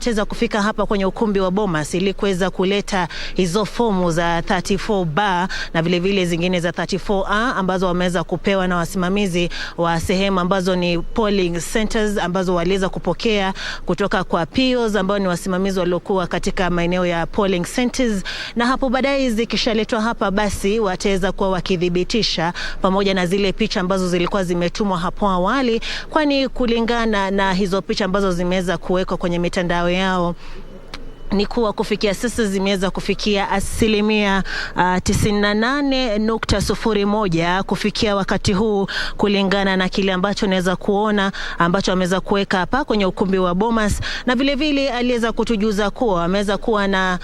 Ataweza kufika hapa kwenye ukumbi wa Bomas ili kuweza kuleta hizo fomu za 34B na vile vile zingine za 34A ambazo wameweza kupewa na wasimamizi wa sehemu ambazo ni polling centers ambazo waliweza kupokea kutoka kwa POs ambao ni wasimamizi waliokuwa katika maeneo ya polling centers, na hapo baadaye zikishaletwa hapa basi wataweza kuwa wakidhibitisha pamoja na zile picha ambazo zilikuwa zimetumwa hapo awali, kwani kulingana na hizo picha ambazo zimeweza kuwekwa kwenye mitandao yao ni kuwa kufikia sasa zimeweza kufikia asilimia 98.01 kufikia wakati huu, kulingana na kile ambacho naweza kuona ambacho ameweza kuweka hapa kwenye ukumbi wa Bomas. Na vile vile aliweza kutujuza kuwa ameweza kuwa na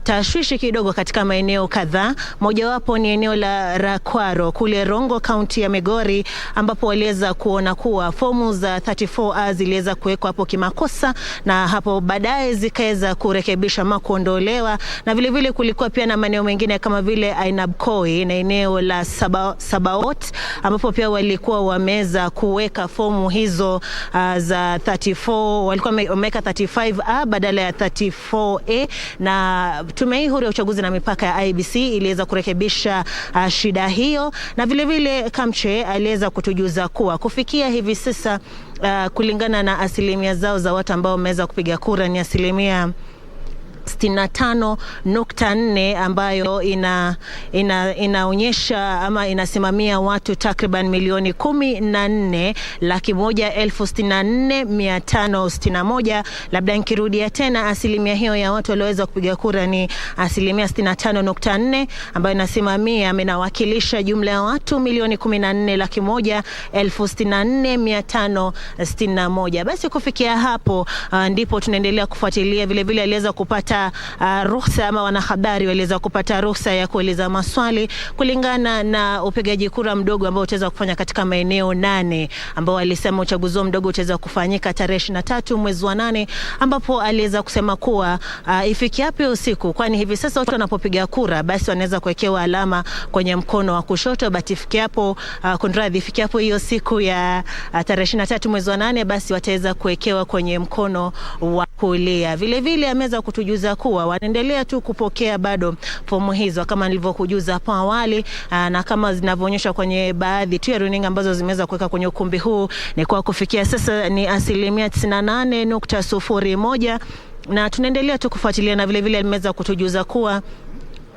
tashwishi kidogo katika maeneo kadhaa. Mojawapo ni eneo la Rakwaro kule Rongo, kaunti ya Migori, ambapo waliweza kuona kuwa fomu za 34A ziliweza kuwekwa hapo kimakosa, na hapo baadaye zikaweza kurekebisha ama kuondolewa. Na vile vile kulikuwa pia na maeneo mengine kama vile Ainabkoi na eneo la Sabaot ambapo pia walikuwa wameza kuweka fomu hizo za 34, walikuwa wameweka 35A badala ya 34A, na tume hii huru ya uchaguzi na mipaka ya IBC iliweza kurekebisha shida hiyo. Na vile vile Kamche aliweza kutujuza kuwa kufikia hivi sasa kulingana na asilimia zao za watu ambao wameweza kupiga kura ni asilimia 65.4 ambayo inaonyesha ama inasimamia watu takriban milioni 14,164,561. Labda nikirudia tena, asilimia hiyo ya watu walioweza kupiga kura ni asilimia 65.4 ambayo inasimamia inawakilisha jumla ya watu milioni 14,164,561. Basi kufikia hapo ndipo tunaendelea kufuatilia. Vile vile aliweza kupata ruhusa ama wanahabari waliweza kupata ruhusa ya kueleza maswali kulingana na upigaji kura mdogo ambao utaweza kufanya katika maeneo 8 ambao walisema uchaguzi mdogo utaweza kufanyika tarehe 23 mwezi wa 8, ambapo aliweza kusema kuwa ifikiapo usiku, kwani hivi sasa watu wanapopiga kura basi wanaweza kuwekewa alama kwenye mkono wa kushoto, but ifikiapo hiyo siku ya tarehe 23 mwezi wa 8 basi wataweza kuwekewa kwenye mkono wa kulia. Vile vile ameweza kutujuza kuwa wanaendelea tu kupokea bado fomu hizo kama nilivyokujuza hapo awali, na kama zinavyoonyesha kwenye baadhi tu ya runinga ambazo zimeweza kuweka kwenye ukumbi huu ni kwa kufikia sasa ni asilimia 98.01, na tunaendelea tu kufuatilia. Na vile vile ameweza kutujuza kuwa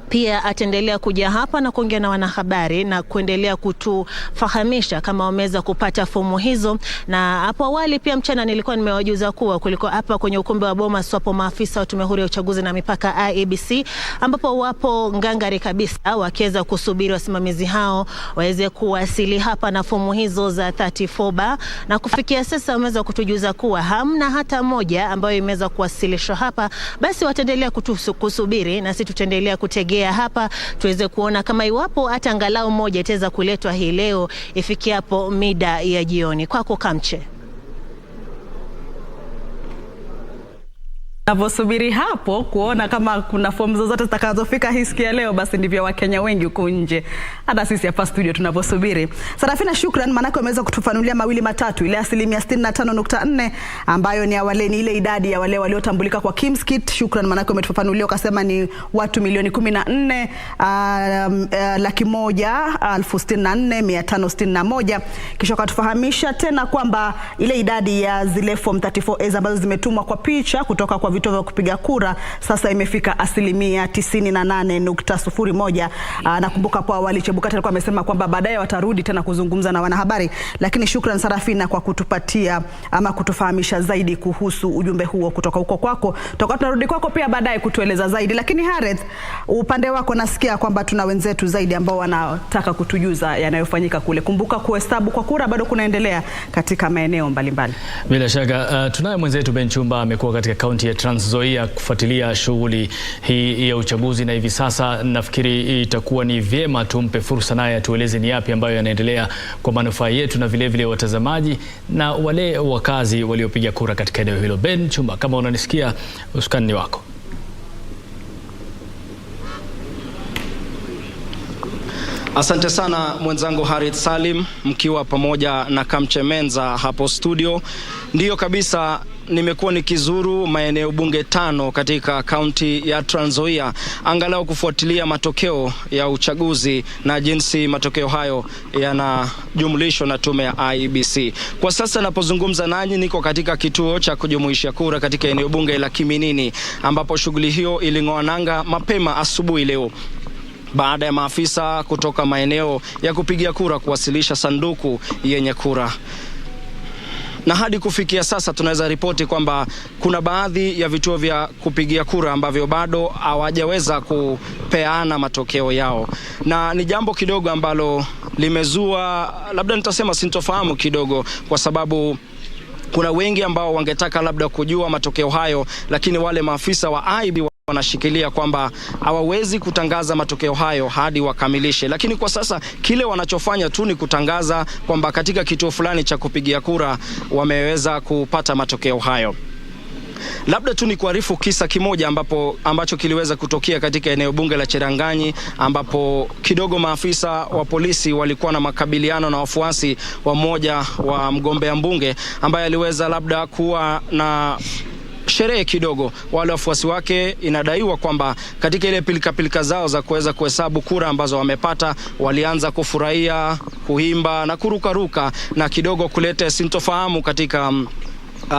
pia ataendelea kuja hapa na kuongea na wanahabari na kuendelea kutufahamisha kama wameweza kupata fomu hizo. Na hapo awali pia mchana nilikuwa nimewajuza kuwa kulikuwa hapa kwenye ukumbi wa Bomas wapo maafisa wa tume huru ya uchaguzi na mipaka IEBC, ambapo wapo ngangari kabisa wakiweza kusubiri wasimamizi hao waweze kuwasili hapa na fomu hizo za 34B, na kufikia sasa wameweza kutujuza kuwa hamna hata moja ambayo imeweza kuwasilishwa hapa. Basi wataendelea kusubiri na sisi tutaendelea kutegea hapa tuweze kuona kama iwapo hata angalau moja itaweza kuletwa hii leo ifikiapo mida ya jioni. Kwako Kamche. Navosubiri hapo kuona kama kuna fomu zozote zitakazofika hii siku ya leo, basi ndivyo Wakenya wengi huko nje, hata sisi hapa studio tunavosubiri. Sarafina, shukran, manake umeweza kutufanulia mawili matatu. Ile asilimia 65.4 ambayo ni awaleni ile idadi ya wale waliotambulika kwa Kimskit. Shukran, manake umetufafanulia ukasema ni watu milioni 14,164,561. Kisha ukatufahamisha tena kwamba ile idadi ya zile form 34A ambazo zimetumwa kwa picha kutoka kwa vituo vya kupiga kura sasa imefika asilimia 98.01. Nakumbuka kwa awali Chebukati alikuwa amesema kwamba baadaye watarudi tena kuzungumza na wanahabari, lakini shukran Sarafina kwa kutupatia ama kutufahamisha zaidi kuhusu ujumbe huo kutoka huko kwako. Tutakuwa tunarudi kwako pia baadaye kutueleza zaidi, lakini Hareth, upande wako nasikia kwamba tuna wenzetu zaidi ambao wanataka kutujuza yanayofanyika kule. Kumbuka kuhesabu kwa kura bado kunaendelea katika maeneo mbalimbali. Bila shaka tunaye mwenzetu Ben Chumba amekuwa katika kaunti ya Trans Nzoia kufuatilia shughuli hii ya uchaguzi, na hivi sasa nafikiri itakuwa ni vyema tumpe fursa naye atueleze ni yapi ambayo yanaendelea kwa manufaa yetu na vile vile watazamaji na wale wakazi waliopiga kura katika eneo hilo. Ben Chumba, kama unanisikia, usukani ni wako. Asante sana mwenzangu Harith Salim, mkiwa pamoja na Kamche Menza hapo studio. Ndiyo kabisa, nimekuwa nikizuru maeneo bunge 5 katika kaunti ya Trans Nzoia angalau kufuatilia matokeo ya uchaguzi na jinsi matokeo hayo yanajumlishwa na tume ya IEBC. Kwa sasa napozungumza nanyi niko katika kituo cha kujumuisha kura katika eneo bunge la Kiminini ambapo shughuli hiyo iling'oa nanga mapema asubuhi leo baada ya maafisa kutoka maeneo ya kupigia kura kuwasilisha sanduku yenye kura. Na hadi kufikia sasa tunaweza ripoti kwamba kuna baadhi ya vituo vya kupigia kura ambavyo bado hawajaweza kupeana matokeo yao. Na ni jambo kidogo ambalo limezua, labda nitasema sintofahamu kidogo, kwa sababu kuna wengi ambao wangetaka labda kujua matokeo hayo, lakini wale maafisa wa IEBC wanashikilia kwamba hawawezi kutangaza matokeo hayo hadi wakamilishe. Lakini kwa sasa kile wanachofanya tu ni kutangaza kwamba katika kituo fulani cha kupigia kura wameweza kupata matokeo hayo. Labda tu ni kuarifu kisa kimoja ambacho kiliweza kutokea katika eneo bunge la Cheranganyi, ambapo kidogo maafisa wa polisi walikuwa na makabiliano na wafuasi wa mmoja wa mgombea mbunge ambaye aliweza labda kuwa na sherehe kidogo. Wale wafuasi wake inadaiwa kwamba katika ile pilika zao za kuweza kuhesabu kura ambazo wamepata, walianza kufurahia, kuimba na kurukaruka na kidogo kuleta sintofahamu katika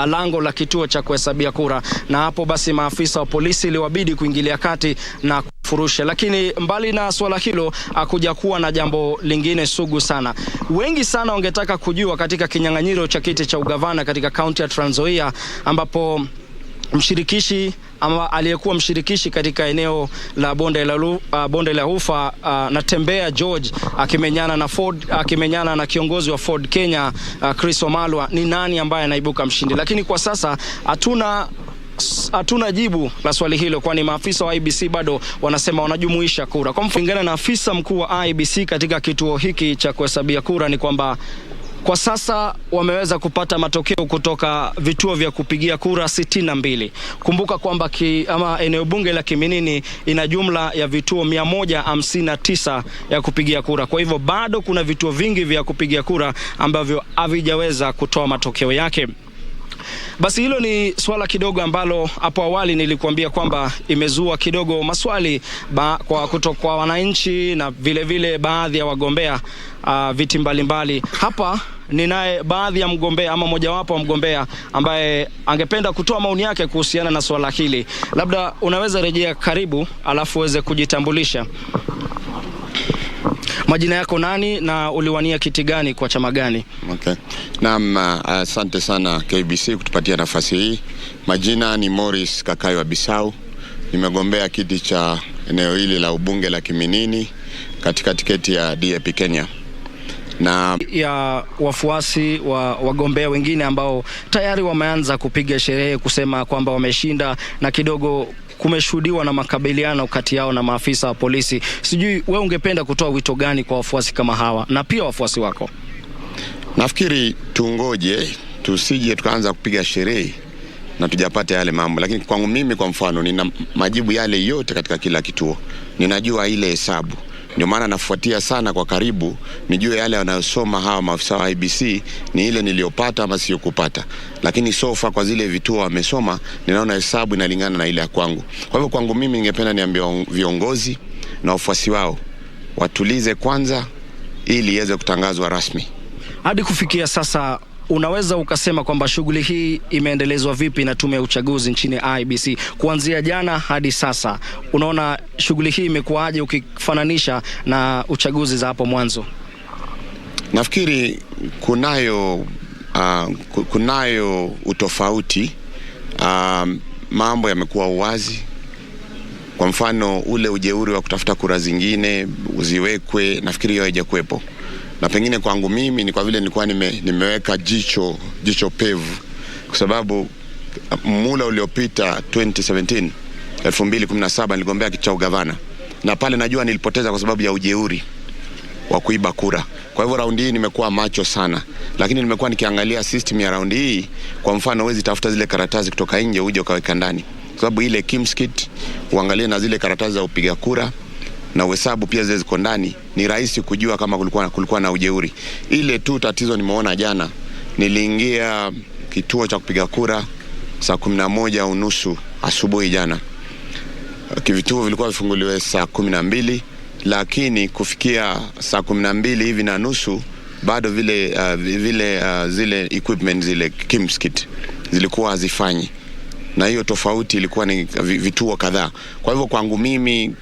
lango la kituo cha kuhesabia kura, na hapo basi maafisa wa polisi iliwabidi kuingilia kati na kufurusha. Lakini mbali na swala hilo hakuja kuwa na jambo lingine sugu sana. Wengi sana wangetaka kujua katika kinyang'anyiro cha kiti cha ugavana katika kaunti ya Trans Nzoia, ambapo mshirikishi ama aliyekuwa mshirikishi katika eneo la bonde la Ufa na Tembea George akimenyana na kiongozi wa Ford Kenya Chris Wamalwa, ni nani ambaye anaibuka mshindi. Lakini kwa sasa hatuna jibu la swali hilo, kwani maafisa wa IEBC bado wanasema wanajumuisha kura. Kwa mfano, na afisa mkuu wa IEBC katika kituo hiki cha kuhesabia kura ni kwamba kwa sasa wameweza kupata matokeo kutoka vituo vya kupigia kura 62. Kumbuka kwamba eneo bunge la Kiminini ina jumla ya vituo 159 ya kupigia kura. Kwa hivyo bado kuna vituo vingi vya kupigia kura ambavyo havijaweza kutoa matokeo yake. Basi hilo ni swala kidogo ambalo hapo awali nilikuambia kwamba imezua kidogo maswali kwa wananchi na vile baadhi ya wagombea viti mbalimbali. Hapa ninaye baadhi ya mgombea ama mojawapo wa mgombea ambaye angependa kutoa maoni yake kuhusiana na swala hili. Labda unaweza rejea karibu alafu uweze kujitambulisha. Majina yako nani na uliwania kiti gani kwa chama gani? Okay. Naam, asante sana KBC kutupatia nafasi hii. Majina ni Morris Kakayo wa Bisau. Nimegombea kiti cha eneo hili la ubunge la Kiminini katika tiketi ya DAP Kenya. Na ya wafuasi wa wagombea wengine ambao tayari wameanza kupiga sherehe kusema kwamba wameshinda, na kidogo kumeshuhudiwa na makabiliano kati yao na maafisa wa polisi. Sijui wewe ungependa kutoa wito gani kwa wafuasi kama hawa na pia wafuasi wako? Nafikiri tungoje, tusije tukaanza kupiga sherehe na tujapata yale mambo. Lakini kwangu mimi, kwa mfano, nina majibu yale yote katika kila kituo. Ninajua ile hesabu. Ndio maana nafuatia sana kwa karibu nijue yale wanayosoma hawa maafisa wa IEBC ni ile niliyopata ama sio kupata. Lakini sofa kwa zile vituo wamesoma, ninaona hesabu inalingana na ile ya kwangu. Kwa hivyo kwangu mimi ningependa niambie viongozi na wafuasi wao watulize kwanza ili iweze kutangazwa rasmi. Hadi kufikia sasa unaweza ukasema kwamba shughuli hii imeendelezwa vipi na tume ya uchaguzi nchini IEBC kuanzia jana hadi sasa? Unaona shughuli hii imekuwaje ukifananisha na uchaguzi za hapo mwanzo? Nafikiri kunayo utofauti. Mambo yamekuwa uwazi. Kwa mfano, ule ujeuri wa kutafuta kura zingine uziwekwe, nafikiri hiyo haijakuwepo. Na pengine kwangu mimi ni kwa vile nilikuwa nimeweka jicho pevu, kwa sababu mula uliopita 2017 niligombea kiti cha ugavana, na pale najua nilipoteza kwa sababu ya ujeuri wa kuiba kura. Kwa hivyo raundi hii nimekuwa macho sana, lakini nimekuwa nikiangalia system ya raundi hii. Kwa mfano, huwezi tafuta zile karatasi kutoka nje uje ukaweka ndani, kwa sababu ile kimskit uangalie na zile karatasi za upiga kura na uhesabu pia ziko ndani, ni rahisi kujua kama kulikuwa na ujeuri. Ile tu tatizo nimeona jana, niliingia kituo cha kupiga kura saa 11:30 asubuhi jana. Vituo vilikuwa vifunguliwe saa 12, lakini kufikia saa 12 hivi na nusu bado zile equipment, zile KIMS kit zilikuwa hazifanyi, na hiyo tofauti ilikuwa ni vituo kadhaa. Kwa hivyo kwangu mimi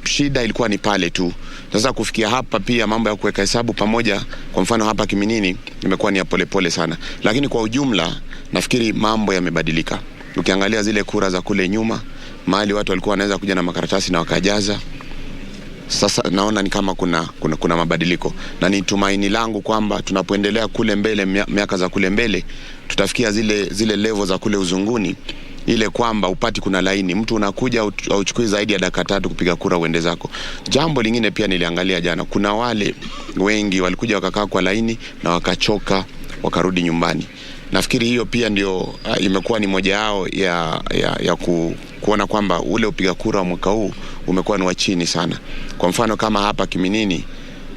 shida ilikuwa ni pale tu. Sasa kufikia hapa pia mambo ya kuweka hesabu pamoja, kwa mfano hapa Kiminini imekuwa ni ya polepole sana, lakini kwa ujumla nafikiri mambo yamebadilika. Ukiangalia zile kura za kule nyuma, mahali watu walikuwa wanaweza kuja na makaratasi na wakajaza, sasa naona ni kama kuna mabadiliko, na ni tumaini langu kwamba tunapoendelea kule mbele, miaka za kule mbele, tutafikia zile level za kule uzunguni, ile kwamba upati kuna laini, mtu unakuja uchukui zaidi ya dakika 3 kupiga kura uende zako. Jambo lingine pia niliangalia jana, kuna wale wengi walikuja wakakaa kwa laini na wakachoka wakarudi nyumbani. Nafikiri hiyo pia ndio imekuwa ni moja yao ya kuona kwamba ule upiga kura mwaka huu umekuwa ni wa chini sana. Kwa mfano kama hapa Kiminini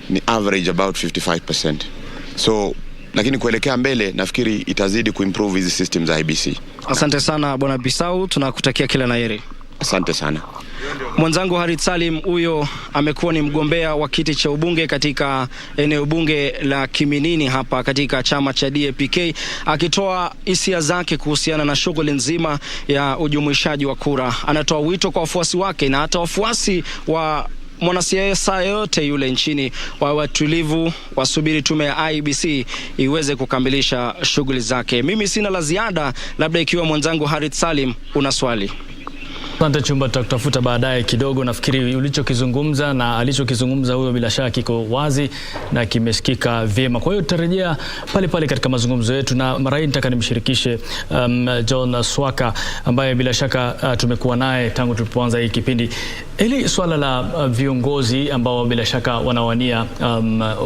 ni average about 55%. So lakini kuelekea mbele nafikiri itazidi kuimprove hizi systems za IBC. Asante sana Bwana Bisau, tunakutakia kila la heri. Asante sana. Mwenzangu Harith Salim, huyo amekuwa ni mgombea wa kiti cha ubunge katika eneo bunge la Kiminini hapa katika chama cha DAP-K, akitoa hisia zake kuhusiana na shughuli nzima ya ujumuishaji wa kura. Anatoa wito kwa wafuasi wake na hata wafuasi wa mwanasiasa yote yule nchini wa watulivu, wasubiri tume ya IBC iweze kukamilisha shughuli zake. Mimi sina la ziada, labda ikiwa mwenzangu Harith Salim una swali. Asante Chumba, tutakutafuta baadaye kidogo. Nafikiri ulichokizungumza na alichokizungumza huyo bila shaka kiko wazi na kimesikika vyema. Kwa hiyo tutarejea pale pale katika mazungumzo yetu, na mara hii nataka nimshirikishe John Swaka ambaye bila shaka tumekuwa naye tangu tulipoanza hii kipindi. Ili swala la viongozi ambao bila shaka wanawania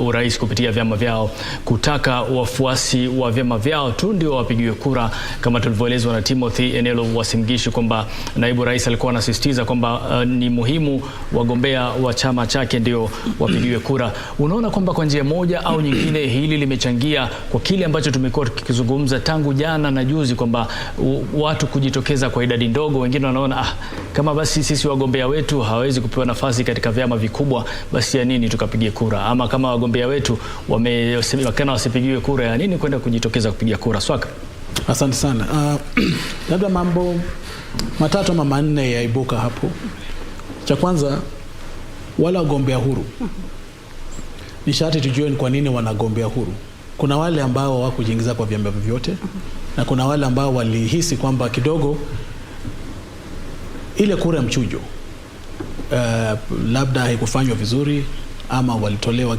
urais kupitia vyama vyao kutaka wafuasi wa vyama vyao tu ndio wapigiwe kura, kama tulivyoelezwa na Timothy eneo Wasingishu kwamba naibu rais alikuwa anasisitiza kwamba ni muhimu wagombea wa chama chake ndio wapigiwe kura. Unaona kwamba kwa njia moja au nyingine hili limechangia kwa kile ambacho tumekuwa tukizungumza tangu jana na juzi kwamba watu kujitokeza kwa idadi ndogo? Wengine wanaona kama basi sisi wagombea wetu hawezi kupewa nafasi katika vyama vikubwa, basi ya nini tukapigie kura? Ama kama wagombea wetu wamesemekana wasipigiwe kura, ya nini kwenda kujitokeza kupigia kura? Swaka. Asante sana. Labda mambo matatu ama manne yaibuka hapo. Cha kwanza, wala wagombea huru. Ni sharti tujue ni kwa nini wanagombea huru. Kuna wale ambao hawakujiingiza kwa vyama vyote, na kuna wale ambao walihisi kwamba kidogo ile kura mchujo labda haikufanywa vizuri, ama walitolewa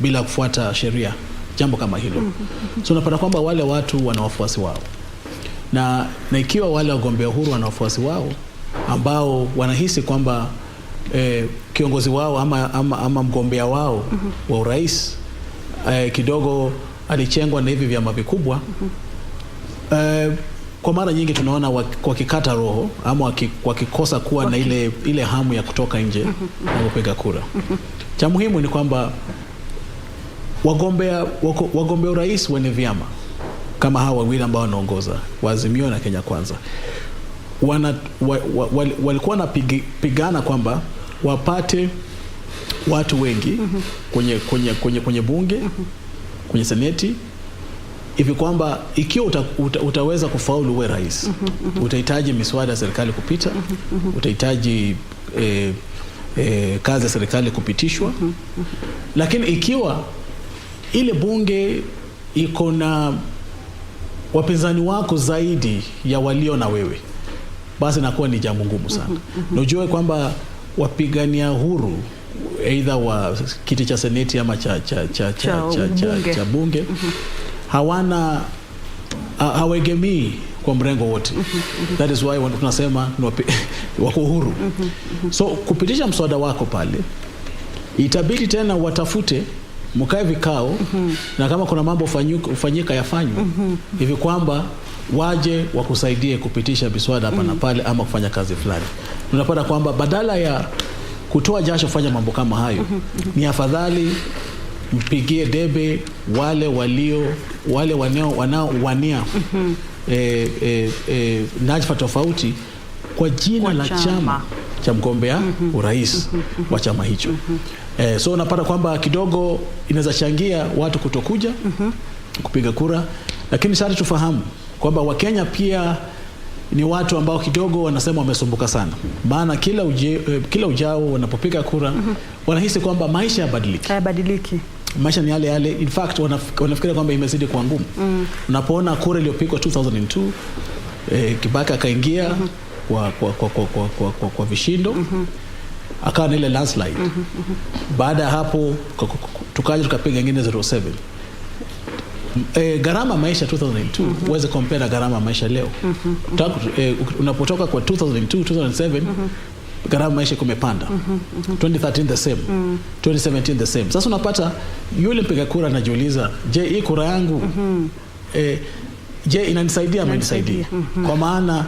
bila kufuata sheria, jambo kama hilo. So unapata kwamba wale watu wana wafuasi wao, na ikiwa wale wagombea huru wana wafuasi wao ambao wanahisi kwamba kiongozi wao ama mgombea wao wa urais kidogo alichengwa na hivi vyama vikubwa, kwa mara nyingi tunaona wakikata roho ama wakikosa kuwa na ile hamu ya kutoka nje na kupiga kura. Cha muhimu ni kwamba wagombea urais wenye vyama kama hawa wawili ambao wanaongoza, Azimio na Kenya Kwanza, walikuwa wanapigana kwamba wapate watu wengi kwenye bunge, kwenye seneti, hivi kwamba ikiwa utaweza kufaulu uwe rais, utahitaji miswada ya serikali kupita, utahitaji kazi ya serikali kupitishwa. Lakini ikiwa ile bunge iko na wapinzani wako zaidi ya walio na wewe, basi inakuwa ni jambo ngumu sana. Na ujue kwamba wapigania huru aidha wa kiti cha seneti ama cha bunge hawaegemii kwa mrengo wote. That is why tunasema wako huru. So kupitisha mswada wako pale, itabidi tena watafute, mkae vikao, na kama kuna mambo ufanyika yafanywe, hivi kwamba waje wakusaidie kupitisha miswada hapa na pale ama kufanya kazi fulani. Unapata kwamba badala ya kutoa jasho kufanya mambo kama hayo, ni afadhali mpigie debe wale wanaowania nyadhifa tofauti kwa jina la chama cha mgombea urais wa chama hicho. So unapata kwamba kidogo inaweza changia watu kutokuja kupiga kura, lakini sasa tufahamu kwamba Wakenya pia ni watu ambao kidogo wanasema wamesumbuka sana. Maana kila ujao wanapopiga kura wanahisi kwamba maisha hayabadiliki. Maisha ni yale. In fact wanafikiria kwamba imezidi kuwa ngumu. Unapoona kura iliyopigwa 2002 Kibaki akaingia kwa vishindo, akawa na ile landslide. Baada ya hapo tukaja tukapiga nyingine 07. Gharama maisha 2002 uweze compare na gharama maisha leo. Unapotoka kwa 2002 2007 gharama maisha kumepanda. 2013 the same. 2017 the same. Sasa unapata yule mpiga kura anajiuliza, je, hii kura yangu je inanisaidia ama inisaidii? Kwa maana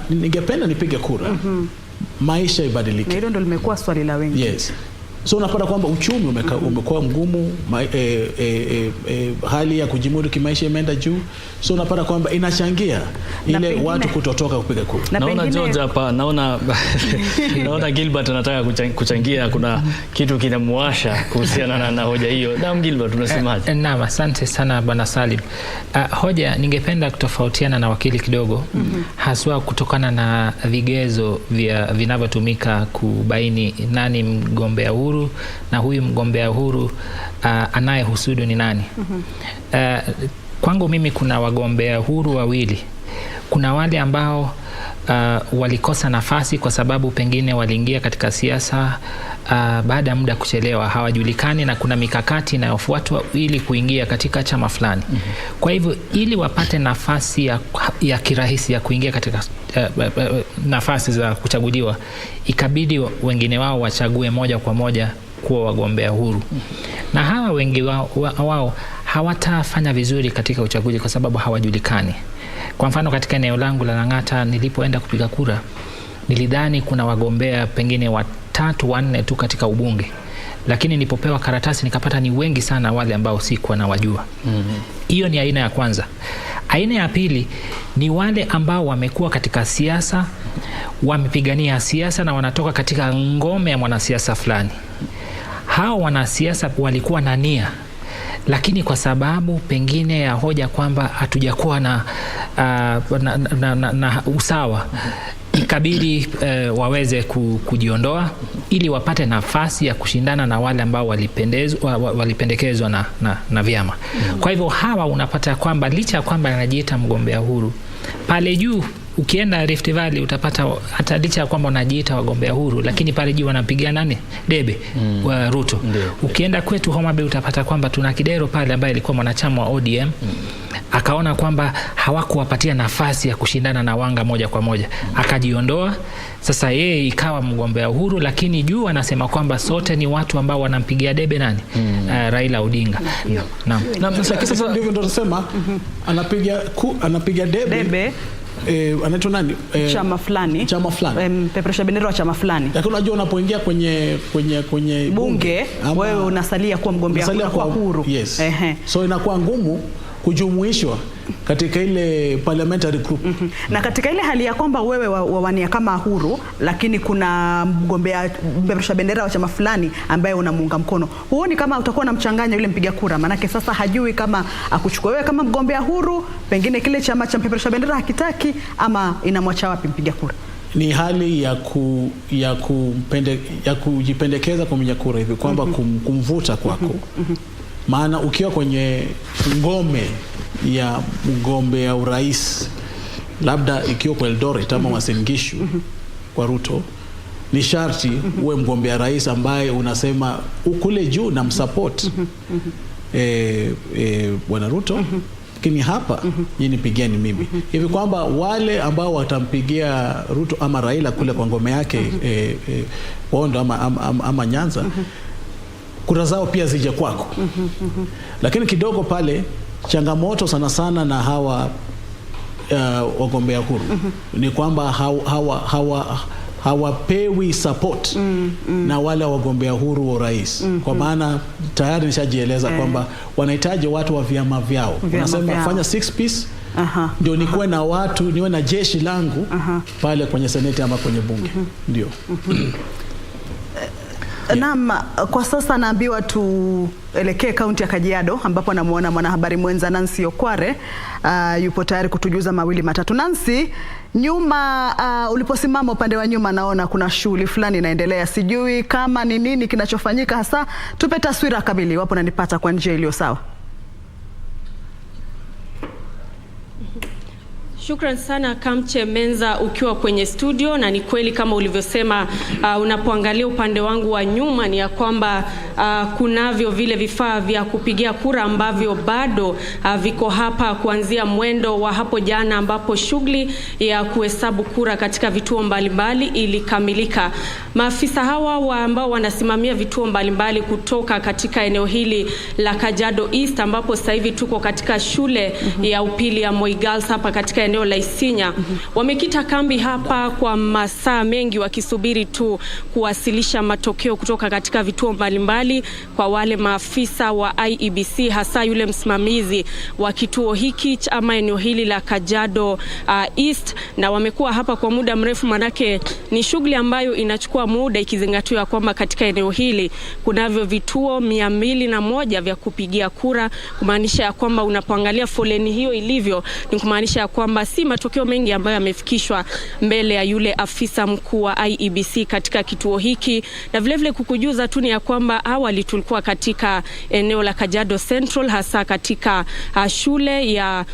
ningependa nipige kura maisha ibadilike. Na hilo ndio limekuwa swali la wengi. Yes. So unapata kwamba uchumi umekuwa mgumu, hali ya kujimudu kimaisha imeenda juu. So unapata kwamba inachangia ile watu kutotoka kupiga kura. Naona George hapa, naona Gilbert anataka kuchangia, kuna kitu kinamuasha kuhusiana na hoja hiyo. Naam Gilbert, unasemaje? Naam, asante sana Bwana Salim. Hoja ningependa kutofautiana na wakili kidogo, haswa kutokana na vigezo vinavyotumika kubaini nani mgombea huru na huyu mgombea huru anayehusudu ni nani. Kwangu mimi kuna wagombea huru wawili. Kuna wale ambao walikosa nafasi kwa sababu pengine waliingia katika siasa baada ya muda kuchelewa, hawajulikani, na kuna mikakati inayofuatwa ili kuingia katika chama fulani. Kwa hivyo ili wapate nafasi ya kirahisi ya kuingia katika nafasi za kuchaguliwa, ikabidi wengine wao wachague moja kwa moja kuwa wagombea huru. Na hawa wengi wao hawatafanya vizuri katika uchaguzi kwa sababu hawajulikani. Kwa mfano katika eneo langu la Lang'ata, nilipoenda kupiga kura, nilidhani kuna wagombea pengine 3 4 tu katika ubunge, lakini nilipopewa karatasi nikapata ni wengi sana wale ambao sikuwa na wajua. Hiyo ni aina ya kwanza. Aina ya pili ni wale ambao wamekuwa katika siasa, wamepigania siasa na wanatoka katika ngome ya mwanasiasa fulani. Hao wanasiasa walikuwa na nia, lakini kwa sababu pengine ya hoja kwamba hatujakuwa na usawa, ikabidi waweze kujiondoa ili wapate nafasi ya kushindana na wale ambao walipendekezwa na vyama. Kwa hivyo hawa unapata kwamba licha ya kwamba anajiita mgombea huru, pale juu ukienda Rift Valley utapata hata licha ya kwamba wanajiita wagombea huru, lakini pale juu wanapigia nani? Debe wa Ruto. Ukienda kwetu Homa Bay utapata kwamba tuna Kidero pale ambaye alikuwa mwanachama wa ODM, akaona kwamba hawakuwapatia nafasi ya kushindana na Wanga moja kwa moja, akajiondoa. Sasa yeye ikawa mgombea huru, lakini juu anasema kwamba sote ni watu ambao wanampigia debe nani? Raila Odinga. Naam. Sasa ndivyo ndo tunasema anapiga debe anaitwa nani? Chama fulani. Peperusha bendera wa chama fulani. Lakini unajua unapoingia kwenye bunge, wewe unasalia kuwa mgombea huru. Yes. So inakuwa ngumu kujumuishwa katika ile parliamentary group. Na katika ile hali ya kwamba wewe wawania kama huru, lakini kuna mgombea peperusha bendera wa chama fulani ambaye unamuunga mkono, huoni kama utakuwa na mchanganya yule mpiga kura? Manake sasa hajui kama akuchukua wewe kama mgombea huru, pengine kile chama cha peperusha bendera hakitaki, ama inamwacha wapi mpiga kura? Ni hali ya kujipendekeza kwa mpiga kura hivi kwamba kumvuta kwako. Maana ukiwa kwenye ngome ya mgombea urais, labda ikiwa kwa Eldoret ama Uasin Gishu kwa Ruto, ni sharti uwe mgombea rais ambaye unasema ukule juu na msupport Bwana Ruto, lakini hapa yeye nipigieni mimi. Hivi kwamba wale ambao watampigia Ruto ama Raila kule kwa ngome yake Bondo ama Nyanza, kura zao pia zije kwako. Lakini kidogo pale changamoto sana na hawa wagombea huru ni kwamba hawapewi support na wale wagombea huru wa urais. Kwa maana tayari nishajieleza kwamba wanahitaji watu wa vyama vyao. Wanasema fanya 6 piece ndio nikuwe na watu, niwe na jeshi langu pale kwenye seneti ama kwenye bunge. Ndio. Naam, kwa sasa naambiwa tuelekee kaunti ya Kajiado ambapo namuona mwanahabari mwenza Nancy Okware yupo tayari kutujuza mawili matatu. Nancy, nyuma uliposimama upande wa nyuma naona kuna shughuli fulani inaendelea. Sijui kama ni nini kinachofanyika hasa. Tupe taswira kamili wapo nanipata kwa njia iliyo sawa. Shukran sana Kamche Menza ukiwa kwenye studio, na ni kweli kama ulivyosema, unapoangalia upande wangu wa nyuma ni ya kwamba kunavyo vile vifaa vya kupigia kura ambavyo bado viko hapa kuanzia mwendo wa hapo jana ambapo shughuli ya kuhesabu kura katika vituo mbalimbali ilikamilika. Maafisa hawa ambao wanasimamia vituo mbalimbali kutoka katika eneo hili la Kajiado East ambapo sasa hivi tuko katika shule ya upili ya Moi Girls hapa katika eneo la Isinya, wamekita kambi hapa kwa masaa mengi wakisubiri tu kuwasilisha matokeo kutoka katika vituo mbalimbali kwa wale maafisa wa IEBC, hasa yule msimamizi wa kituo hiki ama eneo hili la Kajiado East, na wamekuwa hapa kwa muda mrefu manake ni shughuli ambayo inachukua muda ikizingatiwa kwamba katika eneo hili kunavyo vituo 201 vya kupigia kura, kumaanisha ya kwamba unapoangalia foleni hiyo ilivyo ni kumaanisha ya kwamba si matokeo mengi ambayo yamefikishwa mbele ya yule afisa mkuu wa IEBC katika kituo hiki. Na vile vile kukujuza tu ni ya kwamba awali tulikuwa katika eneo la Kajiado Central, hasa katika shule ya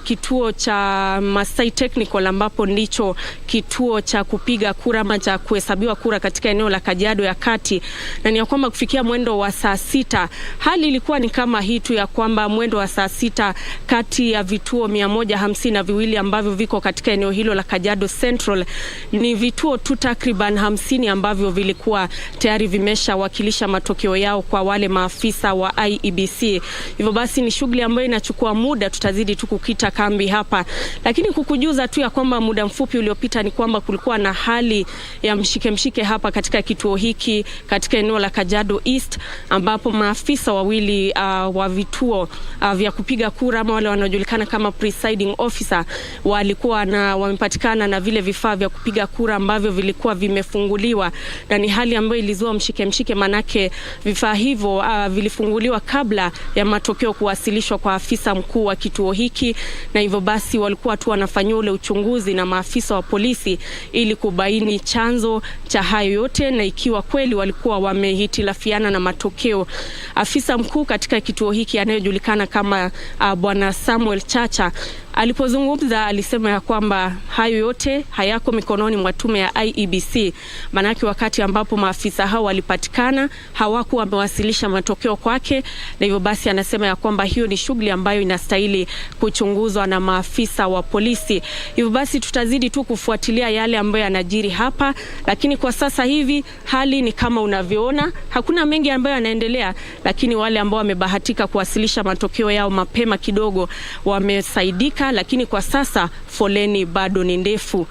kituo cha Masai Technical ambapo ndicho kituo cha kupiga kura ama cha kuhesabiwa kura katika eneo la Kajiado ya kati. Na ni ya kwamba kufikia mwendo wa saa 6 hali ilikuwa ni kama hii tu, ya kwamba mwendo wa saa 6 kati ya vituo 152 ambavyo viko katika eneo hilo la Kajiado Central ni vituo tu takriban 50 ambavyo vilikuwa tayari vimeshawakilisha matokeo yao kwa wale maafisa wa IEBC. Hivyo basi ni shughuli ambayo inachukua muda, tutazidi tu kukita kambi hapa. Lakini kukujuza tu ya kwamba muda mfupi uliopita ni kwamba kulikuwa na hali ya mshike hapa katika kituo hiki katika eneo la Kajiado East ambapo maafisa wawili wa vituo vya kupiga kura ama wale wanaojulikana kama presiding officer walikuwa wamepatikana na vile vifaa vya kupiga kura ambavyo vilikuwa vimefunguliwa, na ni hali ambayo ilizua mshike manake vifaa hivyo vilifunguliwa kabla ya matokeo kuwasilishwa kwa afisa mkuu wa kituo hiki, na hivyo basi walikuwa tu wanafanyia ule uchunguzi na maafisa wa polisi ili kubaini chanzo cha hayo yote na ikiwa kweli walikuwa wamehitilafiana na matokeo. Afisa mkuu katika kituo hiki anayejulikana kama Bwana Samuel Chacha alipozungumza alisema ya kwamba hayo yote hayako mikononi mwa tume ya IEBC, manake wakati ambapo maafisa hao walipatikana hawakuwa wamewasilisha matokeo kwake, na hivyo basi anasema ya kwamba hiyo ni shughuli ambayo inastahili kuchunguzwa na maafisa wa polisi. Hivyo basi tutazidi tu kufuatilia yale ambayo yanajiri hapa, lakini kwa sasa hivi hali ni kama unavyoona, hakuna mengi ambayo yanaendelea, lakini wale ambao wamebahatika kuwasilisha matokeo yao mapema kidogo wamesaidika, lakini kwa sasa foleni bado ni ndefu.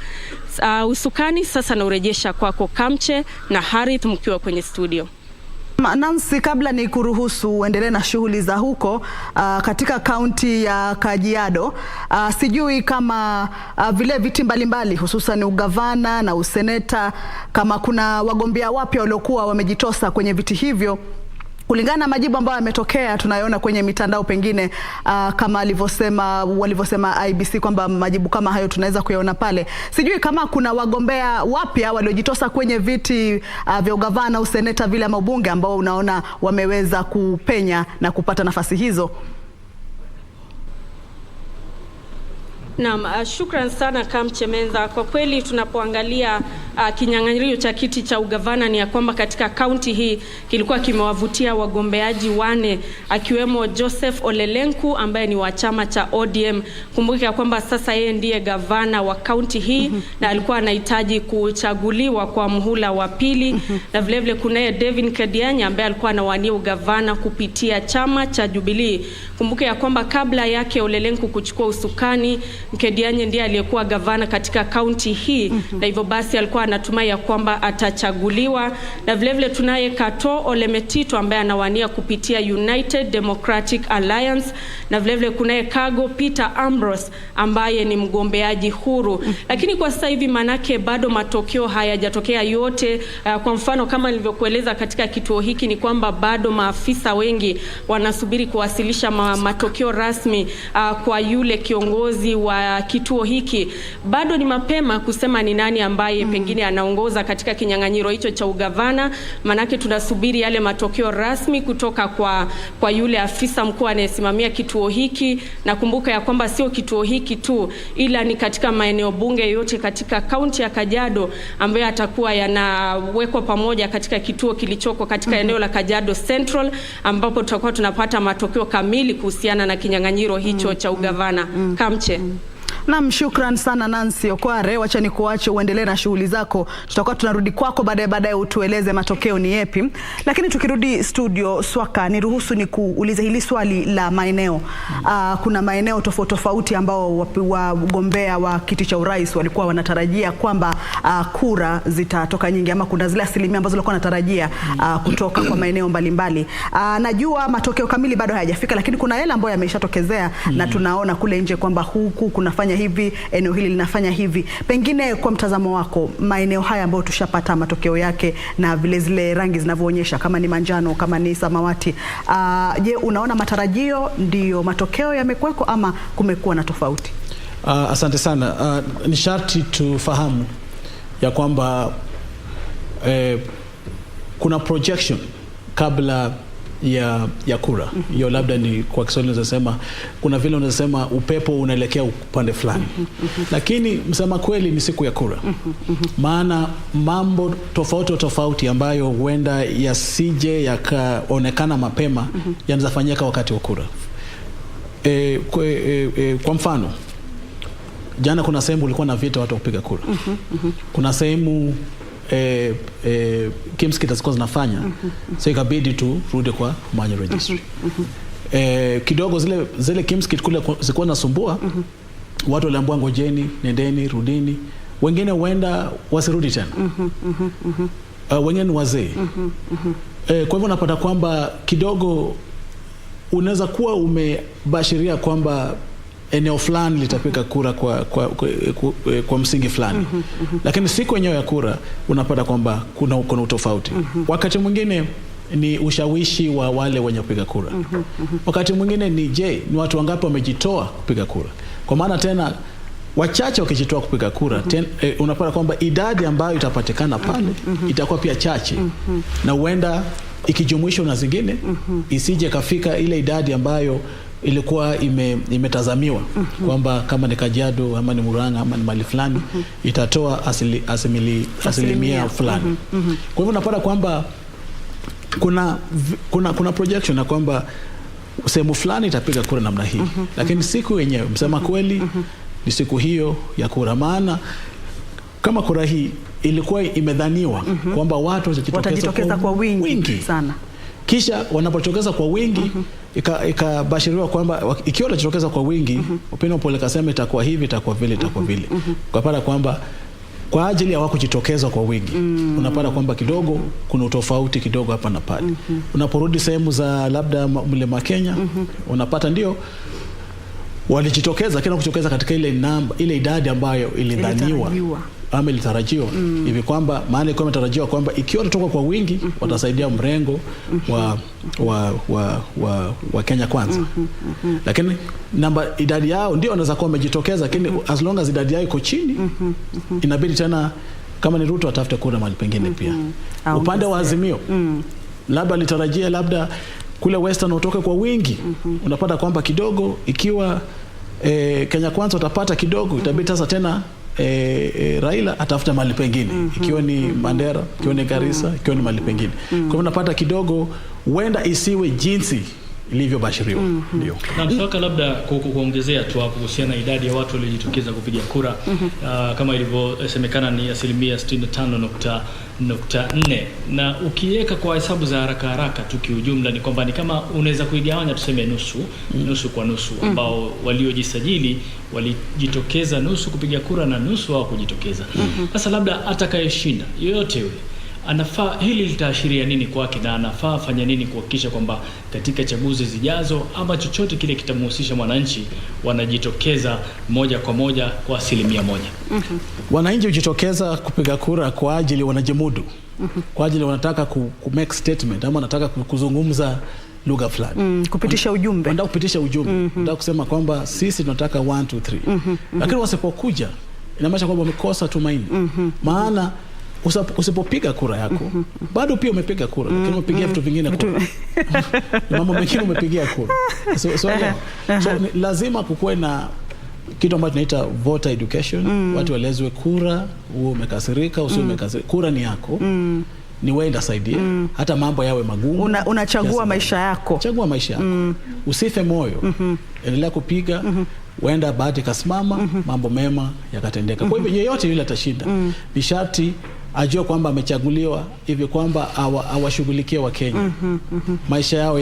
Usukani sasa na urejesha kwako Kamche na Harith mkiwa kwenye studio. Nancy, kabla ni kuruhusu uendelee na shughuli za huko katika kaunti ya Kajiado, sijui kama vile viti mbalimbali hususan ugavana na useneta, kama kuna wagombea wapya waliokuwa wamejitosa kwenye viti hivyo kulingana na majibu ambayo yametokea tunayoona kwenye mitandao, pengine kama walivyosema IEBC kwamba majibu kama hayo tunaweza kuyaona pale. Sijui kama kuna wagombea wapya waliojitosa kwenye viti vya ugavana, useneta vile ama ubunge ambao unaona wameweza kupenya na kupata nafasi hizo. Naam, shukran sana Kamche Menza. Kwa kweli tunapoangalia kinyang'anyiro cha kiti cha ugavana ni ya kwamba katika kaunti hii kilikuwa kimewavutia wagombeaji 4 akiwemo Joseph Olelenku ambaye ni wa chama cha ODM. Kumbuka kwamba sasa yeye ndiye gavana wa kaunti hii na alikuwa anahitaji kuchaguliwa kwa muhula wa pili. Na vile vile kunaye Devin Kedianya ambaye alikuwa anawania ugavana kupitia chama cha Jubilee. Kumbuka ya kwamba kabla yake Olelenku kuchukua usukani, Kedianya ndiye aliyekuwa gavana katika kaunti hii, na hivyo basi alikuwa natumai ya kwamba atachaguliwa. Na vilevile tunaye Kato Ole Metito ambaye anawania kupitia United Democratic Alliance, na vilevile kunaye Kago Peter Ambrose ambaye ni mgombeaji huru. Lakini kwa sasa hivi manake bado matokeo hayajatokea yote. Kwa mfano kama nilivyokueleza katika kituo hiki ni kwamba bado maafisa wengi wanasubiri kuwasilisha matokeo rasmi kwa yule kiongozi wa kituo hiki. Bado ni mapema kusema ni nani ambaye pengine anaongoza katika kinyang'anyiro hicho cha ugavana, manake tunasubiri yale matokeo rasmi kutoka kwa yule afisa mkuu anayesimamia kituo hiki. Na kumbuka ya kwamba sio kituo hiki tu, ila ni katika maeneo bunge yote katika kaunti ya Kajiado ambayo atakuwa yanawekwa pamoja katika kituo kilichoko katika eneo la Kajiado Central, ambapo tutakuwa tunapata matokeo kamili kuhusiana na kinyang'anyiro hicho cha ugavana. Kamche. Naam, shukran sana Nancy Okware. Wacha nikuache uendelee na shughuli zako. Tutakuwa tunarudi kwako baadaye utueleze matokeo ni yapi. Lakini tukirudi studio, Swaka, niruhusu nikuulize hili swali la maeneo. Kuna maeneo tofauti ambao wagombea wa kiti cha urais walikuwa wanatarajia kwamba kura zitatoka nyingi, ama kuna zile asilimia ambazo walikuwa wanatarajia kutoka kwa maeneo mbalimbali. Najua matokeo kamili bado hayajafika, lakini kuna yale ambayo yameshatokezea na tunaona kule nje kwamba huku kunafanya hivi, eneo hili linafanya hivi. Pengine kwa mtazamo wako, maeneo haya ambayo tushapata matokeo yake na vile zile rangi zinavyoonyesha, kama ni manjano, kama ni samawati, je, unaona matarajio ndio matokeo yamekuweko ama kumekuwa na tofauti? Asante sana. Ni sharti tufahamu ya kwamba kuna projection kabla ya kura. Hiyo labda ni kwa Kiswahili unasema, kuna vile unasema upepo unaelekea upande fulani. Lakini msema kweli ni siku ya kura. Maana mambo tofauti ambayo huenda yasije yakaonekana mapema yanaweza fanyika wakati wa kura. Kwa mfano, jana kuna sehemu ulikuwa na vita watu kupiga kura. Kuna sehemu kimskit zilikuwa zinafanya, so ikabidi tu rudi kwa manual registry. Kidogo zile kimskit kule zilikuwa nasumbua. Watu waliambiwa ngojeni, nendeni, rudini. Wengine huenda wasirudi tena. Wengine wazee. Kwa hivyo unapata kwamba kidogo unaweza kuwa umebashiria kwamba eneo fulani litapiga kura kwa msingi fulani. Lakini siku yenyewe ya kura unapata kwamba kuna utofauti. Wakati mwingine ni ushawishi wa wale wenye kupiga kura. Wakati mwingine ni watu wangapi wamejitoa kupiga kura. Kwa maana tena wachache wakijitoa kupiga kura, unapata kwamba idadi ambayo itapatikana pale itakuwa pia chache. Na huenda ikijumuishwa na zingine isije kafika ile idadi ambayo ilikuwa imetazamiwa kwamba kama ni Kajiado ama ni Murang'a ama ni mali fulani itatoa asilimia fulani. Kwa hivyo unapata kwamba kuna projection na kwamba sehemu fulani itapiga kura namna hii. Lakini siku yenyewe msema kweli ni siku hiyo ya kura. Maana kama kura hii ilikuwa imedhaniwa kwamba watu watajitokeza kwa wingi sana. Kisha wanapotokeza kwa wingi ikabashiriwa kwamba ikiwa wanajitokeza kwa wingi, upendo pole kasema itakuwa hivi, itakuwa vile. Ukapata kwamba kwa ajili ya wakujitokeza kwa wingi, unapata kwamba kidogo kuna utofauti kidogo hapa na pale. Unaporudi sehemu za labda Mlima Kenya, unapata ndio walijitokeza, kila kujitokeza katika ile idadi ambayo ilidhaniwa ama ilitarajiwa. Hivi kwamba maana ilikuwa imetarajiwa kwamba ikiwa watatoka kwa wingi watasaidia mrengo wa Kenya Kwanza. Lakini idadi yao ndio wanaweza kuwa wamejitokeza, lakini as long as idadi yao iko chini, inabidi tena kama ni Ruto atafute kura mahali pengine pia. Upande wa Azimio labda litarajia labda kule Western utoke kwa wingi. Unapata kwamba kidogo ikiwa Kenya Kwanza utapata kidogo, itabidi sasa tena Raila atafuta mahali pengine, ikiwa ni Mandera, ikiwa ni Garissa, ikiwa ni mahali pengine. Kwa hivyo unapata kidogo huenda isiwe jinsi ilivyobashiriwa. Ndio. Na msaka labda kuongezea tu hapo kuhusiana na idadi ya watu waliojitokeza kupiga kura, kama ilivyosemekana ni 65.4, na ukiweka kwa hesabu za haraka tu kiujumla ni kwamba ni kama unaweza kuigawanya tuseme nusu kwa nusu, ambao waliojisajili walijitokeza nusu kupiga kura na nusu wao kujitokeza. Sasa labda atakayeshinda yoyote yule anafaa, hili litaashiria nini kwake, na anafaa fanya nini kuhakikisha kwamba katika chaguzi zijazo ama chochote kile kitamhusisha mwananchi wanajitokeza moja kwa moja kwa 100%? Wananchi hujitokeza kupiga kura kwa ajili wanajimudu, kwa ajili wanataka ku make statement ama wanataka kuzungumza lugha fulani, kupitisha ujumbe. Wanataka kupitisha ujumbe, wanataka kusema kwamba sisi tunataka 1 2 3. Lakini wasipokuja inamaanisha kwamba wamekosa tumaini. Maana usipopiga kura yako bado pia umepiga kura, lakini umepigia vitu vingine kura. Mambo mengine umepigia kura. So lazima kukuwe na kitu ambacho tunaita voter education. Watu waelezwe kura, uwe umekasirika usiwe umekasirika, kura ni yako. Ni wewe ndasaidia. Hata mambo yawe magumu, unachagua maisha yako. Chagua maisha yako. Usife moyo. Endelea kupiga. Wenda bahati kasimama, mambo mema yakatendeka. Kwa hivyo yeyote yule atashinda. Ni sharti ajue kwamba amechaguliwa hivi kwamba awashughulikie wa Kenya. Maisha yao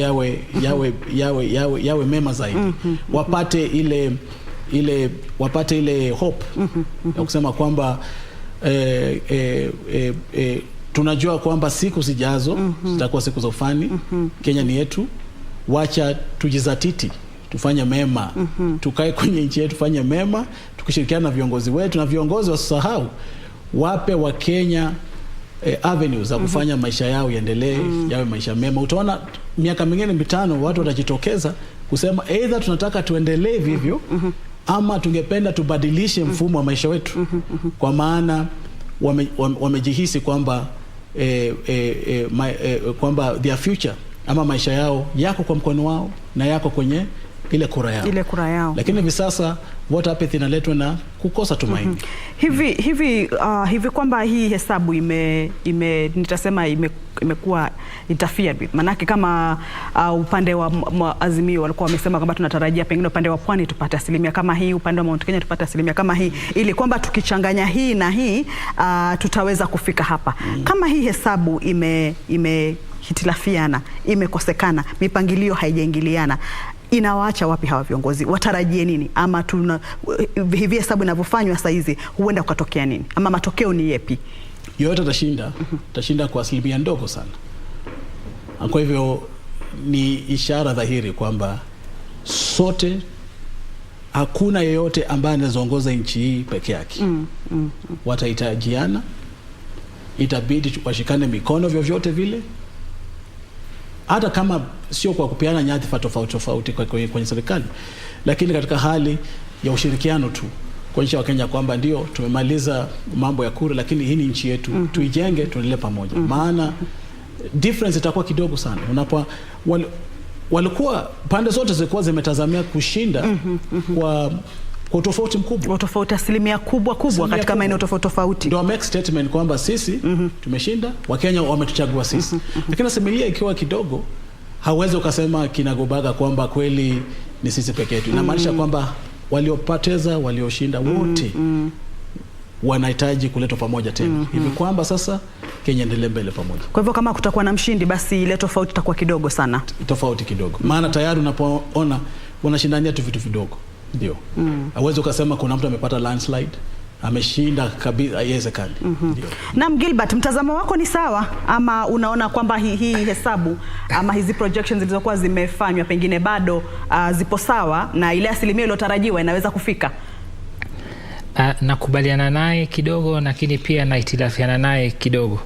yawe mema zaidi. Wapate ile hope ya kusema kwamba tunajua kwamba siku zijazo zitakuwa siku za ufani. Kenya ni yetu. Wacha tujizatiti, tufanye mema. Tukae kwenye nchi yetu, tufanye mema, tukishirikiana na viongozi wetu, na viongozi wasisahau wape wa Kenya avenues za kufanya maisha yao yaendelee, yawe maisha mema. Utaona miaka mingine 5 watu watajitokeza kusema either tunataka tuendelee vivyo ama tungependa tubadilishe mfumo wa maisha wetu. Kwa maana wamejihisi kwamba kwamba their future ama maisha yao yako kwa mkono wao na yako kwenye ile kura yao. Lakini hivi sasa voter apathy inaletwa na kukosa tumaini. Hivi kwamba hii hesabu nitasema imekuwa interfered with. Manake kama upande wa Azimio walikuwa wamesema kwamba tunatarajia pengine upande wa Pwani tupate 1% kama hii, upande wa Mount Kenya tupate 1% kama hii, ili kwamba tukichanganya hii na hii tutaweza kufika hapa. Kama hii hesabu hitilafiana, imekosekana, mipangilio haijaingiliana, inawaacha wapi hawa viongozi? Watarajie nini? Ama hivi hesabu inavyofanywa sasa hizi huenda kutokea nini? Ama matokeo ni yapi? Yote atashinda kwa asilimia ndogo sana. Kwa hivyo ni ishara dhahiri kwamba sote, hakuna yeyote ambaye anaongoza nchi hii peke yake. Watahitajiana, itabidi washikane mikono vyovyote vile. Hata kama sio kwa kupeana nyadhifa tofauti kwenye serikali, lakini katika hali ya ushirikiano tu kuonyesha Wakenya kwamba ndio tumemaliza mambo ya kura, lakini hii ni nchi yetu, tuijenge, tuendelee pamoja. Maana difference itakuwa kidogo sana. Walikuwa pande zote zilikuwa zimetazamia kushinda kwa tofauti mkubwa, tofauti asilimia kubwa katika maeneo tofauti. Ndio make statement kwamba sisi tumeshinda, Wakenya wametuchagua sisi. Lakini asilimia ikiwa kidogo, hauwezi ukasema kinagobaga kwamba kweli ni sisi pekee yetu. Inamaanisha kwamba waliopoteza, walioshinda wote wanahitaji kuletwa pamoja tena. Hivi kwamba sasa Kenya endelee mbele pamoja. Kwa hivyo kama kutakuwa na mshindi, basi ile tofauti itakuwa kidogo sana. Tofauti kidogo. Maana tayari unapoona wanashindania tu vitu vidogo. Ndio. Hauwezi ukasema kuna mtu amepata landslide, ameshinda kabisa, haiwezekani. Ndio. Naam, Gilbert, mtazamo wako ni sawa ama unaona kwamba hii hesabu ama hizi projections zilizokuwa zimefanywa pengine bado zipo sawa na ile asilimia iliyotarajiwa inaweza kufika? Nakubaliana naye kidogo, lakini pia naitilafiana naye kidogo.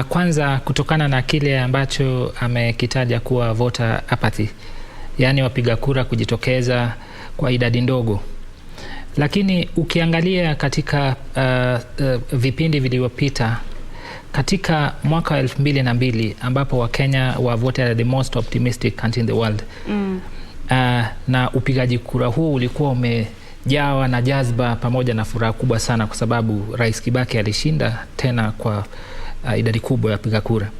Kwanza kutokana na kile ambacho amekitaja kuwa voter apathy, yani wapiga kura kujitokeza kwa idadi ndogo. Lakini ukiangalia katika vipindi vilivyopita, katika mwaka 2002 ambapo Wakenya were voted the most optimistic country in the world, na upigaji kura huu ulikuwa umejawa na jazba pamoja na furaha kubwa sana, kwa sababu Rais Kibaki alishinda tena kwa idadi kubwa ya wapiga kura.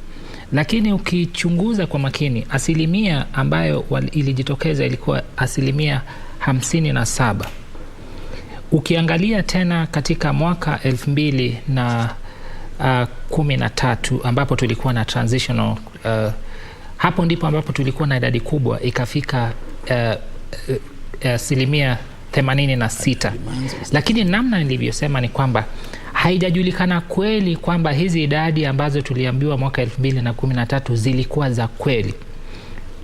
lakini ukichunguza kwa makini asilimia ambayo ilijitokeza ilikuwa asilimia 57. Ukiangalia tena katika mwaka 2013 ambapo tulikuwa na transitional, hapo ndipo ambapo tulikuwa na idadi kubwa ikafika asilimia 86. Lakini namna nilivyosema ni kwamba haijajulikana kweli kwamba hizi idadi ambazo tuliambiwa mwaka 2013 zilikuwa za kweli.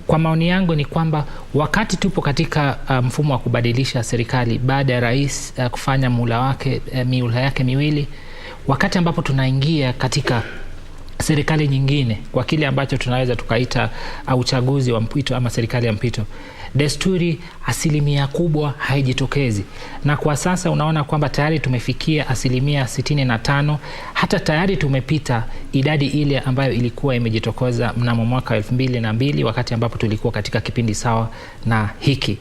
Kwa maoni yangu ni kwamba wakati tupo katika mfumo wa kubadilisha serikali baada ya rais kufanya miula yake miwili, wakati ambapo tunaingia katika serikali nyingine kwa kile ambacho tunaweza tukaita uchaguzi wa mpito ama serikali ya mpito, desturi asilimia kubwa haijitokezi. Na kwa sasa unaona kwamba tayari tumefikia asilimia 65, hata tayari tumepita idadi ile ambayo ilikuwa imejitokeza mnamo mwaka 2002 wakati ambapo tulikuwa katika kipindi sawa na hiki.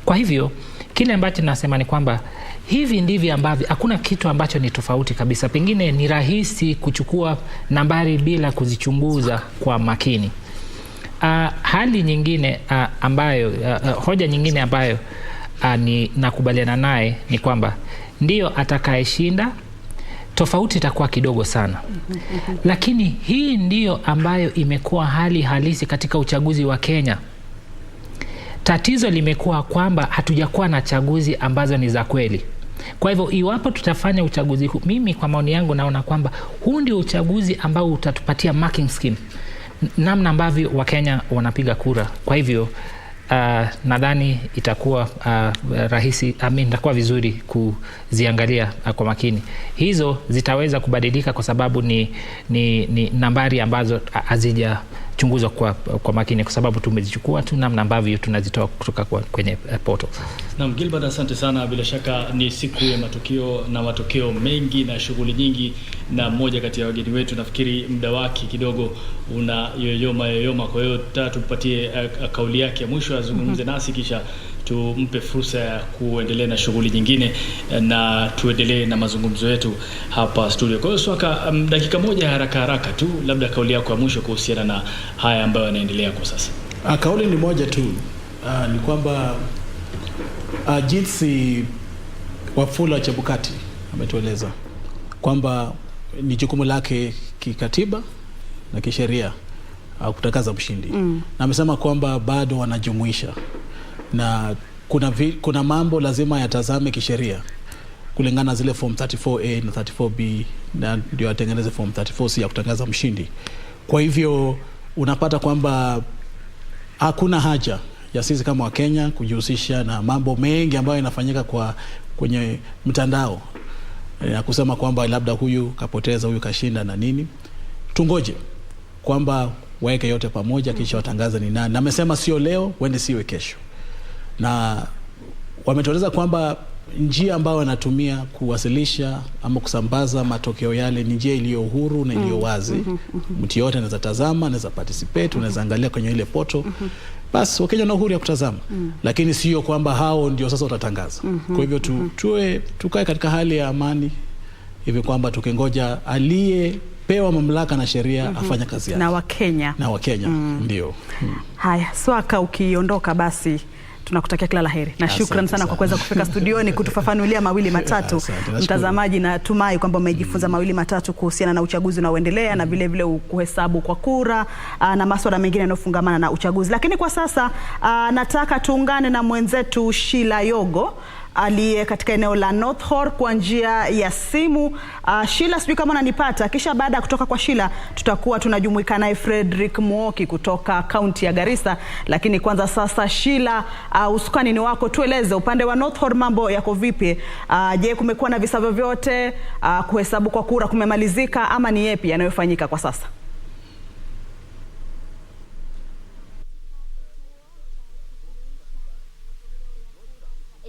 Kwa hivyo kile ambacho nasema ni kwamba hivi ndivyo ambavyo hakuna kitu ambacho ni tofauti kabisa. Pengine ni rahisi kuchukua nambari bila kuzichunguza kwa makini. Hali nyingine ambayo hoja nyingine ambayo ni nakubaliana naye ni kwamba ndio atakayeshinda tofauti itakuwa kidogo sana. Lakini hii ndio ambayo imekuwa hali halisi katika uchaguzi wa Kenya. Tatizo limekuwa kwamba hatujakuwa na chaguzi ambazo ni za kweli. Kwa hivyo iwapo tutafanya uchaguzi huu, mimi kwa maoni yangu naona kwamba huu ndio uchaguzi ambao utatupatia marking scheme, namna ambavyo Wakenya wanapiga kura. Kwa hivyo nadhani itakuwa rahisi, itakuwa vizuri kuziangalia kwa makini. Hizo zitaweza kubadilika kwa sababu ni nambari ambazo hazijachunguzwa kwa makini, kwa sababu tumezichukua tu namna ambavyo tunazitoa kutoka kwenye portal. Na Gilbert, asante sana. Bila shaka ni siku ya matukio na matokeo mengi na shughuli nyingi, na mmoja kati ya wageni wetu nafikiri muda wake kidogo una yoyoma. Kwa hiyo tupatie kauli yake ya mwisho, azungumze nasi, kisha tumpe fursa ya kuendelea na shughuli nyingine na tuendelee na mazungumzo yetu hapa studio. Kwa hiyo Swaka, dakika moja haraka tu, labda kauli yako ya mwisho kuhusiana na haya ambayo yanaendelea kwa sasa. Kauli ni moja tu, ni kwamba jinsi Wafula Chebukati ametueleza kwamba ni jukumu lake kikatiba na kisheria kutangaza mshindi. Na amesema kwamba bado wanajumuisha na kuna mambo lazima yatazame kisheria kulingana zile form 34A na 34B, na ndio atengeneze form 34C ya kutangaza mshindi. Kwa hivyo unapata kwamba hakuna haja ya sisi kama Wakenya kujihusisha na mambo mengi ambayo yanafanyika kwenye mtandao na kusema kwamba labda huyu kapoteza, huyu kashinda na nini. Tungoje kwamba waeke yote pamoja kisha watangaza ni nani. Na amesema sio leo, wende siwe kesho. Na wametueleza kwamba njia ambayo wanatumia kuwasilisha ama kusambaza matokeo yale ni njia iliyo huru na iliyo wazi. Mtu yote anaweza tazama, anaweza participate, anaweza angalia kwenye ile portal. Basi Wakenya na uhuru ya kutazama. Lakini sio kwamba hao ndio sasa watatangaza. Kwa hivyo tukae katika hali ya amani hivi kwamba tukingoja aliyepewa mamlaka na sheria afanya kazi yake. Na Wakenya ndio. Haya, Swaka, ukiondoka basi tunakutakia kila laheri na shukrani sana kwa kuweza kufika studioni kutufafanulia mawili matatu. Mtazamaji, natumai kwamba umejifunza mawili matatu kuhusiana na uchaguzi unaoendelea na vile vile kuhesabu kwa kura na masuala mengine yanayofungamana na uchaguzi. Lakini kwa sasa nataka tuungane na mwenzetu Sheila Yogo aliye katika eneo la North Horr kwa njia ya simu. Sheila, sijui kama unanipata. Kisha baada ya kutoka kwa Sheila tutakuwa tunajumuika naye Frederick Muoki kutoka kaunti ya Garissa. Lakini kwanza sasa Sheila, usukani ni wako, tueleze upande wa North Horr mambo yako vipi? Je, kumekuwa na visa vyovyote? Kuhesabu kwa kura kumemalizika ama ni yapi yanayofanyika kwa sasa?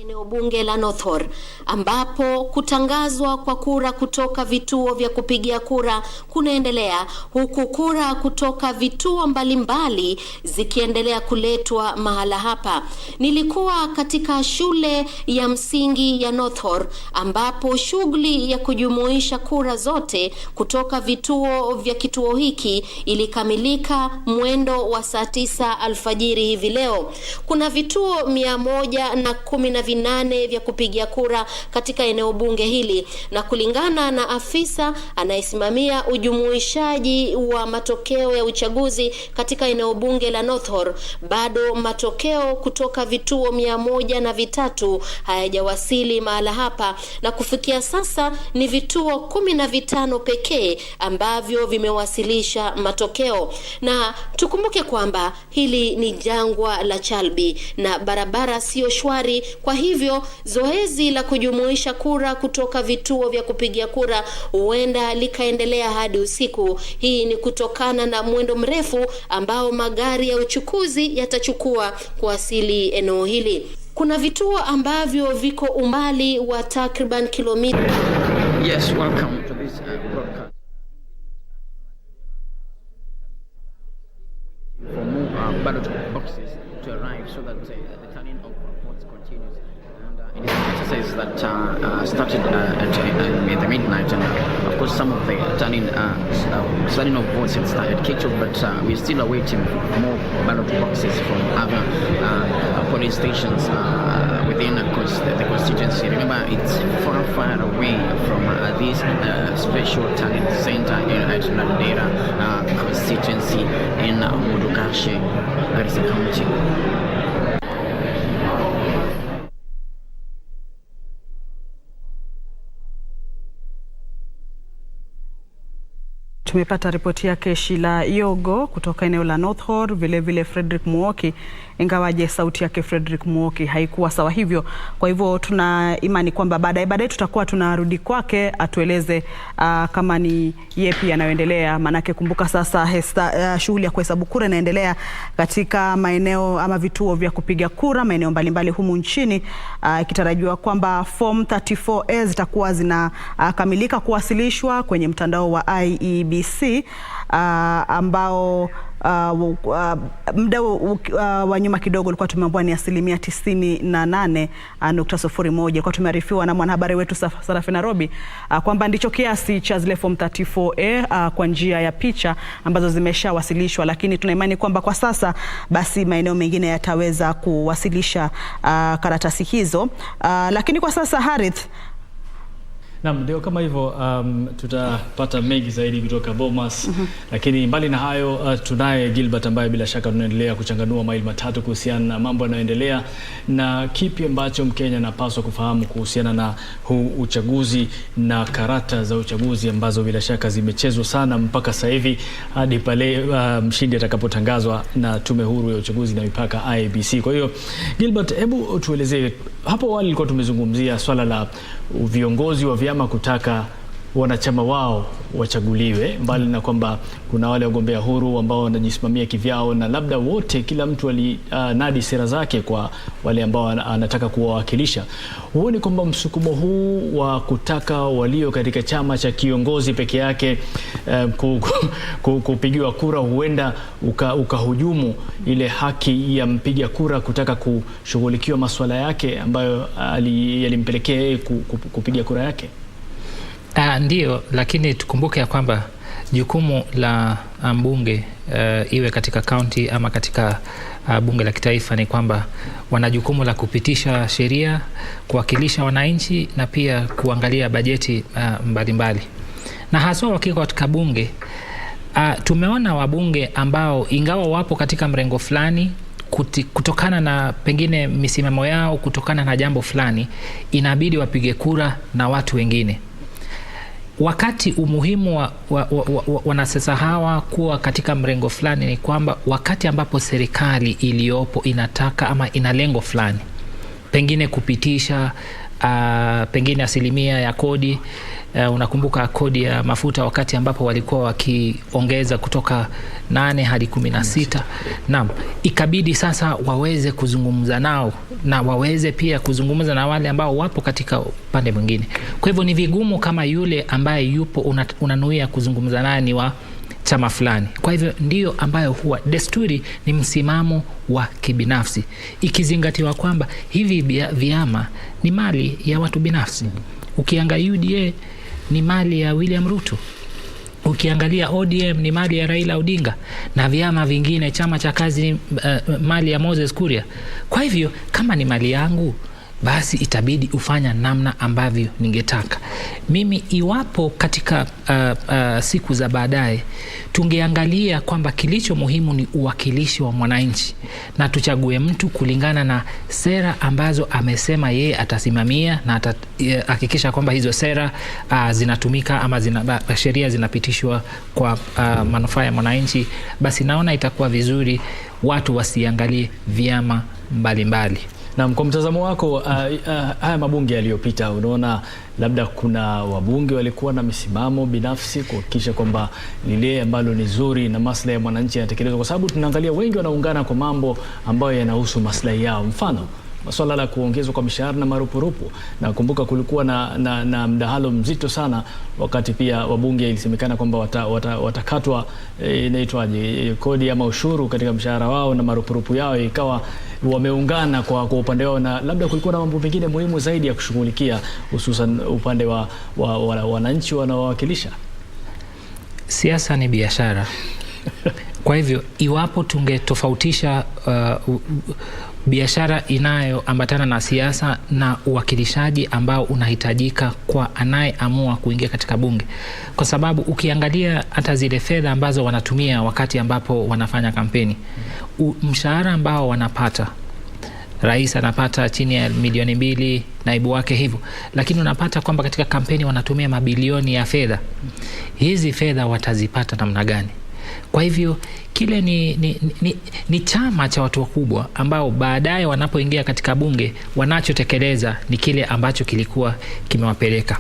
Eneo bunge la Northor, ambapo kutangazwa kwa kura kutoka vituo vya kupigia kura kunaendelea, huku kura kutoka vituo mbalimbali zikiendelea kuletwa mahala hapa. Nilikuwa katika shule ya msingi ya Northor, ambapo shughuli ya kujumuisha kura zote kutoka vituo vya kituo hiki ilikamilika mwendo wa saa 9 alfajiri hivi leo. Kuna vituo 118 vya kupigia kura katika eneo bunge hili, na kulingana na afisa anayesimamia ujumuishaji wa matokeo ya uchaguzi katika eneo bunge la Northor, bado matokeo kutoka vituo 103 hayajawasili mahala hapa, na kufikia sasa ni vituo 15 pekee ambavyo vimewasilisha matokeo. Na tukumbuke kwamba hili ni jangwa la Chalbi na barabara sio shwari, kwa hivyo zoezi la kujumuisha kura kutoka vituo vya kupigia kura huenda likaendelea hadi usiku. Hii ni kutokana na mwendo mrefu ambao magari ya uchukuzi yatachukua kuwasili eneo hili. Kuna vituo ambavyo viko umbali wa takriban kilomita. Yes, welcome to this broadcast. For more ballot boxes to arrive so that the turning of votes continues. And it is an exercise that started at the midnight, and of course some of the turning of votes had kicked off, but we're still awaiting more ballot boxes from other polling stations within the constituency. Remember, it's far away from this special turning center at Nandera constituency in Mudugashe, Garissa County. Tumepata ripoti yake Sheila Yogo kutoka eneo la Northor, vile Frederick Muoki, ingawaje sauti yake Frederick Muoki haikuwa sawa hivyo. Kwa hivyo tuna imani kwamba baadaye tutakuwa tunarudi kwake atueleze kama ni yepi yanayoendelea, manake kumbuka sasa shughuli ya kuhesabu kura inaendelea katika maeneo ama vituo vya kupiga kura maeneo mbalimbali humu nchini, ikitarajiwa kwamba form 34A zitakuwa zinakamilika kuwasilishwa kwenye mtandao wa IEBC ambao muda wa nyuma kidogo ulikuwa tumeambiwa ni 98.01%. Kwa tumearifiwa na mwanahabari wetu Sarafina Robi kwamba ndicho kiasi cha zile form 34A kwa njia ya picha ambazo zimeshawasilishwa, lakini tuna imani kwamba kwa sasa basi maeneo mengine yataweza kuwasilisha karatasi hizo, lakini kwa sasa Harith. Naam, ndio kama hivyo, tutapata mengi zaidi kutoka Bomas. Lakini mbali na hayo, tunaye Gilbert ambaye bila shaka tunaendelea kuchanganua maili matatu kuhusiana na mambo yanayoendelea na kipi ambacho Mkenya anapaswa kufahamu kuhusiana na huu uchaguzi na karata za uchaguzi ambazo bila shaka zimechezwa sana mpaka sasa hivi hadi pale mshindi atakapotangazwa na Tume Huru ya Uchaguzi na Mipaka IEBC. Kwa hiyo Gilbert, hebu tuelezee, hapo awali nilikuwa tumezungumzia swala la viongozi wa vyama kutaka wanachama wao wachaguliwe, mbali na kwamba kuna wale wagombea huru ambao wanajisimamia kivyao na labda wote kila mtu alinadi sera zake kwa wale ambao anataka kuwawakilisha. Huoni kwamba msukumo huu wa kutaka walio katika chama cha kiongozi peke yake kupigiwa kura huenda ukahujumu ile haki ya mpiga kura kutaka kushughulikiwa masuala yake ambayo yalimpelekea kupiga kura yake? Ndio, lakini tukumbuke ya kwamba jukumu la mbunge iwe katika kaunti ama katika bunge la kitaifa ni kwamba wana jukumu la kupitisha sheria, kuwakilisha wananchi na pia kuangalia bajeti mbalimbali. Na haswa wakiwa katika bunge, tumeona wabunge ambao ingawa wapo katika mrengo fulani, kutokana na pengine misimamo yao, kutokana na jambo fulani, inabidi wapige kura na watu wengine. Wakati umuhimu wa wanasiasa hawa kuwa katika mrengo fulani ni kwamba wakati ambapo serikali iliyopo inataka ama ina lengo fulani, pengine kupitisha pengine asilimia ya kodi. Unakumbuka kodi ya mafuta wakati ambapo walikuwa wakiongeza kutoka 8 hadi 16. Naam, ikabidi sasa waweze kuzungumza nao na waweze pia kuzungumza na wale ambao wapo katika upande mwingine. Kwa hivyo ni vigumu kama yule ambaye yupo unanuia kuzungumza naye ni wa chama fulani. Kwa hivyo ndio ambayo huwa desturi ni msimamo wa kibinafsi, ikizingatiwa kwamba hivi vyama ni mali ya watu binafsi. Ukiangalia UDA ni mali ya William Ruto, ukiangalia ODM ni mali ya Raila Odinga, na vyama vingine, chama cha kazi mali ya Moses Kuria. Kwa hivyo kama ni mali yangu, basi itabidi ufanya namna ambavyo ningetaka mimi. Iwapo katika siku za baadaye tungeangalia kwamba kilicho muhimu ni uwakilishi wa mwananchi, na tuchague mtu kulingana na sera ambazo amesema yeye atasimamia, na atahakikisha kwamba hizo sera zinatumika ama sheria zinapitishwa kwa manufaa ya mwananchi, basi naona itakuwa vizuri watu wasiangalie vyama mbalimbali. Na kwa mtazamo wako, haya mabunge yaliyopita, unaona labda kuna wabunge walikuwa na misimamo binafsi kuhakikisha kwamba lile ambalo ni zuri na maslahi ya mwananchi yanatekelezwa? Kwa sababu tunaangalia wengi wanaungana kwa mambo ambayo yanahusu maslahi yao, mfano masuala la kuongezwa kwa mishahara na marupurupu. Na kumbuka kulikuwa na mdahalo mzito sana wakati pia wabunge ilisemekana kwamba watakatwa inaitwaje, kodi ama ushuru katika mshahara wao na marupurupu yao, ikawa wameungana kwa upande wao, na labda kulikuwa na mambo mengine muhimu zaidi ya kushughulikia, hususan upande wa wananchi wanaowakilisha. Siasa ni biashara. Kwa hivyo iwapo tungetofautisha biashara inayoambatana na siasa na uwakilishaji ambao unahitajika kwa anayeamua kuingia katika bunge, kwa sababu ukiangalia hata zile fedha ambazo wanatumia wakati ambapo wanafanya kampeni, mshahara ambao wanapata, rais anapata chini ya milioni 2, naibu wake hivyo, lakini unapata kwamba katika kampeni wanatumia mabilioni ya fedha. Hizi fedha watazipata namna gani? Kwa hivyo kile ni chama cha watu wakubwa ambao baadaye wanapoingia katika bunge wanachotekeleza ni kile ambacho kilikuwa kimewapeleka.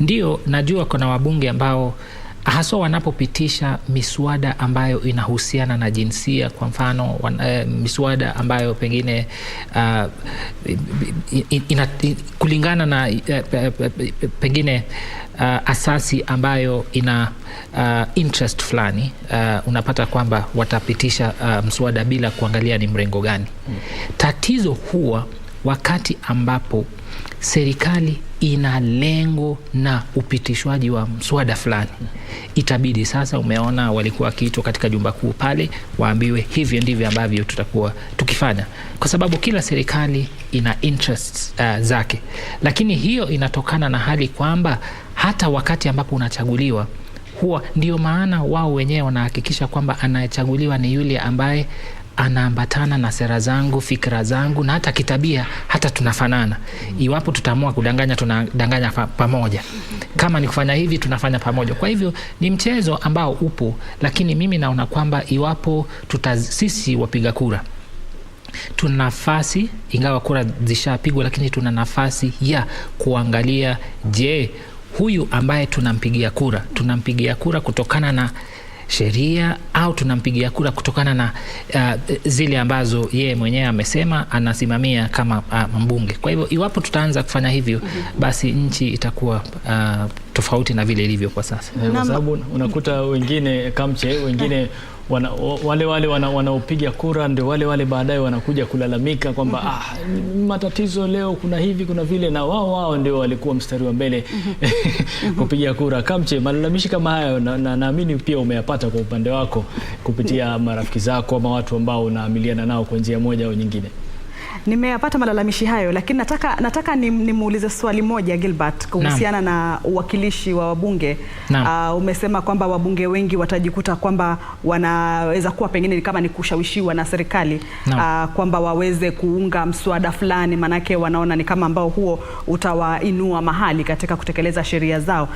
Ndio najua kuna wabunge ambao haswa wanapopitisha miswada ambayo inahusiana na jinsia, kwa mfano miswada ambayo pengine kulingana na pengine asasi ambayo ina interest fulani, unapata kwamba watapitisha mswada bila kuangalia ni mrengo gani. Tatizo huwa wakati ambapo serikali ina lengo na upitishwaji wa mswada fulani. Itabidi sasa, umeona walikuwa wakiitwa katika jumba kuu pale, waambiwe hivyo ndivyo ambavyo tutakuwa tukifanya, kwa sababu kila serikali ina interests zake. Lakini hiyo inatokana na hali kwamba hata wakati ambapo unachaguliwa, huwa ndio maana wao wenyewe wanahakikisha kwamba anayechaguliwa ni yule ambaye anaambatana na sera zangu, fikra zangu, na hata kitabia hata tunafanana. Iwapo tutaamua kudanganya, tunadanganya pamoja. Kama ni kufanya hivi, tunafanya pamoja. Kwa hivyo ni mchezo ambao upo, lakini mimi naona kwamba iwapo sisi wapiga kura tuna nafasi, ingawa kura zishapigwa, lakini tuna nafasi ya kuangalia, je, huyu ambaye tunampigia kura kutokana na sheria au tunampigia kura kutokana na zile ambazo yeye mwenyewe amesema anasimamia kama mbunge. Kwa hivyo iwapo tutaanza kufanya hivyo, basi nchi itakuwa tofauti na vile ilivyo kwa sasa. Kwa sababu unakuta wengine wengine wale wanaopiga kura ndio wale baadaye wanakuja kulalamika kwamba matatizo leo, kuna hivi kuna vile, na wao ndio walikuwa mstari wa mbele kupiga kura. Kamche, malalamishi kama hayo naamini pia umeyapata kwa upande wako kupitia marafiki zako ama watu ambao unaamiliana nao kwa njia moja au nyingine. Nimeyapata malalamishi hayo, lakini nataka nimuulize swali moja Gilbert kuhusiana na uwakilishi wa wabunge. Umesema kwamba wabunge wengi watajikuta kwamba wanaweza kuwa pengine kama ni kushawishiwa na serikali kwamba waweze kuunga mswada fulani, manake wanaona ni kama ambao huo utawainua mahali katika kutekeleza sheria zao.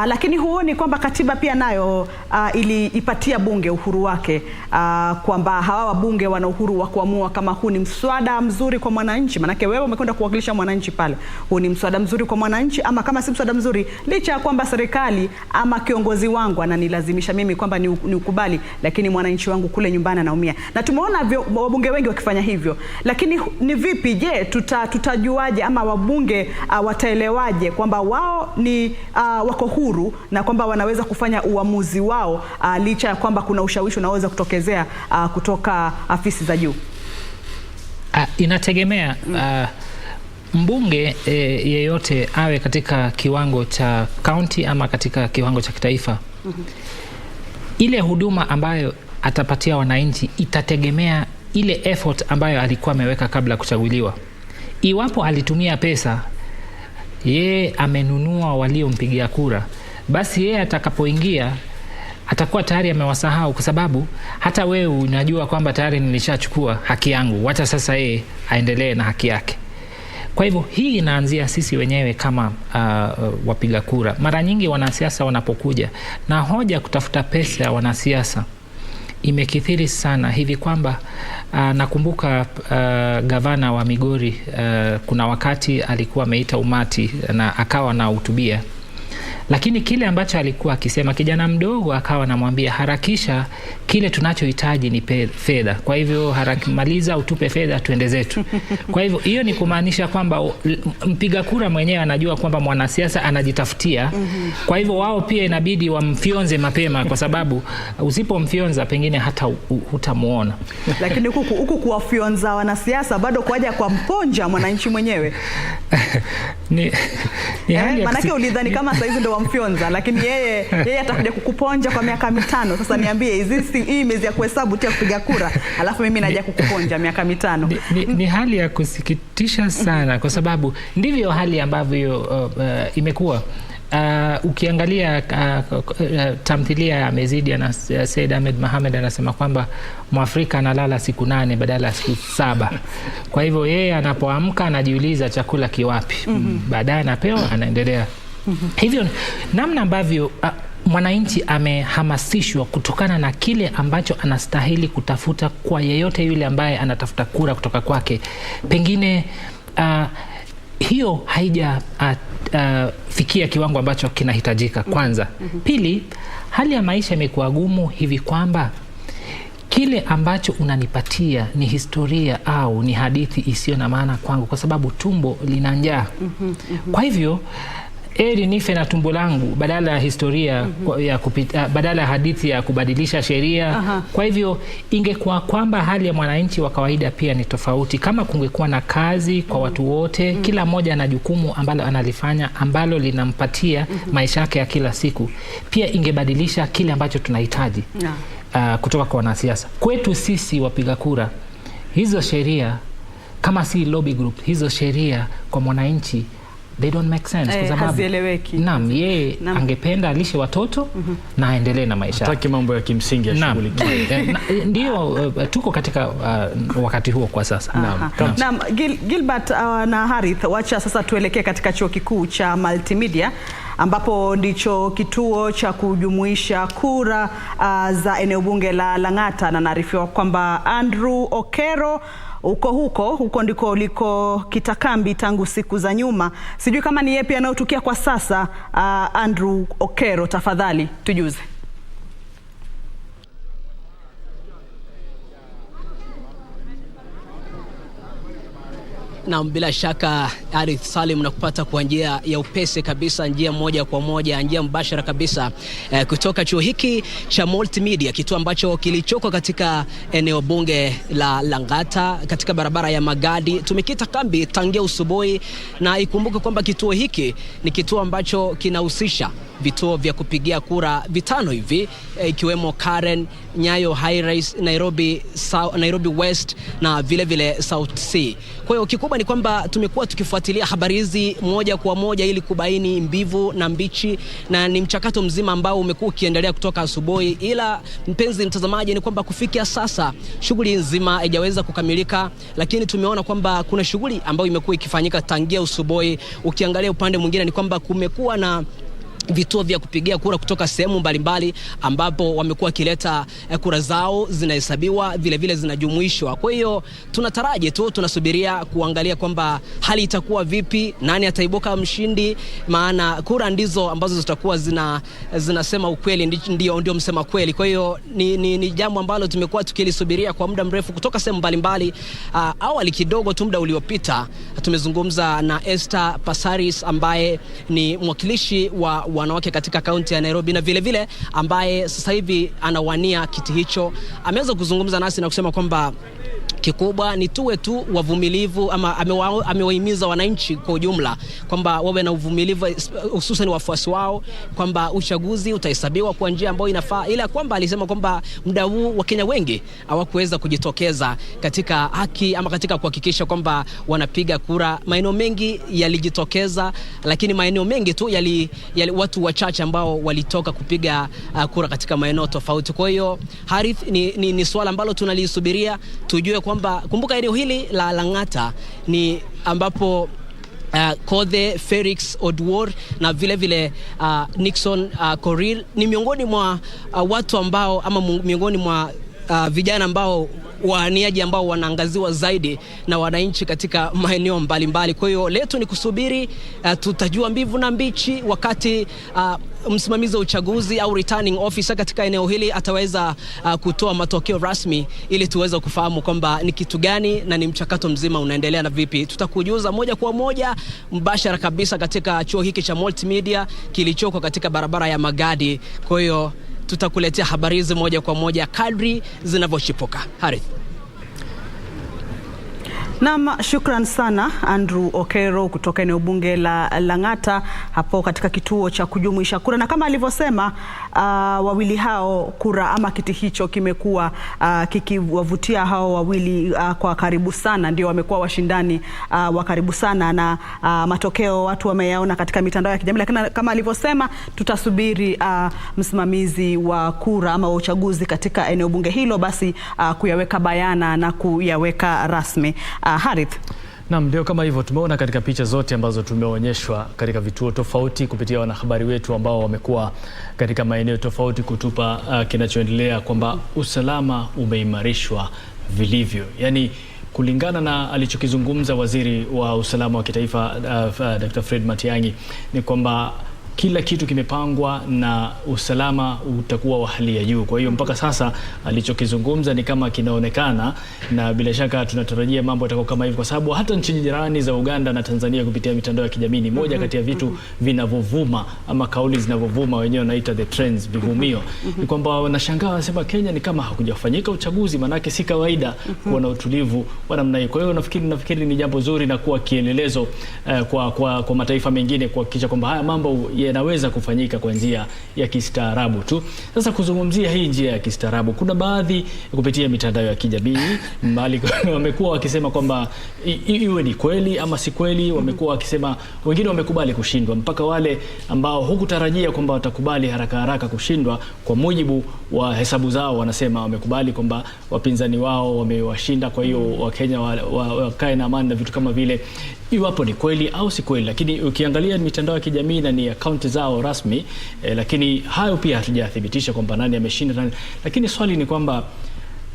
Lakini huoni kwamba katiba pia nayo iliipatia bunge uhuru wake, kwamba hawa wabunge wana uhuru wa kuamua kama huu ni mswada mzuri mzuri kwa mwananchi? Manake wewe umekwenda kuwakilisha mwananchi pale. Huu ni mswada mzuri kwa mwananchi, ama kama si mswada mzuri, licha ya kwamba serikali ama kiongozi wangu ananilazimisha mimi kwamba ni ukubali, lakini mwananchi wangu kule nyumbani anaumia. Na tumeona wabunge wengi wakifanya hivyo. Lakini ni vipi, je, tutajuaje ama wabunge wataelewaje kwamba wao ni wako huru na kwamba wanaweza kufanya uamuzi wao licha ya kwamba kuna ushawishi unaweza kutokezea kutoka afisi za juu? Inategemea mbunge yeyote awe katika kiwango cha county ama katika kiwango cha kitaifa. Ile huduma ambayo atapatia wananchi itategemea ile effort ambayo alikuwa ameweka kabla kuchaguliwa. Iwapo alitumia pesa, yeye amenunua waliompigia kura, basi yeye atakapoingia atakuwa tayari amewasahau, kwa sababu hata wewe unajua kwamba tayari nilishachukua haki yangu, wacha sasa yeye aendelee na haki yake. Kwa hivyo hii inaanzia sisi wenyewe kama wapiga kura. Mara nyingi wanasiasa wanapokuja na hoja kutafuta pesa ya wanasiasa imekithiri sana hivi kwamba nakumbuka gavana wa Migori kuna wakati alikuwa ameita umati na akawa na hutubia, lakini kile ambacho alikuwa akisema, kijana mdogo akawa anamwambia harakisha, kile tunachohitaji ni fedha, kwa hivyo maliza utupe fedha tuende zetu. Kwa hivyo hiyo ni kumaanisha kwamba mpiga kura mwenyewe anajua kwamba mwanasiasa anajitafutia. Kwa hivyo wao pia inabidi wamfionze mapema, kwa sababu usipomfionza pengine hata hutamuona. Lakini huku kuwafionza wanasiasa bado kwaja kwa mponja mwananchi mwenyewe. Manake ulidhani kama saa hizi ndo wamfionza, lakini yeye atakuja kukuponja kwa miaka 5. Sasa niambie, hii miezi ya kuhesabu tu ya kupiga kura, alafu mimi naja kukuponja miaka 5. Ni hali ya kusikitisha sana, kwa sababu ndivyo hali ambavyo imekuwa. Ukiangalia tamthilia ya Mezidi na Said Ahmed Mohamed anasema kwamba Mwafrika analala siku 8 badala ya siku 7. Kwa hivyo yeye anapoamka anajiuliza chakula kiwapi, baadaye anapewa, anaendelea. Hivyo namna ambavyo mwananchi amehamasishwa kutokana na kile ambacho anastahili kutafuta kwa yeyote yule ambaye anatafuta kura kutoka kwake, pengine hiyo haija fikia kiwango ambacho kinahitajika kwanza. Pili, hali ya maisha imekuwa gumu hivi kwamba kile ambacho unanipatia ni historia au ni hadithi isiyo na maana kwangu, kwa sababu tumbo lina njaa. Kwa hivyo nife na tumbo langu badala ya historia badala ya hadithi ya kubadilisha sheria. Kwa hivyo ingekuwa kwamba hali ya mwananchi wa kawaida pia ni tofauti. Kama kungekuwa na kazi kwa watu wote, kila mmoja ana jukumu ambalo analifanya ambalo linampatia maisha yake ya kila siku, pia ingebadilisha kile ambacho tunahitaji kutoka kwa wanasiasa. Kwetu sisi wapiga kura, hizo sheria kama si lobby group, hizo sheria kwa mwananchi they don't make sense, kwa sababu naam, yeye angependa alishe watoto na aendelee na maisha. Hataki mambo ya kimsingi ya shughuli. Ndio tuko katika wakati huo kwa sasa. Naam, Gilbert na Harith, wacha sasa tuelekee katika chuo kikuu cha Multimedia, ambapo ndicho kituo cha kujumuisha kura za eneo bunge la Lang'ata, na naarifiwa kwamba Andrew Okero huko ndiko liko kitakambi tangu siku za nyuma. Sijui kama ni yepi anayotukia kwa sasa. Andrew Okero, tafadhali tujuze. Na bila shaka Arith Salim na kupata kwa njia ya upesi kabisa, njia moja kwa moja, njia mbashara kabisa kutoka chuo hiki cha Multimedia, kituo ambacho kilichoko katika eneo bunge la Lang'ata katika barabara ya Magadi. Tumekita kambi tangia usubuhi, na ikumbuke kwamba kituo hiki ni kituo ambacho kinahusisha vituo vya kupigia kura 5 hivi, ikiwemo Karen, Nyayo High Rise, Nairobi West na vile vile South C. Kwa hiyo kikubwa ni kwamba tumekuwa tukifuatilia habari hizi moja kwa moja ili kubaini mbivu na mbichi, na ni mchakato mzima ambao umekuwa ukiendelea kutoka asubuhi. Ila mpenzi mtazamaji, ni kwamba kufikia sasa shughuli nzima haijaweza kukamilika, lakini tumeona kwamba kuna shughuli ambayo imekuwa ikifanyika tangia asubuhi. Ukiangalia upande mwingine ni kwamba kumekuwa na vituo vya kupigia kura kutoka sehemu mbalimbali ambapo wamekuwa wakileta kura zao zinahesabiwa, vile vile zinajumuishwa. Kwa hiyo tunataraji tu, tunasubiria kuangalia kwamba hali itakuwa vipi, nani ataibuka mshindi, maana kura ndizo ambazo zitakuwa zinasema ukweli, ndio msema kweli. Kwa hiyo ni jambo ambalo tumekuwa tukilisubiria kwa muda mrefu kutoka sehemu mbalimbali. Awali kidogo tu muda uliopita tumezungumza na Esther Passaris ambaye ni mwakilishi wa wanawake katika kaunti ya Nairobi na vile vile ambaye sasa hivi anawania kiti hicho. Ameweza kuzungumza nasi na kusema kwamba kikubwa ni tuwe tu wavumilivu, ama amewahimiza wananchi kwa ujumla kwamba wawe na uvumilivu, hususan wafuasi wao, kwamba uchaguzi utahesabiwa kwa njia ambayo inafaa, ila kwamba alisema kwamba muda huu Wakenya wengi hawakuweza kujitokeza katika haki ama katika kuhakikisha kwamba wanapiga kura. Maeneo mengi yalijitokeza, lakini maeneo mengi tu yali watu wachache ambao walitoka kupiga kura katika maeneo tofauti. Kwa hiyo Harith, ni swala ambalo tunalisubiria tujue kwamba, kumbuka eneo hili la Lang'ata ni ambapo Kothe Felix Odwor na vile vile Nixon Korir ni miongoni mwa watu ambao, ama miongoni mwa vijana ambao waaniaji ambao wanaangaziwa zaidi na wananchi katika maeneo mbalimbali. Kwa hiyo letu ni kusubiri, tutajua mbivu na mbichi wakati msimamizi wa uchaguzi au returning officer katika eneo hili ataweza kutoa matokeo rasmi, ili tuweze kufahamu kwamba ni kitu gani na ni mchakato mzima unaendelea na vipi. Tutakujuza moja kwa moja mbashara kabisa katika chuo hiki cha multimedia kilichoko katika barabara ya Magadi. Kwa hiyo tutakuletea habari hizi moja kwa moja kadri zinavyochipuka. Harith. Naam, shukran sana Andrew Okero kutoka eneo bunge la Lang'ata hapo katika kituo cha kujumuisha kura. Na kama alivyosema wawili hao, kura ama kiti hicho kimekuwa kikiwavutia hao wawili kwa karibu sana, ndio wamekuwa washindani wa karibu sana, na matokeo watu wameyaona katika mitandao ya kijamii. Lakini kama alivyosema, tutasubiri msimamizi wa kura ama uchaguzi katika eneo bunge hilo basi kuyaweka bayana na kuyaweka rasmi. Harith. Naam, ndio kama hivyo tumeona katika picha zote ambazo tumeonyeshwa katika vituo tofauti kupitia wanahabari wetu ambao wamekuwa katika maeneo tofauti kutupa kinachoendelea, kwamba usalama umeimarishwa vilivyo. Yaani kulingana na alichokizungumza waziri wa usalama wa kitaifa Dr. Fred Matiang'i, ni kwamba kila kitu kimepangwa na usalama utakuwa wa hali ya juu. Kwa hiyo mpaka sasa alichokizungumza ni kama kinaonekana, na bila shaka tunatarajia mambo yatakuwa kama hivyo, kwa sababu hata nchi jirani za Uganda na Tanzania kupitia mitandao ya kijamii ni moja kati ya vitu vinavovuma ama kauli zinavovuma, wenyewe wanaita the trends, vivumio, ni kwamba wanashangaa, wanasema Kenya ni kama hakujafanyika uchaguzi, manake si kawaida kuwa na utulivu wa namna hiyo. Kwa hiyo nafikiri ni jambo zuri na kuwa kielelezo kwa mataifa mengine kuhakikisha kwamba haya mambo yanaweza kufanyika kwa njia ya kistaarabu tu. Sasa kuzungumzia hii njia ya kistaarabu, kuna baadhi kupitia mitandao ya kijamii mbali wamekuwa wakisema kwamba iwe ni kweli ama si kweli. Wamekuwa wakisema, wengine wamekubali kushindwa, mpaka wale ambao hukutarajia kwamba watakubali haraka kushindwa, kwa mujibu wa hesabu zao wanasema wamekubali kwamba wapinzani wao wamewashinda. Kwa hiyo Wakenya wakae na amani na vitu kama vile, iwapo ni kweli au si kweli. Lakini ukiangalia mitandao ya kijamii na ni akaunti zao rasmi, lakini hayo pia hatujathibitisha kwamba nani ameshinda nani. Lakini swali ni kwamba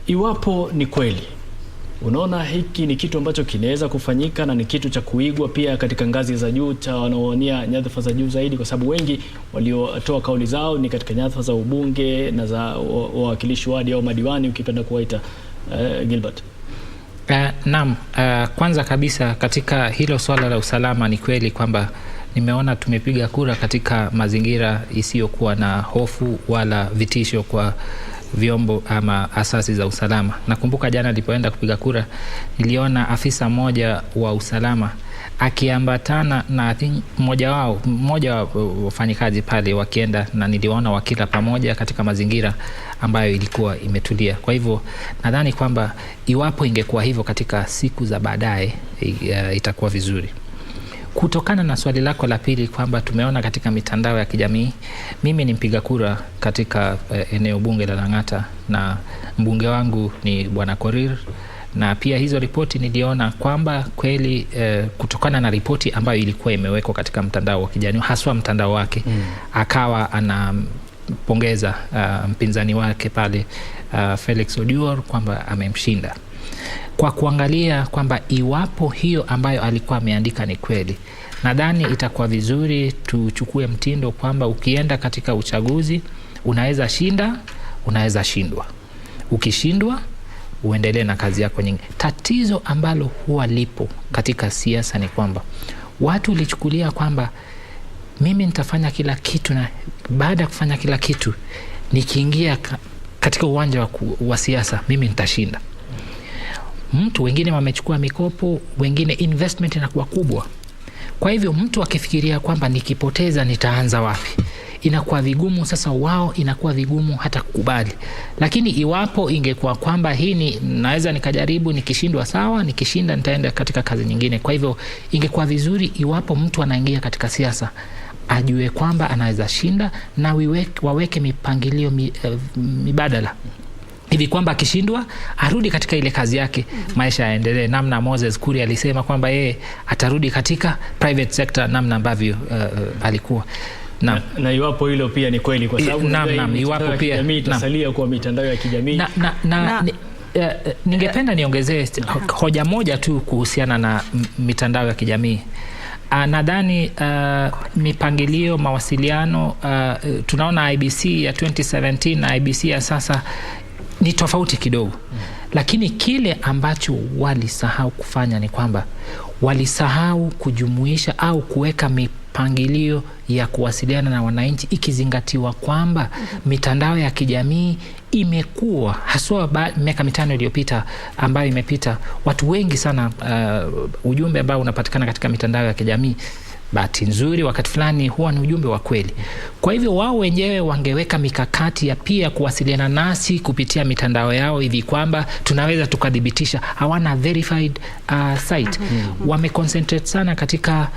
iwapo ni kweli, unaona hiki ni kitu ambacho kinaweza kufanyika na ni kitu cha kuigwa pia katika ngazi za juu cha wanaowania nyadhifa za juu zaidi, kwa sababu wengi waliotoa kauli zao ni katika nyadhifa za ubunge na za wawakilishi wadi au madiwani ukipenda kuwaita. Gilbert. Naam, kwanza kabisa katika hilo swala la usalama, ni kweli kwamba nimeona tumepiga kura katika mazingira isiyokuwa na hofu wala vitisho kwa vyombo ama asasi za usalama. Nakumbuka jana nilipoenda kupiga kura, niliona afisa mmoja wa usalama akiambatana na mmoja wa wafanyikazi pale wakienda, na niliona wakila pamoja katika mazingira ambayo ilikuwa imetulia. Kwa hivyo nadhani kwamba iwapo ingekuwa hivyo katika siku za baadaye itakuwa vizuri. Kutokana na swali lako la pili kwamba tumeona katika mitandao ya kijamii, mimi ni mpiga kura katika eneo bunge la Lang'ata, na mbunge wangu ni Bwana Korir, na pia hizo ripoti niliona kwamba kweli kutokana na ripoti ambayo ilikuwa imewekwa katika mtandao wa kijamii, haswa mtandao wake, akawa anampongeza mpinzani wake pale Felix Odiwuor kwamba amemshinda. Kwa kuangalia kwamba iwapo hiyo ambayo alikuwa ameandika ni kweli, nadhani itakuwa vizuri tuchukue mtindo kwamba ukienda katika uchaguzi unaweza shinda, unaweza shindwa. Ukishindwa uendelee na kazi yako nyingine. Tatizo ambalo huwa lipo katika siasa ni kwamba watu walichukulia kwamba mimi nitafanya kila kitu, na baada ya kufanya kila kitu nikiingia katika uwanja wa siasa mimi nitashinda. Wengine wamechukua mikopo, wengine investment inakuwa kubwa. Kwa hivyo mtu akifikiria kwamba nikipoteza nitaanza wapi, inakuwa vigumu. Sasa wao inakuwa vigumu hata kukubali. Lakini iwapo ingekuwa kwamba hii naweza nikajaribu, nikishindwa sawa, nikishinda nitaenda katika kazi nyingine. Kwa hivyo ingekuwa vizuri iwapo mtu anaingia katika siasa ajue kwamba anaweza shinda, na waweke mipangilio mibadala hivi kwamba akishindwa arudi katika ile kazi yake, maisha yaendelee. Namna Moses Kuria alisema kwamba yeye atarudi katika private sector namna ambavyo alikuwa. Na iwapo hilo pia ni kweli, kwa sababu iwapo pia itasalia kwa mitandao ya kijamii. Ningependa niongezee hoja moja tu kuhusiana na mitandao ya kijamii. Nadhani mipangilio, mawasiliano, tunaona IBC ya 2017 na IBC ya sasa ni tofauti kidogo. Lakini kile ambacho walisahau kufanya ni kwamba walisahau kujumuisha au kuweka mipangilio ya kuwasiliana na wananchi, ikizingatiwa kwamba mitandao ya kijamii imekuwa haswa miaka 5 iliyopita ambayo imepita, watu wengi sana ujumbe ambao unapatikana katika mitandao ya kijamii, bahati nzuri wakati fulani huwa ni ujumbe wa kweli. Kwa hivyo wao wenyewe wangeweka mikakati ya pia kuwasiliana nasi kupitia mitandao yao, hivi kwamba tunaweza tukadhibitisha. Hawana verified site. Wameconcentrate sana katika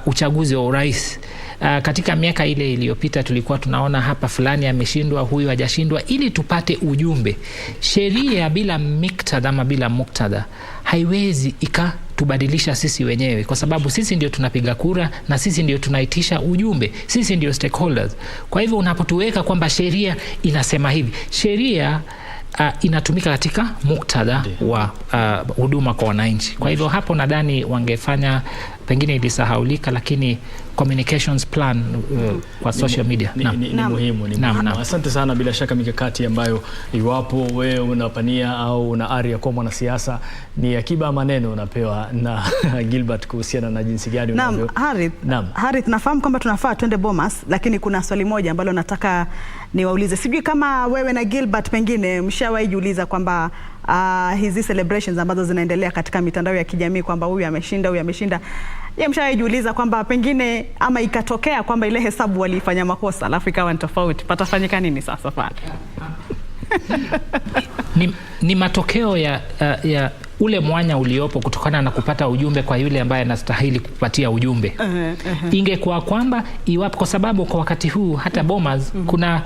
uchaguzi wa urais. Katika miaka ile iliyopita tulikuwa tunaona hapa fulani ameshindwa, huyu hajashindwa, ili tupate ujumbe. Sheria bila miktadha ama bila muktadha haiwezi tubadilisha sisi wenyewe, kwa sababu sisi ndio tunapiga kura na sisi ndio tunaitisha ujumbe, sisi ndio stakeholders. Kwa hivyo unapotuweka kwamba sheria inasema hivi, sheria inatumika katika muktadha wa huduma kwa wananchi. Kwa hivyo hapo nadhani wangefanya, pengine ilisahaulika, lakini communications plan kwa social media ni muhimu. Asante sana. Bila shaka mikakati ambayo iwapo wewe unapania au una ari ya kuwa mwanasiasa, ni akiba maneno unapewa na Gilbert kuhusiana na jinsi gani unavyo. Harith, nafahamu kwamba tunafaa twende Bomas, lakini kuna swali moja ambalo nataka niwaulize. Sijui kama wewe na Gilbert pengine mshawahi jiuliza kwamba hizi celebrations ambazo zinaendelea katika mitandao ya kijamii kwamba huyu ameshinda, huyu ameshinda, mshawahi jiuliza kwamba pengine ama ikatokea kwamba ile hesabu walifanya makosa alafu ikawa ni tofauti, patafanyika nini sasa pale? ni matokeo ya ule mwanya uliopo kutokana na kupata ujumbe kwa yule ambaye anastahili kupatia ujumbe. Ingekuwa kwamba iwapo, kwa sababu kwa wakati huu hata Bomas kuna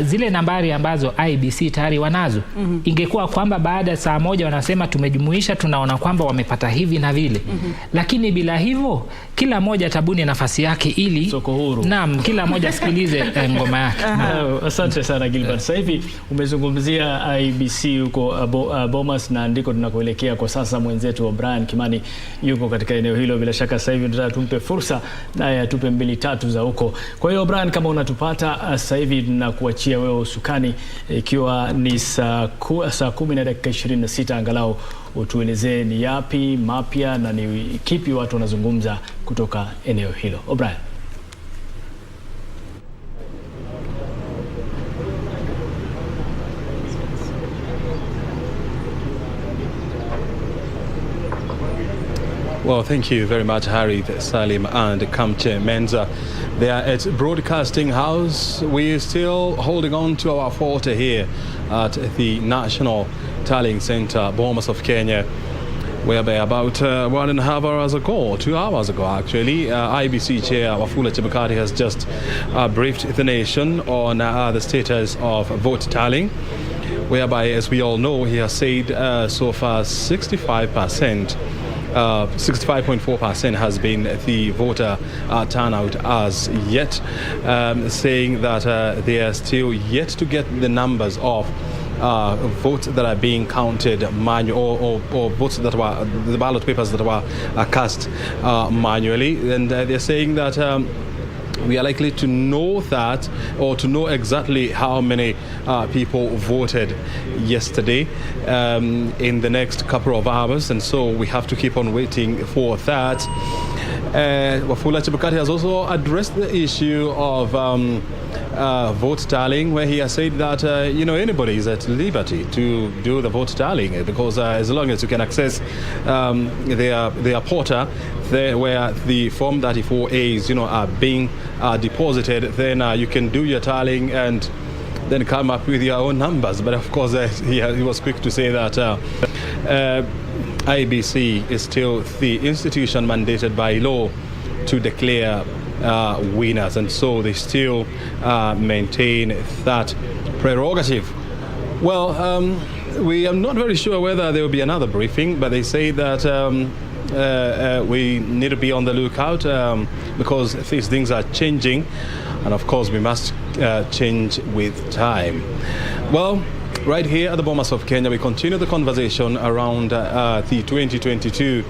zile nambari ambazo IBC tayari wanazo. Ingekuwa kwamba baada ya saa moja wanasema tumejumuisha, tunaona kwamba wamepata hivi na vile. Lakini bila hivyo kila moja tabuni nafasi yake ili soko huru. Kila moja sikilize ngoma yake. Asante sana Gilbert. Sasa hivi umezungumzia IBC huko Bomas, na ndiko tunakoelekea kwa sasa. Mwenzetu Brian Kimani yuko katika eneo hilo. Bila shaka sasa hivi tunataka tumpe fursa naye atupe 2-3 za huko. Kwa hiyo Brian, kama unatupata sasa hivi kuachia wewe usukani, ikiwa ni saa 10 na dakika 26, angalau utuelezee ni yapi mapya na ni kipi watu wanazungumza kutoka eneo hilo. O'Brien. Well, thank you very much, Harith, Salim and Kamche Menza. They are at Broadcasting House. We are still holding on to our forte here at the National Tallying Center, Bomas of Kenya, whereby about 1.5 hours ago, 2 hours ago actually, IBC Chair Wafula Chebukati has just briefed the nation on the status of vote tallying. whereby, as we all know, he has said so far 65%. 65.4% has been the voter turnout as yet, saying that they are still yet to get the numbers of votes that are being counted manually, or votes that were the ballot papers that were cast manually, and they're saying that we are likely to know that, or to know exactly how many people voted yesterday in the next couple of hours, and so we have to keep on waiting for that. Wafula Chebukati has also addressed the issue of vote tallying, where he has said that anybody is at liberty to do the vote tallying, because as long as you can access their portal where the Form 34As are being deposited, then you can do your tallying and then come up with your own numbers. But of course he was quick to say that IBC is still the institution mandated by law to declare winners, and so they still maintain that prerogative. Well, we are not very sure whether there will be another briefing, but they say that we need to be on the lookout because these things are changing, and of course we must change with time. Well, right here at the Bomas of Kenya, we continue the conversation around the 2022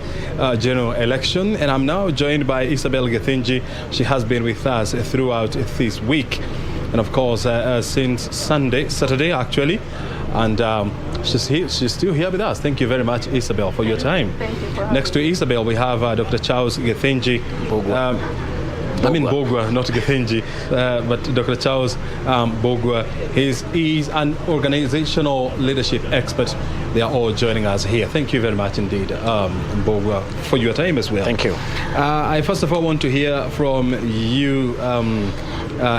general election, and I'm now joined by Isabel Gethinji. She has been with us throughout this week, and of course since Saturday actually, and she's still here with us. Thank you very much, Isabel, for your time. Thank you for Next to Isabel, we have Dr. Charles Gethinji. Bogwa, not Gethinji, but Dr. Charles Bogwa. He's an organizational leadership expert. They are all joining us here. Thank you very much indeed, Bogwa, for your time as well. Thank you. I first of all want to hear from you,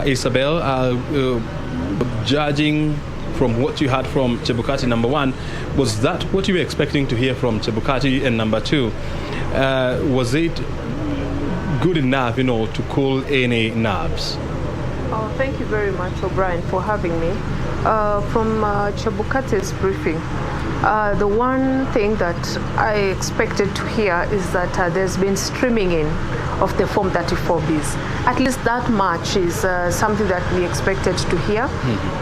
Isabel, judging from what you heard from Chebukati. Number one, was that what you were expecting to hear from Chebukati? And number two, was it good enough, to cool any nerves? Oh, thank you very much, O'Brien, for having me. From Chebukati's briefing, the one thing that I expected to hear is that there's been streaming in of the Form 34Bs. At least that much is something that we expected to hear,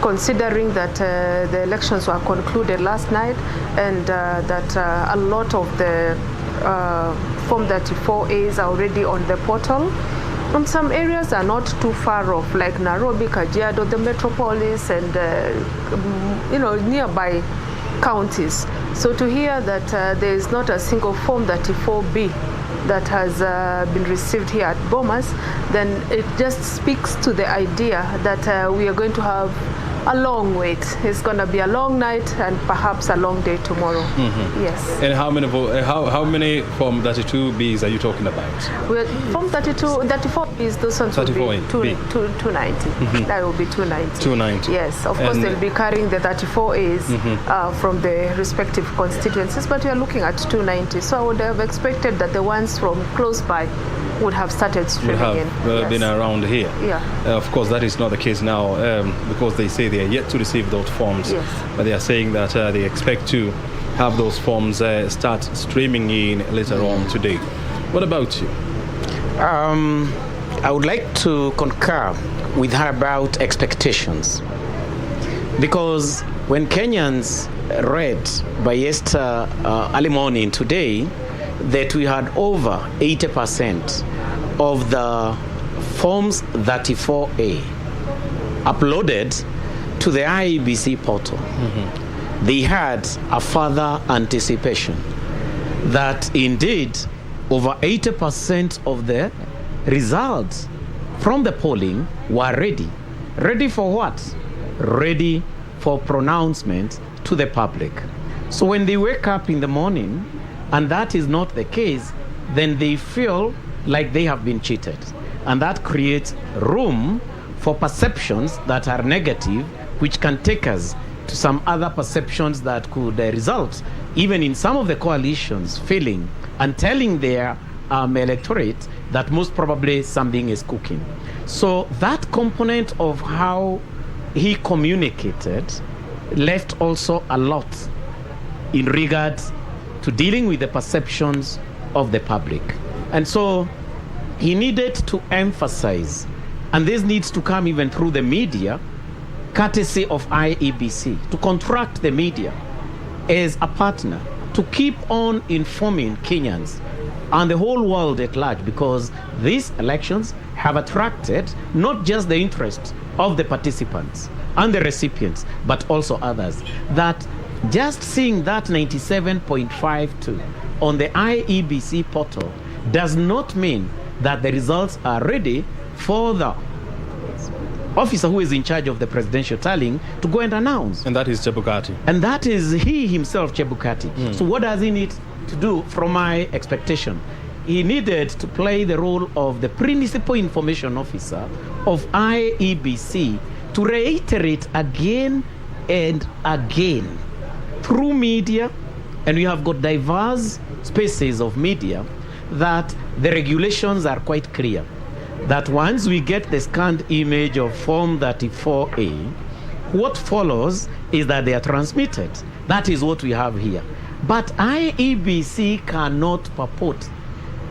considering that the elections were concluded last night, and that a lot of the Form 34As are already on the portal. And some areas are not too far off, like Nairobi, Kajiado, the metropolis, and nearby counties. So to hear that there is not a single Form 34B that has been received here at Bomas, then it just speaks to the idea that we are going to have a long wait. It's going to be a long night and perhaps a long day tomorrow. Yes. And how many Form 32Bs are you talking about? Well, Form 34Bs, those ones will be 290. That will be 290. 290. Yes, of course they'll be carrying the 34As from the respective constituencies, but we are looking at 290. So I would have expected that the ones from close by would have started streaming in. Been around here. Yeah. Of course, that is not the case now because they say they are yet to receive those forms. Yes. But they are saying that they expect to have those forms start streaming in later on today. What about you? I would like to concur with her about expectations, because when Kenyans read by yesterday early morning today that we had over 80% of the Forms 34A uploaded to the IBC portal, they had a further anticipation that indeed over 80% of the results from the polling were ready. Ready for what? Ready for pronouncement to the public. So when they wake up in the morning and that is not the case, then they feel like they have been cheated. And that creates room for perceptions that are negative, which can take us to some other perceptions that could result even in some of the coalitions feeling and telling their electorate that most probably something is cooking. So that component of how he communicated left also a lot in regards to dealing with the perceptions of the public. And so he needed to emphasize, and this needs to come even through the media, courtesy of IEBC, to contract the media as a partner to keep on informing Kenyans and the whole world at large, because these elections have attracted not just the interest of the participants and the recipients, but also others. That just seeing that 97.52 on the IEBC portal does not mean that the results are ready for the officer who is in charge of the presidential tallying to go and announce. And that is Chebukati. And that is he himself, Chebukati. So what does he need to do from my expectation? He needed to play the role of the principal information officer of IEBC to reiterate again and again through media, and we have got diverse spaces of media, that the regulations are quite clear. That once we get the scanned image of Form 34A, what follows is that they are transmitted. That is what we have here. But IEBC cannot purport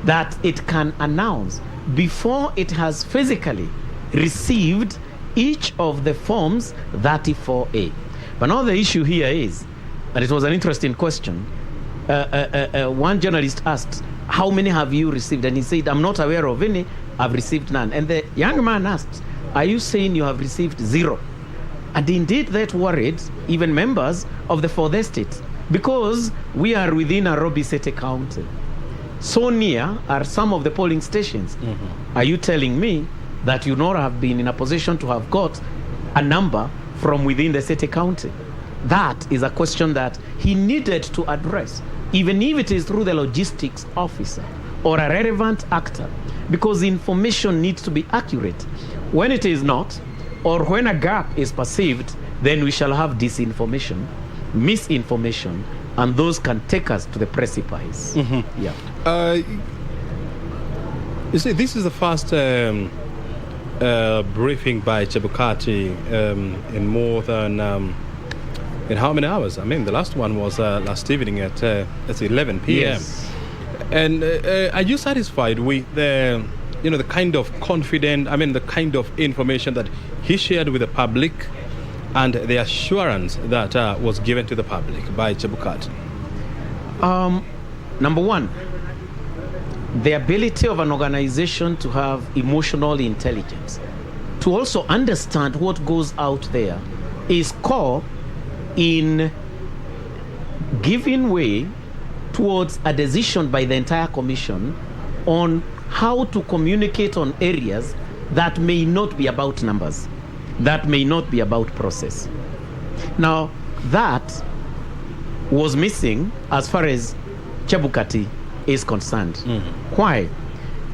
that it can announce before it has physically received each of the Forms 34A. But now the issue here is, and it was an interesting question, one journalist asked, how many have you received? And he said, I'm not aware of any, I've received none. And the young man asked, are you saying you have received 0? And indeed that worried even members of the fourth estate, because we are within Nairobi City County. So near are some of the polling stations. Are you telling me that you not have been in a position to have got a number from within the city county? That is a question that he needed to address, even if it is through the logistics officer or a relevant actor, because information needs to be accurate. When it is not, or when a gap is perceived, then we shall have disinformation, misinformation, and those can take us to the precipice. Yeah. You see, this is the first briefing by Chebukati in more than in how many hours? I mean, the last one was last evening at 11 p.m. Yes. And are you satisfied with the, the kind of the kind of information that he shared with the public and the assurance that was given to the public by Chebukati? Number one, the ability of an organization to have emotional intelligence, to also understand what goes out there, is core in giving way towards a decision by the entire commission on how to communicate on areas that may not be about numbers, that may not be about process. Now, that was missing as far as Chebukati is concerned. Why?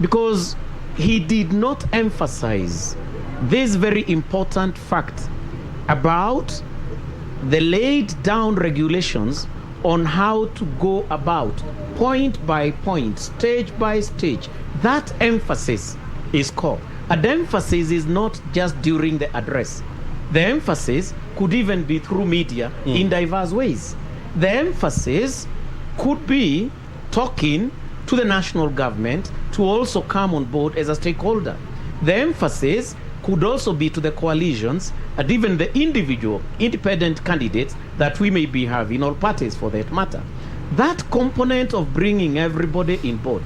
Because he did not emphasize this very important fact about the laid down regulations on how to go about point by point, stage by stage. That emphasis is core. And the emphasis is not just during the address. The emphasis could even be through media in diverse ways. The emphasis could be talking to the national government to also come on board as a stakeholder. The emphasis could also be to the coalitions and even the individual independent candidates that we may be having, all parties for that matter. That component of bringing everybody in board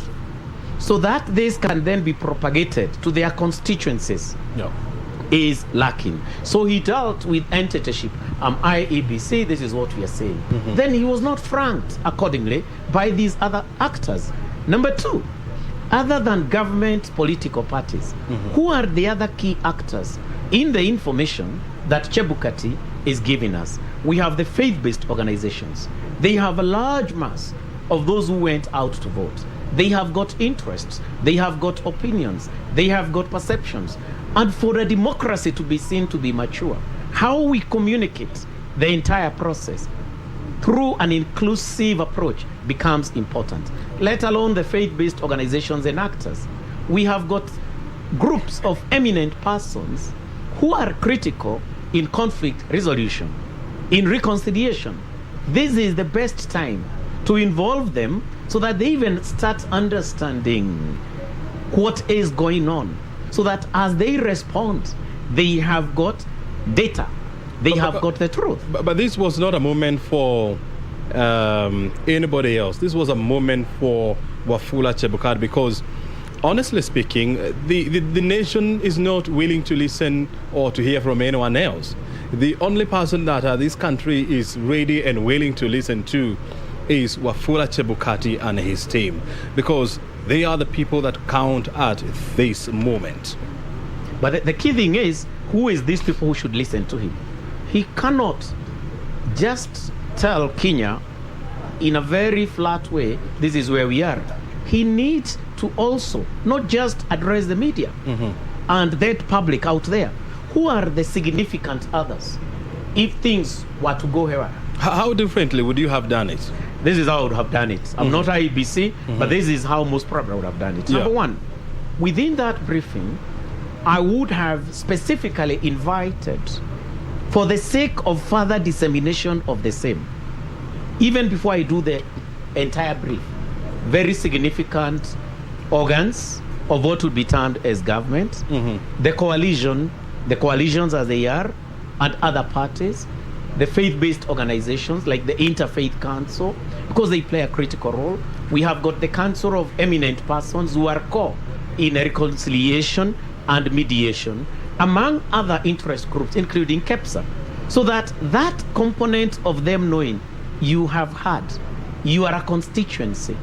so that this can then be propagated to their constituencies is lacking. So he dealt with entityship. IEBC, this is what we are saying. Then he was not franked accordingly by these other actors. Number two, other than government political parties, who are the other key actors in the information that Chebukati is giving us? We have the faith-based organizations. They have a large mass of those who went out to vote. They have got interests, they have got opinions, they have got perceptions. And for a democracy to be seen to be mature, how we communicate the entire process through an inclusive approach becomes important, let alone the faith-based organizations and actors. We have got groups of eminent persons who are critical in conflict resolution. in reconciliation. This is the best time to involve them so that they even start understanding what is going on, so that as they respond, they have got data, they have got the truth. But this was not a moment for anybody else. This was a moment for Wafula Chebukati, because honestly speaking, the nation is not willing to listen or to hear from anyone else. The only person that this country is ready and willing to listen to is Wafula Chebukati and his team, because they are the people that count at this moment. But the key thing is, who is these people who should listen to him? He cannot just tell Kenya in a very flat way, this is where we are. He needs to also not just address the media and that public out there. Who are the significant others if things were to go haywire? How differently would you have done it? This is how I would have done it. I'm not IEBC, but this is how most probably I would have done it. Number one, within that briefing, I would have specifically invited, for the sake of further dissemination of the same, even before I do the entire brief, very significant organs of what would be termed as government, the coalitions as they are, and other parties, the faith-based organizations like the Interfaith Council, because they play a critical role. We have got the Council of Eminent Persons who are core in reconciliation and mediation, among other interest groups, including KEPSA, so that that component of them knowing you have had, you are a constituency,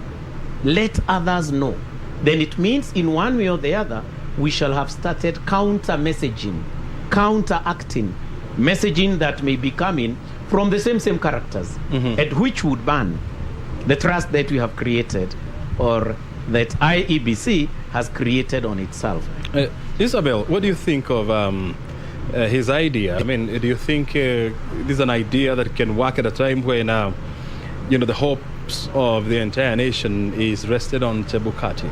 let others know. Then it means in one way or the other, we shall have started counter-messaging, counter-acting, messaging that may be coming from the same characters, and which would ban the trust that we have created or that IEBC has created on itself. Isabel, what do you think of his idea? I mean, do you think this is an idea that can work at a time when the hopes of the entire nation is rested on Chebukati?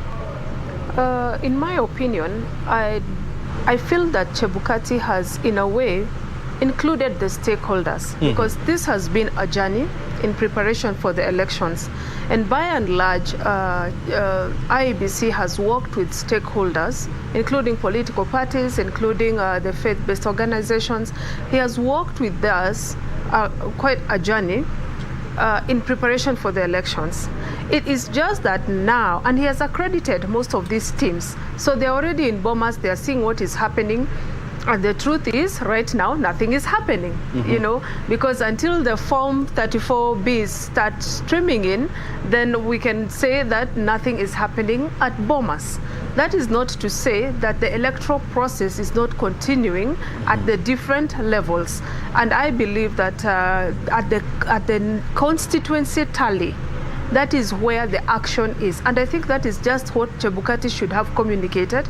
In my opinion, I feel that Chebukati has, in a way, included the stakeholders, because this has been a journey in preparation for the elections. And by and large, IEBC has worked with stakeholders, including political parties, including the faith-based organizations. He has worked with us quite a journey in preparation for the elections. It is just that now, and he has accredited most of these teams, so they're already in Bomas, they're seeing what is happening. And the truth is, right now, nothing is happening, because until the Form 34Bs start streaming in, then we can say that nothing is happening at Bomas. That is not to say that the electoral process is not continuing at the different levels. And I believe that at the constituency tally, that is where the action is. And I think that is just what Chebukati should have communicated.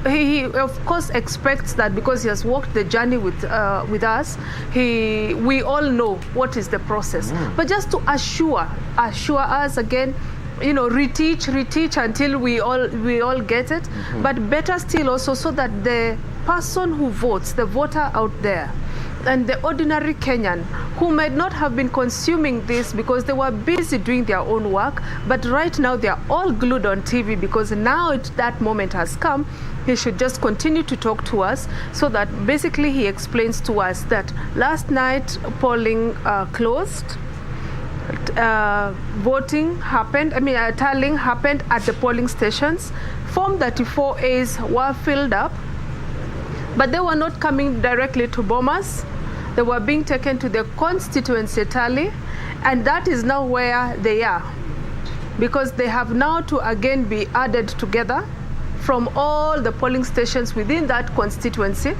He of course expects that because he has walked the journey with us, we all know what is the process. But just to assure us again, reteach until we all get it. But better still also, so that the person who votes, the voter out there, and the ordinary Kenyan who might not have been consuming this because they were busy doing their own work, but right now they are all glued on TV because now that moment has come. He should just continue to talk to us, so that basically he explains to us that last night polling closed, voting happened, tallying happened at the polling stations. Form 34As were filled up, but they were not coming directly to Bomas. They were being taken to the constituency tally, and that is now where they are, because they have now to again be added together from all the polling stations within that constituency.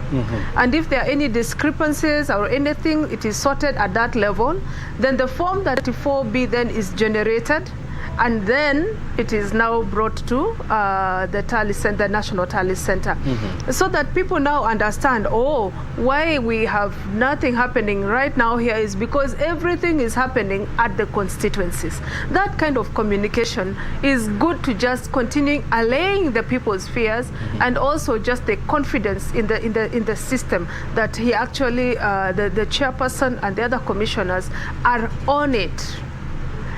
And if there are any discrepancies or anything, it is sorted at that level. Then the Form 34B then is generated, and then it is now brought to the Tally Center, the National Tally Center, so that people now understand, oh, why we have nothing happening right now here is because everything is happening at the constituencies. That kind of communication is good to just continue allaying the people's fears, and also just the confidence in the system that he actually, the chairperson and the other commissioners are on it.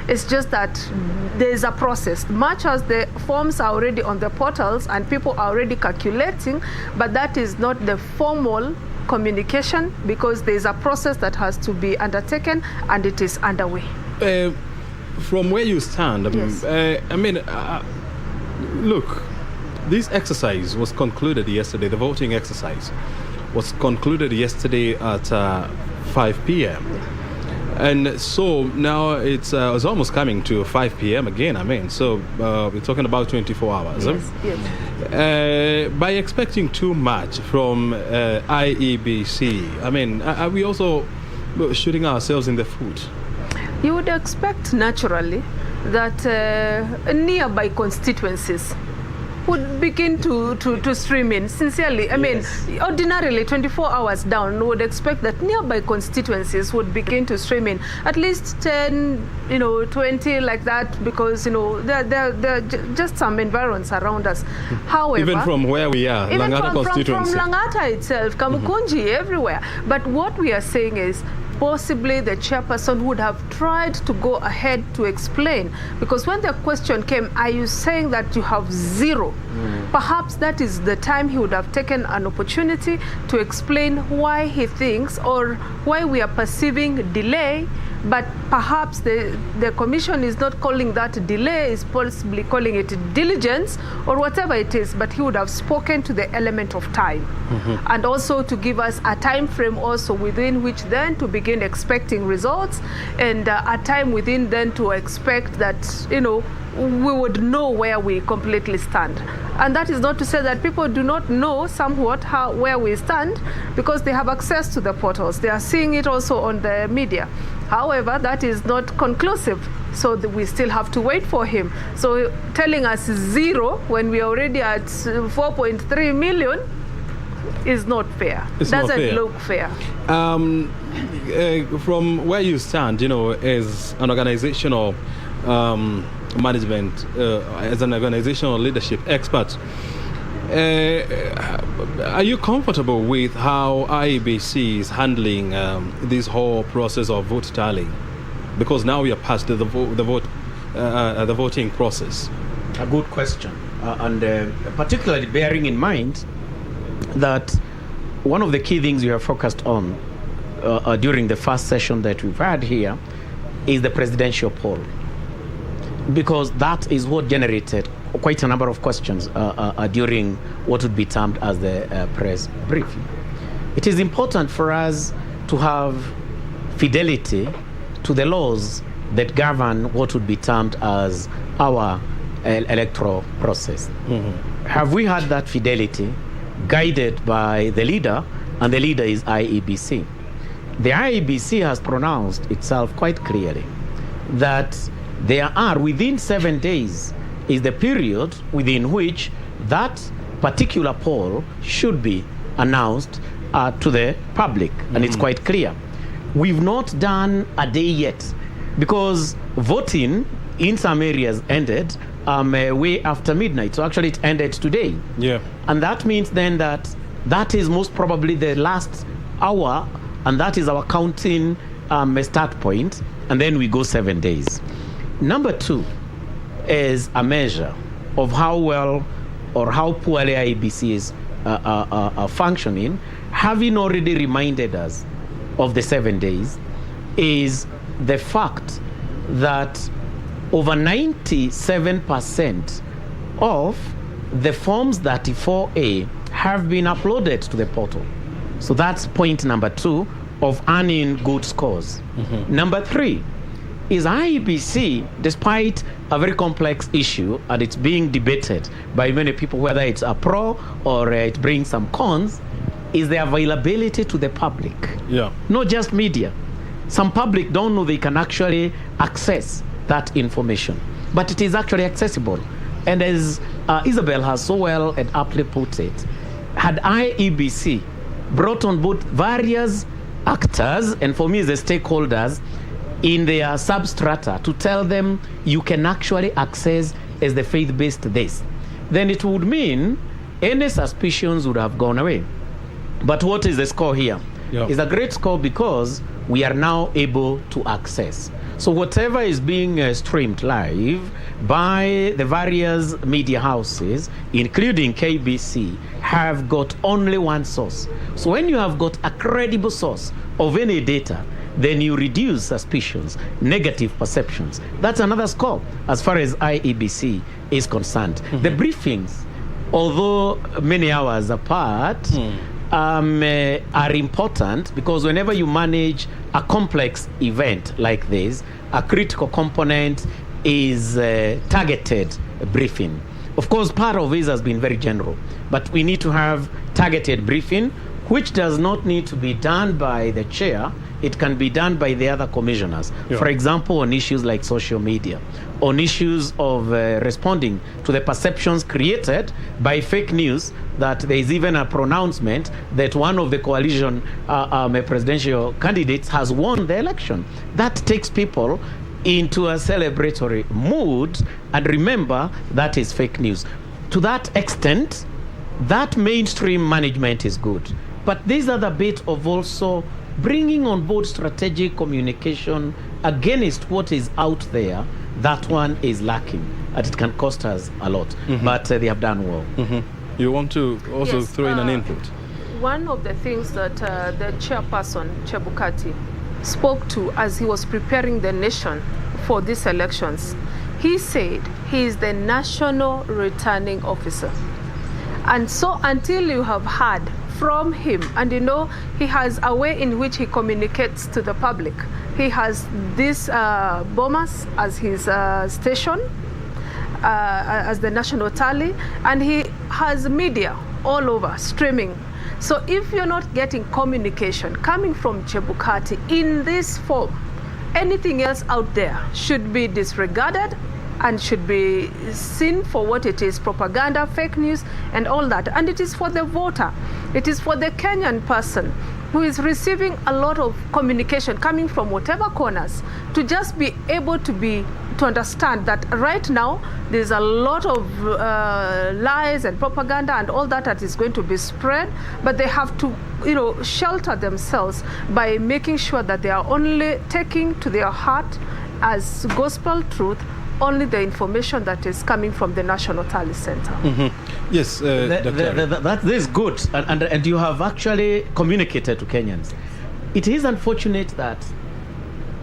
It's just that there is a process, much as the forms are already on the portals and people are already calculating, but that is not the formal communication, because there is a process that has to be undertaken, and it is underway. From where you stand, Yes. Look, this exercise was concluded yesterday. The voting exercise was concluded yesterday at 5 p.m. And so now it's almost coming to 5 p.m. again. So we're talking about 24 hours. Yes. By expecting too much from IEBC, are we also shooting ourselves in the foot? You would expect naturally that nearby constituencies would begin to stream in. Sincerely, ordinarily 24 hours down, we would expect that nearby constituencies would begin to stream in. At least 10, 20 like that, because, there are just some environs around us. However, even from where we are, even Langata constituency. From Langata itself, Kamukunji, everywhere. But what we are saying is, possibly the chairperson would have tried to go ahead to explain, because when the question came, are you saying that you have zero? Perhaps that is the time he would have taken an opportunity to explain why he thinks, or why we are perceiving delay. But perhaps the commission is not calling that delay, is possibly calling it diligence or whatever it is, but he would have spoken to the element of time, and also to give us a time frame also within which then to begin expecting results, and a time within then to expect that, we would know where we completely stand. And that is not to say that people do not know somewhat where we stand, because they have access to the portals. They are seeing it also on the media. However, that is not conclusive, so we still have to wait for him. So telling us zero when we are already at 4.3 million is not fair. Doesn't look fair. From where you stand, as an organizational management, as an organizational leadership expert, are you comfortable with how IEBC is handling this whole process of vote tallying? Because now we are past the voting process. A good question, and particularly bearing in mind that one of the key things we have focused on during the first session that we've had here is the presidential poll, because that is what generated quite a number of questions during what would be termed as the press briefing. It is important for us to have fidelity to the laws that govern what would be termed as our electoral process. Have we had that fidelity guided by the leader, and the leader is IEBC? The IEBC has pronounced itself quite clearly that there are, within 7 days, is the period within which that particular poll should be announced to the public, and it's quite clear. We've not done a day yet, because voting in some areas ended way after midnight. So actually it ended today. Yeah. And that means then that is most probably the last hour, and that is our counting start point, and then we go 7 days. Number two is a measure of how well or how poorly IEBC is functioning, having already reminded us of the 7 days, is the fact that over 97% of the forms 34A have been uploaded to the portal. So that's point number two of earning good scores. Number three is IEBC, despite a very complex issue and it's being debated by many people, whether it's a pro or it brings some cons, is the availability to the public. Yeah. Not just media. Some public don't know they can actually access that information. But it is actually accessible. And as Isabel has so well and aptly put it, had IEBC brought on board various actors, and for me the stakeholders, in their substrata to tell them you can actually access as the faith-based this, then it would mean any suspicions would have gone away. But what is the score here? Yeah. It's a great score because we are now able to access. So whatever is being streamed live by the various media houses, including KBC, have got only one source. So when you have got a credible source of any data, then you reduce suspicions, negative perceptions. That's another score as far as IEBC is concerned. The briefings, although many hours apart, are important because whenever you manage a complex event like this, a critical component is targeted briefing. Of course, part of this has been very general, but we need to have targeted briefing, which does not need to be done by the chair. It can be done by the other commissioners. Yeah. For example, on issues like social media, on issues of responding to the perceptions created by fake news, that there is even a pronouncement that one of the coalition presidential candidates has won the election. That takes people into a celebratory mood, and remember, that is fake news. To that extent, that mainstream management is good. But these are the bit of also bringing on board strategic communication against what is out there. That one is lacking, and it can cost us a lot. But they have done well. You want to also Yes, throw in an input? One of the things that the chairperson, Chebukati, spoke to as he was preparing the nation for these elections, he said he is the national returning officer. And so until you have heard from him, and you know, he has a way in which he communicates to the public. He has this Bomas as his station, as the national tally, and he has media all over streaming. So if you're not getting communication coming from Chebukati in this form, anything else out there should be disregarded and should be seen for what it is, propaganda, fake news, and all that. And it is for the voter. It is for the Kenyan person who is receiving a lot of communication coming from whatever corners to just be able to understand that right now there's a lot of lies and propaganda and all that is going to be spread, but they have to, shelter themselves by making sure that they are only taking to their heart as gospel truth only the information that is coming from the National Tally Center. Yes, Dr. That is good, and you have actually communicated to Kenyans. It is unfortunate that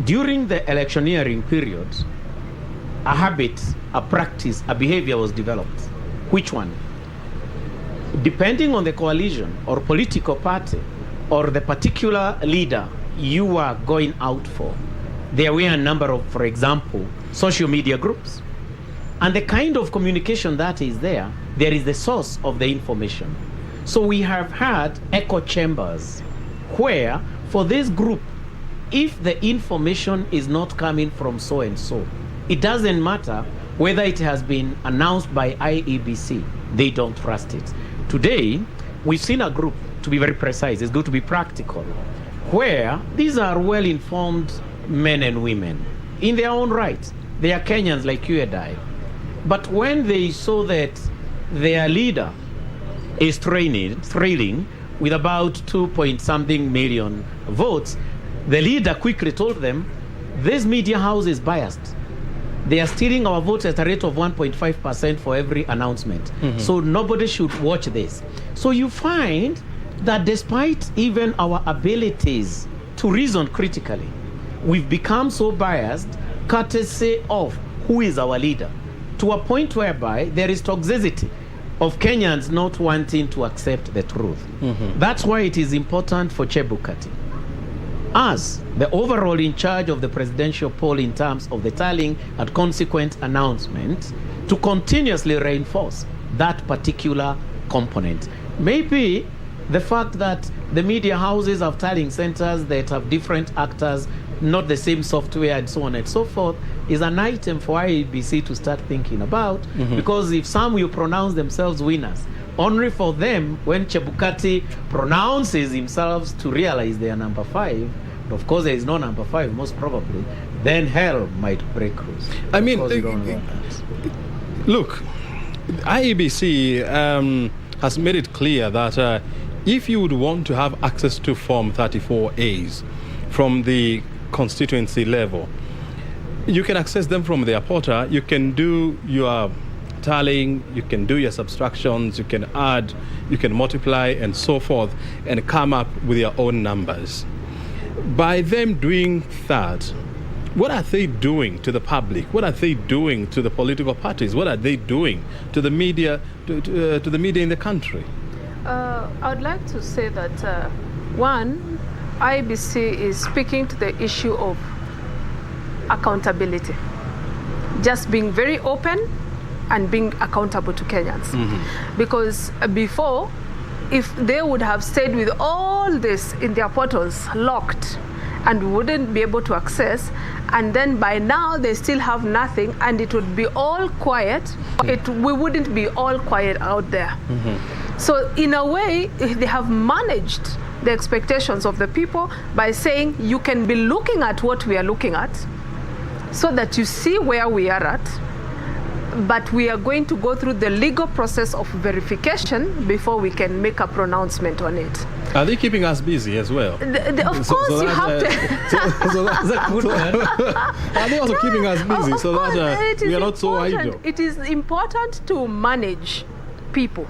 during the electioneering period, a habit, a practice, a behavior was developed. Which one? Depending on the coalition or political party or the particular leader you are going out for, there were a number of, for example, social media groups. And the kind of communication that is there is the source of the information. So we have had echo chambers where, for this group, if the information is not coming from so and so, it doesn't matter whether it has been announced by IEBC, they don't trust it. Today, we've seen a group, to be very precise, it's good to be practical, where these are well-informed men and women in their own right. They are Kenyans like you and I. But when they saw that their leader is trailing with about 2-point-something million votes, the leader quickly told them, this media house is biased. They are stealing our votes at a rate of 1.5% for every announcement. So nobody should watch this. So you find that despite even our abilities to reason critically, we've become so biased courtesy of who is our leader, to a point whereby there is toxicity of Kenyans not wanting to accept the truth. That's why it is important for Chebukati, as the overall in charge of the presidential poll in terms of the tallying and consequent announcement, to continuously reinforce that particular component. Maybe the fact that the media houses have tallying centers that have different actors, not the same software and so on and so forth, is an item for IEBC to start thinking about, because if some will pronounce themselves winners, only for them, when Chebukati pronounces himself, to realize they are number 5, of course there is no number 5 most probably, then hell might break loose. I mean, look, IEBC has made it clear that if you would want to have access to Form 34As from the constituency level, you can access them from their portal. You can do your tallying, you can do your subtractions, you can add, you can multiply, and so forth, and come up with your own numbers. By them doing that, what are they doing to the public? What are they doing to the political parties? What are they doing to the media, to the media in the country? I'd like to say that, one, IBC is speaking to the issue of accountability. Just being very open and being accountable to Kenyans. Because before, if they would have stayed with all this in their portals locked and wouldn't be able to access, and then by now they still have nothing and it would be all quiet, we wouldn't be all quiet out there. So in a way, they have managed the expectations of the people by saying you can be looking at what we are looking at so that you see where we are at, but we are going to go through the legal process of verification before we can make a pronouncement on it. Are they keeping us busy as well? Of course, you have to. So that's a good one. Are they also keeping us busy so that we are not so idle? It is important to manage people,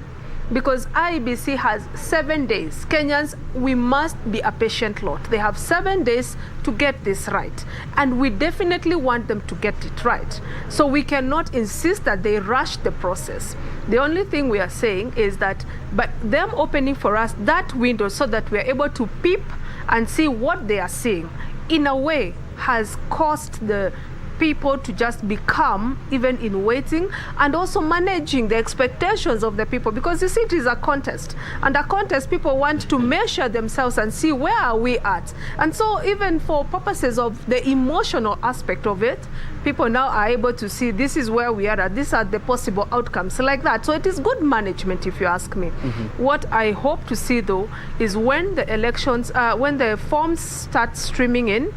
because IEBC has 7 days. Kenyans, we must be a patient lot. They have 7 days to get this right. And we definitely want them to get it right. So we cannot insist that they rush the process. The only thing we are saying is that by them opening for us that window so that we are able to peep and see what they are seeing, in a way has caused the people to just become even in waiting and also managing the expectations of the people, because you see it is a contest, and a contest people want to measure themselves and see where are we at. And so even for purposes of the emotional aspect of it, people now are able to see this is where we are at, these are the possible outcomes like that. So it is good management, if you ask me. What I hope to see though is when the elections, when the forms start streaming in,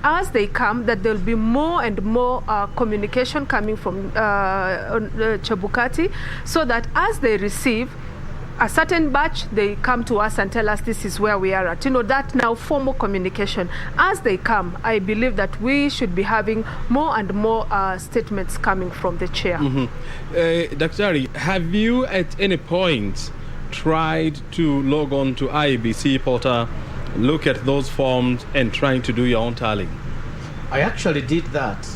as they come, that there'll be more and more communication coming from Chebukati, so that as they receive a certain batch, they come to us and tell us this is where we are at. You know, that now formal communication. As they come, I believe that we should be having more and more statements coming from the chair. Daktari, have you at any point tried to log on to IEBC portal, look at those forms and trying to do your own tallying? I actually did that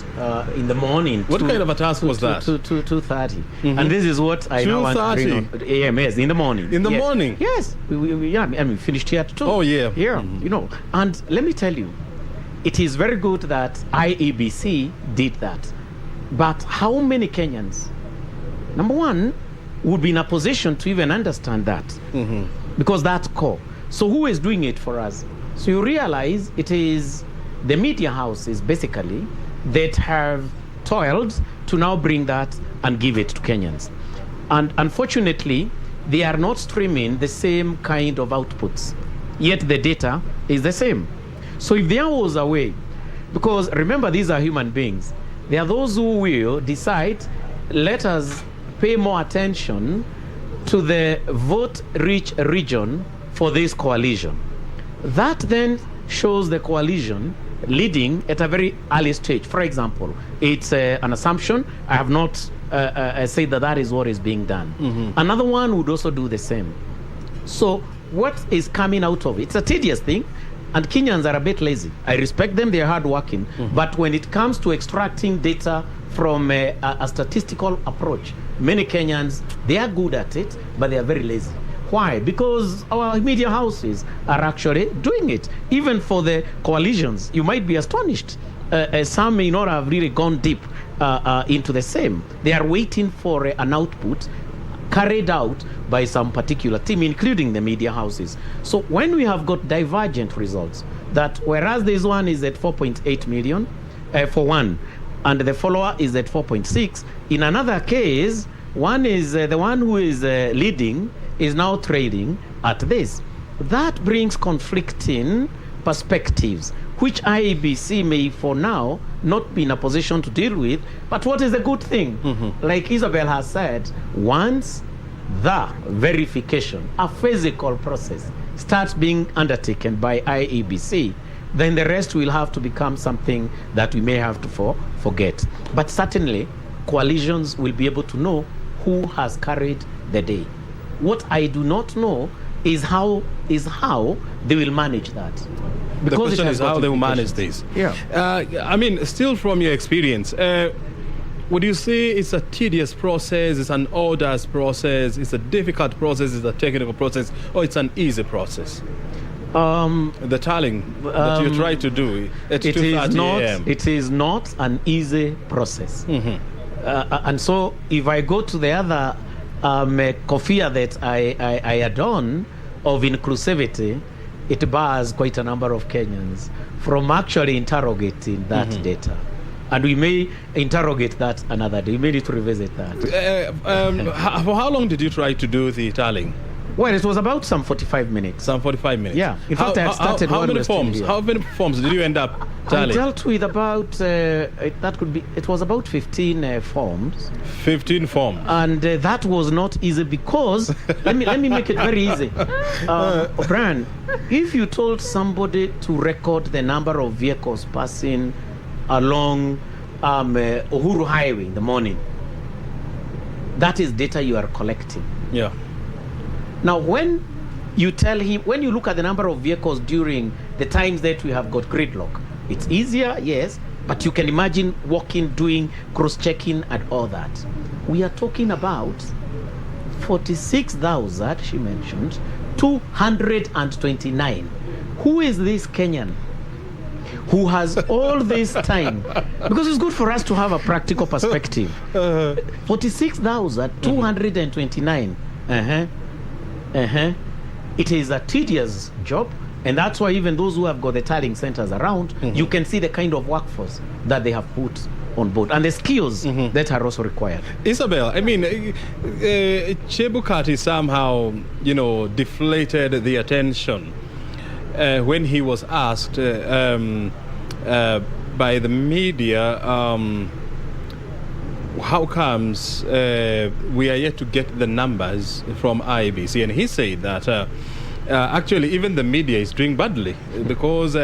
in the morning. What kind of a task was that? 2:30. And this is what I now want to bring on AMS in the morning. In the morning? Yes. We finished here at 2. Oh, yeah. Here, you know. And let me tell you, it is very good that IEBC did that. But how many Kenyans, number one, would be in a position to even understand that? Because that's core. So who is doing it for us? So you realize it is the media houses basically that have toiled to now bring that and give it to Kenyans. And unfortunately, they are not streaming the same kind of outputs, yet the data is the same. So if there was a way, because remember these are human beings, there are those who will decide, let us pay more attention to the vote-rich region for this coalition. That then shows the coalition leading at a very early stage. For example, it's an assumption. I have not said that is what is being done. Another one would also do the same. So what is coming out of it? It's a tedious thing, and Kenyans are a bit lazy. I respect them, they're hardworking, but when it comes to extracting data from a statistical approach, many Kenyans, they are good at it, but they are very lazy. Why? Because our media houses are actually doing it. Even for the coalitions, you might be astonished. Some may not have really gone deep into the same. They are waiting for an output carried out by some particular team, including the media houses. So when we have got divergent results, that whereas this one is at 4.8 million, for one, and the follower is at 4.6. In another case, one is the one who is leading is now trading at this. That brings conflicting perspectives, which IEBC may for now not be in a position to deal with. But what is the good thing? Like Isabel has said, once the verification, a physical process, starts being undertaken by IEBC, then the rest will have to become something that we may have to forget. But certainly, coalitions will be able to know who has carried the day. What I do not know is how they will manage that. The question is how they will manage this. Yeah. I mean, still from your experience, would you say it's a tedious process, it's an arduous process, it's a difficult process, it's a technical process, or it's an easy process? The tallying that you try to do at 2:30 a.m. It is not an easy process. And so if I go to the other kofia that I adorn of inclusivity, it bars quite a number of Kenyans from actually interrogating that data. And we may interrogate that another day. We may need to revisit that. For how long did you try to do the tallying? Well, it was about some 45 minutes. Some 45 minutes? Yeah. In fact, I had started how many forms? How many forms did you end up tallying? I dealt with about, it was about 15 forms. 15 forms. And that was not easy because, let me make it very easy. Brian, if you told somebody to record the number of vehicles passing along Uhuru Highway in the morning, that is data you are collecting. Yeah. Now, when you tell him, when you look at the number of vehicles during the times that we have got gridlock, it's easier, yes, but you can imagine walking, doing cross-checking and all that. We are talking about 46,000, she mentioned, 229. Who is this Kenyan who has all this time? Because it's good for us to have a practical perspective. 46,229. It is a tedious job, and that's why even those who have got the tallying centers around, you can see the kind of workforce that they have put on board and the skills that are also required. Isabel, I mean, Chebukati somehow, deflated the attention when he was asked by the media, how comes we are yet to get the numbers from IEBC? And he said that actually even the media is doing badly because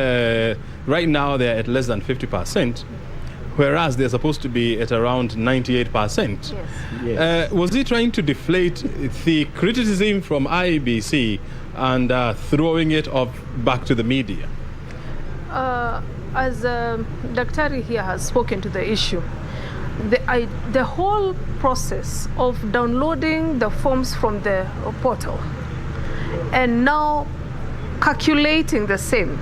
right now they're at less than 50%, whereas they're supposed to be at around 98%. Yes. Was he trying to deflate the criticism from IEBC and throwing it off back to the media? As Daktari here has spoken to the issue, the whole process of downloading the forms from the portal and now calculating the same,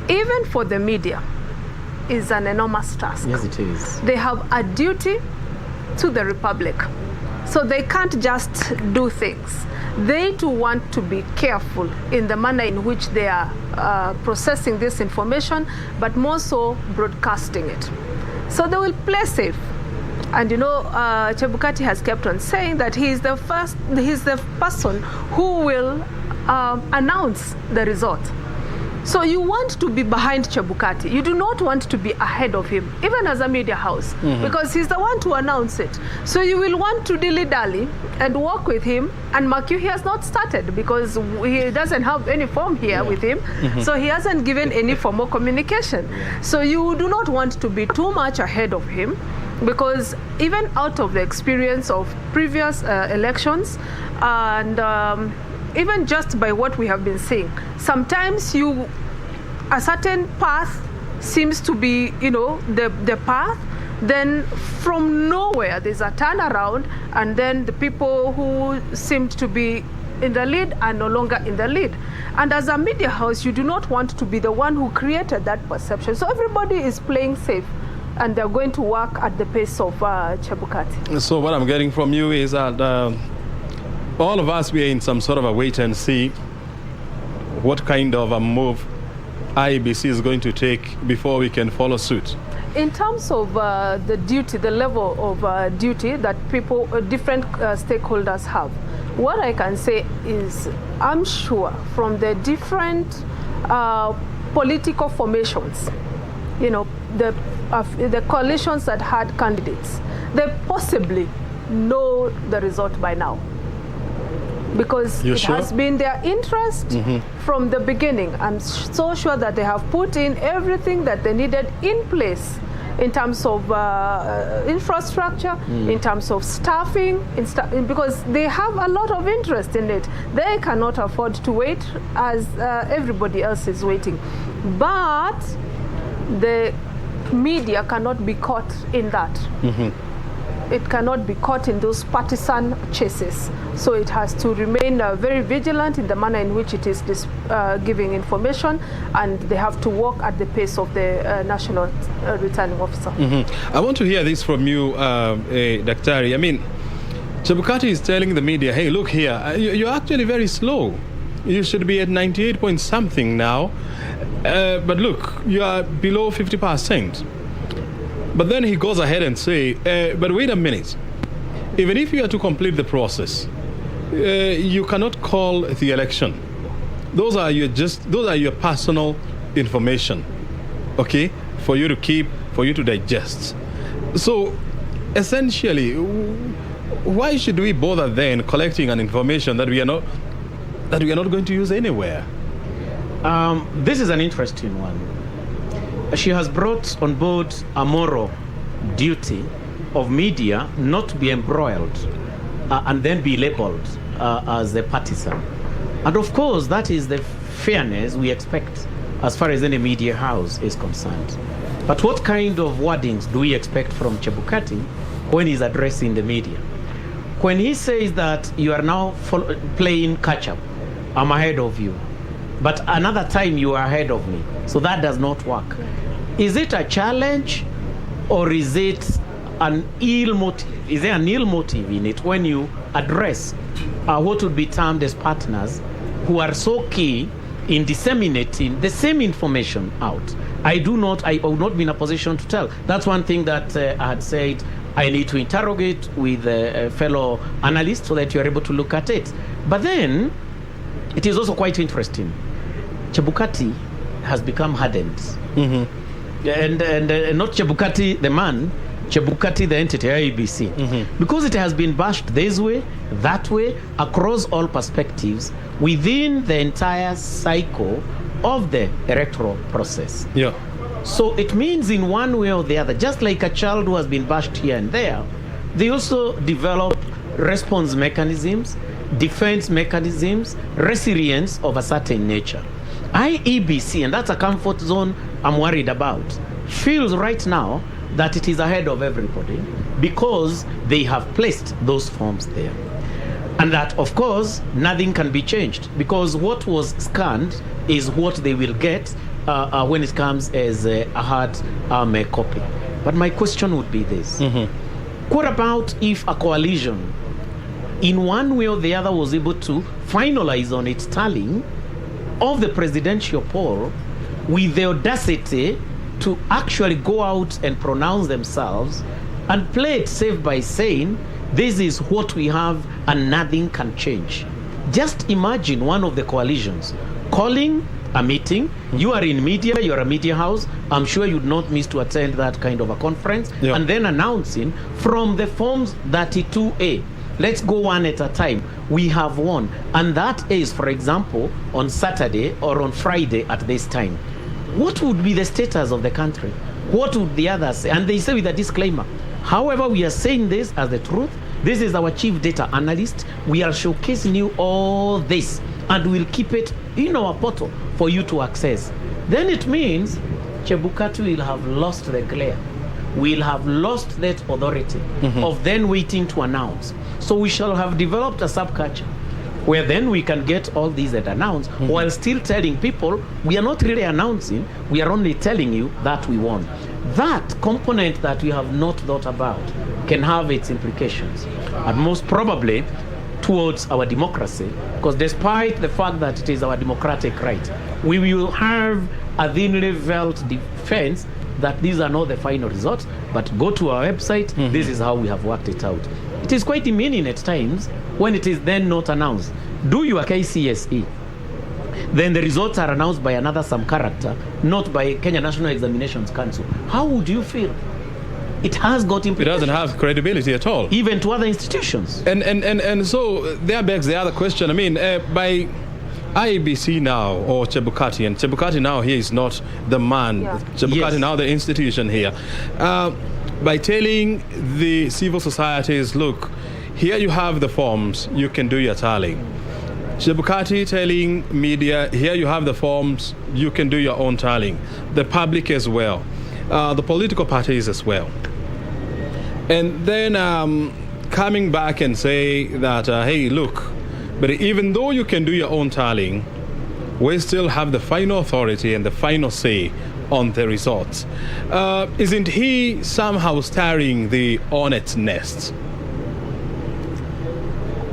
even for the media, is an enormous task. Yes, it is. They have a duty to the Republic, so they can't just do things. They too want to be careful in the manner in which they are processing this information, but more so broadcasting it. So they will play safe. And Chebukati has kept on saying that he's the person who will announce the result. So you want to be behind Chebukati. You do not want to be ahead of him, even as a media house, because he's the one to announce it. So you will want to dilly-dally and work with him and mark you. He has not started because he doesn't have any form here with him. So he hasn't given any formal communication. So you do not want to be too much ahead of him, because even out of the experience of previous elections and even just by what we have been seeing, sometimes a certain path seems to be, the path, then from nowhere there's a turnaround, and then the people who seemed to be in the lead are no longer in the lead. And as a media house, you do not want to be the one who created that perception. So everybody is playing safe, and they're going to work at the pace of Chebukati. So what I'm getting from you is that all of us, we are in some sort of a wait and see what kind of a move IEBC is going to take before we can follow suit? In terms of the duty, the level of duty that people, different stakeholders have, what I can say is I'm sure from the different political formations, you know, the coalitions that had candidates, they possibly know the result by now. Because it has been their interest from the beginning. I'm so sure that they have put in everything that they needed in place in terms of infrastructure, in terms of staffing, because they have a lot of interest in it. They cannot afford to wait as everybody else is waiting. But the media cannot be caught in that. It cannot be caught in those partisan chases. So it has to remain very vigilant in the manner in which it is giving information, and they have to walk at the pace of the national returning officer. I want to hear this from you, Daktari. I mean, Chebukati is telling the media, hey, look here, you're actually very slow. You should be at 98 point something now. But look, you are below 50%. But then he goes ahead and say, but wait a minute. Even if you are to complete the process, you cannot call the election. Those are your personal information, okay, for you to keep, for you to digest. So, essentially, why should we bother then collecting an information that we are not going to use anywhere? This is an interesting one. She has brought on board a moral duty of media not to be embroiled and then be labeled as a partisan. And of course, that is the fairness we expect as far as any media house is concerned. But what kind of wordings do we expect from Chebukati when he's addressing the media? When he says that you are now playing catch-up, I'm ahead of you, but another time you are ahead of me, so that does not work. Is it a challenge, or is it an ill motive? Is there an ill motive in it when you address what would be termed as partners who are so key in disseminating the same information out? I would not be in a position to tell. That's one thing that I had said I need to interrogate with a fellow analyst so that you're able to look at it. But then, it is also quite interesting. Chebukati has become hardened. And not Chebukati the man, Chebukati the entity, IEBC. Because it has been bashed this way, that way, across all perspectives, within the entire cycle of the electoral process. Yeah. So it means in one way or the other, just like a child who has been bashed here and there, they also develop response mechanisms, defense mechanisms, resilience of a certain nature. IEBC, and that's a comfort zone I'm worried about, feels right now that it is ahead of everybody because they have placed those forms there. And that, of course, nothing can be changed because what was scanned is what they will get when it comes as a hard copy. But my question would be this. What about if a coalition, in one way or the other, was able to finalize on its tallying of the presidential poll with the audacity to actually go out and pronounce themselves and play it safe by saying, this is what we have and nothing can change. Just imagine one of the coalitions calling a meeting. You are in media, you're a media house. I'm sure you'd not miss to attend that kind of a conference. Yeah. And then announcing from the forms 32A, let's go one at a time, we have won. And that is, for example, on Saturday or on Friday at this time. What would be the status of the country? What would the others say? And they say with a disclaimer, however, we are saying this as the truth. This is our chief data analyst. We are showcasing you all this and we'll keep it in our portal for you to access. Then it means Chebukati will have lost the glare. We'll have lost that authority of then waiting to announce. So we shall have developed a subculture where then we can get all these that announce while still telling people we are not really announcing, we are only telling you that we won. That component that we have not thought about can have its implications. And most probably, towards our democracy, because despite the fact that it is our democratic right, we will have a thinly veiled defense that these are not the final results, but go to our website, this is how we have worked it out. It is quite demeaning at times when it is then not announced. Do your KCSE, then the results are announced by another some character, not by Kenya National Examinations Council. How would you feel? It has got implications. It doesn't have credibility at all. Even to other institutions. And so there begs the other question. I mean, by IBC now, or Chebukati, and Chebukati now here is not the man. Yeah. Chebukati now the institution here. By telling the civil societies, look, here you have the forms, you can do your tallying. Chebukati telling media, here you have the forms, you can do your own tallying. The public as well. The political parties as well. And then coming back and say that, hey, look, but even though you can do your own tallying, we still have the final authority and the final say on the results. Isn't he somehow starring the hornet's nest?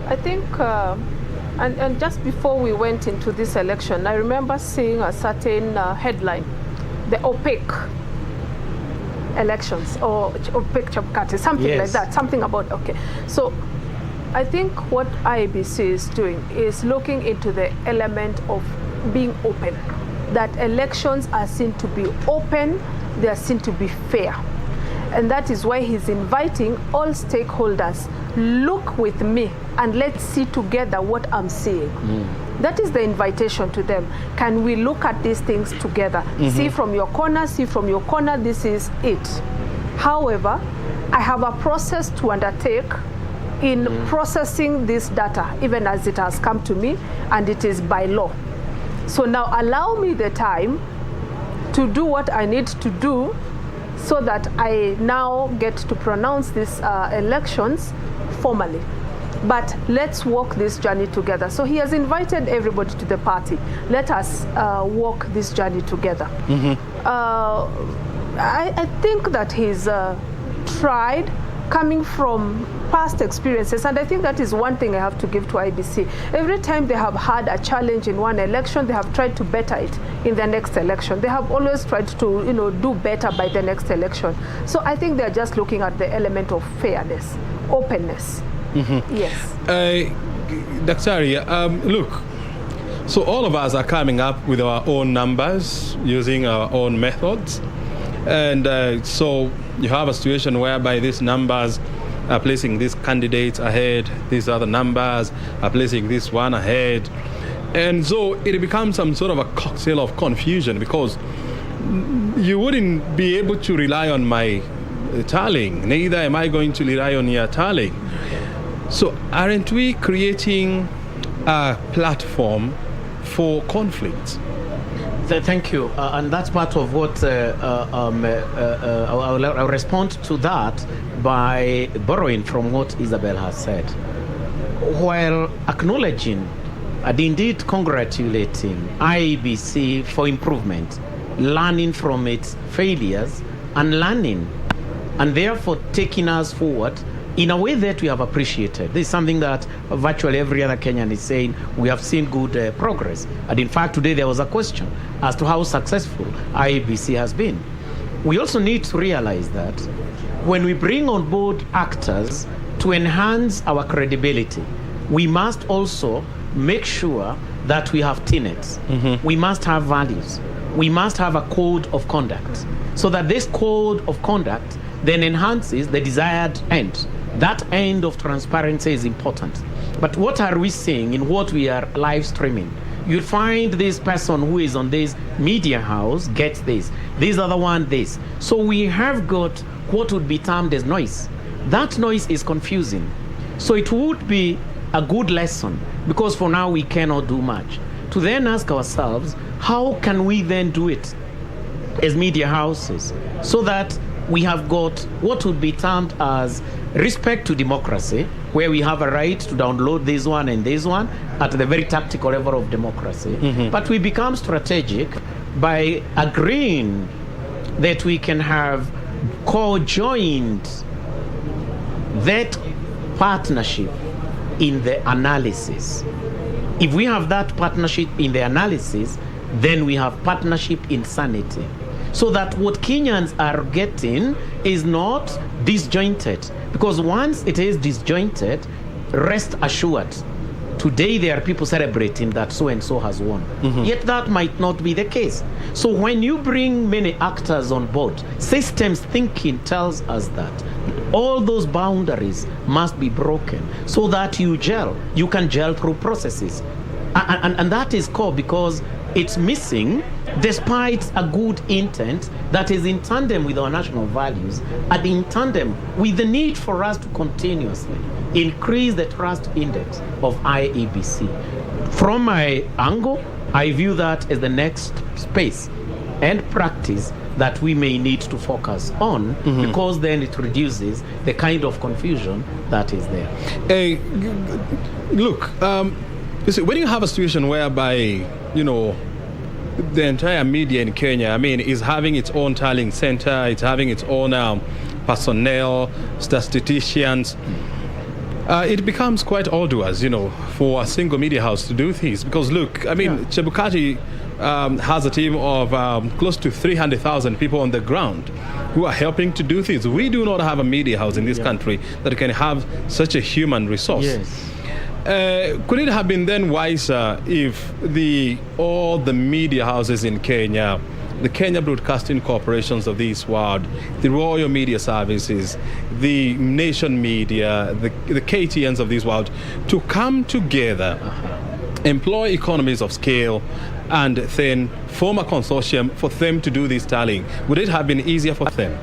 I think, and just before we went into this election, I remember seeing a certain headline, the opaque elections, or opaque Chebukati, something like that, something about, okay. So I think what IEBC is doing is looking into the element of being open, that elections are seen to be open, they are seen to be fair. And that is why he's inviting all stakeholders, look with me and let's see together what I'm seeing. That is the invitation to them. Can we look at these things together? See from your corner, see from your corner, this is it. However, I have a process to undertake in processing this data, even as it has come to me, and it is by law. So now allow me the time to do what I need to do so that I now get to pronounce these elections formally. But let's walk this journey together. So he has invited everybody to the party. Let us walk this journey together. I think that he's tried, coming from past experiences, and I think that is one thing I have to give to IBC. Every time they have had a challenge in one election, they have tried to better it in the next election. They have always tried to, do better by the next election. So I think they're just looking at the element of fairness, openness. Yes. Daktari, look, so all of us are coming up with our own numbers, using our own methods. And so you have a situation whereby these numbers are placing these candidates ahead, these other numbers are placing this one ahead. And so it becomes some sort of a cocktail of confusion, because you wouldn't be able to rely on my tallying, neither am I going to rely on your tallying. So aren't we creating a platform for conflict? Thank you, and that's part of what I'll respond to that by borrowing from what Isabel has said, while acknowledging and indeed congratulating IEBC for improvement, learning from its failures and learning, and therefore taking us forward in a way that we have appreciated. This is something that virtually every other Kenyan is saying. We have seen good progress. And in fact, today there was a question as to how successful IEBC has been. We also need to realize that when we bring on board actors to enhance our credibility, we must also make sure that we have tenets. We must have values. We must have a code of conduct, so that this code of conduct then enhances the desired end. That end of transparency is important. But what are we seeing in what we are live streaming? You'll find this person who is on this media house gets this other one this. So we have got what would be termed as noise. That noise is confusing. So it would be a good lesson, because for now we cannot do much, to then ask ourselves, how can we then do it as media houses, so that we have got what would be termed as respect to democracy, where we have a right to download this one and this one at the very tactical level of democracy. But we become strategic by agreeing that we can have co-joined that partnership in the analysis. If we have that partnership in the analysis, then we have partnership in sanity. So that what Kenyans are getting is not disjointed. Because once it is disjointed, rest assured, today there are people celebrating that so-and-so has won. Yet that might not be the case. So when you bring many actors on board, systems thinking tells us that all those boundaries must be broken so that you gel. You can gel through processes. And that is core because it's missing despite a good intent that is in tandem with our national values and in tandem with the need for us to continuously increase the trust index of IEBC. From my angle, I view that as the next space and practice that we may need to focus on because then it reduces the kind of confusion that is there. Hey, look, you see, when you have a situation whereby, the entire media in Kenya, is having its own tallying center, it's having its own personnel, statisticians, it becomes quite arduous, for a single media house to do things. Because look, Chebukati has a team of close to 300,000 people on the ground who are helping to do things. We do not have a media house in this country that can have such a human resource. Yes. Could it have been then wiser if all the media houses in Kenya, the Kenya Broadcasting Corporations of this world, the Royal Media Services, the Nation Media, the KTNs of this world, to come together, employ economies of scale, and then form a consortium for them to do this tallying? Would it have been easier for them?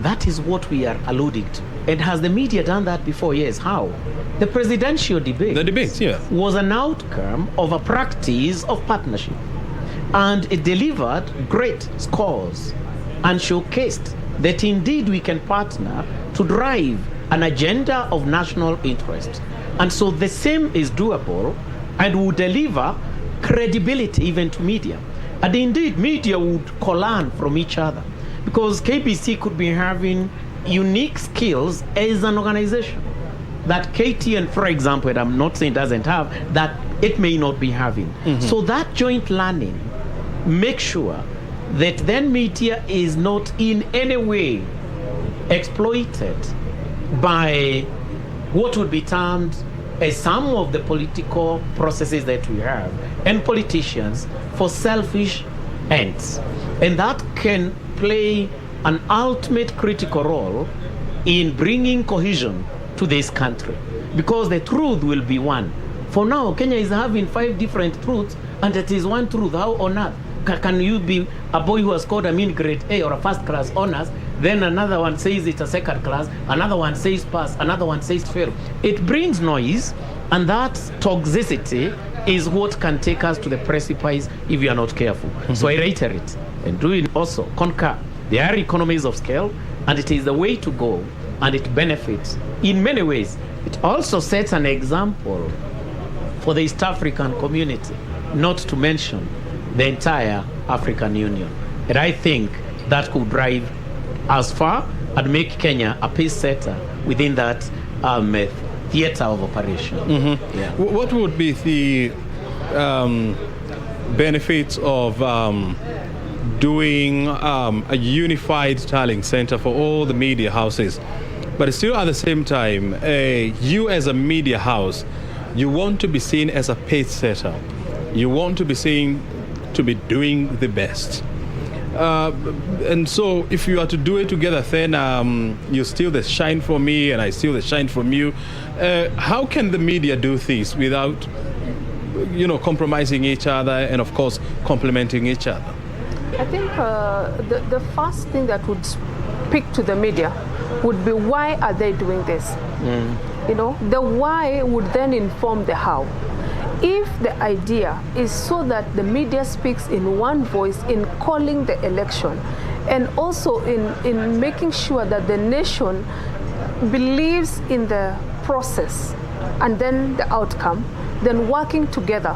That is what we are alluding to. And has the media done that before? Yes. How? The presidential debate. The debate, yeah. Was an outcome of a practice of partnership. And it delivered great scores and showcased that indeed we can partner to drive an agenda of national interest. And so the same is doable and will deliver credibility even to media. And indeed, media would learn from each other because KBC could be having unique skills as an organization that KTN, for example, and I'm not saying doesn't have, that it may not be having. So that joint learning makes sure that then media is not in any way exploited by what would be termed as some of the political processes that we have and politicians for selfish ends. And that can play an ultimate critical role in bringing cohesion to this country because the truth will be one. For now, Kenya is having 5 different truths and it is one truth. How on earth can you be a boy who has scored grade A or a first class honors, then another one says it's a second class, another one says pass, another one says fail? It brings noise, and that toxicity is what can take us to the precipice if we are not careful. So I reiterate, and do it also concur. There are economies of scale, and it is the way to go, and it benefits in many ways. It also sets an example for the East African community, not to mention the entire African Union. And I think that could drive us far and make Kenya a pace setter within that theater of operation. Yeah. What would be the benefits of doing a unified tallying center for all the media houses, but still at the same time, you as a media house, you want to be seen as a pace setter. You want to be seen to be doing the best. And so if you are to do it together, then you steal the shine from me and I steal the shine from you. How can the media do this without, compromising each other and, of course, complementing each other? I think the first thing that would speak to the media would be, why are they doing this? The why would then inform the how. If the idea is so that the media speaks in one voice in calling the election and also in making sure that the nation believes in the process and then the outcome, then working together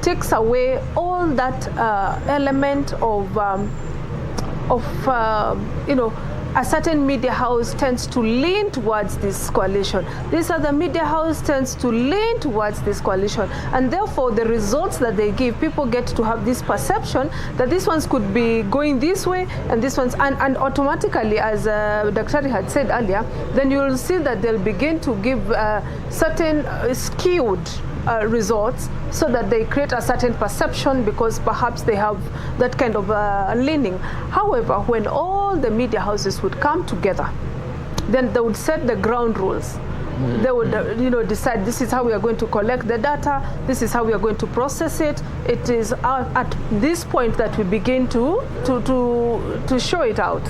takes away all that element of a certain media house tends to lean towards this coalition. This other media house tends to lean towards this coalition. And therefore, the results that they give, people get to have this perception that these ones could be going this way and this one's, and automatically, as Dr. had said earlier, then you'll see that they'll begin to give certain skewed results, so that they create a certain perception because perhaps they have that kind of leaning. However, when all the media houses would come together, then they would set the ground rules. They would decide this is how we are going to collect the data, this is how we are going to process it. It is at this point that we begin to show it out,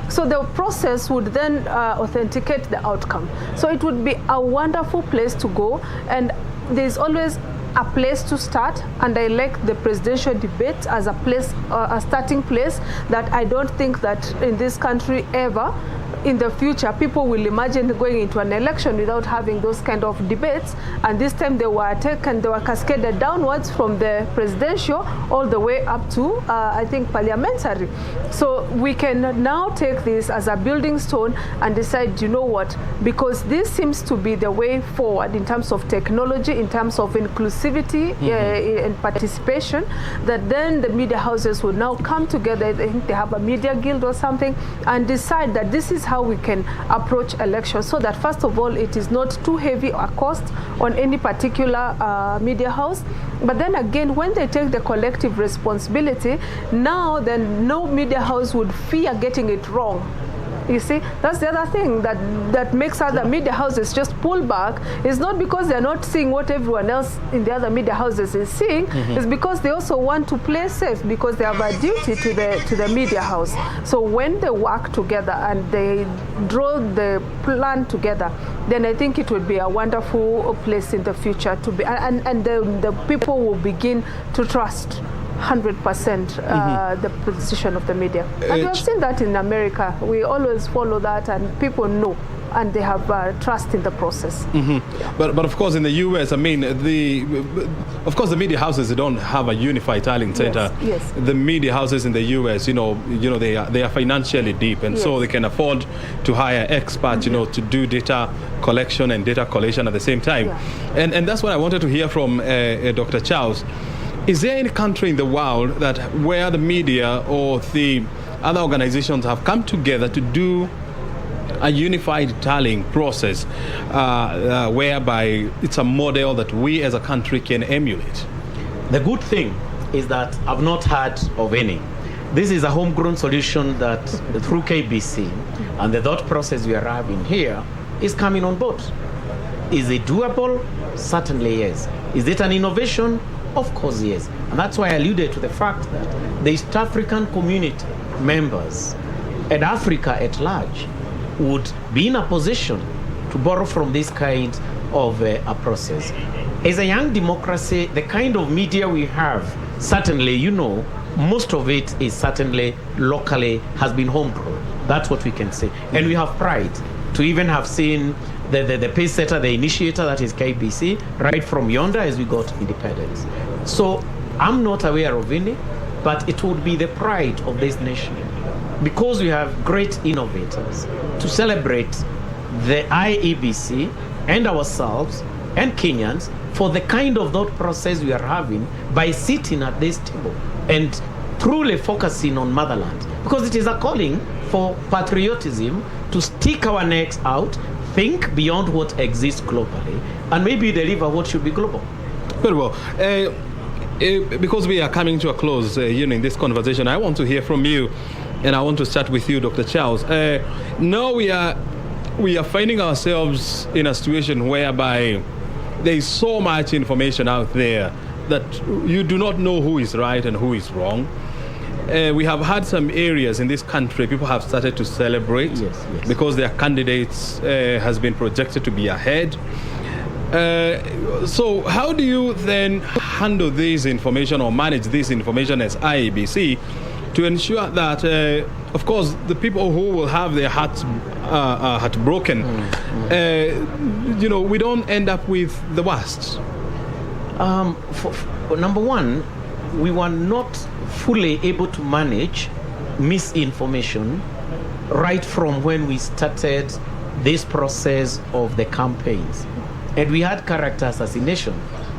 So the process would then authenticate the outcome. So it would be a wonderful place to go, and there's always a place to start, and I like the presidential debate as a place, a starting place, that I don't think that in this country ever in the future people will imagine going into an election without having those kind of debates. And this time they were taken, they were cascaded downwards from the presidential all the way up to I think parliamentary. So we can now take this as a building stone and decide, you know what, because this seems to be the way forward in terms of technology, in terms of inclusivity and participation, that then the media houses will now come together. I think they have a media guild or something, and decide that this is how we can approach elections, so that first of all it is not too heavy a cost on any particular media house. But then again, when they take the collective responsibility, now then no media house would fear getting it wrong. You see, that's the other thing that makes other media houses just pull back. It's not because they're not seeing what everyone else in the other media houses is seeing. It's because they also want to play safe, because they have a duty to the media house. So when they work together and they draw the plan together, then I think it would be a wonderful place in the future to be, and the people will begin to trust 100% the position of the media. And we have seen that in America. We always follow that, and people know, and they have trust in the process. But of course, in the U.S., I mean, of course, the media houses, they don't have a unified tallying center. Yes. The media houses in the U.S., they are financially deep, and so they can afford to hire experts, to do data collection and data collation at the same time. And that's what I wanted to hear from Dr. Charles. Is there any country in the world that where the media or the other organizations have come together to do a unified tallying process whereby it's a model that we as a country can emulate? The good thing is that I've not heard of any. This is a homegrown solution that through KBC and the thought process we are having here is coming on board. Is it doable? Certainly yes. Is it an innovation? Of course, yes. And that's why I alluded to the fact that the East African community members and Africa at large would be in a position to borrow from this kind of a process. As a young democracy, the kind of media we have, certainly, most of it is certainly locally has been homegrown. That's what we can say. And we have pride to even have seen the pace setter, the initiator, that is KBC, right from yonder as we got independence. So I'm not aware of any, but it would be the pride of this nation, because we have great innovators, to celebrate the IEBC and ourselves and Kenyans for the kind of thought process we are having by sitting at this table and truly focusing on motherland, because it is a calling for patriotism to stick our necks out, think beyond what exists globally, and maybe deliver what should be global. Very well. Because we are coming to a close, in this conversation, I want to hear from you, and I want to start with you, Dr. Charles. Now we are finding ourselves in a situation whereby there is so much information out there that you do not know who is right and who is wrong. We have had some areas in this country people have started to celebrate because their candidates has been projected to be ahead. So how do you then handle this information or manage this information as IEBC to ensure that, of course, the people who will have their hearts broken, we don't end up with the worst? For number one, we were not fully able to manage misinformation right from when we started this process of the campaigns. And we had character assassination.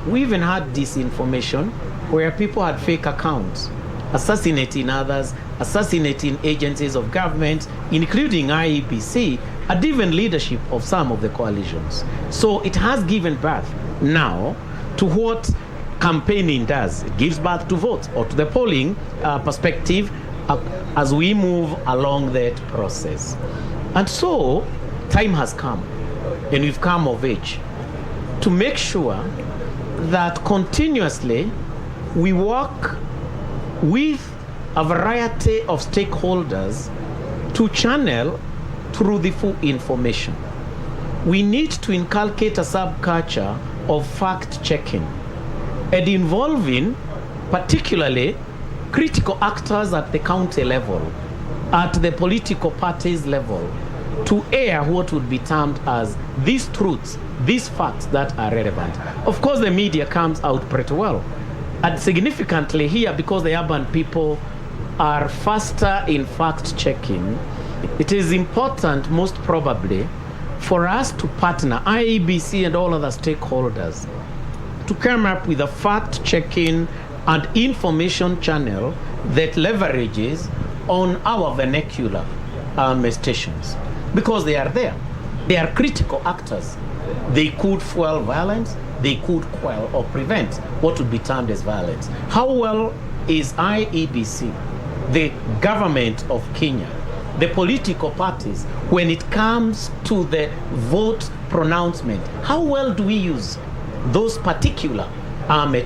We even had disinformation where people had fake accounts, assassinating others, assassinating agencies of government, including IEBC, and even leadership of some of the coalitions. So it has given birth now to what campaigning does. It gives birth to votes or to the polling perspective as we move along that process. And so time has come, and we've come of age to make sure that continuously we work with a variety of stakeholders to channel through the full information. We need to inculcate a subculture of fact-checking and involving particularly critical actors at the county level, at the political parties level, to air what would be termed as these truths, these facts that are relevant. Of course, the media comes out pretty well. And significantly here, because the urban people are faster in fact-checking, it is important, most probably, for us to partner, IEBC and all other stakeholders, to come up with a fact-checking and information channel that leverages on our vernacular stations. Because they are there. They are critical actors. They could fuel violence, they could quell or prevent what would be termed as violence. How well is IEBC, the government of Kenya, the political parties, when it comes to the vote pronouncement, how well do we use those particular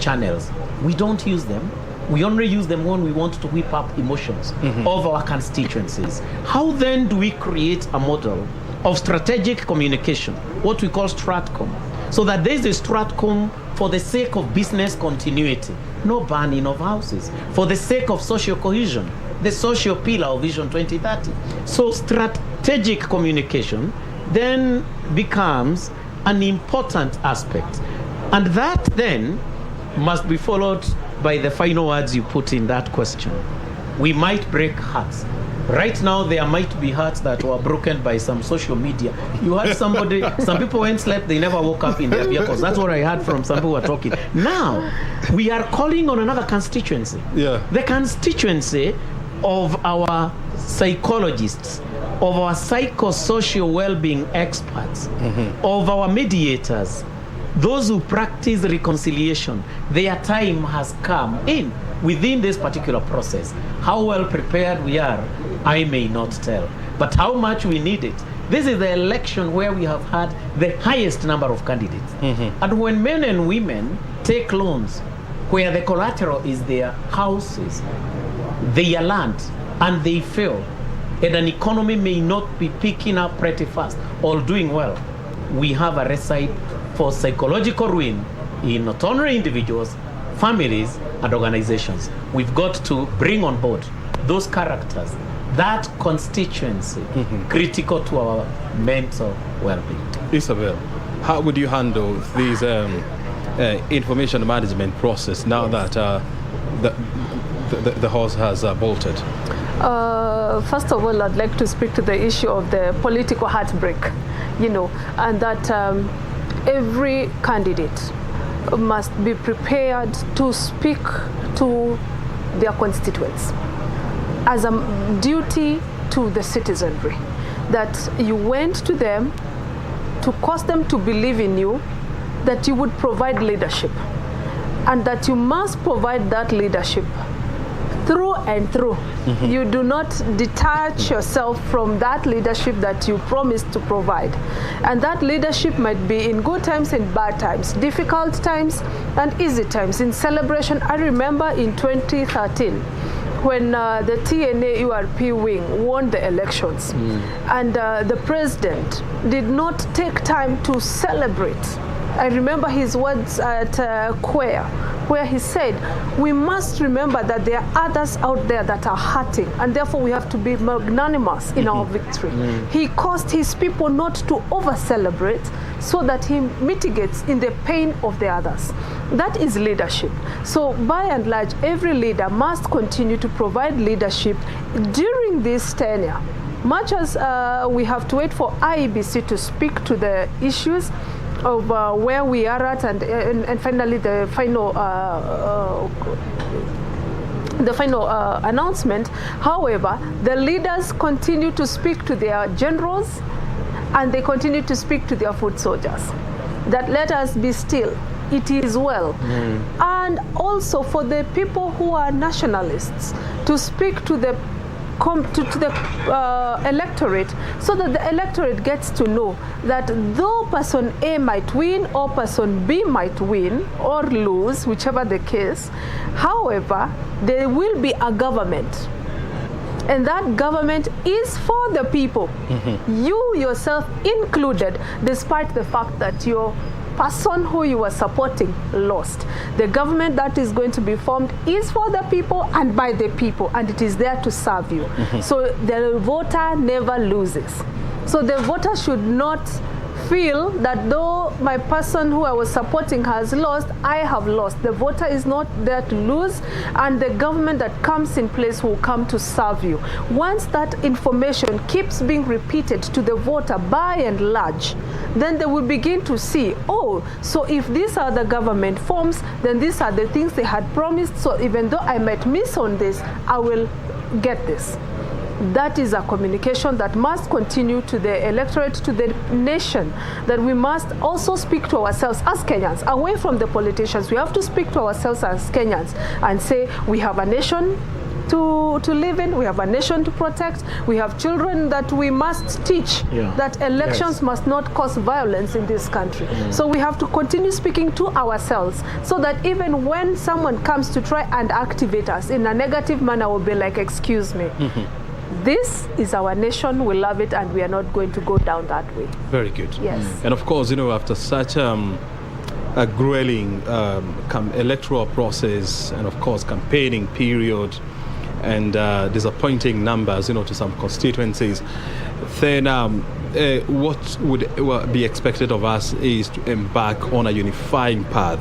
channels? We don't use them. We only use them when we want to whip up emotions of our constituencies. How then do we create a model of strategic communication, what we call Stratcom, so that there's a Stratcom for the sake of business continuity, no burning of houses, for the sake of social cohesion, the social pillar of Vision 2030. So strategic communication then becomes an important aspect. And that then must be followed by the final words you put in that question. We might break hearts. Right now, there might be hearts that were broken by some social media. You heard somebody, some people went slept, they never woke up in their vehicles. That's what I heard from some people who were talking. Now, we are calling on another constituency. Yeah. The constituency of our psychologists, of our psychosocial well-being experts, of our mediators, those who practice reconciliation. Their time has come in within this particular process. How well prepared we are, I may not tell, but how much we need it. This is the election where we have had the highest number of candidates. And when men and women take loans where the collateral is their houses, their land, and they fail, and an economy may not be picking up pretty fast or doing well, we have a recipe for psychological ruin in not only individuals, families, and organizations. We've got to bring on board those characters, that constituency, critical to our mental well-being. Isabel, how would you handle these information management process now that the horse has bolted? First of all, I'd like to speak to the issue of the political heartbreak, and that every candidate must be prepared to speak to their constituents as a duty to the citizenry, that you went to them to cause them to believe in you, that you would provide leadership, and that you must provide that leadership through and through. You do not detach yourself from that leadership that you promised to provide. And that leadership might be in good times and bad times, difficult times and easy times. In celebration, I remember in 2013, when the TNA URP wing won the elections, and the president did not take time to celebrate. I remember his words at Kwea, where he said, we must remember that there are others out there that are hurting, and therefore we have to be magnanimous in our victory. He caused his people not to over-celebrate so that he mitigates in the pain of the others. That is leadership. So by and large, every leader must continue to provide leadership during this tenure, much as we have to wait for IEBC to speak to the issues of where we are at and finally the final announcement. However, the leaders continue to speak to their generals and they continue to speak to their foot soldiers. That let us be still. It is well. And also for the people who are nationalists to speak to the electorate, so that the electorate gets to know that though person A might win or person B might win or lose, whichever the case, however, there will be a government. And that government is for the people, you yourself included, despite the fact that your person who you were supporting lost. The government that is going to be formed is for the people and by the people, and it is there to serve you. So the voter never loses. So the voter should not feel that though my person who I was supporting has lost, I have lost. The voter is not there to lose, and the government that comes in place will come to serve you. Once that information keeps being repeated to the voter by and large, then they will begin to see, oh, so if these are the government forms, then these are the things they had promised, so even though I might miss on this, I will get this. That is a communication that must continue to the electorate, to the nation, that we must also speak to ourselves as Kenyans, away from the politicians. We have to speak to ourselves as Kenyans and say we have a nation to live in, we have a nation to protect, we have children that we must teach that elections must not cause violence in this country. So we have to continue speaking to ourselves so that even when someone comes to try and activate us in a negative manner, we'll be like, excuse me. This is our nation, we love it, and we are not going to go down that way. Very good. Yes. And of course, after such a grueling electoral process and of course campaigning period and disappointing numbers, to some constituencies, then what would be expected of us is to embark on a unifying path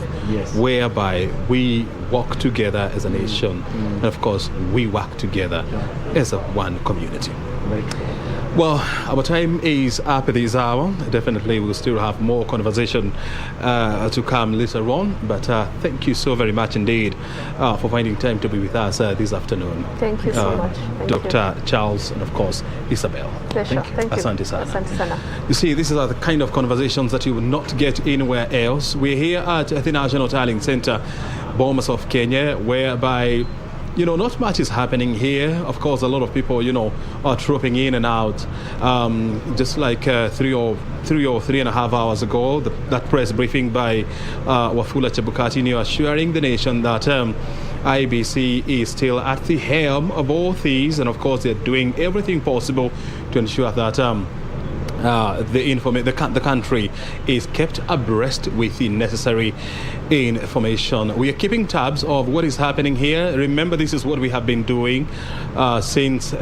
whereby we work together as a nation and of course we work together as a one community. Well, our time is up at this hour. Definitely we'll still have more conversation to come later on, but thank you so very much indeed for finding time to be with us this afternoon. Thank you so much. Dr. Charles and of course Isabel. Pleasure. Thank you. Asante sana. Asante sana. You see, these are the kind of conversations that you will not get anywhere else. We're here at the National Tallying Center, Bomas of Kenya, whereby not much is happening here. Of course, a lot of people, are trooping in and out. Just like 3 or 3.5 hours ago, that press briefing by Wafula Chebukati, assuring the nation that IEBC is still at the helm of all these, and of course, they're doing everything possible to ensure that the country is kept abreast with the necessary information. We are keeping tabs of what is happening here. Remember, this is what we have been doing since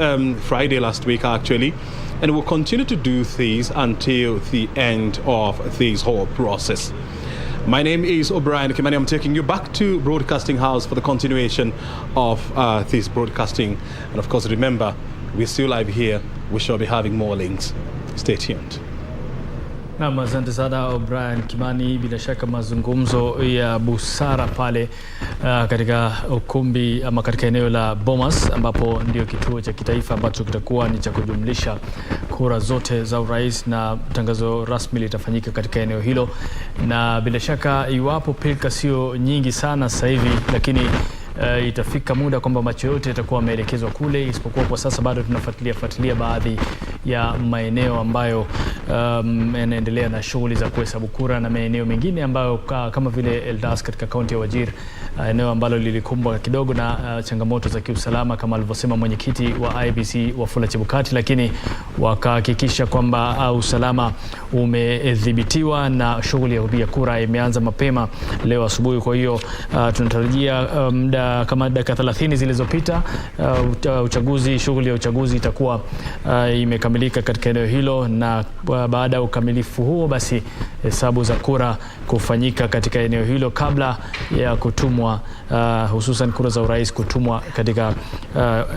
Friday last week, actually, and we'll continue to do this until the end of this whole process. My name is O'Brien Kimani. I'm taking you back to Broadcasting House for the continuation of this broadcasting. And of course, remember, we're still live here. We shall be having more links. Stay tuned. Naam, asante sana O'Brien Kimani. Bila shaka mazungumzo ya busara pale katika ukumbi ama katika eneo la Bomas, ambapo ndio kituo cha kitaifa ambacho kitakuwa ni cha kujumlisha kura zote za urais, na tangazo rasmi litafanyika katika eneo hilo. Na bila shaka iwapo pilka sio nyingi sana sasa hivi, lakini itafika muda kwamba macho yote yatakuwa yameelekezwa kule, isipokuwa kwa sasa bado tunafuatilia baadhi ya maeneo ambayo yanaendelea na shughuli za kuhesabu kura, na maeneo mengine ambayo kama vile Eldas katika kaunti ya Wajir, eneo ambalo lilikumbwa kidogo na changamoto za kiusalama kama alivyosema mwenyekiti wa IEBC Wafula Chebukati, lakini wakahakikisha kwamba usalama umedhibitiwa na shughuli ya kupiga kura imeanza mapema leo asubuhi. Kwa hiyo tunatarajia kama dakika 30 zilizopita shughuli ya uchaguzi itakuwa imekamilika katika eneo hilo, na baada ya ukamilifu huo basi hesabu za kura kufanyika katika eneo hilo kabla ya kutumwa hususan kura za urais kutumwa katika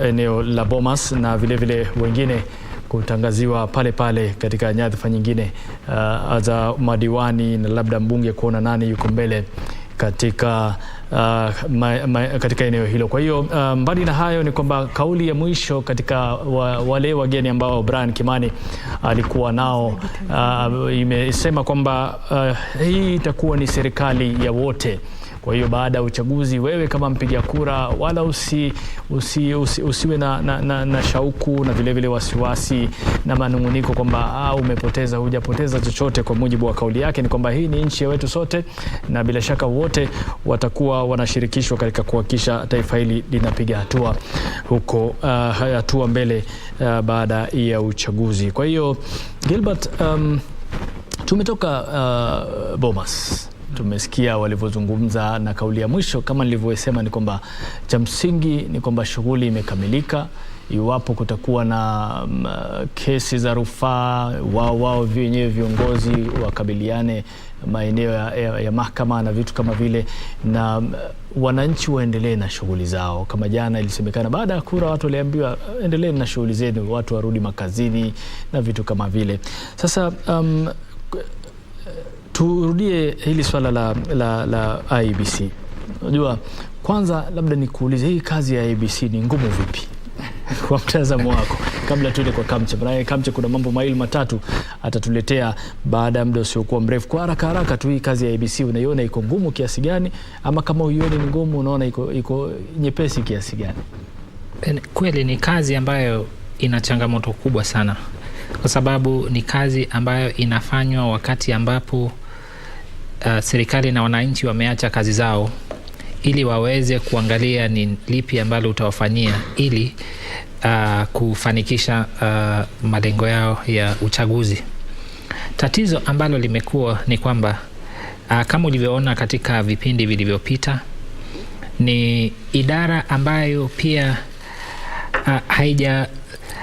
eneo la Bomas, na vile vile wengine kutangaziwa pale pale katika nyadhifa nyingine za madiwani na labda mbunge kuona nani yuko mbele katika katika eneo hilo. Kwa hiyo mbali na hayo ni kwamba kauli ya mwisho katika wale wageni ambao Brian Kimani alikuwa nao imesema kwamba hii itakuwa ni serikali ya wote. Kwa hiyo baada ya uchaguzi, wewe kama mpiga kura wala usiwe na shauku na vile vile wasiwasi na manunguniko kwamba umepoteza, hujapoteza chochote. Kwa mujibu wa kauli yake ni kwamba hii ni nchi ya wetu sote, na bila shaka wote watakuwa wanashirikishwa katika kuhakikisha taifa hili linapiga hatua huko, hatua mbele baada ya uchaguzi. Kwa hiyo Gilbert, tumetoka Bomas, tumesikia walivyozungumza, na kauli ya mwisho kama nilivyosema ni kwamba cha msingi ni kwamba shughuli imekamilika. Iwapo kutakuwa na kesi za rufaa, wao wenyewe viongozi wakabiliane maeneo ya mahakama na vitu kama vile, na wananchi waendelee na shughuli zao. Kama jana ilisemekana baada ya kura watu waliambiwa endelee na shughuli zenu, watu warudi makazini na vitu kama vile. Sasa turudie hili swala la IEBC. Unajua, kwanza labda nikuulize, hii kazi ya IEBC ni ngumu vipi kwa mtazamo wako, kabla tuende kwa Kamche? Maana Kamche kuna mambo mawili matatu atatuletea baada ya muda usiokuwa mrefu. Kwa haraka tu, hii kazi ya IEBC unaiona iko ngumu kiasi gani, ama kama uione ni ngumu unaona iko nyepesi kiasi gani? Kweli ni kazi ambayo ina changamoto kubwa sana, kwa sababu ni kazi ambayo inafanywa wakati ambapo serikali na wananchi wameacha kazi zao ili waweze kuangalia ni lipi ambalo utawafanyia ili kufanikisha malengo yao ya uchaguzi. Tatizo ambalo limekuwa ni kwamba kama ulivyoona katika vipindi vilivyopita, ni idara ambayo pia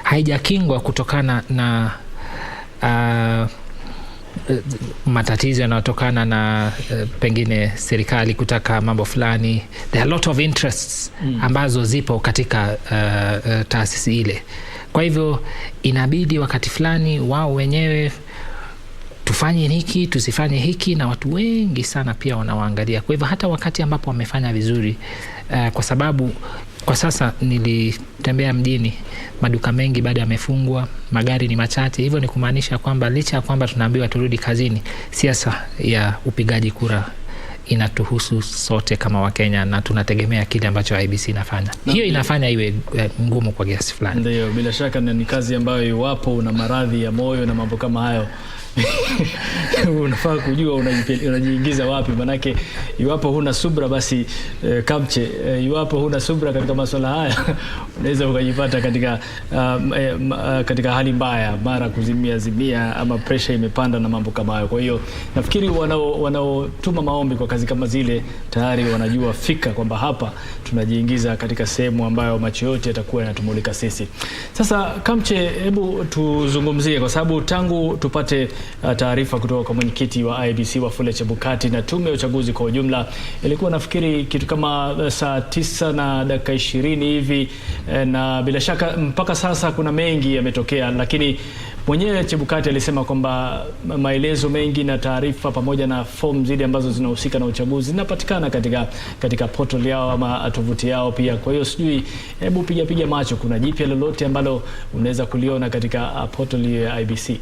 haijakingwa kutokana na matatizo yanayotokana na pengine serikali kutaka mambo fulani. There are a lot of interests ambazo zipo katika taasisi ile. Kwa hivyo inabidi wakati fulani wao wenyewe tufanye hiki, tusifanye hiki, na watu wengi sana pia wanawaangalia. Kwa hivyo hata wakati ambapo wamefanya vizuri, kwa sababu kwa sasa nilitembea mjini, maduka mengi bado yamefungwa, magari ni machache. Hivyo ni kumaanisha kwamba licha ya kwamba tunaambiwa turudi kazini, siasa ya upigaji kura inatuhusu sote kama Wakenya, na tunategemea kile ambacho IEBC inafanya. Hiyo inafanya iwe ngumu kwa kiasi fulani. Ndio, bila shaka ni kazi ambayo iwapo una maradhi ya moyo na mambo kama hayo unafaa kujua unajiingiza wapi. Manake iwapo huna subra basi Kamche, iwapo huna subra katika masuala haya unaweza ukajipata katika hali mbaya, mara kuzimia ama pressure imepanda na mambo kama hayo. Kwa hiyo nafikiri wanaotuma maombi kwa kazi kama zile tayari wanajua fika kwamba hapa tunajiingiza katika sehemu ambayo macho yote yatakuwa yanatumulika sisi. Sasa Kamche, hebu tuzungumzie, kwa sababu tangu tupate taarifa kutoka kwa mwenyekiti wa IEBC Wafula Chebukati na tume ya uchaguzi kwa ujumla, ilikuwa nafikiri kitu kama saa 9:20 hivi, na bila shaka mpaka sasa kuna mengi yametokea, lakini mwenyewe Chebukati alisema kwamba maelezo mengi na taarifa pamoja na form zile ambazo zinahusika na uchaguzi zinapatikana katika portal yao ama tovuti yao pia. Kwa hiyo sijui, hebu piga macho, kuna jipya lolote ambalo unaweza kuliona katika portal ya IEBC?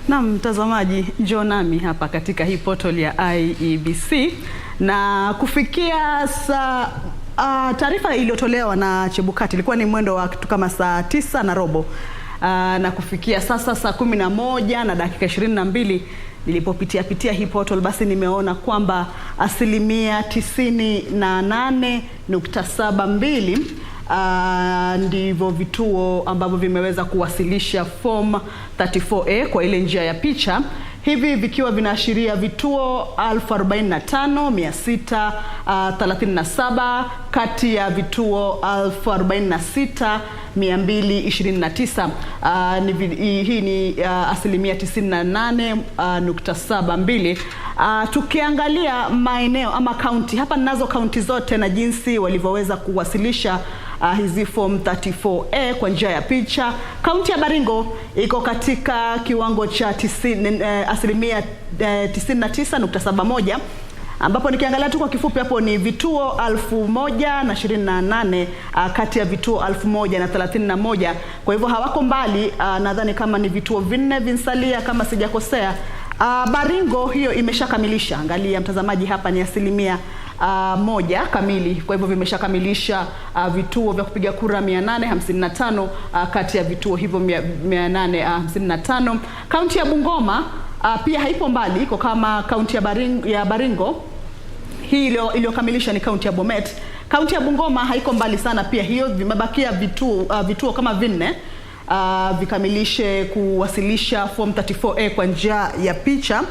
Na mtazamaji, njoo nami hapa katika hii portal ya IEBC, na kufikia taarifa iliyotolewa na Chebukati ilikuwa ni mwendo wa kitu kama saa 9:15, na kufikia sasa saa 11:22 nilipopitia hii portal, basi nimeona kwamba 98.72% ndivyo vituo ambavyo vimeweza kuwasilisha form 34A kwa ile njia ya picha, hivi vikiwa vinaashiria vituo 45,637 kati ya vituo 46,229. Hii ni 98.72%. Tukiangalia maeneo ama kaunti, hapa ninazo kaunti zote na jinsi walivyoweza kuwasilisha hizi form 34A kwa njia ya picha. Kaunti ya Baringo iko katika kiwango cha 99.71, ambapo nikiangalia tu kwa kifupi hapo ni vituo 1028 kati ya vituo 1031. Kwa hivyo hawako mbali, nadhani kama ni vituo 4 vinsalia kama sijakosea. Baringo hiyo imeshakamilisha, angalia mtazamaji, hapa ni 100% kamili. Kwa hivyo vimeshakamilisha vituo vya kupiga kura 855 kati ya vituo hivyo 855. Kaunti ya Bungoma pia haipo mbali, iko kama kaunti ya Baringo. Hii iliyokamilisha ni kaunti ya Bomet. Kaunti ya Bungoma haiko mbali sana pia, hiyo vimebakia vituo kama 4 vikamilishe kuwasilisha form 34A kwa njia ya picha.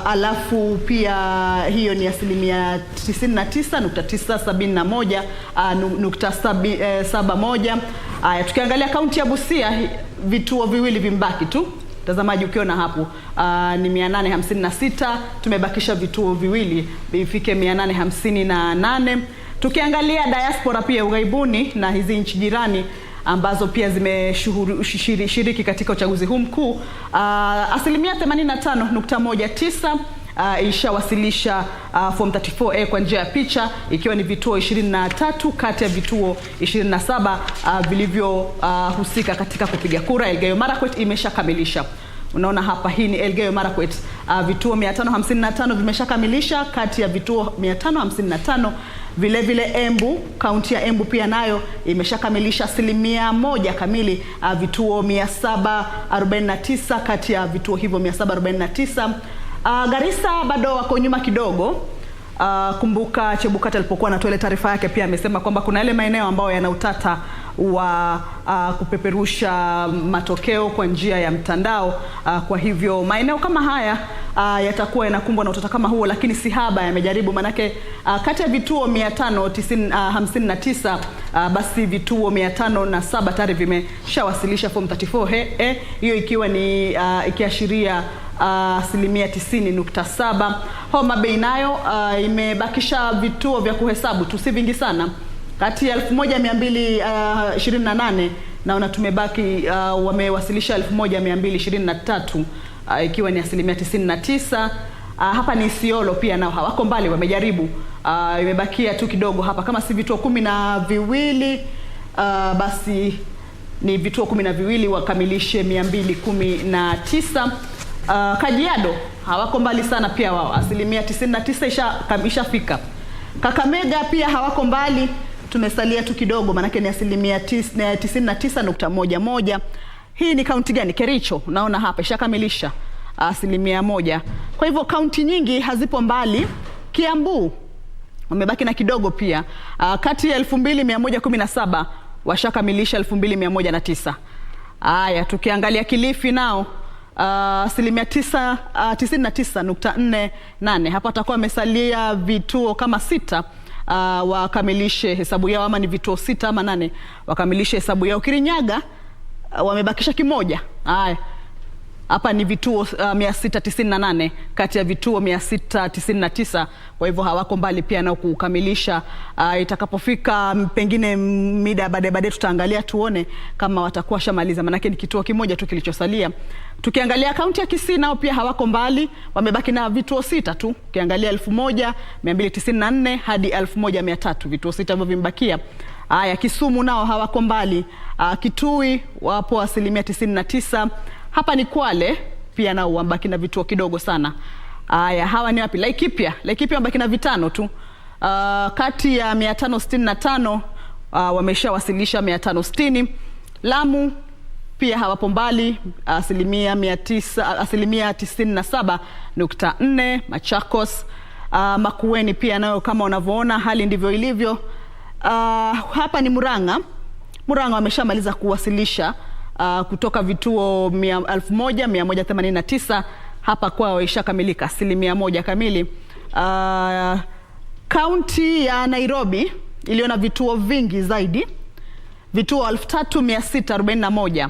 Alafu pia hiyo ni 99.971. Tukiangalia kaunti ya Busia, vituo 2 vimbaki tu. Mtazamaji ukiona hapo ni 856, tumebakisha vituo 2 vifike 858. Tukiangalia diaspora pia ughaibuni na hizi nchi jirani ambazo pia zimeshiriki katika uchaguzi huu mkuu, 85.19 ishawasilisha form 34A kwa njia ya picha, ikiwa ni vituo 23 kati ya vituo 27 vilivyohusika katika kupiga kura. Elgeyo Marakwet imeshakamilisha. Unaona hapa, hii ni Elgeyo Marakwet. Vituo 555 vimeshakamilisha kati ya vituo 555. Vile vile Embu, kaunti ya Embu pia nayo imeshakamilisha 100% kamili, vituo 749 kati ya vituo hivyo 749. Garissa bado wako nyuma kidogo. Kumbuka Chebukati alipokuwa anatoa ile taarifa yake pia amesema kwamba kuna yale maeneo ambayo yana utata wa kupeperusha matokeo kwa njia ya mtandao. Kwa hivyo maeneo kama haya yatakuwa yanakumbwa na utata kama huo, lakini si haba yamejaribu, manake kati ya vituo 559 basi vituo 507 tayari vimeshawasilisha form 34A, hiyo ikiwa ni ikiashiria 90.7. Homa Bay nayo imebakisha vituo vya kuhesabu tu, si vingi sana. Kati ya 1228 naona tumebaki wamewasilisha 1223, ikiwa ni 99%. Hapa ni Isiolo pia nao hawako mbali, wamejaribu. Imebakia tu kidogo hapa, kama si vituo 12, basi ni vituo 12 wakamilishe 219. Kajiado hawako mbali sana pia wao, 99% ishafika. Kakamega pia hawako mbali, tumesalia tu kidogo, manake ni 99.11. Hii ni kaunti gani? Kericho, unaona hapa ishakamilisha 100%. Kwa hivyo kaunti nyingi hazipo mbali. Kiambu wamebaki na kidogo pia, kati ya 2117 washakamilisha 2109. Haya, tukiangalia Kilifi nao 99.48. Hapa atakuwa amesalia vituo kama 6 wakamilishe hesabu yao, ama ni vituo 6 ama 8 wakamilishe hesabu yao. Kirinyaga wamebakisha kimoja. Haya, hapa ni vituo 698 kati ya vituo 699. Kwa hivyo hawako mbali pia nao kukamilisha. Itakapofika pengine mida baadaye tutaangalia tuone kama watakuwa shamaliza, manake ni kituo kimoja tu kilichosalia. Tukiangalia kaunti ya Kisii nao pia hawako mbali, wamebaki na vituo 6 tu. Ukiangalia 1294 hadi 1300, vituo 6 ambavyo vimebakia. Haya, Kisumu nao hawako mbali. Kitui wapo 99%. Hapa ni Kwale pia nao wambaki na vituo kidogo sana. Haya, hawa ni wapi? Laikipia wambaki na vitano tu. Kati ya 565 wameshawasilisha 560. Lamu pia hawapo mbali, 97.4. Machakos, Makueni pia nayo kama unavyoona hali ndivyo ilivyo. Hapa ni Murang'a wameshamaliza kuwasilisha kutoka vituo 1189. Hapa kwao ishakamilika 100% kamili. Kaunti ya Nairobi iliona vituo vingi zaidi, vituo 3641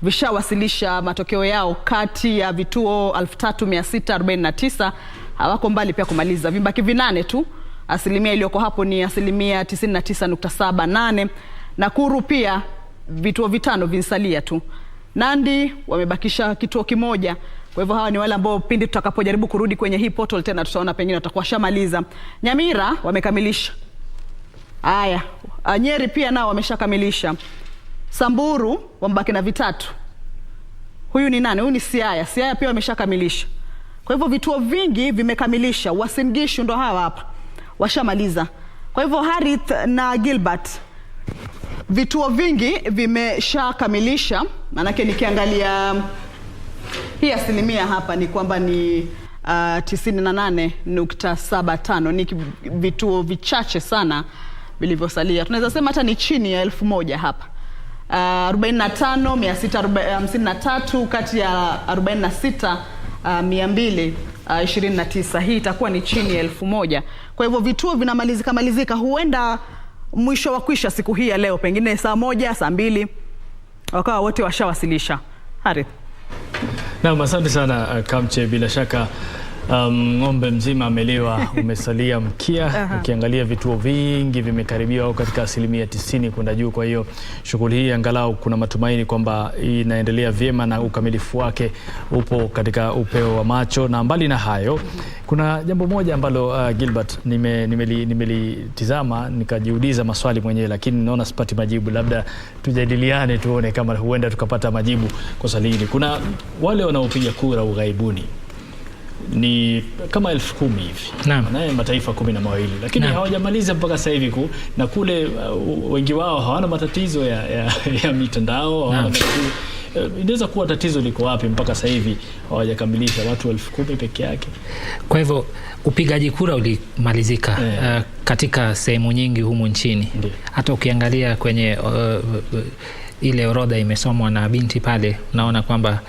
vishawasilisha matokeo yao kati ya vituo 3649. Hawako mbali pia kumaliza, vibaki 8 tu. asilimia iliyoko hapo ni asilimia 99.78. Nakuru pia vituo 5 vinsalia tu. Nandi wamebakisha kituo kimoja. Kwa hivyo hawa ni wale ambao pindi tutakapojaribu kurudi kwenye hii portal tena tutaona pengine watakuwa shamaliza. Nyamira wamekamilisha. Haya, Nyeri pia nao wameshakamilisha. Samburu wambaki na 3. Huyu ni nani? Huyu ni Siaya. Siaya pia wameshakamilisha. Kwa hivyo vituo vingi vimekamilisha. Uasin Gishu ndo hawa hapa washamaliza. Kwa hivyo Harith na Gilbert, vituo vingi vimeshakamilisha. Manake nikiangalia hii asilimia hapa ni kwamba ni 98.75. Ni vituo vichache sana vilivyosalia. Tunaweza sema hata ni chini ya 1000 hapa. 45,653 kati ya 46,229. Hii itakuwa ni chini ya 1000. Kwa hivyo vituo vinamalizika. Huenda mwisho wa kwisha siku hii ya leo, pengine saa 1, saa 2 wakawa wote washawasilisha. Harith. Naam, asante sana Kamche. Bila shaka ng'ombe mzima ameliwa, umesalia mkia. Ukiangalia vituo vingi vimekaribia au katika asilimia 90 kwenda juu. Kwa hiyo shughuli hii angalau kuna matumaini kwamba inaendelea vyema na ukamilifu wake upo katika upeo wa macho. Na mbali na hayo, kuna jambo moja ambalo Gilbert nimelitizama nikajiuliza maswali mwenyewe, lakini naona sipati majibu. Labda tujadiliane tuone kama huenda tukapata majibu kwa swali hili. Kuna wale wanaopiga kura ughaibuni ni kama 10,000 hivi. Naam. Na mataifa 12, lakini hawajamaliza mpaka sasa hivi na kule wengi wao hawana matatizo ya mitandao, hawana matatizo. Inaweza kuwa tatizo liko wapi mpaka sasa hivi hawajakamilisha watu 10,000 peke yake? Kwa hivyo upigaji kura ulimalizika katika sehemu nyingi humu nchini. Hata ukiangalia kwenye ile orodha imesomwa na binti pale, unaona kwamba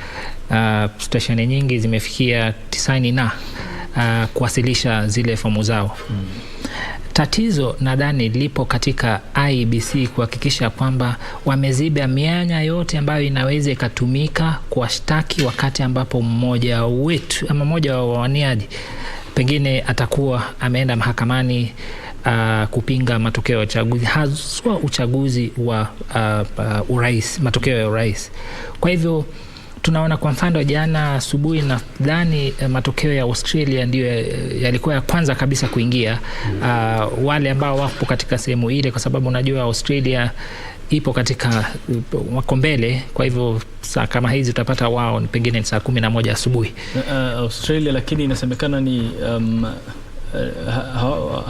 stesheni nyingi zimefikia 90 na kuwasilisha zile fomu zao. Tatizo nadhani lipo katika IEBC kuhakikisha kwamba wameziba mianya yote ambayo inaweza ikatumika kuwashtaki wakati ambapo mmoja wetu ama mmoja wa wawaniaji pengine atakuwa ameenda mahakamani kupinga matokeo ya uchaguzi, haswa uchaguzi wa urais, matokeo ya urais. Kwa hivyo tunaona kwa mfano jana asubuhi nadhani matokeo ya Australia ndio yalikuwa ya kwanza kabisa kuingia. Wale ambao wapo katika sehemu ile, kwa sababu unajua Australia ipo katika wako mbele, kwa hivyo saa kama hizi utapata wao pengine saa 11 asubuhi. Australia, lakini inasemekana ni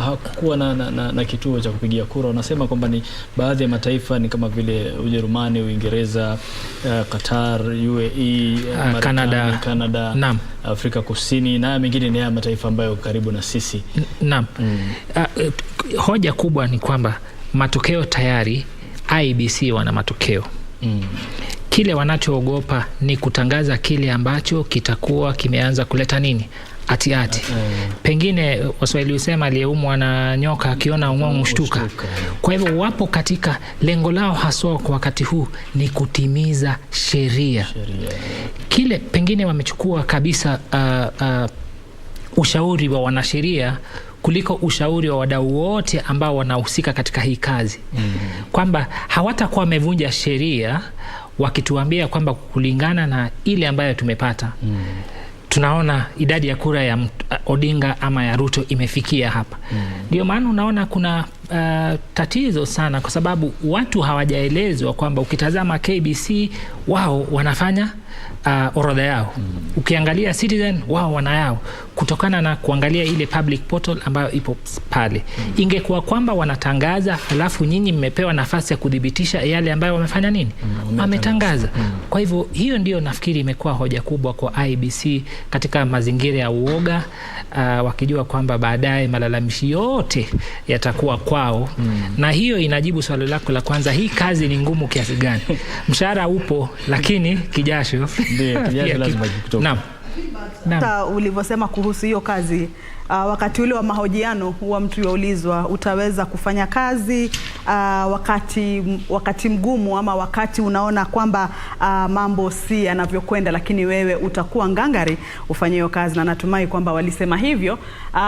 hakuwa na kituo cha kupigia kura. Wanasema kwamba ni baadhi ya mataifa ni kama vile Ujerumani, Uingereza, Qatar, UAE, Canada, Afrika Kusini na mengine ni mataifa ambayo karibu na sisi. Naam. Hoja kubwa ni kwamba matokeo tayari IEBC wana matokeo. Kile wanachoogopa ni kutangaza kile ambacho kitakuwa kimeanza kuleta nini? Ati. Pengine Waswahili husema aliyeumwa na nyoka akiona ung'ong'o mshtuka. Kwa hivyo wapo katika lengo lao haswa kwa wakati huu ni kutimiza sheria. Kile pengine wamechukua kabisa ushauri wa wanasheria kuliko ushauri wa wadau wote ambao wanahusika katika hii kazi. Kwamba hawatakuwa wamevunja sheria wakituambia kwamba kulingana na ile ambayo tumepata tunaona idadi ya kura ya Odinga ama ya Ruto imefikia hapa. Ndio maana unaona kuna tatizo sana, kwa sababu watu hawajaelezwa kwamba ukitazama KBC wao wanafanya orodha yao. Ukiangalia Citizen wao wanayao kutokana na kuangalia ile public portal ambayo ipo pale. Ingekuwa kwamba wanatangaza alafu nyinyi mmepewa nafasi ya kudhibitisha yale ambayo wamefanya nini? Wametangaza. Kwa hivyo hiyo ndio nafikiri imekuwa hoja kubwa kwa IEBC katika mazingira ya uoga, wakijua kwamba baadaye malalamishi yote yatakuwa kwao. Na hiyo inajibu swali lako la kwanza, hii kazi ni ngumu kiasi gani? Mshahara upo, lakini kijasho lazima kutoka. Naam. Hata ulivyosema kuhusu hiyo kazi, wakati ule wa mahojiano huwa mtu yaulizwa utaweza kufanya kazi wakati mgumu ama wakati unaona kwamba mambo si yanavyokwenda, lakini wewe utakuwa ngangari ufanye hiyo kazi, na natumai kwamba walisema hivyo.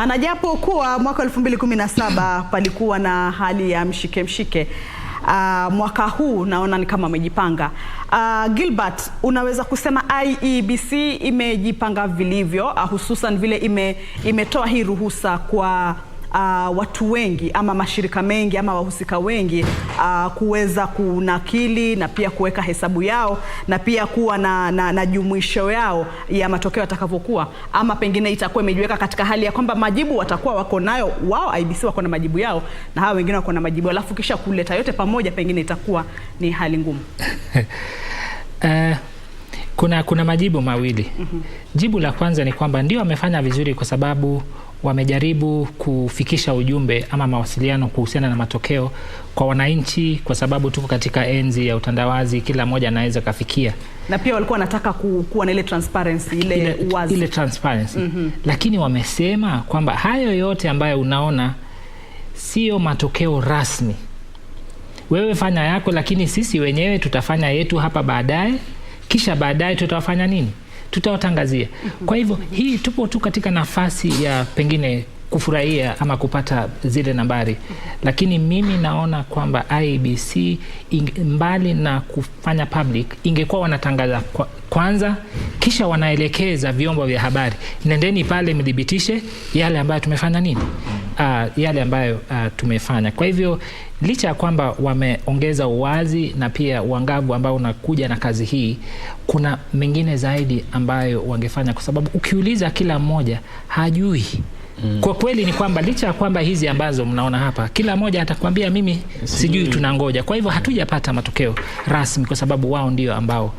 Na japo kuwa mwaka 2017 palikuwa na hali ya mshike, mwaka huu naona ni kama amejipanga. Gilbert, unaweza kusema IEBC imejipanga vilivyo, hususan vile imetoa hii ruhusa kwa watu wengi ama mashirika mengi ama wahusika wengi kuweza kunakili na pia kuweka hesabu yao na pia kuwa na jumuisho yao ya matokeo yatakavyokuwa, ama pengine itakuwa imejiweka katika hali ya kwamba majibu watakuwa wako nayo wao, IEBC wako na majibu yao na hawa wengine wako na majibu, alafu kisha kuleta yote pamoja pengine itakuwa ni hali ngumu? Kuna majibu mawili. Jibu la kwanza ni kwamba ndio wamefanya vizuri kwa sababu wamejaribu kufikisha ujumbe ama mawasiliano kuhusiana na matokeo kwa wananchi, kwa sababu tuko katika enzi ya utandawazi, kila mmoja anaweza kafikia. Na pia walikuwa wanataka kuwa na ile transparency, ile uwazi. Ile transparency. Lakini wamesema kwamba hayo yote ambayo unaona sio matokeo rasmi. Wewe fanya yako, lakini sisi wenyewe tutafanya yetu hapa baadaye, kisha baadaye tutafanya nini? Tutawatangazia. Kwa hivyo hii tupo tu katika nafasi ya pengine kufurahia ama kupata zile nambari, lakini mimi naona kwamba IEBC mbali na kufanya public, ingekuwa wanatangaza kwanza kisha wanaelekeza vyombo vya habari, nendeni pale mdhibitishe yale ambayo tumefanya nini, yale ambayo tumefanya. Kwa hivyo licha ya kwamba wameongeza uwazi na pia uangavu ambao unakuja na kazi hii, kuna mengine zaidi ambayo wangefanya, kwa sababu ukiuliza kila mmoja hajui. Kwa kweli ni kwamba licha ya kwamba hizi ambazo mnaona hapa, kila mmoja atakwambia mimi sijui, tunangoja. Kwa hivyo hatujapata matokeo rasmi kwa sababu wao ndio ambao.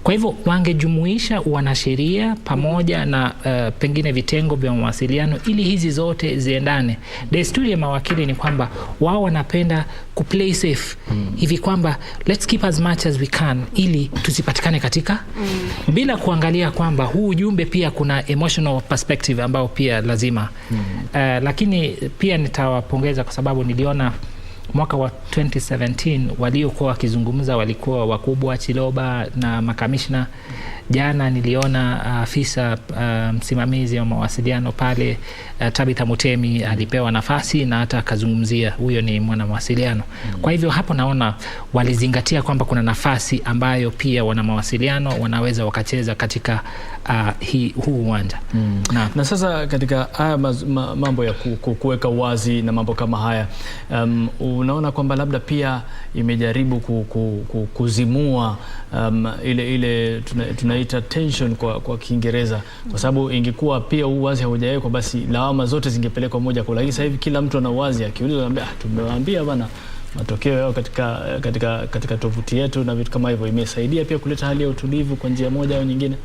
Kwa hivyo wangejumuisha wanasheria pamoja na pengine vitengo vya mawasiliano ili hizi zote ziendane. Desturi ya mawakili ni kwamba wao wanapenda kuplay safe. Hivi kwamba let's keep as much as we can ili tusipatikane katika bila kuangalia kwamba huu ujumbe pia kuna emotional perspective ambao pia lazima. Lakini pia nitawapongeza kwa sababu niliona mwaka wa 2017 waliokuwa wakizungumza walikuwa wakubwa Chiloba na makamishna. Jana niliona afisa msimamizi wa mawasiliano pale Tabitha Mutemi alipewa nafasi na hata akazungumzia, huyo ni mwana mawasiliano. Kwa hivyo hapo naona walizingatia kwamba kuna nafasi ambayo pia wana mawasiliano wanaweza wakacheza katika huu uwanja. Na sasa katika haya mambo ya kuweka uwazi na mambo kama haya, unaona kwamba labda pia imejaribu kuzimua ile tunaita tension kwa Kiingereza, kwa sababu ingekuwa pia uwazi haujawekwa basi lawama zote zingepelekwa moja kwa moja. Lakini sasa hivi kila mtu ana uwazi, akiulizwa anambia tumewaambia bana matokeo yao katika tovuti yetu na vitu kama hivyo. Imesaidia pia kuleta hali ya utulivu kwa njia moja au nyingine.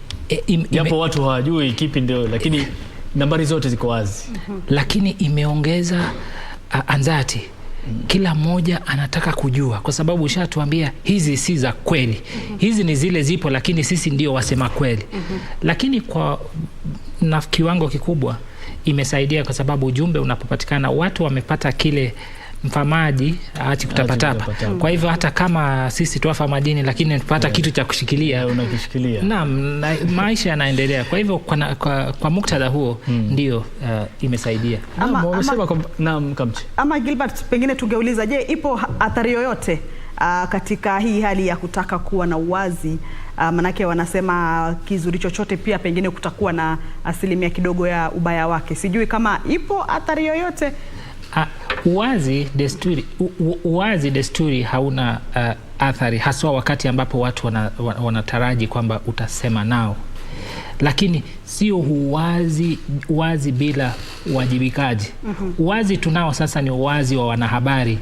Japo watu hawajui kipi ndio, lakini nambari zote ziko wazi. Lakini imeongeza anxiety. Kila mmoja anataka kujua, kwa sababu ushatuambia hizi si za kweli. Hizi ni zile zipo, lakini sisi ndio wasema kweli. Lakini kwa na kiwango kikubwa imesaidia, kwa sababu ujumbe unapopatikana watu wamepata kile mfamaji aachi kutapatapa. Kwa hivyo hata kama sisi tuafa majini, lakini tupata kitu cha kushikilia, unakishikilia. Naam, maisha yanaendelea. Kwa hivyo kwa muktadha huo ndio imesaidia. Ama Gilbert, pengine tungeuliza, je, ipo athari yoyote katika hii hali ya kutaka kuwa na uwazi? Manake wanasema kizuri chochote pia pengine kutakuwa na asilimia kidogo ya ubaya wake. Sijui kama ipo athari yoyote. Uwazi desturi hauna athari, haswa wakati ambapo watu wanataraji kwamba utasema nao. Lakini sio uwazi bila uwajibikaji. Uwazi tunao sasa ni uwazi wa wanahabari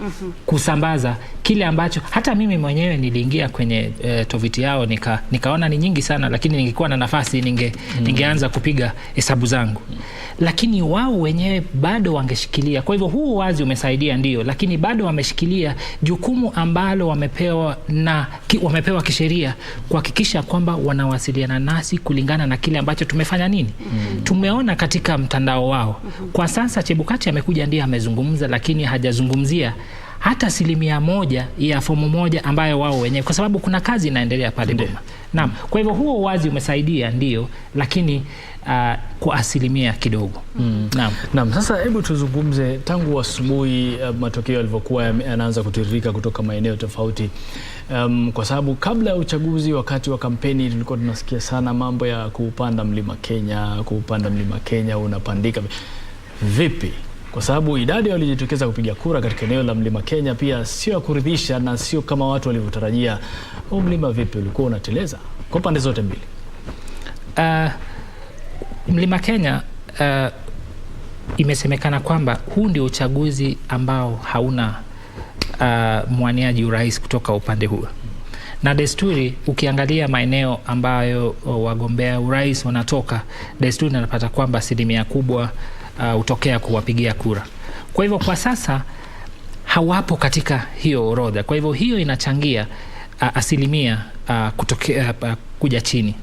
kusambaza kile ambacho hata mimi mwenyewe niliingia kwenye tovuti yao nikaona ni nyingi sana, lakini ningekuwa na nafasi ningeanza kupiga hesabu zangu. Lakini wao wenyewe bado wangeshikilia. Kwa hivyo huu uwazi umesaidia ndio, lakini bado wameshikilia jukumu ambalo wamepewa kisheria kuhakikisha kwamba wanawasiliana nasi kulingana na kile ambacho tumefanya. wamefanya nini? Tumeona katika mtandao wao. Kwa sasa Chebukati amekuja ndiye amezungumza, lakini hajazungumzia hata 1% ya fomu moja ambayo wao wenyewe, kwa sababu kuna kazi inaendelea pale Boma. Naam, kwa hivyo huo wazi umesaidia ndio, lakini kwa 1% kidogo. Naam, sasa hebu tuzungumze tangu asubuhi matokeo yalivyokuwa yanaanza kutiririka kutoka maeneo tofauti. Kwa sababu kabla ya uchaguzi, wakati wa kampeni, tulikuwa tunasikia sana mambo ya kupanda mlima Kenya unapandika. Vipi? Kwa sababu idadi walijitokeza kupiga kura katika eneo la mlima Kenya pia sio ya kuridhisha na sio kama watu walivyotarajia. Mlima vipi ulikuwa unateleza kwa pande zote mbili? Mlima Kenya imesemekana kwamba huu ndio uchaguzi ambao hauna mwaniaji urais kutoka upande huo. Na desturi, ukiangalia maeneo ambayo wagombea urais wanatoka, desturi napata kwamba 1% kubwa utokea kuwapigia kura. Kwa hivyo kwa sasa hawapo katika hiyo orodha. Kwa hivyo hiyo inachangia 1% kutokea kuja chini.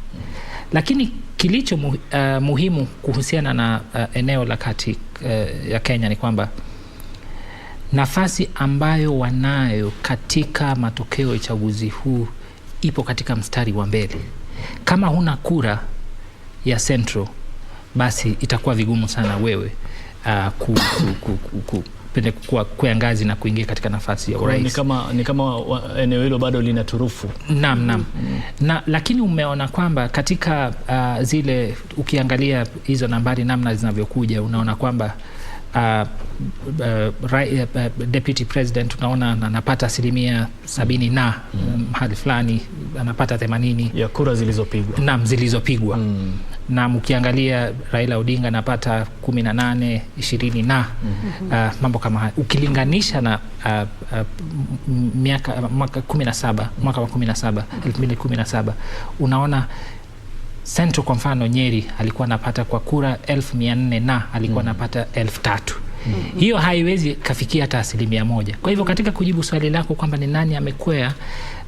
Lakini kilicho muhimu kuhusiana na eneo la kati ya Kenya ni kwamba nafasi ambayo wanayo katika matokeo ya uchaguzi huu ipo katika mstari wa mbele. Kama huna kura ya Central, basi itakuwa vigumu sana wewe kwa ngazi na kuingia katika nafasi ya urais. Ni kama eneo hilo bado lina turufu. Naam. Lakini umeona kwamba katika zile, ukiangalia hizo nambari namna zinavyokuja, unaona kwamba Deputy President unaona anapata 70% na mahali fulani anapata 80 ya kura zilizopigwa. Naam, zilizopigwa. Na mkiangalia Raila Odinga anapata 18, 20 na mambo kama haya. Ukilinganisha na mwaka wa 2017 unaona Central kwa mfano Nyeri alikuwa anapata kwa kura 1400 na alikuwa anapata 3000. Hiyo haiwezi kafikia hata 1%. Kwa hivyo katika kujibu swali lako kwamba ni nani amekwea,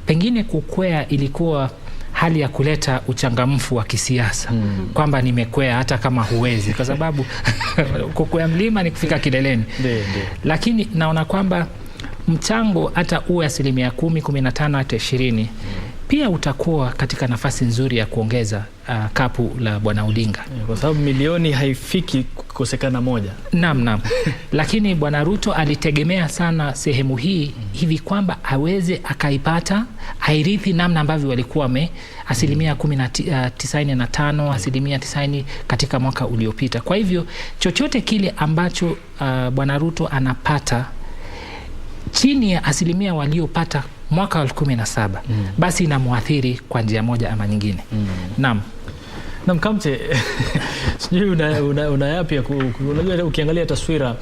pengine kukwea ilikuwa hali ya kuleta uchangamfu wa kisiasa, kwamba nimekwea hata kama huwezi, kwa sababu kukwea mlima ni kufika kileleni. Lakini naona kwamba mchango hata uwe 10%, 15, hata 20, pia utakuwa katika nafasi nzuri ya kuongeza kapu la Bwana Odinga. Kwa sababu milioni haifiki kukosekana moja. Naam. Lakini Bwana Ruto alitegemea sana sehemu hii hivi kwamba aweze akaipata, airithi namna ambavyo walikuwa 95%, 90% katika mwaka uliopita. Kwa hivyo chochote kile ambacho Bwana Ruto anapata chini ya 1% waliopata mwaka wa 2017, basi inamuathiri kwa njia moja ama nyingine. Naam. Kamte, sijui una yapi ya unajua, ukiangalia taswira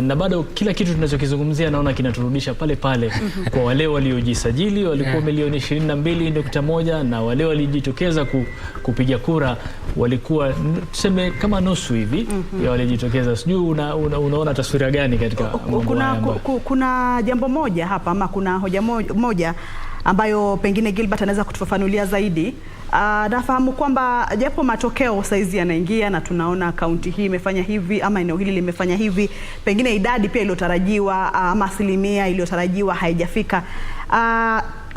na bado kila kitu tunachokizungumzia naona kinaturudisha pale pale kwa wale waliojisajili walikuwa milioni 22.1 na wale walijitokeza kupiga kura walikuwa tuseme kama nusu hivi ya walijitokeza. Sijui unaona taswira gani katika kuna jambo moja hapa ama kuna hoja moja ambayo pengine Gilbert anaweza kutufafanulia zaidi. Nafahamu kwamba japo matokeo saizi yanaingia na tunaona kaunti hii imefanya hivi ama eneo hili limefanya hivi, pengine idadi pia iliyotarajiwa ama 1% iliyotarajiwa haijafika.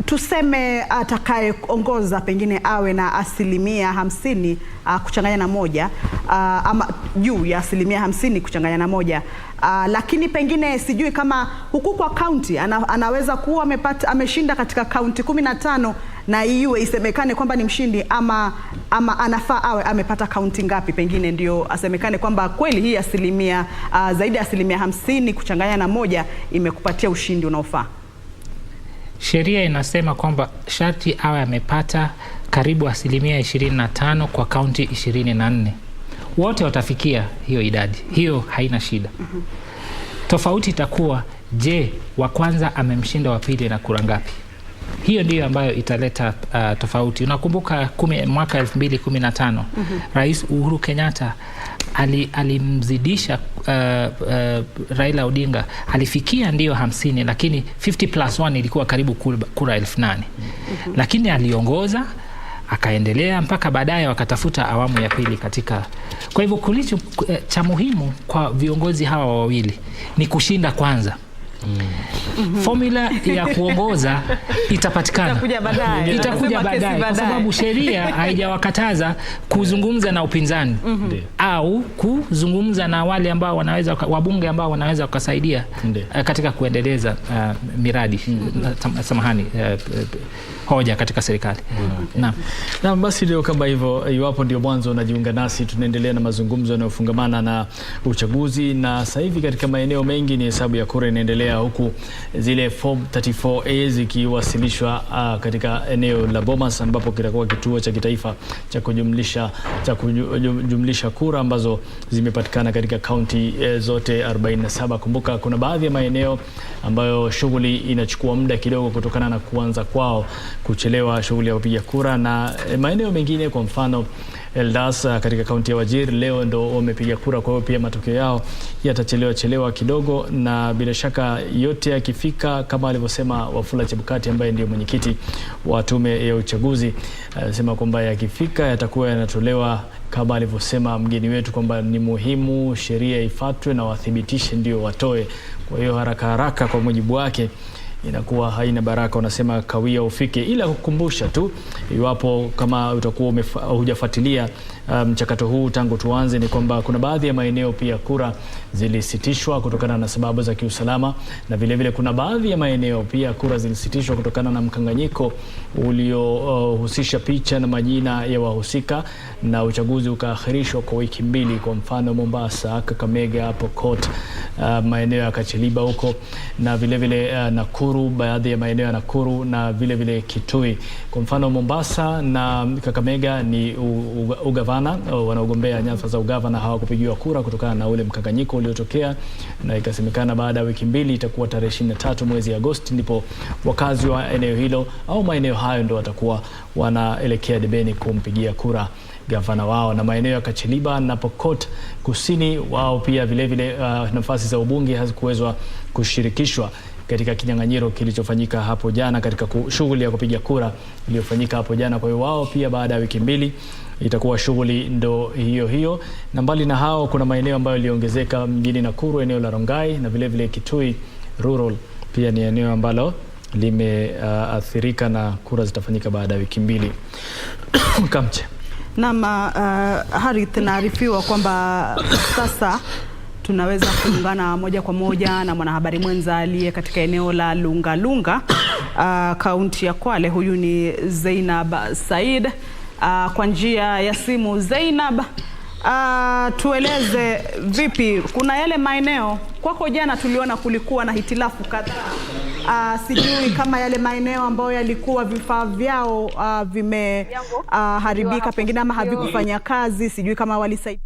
Tuseme atakayeongoza pengine awe na 50% kuchanganya na 1, ama juu ya 50% kuchanganya na 1. Lakini pengine sijui kama huku kwa county anaweza kuwa ameshinda katika county 15 na iwe isemekane kwamba ni mshindi, ama anafaa awe amepata county ngapi pengine ndio asemekane kwamba kweli hii zaidi ya 50% kuchanganya na 1 imekupatia ushindi unaofaa. Sheria inasema kwamba sharti awe amepata karibu 25% kwa kaunti 24. Wote watafikia hiyo idadi. Hiyo haina shida. Tofauti itakuwa, je, wa kwanza amemshinda wa pili na kura ngapi? Hiyo ndiyo ambayo italeta tofauti. Unakumbuka mwaka 2015 Rais Uhuru Kenyatta alimzidisha Raila Odinga, alifikia ndiyo 50, lakini 50+1 ilikuwa karibu kura 8,000. Lakini aliongoza akaendelea mpaka baadaye wakatafuta awamu ya pili katika. Kwa hivyo kulicho cha muhimu kwa viongozi hawa wawili ni kushinda kwanza. Formula ya kuongoza itapatikana, itakuja baadaye kwa sababu sheria haijawakataza kuzungumza na upinzani au kuzungumza na wale ambao wanaweza, wabunge ambao wanaweza wakasaidia katika kuendeleza miradi hoja katika serikali. Na basi ndio kama hivyo, iwapo ndio mwanzo unajiunga nasi, tunaendelea na mazungumzo yanayofungamana na uchaguzi, na sasa hivi katika maeneo mengi ni hesabu ya kura inaendelea, huku zile form 34A zikiwasilishwa katika eneo la Bomas, ambapo kitakuwa kituo cha kitaifa cha kujumlisha kura ambazo zimepatikana katika kaunti zote 47. Kumbuka kuna baadhi ya maeneo ambayo shughuli inachukua muda kidogo kutokana na kuanza kwao kuchelewa shughuli ya kupiga kura, na maeneo mengine kwa mfano Eldas katika kaunti ya Wajir leo ndo wamepiga kura, kwa hiyo pia matokeo yao yatachelewa kidogo, na bila shaka yote yakifika kama alivyosema Wafula Chebukati ambaye ndio mwenyekiti wa tume ya uchaguzi, sema kwamba yakifika yatakuwa yanatolewa kama alivyosema mgeni wetu kwamba ni muhimu sheria ifuatwe na wathibitishe ndio watoe. Kwa hiyo haraka kwa mujibu wake inakuwa haina baraka, unasema kawia ufike. Ila kukumbusha tu, iwapo kama utakuwa hujafuatilia mchakato huu tangu tuanze, ni kwamba kuna baadhi ya maeneo pia kura zilisitishwa kutokana na sababu za kiusalama, na vile vile kuna baadhi ya maeneo pia kura zilisitishwa kutokana na mkanganyiko uliohusisha picha na majina ya wahusika, na uchaguzi ukaakhirishwa kwa wiki 2. Kwa mfano Mombasa, Kakamega, Pokot, maeneo ya Kacheliba huko, na vile vile Nakuru, baadhi ya maeneo ya Nakuru, na vile vile Kitui. Kwa mfano Mombasa na Kakamega ni ugavana, wanaogombea nyadhifa za ugavana hawakupigiwa kura kutokana na ule mkanganyiko uliotokea, na ikasemekana baada ya wiki 2 itakuwa tarehe 23 mwezi Agosti ndipo wakazi wa eneo hilo au maeneo hayo ndio watakuwa wanaelekea debeni kumpigia kura gavana wao. Na maeneo ya Kacheliba na Pokot Kusini wao pia vile vile nafasi za ubunge hazikuwezwa kushirikishwa katika kinyang'anyiro kilichofanyika hapo jana, katika shughuli ya kupiga kura iliyofanyika hapo jana. Kwa hiyo wao pia baada ya wiki 2 itakuwa shughuli ndo hiyo. Na mbali na hao kuna maeneo ambayo yaliongezeka mjini Nakuru, eneo la Rongai, na vile vile Kitui Rural pia ni eneo ambalo limeathirika na kura zitafanyika baada ya wiki 2. Kamche. Naam, Harith, naarifiwa kwamba sasa tunaweza kuungana moja kwa moja na mwanahabari mwenza aliye katika eneo la Lungalunga, kaunti ya Kwale. Huyu ni Zainab Said kwa njia ya simu. Zainab, tueleze vipi, kuna yale maeneo kwako jana tuliona kulikuwa na hitilafu kadhaa, sijui kama yale maeneo ambayo yalikuwa vifaa vyao vimeharibika pengine ama havikufanya kazi, sijui kama walisaidia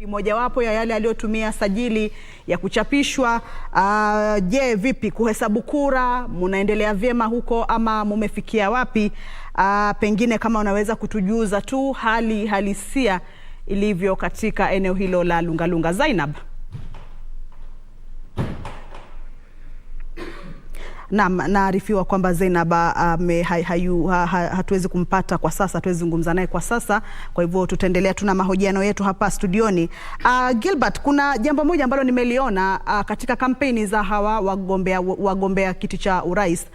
mojawapo ya yale aliyotumia sajili ya kuchapishwa. Je, vipi kuhesabu kura, munaendelea vyema huko ama mumefikia wapi? Pengine kama unaweza kutujuza tu hali halisia ilivyo katika eneo hilo la Lungalunga. Zainab. Naam, naarifiwa kwamba Zainab hatuwezi kumpata kwa sasa, hatuwezi zungumza naye kwa sasa, kwa hivyo tutaendelea tuna mahojiano yetu hapa studioni. Gilbert, kuna jambo moja ambalo nimeliona katika kampeni za hawa wagombea kiti cha urais,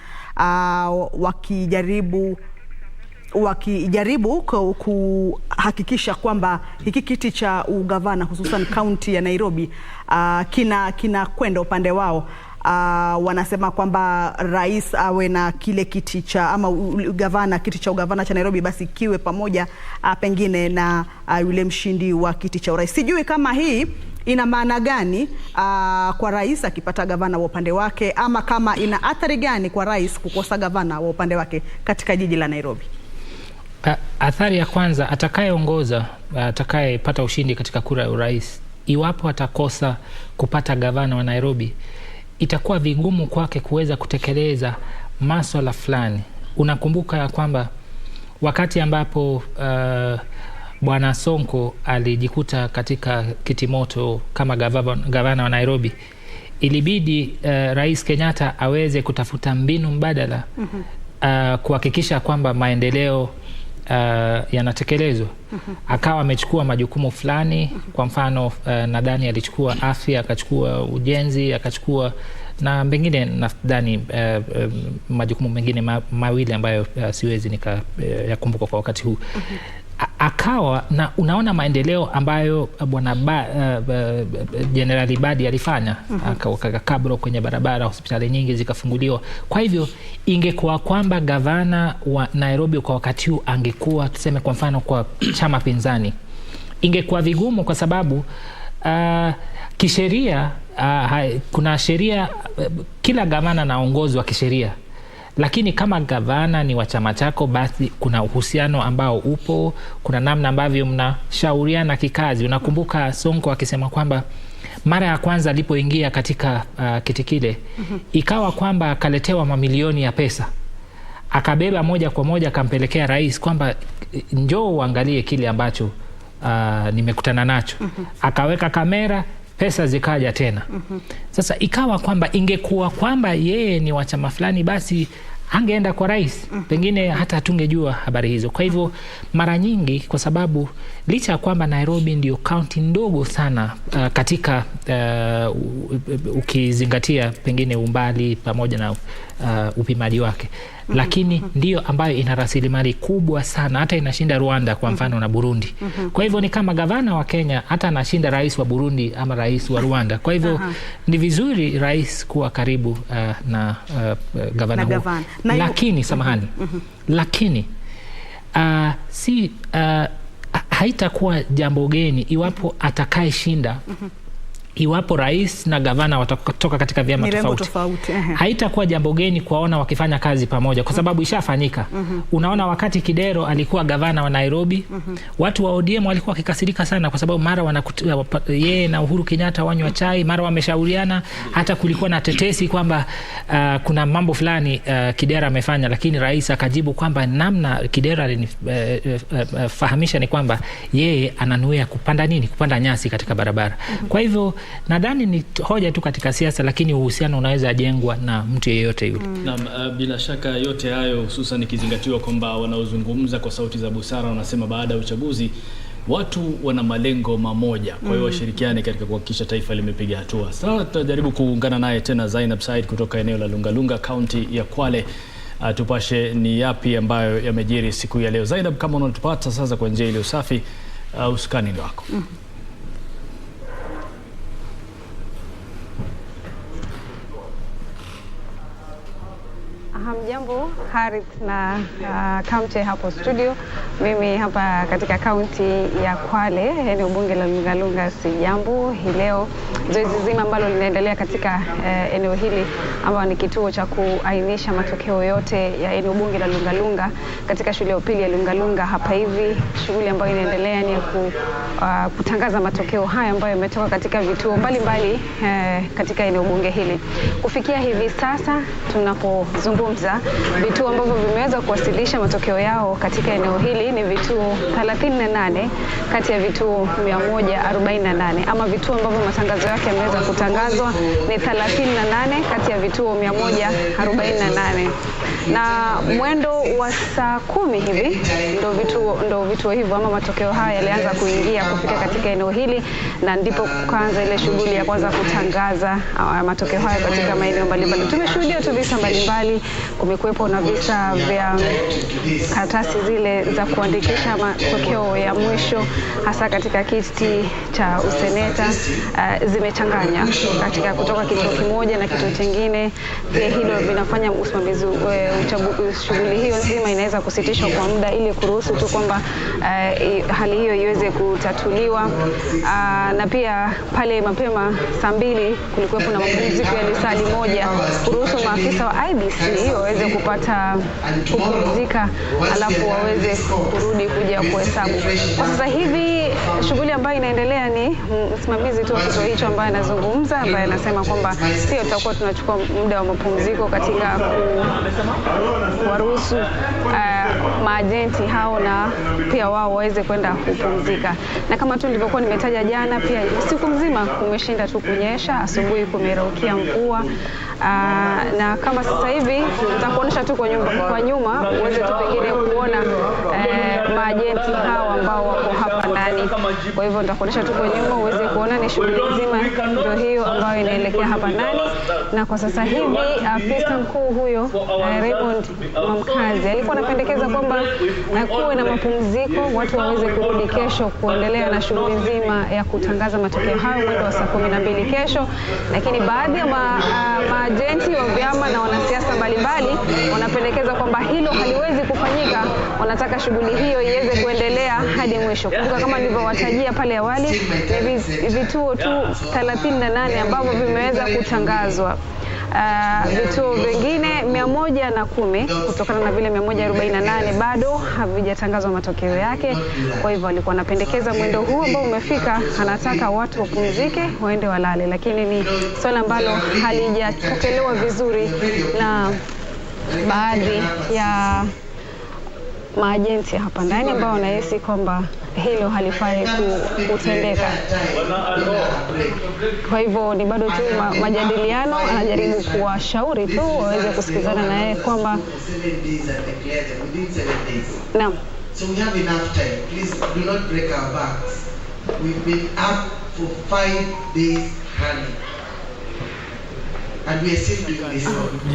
wakijaribu kuhakikisha kwamba hiki kiti cha ugavana hususan kaunti ya Nairobi kina kwenda upande wao. Wanasema kwamba rais awe na kile kiti cha ama kiti cha ugavana cha Nairobi basi kiwe pamoja pengine na yule mshindi wa kiti cha urais. Sijui kama hii ina maana gani kwa rais akipata gavana wa upande wake, ama kama ina athari gani kwa rais kukosa gavana wa upande wake katika jiji la Nairobi. Athari ya kwanza, atakayeongoza, atakayepata ushindi katika kura ya urais, iwapo atakosa kupata gavana wa Nairobi, itakuwa vigumu kwake kuweza kutekeleza masuala fulani. Unakumbuka ya kwamba wakati ambapo Bwana Sonko alijikuta katika kitimoto kama gavana wa Nairobi, ilibidi Rais Kenyatta aweze kutafuta mbinu mbadala kuhakikisha kwamba maendeleo yanatekelezwa. Akawa amechukua majukumu fulani, kwa mfano nadhani alichukua afya, akachukua ujenzi, akachukua na mengine nadhani majukumu mengine mawili ambayo siwezi yakumbuka kwa wakati huu. Akawa na unaona maendeleo ambayo bwana Generali Badi alifanya. Akaweka kabro kwenye barabara, hospitali nyingi zikafunguliwa. Kwa hivyo ingekuwa kwamba gavana wa Nairobi kwa wakati huu angekuwa tuseme kwa mfano kwa chama pinzani, ingekuwa vigumu kwa sababu kisheria kuna sheria, kila gavana anaongozwa kisheria. Lakini kama gavana ni wa chama chako, basi kuna uhusiano ambao upo, kuna namna ambavyo mnashauriana kikazi. Unakumbuka Sonko akisema kwamba mara ya kwanza alipoingia katika kiti kile, ikawa kwamba akaletewa mamilioni ya pesa, akabeba moja kwa moja akampelekea rais kwamba njoo uangalie kile ambacho nimekutana nacho. Akaweka kamera, pesa zikaja tena. Sasa ikawa kwamba ingekuwa kwamba yeye ni wa chama fulani, basi angeenda kwa rais, pengine hata tungejua habari hizo. Kwa hivyo mara nyingi, kwa sababu licha ya kwamba Nairobi ndio kaunti ndogo sana katika ukizingatia pengine umbali pamoja na upimaji wake, lakini ndio ambayo ina rasilimali kubwa sana, hata inashinda Rwanda kwa mfano na Burundi. Kwa hivyo ni kama gavana wa Kenya hata anashinda rais wa Burundi ama rais wa Rwanda. Kwa hivyo ni vizuri rais kuwa karibu na gavana huo. Lakini samahani, lakini haitakuwa jambo geni iwapo atakaye shinda, iwapo rais na gavana watatoka katika vyama tofauti. Haitakuwa jambo geni kuwaona wakifanya kazi pamoja, kwa sababu ishafanyika. Unaona wakati Kidero alikuwa gavana wa Nairobi, watu wa ODM walikuwa wakikasirika sana kwa sababu mara yeye na Uhuru Kenyatta wanywa chai, mara wameshauriana, hata kulikuwa na tetesi kwamba kuna mambo fulani Kidero amefanya, lakini rais akajibu kwamba namna Kidero alinifahamisha ni kwamba yeye ananuia kupanda nyasi katika barabara. Kwa hivyo nadhani ni hoja tu katika siasa, lakini uhusiano unaweza jengwa na mtu yeyote yule. Na bila shaka yote hayo, hususan ikizingatiwa kwamba wanaozungumza kwa sauti za busara wanasema baada ya uchaguzi watu wana malengo mamoja, kwa hiyo washirikiane katika kuhakikisha taifa limepiga hatua. Sasa tutajaribu kuungana naye tena Zainab Said kutoka eneo la Lungalunga, kaunti ya Kwale. Tupashe ni yapi ambayo yamejiri siku ya leo. Zainab, kama unatupata sasa kwa njia ile usafi, usukani ndio wako. Hamjambo Harith na Kamche hapo studio. Mimi hapa katika kaunti ya Kwale, eneo bunge la Lungalunga, si jambo. Hii leo zoezi zima ambalo linaendelea katika eneo hili ambao ni kituo cha kuainisha matokeo yote ya eneo bunge la Lungalunga katika shule ya upili ya Lungalunga. Hapa hivi shughuli ambayo inaendelea ni kutangaza matokeo haya ambayo yametoka katika vituo mbalimbali katika eneo bunge hili. Kufikia hivi sasa tunapozungumza, vituo ambavyo vimeweza kuwasilisha matokeo yao katika eneo hili ni vituo 38 kati ya vituo 148, ama vituo ambavyo matangazo yake yameweza kutangazwa ni 38 kati ya vituo 148. Na mwendo wa saa 10 hivi ndo vituo hivyo ama matokeo haya yalianza kuingia kufika katika eneo hili, na ndipo kuanza ile shughuli ya kwanza kutangaza matokeo haya katika maeneo mbalimbali. Tumeshuhudia tu visa mbalimbali, kumekuwepo na visa vya karatasi zile za kuandikisha matokeo ya mwisho hasa katika kiti cha useneta zimechanganya katika kutoka kituo kimoja na kituo kingine. Hilo vinafanya usimamizi shughuli hiyo nzima inaweza kusitishwa kwa muda ili kuruhusu tu kwamba hali hiyo iweze kutatuliwa. Na pia pale mapema saa 2 kulikuwepo na mapumziko ya lisali moja kuruhusu maafisa wa IBC waweze kupata kupumzika, alafu waweze kurudi kuja kuhesabu. Kwa sasa hivi shughuli ambayo inaendelea ni msimamizi tu wa kituo hicho ambaye anazungumza, ambaye anasema kwamba sio tutakuwa tunachukua muda wa mapumziko katika kuwaruhusu maajenti hao na pia wao waweze kwenda kupumzika. Na kama tu nilivyokuwa nimetaja jana, pia siku mzima kumeshinda tu kunyesha, asubuhi kumeraukia mvua. Na kama sasa hivi nitakuonyesha tu kwa nyuma uweze tu pengine kuona maajenti hao ambao wako hapa ndani. Kwa hivyo nitakuonyesha tu kwa nyuma uweze kuona ni shughuli nzima ndio hiyo ambayo inaelekea hapa ndani. Na kwa sasa hivi afisa mkuu huyo Raymond Mamkazi alikuwa anapendekeza kwamba kuwe na mapumziko, watu waweze kurudi kesho kuendelea na shughuli nzima ya kutangaza matokeo hayo mwendo wa saa 12 kesho. Lakini baadhi ya maajenti wa vyama na wanasiasa mbalimbali wanapendekeza kwamba hilo haliwezi kufanyika, wanataka shughuli hiyo iweze kuendelea hadi mwisho. Kumbuka kama nilivyowatajia pale awali, ni vituo tu 38 ambavyo vimeweza kutangazwa. Vituo vingine 110 kutokana na vile 148 bado havijatangazwa matokeo yake. Kwa hivyo alikuwa anapendekeza mwendo huu ambao umefika, anataka watu wapumzike waende walale, lakini ni swala ambalo halijapokelewa vizuri na baadhi ya maajenti hapa ndani ambao wanahisi kwamba hilo halifai kutendeka. Kwa hivyo ni bado tu majadiliano, anajaribu kuwashauri tu waweze kusikizana na yeye kwamba naam. So we have enough time. Please do not break our backs. We've been up for 5 days running.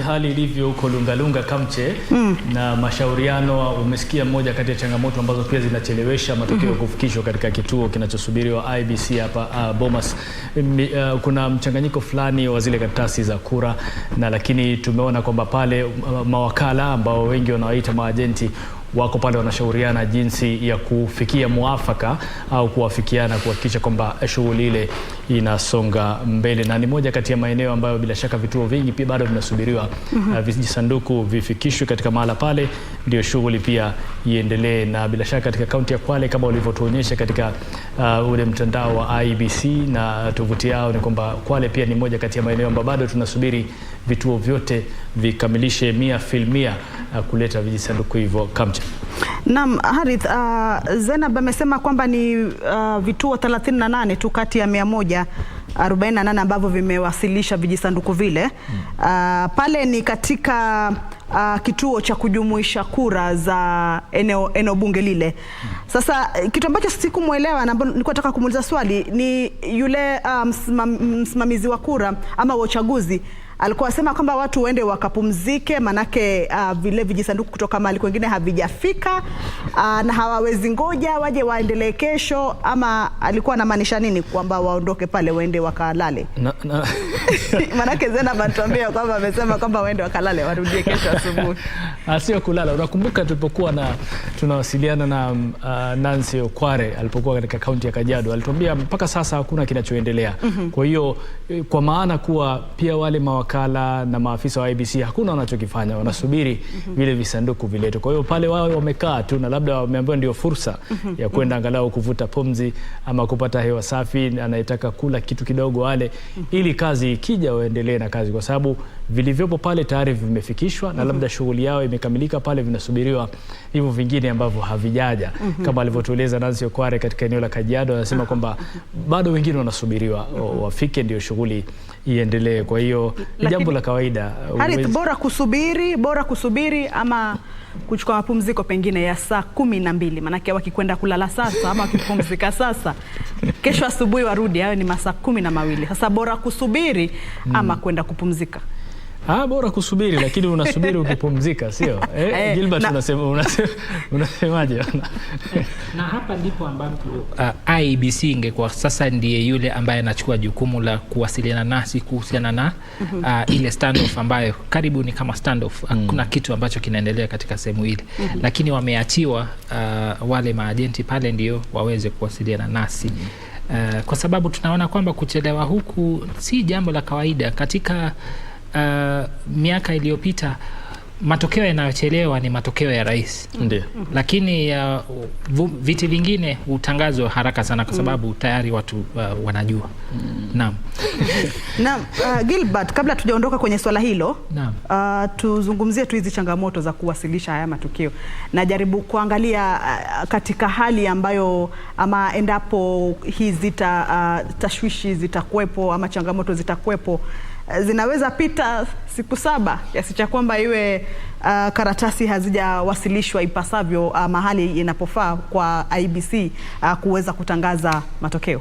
Hali ilivyo huko Lungalunga Kamche na mashauriano, umesikia moja kati ya changamoto ambazo pia zinachelewesha matokeo kufikishwa katika kituo kinachosubiriwa IBC hapa Bomas. Kuna mchanganyiko fulani wa zile karatasi za kura, na lakini tumeona kwamba pale mawakala ambao wengi wanawaita maajenti wako pale wanashauriana jinsi ya kufikia muafaka au kuafikiana kuhakikisha kwamba shughuli ile inasonga mbele. Na ni moja kati ya maeneo ambayo bila shaka vituo vingi pia bado vinasubiriwa vijisanduku vifikishwe katika mahala pale ndio shughuli pia iendelee. Na bila shaka katika kaunti ya Kwale kama walivyotuonyesha katika ule mtandao wa IBC na tovuti yao, ni kwamba Kwale pia ni moja kati ya maeneo ambayo bado tunasubiri vituo vyote vikamilishe 100% kuleta vijisanduku hivyo Kamche. Naam, Harith, Zainab amesema kwamba ni vituo 38 tu kati ya 148 ambavyo vimewasilisha vijisanduku vile. Pale ni katika kituo cha kujumuisha kura za eneo bunge lile. Sasa kitu ambacho sikumuelewa na nilikuwa nataka kumuuliza swali ni yule msimamizi wa kura ama wa uchaguzi alikuwa asema kwamba watu waende wakapumzike, manake vile vijisanduku kutoka mahali kwingine havijafika na hawawezi ngoja waje waendelee kesho, ama alikuwa anamaanisha nini kwamba waondoke pale waende wakalale? Manake Zena bantuambia kwamba amesema kwamba waende wakalale warudie kesho asubuhi. Sio kulala. Unakumbuka tulipokuwa tunawasiliana na Nancy Okware alipokuwa katika kaunti ya Kajiado, alituambia mpaka sasa hakuna kinachoendelea. Kwa hiyo kwa maana kuwa pia wale mawakala na maafisa wa IBC hakuna wanachokifanya, wanasubiri vile visanduku viletwe. Kwa hiyo pale wao wamekaa tu na labda wameambiwa ndio fursa ya kwenda angalau kuvuta pumzi ama kupata hewa safi, anayetaka kula kitu kidogo wale, ili kazi ikija waendelee na kazi, kwa sababu vilivyopo pale tayari vimefikishwa na labda shughuli yao imekamilika pale, vinasubiriwa hivyo vingine ambavyo havijaja. Kama alivyotueleza Nancy Okware katika eneo la Kajiado, anasema kwamba bado wengine wanasubiriwa wafike ndio shughuli iendelee. Kwa hiyo ni jambo la kawaida. Harith, bora kusubiri ama kuchukua mapumziko pengine ya saa 12, manake wakikwenda kulala sasa ama wakipumzika sasa kesho asubuhi warudi, hayo ni masaa 12. Sasa bora kusubiri ama kwenda kupumzika? Bora kusubiri, lakini unasubiri ukipumzika, sio? Gilbert, unasemaje? Na hapa ndipo ambapo IBC ingekuwa sasa ndiye yule ambaye anachukua jukumu la kuwasiliana nasi kuhusiana na ile standoff ambayo karibu ni kama standoff. Kuna kitu ambacho kinaendelea katika sehemu ile, lakini wameachiwa wale maajenti pale ndio waweze kuwasiliana nasi. Kwa sababu tunaona kwamba kuchelewa huku si jambo la kawaida. Katika miaka iliyopita matokeo yanayochelewa ni matokeo ya rais. Ndio. Lakini viti vingine hutangazwa haraka sana kwa sababu tayari watu wanajua. Naam. Naam, Gilbert, kabla tujaondoka kwenye swala hilo, tuzungumzie tu hizi changamoto za kuwasilisha haya matokeo. Najaribu kuangalia katika hali ambayo ama endapo hizi tashwishi zitakuwepo ama changamoto zitakuwepo, zinaweza pita siku 7 kiasi cha kwamba iwe karatasi hazijawasilishwa ipasavyo mahali inapofaa kwa IBC kuweza kutangaza matokeo.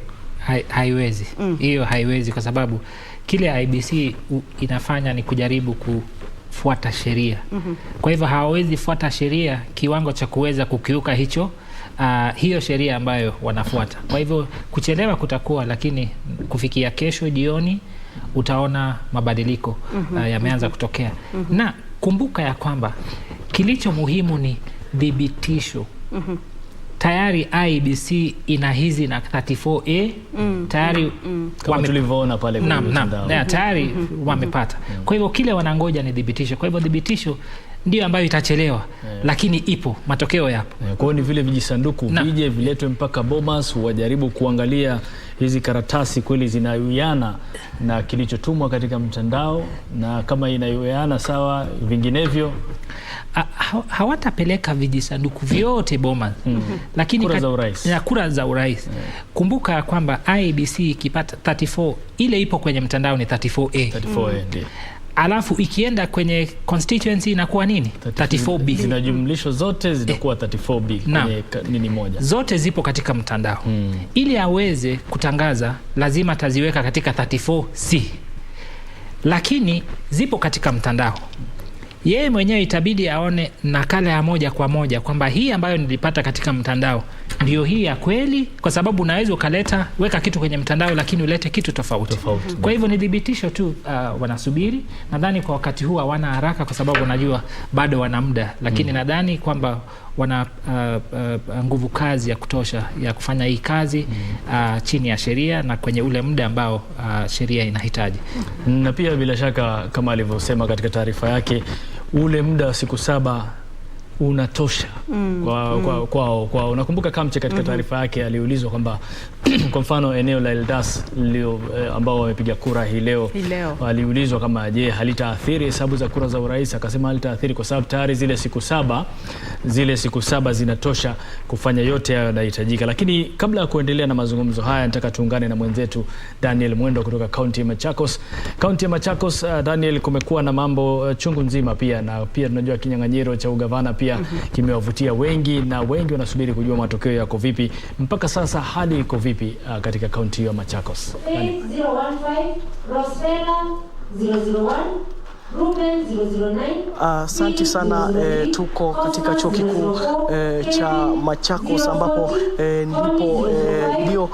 Haiwezi. Hiyo haiwezi kwa sababu kile IBC inafanya ni kujaribu kufuata sheria. Kwa hivyo hawawezi fuata sheria kiwango cha kuweza kukiuka hiyo sheria ambayo wanafuata. Kwa hivyo kuchelewa kutakuwa, lakini kufikia kesho jioni utaona mabadiliko yameanza kutokea. Na kumbuka ya kwamba kilicho muhimu ni dhibitisho. Tayari IBC ina hizi na 34A tayari kama tulivyoona pale kwenye mtandao. Tayari wamepata. Kwa hivyo kile wanangoja ni dhibitisho. Kwa hivyo dhibitisho ndio ambayo itachelewa, lakini ipo, matokeo yapo. Kwa hiyo ni vile vijisanduku vije viletwe mpaka Bomas, wajaribu kuangalia hizi karatasi kweli zinawiana na kilichotumwa katika mtandao, na kama inawiana sawa, vinginevyo hawatapeleka vijisanduku vyote Bomas. Lakini kura za urais. Kumbuka kwamba IBC ikipata 34, ile ipo kwenye mtandao ni 34A. 34A ndio. Alafu ikienda kwenye constituency inakuwa nini? 34B. Zinajumlishwa zote zitakuwa 34B kwenye nini moja. Zote zipo katika mtandao. Ili aweze kutangaza lazima taziweka katika 34C. Lakini zipo katika mtandao. Yeye mwenyewe itabidi aone nakala ya moja kwa moja kwamba hii ambayo nilipata katika mtandao ndio hii ya kweli, kwa sababu unaweza weka kitu kwenye mtandao lakini ulete kitu tofauti. Kwa hivyo ni dhibitisho tu, wanasubiri. Nadhani kwa wakati huu hawana haraka kwa sababu wanajua bado wana muda, lakini nadhani kwamba wana nguvu kazi ya kutosha ya kufanya hii kazi chini ya sheria na kwenye ule muda ambao sheria inahitaji. Na pia bila shaka kama alivyosema katika taarifa yake, ule muda wa siku 7 unatosha kwa unakumbuka Kamche katika taarifa yake aliulizwa kwamba kwa mfano eneo la Eldas ambao wamepiga kura hii leo aliulizwa kama je, halitaathiri hesabu za kura za urais? Akasema halitaathiri kwa sababu tayari zile siku 7 zinatosha kufanya yote yanayohitajika. Lakini kabla ya kuendelea na mazungumzo haya, nataka tuungane na mwenzetu Daniel Mwendo kutoka kaunti ya Machakos. Kaunti ya Machakos, Daniel, kumekuwa na mambo chungu nzima pia, na pia tunajua kinyang'anyiro cha ugavana pia kimewavutia wengi, na wengi wanasubiri kujua matokeo yako vipi. Mpaka sasa hali iko vipi katika kaunti ya Machakos? 8015 Rosfella 001 Asante sana. Tuko katika chuo kikuu cha Machakos ambapo ndio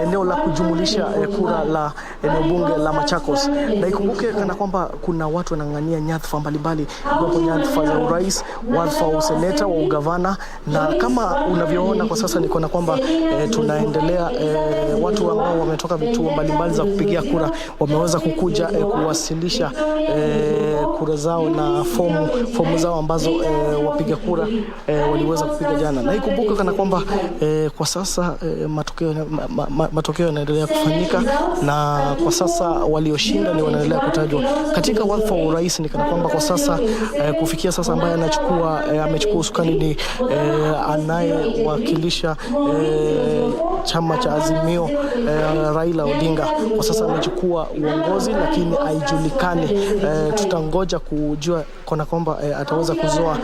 eneo la kujumulisha kura la eneo bunge la Machakos, na ikumbuke kana kwamba kuna watu wanang'ania nyadhifa mbalimbali, ikiwepo nyadhifa za urais, wadhifa wa useneta, wa ugavana, na kama unavyoona kwa sasa niko na kwamba tunaendelea, watu ambao wametoka vituo mbalimbali za kupigia kura wameweza kukuja kuwasilisha kura zao na fomu zao ambazo wapiga kura waliweza kupiga jana. Na ikumbuke kana kwamba kwa sasa matokeo yanaendelea kufanyika, na kwa sasa walioshinda ni wanaendelea kutajwa. Katika wadhifa wa urais ni kana kwamba kwa sasa kufikia sasa ambaye amechukua usukani ni anayewakilisha chama cha Azimio, Raila Odinga. Kwa sasa amechukua uongozi lakini haijulikani, tutangoja kujua kana kwamba ataweza kuzoa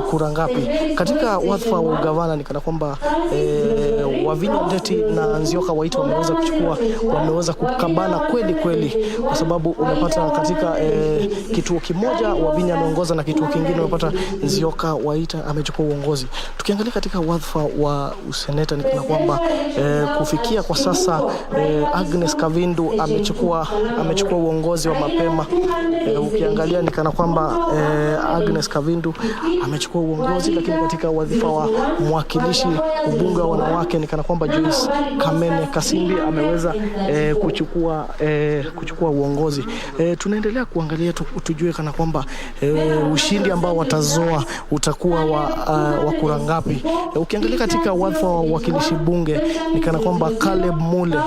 kura ngapi. Katika wadhifa wa ugavana ni kana kwamba Wavinya Ndeti na Nzioka Waita wameweza kukabana kweli, kwa sababu unapata katika kituo kimoja Wavinya ameongoza na kituo kingine unapata Nzioka Waita amechukua uongozi. Tukiangalia katika wadhifa wa useneta ni kana kwamba kufikia kwa sasa Agnes Kavindu amechukua uongozi wa mapema. Ukiangalia tukiangalia ni kana kwamba Agnes Kavindu amechukua uongozi, lakini katika wadhifa wa mwakilishi ubunge wa wanawake ni kana kwamba Joyce Kamene Kasimbi ameweza kuchukua uongozi. Tunaendelea kuangalia tujue kana kwamba ushindi ambao watazoa utakuwa wa kura ngapi. Ukiangalia katika wadhifa wa wakilishi bunge ni kana kwamba Caleb Mule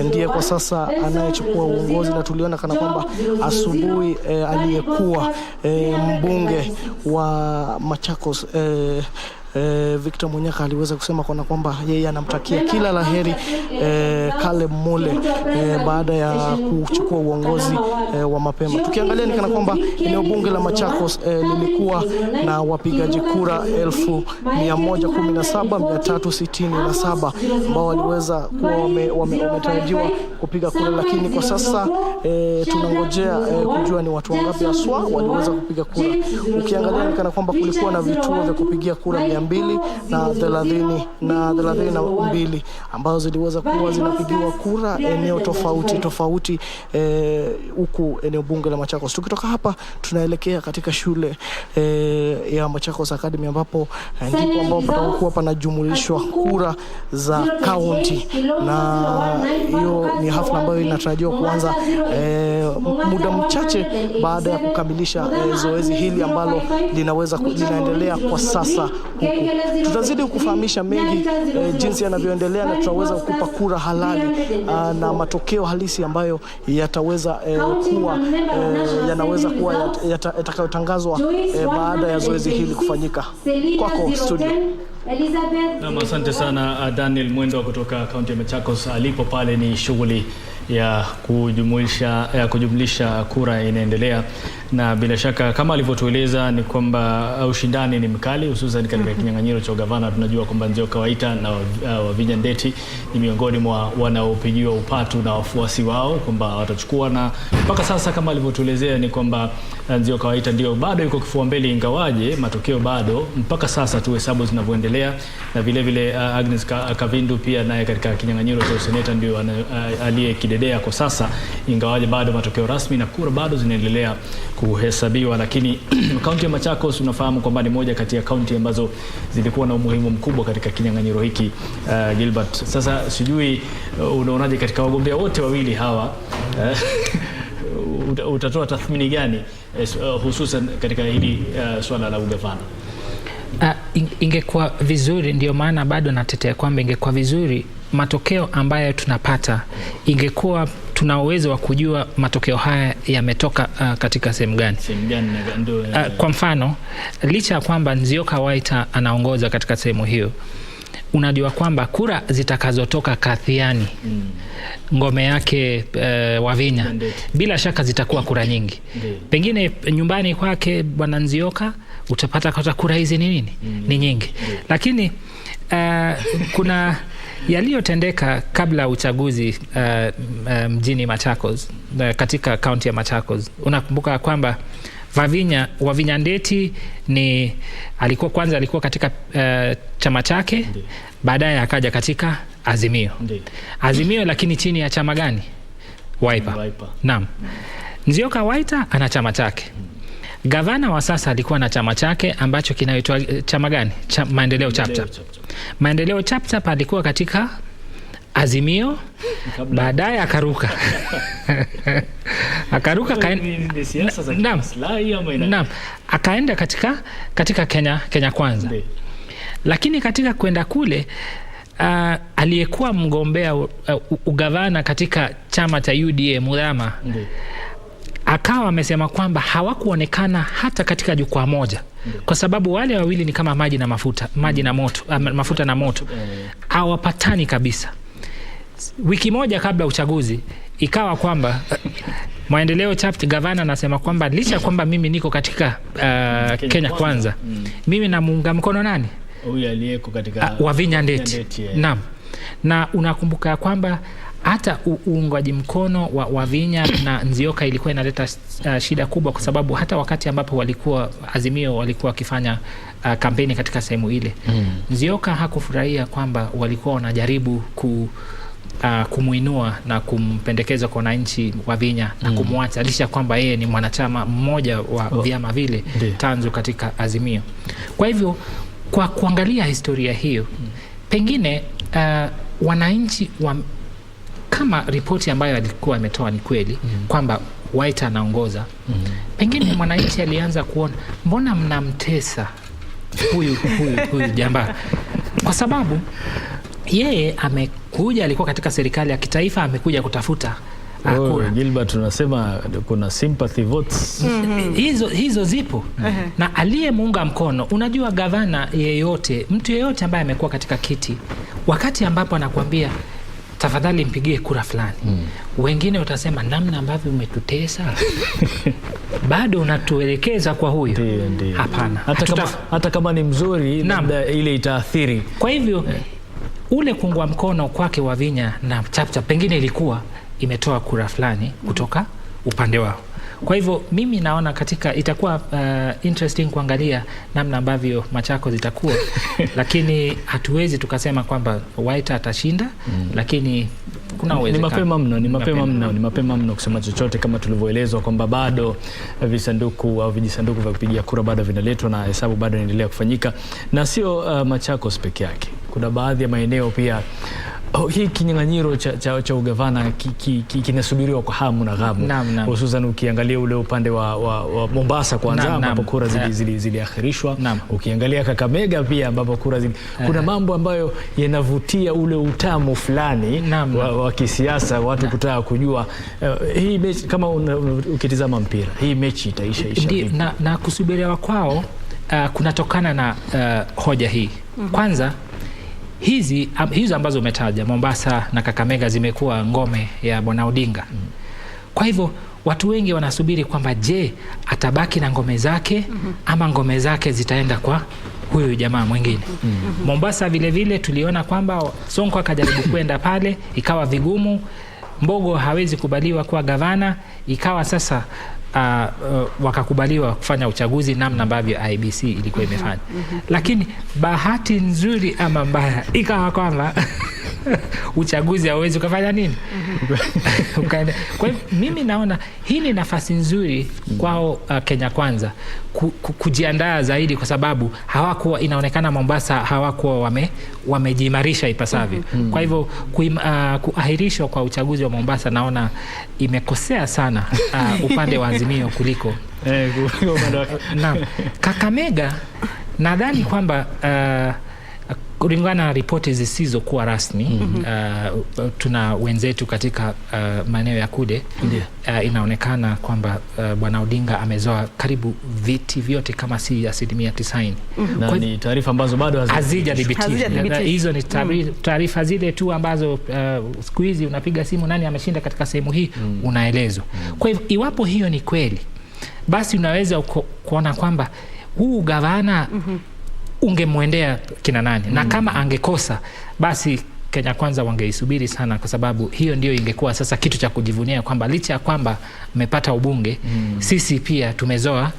ndiye kwa sasa anayechukua uongozi, na tuliona kana kwamba asubuhi aliyekuwa mbunge wa Machakos Victor Munyaka aliweza kusema kwamba yeye anamtakia kila laheri Caleb Mule baada ya kuchukua uongozi wa mapema. Tukiangalia ni kana kwamba eneo bunge la Machakos lilikuwa na wapigaji kura 117,367 ambao waliweza kuwa wametarajiwa kupiga kura, lakini kwa sasa tunangojea kujua ni watu wangapi haswa waliweza kupiga kura. Ukiangalia ni kana kwamba kulikuwa na vituo vya kupigia kura 232 ambazo ziliweza kuwa zinapigiwa kura eneo tofauti huku eneo bunge la Machakos. Tukitoka hapa tunaelekea katika shule ya Machakos Academy ambapo ndipo ambapo patakuwa panajumulishwa kura za county, na hiyo ni hafla ambayo inatarajiwa kuanza muda mchache baada ya kukamilisha zoezi hili ambalo linaendelea kwa sasa huku. Tutazidi kufahamisha mengi jinsi yanavyoendelea, na tutaweza kukupa kura halali na matokeo halisi ambayo yataweza kuwa yatakayotangazwa baada ya zoezi hili kufanyika. Kwako studio. Na asante sana Daniel Mwendo kutoka kaunti ya Machakos. Alipo pale ni shughuli ya kujumlisha kura inaendelea, na bila shaka kama alivyotueleza ni kwamba ushindani ni mkali, hususan katika kinyang'anyiro cha gavana. Tunajua kwamba Nzioka Waita na Wavinya Ndeti ni miongoni mwa wanaopigiwa upatu na wafuasi wao kwamba watachukua, na mpaka sasa kama alivyotuelezea ni kwamba Nzioka Waita ndio bado yuko kifua mbele, ingawaje matokeo bado mpaka sasa tu hesabu zinavyoendelea, na vile vile Agnes Kavindu pia naye katika kinyang'anyiro cha seneta ndio aliyekidedea kwa sasa, ingawaje bado matokeo rasmi na kura bado zinaendelea kuhesabiwa. Lakini kaunti ya Machakos unafahamu kwamba ni moja kati ya kaunti ambazo zilikuwa na umuhimu mkubwa katika kinyang'anyiro hiki. Gilbert, sasa sijui unaonaje katika wagombea wote wawili hawa utatoa tathmini gani hususan katika hili swala la ugavana? Ingekuwa vizuri, ndio maana bado natetea kwamba ingekuwa vizuri matokeo ambayo tunapata, ingekuwa tuna uwezo wa kujua matokeo haya yametoka katika sehemu gani. Kwa mfano, licha ya kwamba Nzioka Waita anaongoza katika sehemu hiyo, unajua kwamba kura zitakazotoka Kathiani, ngome yake Wavinya, bila shaka zitakuwa kura nyingi. Pengine nyumbani kwake bwana Nzioka utapata kura hizi ni nini? Ni nyingi. Lakini kuna yaliyotendeka kabla ya uchaguzi mjini Machakos, katika kaunti ya Machakos. Unakumbuka kwamba Wavinya Ndeti alikuwa katika chama chake, baadaye akaja katika Azimio, lakini chini ya chama gani? Wiper. Naam. Nzioka Waita ana chama chake. Gavana wa sasa alikuwa na chama chake ambacho kinaitwa chama gani? Maendeleo Chapchap. Maendeleo Chapchap alikuwa katika Azimio, baadaye akaruka. Akaenda katika Kenya Kwanza. Lakini katika kwenda kule aliyekuwa mgombea ugavana katika chama cha UDA Mudhama akawa amesema kwamba hawakuonekana hata katika jukwaa moja, kwa sababu wale wawili ni kama maji na mafuta, mafuta na moto, hawapatani kabisa. Wiki moja kabla uchaguzi ikawa kwamba Maendeleo Chapchap gavana anasema kwamba licha kwamba mimi niko katika Kenya Kwanza, mimi namuunga mkono nani? Huyu aliyeko katika Wavinya Ndeti. Naam. Na unakumbuka kwamba hata uungwaji mkono wa Wavinya na Nzioka ilikuwa inaleta shida kubwa, kwa sababu hata wakati ambapo Azimio walikuwa wakifanya kampeni katika sehemu ile, Nzioka hakufurahia kwamba walikuwa wanajaribu kumuinua na kumpendekeza kwa wananchi wa Vinya na kumwacha licha kwamba yeye ni mwanachama mmoja wa vyama vile tanzu katika Azimio. Kwa hivyo kwa kuangalia historia hiyo, pengine wananchi kama ripoti ambayo alikuwa ametoa ni kweli kwamba White anaongoza, pengine mwananchi alianza kuona mbona mnamtesa huyu jamba, kwa sababu yeye amekuja, alikuwa katika serikali ya kitaifa, amekuja kutafuta kura. Gilbert, tunasema kuna sympathy votes. Hizo zipo. Na aliyemuunga mkono, unajua gavana yeyote, mtu yeyote ambaye amekuwa katika kiti, wakati ambapo anakuambia tafadhali mpigie kura fulani, wengine utasema namna ambavyo umetutesa bado unatuelekeza kwa huyo. Hapana, hata kama ni mzuri ile itaathiri. Kwa hivyo ule kuungwa mkono kwake wa Vinya na Chapchap pengine ilikuwa imetoa kura fulani kutoka upande wao. Kwa hivyo mimi naona katika itakuwa interesting kuangalia namna ambavyo Machakos zitakuwa lakini hatuwezi tukasema kwamba White atashinda, lakini kuna uwezekano. Ni mapema mno kusema chochote, kama tulivyoelezwa kwamba bado visanduku au vijisanduku vya kupigia kura bado vinaletwa na hesabu bado inaendelea kufanyika, na sio Machakos peke yake. Kuna baadhi ya maeneo pia hii kinyang'anyiro cha ugavana kinasubiriwa kwa hamu na ghamu, hususan ukiangalia ule upande wa Mombasa kwanza ambapo kura ziliakhirishwa. Ukiangalia Kakamega pia ambapo kura kuna mambo ambayo yanavutia ule utamu fulani wa kisiasa, watu kutaka kujua hii mechi, kama ukitizama mpira, hii mechi itaisha na kusubiriwa kwao kunatokana na hoja hii. Kwanza hizo ambazo umetaja Mombasa na Kakamega zimekuwa ngome ya Bwana Odinga. Kwa hivyo watu wengi wanasubiri kwamba je, atabaki na ngome zake ama ngome zake zitaenda kwa huyu jamaa mwingine. Mombasa vile vile tuliona kwamba Sonko akajaribu kwenda pale, ikawa vigumu. Mbogo hawezi kubaliwa kuwa gavana, ikawa sasa wakakubaliwa kufanya uchaguzi namna ambavyo IBC ilikuwa imefanya. Lakini bahati nzuri ama mbaya ikawa kwamba uchaguzi hauwezi kufanya nini. Kwa hivyo mimi naona hii ni nafasi nzuri kwao Kenya Kwanza kujiandaa zaidi, kwa sababu hawakuwa, inaonekana Mombasa hawakuwa wamejiimarisha ipasavyo. Kwa hivyo kuahirishwa kwa uchaguzi wa Mombasa naona imekosea sana upande wa Azimio kuliko Kakamega. Nadhani kwamba kulingana na ripoti zisizokuwa rasmi, tuna wenzetu katika maeneo ya Kude, inaonekana kwamba Bwana Odinga amezoa karibu viti vyote kama si 90%. Na ni taarifa ambazo bado hazijadhibitishwa. Hizo ni taarifa zile tu ambazo siku hizi unapiga simu, nani ameshinda katika sehemu hii, unaelezwa. Kwa hivyo iwapo hiyo ni kweli, basi unaweza kuona kwamba huu gavana ungemwendea kina nani, na kama angekosa basi Kenya Kwanza wangeisubiri sana, kwa sababu hiyo ndio ingekuwa sasa kitu cha kujivunia kwamba licha ya kwamba mmepata ubunge, sisi pia tumezoa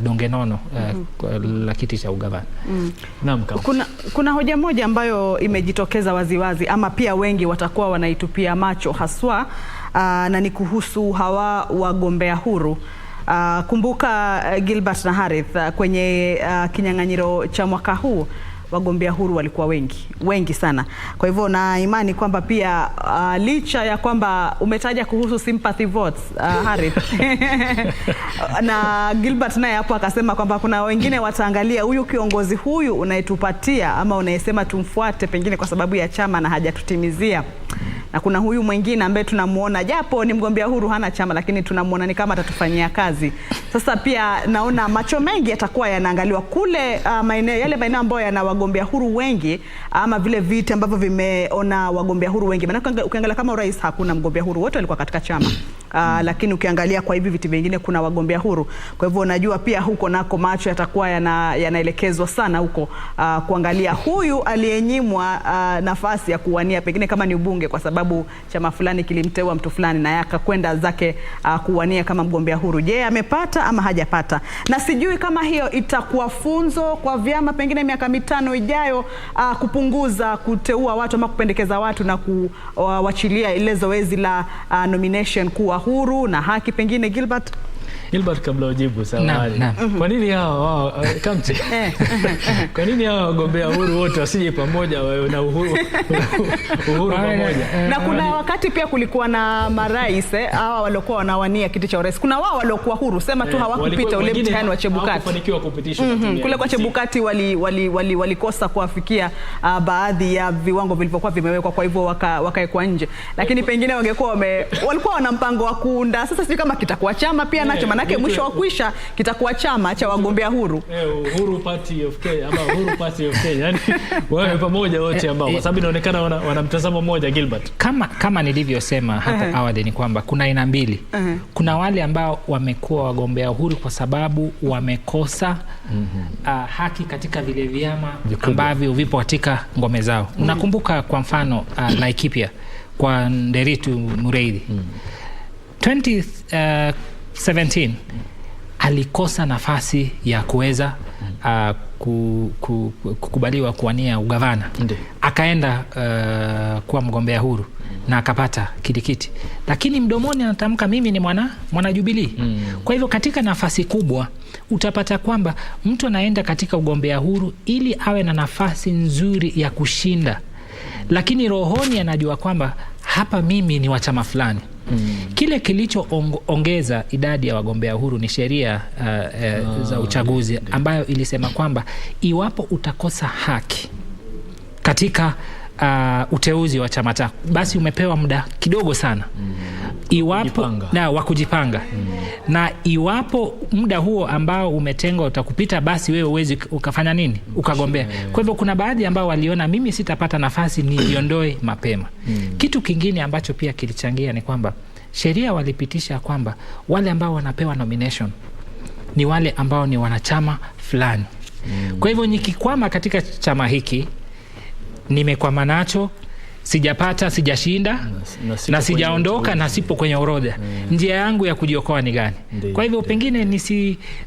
donge nono la kiti cha ugavana. Kuna hoja moja ambayo imejitokeza waziwazi, ama pia wengi watakuwa wanaitupia macho haswa, na ni kuhusu hawa wagombea huru. Kumbuka Gilbert na Harith, kwenye kinyang'anyiro cha mwaka huu wagombea huru walikuwa wengi sana. Kwa hivyo na imani kwamba pia licha ya kwamba umetaja kuhusu sympathy votes Harith na Gilbert naye hapo akasema kwamba kuna wengine wataangalia huyu kiongozi huyu unayetupatia ama unayesema tumfuate pengine kwa sababu ya chama na hajatutimizia, na kuna huyu mwingine ambaye tunamuona japo ni mgombea huru hana chama, lakini tunamuona ni kama atatufanyia kazi. Sasa pia naona macho mengi yatakuwa yanaangaliwa kule yale maeneo ambayo yana wagombea huru wengi, ama vile viti ambavyo vimeona wagombea huru wengi. Maana ukiangalia kama urais hakuna mgombea huru, wote walikuwa katika chama. lakini ukiangalia kwa hivi viti vingine kuna wagombea huru. Kwa hivyo unajua pia huko nako macho yatakuwa yanaelekezwa sana huko kuangalia huyu aliyenyimwa nafasi ya kuwania pengine kama ni ubunge kwa sababu chama fulani kilimteua mtu fulani na yakakwenda zake kuwania kama mgombea huru. Je, amepata ama hajapata? Na sijui kama hiyo itakuwa funzo kwa vyama pengine miaka 5 ijayo kupunguza kuteua watu ama kupendekeza watu na kuwachilia ile zoezi la nomination kuwa huru na haki. Pengine Gilbert, kabla ujibu samahani. Kwa nini hao Kamche? Kwa nini hao wagombea huru wote wasije pamoja wawe na uhuru pamoja? Na kuna wakati pia kulikuwa na marais hawa waliokuwa wanawania kiti cha urais. Kuna wao waliokuwa huru, sema tu hawakupita ule mtihani wa Chebukati. Hawakufanikiwa kupitisha kule kwa Chebukati walikosa kuafikia baadhi ya viwango vilivyokuwa vimewekwa, kwa hivyo wakaekwa nje. Lakini pengine walikuwa wana mpango wa kuunda. Sasa sijui kama kitakuwa chama pia nacho, manake mwisho wa kwisha kitakuwa chama cha wagombea huru. Uhuru Party of Kenya ama Uhuru Party of Kenya. Yani wao pamoja wote ambao kwa sababu inaonekana wana mtazamo mmoja. Gilbert, kama nilivyosema hapo awali ni kwamba kuna aina mbili. Kuna wale ambao wamekuwa wagombea huru kwa sababu wamekosa haki katika vile vyama ambavyo vipo katika ngome zao. Unakumbuka kwa mfano Laikipia kwa Nderitu Mureithi 2017 alikosa nafasi ya kuweza kukubaliwa kuwania ugavana. Akaenda kuwa mgombea huru na akapata kiti, lakini mdomoni anatamka mimi ni mwana Jubilee. Kwa hivyo katika nafasi kubwa utapata kwamba mtu anaenda katika ugombea huru ili awe na nafasi nzuri ya kushinda, lakini rohoni anajua kwamba hapa mimi ni wa chama fulani. Kile kilichoongeza idadi ya wagombea huru ni sheria za uchaguzi ambayo ilisema kwamba iwapo utakosa haki katika uteuzi wa chama chako, basi umepewa muda kidogo sana iwapo wa kujipanga. Na iwapo muda huo ambao umetengwa utakupita, basi wewe uwezi ukafanya nini? Ukagombea. Kwa hivyo kuna baadhi ambao waliona mimi sitapata nafasi, niondoe mapema. Kitu kingine ambacho pia kilichangia ni kwamba sheria walipitisha kwamba wale ambao wanapewa nomination ni wale ambao ni wanachama fulani. Kwa hivyo nikikwama katika chama hiki, nimekwama nacho, sijapata, sijashinda na sijaondoka na sipo kwenye orodha, njia yangu ya kujiokoa ni gani? Kwa hivyo pengine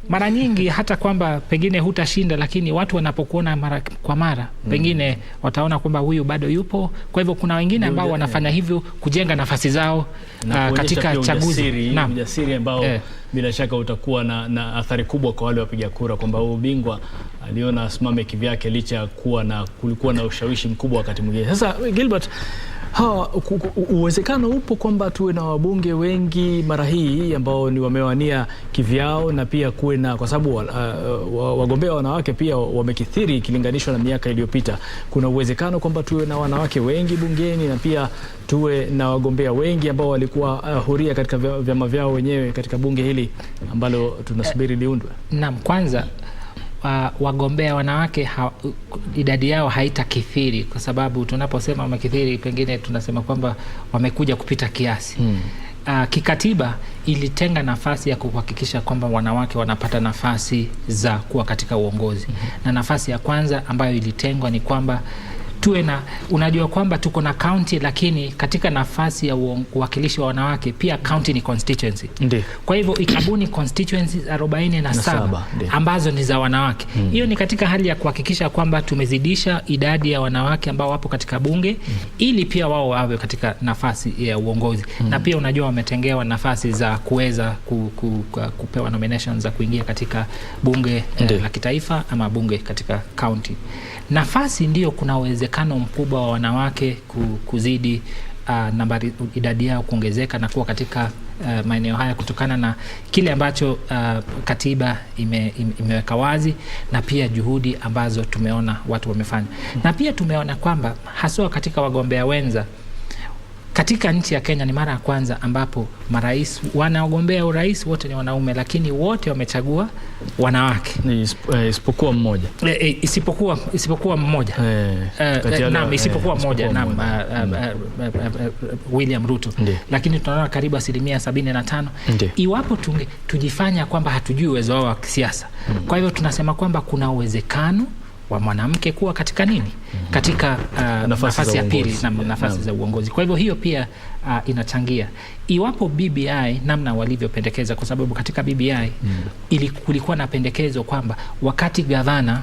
mara nyingi hata kwamba pengine hutashinda, lakini watu wanapokuona mara kwa mara pengine wataona kwamba huyu bado yupo. Kwa hivyo kuna wengine ambao wanafanya hivyo kujenga nafasi zao katika chaguzi. Ujasiri ambao bila shaka utakuwa na athari kubwa kwa wale wapiga kura, kwamba ubingwa aliona asimame kivyake licha ya kulikuwa na ushawishi mkubwa wakati mwingine. Sasa Gilbert, uwezekano upo kwamba tuwe na wabunge wengi mara hii ambao ni wamewania kivyao, na pia kuwe na, kwa sababu wagombea wanawake pia wamekithiri ikilinganishwa na miaka iliyopita. Kuna uwezekano kwamba tuwe na wanawake wengi bungeni na pia tuwe na wagombea wengi ambao walikuwa huria katika vyama vyao wenyewe katika bunge hili ambalo tunasubiri liundwe. Naam, kwanza wagombea wanawake idadi yao haitakithiri, kwa sababu tunaposema wamekithiri pengine tunasema kwamba wamekuja kupita kiasi. Kikatiba ilitenga nafasi ya kuhakikisha kwamba wanawake wanapata nafasi za kuwa katika uongozi. Na nafasi ya kwanza ambayo ilitengwa ni kwamba tuwe na, unajua kwamba tuko na county, lakini katika nafasi ya uwakilishi wa wanawake pia county ni constituency. Kwa hivyo ikabuni constituencies 47 ambazo ni za wanawake. Hiyo ni katika hali ya kuhakikisha kwamba tumezidisha idadi ya wanawake ambao wapo katika bunge ili pia wao wawe katika nafasi ya uongozi. Na pia unajua wametengewa nafasi za kuweza kupewa nominations za kuingia katika bunge la kitaifa ama bunge katika county. Nafasi ndio kuna uwezekano mkubwa wa wanawake kuzidi idadi yao kuongezeka na kuwa katika maeneo haya kutokana na kile ambacho katiba imeweka wazi, na pia juhudi ambazo tumeona watu wamefanya. Na pia tumeona kwamba haswa katika wagombea wenza katika nchi ya Kenya ni mara ya kwanza ambapo marais wanaogombea urais wote ni wanaume, lakini wote wamechagua wanawake. Isipokuwa mmoja. Isipokuwa mmoja. Naam, isipokuwa mmoja. Naam, William Ruto. Lakini tunaona karibu 75%. Iwapo tujifanya kwamba hatujui uwezo wao wa kisiasa. Kwa hivyo tunasema kwamba kuna uwezekano wa mwanamke kuwa katika nini? Katika nafasi ya pili na nafasi za uongozi. Kwa hivyo hiyo pia inachangia. Iwapo BBI namna walivyopendekeza, kwa sababu katika BBI kulikuwa na pendekezo kwamba wakati gavana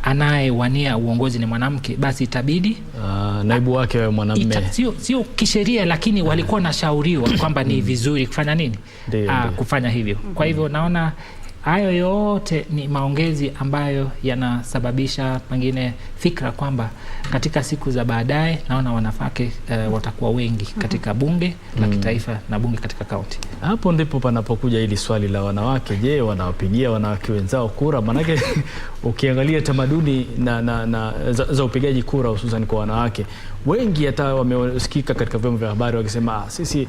anayewania uongozi ni mwanamke, basi itabidi naibu wake wa mwanamume. Sio kisheria, lakini walikuwa na shauriwa kwamba ni vizuri kufanya nini? Kufanya hivyo. Kwa hivyo naona hayo yote ni maongezi ambayo yanasababisha pengine fikra kwamba katika siku za baadaye naona wanawake watakuwa wengi katika bunge la kitaifa na bunge katika kaunti. Hapo ndipo panapokuja hili swali la wanawake. Je, wanawapigia wanawake wenzao kura? Manake ukiangalia tamaduni za upigaji kura hususan kwa wanawake, wengi hata wamesikika katika vyombo vya habari wakisema sisi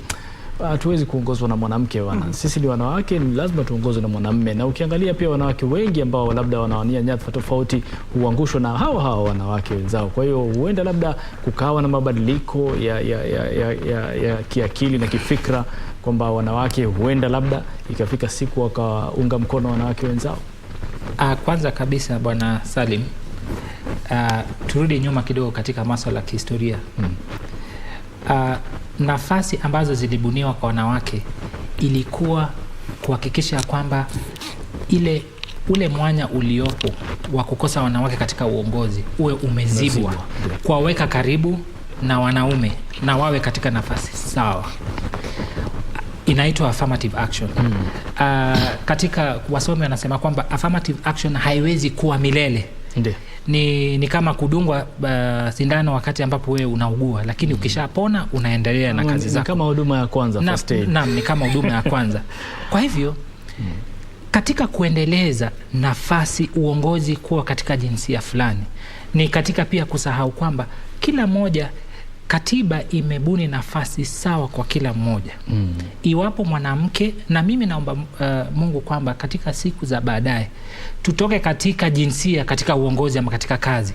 hatuwezi kuongozwa na mwanamke sisi ni wanawake, ni lazima tuongozwe na mwanamume. Na ukiangalia pia wanawake wengi ambao labda wanawania nyadhifa tofauti huangushwa na hawa wanawake wenzao. Kwa hiyo huenda labda kukawa na mabadiliko ya kiakili na kifikra kwamba wanawake huenda labda ikafika siku wakaunga mkono wanawake wenzao. Kwanza kabisa Bwana Salim, turudi nyuma kidogo katika masuala ya kihistoria. Nafasi ambazo zilibuniwa kwa wanawake ilikuwa kuhakikisha kwamba ule mwanya uliopo wa kukosa wanawake katika uongozi uwe umezibwa, kuwaweka karibu na wanaume na wawe katika nafasi sawa. Inaitwa affirmative action. Katika wasomi wanasema kwamba affirmative action haiwezi kuwa milele. Ni kama kudungwa sindano wakati ambapo wewe unaugua, lakini ukishapona unaendelea na kazi zako. Ni kama huduma ya kwanza, first aid. Naam, ni kama huduma ya kwanza. Kwa hivyo katika kuendeleza nafasi uongozi kuwa katika jinsia fulani, ni katika pia kusahau kwamba kila mmoja, katiba imebuni nafasi sawa kwa kila mmoja. Iwapo mwanamke, na mimi naomba Mungu kwamba katika siku za baadaye tutoke katika jinsia katika uongozi ama katika kazi,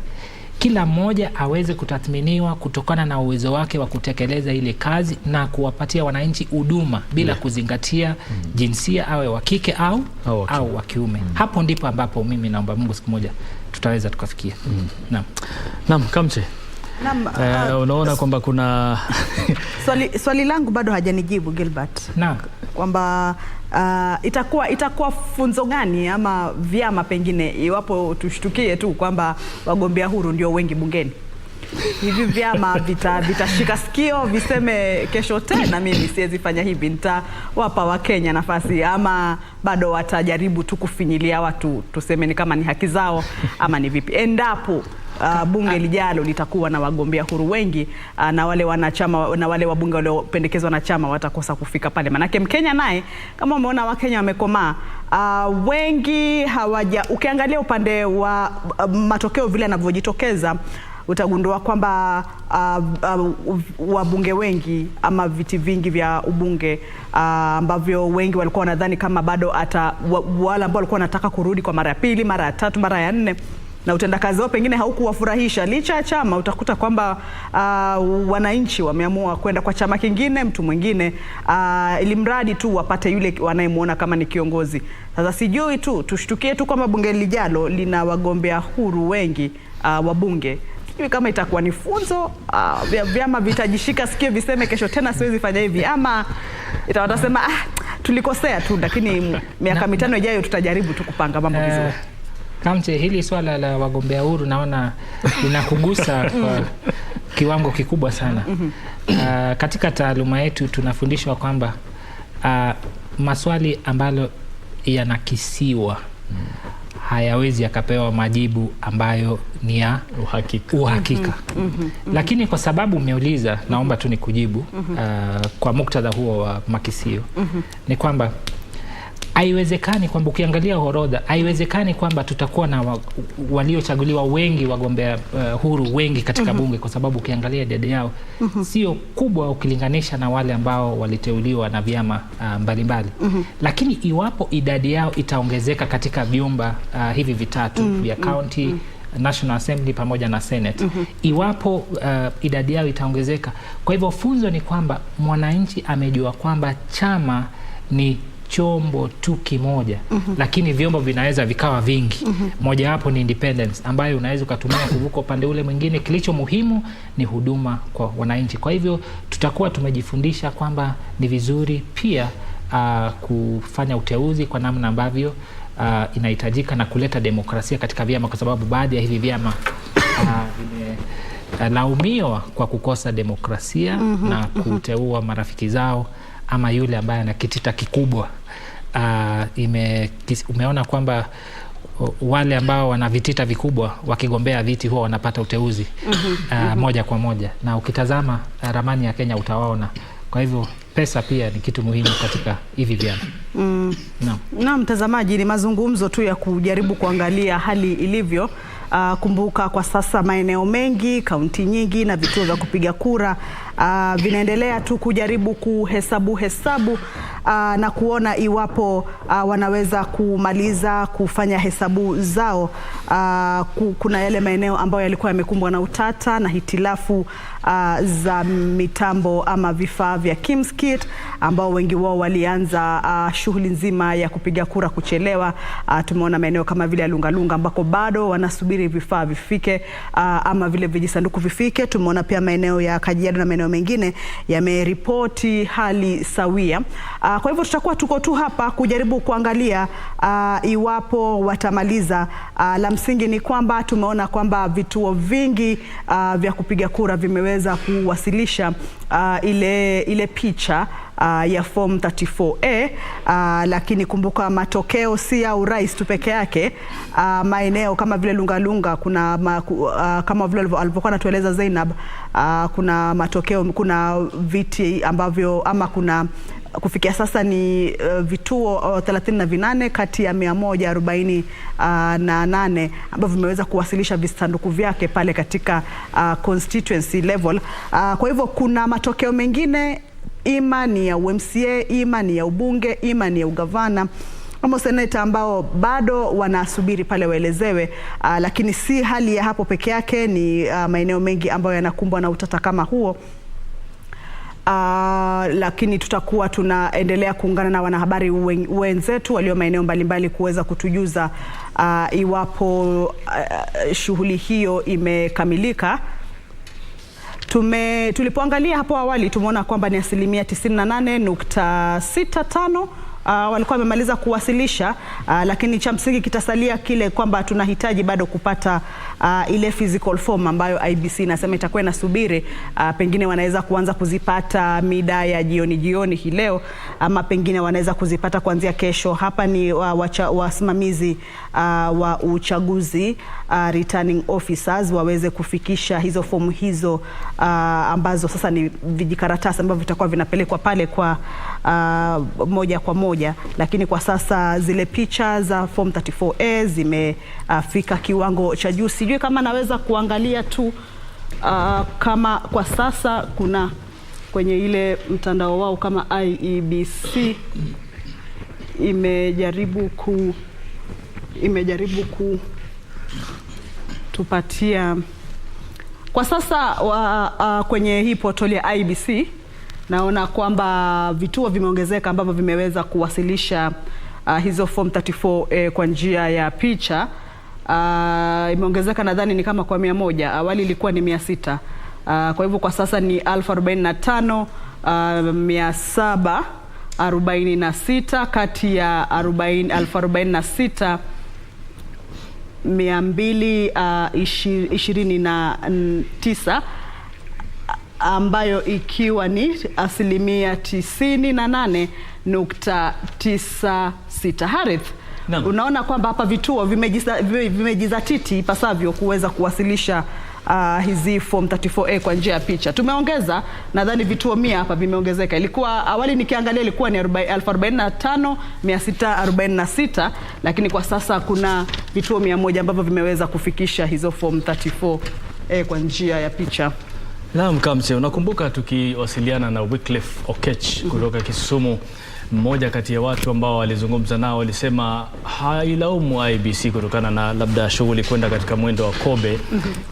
kila mmoja aweze kutathminiwa kutokana na uwezo wake wa kutekeleza ile kazi na kuwapatia wananchi huduma bila kuzingatia jinsia, awe wa kike au wa kiume. Hapo ndipo ambapo mimi naomba Mungu siku moja tutaweza tukafikia. Naam, Kamche. Unaona kwamba kuna swali langu bado hajanijibu Gilbert. Kwamba itakuwa funzo gani ama vyama pengine iwapo tushtukie tu kwamba wagombea huru ndio wengi bungeni? Hivi vyama vitashika sikio viseme kesho tena mimi siwezi fanya hivi, nitawapa Wakenya nafasi, ama bado watajaribu tu kufinyilia watu tuseme ni kama ni haki zao ama ni vipi endapo bunge lijalo litakuwa na wagombea huru wengi na wale wanachama na wale wabunge waliopendekezwa na chama watakosa kufika pale? Manake Mkenya naye kama umeona Wakenya wamekomaa, wengi ukiangalia upande wa matokeo vile yanavyojitokeza utagundua kwamba wabunge wengi ama viti vingi vya ubunge ambavyo wengi walikuwa wanadhani kama bado wale ambao walikuwa wanataka kurudi kwa mara ya pili, mara ya tatu, mara ya nne, na utendakazi wao pengine haukuwafurahisha licha ya chama, utakuta kwamba wananchi wameamua kwenda kwa chama kingine, mtu mwingine, ili mradi tu wapate yule wanayemuona kama ni kiongozi. Sasa sijui tu tushtukie tu kwamba bunge lijalo lina wagombea huru wengi wabunge, sijui kama itakuwa ni funzo, vyama vitajishika sikio viseme kesho tena siwezi fanya hivi, ama itawatasema tulikosea tu, lakini miaka mitano ijayo tutajaribu tu kupanga mambo vizuri. Kamche, hili swala la wagombea huru naona linakugusa kwa kiwango kikubwa sana. Katika taaluma yetu tunafundishwa kwamba maswali ambalo yanakisiwa hayawezi yakapewa majibu ambayo ni ya uhakika. Lakini kwa sababu umeuliza, naomba tu nikujibu kwa muktadha huo wa makisio. Ni kwamba haiwezekani kwamba ukiangalia orodha, haiwezekani kwamba tutakuwa na waliochaguliwa wengi, wagombea huru wengi katika bunge, kwa sababu ukiangalia idadi yao sio kubwa ukilinganisha na wale ambao waliteuliwa na vyama mbalimbali. Lakini iwapo idadi yao itaongezeka katika vyumba hivi vitatu vya county, National Assembly pamoja na Senate, iwapo idadi yao itaongezeka, kwa hivyo funzo ni kwamba mwananchi amejua kwamba chama ni chombo tu kimoja, lakini vyombo vinaweza vikawa vingi. Moja wapo ni independence, ambayo unaweza kutumia kuvuka upande ule mwingine. Kilicho muhimu ni huduma kwa wananchi. Kwa hivyo tutakuwa tumejifundisha kwamba ni vizuri pia kufanya uteuzi kwa namna ambavyo inahitajika na kuleta demokrasia katika vyama, kwa sababu baadhi ya hivi vyama vimelaumiwa kwa kukosa demokrasia na kuteua marafiki zao ama yule ambaye ana kitita kikubwa. Umeona kwamba wale ambao wana vitita vikubwa wakigombea viti huwa wanapata uteuzi moja kwa moja, na ukitazama ramani ya Kenya utawaona. Kwa hivyo pesa pia ni kitu muhimu katika hivi vyama. Na mtazamaji, ni mazungumzo tu ya kujaribu kuangalia hali ilivyo. Kumbuka kwa sasa maeneo mengi, kaunti nyingi na vituo vya kupiga kura vinaendelea tu kujaribu kuhesabu na kuona iwapo wanaweza kumaliza kufanya hesabu zao. Kuna yale maeneo ambayo yalikuwa yamekumbwa na utata na hitilafu za mitambo ama vifaa vya Kimskit, ambao wengi wao walianza shughuli nzima ya kupiga kura kuchelewa. Tumeona maeneo kama vile ya Lungalunga ambako bado wanasubiri vifaa vifike ama vile vijisanduku vifike. Tumeona pia maeneo ya Kajiado na maeneo mengine yameripoti hali sawia. Kwa hivyo tutakuwa tuko tu hapa kujaribu kuangalia iwapo watamaliza. La msingi ni kwamba tumeona kwamba vituo vingi vya kupiga kura vimeweza kuwasilisha ile picha ya form 34A, lakini kumbuka matokeo si ya urais tu peke yake. Maeneo kama vile Lungalunga kuna kama vile alivyokuwa anatueleza Zainab, kuna matokeo, kuna viti ambavyo ama kuna kufikia sasa ni vituo 38 kati ya 148 ambavyo vimeweza kuwasilisha visanduku vyake pale katika Constituency-level. Kwa hivyo kuna matokeo mengine, ima ni ya UMCA, ima ni ya ubunge, ima ni ya ugavana ama seneta, ambao bado wanasubiri pale waelezewe. Lakini si hali ya hapo peke yake, ni maeneo mengi ambayo yanakumbwa na utata kama huo. Lakini tutakuwa tunaendelea kuungana na wanahabari wenzetu walio maeneo mbalimbali kuweza kutujuza iwapo shughuli hiyo imekamilika. Tulipoangalia hapo awali tumeona kwamba ni asilimia 98.65 walikuwa wamemaliza kuwasilisha, lakini cha msingi kitasalia kile kwamba tunahitaji bado kupata ile physical form ambayo IBC inasema itakuwa inasubiri. Pengine wanaweza kuanza kuzipata mida ya jioni hii leo, ama pengine wanaweza kuzipata kuanzia kesho. Hapa ni wasimamizi wa uchaguzi, returning officers, waweze kufikisha hizo fomu hizo ambazo sasa ni vijikaratasi ambavyo vitakuwa vinapelekwa pale kwa moja kwa moja. Lakini kwa sasa zile picha za form 34A zimefika kiwango cha juu. Sijui kama naweza kuangalia tu kama kwa sasa kuna kwenye ile mtandao wao kama IEBC imejaribu kutupatia kwa sasa kwenye hii portal ya IEBC. Naona kwamba vituo vimeongezeka ambavyo vimeweza kuwasilisha hizo form 34 kwa njia ya picha. Imeongezeka nadhani ni kama kwa 100. Awali ilikuwa ni 600. Kwa hivyo kwa sasa ni 45,746 kati ya 46,229, ambayo ikiwa ni asilimia 98.96. Harith, unaona kwamba hapa vituo vimejizatiti ipasavyo kuweza kuwasilisha hizi form 34A kwa njia ya picha. Tumeongeza nadhani vituo 100 hapa vimeongezeka. Ilikuwa awali nikiangalia ilikuwa ni 45,646, lakini kwa sasa kuna vituo 100 ambavyo vimeweza kufikisha hizo form 34A kwa njia ya picha. Naam, Kamche, unakumbuka tukiwasiliana na Wycliffe Okech kutoka Kisumu, mmoja kati ya watu ambao walizungumza nao walisema hailaumu IBC kutokana na labda shughuli kwenda katika mwendo wa kobe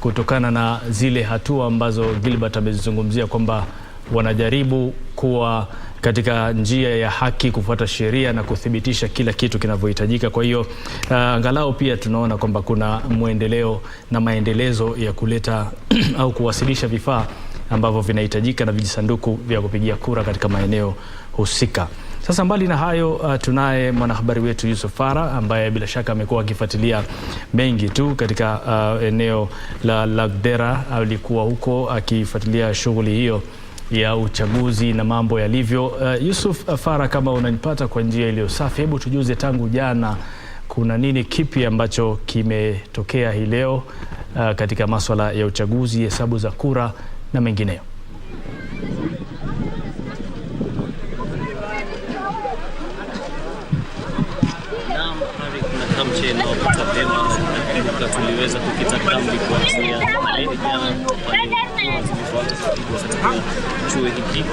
kutokana na zile hatua ambazo Gilbert amezungumzia kwamba wanajaribu kuwa katika njia ya haki, kufuata sheria na kuthibitisha kila kitu kinavyohitajika. Kwa hiyo angalau pia tunaona kwamba kuna muendeleo na maendelezo ya kuleta au kuwasilisha vifaa ambavyo vinahitajika na vijisanduku vya kupigia kura katika maeneo husika. Sasa mbali na hayo, tunaye mwanahabari wetu Yusuf Farah ambaye bila shaka amekuwa akifuatilia mengi tu katika eneo la Lagdera. Alikuwa huko akifuatilia shughuli hiyo ya uchaguzi na mambo yalivyo. Yusuf Farah, kama unanipata kwa njia iliyo safi, hebu tujuze tangu jana kuna nini kipi ambacho kimetokea hii leo katika masuala ya uchaguzi, hesabu za kura na mengineyo. Tuliweza kukita kambi kuanzia maleni jana katika chuo hiki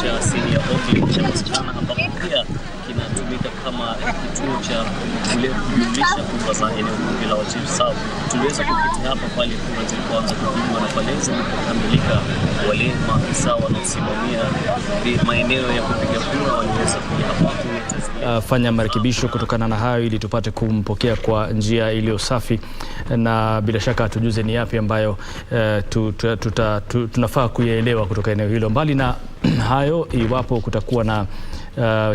cha senior hobby cha wasichana, ambapo pia kinatumika kama kituo cha kujumlisha kura za eneo bunge la Wajir South. Tuliweza kukita hapa pale kura zilipoanza kupigwa na pale zilipokamilika, wale maafisa wanaosimamia maeneo ya kupiga kura waliweza kuja hapa fanya marekebisho kutokana na hayo ili tupate kumpokea kwa njia iliyo safi, na bila shaka tujuze ni yapi ambayo tunafaa kuyaelewa kutoka eneo hilo. Mbali na hayo, iwapo kutakuwa na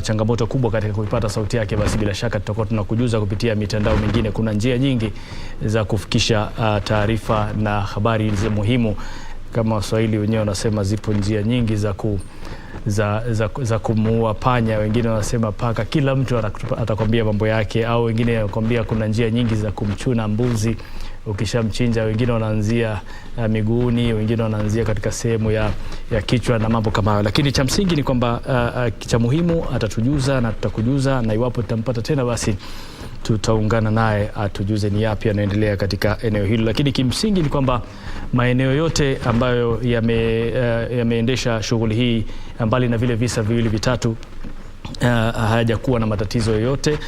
changamoto kubwa katika kuipata sauti yake, basi bila shaka tutakuwa tunakujuza kupitia mitandao mingine. Kuna njia nyingi za kufikisha taarifa na habari hizo muhimu. Kama Waswahili wenyewe wanasema zipo njia nyingi za kumuua panya, wengine wanasema paka. Kila mtu atakwambia mambo yake, au wengine wanakwambia kuna njia nyingi za kumchuna mbuzi ukishamchinja. Wengine wanaanzia miguuni, wengine wanaanzia katika sehemu ya kichwa na mambo kama hayo. Lakini cha msingi ni kwamba cha muhimu atatujuza na tutakujuza, na iwapo tutampata tena basi tutaungana naye atujuze ni yapi yanaendelea katika eneo hilo. Lakini kimsingi ni kwamba maeneo yote ambayo yameendesha shughuli hii, mbali na vile visa viwili vitatu, hayajakuwa na matatizo yoyote,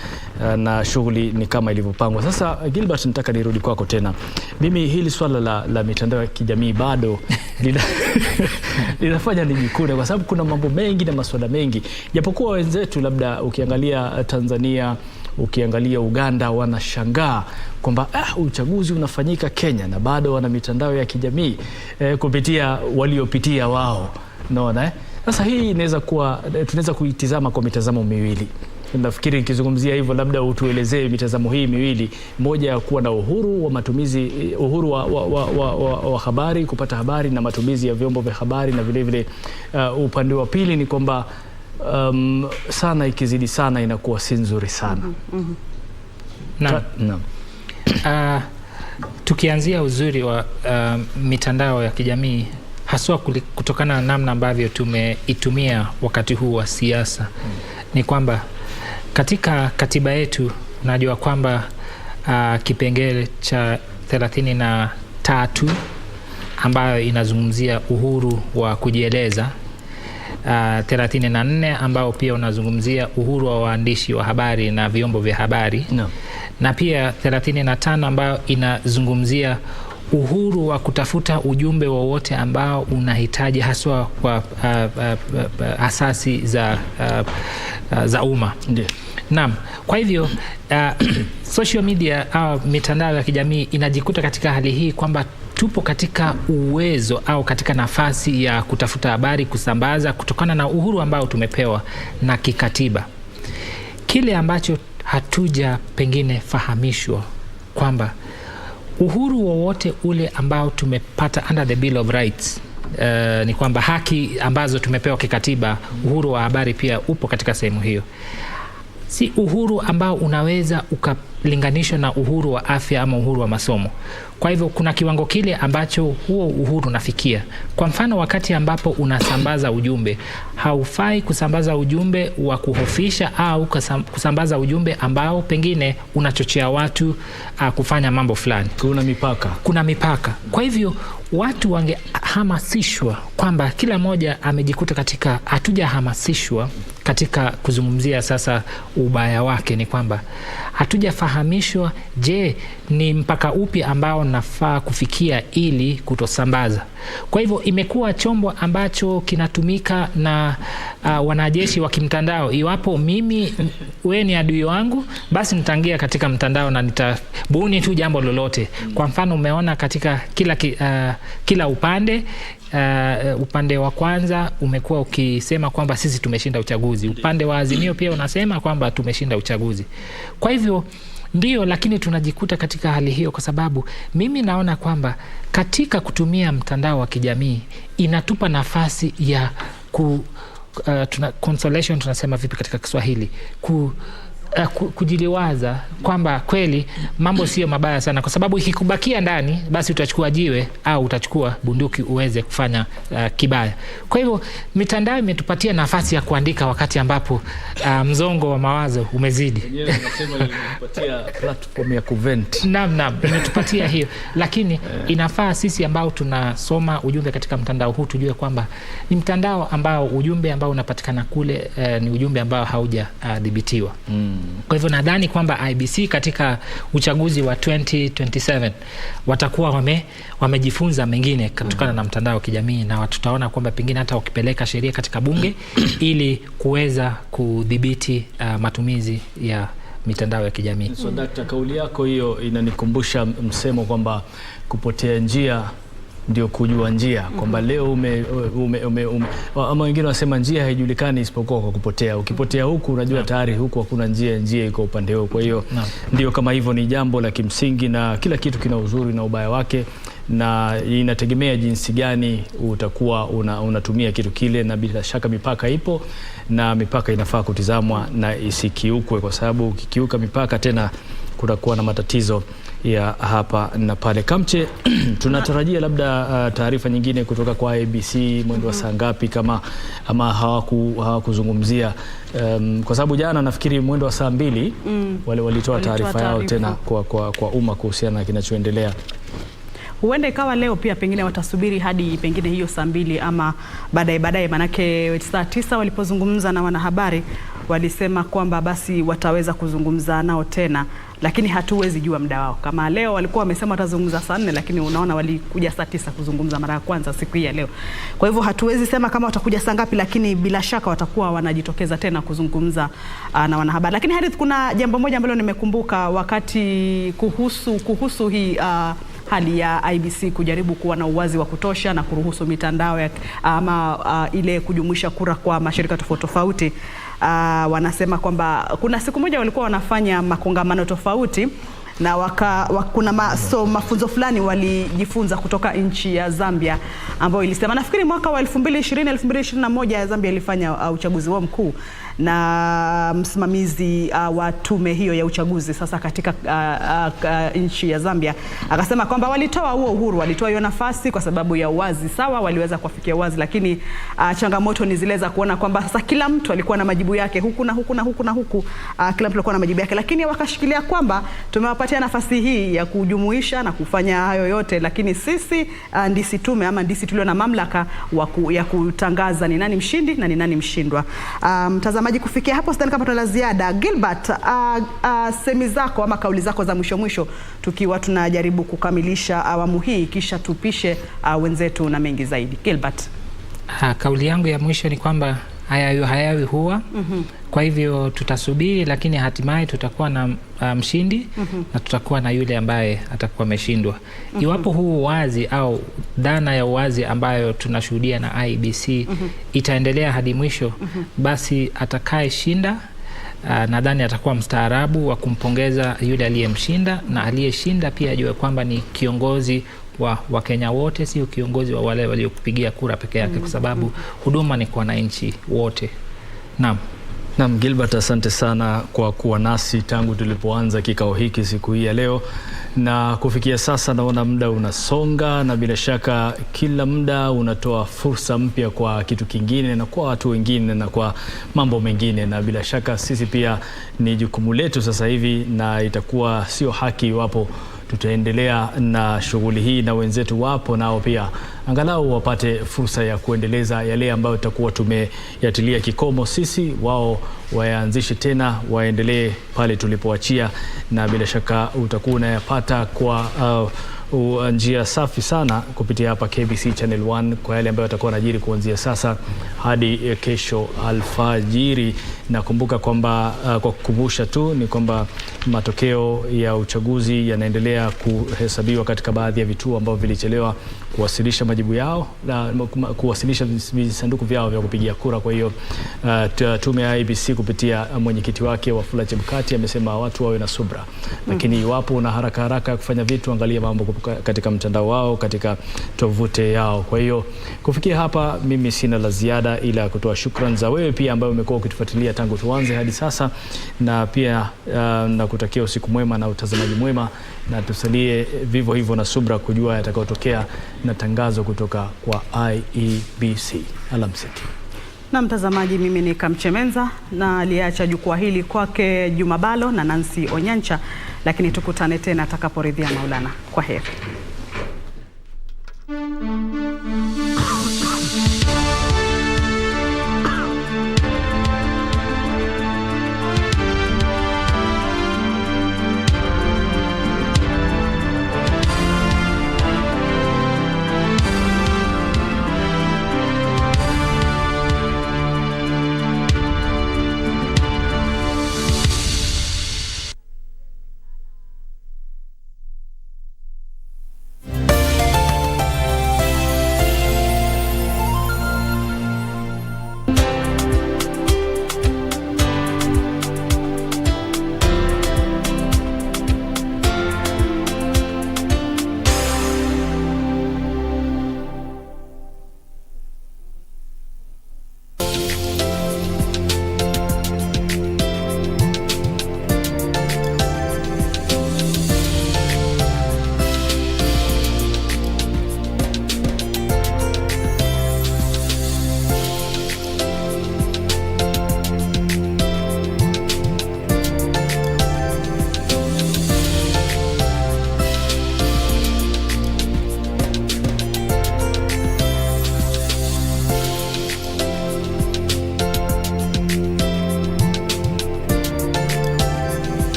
na shughuli ni kama ilivyopangwa. Sasa Gilbert, nataka nirudi kwako tena. Mimi hili swala la mitandao ya kijamii bado linafanya nijikune, kwa sababu kuna mambo mengi na masuala mengi, japokuwa wenzetu labda ukiangalia Tanzania, ukiangalia Uganda, wanashangaa kwamba uchaguzi unafanyika Kenya na bado wana mitandao ya kijamii kupitia waliopitia wao. Unaona Sasa hii tunaweza kuitizama kwa mitazamo miwili. Nafikiri nikizungumzia hivyo, labda utuelezee mitazamo hii miwili. Moja ya kuwa na uhuru wa matumizi, uhuru wa habari, kupata habari na matumizi ya vyombo vya habari, na vile vile upande wa pili ni kwamba sana ikizidi sana inakuwa si nzuri sana. Tukianzia uzuri wa mitandao ya kijamii, haswa kutokana na namna ambavyo tumeitumia wakati huu wa siasa, ni kwamba katika katiba yetu unajua kwamba kipengele cha 33 ambayo inazungumzia uhuru wa kujieleza, 34 ambao pia unazungumzia uhuru wa waandishi wa habari na vyombo vya habari, na pia 35 ambayo inazungumzia uhuru wa kutafuta ujumbe wowote ambao unahitaji, haswa kwa asasi za umma. Naam, kwa hivyo social media au mitandao ya kijamii inajikuta katika hali hii kwamba tupo katika uwezo au katika nafasi ya kutafuta habari, kusambaza kutokana na uhuru ambao tumepewa na kikatiba. Kile ambacho hatuja pengine fahamishwa kwamba uhuru wowote ule ambao tumepata under the Bill of Rights, ni kwamba haki ambazo tumepewa kikatiba, uhuru wa habari pia upo katika sehemu hiyo. Si uhuru ambao unaweza linganisho na uhuru wa afya ama uhuru wa masomo. Kwa hivyo kuna kiwango kile ambacho huo uhuru unafikia. Kwa mfano, wakati ambapo unasambaza ujumbe, haufai kusambaza ujumbe wa kuhofisha au kusambaza ujumbe ambao pengine unachochea watu kufanya mambo fulani. Kuna mipaka. Kwa hivyo watu wangehamasishwa kwamba kila moja amejikuta katika, hatujahamasishwa katika kuzungumzia sasa ubaya wake, ni kwamba hatujafahamishwa, je, ni mpaka upi ambao nafaa kufikia ili kutosambaza. Kwa hivyo imekuwa chombo ambacho kinatumika na wanajeshi wa kimtandao. Iwapo mimi wewe ni adui wangu, basi nitaingia katika mtandao na nitabuni tu jambo lolote. Kwa mfano, umeona katika kila upande, upande wa kwanza umekuwa ukisema kwamba sisi tumeshinda uchaguzi. Upande wa Azimio pia unasema kwamba tumeshinda uchaguzi. Kwa hivyo ndio, lakini tunajikuta katika hali hiyo kwa sababu mimi naona kwamba katika kutumia mtandao wa kijamii inatupa nafasi ya consolation, tunasema vipi katika Kiswahili, kujiliwaza kwamba kweli mambo sio mabaya sana, kwa sababu ikikubakia ndani basi utachukua jiwe au utachukua bunduki uweze kufanya kibaya. Kwa hivyo mitandao imetupatia nafasi ya kuandika wakati ambapo mzongo wa mawazo umezidi. Imetupatia platform ya kuvent. Naam, imetupatia hiyo. Lakini inafaa sisi ambao tunasoma ujumbe katika mtandao huu tujue kwamba ni mtandao ambao ujumbe ambao unapatikana kule ni ujumbe ambao haujadhibitiwa. Kwa hivyo nadhani kwamba IBC katika uchaguzi wa 2027 watakuwa wamejifunza mengine kutokana na mtandao wa kijamii, na tutaona kwamba pengine hata wakipeleka sheria katika bunge ili kuweza kudhibiti matumizi ya mitandao ya kijamii. So Dr. kauli yako hiyo inanikumbusha msemo kwamba kupotea njia ndio kujua njia, kwamba leo ama wengine wanasema njia haijulikani isipokuwa kwa kupotea. Ukipotea huku unajua tayari huku hakuna njia iko upande huo. Kwa hiyo ndio, kama hivyo ni jambo la kimsingi, na kila kitu kina uzuri na ubaya wake, na inategemea jinsi gani utakuwa unatumia kitu kile, na bila shaka mipaka ipo na mipaka inafaa kutizamwa na isikiukwe, kwa sababu ukikiuka mipaka tena kunakuwa na matatizo ya hapa na pale. Kamche, tunatarajia labda taarifa nyingine kutoka kwa ABC mwendo wa saa ngapi, kama ama hawakuzungumzia kwa sababu jana nafikiri mwendo wa saa 2 walitoa taarifa yao tena kwa umma kuhusiana na kinachoendelea. Huenda ikawa leo pia pengine watasubiri hadi pengine hiyo saa 2 ama baadaye, manake saa 9 walipozungumza na wanahabari walisema kwamba basi wataweza kuzungumza nao tena, lakini hatuwezi jua muda wao. Kama leo walikuwa wamesema watazungumza saa 4, lakini unaona walikuja saa 9 kuzungumza mara ya kwanza siku hii ya leo. Kwa hivyo hatuwezi sema kama watakuja saa ngapi, lakini bila shaka watakuwa wanajitokeza tena kuzungumza na wanahabari. Lakini Harith, kuna jambo moja ambalo nimekumbuka wakati kuhusu hii hali ya IBC kujaribu kuwa na uwazi wa kutosha na kuruhusu mitandao ya ile kujumuisha kura kwa mashirika tofauti. Wanasema kwamba kuna siku moja walikuwa wanafanya makongamano tofauti na kuna mafunzo fulani walijifunza kutoka nchi ya Zambia, ambayo ilisema, nafikiri mwaka wa 2020-2021 Zambia ilifanya uchaguzi wao mkuu, na msimamizi wa tume hiyo ya uchaguzi sasa katika nchi ya Zambia akasema kwamba walitoa huo uhuru, walitoa hiyo nafasi kwa sababu ya uwazi. Sawa, waliweza kufikia uwazi, lakini changamoto ni zile za kuona kwamba sasa kila mtu alikuwa na majibu yake huku na huku, kila mtu alikuwa na majibu yake, lakini wakashikilia kwamba tumewapatia nafasi hii ya kujumuisha na kufanya hayo yote, lakini sisi ndisi tume ama ndisi tulio na mamlaka ya kutangaza ni nani mshindi na ni nani mshindwa. Mtazamaji, kufikia hapo sidhani kama tuna la ziada. Gilbert, semi zako ama kauli zako za mwisho tukiwa tunajaribu kukamilisha awamu hii, kisha tupishe wenzetu na mengi zaidi. Gilbert. Kauli yangu ya mwisho ni kwamba hayawi huwa. Kwa hivyo tutasubiri, lakini hatimaye tutakuwa na mshindi na tutakuwa na yule ambaye atakuwa ameshindwa. Iwapo huu uwazi au dhana ya uwazi ambayo tunashuhudia na IBC itaendelea hadi mwisho, basi atakaye shinda nadhani atakuwa mstaarabu wa kumpongeza yule aliyemshinda, na aliyeshinda pia ajue kwamba ni kiongozi wa Kenya wote, sio kiongozi wa wale waliokupigia kura peke yake, kwa sababu huduma ni kwa wananchi wote. Naam. Naam, Gilbert, asante sana kwa kuwa nasi tangu tulipoanza kikao hiki siku hii ya leo, na kufikia sasa naona muda unasonga, na bila shaka kila muda unatoa fursa mpya kwa kitu kingine na kwa watu wengine na kwa mambo mengine, na bila shaka sisi pia ni jukumu letu sasa hivi, na itakuwa sio haki iwapo tutaendelea na shughuli hii na wenzetu wapo nao pia angalau wapate fursa ya kuendeleza yale ambayo tutakuwa tumeyatilia kikomo sisi, wao waanzishe tena, waendelee pale tulipoachia, na bila shaka utakuwa unayapata kwa njia safi sana kupitia hapa KBC Channel 1 kwa yale ambayo yatakuwa yanajiri kuanzia sasa hadi kesho alfajiri. Na kumbuka kwamba kwa kukumbusha tu ni kwamba matokeo ya uchaguzi yanaendelea kuhesabiwa katika baadhi ya vituo ambavyo vilichelewa kuwasilisha majibu yao na kuwasilisha visanduku vyao vya kupigia kura. Kwa hiyo tume ya IEBC kupitia mwenyekiti wake Wafula Chebukati amesema watu wawe na subra, lakini iwapo una haraka ya kufanya vitu, angalia mambo katika mtandao wao, katika tovuti yao. Kwa hiyo kufikia hapa mimi sina la ziada ila kutoa shukrani za wewe pia ambaye umekuwa ukitufuatilia tangu tuanze hadi sasa, na pia na kutakia usiku mwema na utazamaji mwema, na tusalie vivyo hivyo na subra kujua yatakayotokea na tangazo kutoka kwa IEBC. Alamsiki. Na mtazamaji, mimi ni Kamchemenza na aliacha jukwaa hili kwake Juma Balo na Nancy Onyancha, lakini tukutane tena atakaporidhia Maulana. Kwa heri.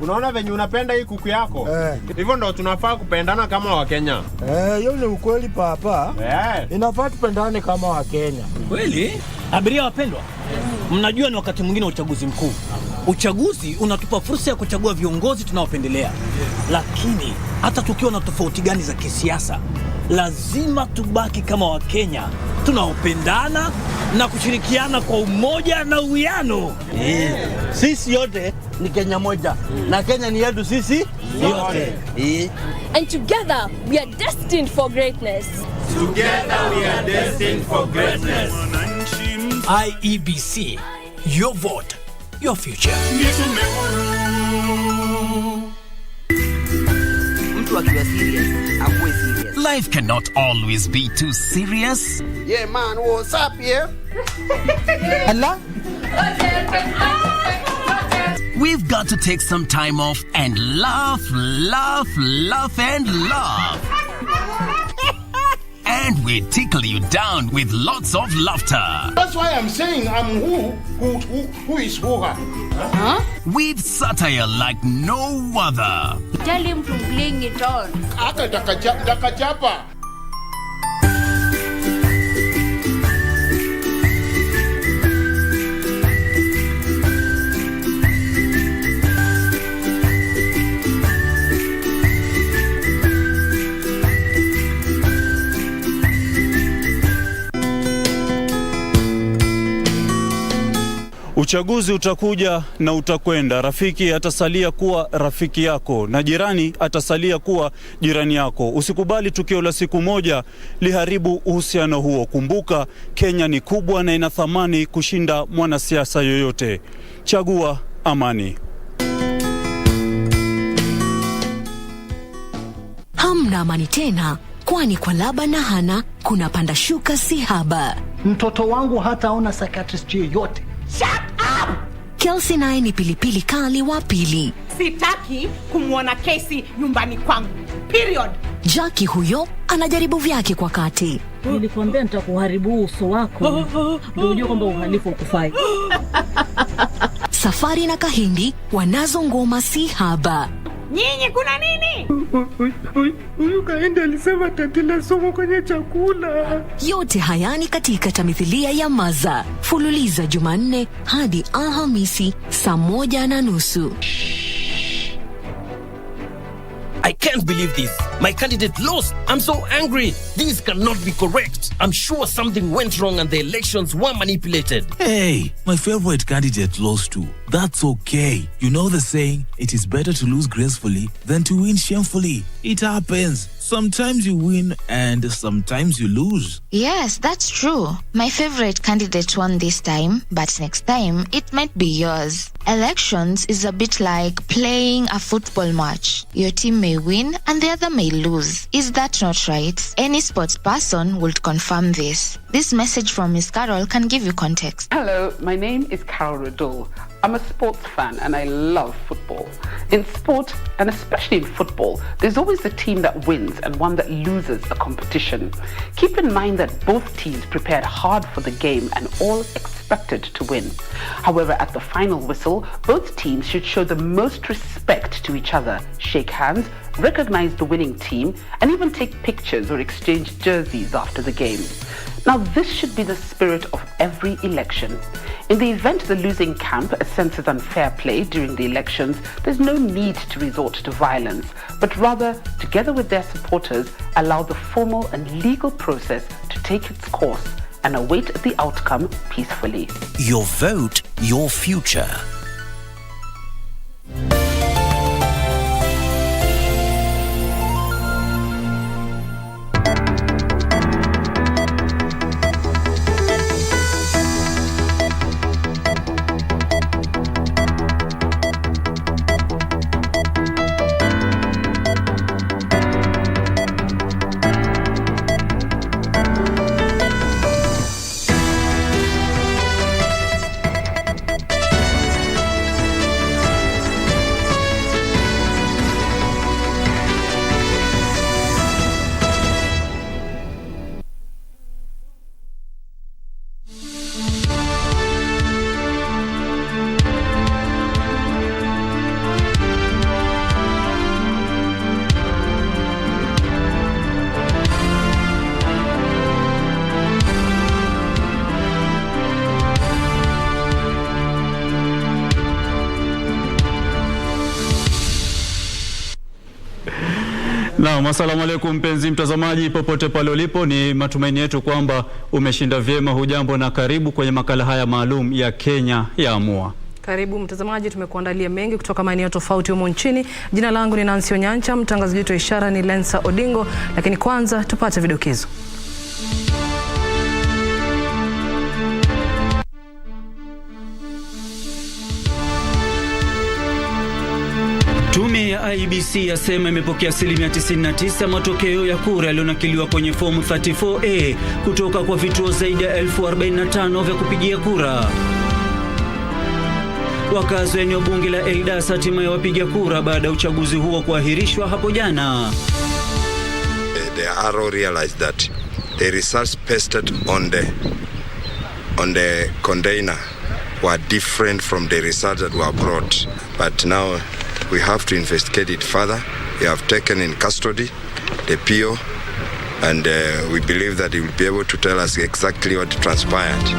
Unaona venye unapenda hii kuku yako? Hivyo ndo tunafaa kupendana kama Wakenya. Hiyo ni ukweli papa. Inafaa tupendane kama Wakenya. Kweli? Abiria wapendwa, mnajua ni wakati mwingine wa uchaguzi mkuu. Uchaguzi unatupa fursa ya kuchagua viongozi tunaopendelea. Lakini hata tukiwa na tofauti gani za kisiasa, lazima tubaki kama Wakenya tunaopendana na kushirikiana kwa umoja na uwiano. Sisi yote ni Kenya moja na Kenya ni yetu sisi yote. And together we are destined for greatness. Together we are destined for greatness. IEBC, your vote, your future. Life cannot always be too serious. Yeah, man, what's up here? Hello? We've got to take some time off and laugh and laugh. And we tickle you down with lots of laughter. That's why I'm saying I'm who is who. Huh? With satire like no other. Tell him to bring it on. Dakachapa. Uchaguzi utakuja na utakwenda. Rafiki atasalia kuwa rafiki yako na jirani atasalia kuwa jirani yako. Usikubali tukio la siku moja liharibu uhusiano huo. Kumbuka, Kenya ni kubwa na ina thamani kushinda mwanasiasa yoyote. Chagua amani. Hamna amani tena, kwani kwa Laba na Hana kuna panda shuka si haba. Mtoto wangu hataona psychiatrist yoyote. Shut up! Kelsey naye ni pilipili kali wa pili. Sitaki kumwona Casey nyumbani kwangu. Period. Jackie huyo anajaribu vyake kwa kati. Nilikwambia nitakuharibu uso wako. Ndio unajua kwamba uhalifu ukufai. Safari na Kahindi wanazo ngoma si haba. Nyinyi kuna nini? Huyu Kahindi alisema tatila somo kwenye chakula. Yote hayani katika tamthilia ya Maza. Fululiza Jumanne hadi Alhamisi saa 1:30. I can't believe this. My candidate lost. I'm so angry. This cannot be correct. I'm sure something went wrong and the elections were manipulated. Hey, my favorite candidate lost too. That's okay. You know the saying, it is better to lose gracefully than to win shamefully. It happens. Sometimes you win and sometimes you lose. Yes, that's true. My favorite candidate won this time, but next time it might be yours. Elections is a bit like playing a football match. Your team may win and the other may lose. Is that not right? Any sports person would confirm this. This message from Miss Carol can give you context. Hello, my name is Carol Radul. I'm a sports fan and I love football. In sport, and especially in football, there's always a team that wins and one that loses a competition. Keep in mind that both teams prepared hard for the game and all expected to win. However, at the final whistle, both teams should show the most respect to each other, shake hands, recognize the winning team, and even take pictures or exchange jerseys after the game. Now, this should be the spirit of every election. In the event the losing camp senses unfair play during the elections, there's no need to resort to violence, but rather, together with their supporters, allow the formal and legal process to take its course and await the outcome peacefully. Your vote, your future. Naam, asalamu alaykum mpenzi mtazamaji popote pale ulipo, ni matumaini yetu kwamba umeshinda vyema. Hujambo na karibu kwenye makala haya maalum ya Kenya Yaamua. Karibu mtazamaji, tumekuandalia mengi kutoka maeneo tofauti humo nchini. Jina langu ni Nancy Onyancha, mtangazaji wetu wa ishara ni Lensa Odingo, lakini kwanza tupate vidokezo. Tume ya IBC yasema imepokea 99% matokeo ya kura yaliyonakiliwa kwenye fomu 34A kutoka kwa vituo zaidi ya 1045 vya kupigia kura. Wakazi wa eneo bunge la Eldas hatimaye wapiga kura baada ya uchaguzi huo kuahirishwa hapo jana. The RO realized that the results pasted on the container were different from the results that were brought, but now we have to investigate it further. We have taken in custody the PO and we believe that he will be able to tell us exactly what transpired.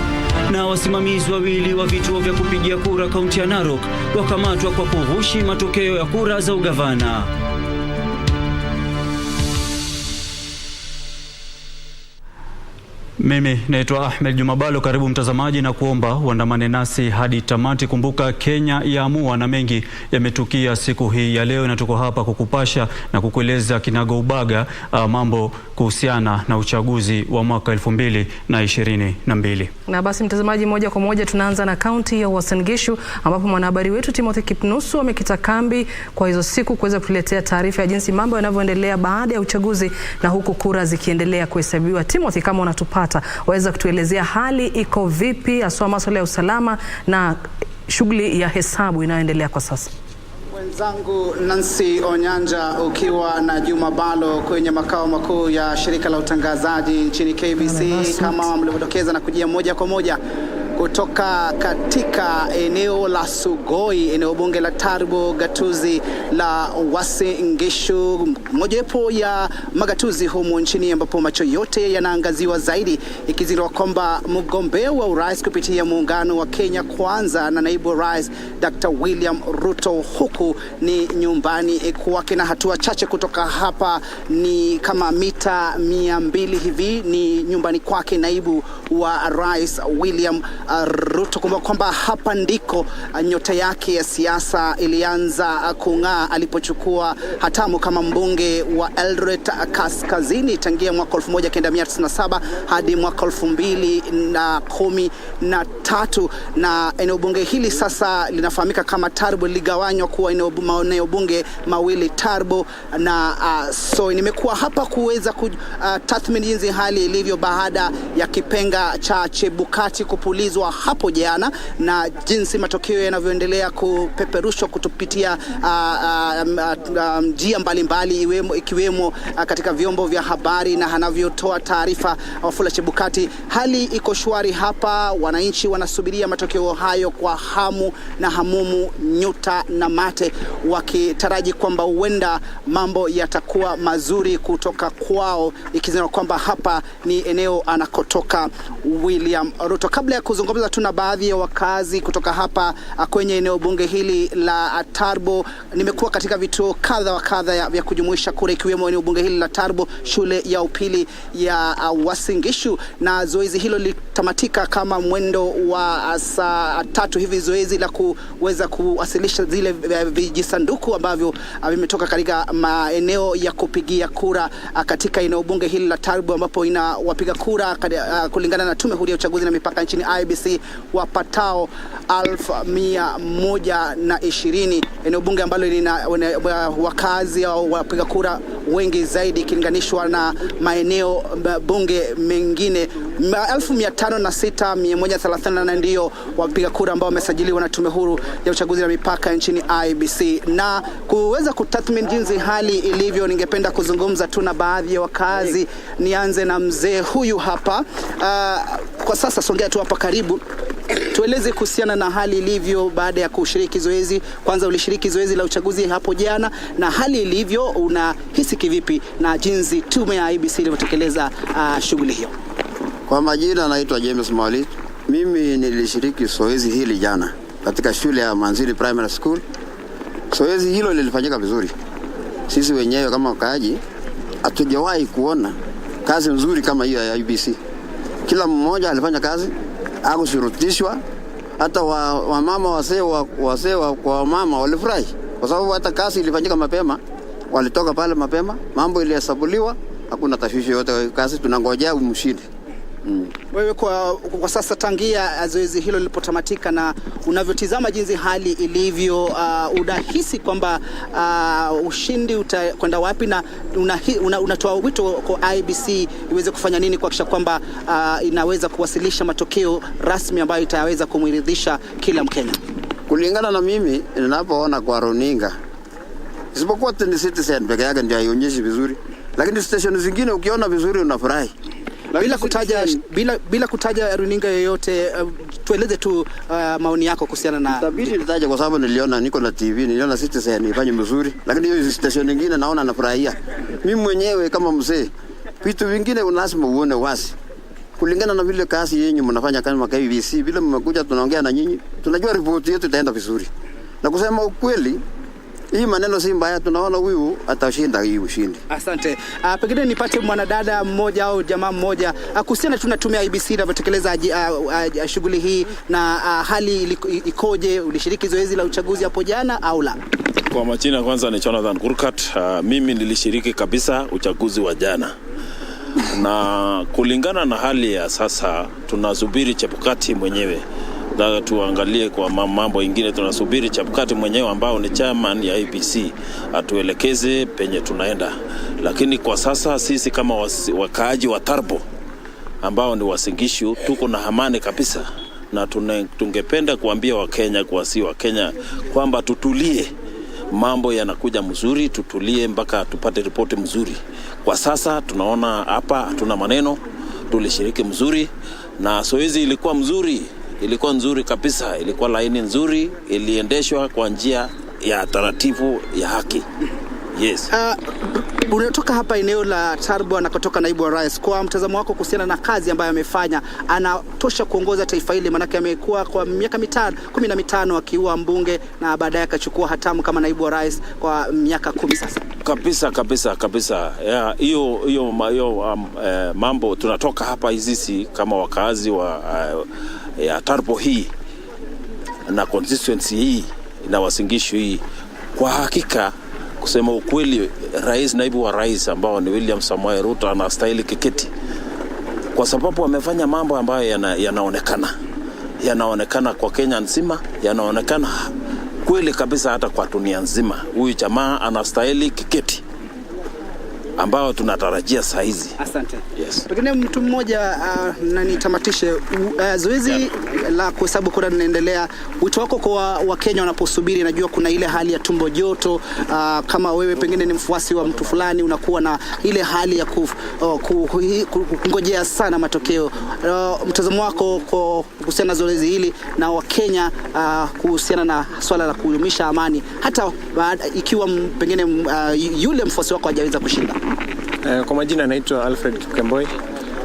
Na wasimamizi wawili wa vituo vya kupigia kura kaunti ya Narok wakamatwa kwa kughushi matokeo ya kura za ugavana. Mimi naitwa Ahmed Jumabalo. Karibu mtazamaji, na kuomba uandamane nasi hadi tamati. Kumbuka Kenya yaamua na mengi yametukia siku hii ya leo, na tuko hapa kukupasha na kukueleza kinaga ubaga mambo kuhusiana na uchaguzi wa mwaka 2022. Na basi mtazamaji, moja kwa moja tunaanza na kaunti ya Uasin Gishu ambapo mwanahabari wetu Timothy Kipnusu amekita kambi kwa hizo siku kuweza kutuletea taarifa ya jinsi mambo yanavyoendelea baada ya uchaguzi na huku kura zikiendelea kuhesabiwa. Timothy, kama unatupata, waweza kutuelezea hali iko vipi hasa masuala ya usalama na shughuli ya hesabu inayoendelea kwa sasa? Mwenzangu Nancy Onyanja ukiwa na Jumabalo kwenye makao makuu ya shirika la utangazaji nchini KBC, kama mlivyodokeza na kujia moja kwa moja kutoka katika eneo la Sugoi, eneo bunge la Tarbo, gatuzi la Uasin Gishu, mojawapo ya magatuzi humu nchini ambapo macho yote yanaangaziwa zaidi, ikizingatiwa kwamba mgombea wa urais kupitia muungano wa Kenya Kwanza na naibu wa rais Dr. William Ruto huku ni nyumbani kwake, na hatua chache kutoka hapa ni kama mita 200 hivi ni nyumbani kwake naibu wa rais William Ruto. Kumbuka kwamba hapa ndiko nyota yake ya siasa ilianza kung'aa alipochukua hatamu kama mbunge wa Eldoret Kaskazini tangia mwaka 1997 hadi mwaka 2013, na eneo bunge hili sasa linafahamika kama Tarbo, ligawanywa kuwa eneo bunge mawili, Tarbo na so nimekuwa hapa kuweza kutathmini jinsi hali ilivyo baada ya kipenga cha Chebukati kupulizwa hapo jana na jinsi matokeo yanavyoendelea kupeperushwa kutupitia njia mbalimbali ikiwemo katika vyombo vya habari na anavyotoa taarifa Wafula Chebukati. Hali iko shwari hapa, wananchi wanasubiria matokeo hayo kwa hamu na hamumu, nyuta na mate, wakitaraji kwamba huenda mambo yatakuwa mazuri kutoka kwao, ikizingatiwa kwamba hapa ni eneo anakotoka William Ruto. Kabla ya kuzungumza tuna baadhi ya wakazi kutoka hapa kwenye eneo bunge hili la Tarbo. Nimekuwa katika vituo kadha wa kadha vya kujumuisha kura, ikiwemo eneo bunge hili la Tarbo, shule ya upili ya Uasin Gishu, na zoezi hilo litamatika kama mwendo wa saa 3 hivi, zoezi la kuweza kuwasilisha zile vijisanduku ambavyo vimetoka katika maeneo ya kupigia kura katika eneo bunge hili la Tarbo, ambapo ina wapiga kura kulingana na tume huru ya uchaguzi na mipaka nchini IBC wapatao 1120, eneo bunge ambalo lina wakazi au wapiga kura wengi zaidi ikilinganishwa na maeneo bunge mengine. 1506,134 ndio wapiga kura ambao wamesajiliwa na tume huru ya uchaguzi na mipaka nchini IBC. Na kuweza kutathmini jinsi hali ilivyo, ningependa kuzungumza tu na baadhi ya wakazi. Nianze na mzee huyu hapa. Kwa sasa songea tu hapa karibu, tueleze kuhusiana na hali ilivyo baada ya kushiriki zoezi. Kwanza ulishiriki zoezi la uchaguzi hapo jana, na hali ilivyo unahisi kivipi na jinsi tume ya IBC ilivyotekeleza shughuli hiyo? Kwa majina naitwa James Mwali. Mimi nilishiriki zoezi hili jana katika shule ya Manzili Primary School. Zoezi hilo lilifanyika vizuri. Sisi wenyewe kama wakaaji hatujawahi kuona kazi nzuri kama hiyo ya IBC. Kila mmoja alifanya kazi, hakushurutishwa. Hata wamama wasee kwa mama walifurahi kwa sababu hata kazi ilifanyika mapema, walitoka pale mapema, mambo ilihesabuliwa, hakuna tashwishi yote. Kazi tunangojea mshindi. Wewe kwa sasa tangia zoezi hilo lilipotamatika na unavyotizama jinsi hali ilivyo, unahisi kwamba ushindi utakwenda wapi, na unatoa wito kwa IBC iweze kufanya nini kuhakikisha kwamba inaweza kuwasilisha matokeo rasmi ambayo itaweza kumridhisha kila Mkenya? Kulingana na mimi ninapoona kwa runinga, isipokuwa Citizen peke yake ndio haionyeshi vizuri, lakini station zingine ukiona vizuri unafurahi. Bila kutaja runinga yoyote, tueleze tu maoni yako kuhusiana na tabiri. Nitaje kwa sababu niliona, niko na TV, niliona Citizen ifanye mzuri, lakini hiyo station nyingine naona nafurahia. Mimi mwenyewe kama mzee, vitu vingine lazima uone wazi. Kulingana na vile kazi yenyu mnafanya kama KBC, vile mmekuja tunaongea na nyinyi, tunajua ripoti yetu itaenda vizuri. Na kusema ukweli, Hii maneno si mbaya, tunaona huyu atashinda hii ushindi. Asante. Pengine nipate mwanadada mmoja au jamaa mmoja kuhusiana tu na tume ya IEBC inavyotekeleza shughuli hii na hali ikoje? Ulishiriki zoezi la uchaguzi hapo jana au la? Kwa majina kwanza ni Jonathan Gurkat. Mimi nilishiriki kabisa uchaguzi wa jana. Na kulingana na hali ya sasa tunasubiri Chebukati mwenyewe. Na tuangalie kwa mambo ingine, tunasubiri Chebukati mwenyewe ambao ni chairman ya IEBC atuelekeze penye tunaenda. Lakini kwa sasa sisi kama wakaaji wa Tarbo ambao ni Uasin Gishu tuko na amani kabisa, na tungependa kuambia Wakenya wa Kenya kwamba tutulie. Mambo yanakuja mzuri, tutulie mpaka tupate ripoti mzuri. Kwa sasa tunaona hapa hatuna maneno, tulishiriki mzuri na zoezi ilikuwa mzuri. Ilikuwa nzuri kabisa, ilikuwa laini nzuri, iliendeshwa kwa njia ya taratibu ya haki. Yes. Unatoka hapa eneo la Tarbo na kutoka naibu wa rais. Kwa mtazamo wako kuhusiana na kazi ambayo amefanya, anatosha kuongoza taifa hili? Manake amekuwa kwa miaka 15 akiwa mbunge na baadaye akachukua hatamu kama naibu wa rais kwa miaka 10 sasa. Kabisa. Hiyo mambo tunatoka hapa hizi kama wakazi wa ya Tarbo hii na constituency hii na Uasin Gishu hii. Kwa hakika kusema ukweli, naibu wa rais ambao ni William Samoei Ruto anastahili kiketi, kwa sababu amefanya mambo ambayo yanaonekana kwa Kenya nzima, yanaonekana kweli kabisa hata kwa dunia nzima. Huyu jamaa anastahili kiketi ambao tunatarajia saa hizi. Asante. Yes. Pengine mtu mmoja na nitamatishe zoezi la kuhesabu kura linaendelea. Wito wako kwa Wakenya wanaposubiri, najua kuna ile hali ya tumbo joto, kama wewe pengine ni mfuasi wa mtu fulani unakuwa na ile hali ya kungojea sana matokeo. Mtazamo wako kuhusiana na zoezi hili na Wakenya kuhusiana na swala la kudumisha amani hata ikiwa pengine yule mfuasi wako hajaweza kushinda? Kwa majina naitwa Alfred Kipkemboi,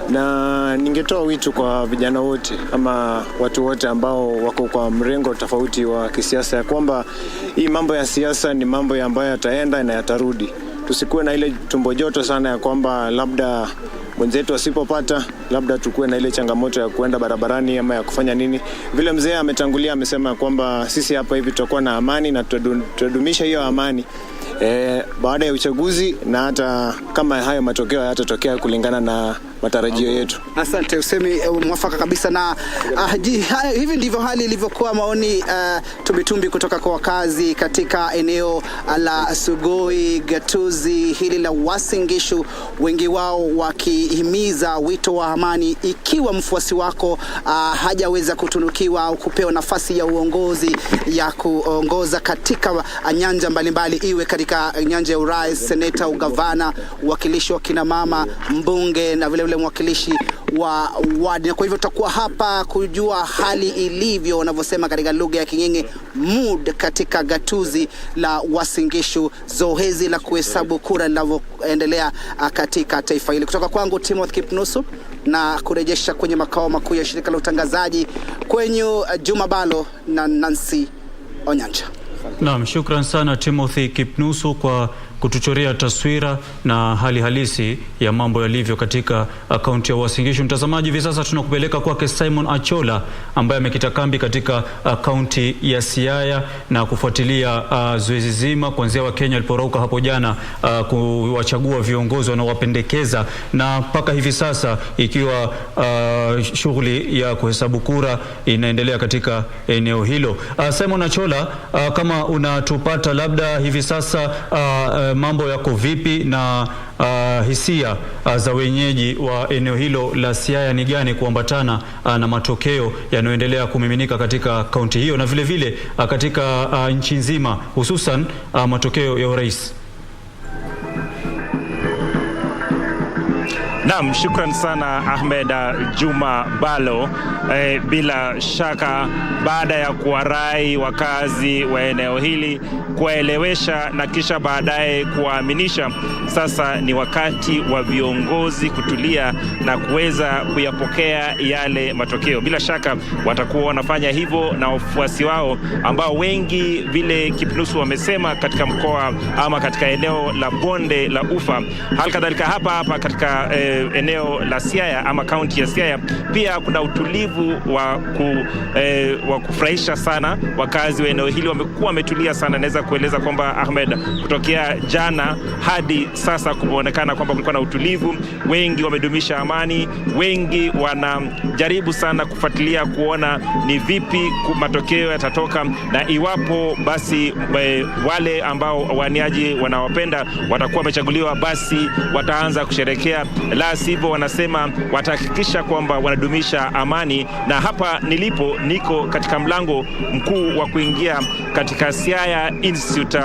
na ningetoa wito kwa vijana wote ama watu wote ambao wako kwa mrengo tofauti wa kisiasa, ya kwamba hii mambo ya siasa ni mambo ambayo yataenda na yatarudi. Tusikuwe na ile tumbo joto sana ya kwamba labda mwenzetu asipopata, labda tukue na ile changamoto ya kuenda barabarani ama ya kufanya nini. Vile mzee ametangulia amesema kwamba sisi hapa hivi tutakuwa na amani na tutadumisha hiyo amani baada ya uchaguzi, na hata kama hayo matokeo hayatatokea kulingana na matarajio yetu. Asante, usemi mwafaka kabisa. Na hivi ndivyo hali ilivyokuwa. Maoni tumbitumbi kutoka kwa wakazi katika eneo la Sugoi, gatuzi hili la Uasin Gishu, wengi wao wakihimiza wito wa amani. Ikiwa mfuasi wako hajaweza kutunukiwa au kupewa nafasi ya uongozi ya kuongoza katika nyanja mbalimbali, iwe katika nyanja ya urais, seneta, ugavana, uwakilishi wa kina mama, mbunge na vile mwakilishi wa wadi. Na kwa hivyo tutakuwa hapa kujua hali ilivyo, wanavyosema katika lugha ya King'eng'e, mood katika gatuzi la Uasin Gishu, zoezi la kuhesabu kura linavyoendelea katika taifa hili. Kutoka kwangu Timothy Kipnusu, na kurejesha kwenye makao makuu ya shirika la utangazaji kwenye Juma Balo na Nancy Onyanja. Naam, shukran sana Timothy Kipnusu kwa kutuchorea taswira na hali halisi ya mambo yalivyo katika kaunti ya Uasin Gishu. Mtazamaji, hivi sasa tunakupeleka kwake Simon Achola ambaye amekita kambi katika kaunti ya Siaya na kufuatilia zoezi zima kuanzia Wakenya waliporauka hapo jana kuwachagua viongozi wanaowapendekeza, na mpaka hivi sasa ikiwa shughuli ya kuhesabu kura inaendelea katika eneo hilo. Simon Achola, kama unatupata, labda hivi sasa mambo yako vipi na hisia za wenyeji wa eneo hilo la Siaya ni gani kuambatana na matokeo yanayoendelea kumiminika katika kaunti hiyo na vile vile katika nchi nzima, hususan matokeo ya urais? Naam, shukran sana Ahmed Juma Balo. Bila shaka baada ya kuwarai wakazi wa eneo hili, kuwaelewesha na kisha baadaye kuwaaminisha, sasa ni wakati wa viongozi kutulia na kuweza kuyapokea yale matokeo. Bila shaka watakuwa wanafanya hivyo na wafuasi wao ambao wengi vile Kipnusu wamesema katika mkoa ama katika eneo la bonde la Ufa. Halikadhalika hapa katika eneo la Siaya ama kaunti ya Siaya pia kuna utulivu wa kufurahisha sana. Wakazi wa eneo hili wamekuwa wametulia sana. Naweza kueleza kwamba Ahmed, kutokea jana hadi sasa kumeonekana kwamba kulikuwa na utulivu. Wengi wamedumisha amani, wengi wanajaribu sana kufuatilia kuona ni vipi matokeo yatatoka, na iwapo basi wale ambao waniaji wanawapenda watakuwa wamechaguliwa, basi wataanza kusherekea. La sivyo, wanasema watahakikisha kwamba wanadumisha amani. Na hapa niko katika mlango mkuu wa kuingia katika Siaya Institute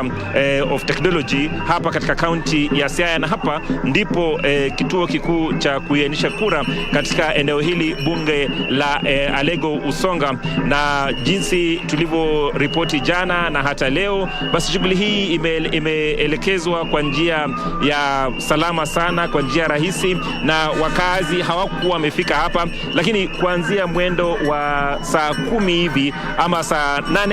of Technology hapa katika kaunti ya Siaya, na hapa ndipo kituo kikuu cha kuianisha kura katika eneo hili bunge la Alego Usonga. Na jinsi tulivyo ripoti jana na hata leo, basi shughuli hii imeelekezwa kwa njia ya salama sana, kwa njia rahisi, na wakazi hawakuwa wamefika hapa, lakini kuanzia mwendo wa saa 10 hivi ama saa 8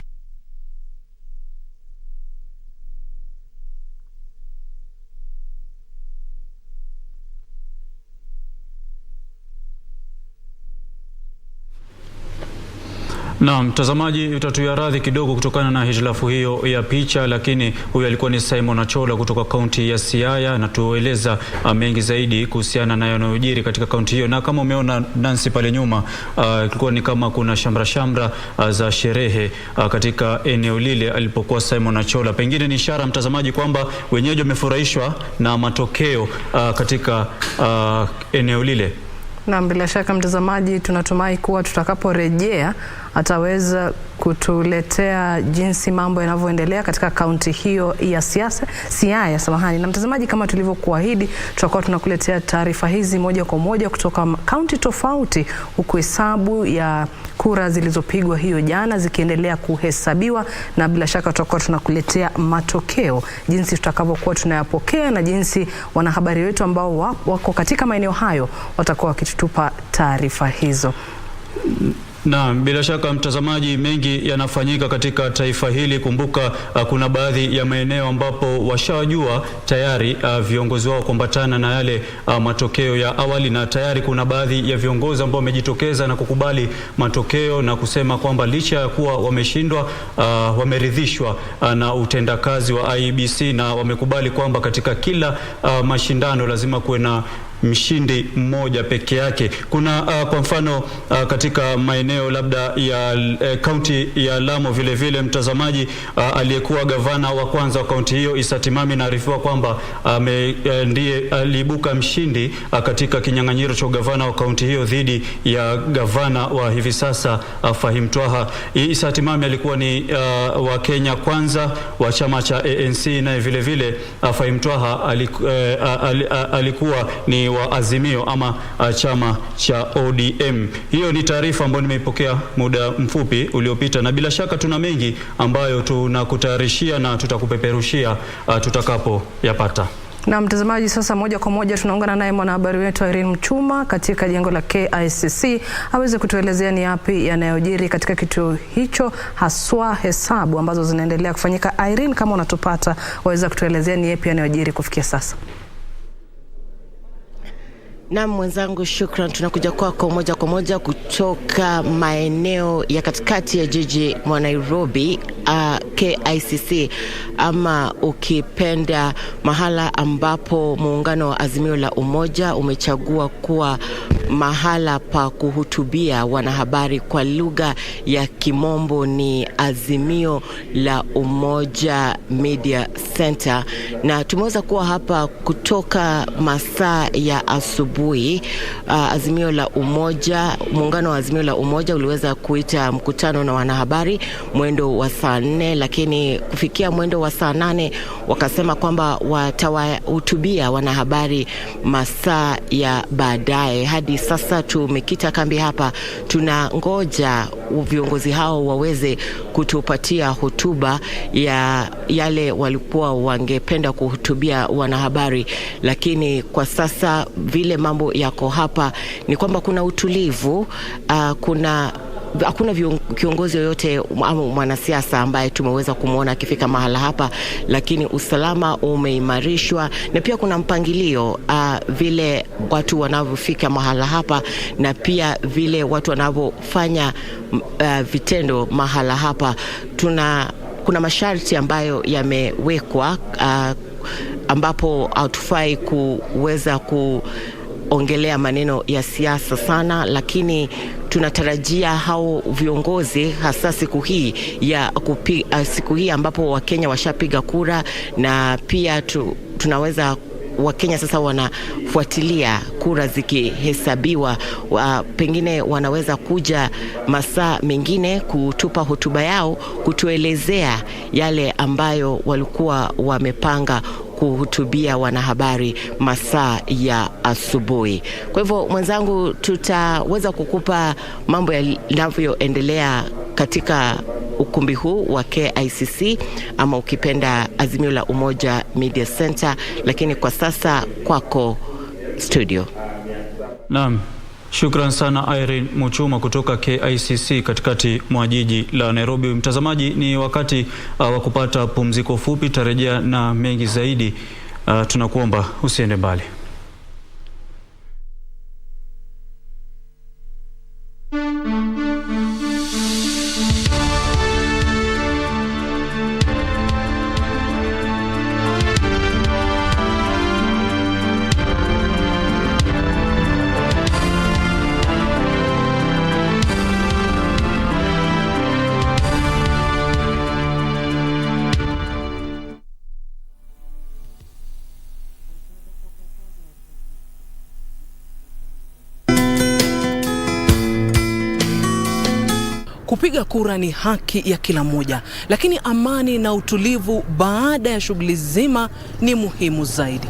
Na mtazamaji, utatuia radhi kidogo kutokana na hitilafu hiyo ya picha, lakini huyu alikuwa ni Simon Achola kutoka kaunti ya Siaya, na tueleza mengi zaidi kuhusiana na yanayojiri katika kaunti hiyo. Na kama umeona Nancy pale nyuma, ilikuwa ni kama kuna shamra za sherehe katika eneo lile alipokuwa Simon Achola. Pengine ni ishara mtazamaji kwamba wenyeji wamefurahishwa na matokeo katika eneo lile. Na bila shaka mtazamaji, tunatumai kuwa tutakaporejea ataweza kutuletea jinsi mambo yanavyoendelea katika kaunti hiyo ya Siaya. Na mtazamaji, kama tulivyokuahidi, tutakuwa tunakuletea taarifa hizi moja kwa moja kutoka kaunti tofauti, huku hesabu ya kura zilizopigwa hiyo jana zikiendelea kuhesabiwa, na bila shaka tutakuwa tunakuletea matokeo jinsi tutakavyokuwa tunayapokea na jinsi wanahabari wetu ambao wako katika maeneo hayo watakuwa wakitupa taarifa hizo. Na bila shaka mtazamaji, mengi yanafanyika katika taifa hili. Kumbuka kuna baadhi ya maeneo ambapo washajua tayari viongozi wao kuambatana na yale matokeo ya awali, na tayari kuna baadhi ya viongozi ambao wamejitokeza na kukubali matokeo na kusema kwamba licha ya kuwa wameshindwa, wameridhishwa na utendakazi wa IEBC, na wamekubali kwamba katika kila mashindano lazima kuwe na mshindi mmoja peke yake. Kuna kwa mfano katika maeneo labda ya kaunti ya Lamu vile mtazamaji, aliyekuwa gavana wa kwanza wa kaunti hiyo Issa Timami naarifiwa kwamba ndiye aliibuka mshindi katika kinyang'anyiro cha gavana wa kaunti hiyo dhidi ya gavana wa hivi sasa Fahim Twaha. Issa Timami alikuwa ni wa Kenya Kwanza wa chama cha ANC, na vile Fahim Twaha alikuwa ni wa Azimio ama chama cha ODM. Hiyo ni taarifa ambayo nimeipokea muda mfupi uliopita, na bila shaka tuna mengi ambayo tunakutayarishia na tutakupeperushia tutakapo yapata. Na mtazamaji, sasa moja kwa moja tunaungana naye mwanahabari wetu Irene Mchuma katika jengo la KICC aweze kutuelezea ni yapi yanayojiri katika kituo hicho, haswa hesabu ambazo zinaendelea kufanyika. Irene, kama unatupata, waweza kutuelezea ni yapi yanayojiri kufikia sasa? Na mwenzangu, shukran. Tunakuja kwako moja kwa moja kutoka maeneo ya katikati ya jiji mwa Nairobi, KICC, ama ukipenda mahala ambapo muungano wa Azimio la Umoja umechagua kuwa mahala pa kuhutubia wanahabari kwa lugha ya Kimombo ni Azimio la Umoja Media Center, na tumeweza kuwa hapa kutoka masaa ya asubuhi. Azimio la Umoja, muungano wa Azimio la Umoja uliweza kuita mkutano na wanahabari mwendo wa saa 4, lakini kufikia mwendo wa saa 8 wakasema kwamba watawahutubia wanahabari masaa ya baadaye. Hadi sasa tumekita kambi hapa, tunangoja viongozi hao waweze kutupatia hotuba ya yale walikuwa wangependa kuhutubia wanahabari. Lakini kwa sasa vile mambo yako hapa ni kwamba kuna utulivu, hakuna kiongozi yoyote ama mwanasiasa ambaye tumeweza kumuona akifika mahala hapa, lakini usalama umeimarishwa na pia kuna mpangilio vile watu wanavyofika mahala hapa na pia vile watu wanavyofanya vitendo mahala hapa. Kuna masharti ambayo yamewekwa ambapo hatufai kuweza kuongelea maneno ya siasa sana, lakini tunatarajia hao viongozi hasa siku hii siku hii ambapo Wakenya washapiga kura, na pia tunaweza Wakenya sasa wanafuatilia kura zikihesabiwa, pengine wanaweza kuja masaa mengine kutupa hotuba yao, kutuelezea yale ambayo walikuwa wamepanga kuhutubia wanahabari masaa ya asubuhi. Kwa hivyo mwenzangu, tutaweza kukupa mambo yanavyoendelea katika ukumbi huu wa KICC ama ukipenda Azimio la Umoja Media Center, lakini kwa sasa kwako studio. Naam. Shukran sana Irene Muchuma kutoka KICC katikati mwa jiji la Nairobi. Mtazamaji, ni wakati wa kupata pumziko fupi, tarejea na mengi zaidi. Tunakuomba usiende mbali. Kupiga kura ni haki ya kila mmoja, lakini amani na utulivu baada ya shughuli zima ni muhimu zaidi.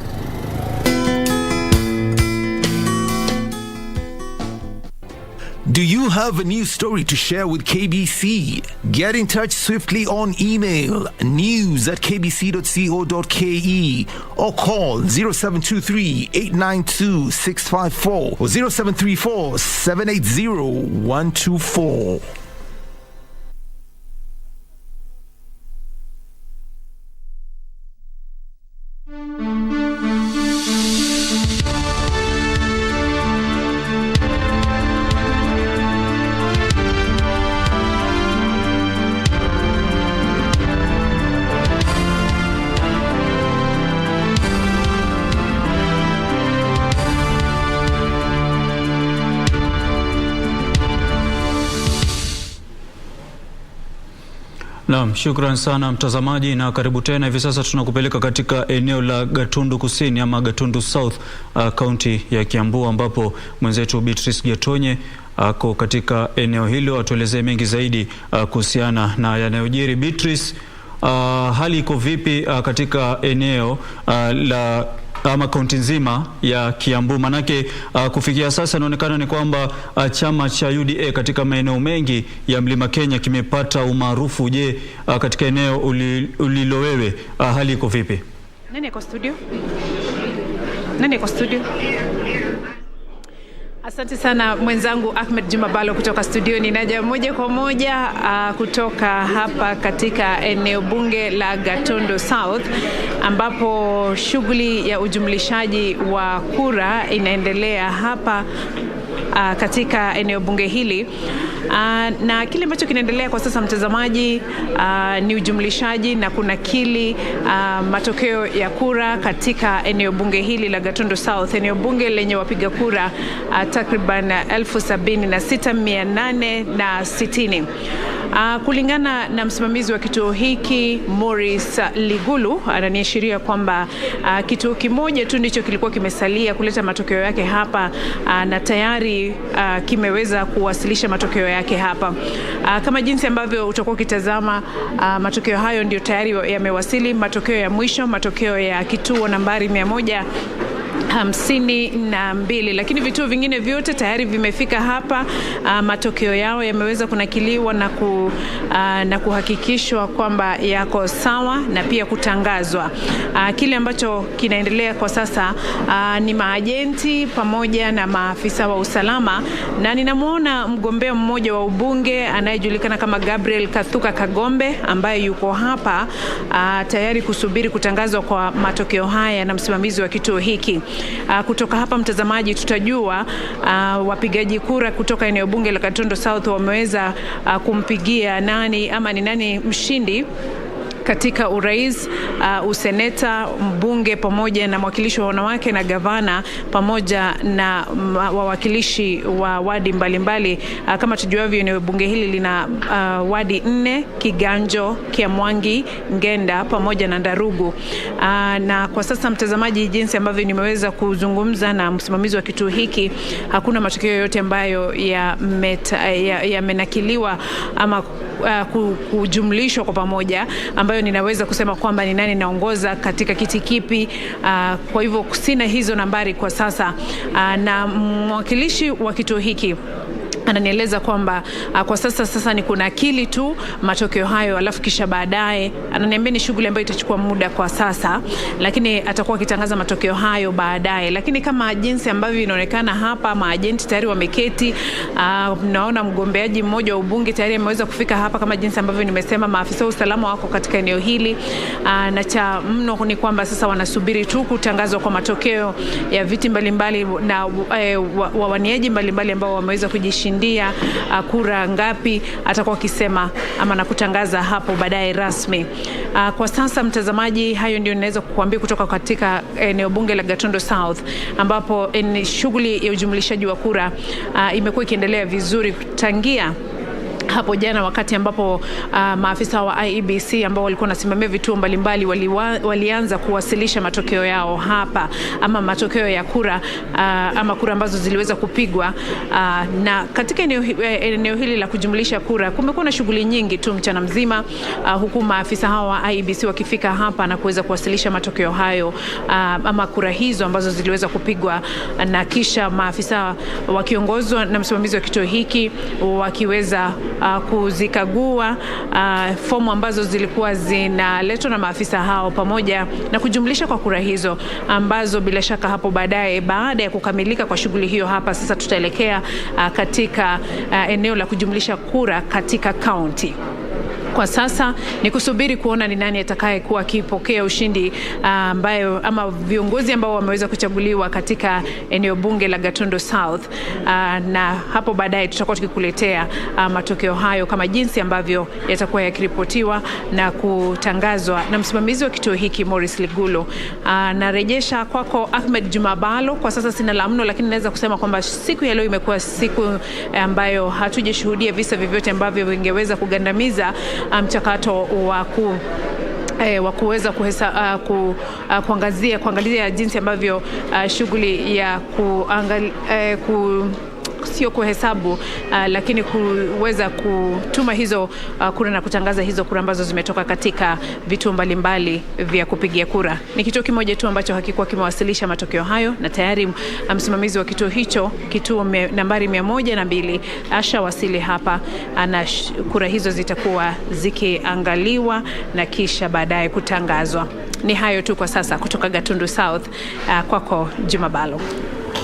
Do you have a news story to share with KBC? Get in touch swiftly on email news@kbc.co.ke or call 0723-892-654 or 0734-780-124. Naam, shukran sana mtazamaji na karibu tena. Hivi sasa tunakupeleka katika eneo la Gatundu Kusini ama Gatundu South, kaunti ya Kiambu, ambapo mwenzetu Beatrice Gatonye ako katika eneo hilo, atuelezee mengi zaidi kuhusiana na yanayojiri. Beatrice, hali iko vipi katika eneo la ama kaunti nzima ya Kiambu? Manake kufikia sasa inaonekana ni kwamba chama cha UDA katika maeneo mengi ya Mlima Kenya kimepata umaarufu. Je, katika eneo ulilo wewe hali iko vipi? Nani kwa studio? Asante sana mwenzangu Ahmed Juma Balo kutoka studio. Ninaja moja kwa moja kutoka hapa katika eneo bunge la Gatundu South, ambapo shughuli ya ujumlishaji wa kura inaendelea hapa katika eneo bunge hili. Na kile ambacho kinaendelea kwa sasa mtazamaji, ni ujumlishaji na kunakili matokeo ya kura katika eneo bunge hili la Gatundu South, eneo bunge lenye wapiga kura takriban 76,860. Kulingana na msimamizi wa kituo hiki Morris Ligulu, ananiashiria kwamba kituo kimoja tu ndicho kilikuwa kimesalia kuleta matokeo yake hapa, na tayari kimeweza kuwasilisha matokeo yake hapa. Kama jinsi ambavyo utakuwa ukitazama, matokeo hayo ndio tayari yamewasili, matokeo ya mwisho, matokeo ya kituo nambari 152, lakini vituo vingine vyote tayari vimefika hapa. Matokeo yao yameweza kunakiliwa na kuhakikishwa kwamba yako sawa na pia kutangazwa. Kile ambacho kinaendelea kwa sasa ni maajenti pamoja na maafisa wa usalama, na ninamuona mgombea mmoja wa ubunge anayejulikana kama Gabriel Kathuka Kagombe ambaye yuko hapa tayari kusubiri kutangazwa kwa matokeo haya na msimamizi wa kituo hiki. Kutoka hapa mtazamaji, tutajua wapigaji kura kutoka eneo bunge la Gatundu South wameweza kumpigia nani ama ni nani mshindi katika urais, useneta, mbunge pamoja na mwakilishi wa wanawake na gavana pamoja na wawakilishi wa wadi mbalimbali. Kama tujuavyo, eneo bunge hili lina wadi 4: Kiganjo, Kiamwangi, Ngenda pamoja na Ndarugu. Na kwa sasa mtazamaji, jinsi ambavyo nimeweza kuzungumza na msimamizi wa kituo hiki, hakuna matokeo yote ambayo yamenakiliwa ama kujumlishwa kwa pamoja ambayo ninaweza kusema kwamba ni nani naongoza katika kiti kipi. Kwa hivyo sina hizo nambari kwa sasa, na mwakilishi wa kituo hiki ananieleza kwamba kwa sasa ni kunakili tu matokeo hayo, alafu kisha baadaye ananiambia ni shughuli ambayo itachukua muda kwa sasa, lakini atakuwa akitangaza matokeo hayo baadaye. Lakini kama jinsi ambavyo inaonekana hapa, maajenti tayari wameketi. Naona mgombeaji mmoja wa ubunge tayari ameweza kufika hapa, kama jinsi ambavyo nimesema, maafisa wa usalama wako katika eneo hili, na cha mno ni kwamba sasa wanasubiri tu kutangazwa kwa matokeo ya viti mbalimbali na wawaniaji mbalimbali ambao wameweza kujishindia kura ngapi, atakuwa akisema ama na kutangaza hapo baadaye rasmi. Kwa sasa mtazamaji, hayo ndio ninaweza kukuambia kutoka katika eneo bunge la Gatundu South, ambapo shughuli ya ujumlishaji wa kura imekuwa ikiendelea vizuri tangia hapo jana, wakati ambapo maafisa wa IEBC ambao walikuwa wanasimamia vituo mbalimbali walianza kuwasilisha matokeo yao hapa, ama matokeo ya kura ama kura ambazo ziliweza kupigwa. Na katika eneo hili la kujumlisha kura kumekuwa na shughuli nyingi tu mchana mzima, huku maafisa hawa wa IEBC wakifika hapa na kuweza kuwasilisha matokeo hayo ama kura hizo ambazo ziliweza kupigwa, na kisha maafisa wakiongozwa na msimamizi wa kituo hiki wakiweza kuzikagua fomu ambazo zilikuwa zinaletwa na maafisa hao, pamoja na kujumlisha kwa kura hizo ambazo bila shaka hapo baadaye, baada ya kukamilika kwa shughuli hiyo hapa, sasa tutaelekea katika eneo la kujumlisha kura katika kaunti. Kwa sasa ni kusubiri kuona ni nani atakaye kuwa akipokea ushindi, ambayo ama viongozi ambao wameweza kuchaguliwa katika eneo bunge la Gatundu South, na hapo baadaye tutakuwa tukikuletea matokeo hayo kama jinsi ambavyo yatakuwa yakiripotiwa na kutangazwa na msimamizi wa kituo hiki Morris Ligulu. Narejesha kwako Ahmed Juma Balo. Kwa sasa sina la mno, lakini naweza kusema kwamba siku ya leo imekuwa siku ambayo hatujashuhudia visa vyovyote ambavyo vingeweza kugandamiza mchakato wa kuweza kuangazia jinsi ambavyo shughuli ya sio kuhesabu, lakini kuweza kutuma hizo kura na kutangaza hizo kura ambazo zimetoka katika vituo mbalimbali vya kupigia kura. Ni kituo kimoja tu ambacho hakikuwa kimewasilisha matokeo hayo, na tayari msimamizi wa kituo hicho, kituo nambari 102, ashawasili hapa, na kura hizo zitakuwa zikiangaliwa na kisha baadaye kutangazwa. Ni hayo tu kwa sasa kutoka Gatundu South. Kwako Juma Balo.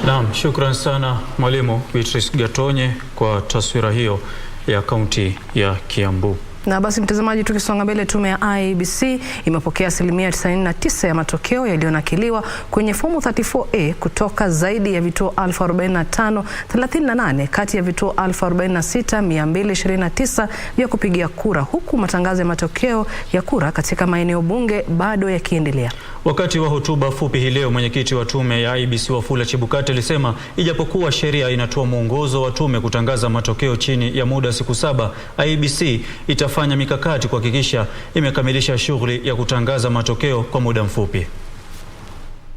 Naam, shukran sana Mwalimu Beatrice Gatonye kwa taswira hiyo ya kaunti ya Kiambu. Na basi mtazamaji, tukisonga mbele, tume ya IEBC imepokea asilimia 99 ya matokeo yaliyonakiliwa kwenye fomu 34A kutoka zaidi ya vituo 45,038 kati ya vituo 46,229 vya kupigia kura, huku matangazo ya matokeo ya kura katika maeneo bunge bado yakiendelea. Wakati wa hotuba fupi hii leo, mwenyekiti wa tume ya IEBC Wafula Chebukati alisema ijapokuwa sheria inatoa mwongozo wa tume kutangaza matokeo chini ya muda siku 7, IEBC itafanya mikakati kuhakikisha imekamilisha shughuli ya kutangaza matokeo kwa muda mfupi.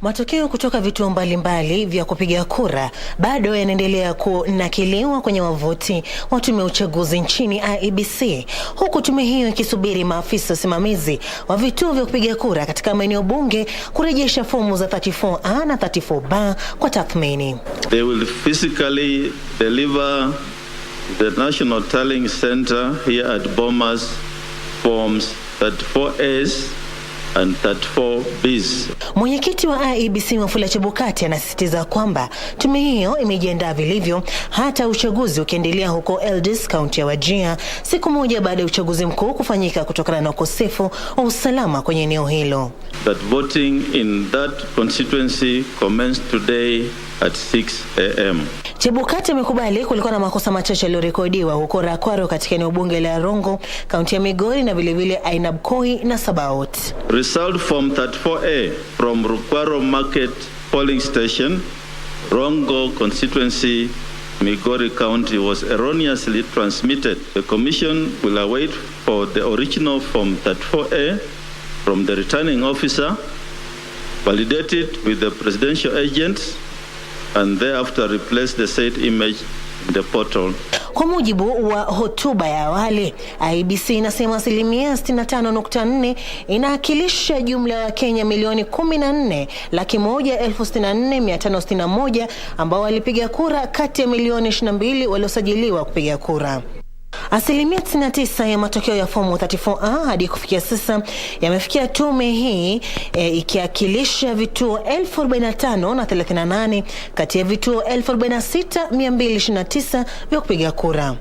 Matokeo kutoka vituo mbalimbali vya kupiga kura bado yanaendelea kunakiliwa kwenye wavuti wa tume ya uchaguzi nchini IEBC, huku tume hiyo ikisubiri maafisa wasimamizi wa vituo vya kupiga kura katika maeneo bunge kurejesha fomu za 34A na 34B kwa tathmini. They will physically deliver the National Tallying Center here at Bomas forms 34As and 34Bs. Mwenyekiti wa IEBC Wafula Chebukati anasisitiza kwamba tume hiyo imejiandaa vilivyo hata uchaguzi ukiendelea huko Eldis, kaunti ya Wajir, siku moja baada ya uchaguzi mkuu kufanyika kutokana na ukosefu wa usalama kwenye eneo hilo. That voting in that constituency commenced today at 6 a.m. Chebukati amekubali kulikuwa na makosa machache yaliyorekodiwa huko Rakwaro katika eneo bunge la Rongo, kaunti ya Migori, na vilevile Ainabkoi na Sabaot. Result from 34A from Rakwaro Market polling station, Rongo constituency, Migori County was erroneously transmitted. The commission will await for the original Form 34A from the returning officer, validate it with the presidential agents, and thereafter replace the said image in the portal. Kwa mujibu wa hotuba ya awali, IEBC inasema asilimia 65.4 inaakilisha jumla ya Wakenya milioni 14,164,561 ambao walipiga kura kati ya milioni 22 waliosajiliwa kupiga kura. Asilimia 99 ya matokeo ya fomu 34A hadi kufikia sasa yamefikia tume hii, ikiakilisha vituo 45,038 kati ya vituo 46,229 vya kupiga kura.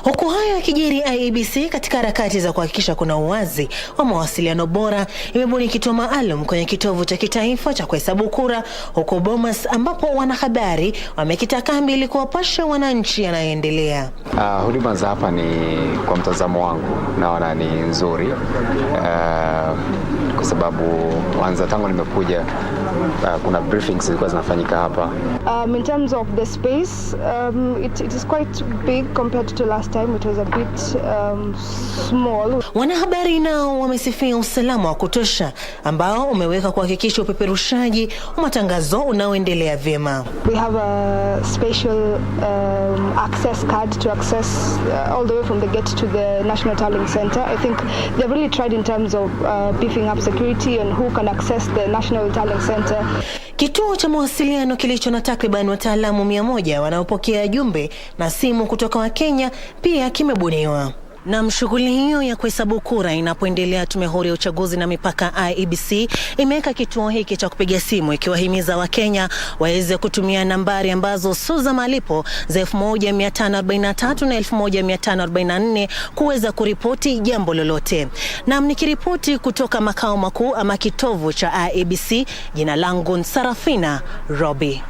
Huku hayo yakijiri, IEBC katika harakati za kuhakikisha kuna uwazi wa mawasiliano bora imebuni kituo maalum kwenye kitovu cha kitaifa cha kuhesabu kura huko Bomas, ambapo wanahabari wamekita kambi ili kuwapasha wananchi yanayoendelea. Huduma za hapa ni, kwa mtazamo wangu, naona ni nzuri kwa sababu kwanza tangu nimekuja kuna briefings zilikuwa zinafanyika hapa. In terms of the space, it is quite big compared to last time. It was a bit small. Wanahabari nao wamesifia usalama wa kutosha ambao umeweka kuhakikisha upeperushaji wa matangazo unaoendelea vyema. We have a special access card to access all the way from the gate to the National Tallying Center. I think they've really tried in terms of beefing up security and who can access the National Tallying Center. Kituo cha mawasiliano kilicho na takriban wataalamu 100 wanaopokea jumbe na simu kutoka Wakenya pia kimebuniwa. Na shughuli hiyo ya kuhesabu kura inapoendelea, tume huru ya uchaguzi na mipaka IEBC imeweka kituo hiki cha kupiga simu ikiwahimiza Wakenya waweze kutumia nambari ambazo sio za malipo za 1543 na 1544 kuweza kuripoti jambo lolote. Na nikiripoti kutoka makao makuu ama kitovu cha IEBC, jina langu Sarafina Robi.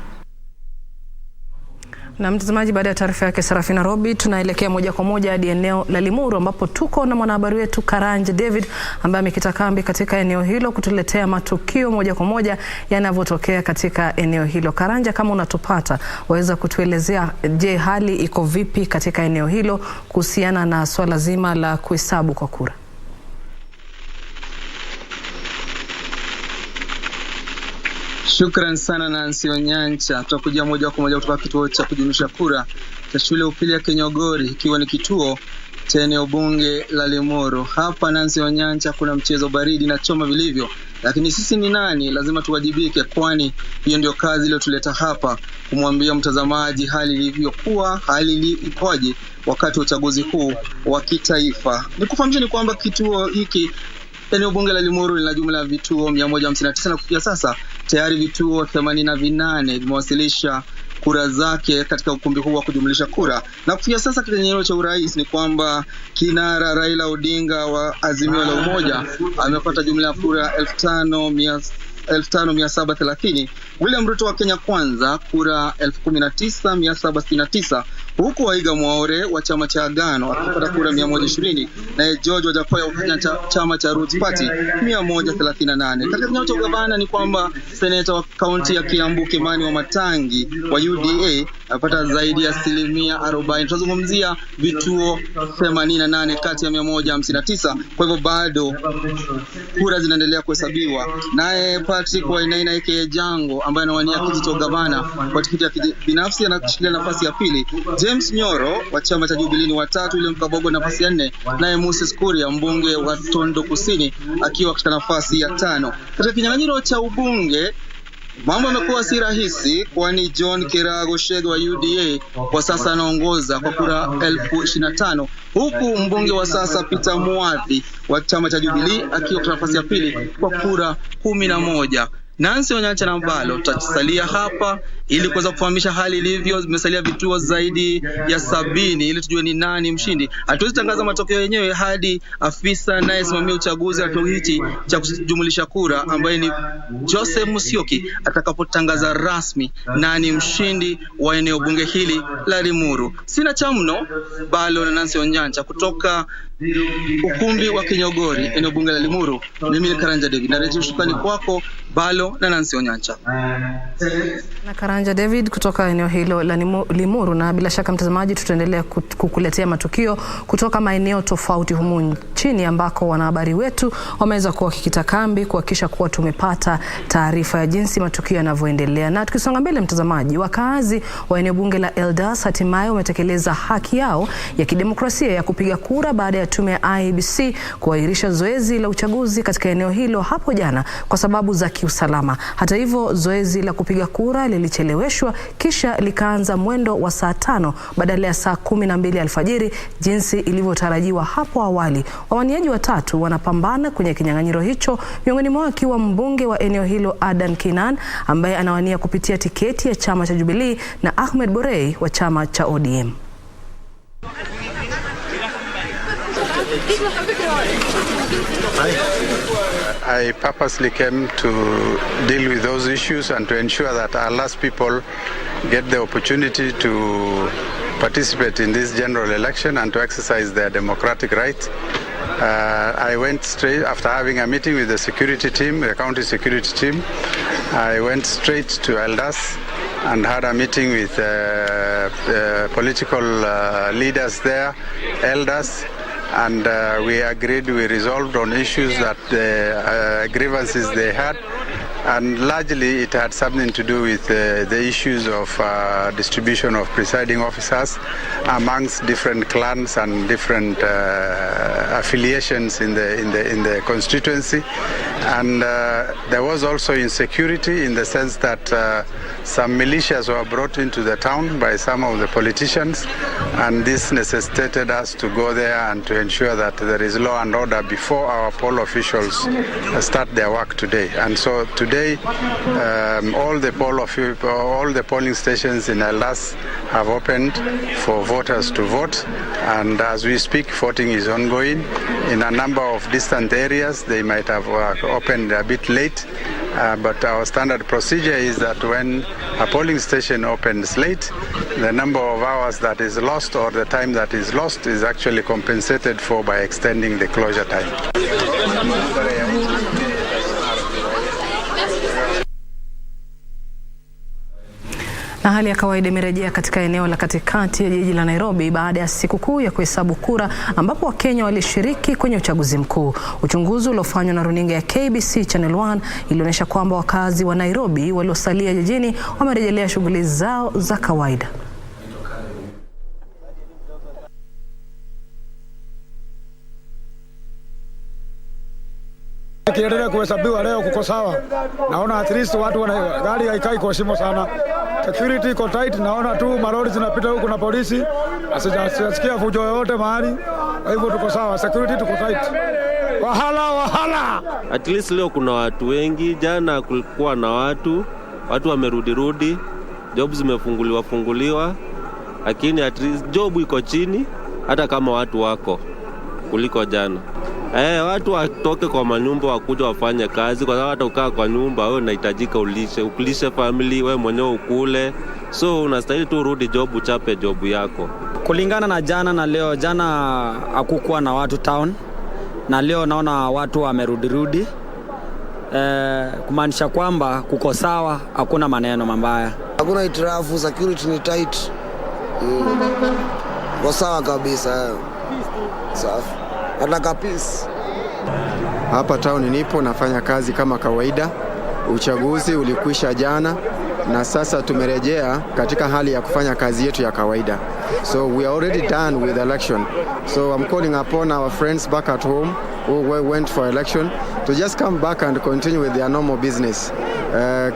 Na mtazamaji, baada ya taarifa yake Sarafina Robi, tunaelekea moja kwa moja hadi eneo la Limuru ambapo tuko na mwanahabari wetu Karanja David ambaye amekita kambi katika eneo hilo kutuletea matukio moja kwa moja yanavyotokea katika eneo hilo. Karanja, kama unatupata, waweza kutuelezea, je, hali iko vipi katika eneo hilo kuhusiana na swala zima la kuhesabu kwa kura? Shukran sana Nancy Onyancha. Tutakuja moja kwa moja kutoka kituo cha kujumisha kura cha shule upili ya Kenyogori, ikiwa ni kituo cha eneo bunge la Limuru. Hapa Nancy Onyancha, kuna mchezo baridi na choma vilivyo, lakini sisi ni nani? Lazima tuwajibike, kwani hiyo ndio kazi ile tuleta hapa, kumwambia mtazamaji hali ilivyokuwa, hali ikoje wakati wa uchaguzi huu wa kitaifa. Nikufahamisha ni kwamba kituo hiki eneo bunge la Limuru lina jumla ya vituo 159 na kufikia sasa tayari vituo 88 vimewasilisha kura zake katika ukumbi huu wa kujumlisha kura. Na kufikia sasa kinyang'anyiro cha urais ni kwamba kinara Raila Odinga wa Azimio la Umoja amepata jumla ya kura 15,730. William Ruto wa Kenya Kwanza kura 19,769, huku Waiga Mwaore wa chama cha Agano akipata kura 120, na George Wajakoya wa chama cha Roots Party 138. Katika kinyang'anyiro cha ugavana ni kwamba seneta wa kaunti ya Kiambu Kimani wa Matangi wa UDA apata zaidi ya 40%. Tunazungumzia vituo 88 kati ya 159. Kwa hivyo bado kura zinaendelea kuhesabiwa. Naye Patrick Wainaina aka Jango ambaye anawania kiti cha ugavana kwa tikiti ya binafsi anashikilia nafasi ya pili. James Nyoro wa chama cha Jubilee ni watatu, William Kabogo nafasi ya 4, naye Moses Kuria mbunge wa Tondo Kusini akiwa katika nafasi ya 5. Katika kinyang'anyiro cha ubunge mambo yamekuwa si rahisi, kwani John Kirago Shege wa UDA kwa sasa anaongoza kwa kura 25,000, huku mbunge wa sasa Peter Muathi wa chama cha Jubilee akiwa katika nafasi ya pili kwa kura 11. Nancy Onyancha na Mbalo tutasalia hapa ili kuweza kufahamisha hali ilivyo. Zimesalia vituo zaidi ya 70 ili tujue ni nani mshindi. Hatuwezi tangaza matokeo yenyewe hadi afisa anayesimamia uchaguzi wa kituo hichi cha kujumlisha kura ambaye ni Joseph Musyoki atakapotangaza rasmi nani mshindi wa eneo bunge hili la Limuru. Sina cha mno, Balo na Nancy Onyancha kutoka ukumbi wa Kinyogori eneo bunge la Limuru. Mimi ni Karanja David, narejesha shukrani kwako Balo na Nancy Onyancha. Na Karanja David kutoka eneo hilo la Limuru, na bila shaka mtazamaji tutaendelea kukuletea matukio kutoka maeneo tofauti humu nchini ambako wanahabari wetu wameweza kuwa kikita kambi kuhakikisha kuwa tumepata taarifa ya jinsi matukio yanavyoendelea. Na tukisonga mbele mtazamaji, wakazi wa eneo bunge la Eldas hatimaye wametekeleza haki yao ya kidemokrasia ya kupiga kura baada ya tume ya IBC kuahirisha zoezi la uchaguzi katika eneo hilo hapo jana kwa sababu za kiusalama. Hata hivyo, zoezi la kupiga kura lilicheleweshwa kisha likaanza mwendo wa saa 5 badala ya saa 12 alfajiri jinsi ilivyotarajiwa hapo awali. Wawaniaji watatu wanapambana kwenye kinyang'anyiro hicho, miongoni mwao akiwa mbunge wa eneo hilo Adan Kinan ambaye anawania kupitia tiketi ya chama cha Jubilee na Ahmed Borei wa chama cha ODM. I purposely came to deal with those issues and to ensure that our last people get the opportunity to participate in this general election and to exercise their democratic right. I went straight, after having a meeting with the security team, the county security team, I went straight to Eldas and had a meeting with political leaders there, Eldas, and we resolved on issues that grievances they had, and largely it had something to do with the issues of distribution of presiding officers amongst different clans and different affiliations in the constituency. And there was also insecurity in the sense that some militias were brought into the town by some of the politicians, and this necessitated us to go there and to ensure that there is law and order before our poll officials start their work today. And so today, all the polling stations in Eldas have opened for voters to vote, and as we speak, voting is ongoing. In a number of distant areas, they might have opened a bit late, but our standard procedure is that when a polling station opens late, the number of hours that is lost or the time that is lost is actually compensated for by extending the closure time. Na hali ya kawaida imerejea katika eneo la katikati ya jiji la Nairobi baada ya siku kuu ya kuhesabu kura ambapo Wakenya walishiriki kwenye uchaguzi mkuu. Uchunguzi uliofanywa na runinga ya KBC Channel 1 ilionyesha kwamba wakazi wa Nairobi waliosalia jijini wamerejelea shughuli zao za kawaida. Kiendelea kuhesabiwa leo kuko sawa. Naona at least watu gari haikai kwa shimo sana. Security iko tight, naona tu malori zinapita huku na polisi. Asijasikia fujo yoyote mahali. Kwa hivyo tuko sawa, security tuko tight. Wahala. At least leo kuna watu wengi, jana kulikuwa na watu wamerudi. job zimefunguliwa, lakini at least job iko chini hata kama watu wako kuliko jana. Watu watoke kwa manyumba wakuja wafanye kazi, kwa sababu hata ukaa kwa nyumba wewe unahitajika ukulishe family, wewe mwenyewe ukule. So unastahili tu urudi job, uchape job yako. Kulingana na jana na leo, jana hakukuwa na watu town na leo naona watu wamerudi. Kumaanisha kwamba kuko sawa, hakuna maneno mabaya. Hakuna itirafu, security ni tight. Kwa sawa kabisa. Safi. Nataka peace. Hapa town nipo nafanya kazi kama kawaida. Uchaguzi ulikwisha jana na sasa tumerejea katika hali ya kufanya kazi yetu ya kawaida. So we are already done with the election. So I'm calling upon our friends back at home who went for election to just come back and continue with their normal business.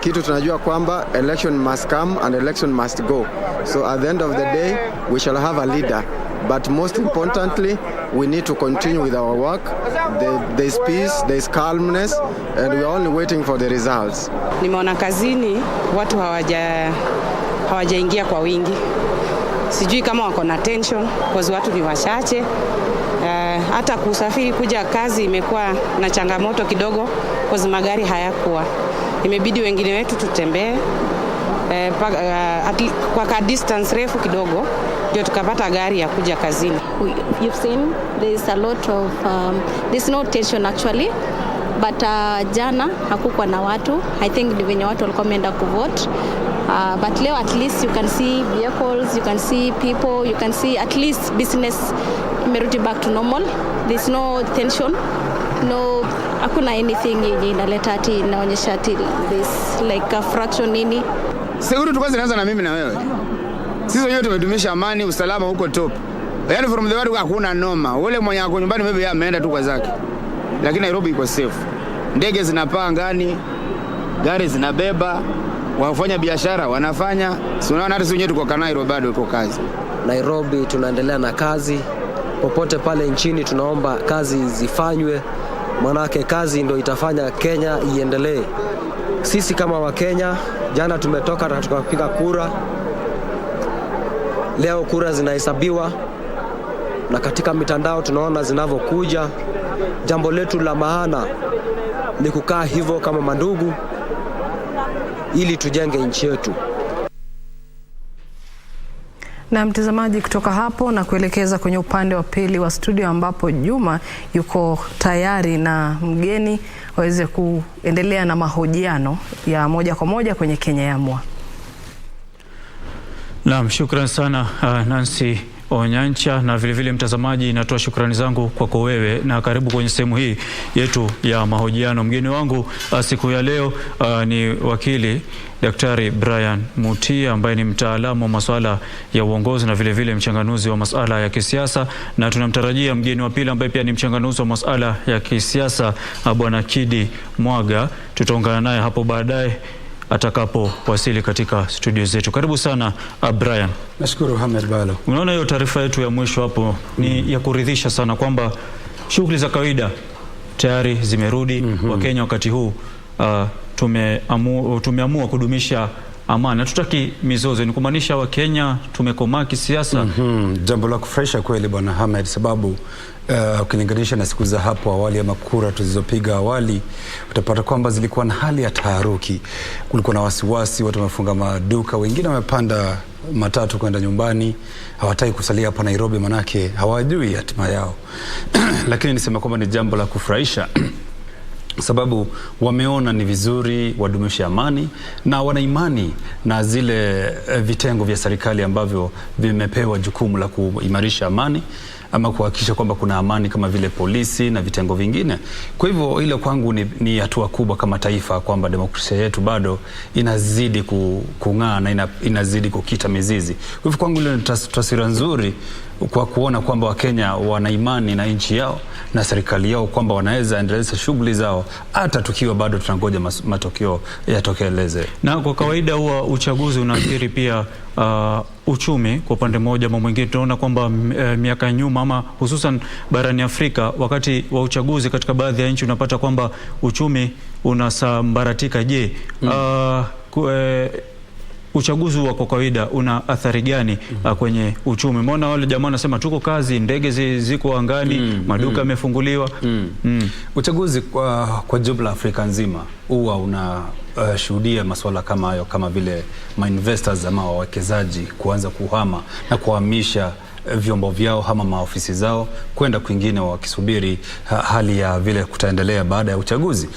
Kitu tunajua kwamba election must come and election must go. So at the end of the day we shall have a leader. But most importantly, we need to continue with our work. There's peace, there's calmness, and we're only waiting for the results. Nimeona kazini watu hawajaingia kwa wingi. Sijui kama wako na tension, kwa watu ni wachache. Hata kusafiri kuja kazi imekuwa na changamoto kidogo, kwa magari hayakuwa. Imebidi wengine wetu tutembee kwa distance refu kidogo ndio tukapata gari ya kuja kazini. You've seen there's a lot of there's no tension actually, but jana hakukuwa na watu. I think ni venye watu walikuwa wameenda kuvote. But leo at least you can see vehicles, you can see people, you can see at least business imerudi back to normal. There's no tension, no, hakuna anything yenye inaleta ati inaonyesha ati this like a fraction nini. Seguru tukaanza zinaanza na mimi na wewe. Sisi wenyewe tumedumisha amani, usalama huko top. Yaani from the word hakuna noma. Ule mwenye ako nyumbani maybe ameenda tu kwa zake. Lakini Nairobi iko safe. Ndege zinapaa angani, gari zinabeba, wafanya biashara wanafanya. Si unaona hata sisi wenyewe tuko Nairobi bado iko kazi. Nairobi tunaendelea na kazi. Popote pale nchini tunaomba kazi zifanywe. Manake kazi ndio itafanya Kenya iendelee. Sisi kama Wakenya jana tumetoka na tukapiga kura. Leo kura zinahesabiwa na katika mitandao tunaona zinavyokuja. Jambo letu la maana ni kukaa hivyo kama mandugu ili tujenge nchi yetu. Na mtazamaji, kutoka hapo na kuelekeza kwenye upande wa pili wa studio ambapo Juma yuko tayari na mgeni waweze kuendelea na mahojiano ya moja kwa moja kwenye Kenya Yamua. Naam, shukrani sana Nancy Onyancha, na vile mtazamaji, natoa shukrani zangu kwako wewe na karibu kwenye sehemu hii yetu ya mahojiano. Mgeni wangu siku ya leo ni wakili Daktari Brian Mutia ambaye ni mtaalamu wa masuala ya uongozi na vile mchanganuzi wa masuala ya kisiasa, na tunamtarajia mgeni wa pili ambaye pia ni mchanganuzi wa masuala ya kisiasa Bwana Kidi Mwaga. Tutaungana naye hapo baadaye atakapowasili katika studio zetu. Karibu sana Brian. Nashukuru Ahmed Balo. Unaona hiyo taarifa yetu ya mwisho hapo ni ya kuridhisha sana kwamba shughuli za kawaida tayari zimerudi. Wakenya wakati huu tumeamua kudumisha amani. Hatutaki mizozo. Ni kumaanisha Wakenya tumekomaa kisiasa. Jambo la kufurahisha kweli Bwana Ahmed, sababu ukilinganisha na siku za hapo awali ama kura tulizopiga awali, utapata kwamba zilikuwa na hali ya taharuki. Kulikuwa na wasiwasi, watu wamefunga maduka, wengine wamepanda matatu kwenda nyumbani, hawataki kusalia hapa Nairobi manake hawajui hatima yao. Lakini nisema kwamba ni jambo la kufurahisha sababu wameona ni vizuri wadumishe amani na wana imani na zile vitengo vya serikali ambavyo vimepewa jukumu la kuimarisha amani ama kuhakikisha kwamba kuna amani kama vile polisi na vitengo vingine. Kwa hivyo ile kwangu ni hatua kubwa kama taifa kwamba demokrasia yetu bado inazidi kung'aa na inazidi kukita mizizi. Kwa hivyo kwangu ile ni taswira nzuri kwa kuona kwamba Wakenya wana imani na nchi yao na serikali yao kwamba wanaweza endeleza shughuli zao hata tukiwa bado tunangoja matokeo yatokeleze. Na kwa kawaida huwa uchaguzi unaathiri pia uchumi kwa upande mmoja ama mwingine. Tunaona kwamba miaka nyuma ama hususan barani Afrika wakati wa uchaguzi katika baadhi ya nchi unapata kwamba uchumi unasambaratika. Je, uchaguzi wa kwa kawaida una athari gani kwenye uchumi? Mbona wale jamaa wanasema tuko kazi, ndege ziko angani, maduka yamefunguliwa. Uchaguzi kwa jumla Afrika nzima huwa una shuhudia masuala kama hayo, kama vile investors ama wawekezaji kuanza kuhama na kuhamisha vyombo vyao ama maofisi zao kwenda kwingine wakisubiri hali ya vile kutaendelea baada ya uchaguzi.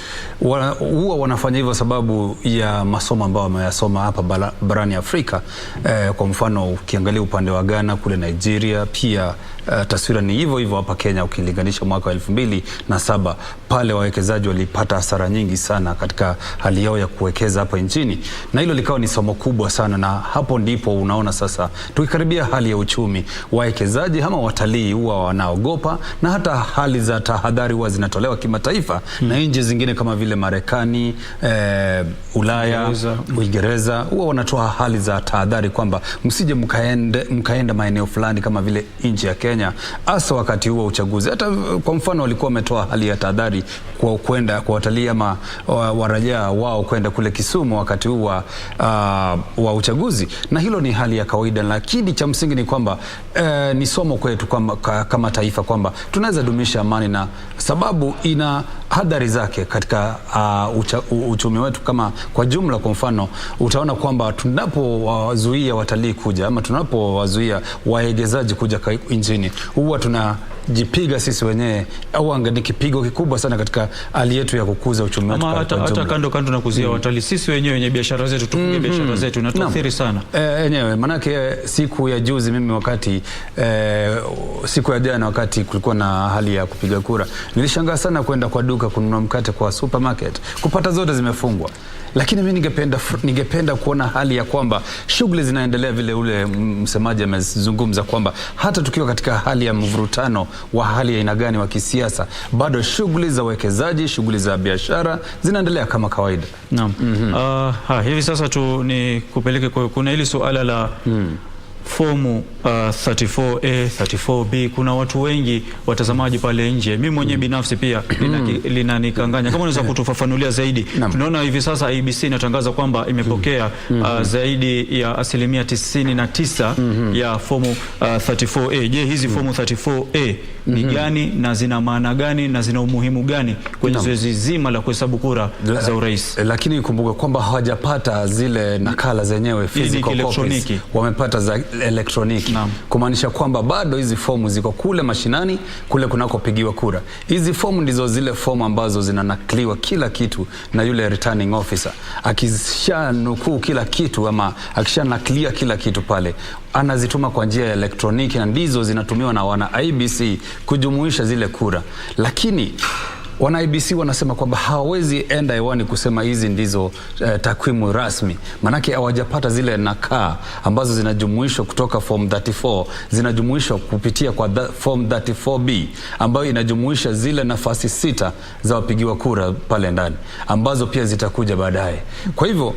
Huwa wanafanya hivyo sababu ya masomo ambao wameyasoma hapa barani Afrika. Kwa mfano ukiangalia upande wa Ghana, kule Nigeria, pia taswira ni hivyo hapa Kenya. Ukilinganisha mwaka wa 2007 pale wawekezaji walipata hasara nyingi sana katika hali yao ya kuwekeza hapa nchini, na hilo likawa ni somo kubwa sana. Na hapo ndipo unaona sasa tukikaribia hali ya uchumi, wawekezaji ama watalii huwa wanaogopa, na hata hali za tahadhari huwa zinatolewa kimataifa na nchi zingine kama vile Marekani, Ulaya, Uingereza huwa wanatoa hali za tahadhari kwamba msije mkaenda maeneo fulani kama vile nchi ya Kenya, hasa wakati huo uchaguzi. Hata kwa mfano walikuwa wametoa hali ya tahadhari kwa kwenda kwa watalii ama warajaa wao kwenda kule Kisumu wakati huu wa uchaguzi, na hilo ni hali ya kawaida. Lakini cha msingi ni kwamba ni somo kwetu kama taifa kwamba tunaweza dumisha amani, na sababu ina hadhari zake katika uchumi wetu kama kwa jumla. Kwa mfano utaona kwamba tunapowazuia watalii kuja ama tunapowazuia waegezaji kuja nchini, huwa tunajipiga sisi wenyewe au ni kipigo kikubwa sana katika hali yetu ya kukuza uchumi wetu. Hata kando na kuzia watalii, sisi wenyewe wenye biashara zetu tufunge biashara zetu, inatuathiri sana yenyewe. Manake siku ya juzi mimi wakati siku ya jana wakati kulikuwa na hali ya kupiga kura, nilishangaa sana kwenda kwa duka kununua mkate kwa supermarket kupata zote zimefungwa. Lakini mimi ningependa kuona hali ya kwamba shughuli zinaendelea vile ule msemaji amezungumza kwamba hata tukiwa katika hali ya mvurutano wa hali ya aina gani wa kisiasa, bado shughuli za uwekezaji, shughuli za biashara zinaendelea kama kawaida. Naam. Hivi sasa tu ni kupeleke kuna hili suala la fomu 34A, 34B. Kuna watu wengi watazamaji pale nje, mimi mwenyewe binafsi pia linanikanganya. Kama unaweza kutufafanulia zaidi? Tunaona hivi sasa IEBC inatangaza kwamba imepokea zaidi ya 99% ya fomu 34A. Je, hizi fomu 34A ni gani na zina maana gani na zina umuhimu gani kwenye zoezi zima la kuhesabu kura za urais? Lakini kumbuka kwamba hawajapata zile nakala zenyewe physical copies, wamepata za elektroniki, kumaanisha kwamba bado hizi fomu ziko kule mashinani, kule kunakopigiwa kura. Hizi fomu ndizo zile fomu ambazo zinanakliwa kila kitu na yule returning officer. Akishanukuu kila kitu ama akishanaklia kila kitu pale, anazituma kwa njia ya elektroniki, na ndizo zinatumiwa na wana IEBC kujumuisha zile kura. Lakini wana IEBC wanasema kwamba hawawezi enda hewani kusema hizi ndizo takwimu rasmi, manake hawajapata zile nakaa ambazo zinajumuishwa kutoka form 34, zinajumuishwa kupitia kwa form 34B ambayo inajumuisha zile nafasi 6 za wapigiwa kura pale ndani ambazo pia zitakuja baadaye. Kwa hivyo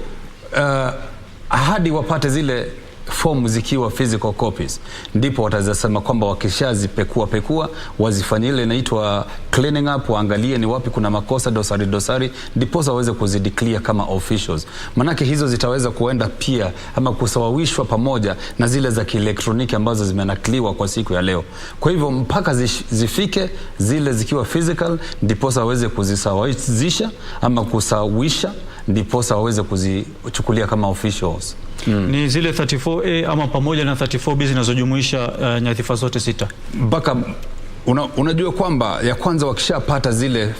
hadi wapate zile fomu zikiwa physical copies, ndipo watazasema kwamba wakishazipekua wazifanyie ile inaitwa cleaning up, waangalie ni wapi kuna makosa dosari, ndipo waweze kuzideclare kama officials. Manake hizo zitaweza kuenda pia ama kusawawishwa pamoja na zile za kielektroniki ambazo zimenakliwa kwa siku ya leo. Kwa hivyo mpaka zifike zile zikiwa physical, ndipo waweze kuzisawazisha ama kusawisha, ndipo waweze kuzichukulia kama officials. Ni zile 34A ama pamoja na 34B zinazojumuisha nyadhifa zote 6? Mpaka unajua kwamba ya kwanza wakishapata zile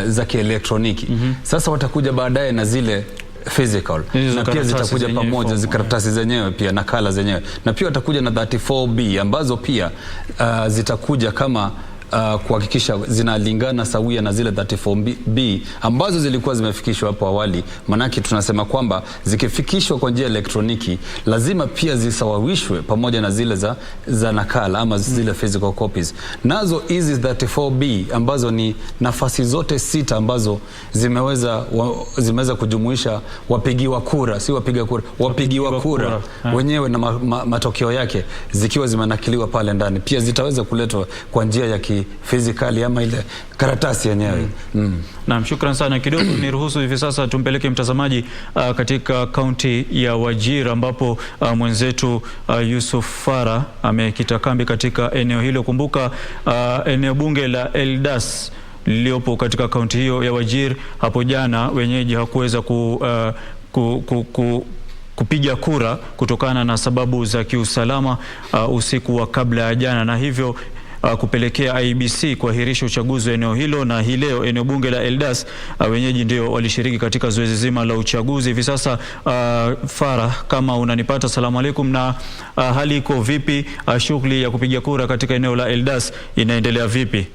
za kielektroniki, sasa watakuja baadaye na zile physical, na pia zitakuja pamoja zikaratasi zenyewe pia nakala zenyewe, na pia watakuja na 34B ambazo pia zitakuja kama kuhakikisha zinalingana sawia na zile 34B ambazo zilikuwa zimefikishwa hapo awali. Manake tunasema kwamba zikifikishwa kwa njia elektroniki lazima pia zisawawishwe pamoja na zile za nakala ama zile physical copies. Nazo hizi 34B ambazo ni nafasi zote 6 ambazo zimeweza kujumuisha wapigiwa kura, si wapiga kura, wapigiwa kura wenyewe na matokeo yake zikiwa zimenakiliwa pale ndani, pia zitaweza kuletwa kwa njia ya physically ama ile karatasi yenyewe. Naam, shukran sana. Kidogo niruhusu hivi sasa tumpeleke mtazamaji katika kaunti ya Wajir ambapo mwenzetu Yusuf Farah amekita kambi katika eneo hilo. Kumbuka eneo bunge la Eldas liliopo katika kaunti hiyo ya Wajir, hapo jana wenyeji hakuweza kupiga kura kutokana na sababu za kiusalama usiku wa kabla ya jana, na hivyo kupelekea IEBC kuahirisha uchaguzi wa eneo hilo. Na hii leo eneo bunge la Eldas wenyeji ndio walishiriki katika zoezi zima la uchaguzi. Hivi sasa Farah, kama unanipata, salamu alaikum, na hali iko vipi? Shughuli ya kupiga kura katika eneo la Eldas inaendelea vipi?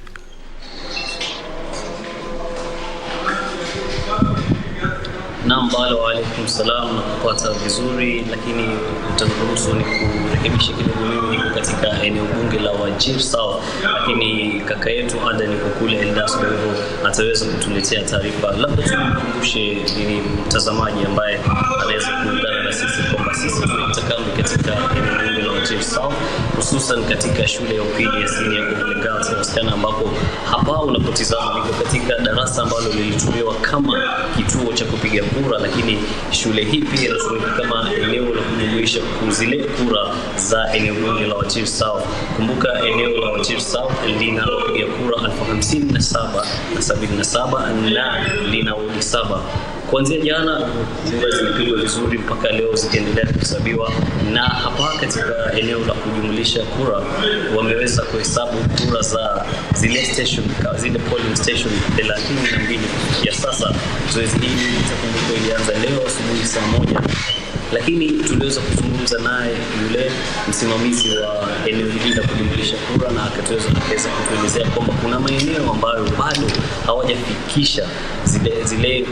Naam, wa alaikum salam, na kupata vizuri, lakini utaruhusu ni kurekebisha kidogo. Mimi katika eneo bunge la Wajir South, lakini kaka yetu Ada ni kule Eldas, kwa hivyo ataweza kutuletea taarifa. Labda tumkumbushe ni mtazamaji ambaye anaweza kuungana na sisi kwamba sisi tumekita kambi katika eneo bunge la Wajir South, hususan katika shule ya upili ya Senior Girls wasichana, ambapo hapa unapotizama niko katika darasa ambalo lilitumiwa kama kituo cha kupiga kura, lakini shule hii pia inatumika kama eneo la kujumuisha zile kura za eneo bunge la Wajir South. Kumbuka eneo la Wajir South lina wapiga kura 57,077 na lina wodi 7. Kuanzia jana kura zimepigwa vizuri mpaka leo zikiendelea kuhesabiwa, na hapa katika eneo la kujumlisha kura wameweza kuhesabu kura za zile polling station 32 ya sasa. Zoezi hili litakumbuka ilianza leo asubuhi saa 1, lakini tuliweza kuzungumza naye yule msimamizi wa eneo hili la kujumlisha kura, na akaweza kutuelezea kwamba kuna maeneo ambayo bado hawajafikisha zile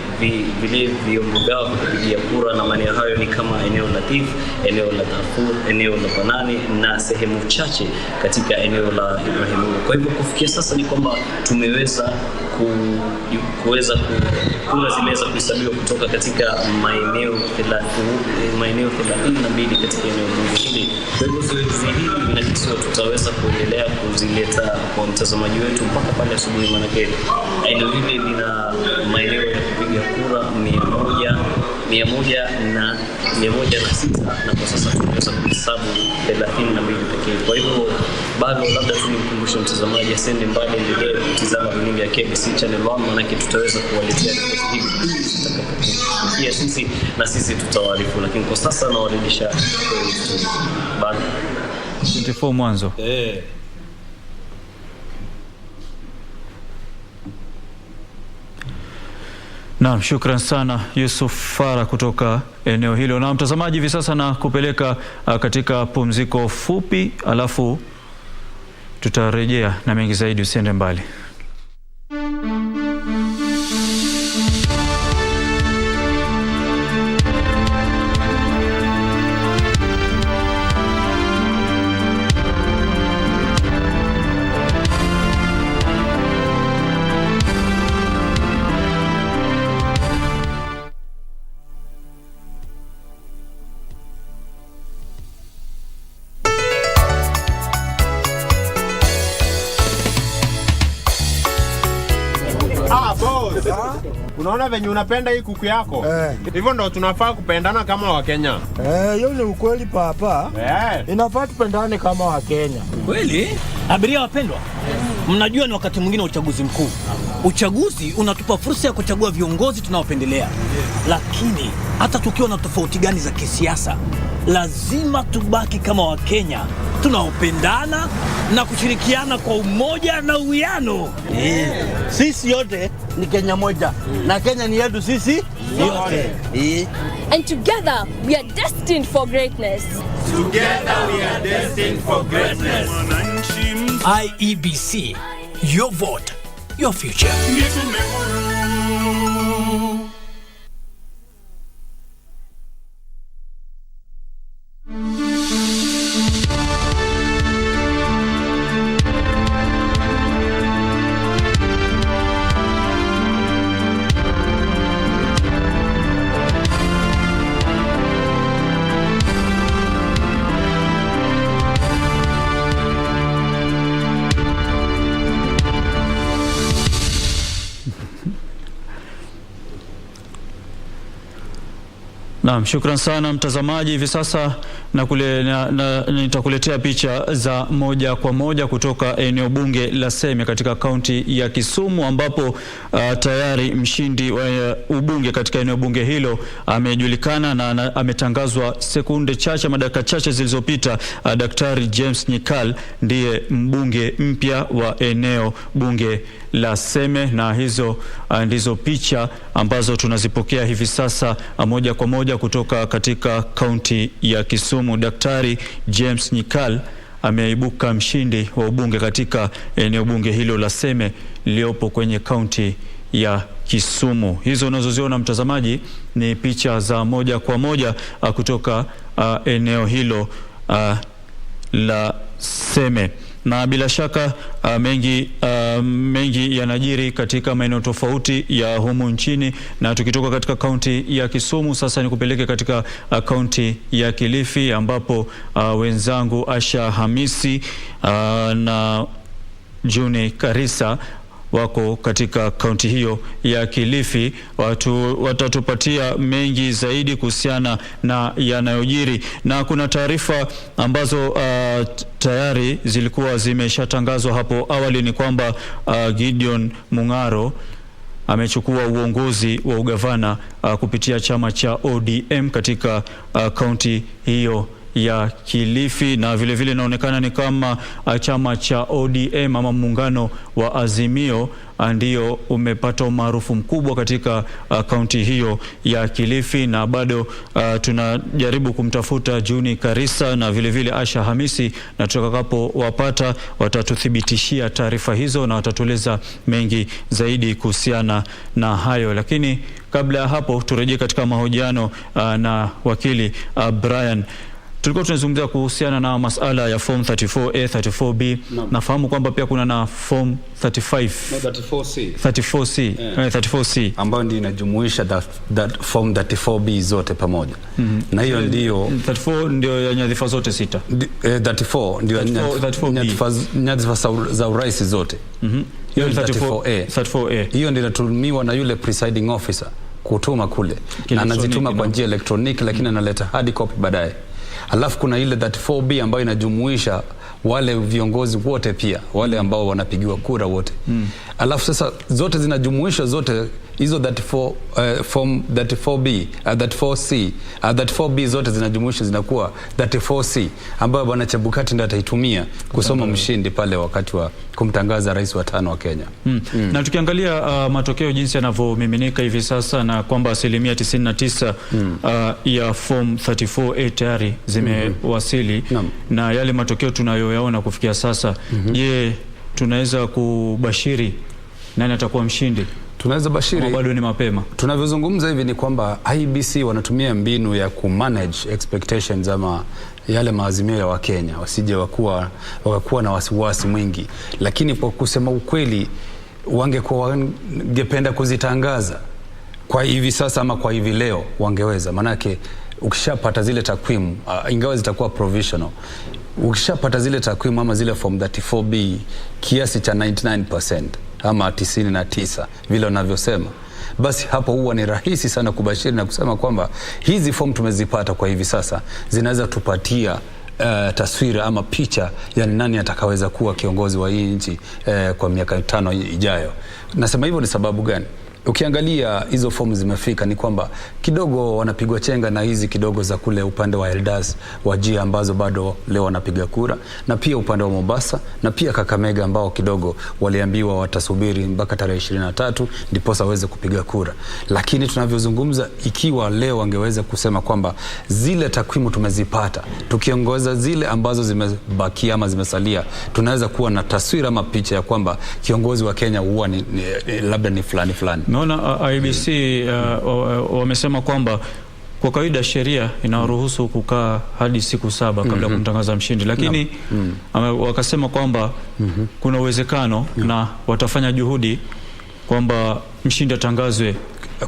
vyombo vyao kupigia kura, na maeneo hayo ni kama eneo la Tif, eneo la Darfur, eneo la Banani na sehemu chache katika eneo la Ibrahim. Kwa hivyo kufikia sasa ni kwamba tumeweza kura zimeweza kuhesabiwa kutoka katika maeneo 32 katika eneo bunge hili. Kwa hivyo zoezi hili linakisiwa tutaweza kuendelea kuzileta kwa mtazamaji wetu mpaka pale asubuhi, manake eneo hili lina maeneo ya kupiga kura 106 na kwa sasa tunaweza kuhesabu 32 pekee. Kwa hivyo bado labda tunimkumbushe mtazamaji asende mbali, endelee kutizama runinga ya KBC Channel 1, manake tutaweza kuwaletea ripoti hivi zitakapofikia sisi, na sisi tutawaarifu, lakini kwa sasa nawarudisha bado 24 mwanzo. Naam, shukran sana Yusuf Farah kutoka eneo hilo. Na mtazamaji, hivi sasa na kupeleka katika pumziko fupi, alafu tutarejea na mengi zaidi, usiende mbali. Unaona venye unapenda hii kuku yako? Hivyo ndo tunafaa kupendana kama Wakenya. Hiyo ni ukweli papa. Inafaa tupendane kama Wakenya. Kweli? Abiria wapendwa, mnajua ni wakati mwingine wa uchaguzi mkuu. Uchaguzi unatupa fursa ya kuchagua viongozi tunaopendelea. Lakini hata tukiwa na tofauti gani za kisiasa, lazima tubaki kama Wakenya tunaopendana na kushirikiana kwa umoja na uwiano. Sisi yote ni Kenya moja, na Kenya ni yetu sisi yote. And together we are destined for greatness. Together we are destined for greatness. IEBC, your vote, your future. Naam, shukran sana mtazamaji. Hivi sasa nitakuletea picha za moja kwa moja kutoka eneo bunge la Seme katika kaunti ya Kisumu, ambapo tayari mshindi wa ubunge katika eneo bunge hilo amejulikana na ametangazwa sekunde chache, madakika chache zilizopita. Daktari James Nyikal ndiye mbunge mpya wa eneo bunge la Seme, na hizo ndizo picha ambazo tunazipokea hivi sasa moja kwa moja kutoka katika kaunti ya Kisumu. Daktari James Nyikal ameibuka mshindi wa ubunge katika eneo bunge hilo la Seme liliopo kwenye kaunti ya Kisumu. Hizo unazoziona mtazamaji ni picha za moja kwa moja kutoka eneo hilo la Seme. Na bila shaka mengi yanajiri katika maeneo tofauti ya humu nchini, na tukitoka katika kaunti ya Kisumu sasa ni kupeleke katika kaunti ya Kilifi, ambapo wenzangu Asha Hamisi na June Karisa wako katika kaunti hiyo ya Kilifi. Watatupatia mengi zaidi kuhusiana na yanayojiri, na kuna taarifa ambazo tayari zilikuwa zimeshatangazwa hapo awali. Ni kwamba Gideon Mung'aro amechukua uongozi wa ugavana kupitia chama cha ODM katika kaunti hiyo ya Kilifi, na vile inaonekana ni kama chama cha ODM ama muungano wa Azimio ndio umepata umaarufu mkubwa katika kaunti hiyo ya Kilifi. Na bado tunajaribu kumtafuta Juni Karisa na vile Asha Hamisi, na tutakapo wapata watatuthibitishia taarifa hizo na watatueleza mengi zaidi kuhusiana na hayo. Lakini kabla ya hapo turejee katika mahojiano na wakili Brian. Tulikuwa tunazungumzia kuhusiana na masala ya form 34A, 34B. Nafahamu kwamba pia kuna na form 35. 34C ambayo ndio inajumuisha that form 34B zote pamoja. Na hiyo ndio 34 ndio ya nyadhifa zote 6. 34 ndio nyadhifa za urais zote. Hiyo 34A. Hiyo ndio inatumiwa na yule presiding officer kutuma kule, na anazituma kwa njia elektroniki, lakini analeta hard copy baadaye. Alafu kuna ile 34B ambayo inajumuisha wale viongozi wote, pia wale ambao wanapigiwa kura wote. Alafu sasa zote zinajumuisha zote hizo 34 form 34B, 34C, 34B zote zinajumuisha zinakuwa 34C, ambayo bwana Chebukati ndiye ataitumia kusoma mshindi pale wakati wa kumtangaza rais wa 5 wa Kenya. Na tukiangalia matokeo jinsi yanavyomiminika hivi sasa, na kwamba 99% ya form 34A tayari zimewasili, na yale matokeo tunayoyaona kufikia sasa, je, tunaweza kubashiri nani atakuwa mshindi? Tunaweza bashiri, bado ni mapema. Tunavyozungumza hivi ni kwamba IBC wanatumia mbinu ya kumanage expectations ama yale maazimio ya Wakenya, wasije wakakuwa na wasiwasi mwingi. Lakini kwa kusema ukweli, wangependa kuzitangaza kwa hivi sasa ama kwa hivi leo wangeweza, manake ukishapata zile takwimu ingawa zitakuwa provisional, ukishapata zile takwimu ama zile form 34B kiasi cha 99% ama 99 vile wanavyosema, basi hapo huwa ni rahisi sana kubashiri na kusema kwamba hizi form tumezipata kwa hivi sasa zinaweza tupatia taswira ama picha ya nani atakaweza kuwa kiongozi wa hii nchi kwa miaka 5 ijayo. Nasema hivyo ni sababu gani? Ukiangalia hizo fomu zimefika ni kwamba kidogo wanapigwa chenga na hizi kidogo za kule upande wa Eldas Wajir ambazo bado leo wanapiga kura, na pia upande wa Mombasa na pia Kakamega ambao kidogo waliambiwa watasubiri mpaka tarehe 23 ndipo waweze kupiga kura. Lakini tunavyozungumza, ikiwa leo wangeweza kusema kwamba zile takwimu tumezipata, tukiongeza zile ambazo zimebakia ama zimesalia, tunaweza kuwa na taswira ama picha ya kwamba kiongozi wa Kenya huwa labda ni fulani. Naona IBC wamesema kwamba kwa kawaida sheria inaruhusu kukaa hadi siku 7 kabla ya kumtangaza mshindi, lakini wakasema kwamba kuna uwezekano na watafanya juhudi kwamba mshindi atangazwe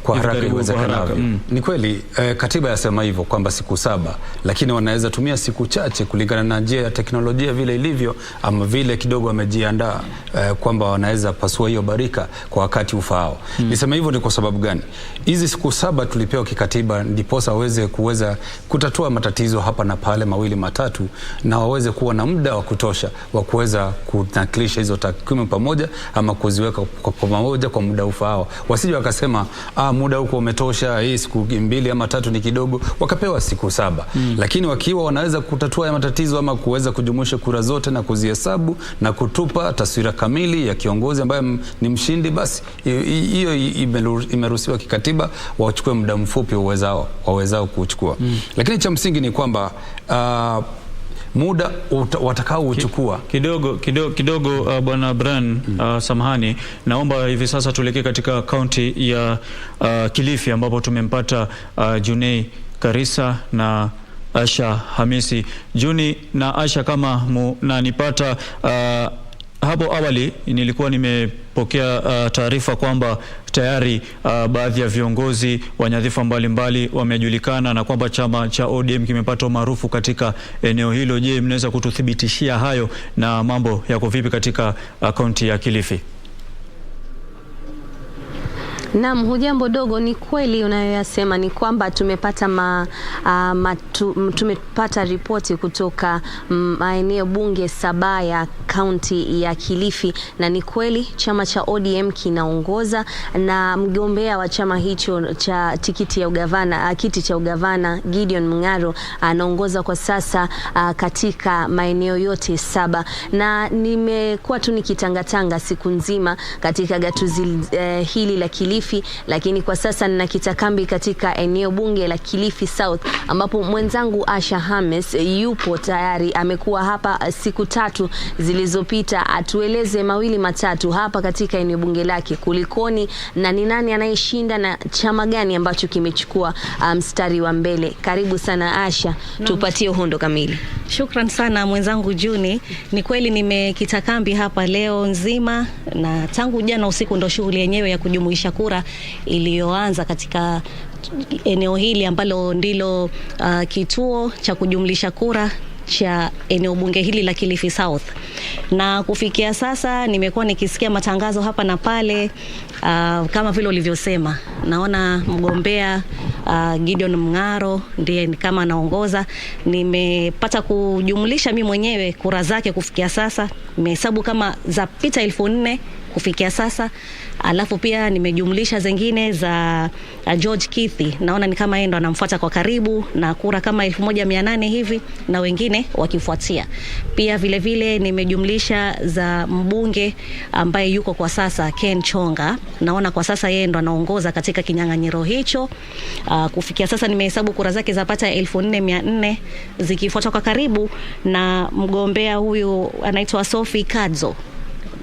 kwa haraka iwezekanavyo. Ni kweli katiba yasema hivyo kwamba siku 7, lakini wanaweza tumia siku chache kulingana na njia ya teknolojia vile ilivyo, ama vile kidogo wamejiandaa kwamba wanaweza pasua hiyo barika kwa wakati ufaao. Nisema hivyo ni kwa sababu gani? Hizi siku 7 tulipewa kikatiba ndiposa kuweza kutatua matatizo hapa na pale 2 matatu, na waweze kuwa na muda wa kutosha wa kuweza kunakilisha hizo takwimu pamoja ama kuziweka kwa pamoja kwa muda ufaao. Wasije wakasema muda huko umetosha, hii siku 2 ama 3 ni kidogo, wakapewa siku 7. Lakini wakiwa wanaweza kutatua ya matatizo ama kuweza kujumuisha kura zote na kuzihesabu na kutupa taswira kamili ya kiongozi ambaye ni mshindi, basi hiyo imeruhusiwa kikatiba, wachukue muda mfupi wawezao kuchukua. Lakini cha msingi ni kwamba muda watakao uchukua kidogo bwana Brian, samahani, naomba hivi sasa tuelekee katika kaunti ya Kilifi ambapo tumempata Junei Karisa na Asha Hamisi. Juni na Asha, kama mnanipata, hapo awali nilikuwa nimepokea taarifa kwamba tayari baadhi ya viongozi wa nyadhifa mbalimbali wamejulikana na kwamba chama cha ODM kimepata maarufu katika eneo hilo. Je, mnaweza kututhibitishia hayo na mambo yako vipi katika kaunti ya Kilifi? Naam, hujambo dogo. Ni kweli unayoyasema, ni kwamba tumepata tumepata ripoti kutoka maeneo bunge 7 ya kaunti ya Kilifi, na ni kweli chama cha ODM kinaongoza na mgombea wa chama hicho cha kiti cha ugavana Gideon Mung'aro anaongoza kwa sasa katika maeneo yote 7, na nimekuwa tu nikitangatanga siku nzima katika gatuzi hili la Kilifi, lakini kwa sasa ninakita kambi katika eneo bunge la Kilifi South, ambapo mwenzangu Asha Hamis yupo tayari. Amekuwa hapa siku 3 zilizopita, atueleze 2 matatu hapa katika eneo bunge lake, kulikoni na ni nani anayeshinda na chama gani ambacho kimechukua mstari wa mbele. Karibu sana Asha, tupatie uhondo kamili. Shukran sana mwenzangu Juni. Ni kweli nimekita kambi hapa leo nzima, na tangu jana usiku ndo shughuli yenyewe ya kujumuisha kura iliyoanza katika eneo hili ambalo ndilo kituo cha kujumlisha kura cha eneo bunge hili la Kilifi South. Na kufikia sasa nimekuwa nikisikia matangazo hapa na pale, kama vile ulivyosema. Naona mgombea Gideon Mung'aro ndiye kama anaongoza. Nimepata kujumlisha mimi mwenyewe kura zake kufikia sasa, nimehesabu kama za pita 1400 kufikia sasa. Alafu pia nimejumlisha zingine za George Kithi, naona ni kama yeye ndo anamfuata kwa karibu na kura kama 1800 hivi, na wengine wakifuatia. Pia vile vile nimejumlisha za mbunge ambaye yuko kwa sasa Ken Chonga, naona kwa sasa yeye ndo anaongoza katika kinyang'anyiro hicho. Kufikia sasa nimehesabu kura zake zapata 4400 zikifuata kwa karibu na mgombea huyu anaitwa Sophie Kadzo.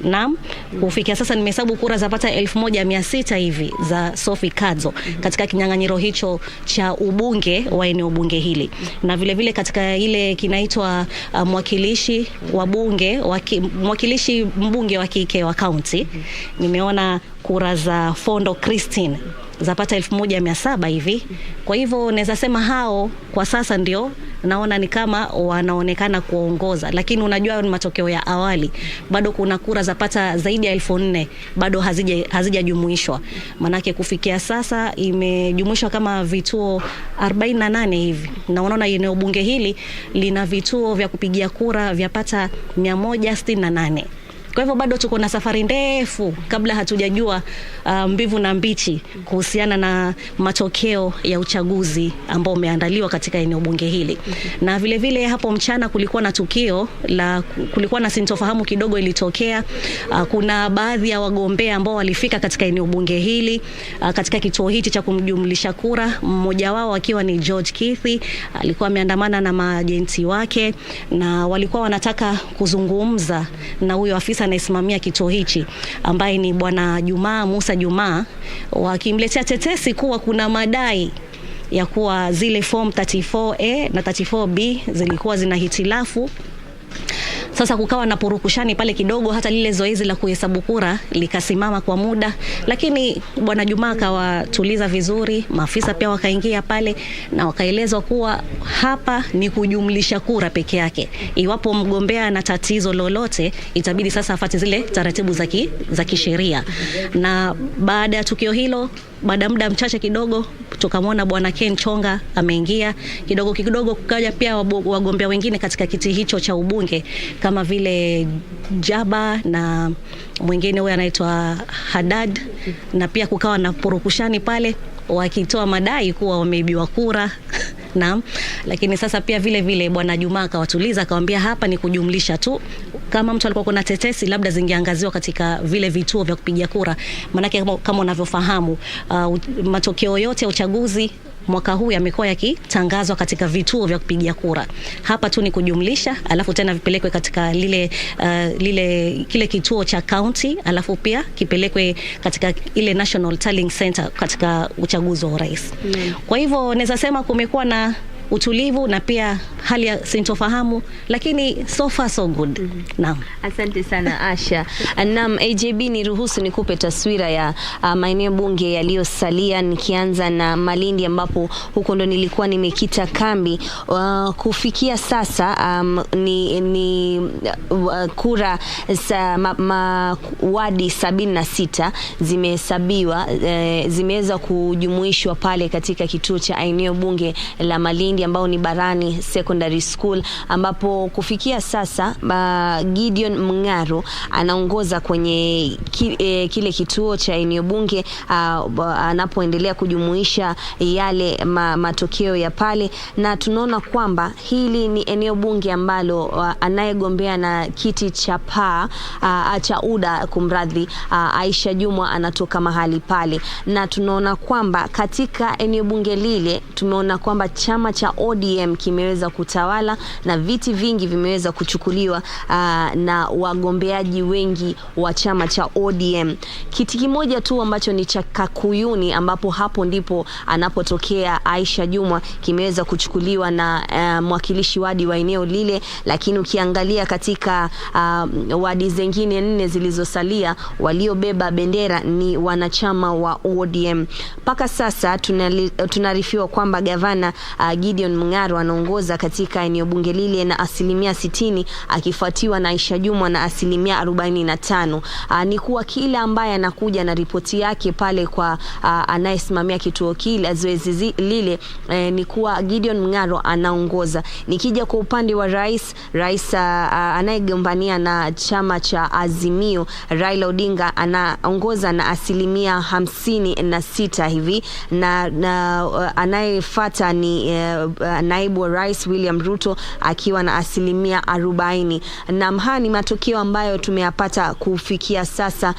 Naam, kufikia sasa nimehesabu kura zapata 1600 hivi za Sophie Kadzo katika kinyang'anyiro hicho cha ubunge wa eneo bunge hili. Na vile vile katika ile kinaitwa mwakilishi mbunge wa kike wa county, nimeona kura za Fondo Christine zapata 1700 hivi. Kwa hivyo naweza sema hao kwa sasa ndio naona ni kama wanaonekana kuongoza, lakini unajua ni matokeo ya awali. Bado kuna kura zapata zaidi ya 4000 bado hazijajumuishwa. Manake kufikia sasa imejumuishwa kama vituo 48 hivi. Na unaona eneo bunge hili lina vituo vya kupigia kura vyapata 168. Kwa hivyo bado tuko na safari ndefu kabla hatujajua mbivu na mbichi kuhusiana na matokeo ya uchaguzi ambao umeandaliwa katika eneo bunge hili. Na vile vile hapo mchana kulikuwa na kulikuwa na sintofahamu kidogo ilitokea. Kuna baadhi ya wagombea ambao walifika katika eneo bunge hili katika kituo hichi cha kumjumlisha kura, mmoja wao akiwa ni George Kithi. Alikuwa ameandamana na majenti wake na walikuwa wanataka kuzungumza na huyo afisa anayesimamia kituo hichi ambaye ni bwana Musa Juma, wakimletea tetesi kuwa kuna madai ya kuwa zile form 34A na 34B zilikuwa zina hitilafu. Sasa kukawa na purukushani pale kidogo, hata lile zoezi la kuhesabu kura likasimama kwa muda, lakini Bwana Juma akawatuliza vizuri, maafisa pia wakaingia pale na wakaelezwa kuwa hapa ni kujumlisha kura peke yake. Iwapo mgombea na tatizo lolote, itabidi sasa afuate zile taratibu za kisheria. Na baada ya tukio hilo, baada muda mchache kidogo, tukamwona Bwana Ken Chonga ameingia. Kidogo kukaja pia wagombea wengine katika kiti hicho cha ubunge kama vile Jaba na mwingine huyo anaitwa Haddad, na pia kukawa na purukushani pale wakitoa madai kuwa wameibiwa kura. Naam, lakini sasa pia vile Bwana Juma akawatuliza, akamwambia hapa ni kujumlisha tu. Kama mtu alikuwa kuna tetesi labda zingeangaziwa katika vile vituo vya kupigia kura, manake kama unavyofahamu matokeo yote ya uchaguzi mwaka huu yamekuwa yakitangazwa katika vituo vya kupigia kura. Hapa tu ni kujumlisha, alafu tena vipelekwe katika kile kituo cha county, alafu pia kipelekwe katika ile National Tallying Center katika uchaguzi wa urais. Kwa hivyo naweza sema kumekuwa na utulivu na pia hali ya sintofahamu, lakini so far so good. Naam. Asante sana Asha. Naam, AJB ni ruhusu nikupe taswira ya maeneo bunge yaliyosalia, nikianza na Malindi ambapo huko ndo nilikuwa nimekita kambi. Kufikia sasa ni kura wadi 76 zimehesabiwa, zimeweza kujumuishwa pale katika kituo cha eneo bunge la Malindi ambao ni Barani Secondary School, ambapo kufikia sasa Gideon Mngaro anaongoza kwenye kile kituo cha eneo bunge anapoendelea kujumuisha yale matokeo ya pale, na tunaona kwamba hili ni eneo bunge ambalo anayegombea na kiti cha cha UDA kumradhi, Aisha Jumwa anatoka mahali pale, na tunaona kwamba katika eneo bunge lile tumeona kwamba chama cha ODM kimeweza kutawala na viti vingi vimeweza kuchukuliwa na wagombeaji wengi wa chama cha ODM. Kiti kimoja tu ambacho ni cha Kakuyuni, ambapo hapo ndipo anapotokea Aisha Jumwa, kimeweza kuchukuliwa na mwakilishi wadi wa eneo lile, lakini ukiangalia katika wadi zingine 4 zilizosalia, waliobeba bendera ni wanachama wa ODM. Mpaka sasa tunarifiwa kwamba gavana Gideon Mngaro anaongoza katika eneo bunge lile na 60%, akifuatiwa na Aisha Jumwa na 45%. Ni kuwa kila ambaye anakuja na ripoti yake pale kwa anayesimamia kituo kile zoezi lile, ni kuwa Gideon Mngaro anaongoza. Nikija kwa upande wa rais anayegombania na chama cha Azimio, Raila Odinga, anaongoza na 56% hivi, na anayefuata ni naibu wa rais William Ruto akiwa na 40%. Na ni matokeo ambayo tumeyapata kufikia sasa,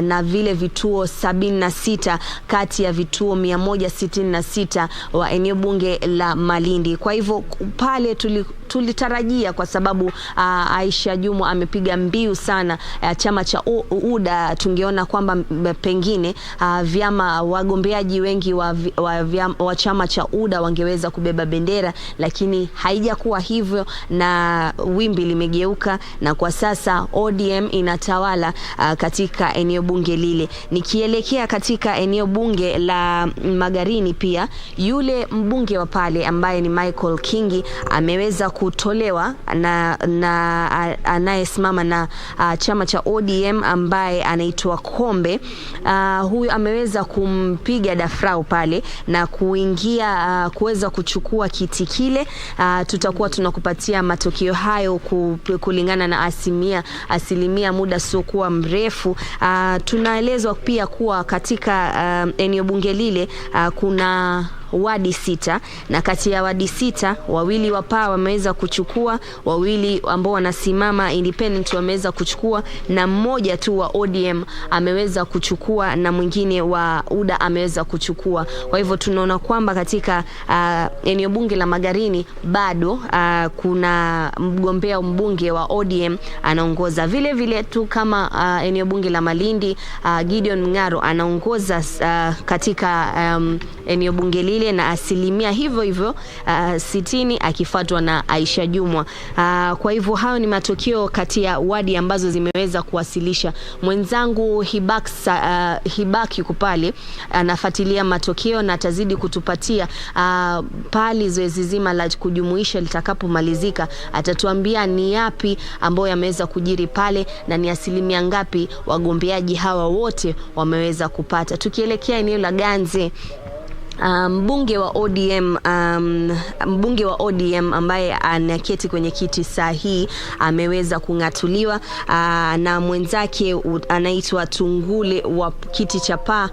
na vile vituo 76 kati ya vituo 166 wa eneo bunge la Malindi. Kwa hivyo pale tulitarajia, kwa sababu Aisha Jumwa amepiga mbiu sana chama cha UDA, tungeona kwamba pengine wagombeaji wengi wa chama cha UDA wangeweza kubeba bendera, lakini haijakuwa hivyo na wimbi limegeuka, na kwa sasa ODM inatawala katika eneo bunge lile. Nikielekea katika eneo bunge la Magarini, pia yule mbunge wa pale ambaye ni Michael Kingi ameweza kutolewa na anayesimama na chama cha ODM ambaye anaitwa Kombe. Huyu ameweza kumpiga dafrau pale na kuingia kuweza kuchukua kiti kile. Tutakuwa tunakupatia matokeo hayo kulingana na asilimia muda siokuwa mrefu. Tunaelezwa pia kuwa katika eneo bunge lile kuna wadi 6, na kati ya wadi 6 wawili wa PAA wameweza kuchukua, wawili ambao wanasimama independent wameweza kuchukua, na mmoja tu wa ODM ameweza kuchukua, na mwingine wa UDA ameweza kuchukua. Kwa hivyo tunaona kwamba katika eneo bunge la Magarini bado kuna mgombea mbunge wa ODM anaongoza. Vile tu kama eneo bunge la Malindi, Gideon Mngaro anaongoza katika eneo bunge lile vile na asilimia hivyo 60 akifuatwa na Aisha Jumwa. Kwa hivyo hayo ni matokeo kati ya wadi ambazo zimeweza kuwasilisha. Mwenzangu Hibak yuko pale anafuatilia matokeo na atazidi kutupatia pali zoezi zima la kujumuisha litakapomalizika. Atatuambia ni yapi ambayo yameweza kujiri pale na ni asilimia ngapi wagombeaji hawa wote wameweza kupata. Tukielekea eneo la Ganze, mbunge wa ODM ambaye anaketi kwenye kiti sahihi ameweza kungatuliwa na mwenzake anaitwa Tungule wa kiti cha PA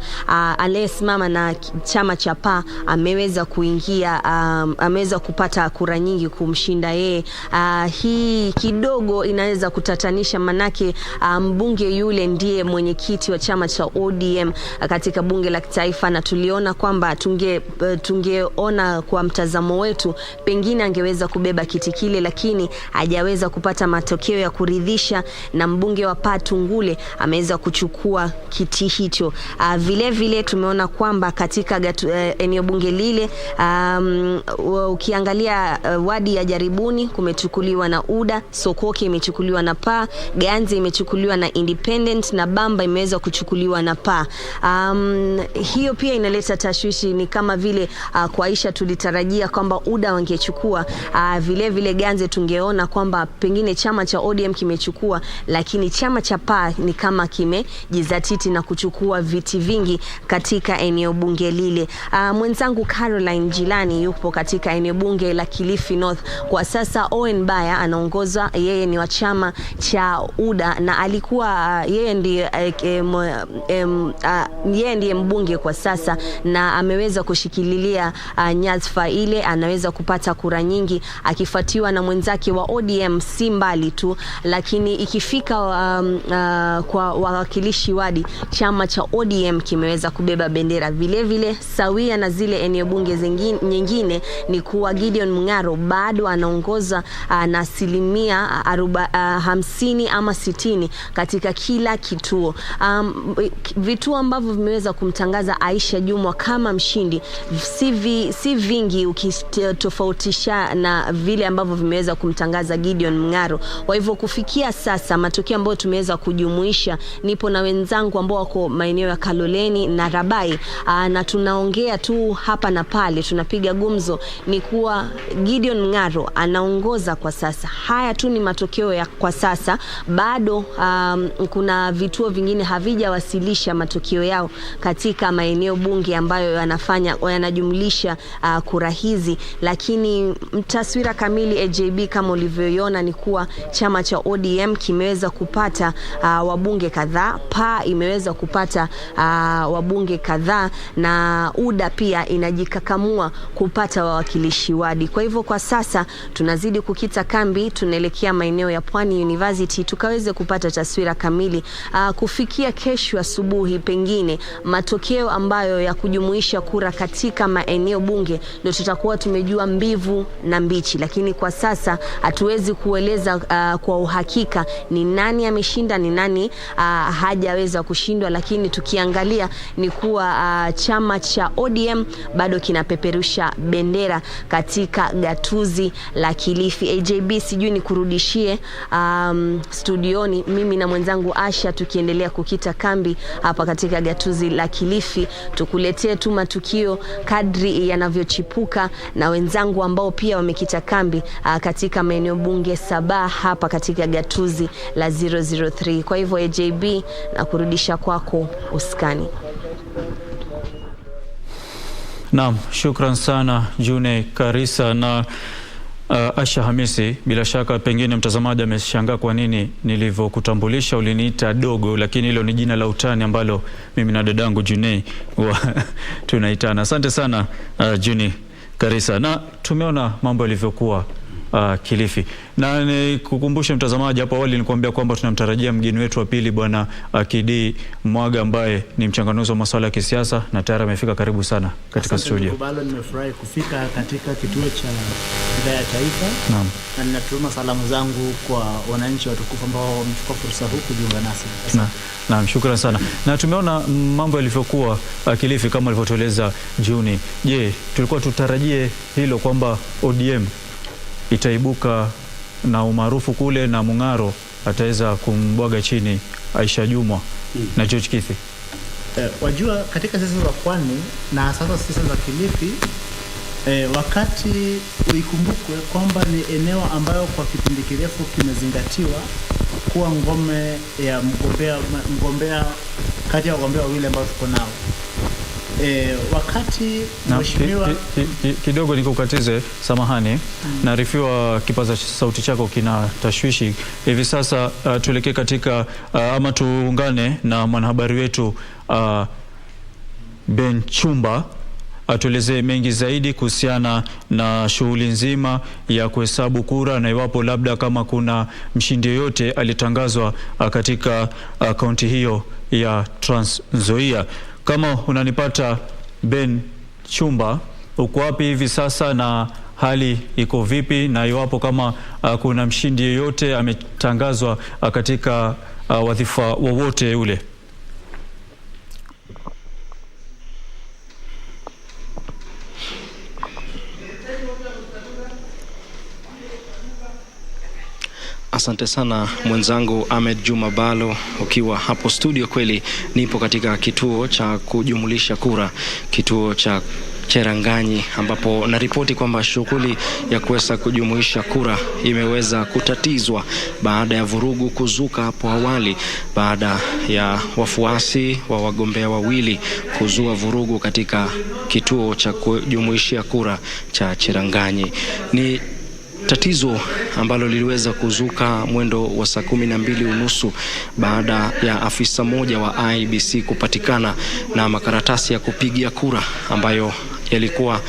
aliyesimama na chama cha PA ameweza kuingia, ameweza kupata kura nyingi kumshinda yeye. Hii kidogo inaweza kutatanisha, manake mbunge yule ndiye mwenyekiti wa chama cha ODM katika bunge la kitaifa, na tuliona kwamba tungeona kwa mtazamo wetu pengine angeweza kubeba kiti kile, lakini hajaweza kupata matokeo ya kuridhisha na mbunge wa PA Tungule ameweza kuchukua kiti hicho. Vile vile tumeona kwamba katika eneo bunge lile ukiangalia wadi ya Jaribuni kumechukuliwa na UDA, Sokoke imechukuliwa na PA, Ganze imechukuliwa na Independent na Bamba imeweza kuchukuliwa na PA. Hiyo pia inaleta tashwishi, ni kama vile kwa Aisha tulitarajia kwamba UDA wangechukua, vile vile Ganze tungeona kwamba pengine chama cha ODM kimechukua, lakini chama cha PA ni kama kimejizatiti na kuchukua viti vingi katika eneo bunge lile. Mwenzangu Caroline Jilani yupo katika eneo bunge la Kilifi North. Kwa sasa Owen Baya anaongoza, yeye ni wa chama cha UDA na alikuwa yeye ndiye mbunge kwa sasa na ameweza kushikililia nyadhifa ile, anaweza kupata kura nyingi akifuatiwa na mwenzake wa ODM si mbali tu, lakini ikifika kwa wawakilishi wadi chama cha ODM kimeweza kubeba bendera. Vile vile sawia na zile eneo bunge nyingine ni kuwa Gideon Mung'aro bado anaongoza na asilimia 50 ama 60 katika kila kituo. Vituo ambavyo vimeweza kumtangaza Aisha Jumwa kama mshindi si vingi ukitofautisha na vile ambavyo vimeweza kumtangaza Gideon Mung'aro. Kwa hivyo kufikia sasa matokeo ambayo tumeweza kujumuisha, nipo na wenzangu ambao wako maeneo ya Kaloleni na Rabai, na tunaongea tu hapa na pale, tunapiga gumzo, ni kuwa Gideon Mung'aro anaongoza kwa sasa. Haya tu ni matokeo ya kwa sasa, bado kuna vituo vingine havijawasilisha matokeo yao katika maeneo bunge ambayo yanajumlisha kura hizi, lakini taswira kamili AJB kama ulivyoiona ni kuwa chama cha ODM kimeweza kupata wabunge kadhaa, PA imeweza kupata wabunge kadhaa, na UDA pia inajikakamua kupata wawakilishi wadi. Kwa hivyo kwa sasa tunazidi kukita kambi, tunaelekea maeneo ya Pwani University tukaweze kupata taswira kamili. Kufikia kesho asubuhi pengine matokeo ambayo ya kujumuisha kura katika maeneo bunge ndio tutakuwa tumejua mbivu na mbichi, lakini kwa sasa hatuwezi kueleza kwa uhakika ni nani ameshinda, ni nani hajaweza kushindwa, lakini tukiangalia ni kuwa chama cha ODM bado kinapeperusha bendera katika gatuzi la Kilifi. AJB sijui ni kurudishie studioni mimi na mwenzangu Asha tukiendelea kukita kambi hapa katika gatuzi la Kilifi, tukuletee tu matukio kadri yanavyochipuka na wenzangu ambao pia wamekita kambi katika maeneo bunge 7 hapa katika gatuzi la 003. Kwa hivyo AJB na kurudisha kwako uskani. Naam, shukran sana June Karisa na Asha Hamisi. Bila shaka pengine mtazamaji ameshangaa kwa nini nilivyokutambulisha uliniita dogo, lakini hilo ni jina la utani ambalo mimi na dadangu June tunaitana. Asante sana June Karisa, na tumeona mambo yalivyokuwa Kilifi. Na nikukumbushe mtazamaji, hapo awali nilikwambia kwamba tunamtarajia mgeni wetu wa pili Bwana Kidi Mwaga ambaye ni mchanganuzi wa masuala ya kisiasa na tayari amefika. Karibu sana katika studio. Nimefurahi kufika katika kituo cha idhaa ya taifa. Naam. Na ninatuma salamu zangu kwa wananchi watukufu ambao wamechukua fursa huu kujiunga nasi. Naam, shukrani sana. Na tumeona mambo yalivyokuwa Kilifi kama alivyotueleza Juni. Je, tulikuwa tutarajie hilo kwamba ODM itaibuka na umaarufu kule na Mung'aro ataweza kumbwaga chini Aisha Jumwa na George Kithi? Wajua katika siasa za Pwani na sasa siasa za Kilifi, wakati uikumbukwe kwamba ni eneo ambayo kwa kipindi kirefu kimezingatiwa kuwa ngome ya mgombea kati ya wagombea wawili ambao tuko nao. Wakati mheshimiwa kidogo nikukatize, samahani. Naarifiwa kipaza sauti chako kina tashwishi hivi sasa. Tuelekee katika ama tuungane na mwanahabari wetu Ben Chumba atuelezee mengi zaidi kuhusiana na shughuli nzima ya kuhesabu kura na iwapo labda kama kuna mshindi yoyote alitangazwa katika kaunti hiyo ya Trans Nzoia. Kama unanipata Ben Chumba, uko wapi hivi sasa na hali iko vipi, na iwapo kama kuna mshindi yeyote ametangazwa katika wadhifa wowote ule? Asante sana mwenzangu Ahmed Juma Balo ukiwa hapo studio. Kweli nipo katika kituo cha kujumulisha kura, kituo cha Cheranganyi, ambapo naripoti kwamba shughuli ya kuweza kujumuisha kura imeweza kutatizwa baada ya vurugu kuzuka hapo awali, baada ya wafuasi wa wagombea wawili kuzua vurugu katika kituo cha kujumuishia kura cha Cheranganyi. Ni tatizo ambalo liliweza kuzuka mwendo wa saa 12:30 baada ya afisa mmoja wa IBC kupatikana na makaratasi ya kupigia kura ambayo yalikuwa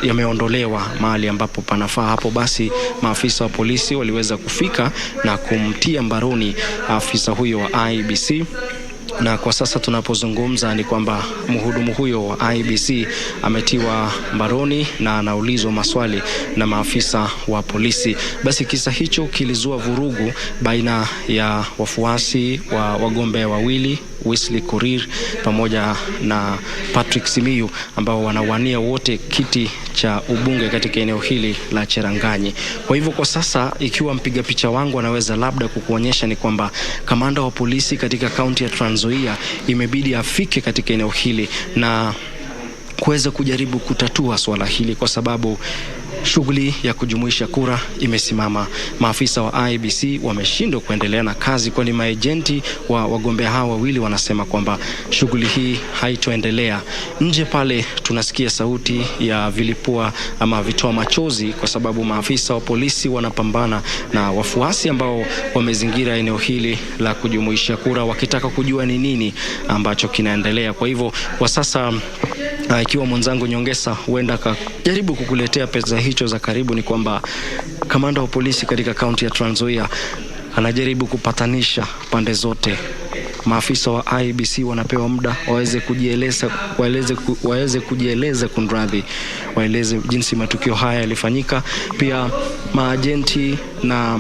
yameondolewa mahali ambapo panafaa. Hapo basi maafisa wa polisi waliweza kufika na kumtia mbaroni afisa huyo wa IBC. Na kwa sasa tunapozungumza ni kwamba mhudumu huyo wa IBC ametiwa mbaroni na anaulizwa maswali na maafisa wa polisi. Basi kisa hicho kilizua vurugu baina ya wafuasi wa wagombea wawili, Wesley Korir pamoja na Patrick Simiyu, ambao wanawania wote kiti cha ubunge katika eneo hili la Cheranganyi. Kwa hivyo kwa sasa, ikiwa mpiga picha wangu anaweza labda kukuonyesha, ni kwamba kamanda wa polisi katika kaunti ya Trans Nzoia imebidi afike katika eneo hili na kuweza kujaribu kutatua swala hili, kwa sababu shughuli ya kujumuisha kura imesimama. Maafisa wa IBC wameshindwa kuendelea na kazi, kwani maejenti wa wagombea hawa wawili wanasema kwamba shughuli hii haitoendelea. Nje pale tunasikia sauti ya vilipua ama vitoa machozi, kwa sababu maafisa wa polisi wanapambana na wafuasi ambao wamezingira eneo hili la kujumuisha kura, wakitaka kujua ni nini ambacho kinaendelea. Kwa hivyo kwa sasa, ikiwa mwenzangu Nyongesa huenda kujaribu kukuletea pesa hicho za karibu, ni kwamba kamanda wa polisi katika kaunti ya Trans Nzoia anajaribu kupatanisha pande zote. Maafisa wa IBC wanapewa muda waweze kujieleza kunradhi, waeleze jinsi matukio haya yalifanyika. Pia maajenti na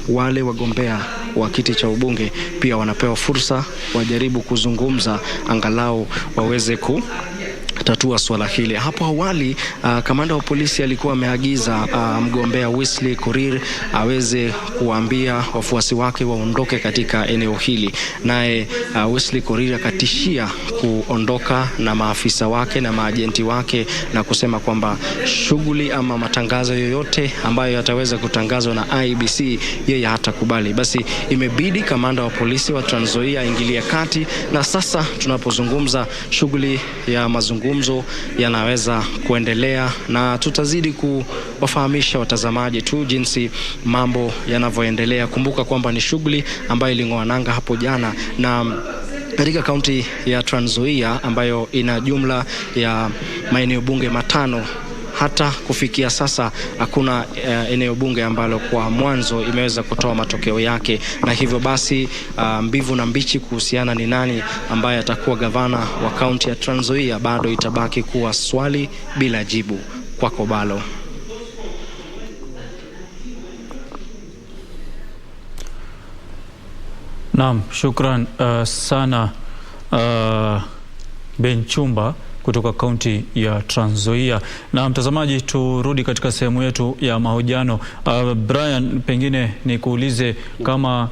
wale wagombea wa kiti cha ubunge pia wanapewa fursa wajaribu kuzungumza, angalau waweze tatua swala hili. Hapo awali kamanda wa polisi alikuwa ameagiza mgombea Wesley Korir aweze kuambia wafuasi wake waondoke katika eneo hili, naye Wesley Korir akatishia kuondoka na maafisa wake na maajenti wake na kusema kwamba shughuli ama matangazo yoyote ambayo yataweza kutangazwa na IBC yeye hatakubali. Basi imebidi kamanda wa polisi wa Trans Nzoia aingilia kati, na sasa tunapozungumza shughuli ya mazungumzo yanaweza kuendelea, na tutazidi kuwafahamisha watazamaji tu jinsi mambo yanavyoendelea. Kumbuka kwamba ni shughuli ambayo iling'oa nanga hapo jana, na katika kaunti ya Trans Nzoia ambayo ina jumla ya maeneo bunge 5, hata kufikia sasa hakuna eneo bunge ambalo kwa mwanzo imeweza kutoa matokeo yake, na hivyo basi mbivu na mbichi kuhusiana ni nani ambaye atakuwa gavana wa kaunti ya Trans Nzoia bado itabaki kuwa swali bila jibu. Kwako Balo. Naam, shukran sana Ben Chumba kutoka kaunti ya Trans Nzoia. Na mtazamaji, turudi katika sehemu yetu ya mahojiano. Brian, pengine nikuulize kama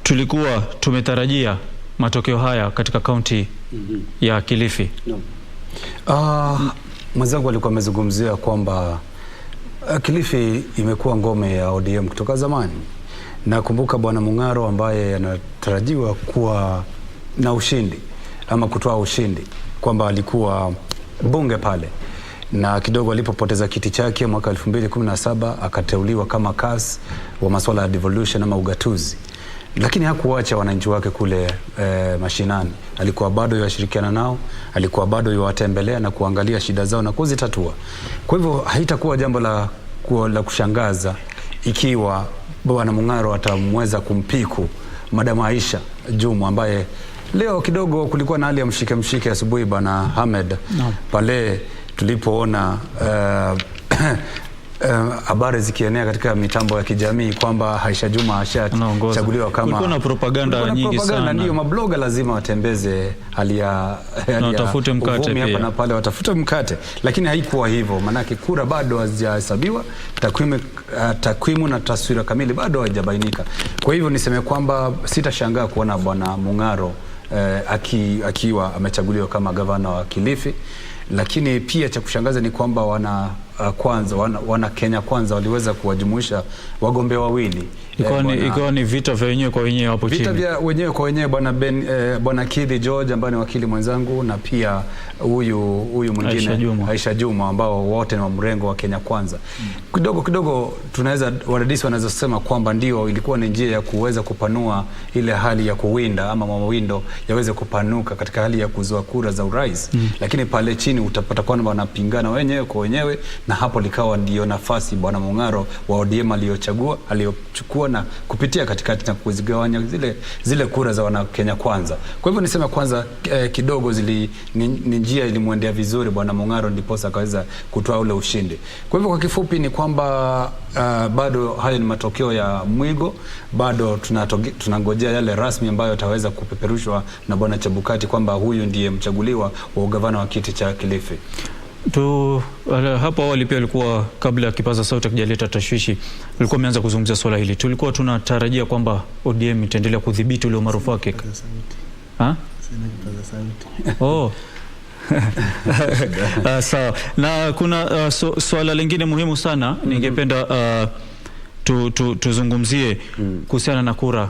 tulikuwa tumetarajia matokeo haya katika kaunti ya Kilifi. Mwenzangu alikuwa amezungumzia kwamba Kilifi imekuwa ngome ya ODM kutoka zamani. Nakumbuka Bwana Mung'aro ambaye anatarajiwa kuwa na ushindi ama kutoa ushindi, kwamba alikuwa bunge pale, na kidogo alipopoteza kiti chake mwaka 2017 akateuliwa kama CAS wa masuala ya devolution ama ugatuzi, lakini hakuacha wananchi wake kule mashinani. Alikuwa bado yashirikiana nao, alikuwa bado yuwatembelea na kuangalia shida zao na kuzitatua. Kwa hivyo haitakuwa jambo la kushangaza ikiwa Bwana Mung'aro atamweza kumpiku Madam Aisha Jumwa, ambaye leo kidogo kulikuwa na hali ya mshike asubuhi Bwana Hamed, pale tulipoona habari zikienea katika mitambo ya kijamii kwamba Aisha Jumwa ashachaguliwa kama. Kulikuwa na propaganda nyingi sana. Ndio mabloga lazima watembeze hali ya watafute mkate hapa na pale, watafute mkate, lakini haikuwa hivyo, manake kura bado hazijahesabiwa, takwimu na taswira kamili bado haijabainika. Kwa hivyo niseme kwamba sitashangaa kuona Bwana Mung'aro akiwa amechaguliwa kama gavana wa Kilifi, lakini pia cha kushangaza ni kwamba wana Kenya Kwanza waliweza kuwajumuisha wagombea wawili. Ikawa ni vita vya wenyewe kwa wenyewe hapo chini. Vita vya wenyewe kwa wenyewe, Bwana Kidhi George ambaye ni wakili mwenzangu, na pia huyu mwingine Aisha Jumwa, ambao wote ni wa mrengo wa Kenya Kwanza. Kidogo tunaweza wadadisi wanaweza kusema kwamba ndio ilikuwa ni njia ya kuweza kupanua ile hali ya kuwinda ama mawindo yaweze kupanuka katika hali ya kuzoa kura za urais. Lakini pale chini utapata kwamba wanapingana wenyewe kwa wenyewe, na hapo likawa ndio nafasi Bwana Mung'aro wa ODM aliyochukua na kupitia katikati na kuzigawanya zile kura za wana Kenya Kwanza. Kwa hivyo nisema kwanza kidogo ni njia ilimwendea vizuri Bwana Mung'aro, ndipo akaweza kutoa ule ushindi. Kwa hivyo kwa kifupi ni kwamba bado hayo ni matokeo ya mwigo, bado tunangojea yale rasmi ambayo ataweza kupeperushwa na Bwana Chebukati kwamba huyu ndiye mchaguliwa wa ugavana wa kiti cha Kilifi. Hapo awali pia alikuwa, kabla ya kipaza sauti akijaleta tashwishi, alikuwa ameanza kuzungumzia swala hili. Tulikuwa tunatarajia kwamba ODM itaendelea kudhibiti ule umaarufu wake. Sawa. Na kuna swala lingine muhimu sana ningependa tuzungumzie kuhusiana na kura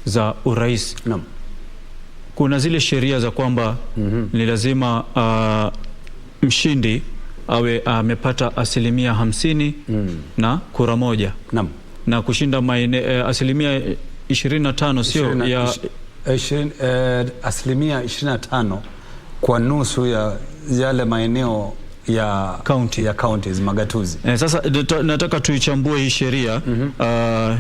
za urais. Kuna zile sheria za kwamba ni lazima mshindi awe amepata 50% na kura moja. Na kushinda asilimia 25 sio ya 25 kwa nusu ya yale maeneo ya counties magatuzi. Sasa nataka tuichambue hii sheria.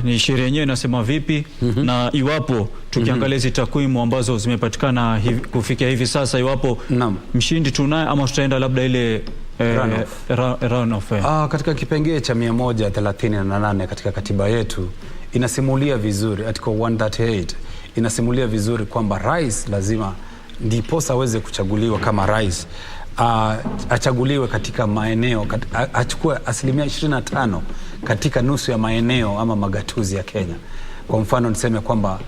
Ni sheria yenyewe inasema vipi, na iwapo tukiangalia hizi takwimu ambazo zimepatikana kufikia hivi sasa, iwapo mshindi tunaye ama tutaenda labda ile runoff. Katika kipengee cha 138 katika katiba yetu inasimulia vizuri, article 138 inasimulia vizuri kwamba rais lazima ndiposa aweze kuchaguliwa kama rais, achaguliwe katika maeneo, achukue 25% katika nusu ya maeneo ama magatuzi ya Kenya. Kwa mfano niseme kwamba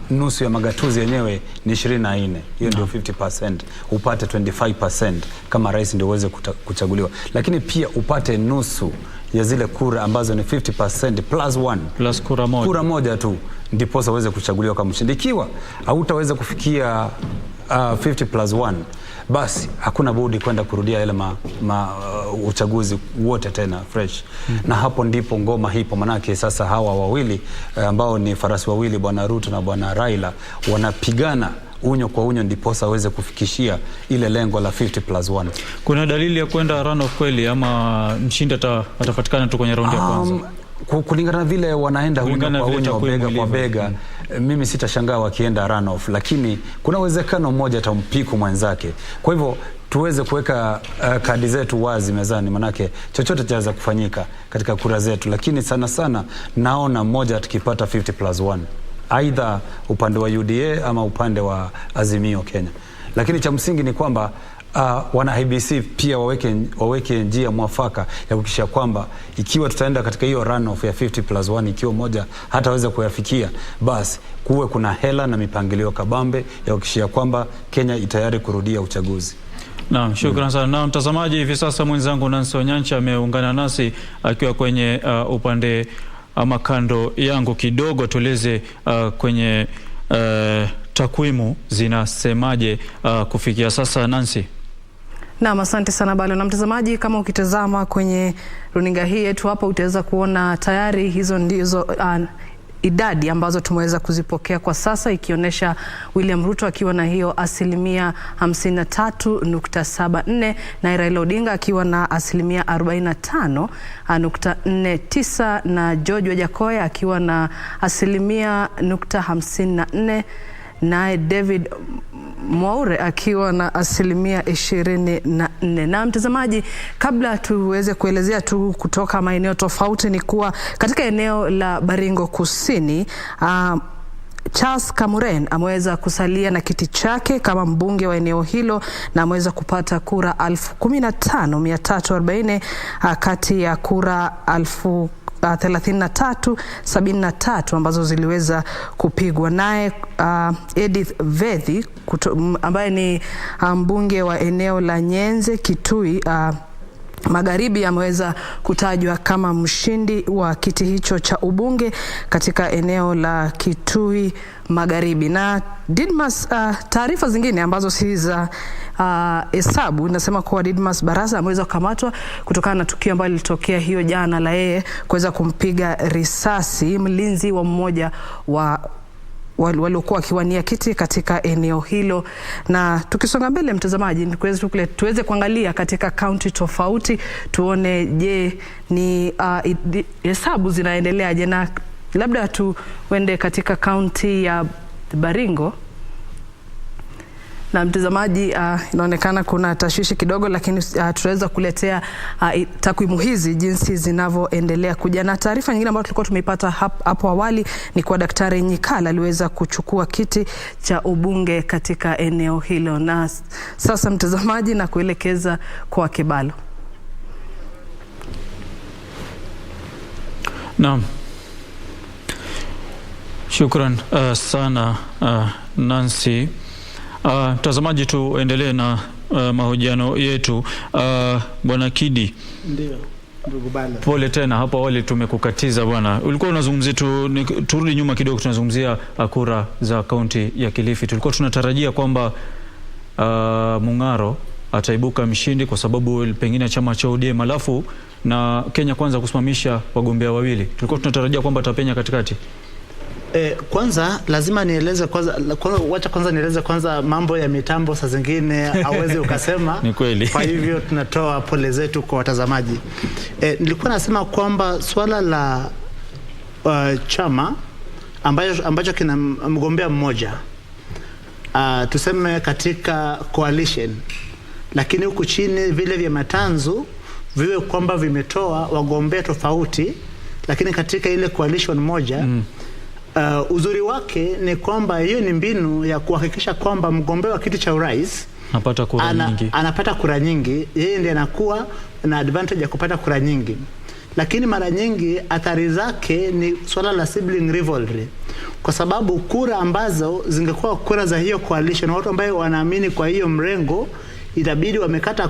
nusu ya magatuzi yenyewe ni 24, hiyo ndio 50%, upate 25% kama rais ndio uweze kuchaguliwa. Lakini pia upate nusu ya zile kura ambazo ni 50% plus kura moja tu, ndiposa uweze kuchaguliwa kama mshindi. Ikiwa hautaweza kufikia 50+1, basi hakuna budi kwenda kurudia ile uchaguzi wote tena fresh. Na hapo ndipo ngoma hipo, manake sasa hawa wawili ambao ni farasi wawili, Bwana Ruto na Bwana Raila, wanapigana unyo kwa unyo ndiposa aweze kufikishia ile lengo la 50+1. Kuna dalili ya kwenda runoff kweli, ama mshindi atapatikana tu kwenye raundi ya kwanza? Kulingana na vile wanaenda unyo kwa unyo, bega kwa bega, mimi sitashangaa wakienda runoff, lakini kuna uwezekano mmoja atampiku mwenzake. Kwa hivyo tuweze kuweka kadi zetu wazi mezani, manake chochote chaweza kufanyika katika kura zetu, lakini sana naona mmoja tukipata 50+1 aidha upande wa UDA ama upande wa Azimio Kenya. Lakini cha msingi ni kwamba wana IBC pia waweke njia mwafaka ya kuhakikisha kwamba ikiwa tutaenda katika hiyo runoff ya 50+1, ikiwa moja hataweza kuyafikia, basi kuwe kuna hela na mipangilio kabambe ya kuhakikisha kwamba Kenya itayari kurudia uchaguzi. Naam, shukrani sana. Na mtazamaji, hivi sasa mwenzangu Nancy Onyancha ameungana nasi akiwa kwenye upande ama kando yangu kidogo. Tueleze kwenye takwimu zinasemaje kufikia sasa, Nancy? Naam, asante sana Balo. Na mtazamaji, kama ukitazama kwenye runinga hii yetu hapa utaweza kuona tayari hizo ndizo idadi ambazo tumeweza kuzipokea kwa sasa, ikionyesha William Ruto akiwa na hiyo 53.74 na Raila Odinga akiwa na 45.49 na George Wajakoya akiwa na 54.54 naye David Mwaure akiwa na 24. Na mtazamaji, kabla tuweze kuelezea tu kutoka maeneo tofauti, ni kuwa katika eneo la Baringo Kusini, Charles Kamuren ameweza kusalia na kiti chake kama mbunge wa eneo hilo na ameweza kupata kura 15,340 kati ya kura 33,73 ambazo ziliweza kupigwa. Naye Edith Vethi ambaye ni mbunge wa eneo la Nyenze Kitui Magharibi ameweza kutajwa kama mshindi wa kiti hicho cha ubunge katika eneo la Kitui Magharibi. Na Didmas, taarifa zingine ambazo si za hesabu inasema kuwa Didmas Barasa ameweza kukamatwa kutokana na tukio ambalo lilitokea hiyo jana la yeye kuweza kumpiga risasi mlinzi wa mmoja wa waliokuwa wakiwania kiti katika eneo hilo. Na tukisonga mbele mtazamaji, tuweze kuangalia katika kaunti tofauti tuone je ni hesabu zinaendeleaje, na labda tuende katika kaunti ya Baringo. Na mtazamaji, inaonekana kuna tashwishi kidogo, lakini tutaweza kuletea takwimu hizi jinsi zinavyoendelea kuja. Na taarifa nyingine ambayo tulikuwa tumeipata hapo awali ni kwa Daktari Nyikala aliweza kuchukua kiti cha ubunge katika eneo hilo. Na sasa mtazamaji, na kuelekeza kwa Kebalo. Naam. Shukran sana Nancy. Mtazamaji, tuendelee na mahojiano yetu. Bwana Kidi. Ndio, ndugu Bala. Pole tena, hapo awali tumekukatiza bwana. Ulikuwa unazungumzia turudi nyuma kidogo, tunazungumzia kura za kaunti ya Kilifi. Tulikuwa tunatarajia kwamba Mung'aro ataibuka mshindi kwa sababu pengine chama cha ODM alafu na Kenya Kwanza kusimamisha wagombea wawili. Tulikuwa tunatarajia kwamba atapenya katikati. Kwanza lazima nieleze kwanza nieleze mambo ya mitambo saa zingine hawezi ukasema. Ni kweli. Kwa hivyo tunatoa pole zetu kwa watazamaji. Nilikuwa nasema kwamba swala la chama ambacho kina mgombea mmoja tuseme katika coalition, lakini huku chini vile vya matanzu viwe kwamba vimetoa wagombea tofauti, lakini katika ile coalition moja uzuri wake ni kwamba hiyo ni mbinu ya kuhakikisha kwamba mgombea wa kiti cha urais anapata kura nyingi. Yeye ndiye anakuwa na advantage ya kupata kura nyingi, lakini mara nyingi athari zake ni swala la sibling rivalry, kwa sababu kura ambazo zingekuwa kura za hiyo coalition, watu ambao wanaamini kwa hiyo mrengo, itabidi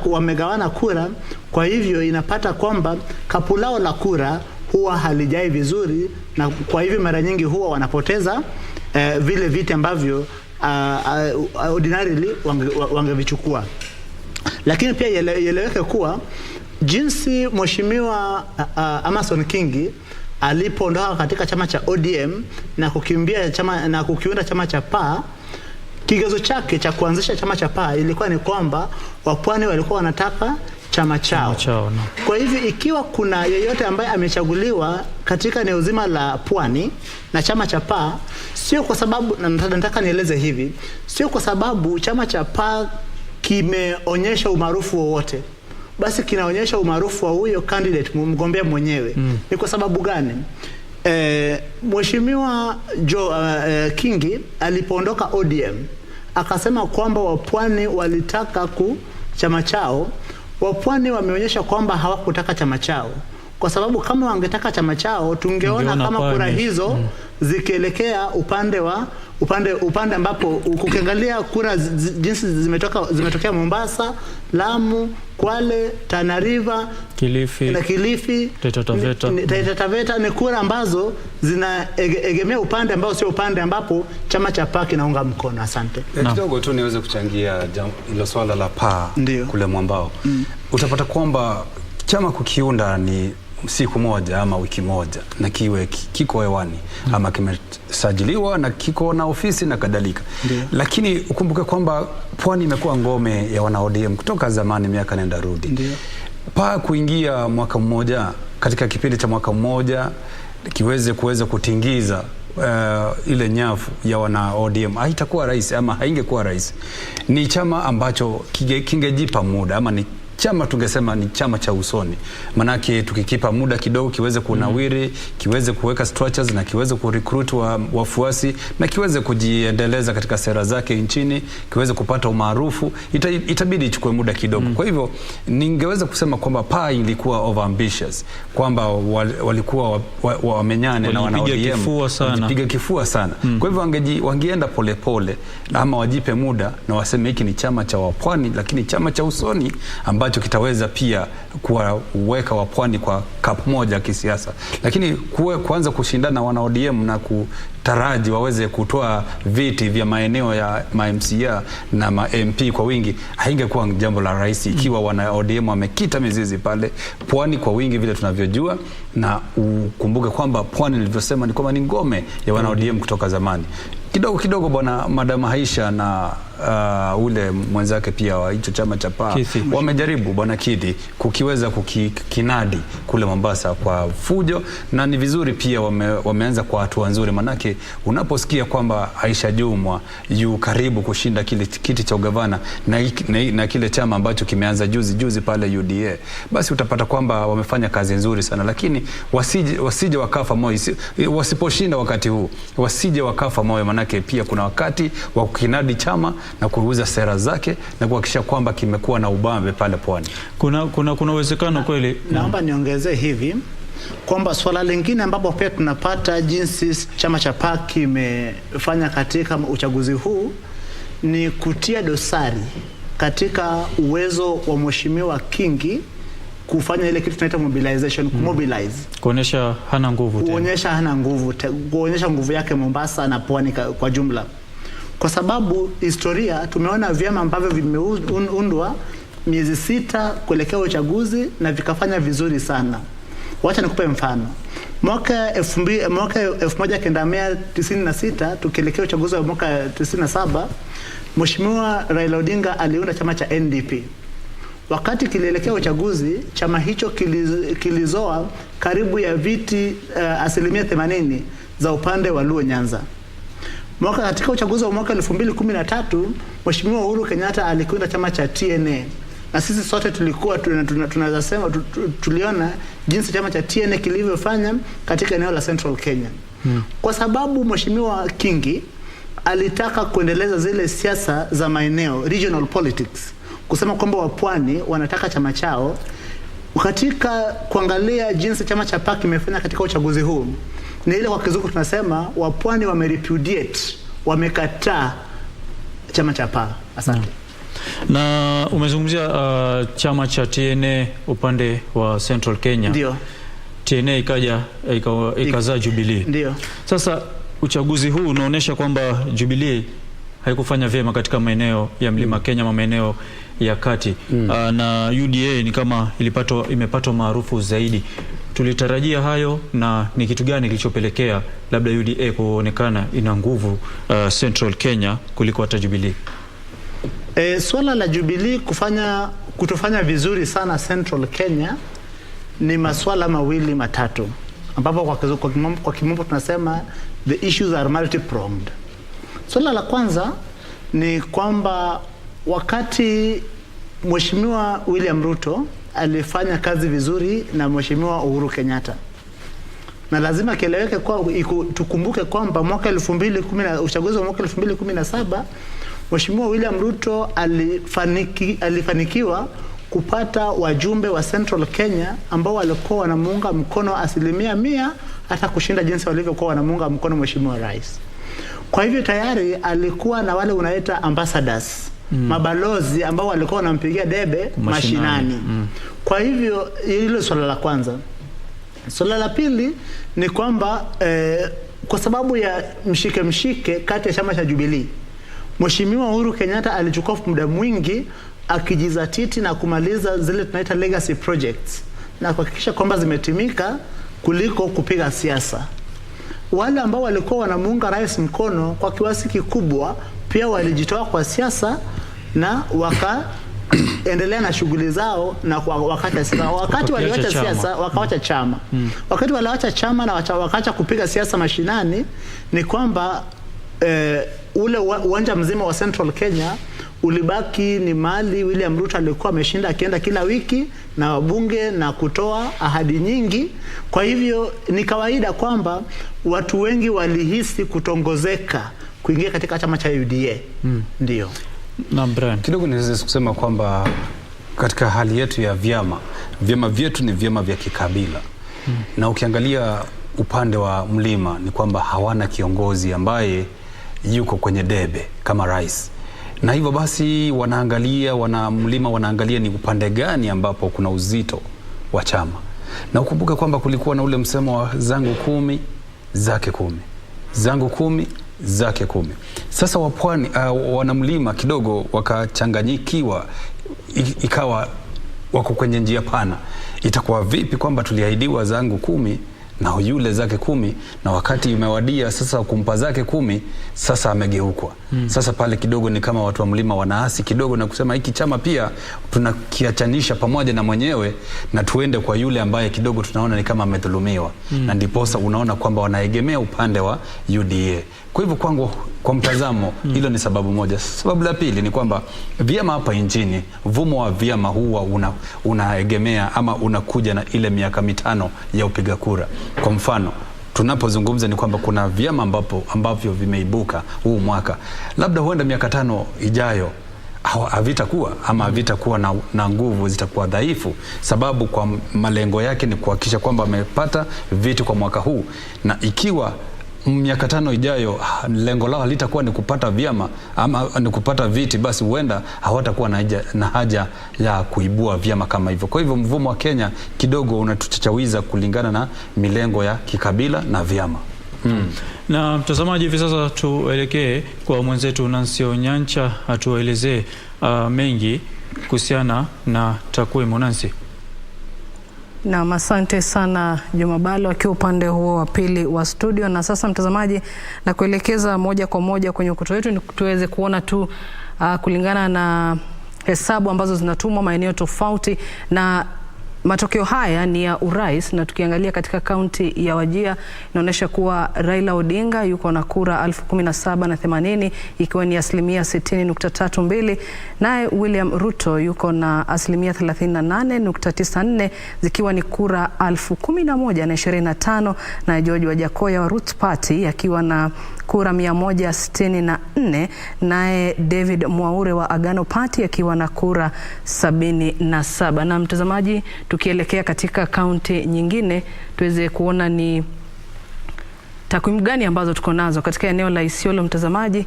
wamegawana kura. Kwa hivyo inapata kwamba kapulao la kura huwa halijai vizuri, na kwa hivyo mara nyingi huwa wanapoteza vile viti ambavyo ordinarily wangevichukua. Lakini pia ieleweke kuwa jinsi mheshimiwa Amason Kingi alipoondoka katika chama cha ODM na kukimbia kukiunda chama cha PA, kigezo chake cha kuanzisha chama cha PA ilikuwa ni kwamba wapwani walikuwa wanataka chama chao. No. Kwa hivyo ikiwa kuna yeyote ambaye amechaguliwa katika eneo zima la pwani na chama cha PA, sio kwa sababu, na nataka nieleze hivi, sio kwa sababu chama cha PA kimeonyesha umaarufu wowote, basi kinaonyesha umaarufu wa huyo candidate mgombea mwenyewe. Ni kwa sababu gani? Mheshimiwa Kingi alipoondoka ODM akasema kwamba wapwani walitaka chama chao. Wapwani wameonyesha kwamba hawakutaka chama chao, kwa sababu kama wangetaka chama chao tungeona kama kura hizo zikielekea upande ambapo ukiangalia kura jinsi zimetokea Mombasa, Lamu, Kwale, Tana River, Kilifi, Taita Taveta ni kura ambazo zinaegemea upande ambao sio upande ambapo chama cha PAA kinaunga mkono. Asante. Kidogo tu niweze kuchangia hilo swala la PAA kule mwambao. Utapata kwamba chama kukiunda ni siku moja ama wiki moja na kiko hewani ama kimesajiliwa na kiko na ofisi na kadhalika. Lakini ukumbuke kwamba Pwani imekuwa ngome ya wana ODM kutoka zamani, miaka nenda rudi. PAA kuingia mwaka mmoja, katika kipindi cha mwaka mmoja kuweza kutingiza ile nyavu ya wana ODM haitakuwa rahisi ama haingekuwa rahisi. Ni chama ambacho kingejipa muda ama ni chama tungesema ni chama cha usoni. Manake tukikipa muda kidogo kiweze kunawiri, kiweze kuweka structures na kiweze kurecruit wafuasi na kiweze kujiendeleza katika sera zake nchini, kiweze kupata umaarufu, itabidi ichukue muda kidogo. Kwa hivyo ningeweza kusema kwamba PAA ilikuwa overambitious, kwamba walikuwa wamenyane na wana ODM, walipiga kifua sana. Kwa hivyo wangeenda polepole ama wajipe muda na waseme hiki ni chama cha wapwani, lakini chama cha usoni ambacho kitaweza pia kuweka wapwani kwa cup moja kisiasa. Lakini kuanza kushindana wana ODM na kutaraji waweze kutoa viti vya maeneo ya MCA na MP kwa wingi, haingekuwa jambo la rahisi ikiwa wana ODM wamekita mizizi pale Pwani kwa wingi vile tunavyojua. Na ukumbuke kwamba Pwani nilivyosema ni kwamba ni ngome ya wana ODM kutoka zamani. Kidogo bwana Madam Aisha na ule mwenzake pia wa hicho chama cha PAA wamejaribu bwana Kidi kukiweza kukinadi kule Mombasa kwa fujo, na ni vizuri pia wameanza kwa hatua nzuri. Manake unaposikia kwamba Aisha Jumwa yu karibu kushinda kile kiti cha ugavana na kile chama ambacho kimeanza juzi pale UDA, basi utapata kwamba wamefanya kazi nzuri sana. Lakini wasije wakafa moyo, wasiposhinda wakati huu wasije wakafa moyo, manake pia kuna wakati wa kukinadi chama na kuuza sera zake na kuhakikisha kwamba kimekuwa na ubambe pale Pwani. Kuna uwezekano kweli. Naomba niongezee hivi kwamba swala lingine ambapo pia tunapata jinsi chama cha PAA kimefanya katika uchaguzi huu ni kutia dosari katika uwezo wa Mheshimiwa Kingi kufanya ile kitu tunaita mobilization, kumobilize, kuonyesha hana nguvu, kuonyesha nguvu yake Mombasa na Pwani kwa jumla. Kwa sababu historia tumeona vyama ambavyo vimeundwa miezi 6 kuelekea uchaguzi na vikafanya vizuri sana. Wacha nikupe mfano. Mwaka 1996 tukielekea uchaguzi wa mwaka 97, Mheshimiwa Raila Odinga aliunda chama cha NDP. Wakati kilielekea uchaguzi, chama hicho kilizoa karibu ya viti 80% za upande wa Luo Nyanza. Katika uchaguzi wa mwaka 2013, Mheshimiwa Uhuru Kenyatta alikwenda chama cha TNA. Na sisi sote tulikuwa tunaweza sema tuliona jinsi chama cha TNA kilivyofanya katika eneo la Central Kenya. Kwa sababu Mheshimiwa Kingi alitaka kuendeleza zile siasa za maeneo, regional politics, kusema kwamba wapwani wanataka chama chao. Katika kuangalia jinsi chama cha PAA kimefanya katika uchaguzi huu, ni ile kwa kizungu tunasema wapwani wamerepudiate, wamekataa chama cha PAA. Asante. Na umezungumzia chama cha TNA upande wa Central Kenya. Ndio. TNA ikazaa Jubilee. Ndio. Sasa uchaguzi huu unaonyesha kwamba Jubilee haikufanya vyema katika maeneo ya Mlima Kenya na maeneo ya kati. Na UDA ni kama imepata maarufu zaidi. Tulitarajia hayo, na ni kitu gani kilichopelekea labda UDA kuonekana ina nguvu Central Kenya kuliko hata Jubilee? Swala la Jubilee kutofanya vizuri sana Central Kenya ni maswala mawili matatu, ambapo kwa kimombo tunasema the issues are multi-pronged. Swala la kwanza ni kwamba wakati Mheshimiwa William Ruto alifanya kazi vizuri na Mheshimiwa Uhuru Kenyatta, na lazima kieleweke kwa tukumbuke kwamba mwaka 2010 uchaguzi wa mwaka 2017 Mheshimiwa William Ruto alifanikiwa kupata wajumbe wa Central Kenya ambao walikuwa wanamuunga mkono 100% hata kushinda jinsi walivyokuwa wanamuunga mkono Mheshimiwa Rais. Kwa hivyo tayari alikuwa na wale unaita ambassadors, mabalozi ambao walikuwa wanampigia debe mashinani. Kwa hivyo hilo swala la kwanza. Swala la pili ni kwamba kwa sababu ya mshike kati ya chama cha Jubilee, Mheshimiwa Uhuru Kenyatta alichukua muda mwingi akijizatiti na kumaliza zile tunaita legacy projects na kuhakikisha kwamba zimetimika kuliko kupiga siasa. Wale ambao walikuwa wanamuunga rais mkono kwa kiasi kikubwa pia walijitoa kwa siasa na wakaendelea na shughuli zao na wakati waliacha siasa wakaacha chama. Wakati waliacha chama na wakaacha kupiga siasa mashinani ni kwamba ule uwanja mzima wa Central Kenya ulibaki ni mali William Ruto alikuwa ameshinda akienda kila wiki na wabunge na kutoa ahadi nyingi. Kwa hivyo ni kawaida kwamba watu wengi walihisi kutongozeka kuingia katika chama cha UDA. Ndio. Na Brian, kidogo niweze kusema kwamba katika hali yetu ya vyama vyetu ni vyama vya kikabila. Na ukiangalia upande wa mlima ni kwamba hawana kiongozi ambaye yuko kwenye debe kama rais. Na hivyo basi mlima wanaangalia ni upande gani ambapo kuna uzito wa chama. Na ukumbuke kwamba kulikuwa na ule msemo wa zangu 10 zake 10. Zangu 10 zake 10. Sasa wapwani wanamlima kidogo wakachanganyikiwa, ikawa wako kwenye njia pana. Itakuwa vipi kwamba tuliahidiwa zangu 10 na yule zake 10 na wakati imewadia sasa kumpa zake 10 sasa amegeukwa. Sasa pale kidogo ni kama watu wa mlima wanaasi kidogo na kusema hiki chama pia tunakiachanisha pamoja na mwenyewe na tuende kwa yule ambaye kidogo tunaona ni kama amedhulumiwa. Na ndiposa unaona kwamba wanaegemea upande wa UDA. Kwa hivyo kwangu, kwa mtazamo, hilo ni sababu moja. Sababu la pili ni kwamba vyama hapa nchini, mfumo wa vyama huwa unaegemea ama unakuja na ile miaka 5 ya upiga kura. Kwa mfano, tunapozungumza ni kwamba kuna vyama ambavyo vimeibuka huu mwaka. Labda huenda miaka 5 ijayo havitakuwa na nguvu, zitakuwa dhaifu, sababu kwa malengo yake ni kuhakikisha kwamba amepata vitu kwa mwaka huu. Na ikiwa miaka 5 ijayo lengo lao litakuwa ni kupata vyama ama ni kupata viti, basi huenda hawatakuwa na haja ya kuibua vyama kama hivyo. Kwa hivyo mfumo wa Kenya kidogo unatuchachawiza kulingana na milengo ya kikabila na vyama. Na mtazamaji, hivi sasa tuelekee kwa mwenzetu Nancy Onyancha atuelezee mengi kuhusiana na takwimu. Nancy. Na asante sana Jumabalo akiwa upande huo wa pili wa studio. Na sasa mtazamaji, na kuelekeza moja kwa moja kwenye ukuta wetu tuweze kuona tu kulingana na hesabu ambazo zinatumwa maeneo tofauti, na matokeo haya ni ya urais. Na tukiangalia katika kaunti ya Wajir inaonyesha kuwa Raila Odinga yuko na kura 17,080 ikiwa ni 60.32. Naye William Ruto yuko na 38.94 zikiwa ni kura 11,025. Na George Wajakoya wa Roots Party akiwa na kura 164. Naye David Mwaure wa Agano Party akiwa na kura 77. Na mtazamaji, tukielekea katika kaunti nyingine tuweze kuona ni takwimu gani ambazo tuko nazo katika eneo la Isiolo. Mtazamaji,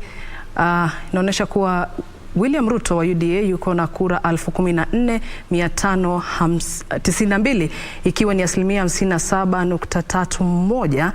inaonyesha kuwa William Ruto wa UDA yuko na kura 14,592 ikiwa ni 57.31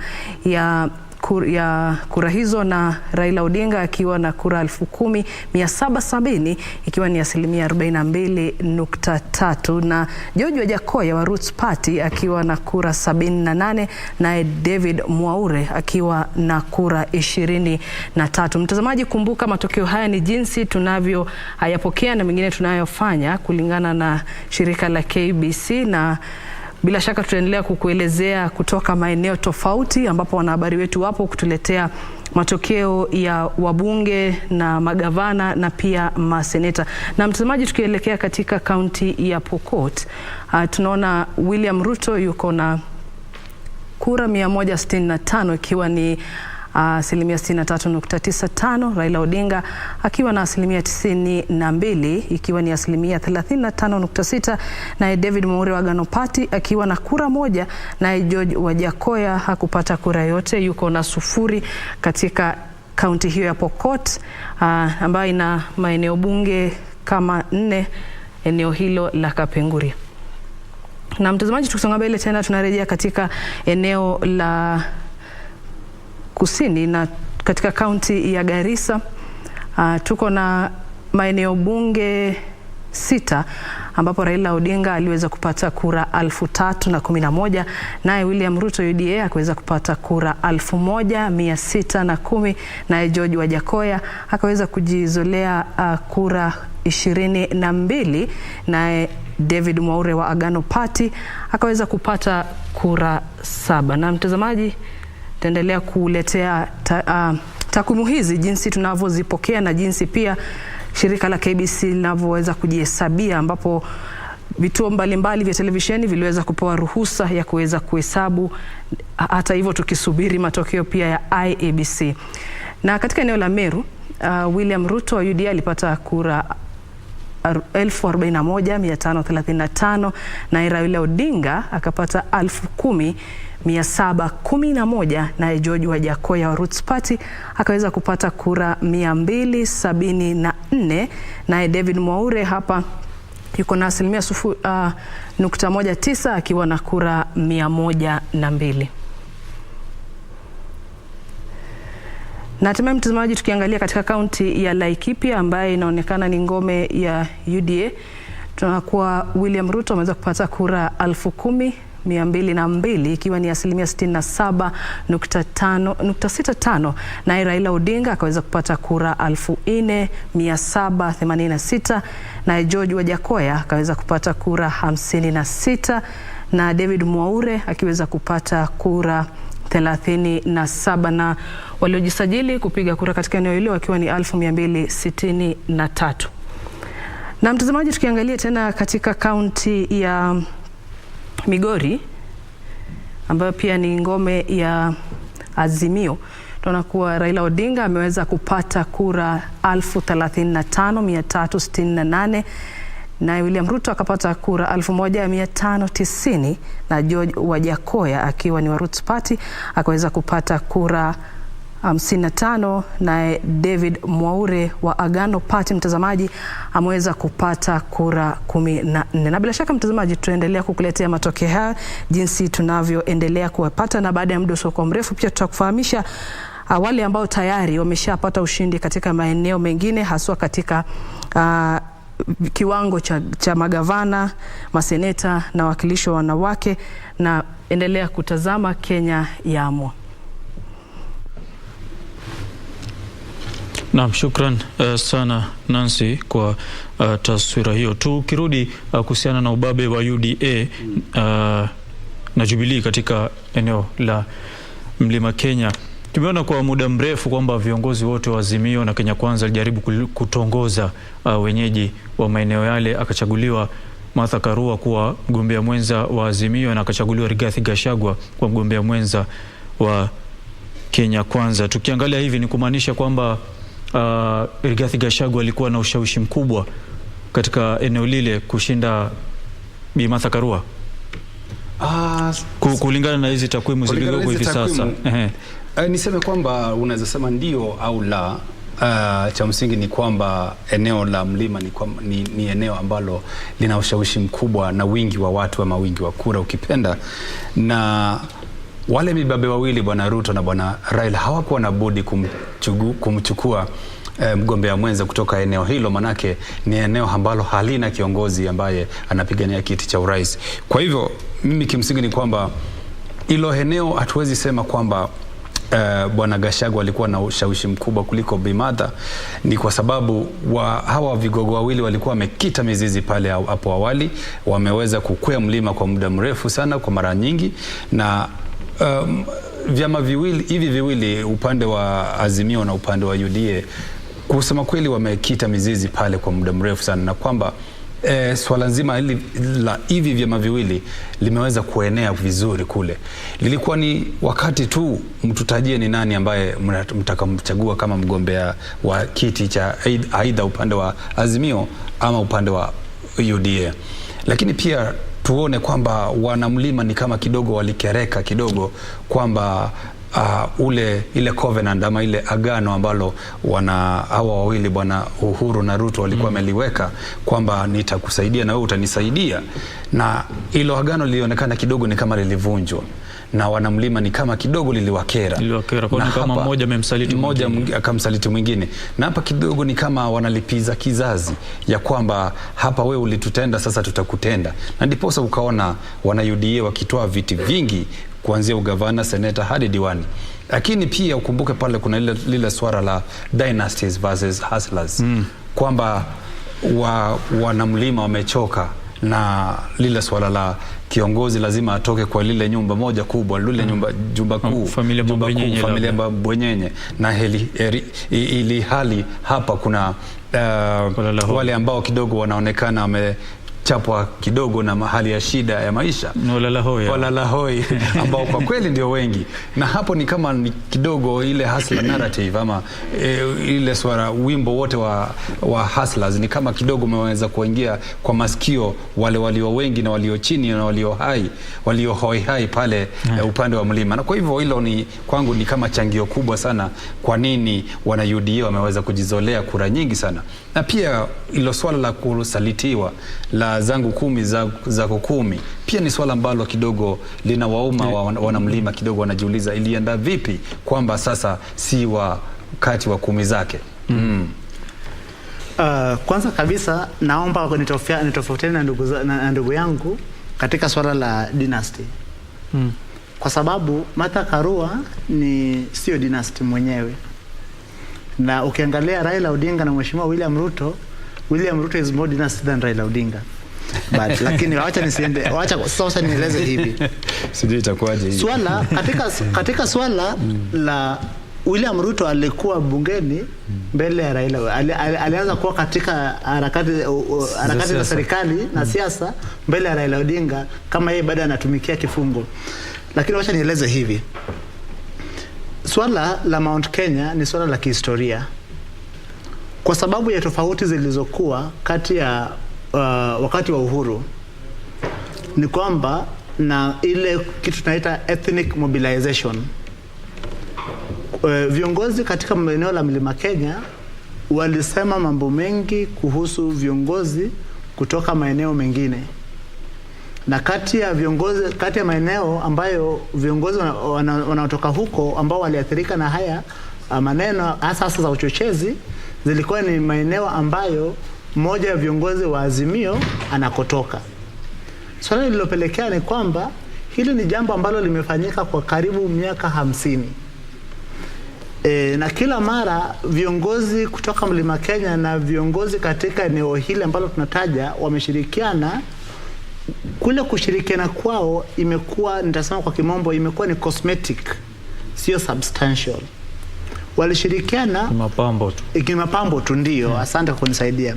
ya kura hizo, na Raila Odinga akiwa na kura 10,770 ikiwa ni 42.3, na George Wajakoya wa Roots Party akiwa na kura 78, naye David Mwaure akiwa na kura 23. Mtazamaji, kumbuka matokeo haya ni jinsi tunavyo hayapokea na mengine tunayofanya kulingana na shirika la KBC, na bila shaka tutaendelea kukuelezea kutoka maeneo tofauti ambapo wanahabari wetu wapo kutuletea matokeo ya wabunge na magavana na pia maseneta. Na mtazamaji, tukielekea katika kaunti ya Pokot, tunaona William Ruto yuko na kura 165 ikiwa ni asilimia 63.95, Raila Odinga akiwa na asilimia 92 ikiwa ni asilimia 35.6, naye David Mwaure wa Agano Party akiwa na kura moja, naye George Wajakoya hakupata kura yote, yuko na 0 katika kaunti hiyo ya Pokot ambayo ina maeneo bunge kama 4 eneo hilo la Kapenguria. Na mtazamaji, tukisonga mbele tena tunarejea katika eneo la kusini na katika kaunti ya Garissa. Tuko na maeneo bunge 6 ambapo Raila Odinga aliweza kupata kura 3,011, naye William Ruto UDA akaweza kupata kura 1,610, naye George Wajakoya akaweza kujizolea kura 22, naye David Mwaure wa Agano Party akaweza kupata kura 7. Na mtazamaji, taendelea kuletea takwimu hizi jinsi tunavyozipokea na jinsi pia shirika la KBC linavyoweza kujihesabia, ambapo vituo mbalimbali vya televisheni viliweza kupewa ruhusa ya kuweza kuhesabu, hata hivyo tukisubiri matokeo pia ya IEBC. Na katika eneo la Meru, William Ruto wa UDA alipata kura 41,535, na Raila Odinga akapata 10,711, naye George Wajakoya wa Roots Party akaweza kupata kura 274, naye David Mwaure hapa yuko na asilimia 0.19 akiwa na kura 102. Na hatimaye mtazamaji, tukiangalia katika kaunti ya Laikipia ambaye inaonekana ni ngome ya UDA, tunakuwa William Ruto ameweza kupata kura 10,202 ikiwa ni asilimia 67.65, na Raila Odinga akaweza kupata kura 4,786, na George Wajakoya akaweza kupata kura 56, na David Mwaure akiweza kupata kura 37, na waliojisajili kupiga kura katika eneo hilo wakiwa ni 263. Na mtazamaji, tukiangalia tena katika kaunti ya Migori ambayo pia ni ngome ya Azimio, tunaona kuwa Raila Odinga ameweza kupata kura 35,368, na William Ruto akapata kura 1,590, na George Wajakoya akiwa ni wa Roots Party akaweza kupata kura 55, na David Mwaure wa Agano Party mtazamaji ameweza kupata kura 14. Na bila shaka mtazamaji, tutaendelea kukuletea matokeo haya jinsi tunavyoendelea kuwapata, na baada ya muda usio mrefu pia tutakufahamisha wale ambao tayari wameshapata ushindi katika maeneo mengine, haswa katika kiwango cha magavana, maseneta na wakilishi wa wanawake. Na endelea kutazama Kenya Yaamua. Naam, shukran sana Nancy kwa taswira hiyo. Tukirudi kuhusiana na ubabe wa UDA na Jubilee katika eneo la Mlima Kenya, tumeona kwa muda mrefu kwamba viongozi wote wa Azimio na Kenya Kwanza walijaribu kutongoza wenyeji wa maeneo yale. Akachaguliwa Martha Karua kuwa mgombea mwenza wa Azimio na akachaguliwa Rigathi Gachagua kuwa mgombea mwenza wa Kenya Kwanza. Tukiangalia hivi ni kumaanisha kwamba Rigathi Gachagua alikuwa na ushawishi mkubwa katika eneo lile kushinda Bi Martha Karua. Kulingana na hizi takwimu zilizopo hivi sasa. Niseme kwamba unaweza sema ndio au la. Cha msingi ni kwamba eneo la mlima ni eneo ambalo lina ushawishi mkubwa na wingi wa watu ama wingi wa kura ukipenda, na wale mibabe wawili Bwana Ruto na Bwana Raila hawakuwa na budi kumchukua mgombea mwenza kutoka eneo hilo, manake ni eneo ambalo halina kiongozi ambaye anapigania kiti cha urais. Kwa hivyo mimi kimsingi ni kwamba hilo eneo hatuwezi sema kwamba Bwana Gachagua alikuwa na ushawishi mkubwa kuliko Bi Martha. Ni kwa sababu hawa vigogo wawili walikuwa wamekita mizizi pale hapo awali, wameweza kukwea mlima kwa muda mrefu sana, kwa mara nyingi, na vyama viwili upande wa Azimio na upande wa UDA kusema kweli wamekita mizizi pale kwa muda mrefu sana, na kwamba swala nzima hili la hivi vyama viwili limeweza kuenea vizuri kule. Lilikuwa ni wakati tu mtutajie ni nani ambaye mtakamchagua kama mgombea wa kiti cha aidha upande wa Azimio ama upande wa UDA. Lakini pia tuone kwamba wanamlima ni kama kidogo walikereka kidogo kwamba ile covenant ama ile agano ambalo hawa wawili bwana Uhuru na Ruto walikuwa wameliweka kwamba nitakusaidia na wewe utanisaidia, na hilo agano lilionekana kidogo ni kama lilivunjwa na wanamlima ni kama kidogo liliwakera kwa kama mmoja amemsaliti mmoja akamsaliti mwingine, na hapa kidogo ni kama wanalipiza kizazi ya kwamba hapa wewe ulitutenda sasa tutakutenda, na ndiposa ukaona wana UDA wakitoa viti vingi kuanzia ugavana, seneta hadi diwani. Lakini pia ukumbuke pale kuna lile swala la dynasties versus hustlers, kwamba wanamlima wamechoka na lile swala la kiongozi lazima atoke kwa lile nyumba moja kubwa, lile jumba kuu, familia bwenyenye, na ili hali hapa kuna wale ambao kidogo wanaonekana chapwa kidogo na mahali ya shida ya maisha, walalahoi ambao kwa kweli ndio wengi, na hapo ni kama ni kidogo ile hustler narrative ama ile swara wimbo wote wa hustlers ni kama kidogo umeweza kuingia kwa masikio wale walio wengi na walio chini na walio hoi pale upande wa mlima, na kwa hivyo hilo ni kwangu ni kama changio kubwa sana kwa nini wana UDA wameweza kujizolea kura nyingi sana. Na pia ilo swala la kusalitiwa la zangu 10 zako 10 pia ni swala ambalo kidogo linawauma wanamlima kidogo, wanajiuliza ilienda vipi kwamba sasa si wakati wa 10 zake. Kwanza kabisa naomba nitofautiane na ndugu yangu katika swala la dynasty. Kwa sababu Martha Karua sio dynasty mwenyewe, na ukiangalia Raila Odinga na Mheshimiwa William Ruto is more dynasty than Raila Odinga. But lakini wacha sasa nieleze hivi. Sijui itakuwaje hivi. Katika swala la William Ruto alikuwa bungeni mbele ya Raila. Alianza kuwa katika harakati za serikali na siasa mbele ya Raila Odinga kama yeye bado anatumikia kifungo. Lakini wacha nieleze hivi. Swala la Mount Kenya ni swala la kihistoria, kwa sababu ya tofauti zilizokuwa kati ya wakati wa uhuru, ni kwamba na ile kitu tunaita ethnic mobilization. Viongozi katika eneo la Mlima Kenya walisema mambo mengi kuhusu viongozi kutoka maeneo mengine, na kati ya maeneo ambayo viongozi wanaotoka huko ambao waliathirika na haya maneno hasa za uchochezi zilikuwa ni maeneo ambayo mmoja ya viongozi wa Azimio anakotoka. Swala lililopelekea ni kwamba hili ni jambo ambalo limefanyika kwa karibu miaka 50. Na kila mara viongozi kutoka Mlima Kenya na viongozi katika eneo hili ambalo tunataja wameshirikiana. Kule kushirikiana kwao imekuwa, nitasema kwa kimombo, imekuwa ni cosmetic, sio substantial. Walishirikiana kimapambo tu ndio. Asante kwa kunisaidia.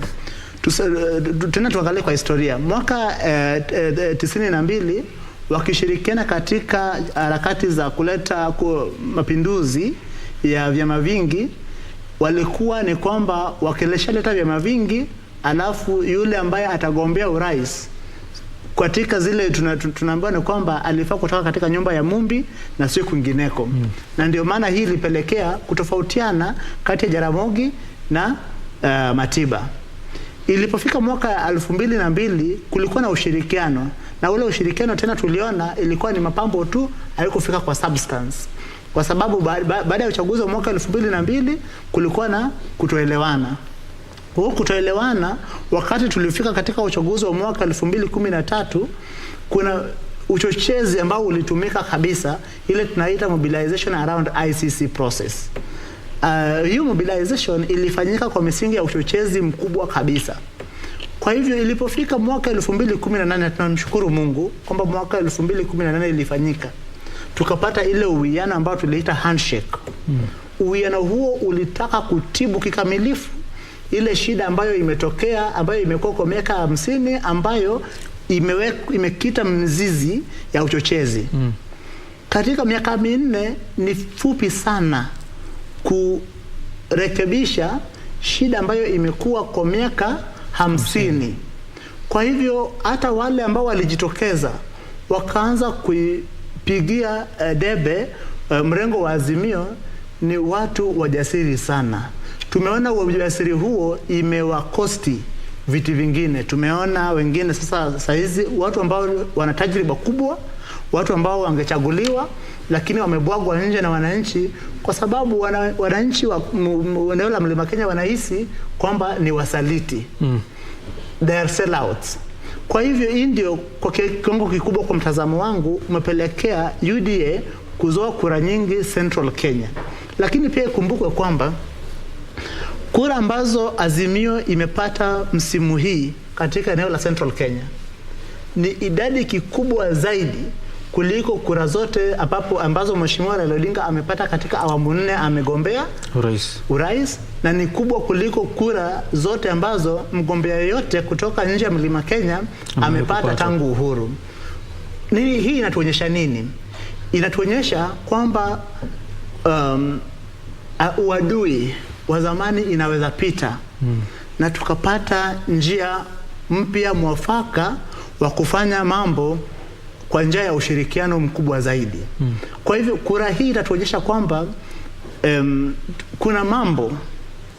Tena tuangalie kwa historia. Mwaka 92 wakishirikiana katika harakati za kuleta mapinduzi ya vyama vingi, walikuwa ni kwamba wakileta vyama vingi, alafu yule ambaye atagombea urais katika zile tunaambiwa ni kwamba alifaa kutoka katika nyumba ya Mumbi na sio kwingineko. Na ndio maana hii ilipelekea kutofautiana kati ya Jaramogi na Matiba. Ilipofika mwaka 2002 kulikuwa na ushirikiano, na ule ushirikiano tena tuliona ilikuwa ni mapambo tu, haikufika kwa substance. Kwa sababu baada ya uchaguzi wa mwaka 2002 kulikuwa na kutoelewana. Kutoelewana wakati tulifika katika uchaguzi wa mwaka 2013, kuna uchochezi ambao ulitumika kabisa, ile tunaita mobilization around ICC process. Hiyo mobilization ilifanyika kwa misingi ya uchochezi mkubwa kabisa. Kwa hivyo ilipofika mwaka 2018, tunamshukuru Mungu kwamba mwaka 2018 ilifanyika, tukapata ile uwiano ambao tuliita handshake. Uwiano huo ulitaka kutibu kikamilifu ile shida ambayo imetokea, ambayo imekuwa kwa miaka 50, ambayo imekita mzizi ya uchochezi. Katika miaka 4 ni fupi sana kurekebisha shida ambayo imekuwa kwa miaka 50. Kwa hivyo hata wale ambao walijitokeza wakaanza kuipigia debe mrengo wa Azimio ni watu wajasiri sana. Tumeona ujasiri huo imewakosti viti vingine. Tumeona wengine sasa hizi watu ambao wana tajriba kubwa, watu ambao wangechaguliwa lakini wamebwagwa nje na wananchi kwa sababu wananchi wa eneo la Mlima Kenya wanahisi kwamba ni wasaliti. They are sellouts. Kwa hivyo hii ndio kwa kiwango kikubwa kwa mtazamo wangu umepelekea UDA kuzoa kura nyingi Central Kenya. Lakini pia ikumbukwe kwamba kura ambazo Azimio imepata msimu hii katika eneo la Central Kenya ni idadi kikubwa zaidi kuliko kura zote ambazo Mheshimiwa Raila Odinga amepata katika awamu 4 amegombea urais, na ni kubwa kuliko kura zote ambazo mgombea yote kutoka nje ya Mlima Kenya amepata tangu uhuru. Hii inatuonyesha nini? Inatuonyesha kwamba uadui wa zamani inaweza pita na tukapata njia mpya mwafaka wa kufanya mambo kwa njia ya ushirikiano mkubwa zaidi. Kwa hivyo kura hii itatuonyesha kwamba kuna mambo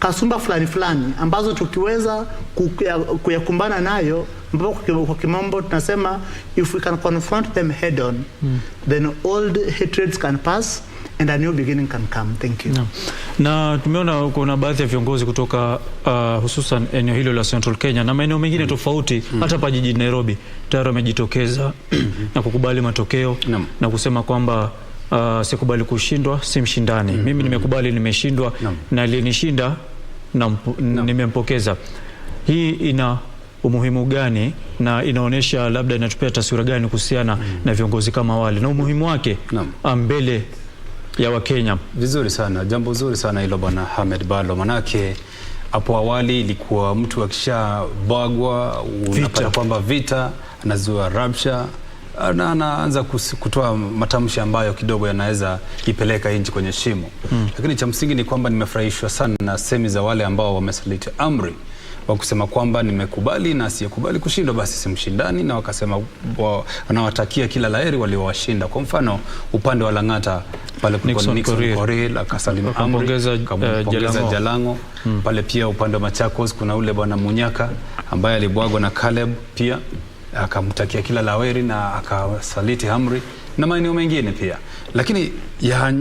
kasumba fulani ambazo tukiweza kuyakumbana nayo, kwa kimombo tunasema if we can confront them head on, then old hatreds can pass and a new beginning can come. Thank you. Na tumeona kuna baadhi ya viongozi kutoka hususan eneo hilo la Central Kenya na maeneo mengine tofauti hata pa jijini Nairobi tayari wamejitokeza na kukubali matokeo na kusema kwamba sikubali kushindwa, si mshindani. Mimi nimekubali nimeshindwa na aliyenishinda nimempokeza. Hii ina umuhimu gani na inaonyesha labda inatupea taswira gani kuhusiana na viongozi kama wale na umuhimu wake mbele ya Wakenya? Vizuri sana, jambo zuri sana hilo Bwana Hamed Balo, manake hapo awali ilikuwa mtu akishabagwa unapata kwamba vita anazua rabsha na anaanza kutoa matamshi ambayo kidogo yanaweza ipeleka nchi kwenye shimo. Lakini cha msingi ni kwamba nimefurahishwa sana na semi za wale ambao wamesaliti amri wa kusema kwamba nimekubali na asiyekubali kushindwa basi si mshindani, na wakasema wanawatakia kila laheri waliowashinda. Kwa mfano upande wa Lang'ata pale kulikuwa Nixon Korir akasalimu amri, akampongeza Jalango. Pale pia upande wa Machakos kuna ule bwana Munyaka ambaye alibwagwa na Caleb pia akamtakia kila laheri na akasaliti amri na maeneo mengine pia. Lakini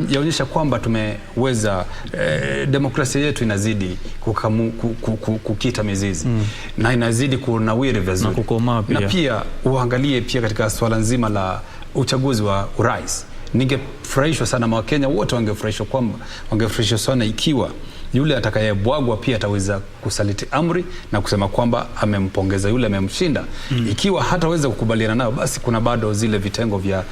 yaonyesha kwamba tumeweza demokrasia yetu inazidi kukita mizizi na inazidi kunawiri vizuri na kukomaa pia. Na pia uangalie pia katika swala nzima la uchaguzi wa urais, ningefurahishwa sana, Wakenya wote wangefurahishwa sana ikiwa yule atakayebwagwa pia ataweza kusaliti amri na kusema kwamba amempongeza yule amemshinda. Ikiwa hataweza kukubaliana nao, basi kuna bado zile vitengo vya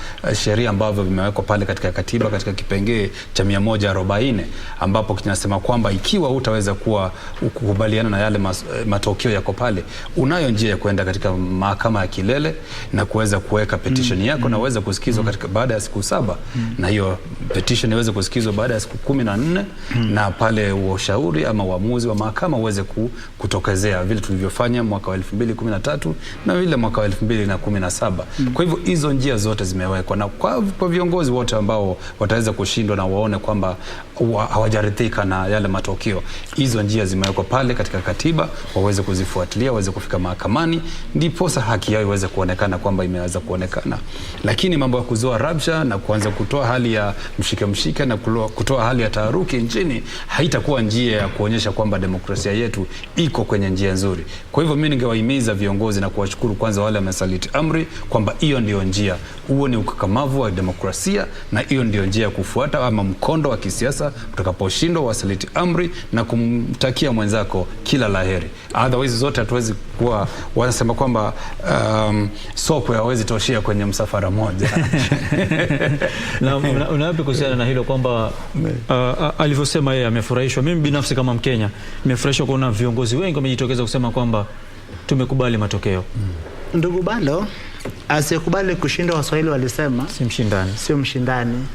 sheria ambavyo vimewekwa pale katika katiba katika kipengee cha 140 ambapo kinasema kwamba ikiwa hutaweza kukubaliana na yale matokeo yako pale, unayo njia ya kwenda katika mahakama ya kilele na kuweza kuweka petition yako na uweze kusikizwa katika baada ya siku 7 na hiyo petition iweze kusikizwa baada ya siku 14 na pale ushauri ama uamuzi wa mahakama uweze kutokezea vile tulivyofanya mwaka wa 2013 na vile mwaka wa 2017. Kwa hivyo hizo njia zote zimewekwa, na kwa viongozi wote ambao wataweza kushindwa na waone kwamba hawajaridhika na yale matokeo, hizo njia zimewekwa pale katika katiba, waweze kuzifuatilia, waweze kufika mahakamani, ndipo haki yao iweze kuonekana kwamba imeweza kuonekana. Lakini mambo ya kuzoa rabsha na kuanza kutoa hali ya mshike na kutoa hali ya taharuki nchini haitakuwa njia ya kuonyesha kwamba demokrasia yetu iko kwenye njia nzuri. Kwa hivyo mimi ningewahimiza viongozi na kuwashukuru kwanza wale wamesaliti amri kwamba hiyo ndio njia, huo ni ukakamavu wa demokrasia na hiyo ndio njia ya kufuata ama mkondo wa kisiasa utakaposhindwa wasaliti amri na kumtakia mwenzako kila laheri. Otherwise zote hatuwezi kuwa wanasema kwamba soko hawezi toshia kwenye msafara moja. Na unawapi kuhusiana na hilo kwamba alivyosema yeye amefurahishwa Mimi binafsi kama Mkenya nimefurahishwa kuona viongozi wengi wamejitokeza kusema kwamba tumekubali matokeo. Ndugu Balo, asiyekubali kushinda, Waswahili walisema si mshindani. Sio mshindani.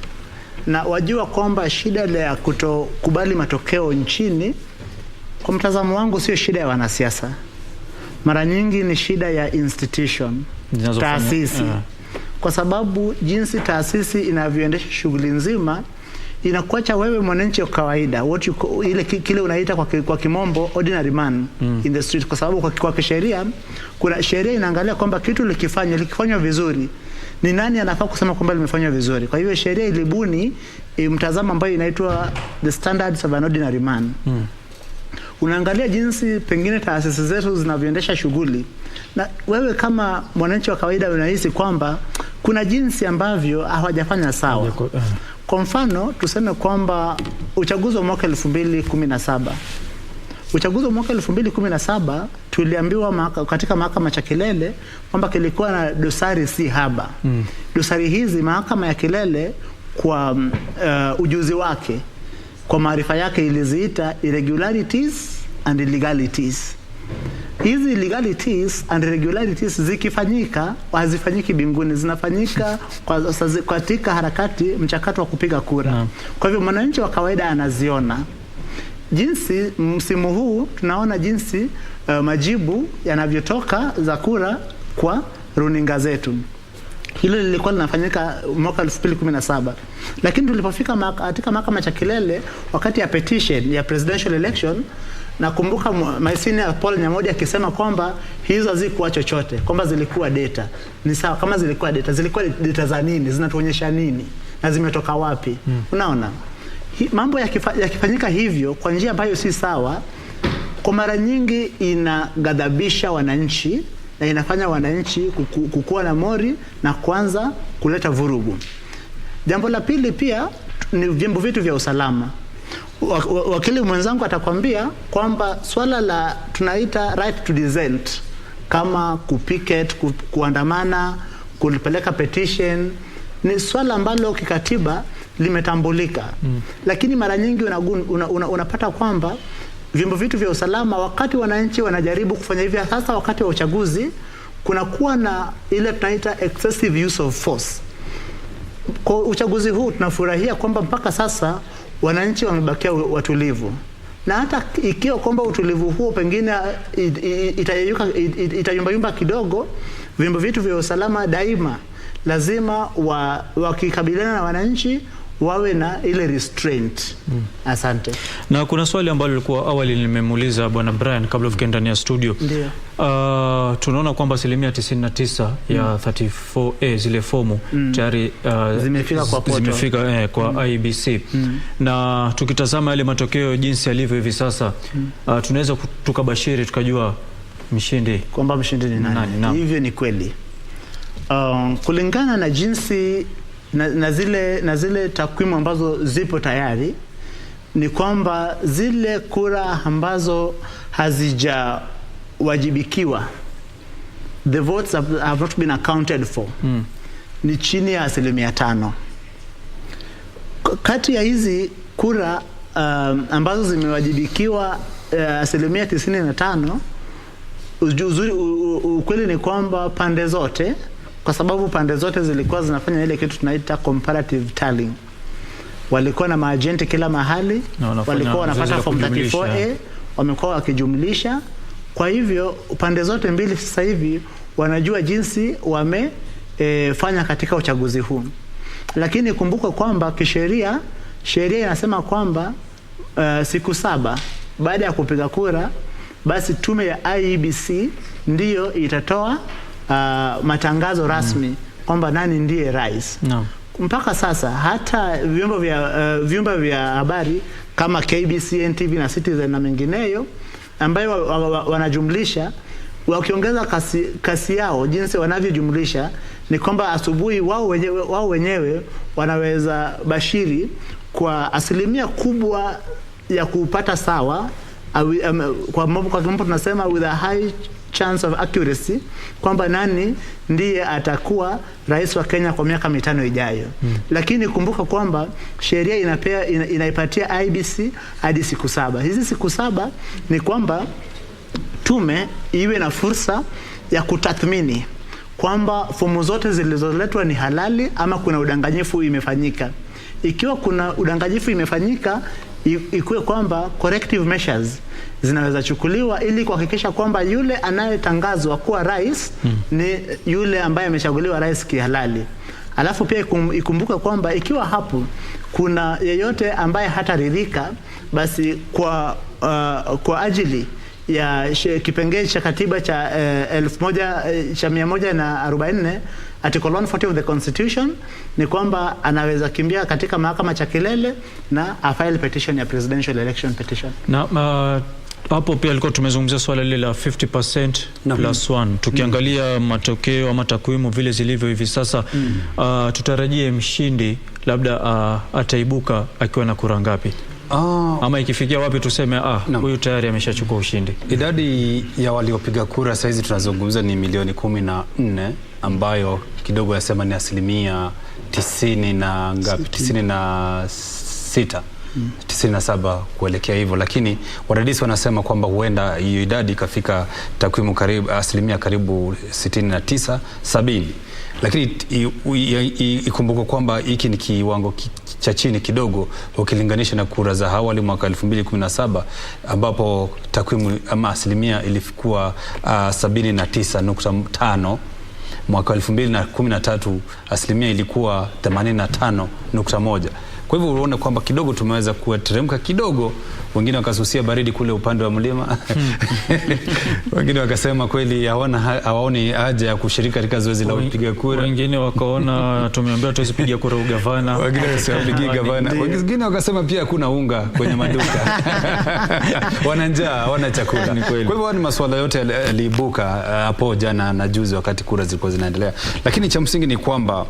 Na wajua kwamba shida ya kutokubali matokeo nchini, kwa mtazamo wangu, sio shida ya wanasiasa. Mara nyingi ni shida ya institution, taasisi. Kwa sababu jinsi taasisi inavyoendesha shughuli nzima inakuacha wewe mwananchi wa kawaida, kile unaita kwa kimombo ordinary man in the street. Kwa sababu kwa kisheria, kuna sheria inaangalia kwamba kitu likifanywa vizuri, ni nani anafaa kusema kwamba limefanywa vizuri. Kwa hivyo sheria ilibuni mtazamo ambao inaitwa the standards of an ordinary man. Unaangalia jinsi pengine taasisi zetu zinavyoendesha shughuli, na wewe kama mwananchi wa kawaida unahisi kwamba kuna jinsi ambavyo hawajafanya sawa. Kwa mfano, tuseme kwamba uchaguzi wa mwaka 2017. Uchaguzi wa mwaka 2017 tuliambiwa katika mahakama ya kilele kwamba kilikuwa na dosari si haba. Dosari hizi mahakama ya kilele kwa ujuzi wake, kwa maarifa yake, iliziita irregularities and illegalities. Hizi illegalities and irregularities zikifanyika, hazifanyiki binguni, zinafanyika katika harakati mchakato wa kupiga kura. Kwa hivyo mwananchi wa kawaida anaziona. Jinsi msimu huu tunaona jinsi majibu yanavyotoka za kura kwa runinga zetu. Hilo lilikuwa linafanyika mwaka 2017. Lakini tulipofika katika mahakama ya kilele wakati ya petition ya presidential election, nakumbuka my senior Paul Nyamodi akisema kwamba hizo hazikuwa chochote, kwamba zilikuwa data. Ni sawa kama zilikuwa data za nini? Zinatuonyesha nini? Na zimetoka wapi? Unaona? Mambo yakifanyika hivyo kwa njia ambayo si sawa, kwa mara nyingi inagadhabisha wananchi na inafanya wananchi kukua na mori na kuanza kuleta vurugu. Jambo la pili pia ni vyombo vitu vya usalama. Wakili mwenzangu atakwambia kwamba swala la tunaita right to dissent, kama kupicket, kuandamana, kulipeleka petition, ni swala ambalo kikatiba limetambulika. Lakini mara nyingi unapata kwamba vyombo vitu vya usalama, wakati wananchi wanajaribu kufanya hivyo, hasa wakati wa uchaguzi, kunakuwa na ile tunaita excessive use of force. Kwa uchaguzi huu tunafurahia kwamba mpaka sasa wananchi wamebakia watulivu. Na hata ikiwa kwamba utulivu huo pengine itayumba kidogo, vyombo vitu vya usalama daima lazima wakikabiliana na wananchi wawe na ile restraint. Asante. Na kuna swali ambalo lilikuwa awali nimemuuliza Bwana Brian kabla ufike ndani ya studio. Ndio. Tunaona kwamba 99% ya 34A zile fomu tayari zimefika kwa portal, zimefika kwa IEBC. Na tukitazama yale matokeo jinsi yalivyo hivi sasa, tunaweza tukabashiri tukajua mshindi, kwamba mshindi ni nani. Hivyo ni kweli. Kulingana na jinsi na zile takwimu ambazo zipo tayari, ni kwamba zile kura ambazo hazijawajibikiwa, the votes have not been accounted for, ni chini ya 5%. Kati ya hizi kura ambazo zimewajibikiwa 95%, ukweli ni kwamba pande zote, kwa sababu pande zote zilikuwa zinafanya ile kitu tunaita comparative tallying. Walikuwa na maagenti kila mahali, walikuwa wanapata form 34A, wamekuwa wakijumlisha. Kwa hivyo pande zote mbili sasa hivi wanajua jinsi wamefanya katika uchaguzi huu. Lakini kumbuka kwamba kisheria, sheria inasema kwamba siku 7 baada ya kupiga kura, basi tume ya IEBC ndiyo itatoa matangazo rasmi kwamba nani ndiye rais. Mpaka sasa hata vyombo vya habari kama KBC, NTV na Citizen na mengineyo ambayo wanajumlisha, wakiongeza kasi yao jinsi wanavyojumlisha, ni kwamba asubuhi wao wenyewe wanaweza bashiri kwa 1% kubwa ya kupata sawa, kwa mambo tunasema with a high chance of accuracy kwamba nani ndiye atakuwa rais wa Kenya kwa miaka 5 ijayo. Lakini kumbuka kwamba sheria inaipatia IBC hadi siku 7. Hizi siku 7 ni kwamba tume iwe na fursa ya kutathmini kwamba fomu zote zilizoletwa ni halali ama kuna udanganyifu imefanyika. Ikiwa kuna udanganyifu imefanyika, ikuwe kwamba corrective measures zinaweza chukuliwa ili kuhakikisha kwamba yule anayetangazwa kuwa rais ni yule ambaye amechaguliwa rais kihalali. Alafu pia ikumbuka kwamba ikiwa hapo kuna yeyote ambaye hataridhika, basi kwa ajili ya kipengele cha katiba cha 1144 Article 140 of the Constitution ni kwamba anaweza kimbia katika mahakama cha kilele na afile petition ya presidential election petition. Na hapo pia alikuwa tumezungumzia swala lile la 50% plus 1. Tukiangalia matokeo ama takwimu vile zilivyo hivi sasa, tutarajie mshindi labda ataibuka akiwa na kura ngapi? Ama ikifikia wapi tuseme huyu tayari ameshachukua ushindi? Idadi ya waliopiga kura sasa hizi tunazungumza ni milioni 14, ambayo kidogo yasema ni 90 na ngapi, 96 97 kuelekea hivyo, lakini wadadisi wanasema kwamba huenda hiyo idadi ikafika takwimu karibu karibu 69 70. Lakini ikumbuke kwamba hiki ni kiwango cha chini kidogo ukilinganisha na kura za awali mwaka 2017 ambapo takwimu ama asilimia ilikuwa 79.5. Mwaka 2013 asilimia ilikuwa 85.1. Kwa hivyo unaona kwamba kidogo tumeweza kuteremka kidogo. Wengine wakasusia baridi kule upande wa mlima. Wengine wakasema kweli hawaoni haja ya kushiriki katika zoezi la kupiga kura. Wengine wakaona tumeambiwa tusipigie kura ugavana. Wengine wasipige gavana. Wengine wakasema pia hakuna unga kwenye maduka. Wana njaa, hawana chakula. Kwa hivyo ni masuala yote yaliibuka hapo jana na juzi wakati kura zilikuwa zinaendelea. Lakini cha msingi ni kwamba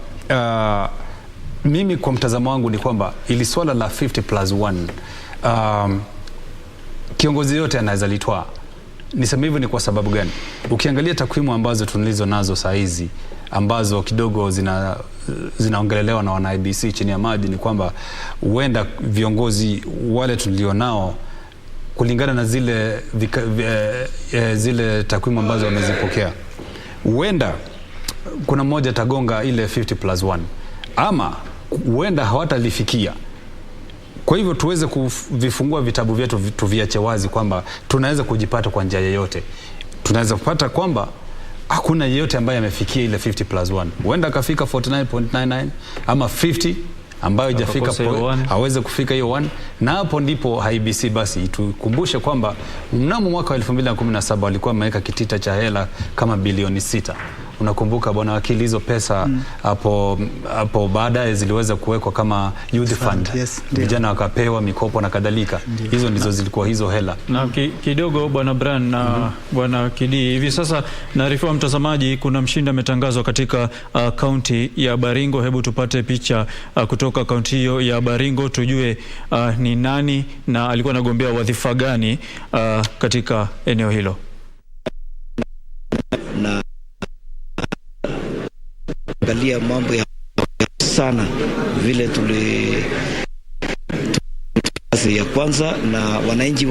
mimi kwa mtazamo wangu ni kwamba ili swala la 50+1 kiongozi yote anaweza litwaa. Niseme hivyo ni kwa sababu gani? Ukiangalia takwimu ambazo tulizo nazo saa hizi ambazo kidogo zinaongelelewa na wana IBC chini ya maji, ni kwamba huenda viongozi wale tulionao kulingana na zile takwimu ambazo wamezipokea, huenda kuna mmoja tagonga ile 50+1 ama huenda hawatalifikia. Kwa hivyo tuweze kuvifungua vitabu vyetu, tuviache wazi kwamba tunaweza kujipata kwa njia yoyote. Tunaweza kupata kwamba hakuna yeyote ambaye amefikia ile 50+1. Huenda akafika 49.99 ama 50 ambayo hajafika aweze kufika hiyo 1, na hapo ndipo IBC basi tukumbushe kwamba mnamo mwaka wa 2017 walikuwa wameweka kitita cha hela kama bilioni 6. Unakumbuka bwana wakili, hizo pesa hapo baadaye ziliweza kuwekwa kama youth fund. Vijana wakapewa mikopo na kadhalika. Hizo ndizo zilikuwa hizo hela. Na kidogo bwana Bran na bwana Kidi, hivi sasa naarifiwa mtazamaji kuna mshindi ametangazwa katika kaunti ya Baringo. Hebu tupate picha kutoka kaunti hiyo ya Baringo tujue ni nani na alikuwa anagombea wadhifa gani katika eneo hilo. Angalia mambo ya sana vile kazi ya kwanza na wananchi.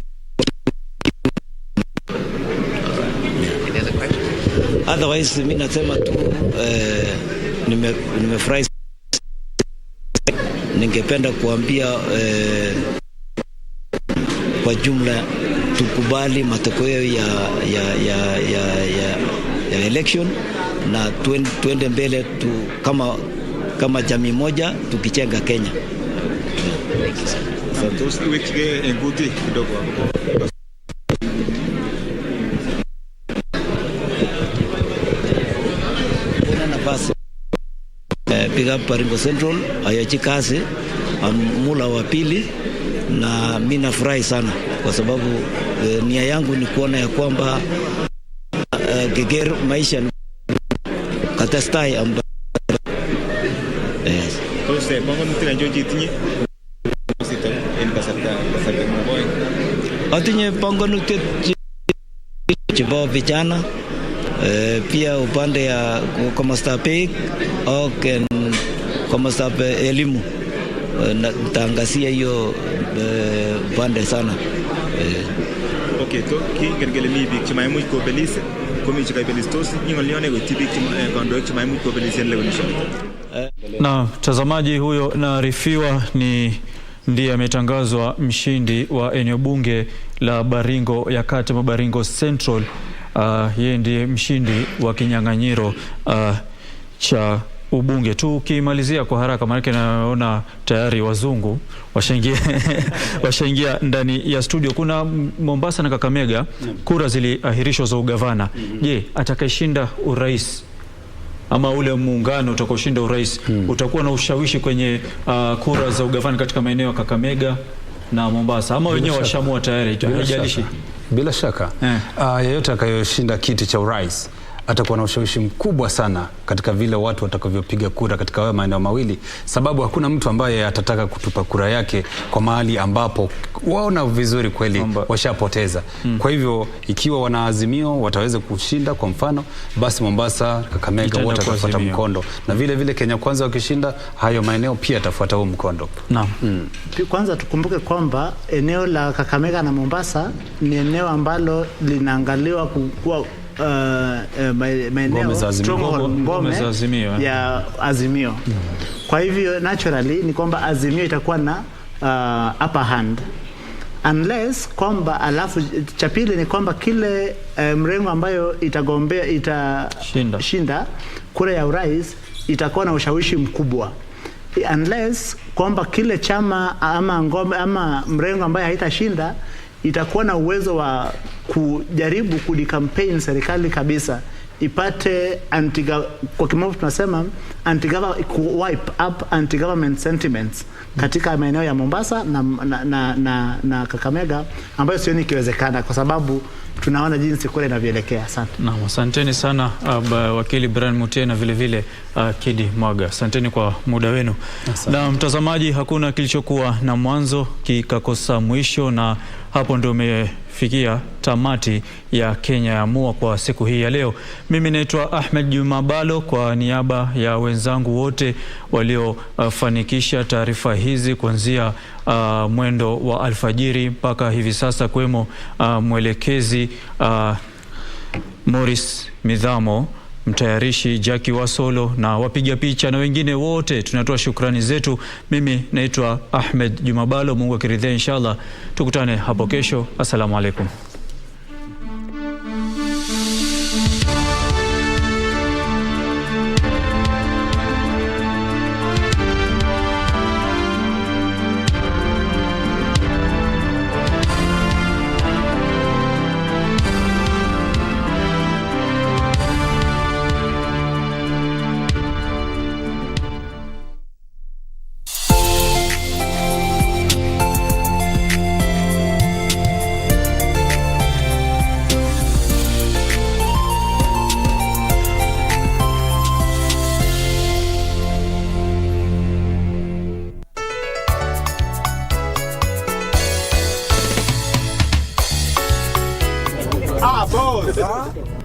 Otherwise mimi nasema tu nimefurahi. Ningependa kuambia kwa jumla tukubali matokeo ya election na tuende mbele kama jamii moja tukijenga Kenya. Nafasi pick up Baringo Central ayachi kazi mula wa pili, na mimi nafurahi sana kwa sababu nia yangu ni kuona ya kwamba geger maisha katastai amba atinye panganutyet chebo vijana Pia upande ya kwa mastapik au kwa mastap elimu nitaangazia hiyo upande sana. Okay, to kingergele mi bik chama imuch ko belise komi chika belistos ingolione go tibik chama kondo chama imuch ko belise leganisha. Na mtazamaji, huyo naarifiwa ndiye ametangazwa mshindi wa eneo bunge la Baringo ya Kati, Baringo Central. Yeye ndiye mshindi wa kinyang'anyiro cha ubunge. Tukimalizia kwa haraka, maana naona tayari wazungu washaingia ndani ya studio. Kuna Mombasa na Kakamega, kura ziliahirishwa za ugavana. Je, atakayeshinda urais ama ule muungano utakaoshinda urais utakuwa na ushawishi kwenye kura za ugavana katika maeneo ya Kakamega na Mombasa, ama wenyewe washamua tayari? Haijalishi. Bila shaka yeyote atakayoshinda kiti cha urais atakuwa na ushawishi mkubwa sana katika vile watu watakavyopiga kura katika hayo maeneo mawili, sababu hakuna mtu ambaye atataka kutupa kura yake kwa mahali ambapo waona vizuri kweli washapoteza. Kwa hivyo ikiwa wanaazimio wataweza kushinda, kwa mfano, basi Mombasa, Kakamega wote watafuata mkondo, na vile vile Kenya Kwanza wakishinda hayo maeneo pia atafuata huo mkondo. Naam. Kwanza tukumbuke kwamba eneo la Kakamega na Mombasa ni eneo ambalo linaangaliwa kuwa maeneo ngome ya Azimio. Kwa hivyo naturally ni kwamba Azimio itakuwa na upper hand, unless kwamba, alafu cha pili ni kwamba kile mrengo ambayo itashinda kura ya urais itakuwa na ushawishi mkubwa, unless kwamba kile chama ama ngome ama mrengo ambayo haitashinda itakuwa na uwezo wa kujaribu kudicampaign serikali kabisa, ipate kwa kimombo tunasema wipe up anti-government sentiments katika maeneo ya Mombasa na Kakamega, ambayo sioni ikiwezekana kwa sababu tunaona jinsi kule inavyoelekea. Asante. Naam, asanteni sana wakili Brian Mutie na vile vile Kidi Mwaga. Asanteni kwa muda wenu. Na mtazamaji, hakuna kilichokuwa na mwanzo kikakosa mwisho, na hapo ndio umefikia tamati ya Kenya Yaamua kwa siku hii ya leo. Mimi naitwa Ahmed Jumabalo, kwa niaba ya wenzangu wote waliofanikisha taarifa hizi kuanzia mwendo wa alfajiri mpaka hivi sasa, kwemo mwelekezi Morris Midhamo, mtayarishi Jackie Wasolo na wapiga picha na wengine wote, tunatoa shukrani zetu. Mimi naitwa Ahmed Jumabalo, Mungu akiridhia inshallah tukutane hapo kesho. Assalamu alaikum.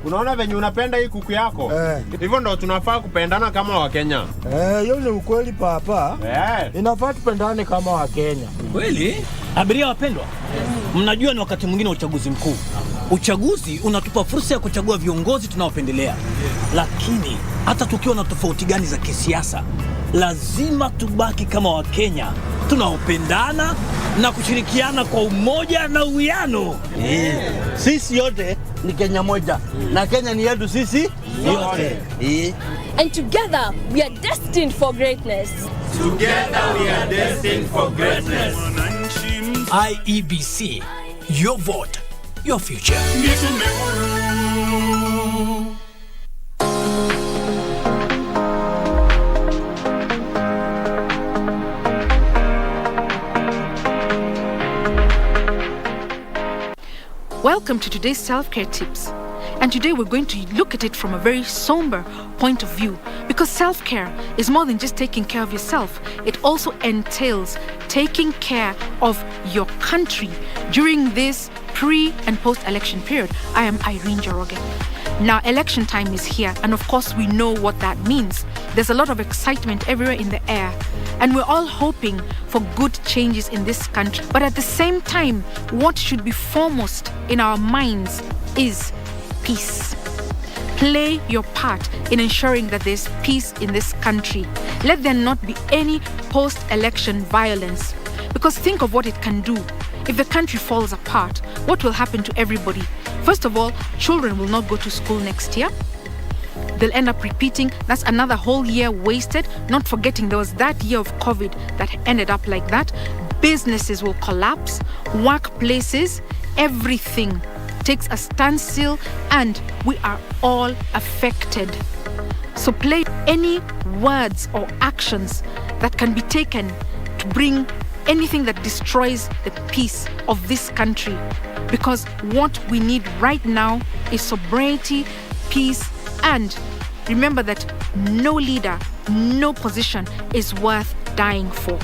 Unaona venye unapenda hii kuku yako? Hivyo ndo tunafaa kupendana kama Wakenya. Hiyo ni ukweli papa. Inafaa tupendane kama Wakenya. Kweli? Abiria wapendwa, mnajua ni wakati mwingine wa uchaguzi mkuu. Uchaguzi unatupa fursa ya kuchagua viongozi tunaopendelea. Lakini hata tukiwa na tofauti gani za kisiasa, lazima tubaki kama Wakenya tunaopendana na kushirikiana kwa umoja na uwiano. Sisi yote ni Kenya moja, na Kenya ni yetu sisi yote. And together we are destined for greatness. Together we are destined for greatness. IEBC, your vote, your future. Welcome to today's self-care tips. And today we're going to look at it from a very somber point of view, because self-care is more than just taking care of yourself. It also entails taking care of your country during this pre- and post-election period. I am Irene Joroge. Now, election time is here, and of course, we know what that means. There's a lot of excitement everywhere in the air, and we're all hoping for good changes in this country. But at the same time, what should be foremost in our minds is peace. Play your part in ensuring that there's peace in this country. Let there not be any post-election violence. Because think of what it can do. If the country falls apart, what will happen to everybody? First of all, children will not go to school next year. They'll end up repeating. That's another whole year wasted. Not forgetting there was that year of COVID that ended up like that. Businesses will collapse. Workplaces, everything takes a standstill, and we are all affected. So play any words or actions that can be taken to bring anything that destroys the peace of this country. Because what we need right now is sobriety, peace, and remember that no leader, no position is worth dying for.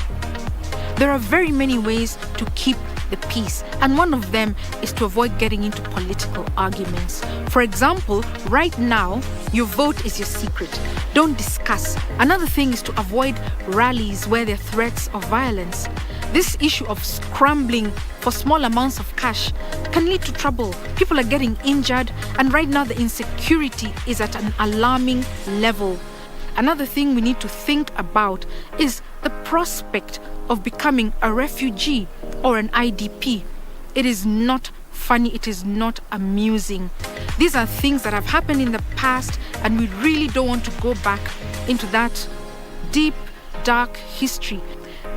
There are very many ways to keep the peace, and one of them is to avoid getting into political arguments. For example, right now, your vote is your secret. Don't discuss. Another thing is to avoid rallies where there are threats of violence. This issue of scrambling for small amounts of cash can lead to trouble. People are getting injured, and right now the insecurity is at an alarming level. Another thing we need to think about is the prospect of becoming a refugee or an IDP. It is not funny, it is not amusing. These are things that have happened in the past, and we really don't want to go back into that deep, dark history.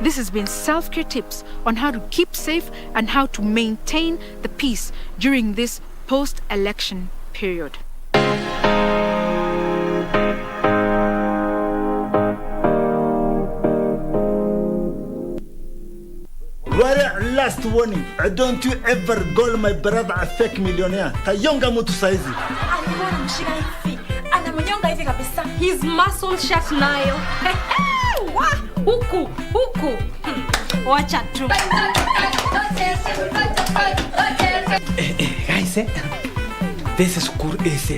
This has been self-care tips on how to keep safe and how to maintain the peace during this post-election period. Very last warning. Don't you ever call my brother a fake millionaire. Kayonga mtu saizi. Aliona mshika hivi. Anamnyonga hivi kabisa. His muscle shaft nayo. Huku. Wacha tu. Guys, this school is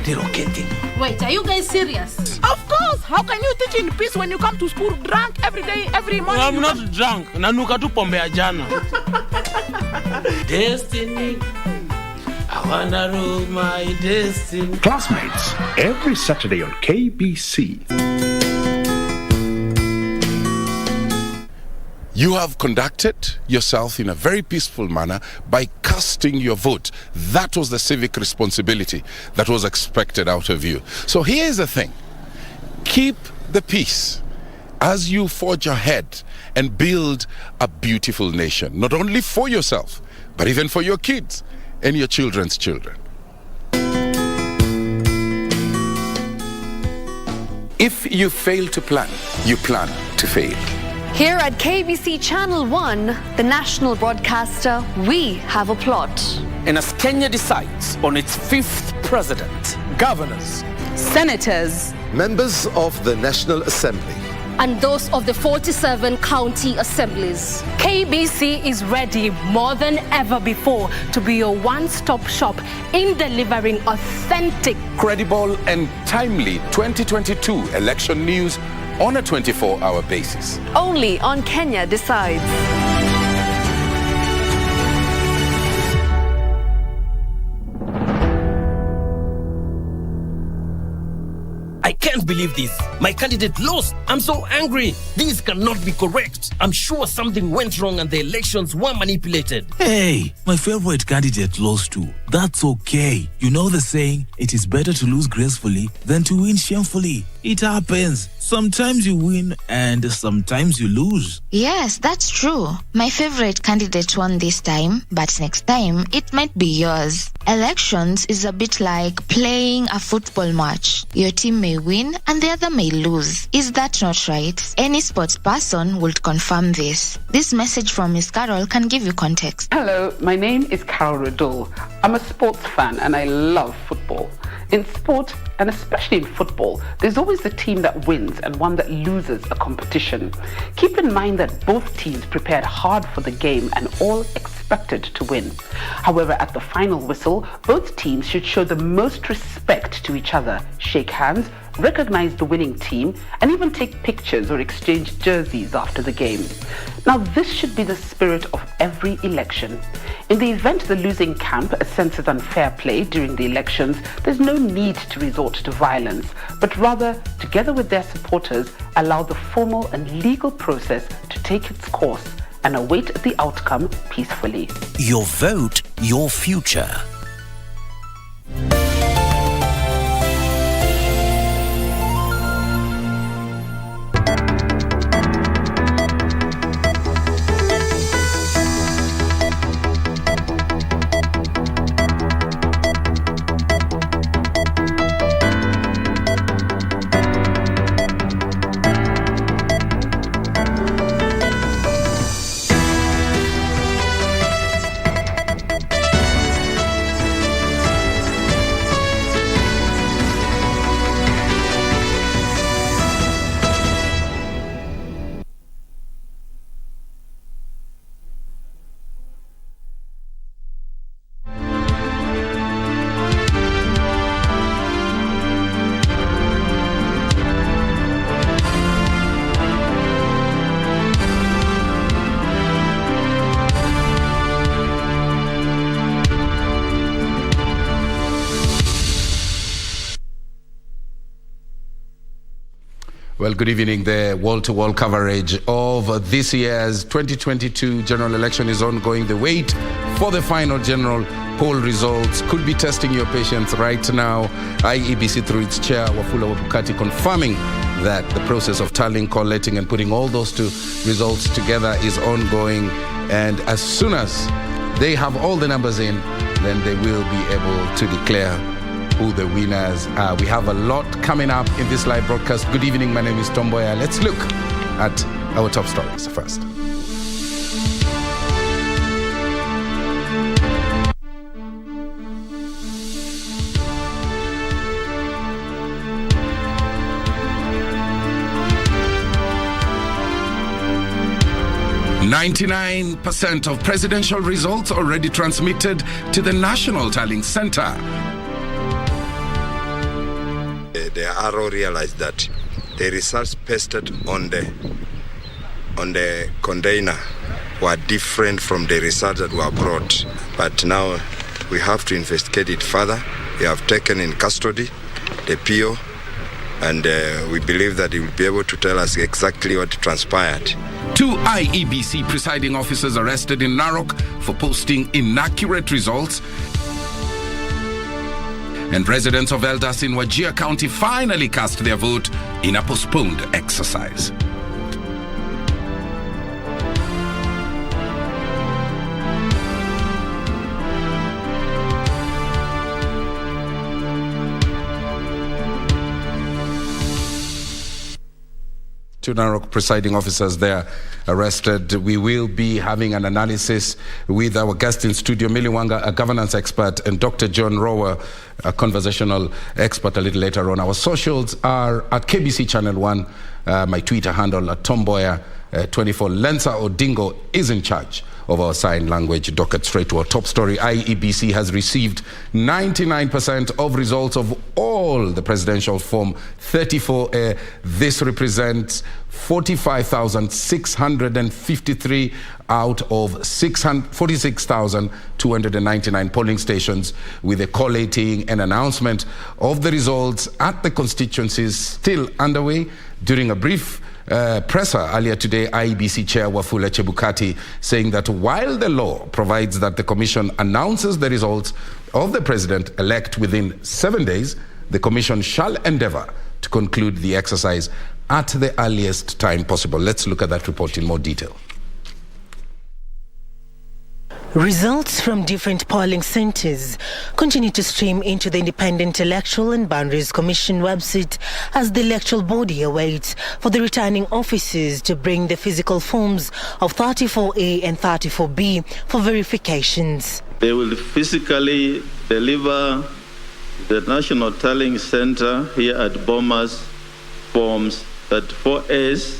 relocating. Wait, are you guys serious? Of course. How can you teach in peace when you come to school drunk every day, every morning? I'm not drunk. Nanuka tu pombe ya jana. Destiny. I wanna rule my destiny. Classmates, every Saturday on KBC. You have conducted yourself in a very peaceful manner by casting your vote. That was the civic responsibility that was expected out of you. So here's the thing. Keep the peace as you forge ahead and build a beautiful nation, not only for yourself, but even for your kids and your children's children. If you fail to plan, you plan to fail. Here at KBC Channel 1, the national broadcaster, we have a plot. And as Kenya decides on its 5th president, governors, senators, members of the National Assembly, and those of the 47 county assemblies, KBC is ready more than ever before to be your one-stop shop in delivering authentic, credible, and timely 2022 election news on a 24-hour basis. Only on Kenya Decides. I can't believe this. My candidate lost. I'm so angry. This cannot be correct. I'm sure something went wrong and the elections were manipulated. Hey, my favorite candidate lost too. That's okay. You know the saying, it is better to lose gracefully than to win shamefully. It happens. Sometimes you win and sometimes you lose. Yes, that's true. My favorite candidate won this time, but next time it might be yours. Elections is a bit like playing a football match. Your team may win and the other may lose. Is that not right? Any sports person would confirm this. This message from Miss Carol can give you context. Hello, my name is Carol Radul. I'm a sports fan and I love football. In sport, and especially in football, there's always a team that wins and one that loses a competition. Keep in mind that both teams prepared hard for the game and all expect expected to win. However, at the final whistle, both teams should show the most respect to each other, shake hands, recognize the winning team, and even take pictures or exchange jerseys after the game. Now, this should be the spirit of every election. In the event the losing camp senses unfair play during the elections, there's no need to resort to violence, but rather, together with their supporters, allow the formal and legal process to take its course and await the outcome peacefully. Your vote, your future. Well, good evening. The wall-to-wall coverage of this year's 2022 general election is ongoing. The wait for the final general poll results could be testing your patience right now. IEBC, through its chair, Wafula Wabukati, confirming that the process of tallying, collating, and putting all those two results together is ongoing. And as soon as they have all the numbers in, then they will be able to declare who the winners are. We have a lot coming up in this live broadcast. Good evening, my name is Tom Boya. Let's look at our top stories first. "99% of presidential results already transmitted to the National Tallying Center." The RO realized that the results pasted on the container were different from the results that were brought. But now we have to investigate it further. We have taken in custody the PO, and we believe that he will be able to tell us exactly what transpired. 2 IEBC presiding officers arrested in Narok for posting inaccurate results. And residents of Eldas in Wajir County finally cast their vote in a postponed exercise. Two Narok presiding officers there arrested. We will be having an analysis with our guest in studio, Millie Wanga, a governance expert, and Dr. John Rower, a conversational expert, a little later on. Our socials are at KBC Channel 1, my Twitter handle at Tomboya24. Lensa Odingo is in charge of our sign language docket. Straight to our top story. IEBC has received 99% of results of all the presidential form 34A. This represents 45,653 out of 46,299 polling stations, with a collating and announcement of the results at the constituencies still underway. During a brief presser earlier today, IEBC Chair Wafula Chebukati saying that while the law provides that the Commission announces the results of the President-elect within 7 days, the Commission shall endeavour to conclude the exercise at the earliest time possible. Let's look at that report in more detail. Results from different polling centres continue to stream into the Independent Electoral and Boundaries Commission website as the electoral body awaits for the returning officers to bring the physical forms of 34A and 34B for verifications. They will physically deliver the National Tallying Center here at Bomas forms 34As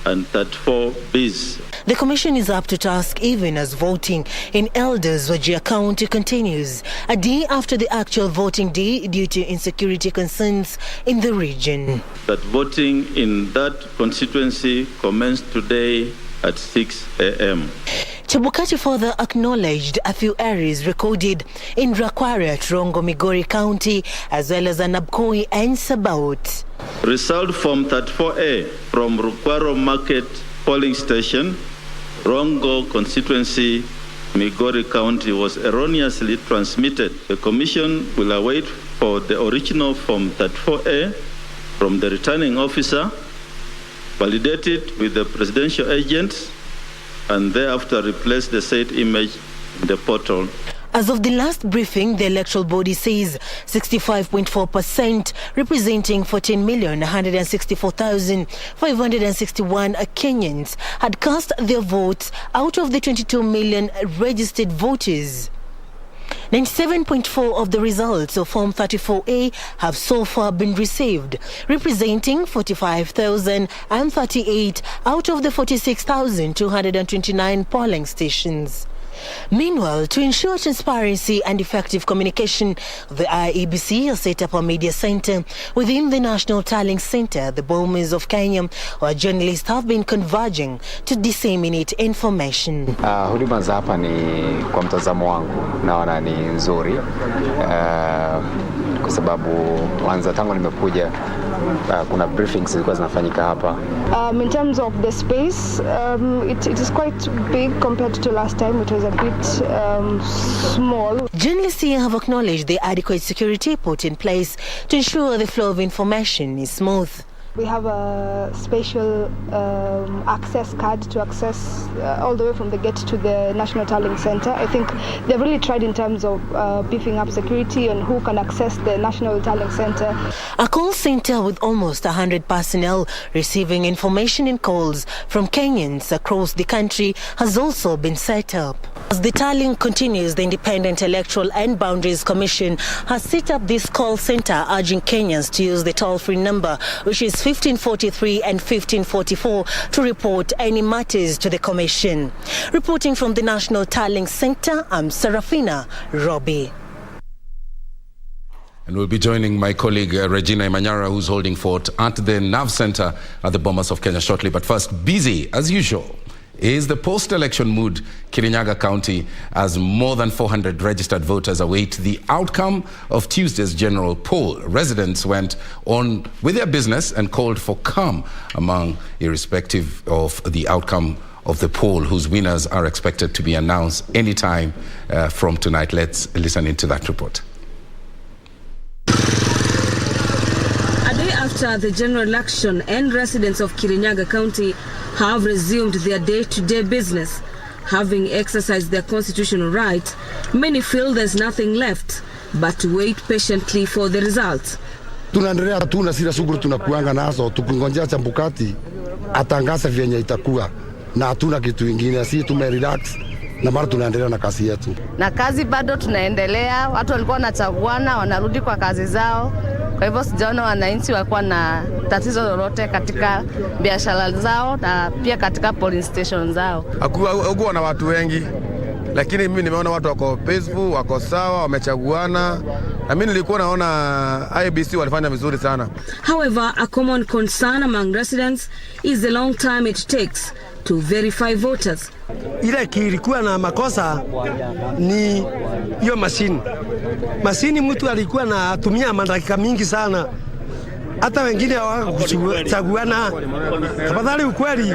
and 34Bs. The commission is up to task even as voting in Elders Wajir County continues, a day after the actual voting day due to insecurity concerns in the region. That voting in that constituency commenced today at 6 a.m. Chebukati further acknowledged a few errors recorded in Rakware, Rongo, Migori County, as well as Anabkoi and Sabaot. Result from 34A from Rukwaro Market polling station, Rongo constituency, Migori County, was erroneously transmitted. The commission will await for the original Form 34A from the returning officer, validate it with the presidential agents, and thereafter replace the said image in the portal. As of the last briefing, the electoral body says 65.4%, representing 14,164,561 Kenyans, had cast their votes out of the 22 million registered voters. 97.4% of the results of Form 34A have so far been received, representing 45,038 out of the 46,229 polling stations. Meanwhile, to ensure transparency and effective communication, the IEBC has set up a media center within the National Tallying Center. The Bombers of Kenya, where journalists have been converging to disseminate information. Huduma za hapa ni kwa mtazamo wangu naona ni nzuri kwa sababu kwanza tangu nimekuja kuna briefings zilikuwa zinafanyika hapa. In terms of the space, it is quite big compared to last time. It was a bit small. Journalists here have acknowledged the adequate security put in place to ensure the flow of information is smooth. We have a special access card to access all the way from the gate to the National Tallying Center. I think they've really tried in terms of beefing up security and who can access the National Tallying Center. A call center with almost 100 personnel receiving information and calls from Kenyans across the country has also been set up. As the tallying continues, the Independent Electoral and Boundaries Commission has set up this call center urging Kenyans to use the toll-free number, which is 1543 and 1544, to report any matters to the Commission. Reporting from the National Tallying Center, I'm Serafina Robbie. And we'll be joining my colleague Regina Imanyara, who's holding fort at the NAV Center at the Bombers of Kenya shortly. But first, busy as usual is the post-election mood Kirinyaga County, as more than 400 registered voters await the outcome of Tuesday's general poll. Residents went on with their business and called for calm irrespective of the outcome of the poll, whose winners are expected to be announced anytime from tonight. Let's listen into that report. After the general election, and residents of Kirinyaga County have resumed their day-to-day business. Having exercised their constitutional right, many feel there's nothing left but to wait patiently for the results. Tunaendelea tu na sira shughuli tunakuanga nazo, tukingojea Chambukati atangaze vyenye itakuwa, na hatuna kitu kingine, si tumerelax na mara tunaendelea na kazi yetu. Na kazi bado tunaendelea, watu walikuwa wanachaguana wanarudi kwa kazi zao. Kwa hivyo sijaona wananchi wakuwa na tatizo lolote katika biashara zao na pia katika polling station zao. Hakuwa na watu wengi, lakini mimi nimeona watu wako peaceful, wako sawa, wamechaguana. Na mimi nilikuwa naona IBC walifanya vizuri sana. However, a common concern among residents is the long time it takes to verify voters. Ile kilikuwa na makosa ni hiyo mashini. Mashini mtu alikuwa na tumia madakika mingi sana. Hata wengine hawakuchaguana. Tafadhali ukweli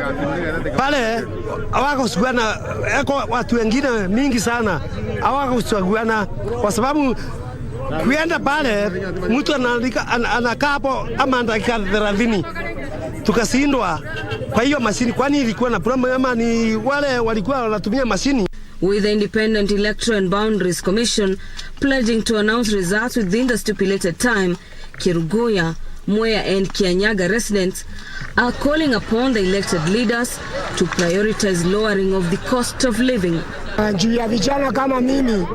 pale hawakuchaguana, watu wengine mingi sana hawakuchaguana kwa sababu kuenda pale mtu anakaa hapo ama dakika 30 tukasindwa kwa hiyo mashini, kwani ilikuwa na problem ama ni wale walikuwa wanatumia mashini. With the Independent Electoral and Boundaries Commission pledging to announce results within the stipulated time, Kirugoya, Mwea and Kianyaga residents are calling upon the elected leaders to prioritize lowering of the cost of living. Juu ya vijana kama mimi,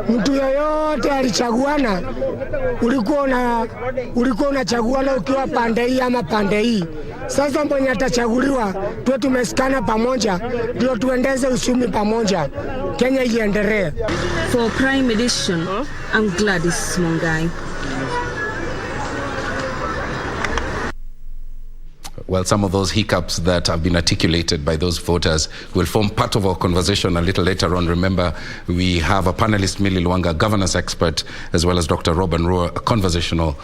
mtu yoyote alichaguana, ulikuwa unachaguana ukiwa pande hii ama pande hii. Sasa mwenye atachaguliwa tuwe tumesikana pamoja, ndio tuendeze uchumi pamoja, Kenya iendelee. For Prime Edition, I'm Gladys Mongai. Well, some of those hiccups that have been articulated by those voters will form part of our conversation a little later on. Remember, we have a panelist, Millie Luanga, governance expert, as well as Dr. Robin Rohr, a conversational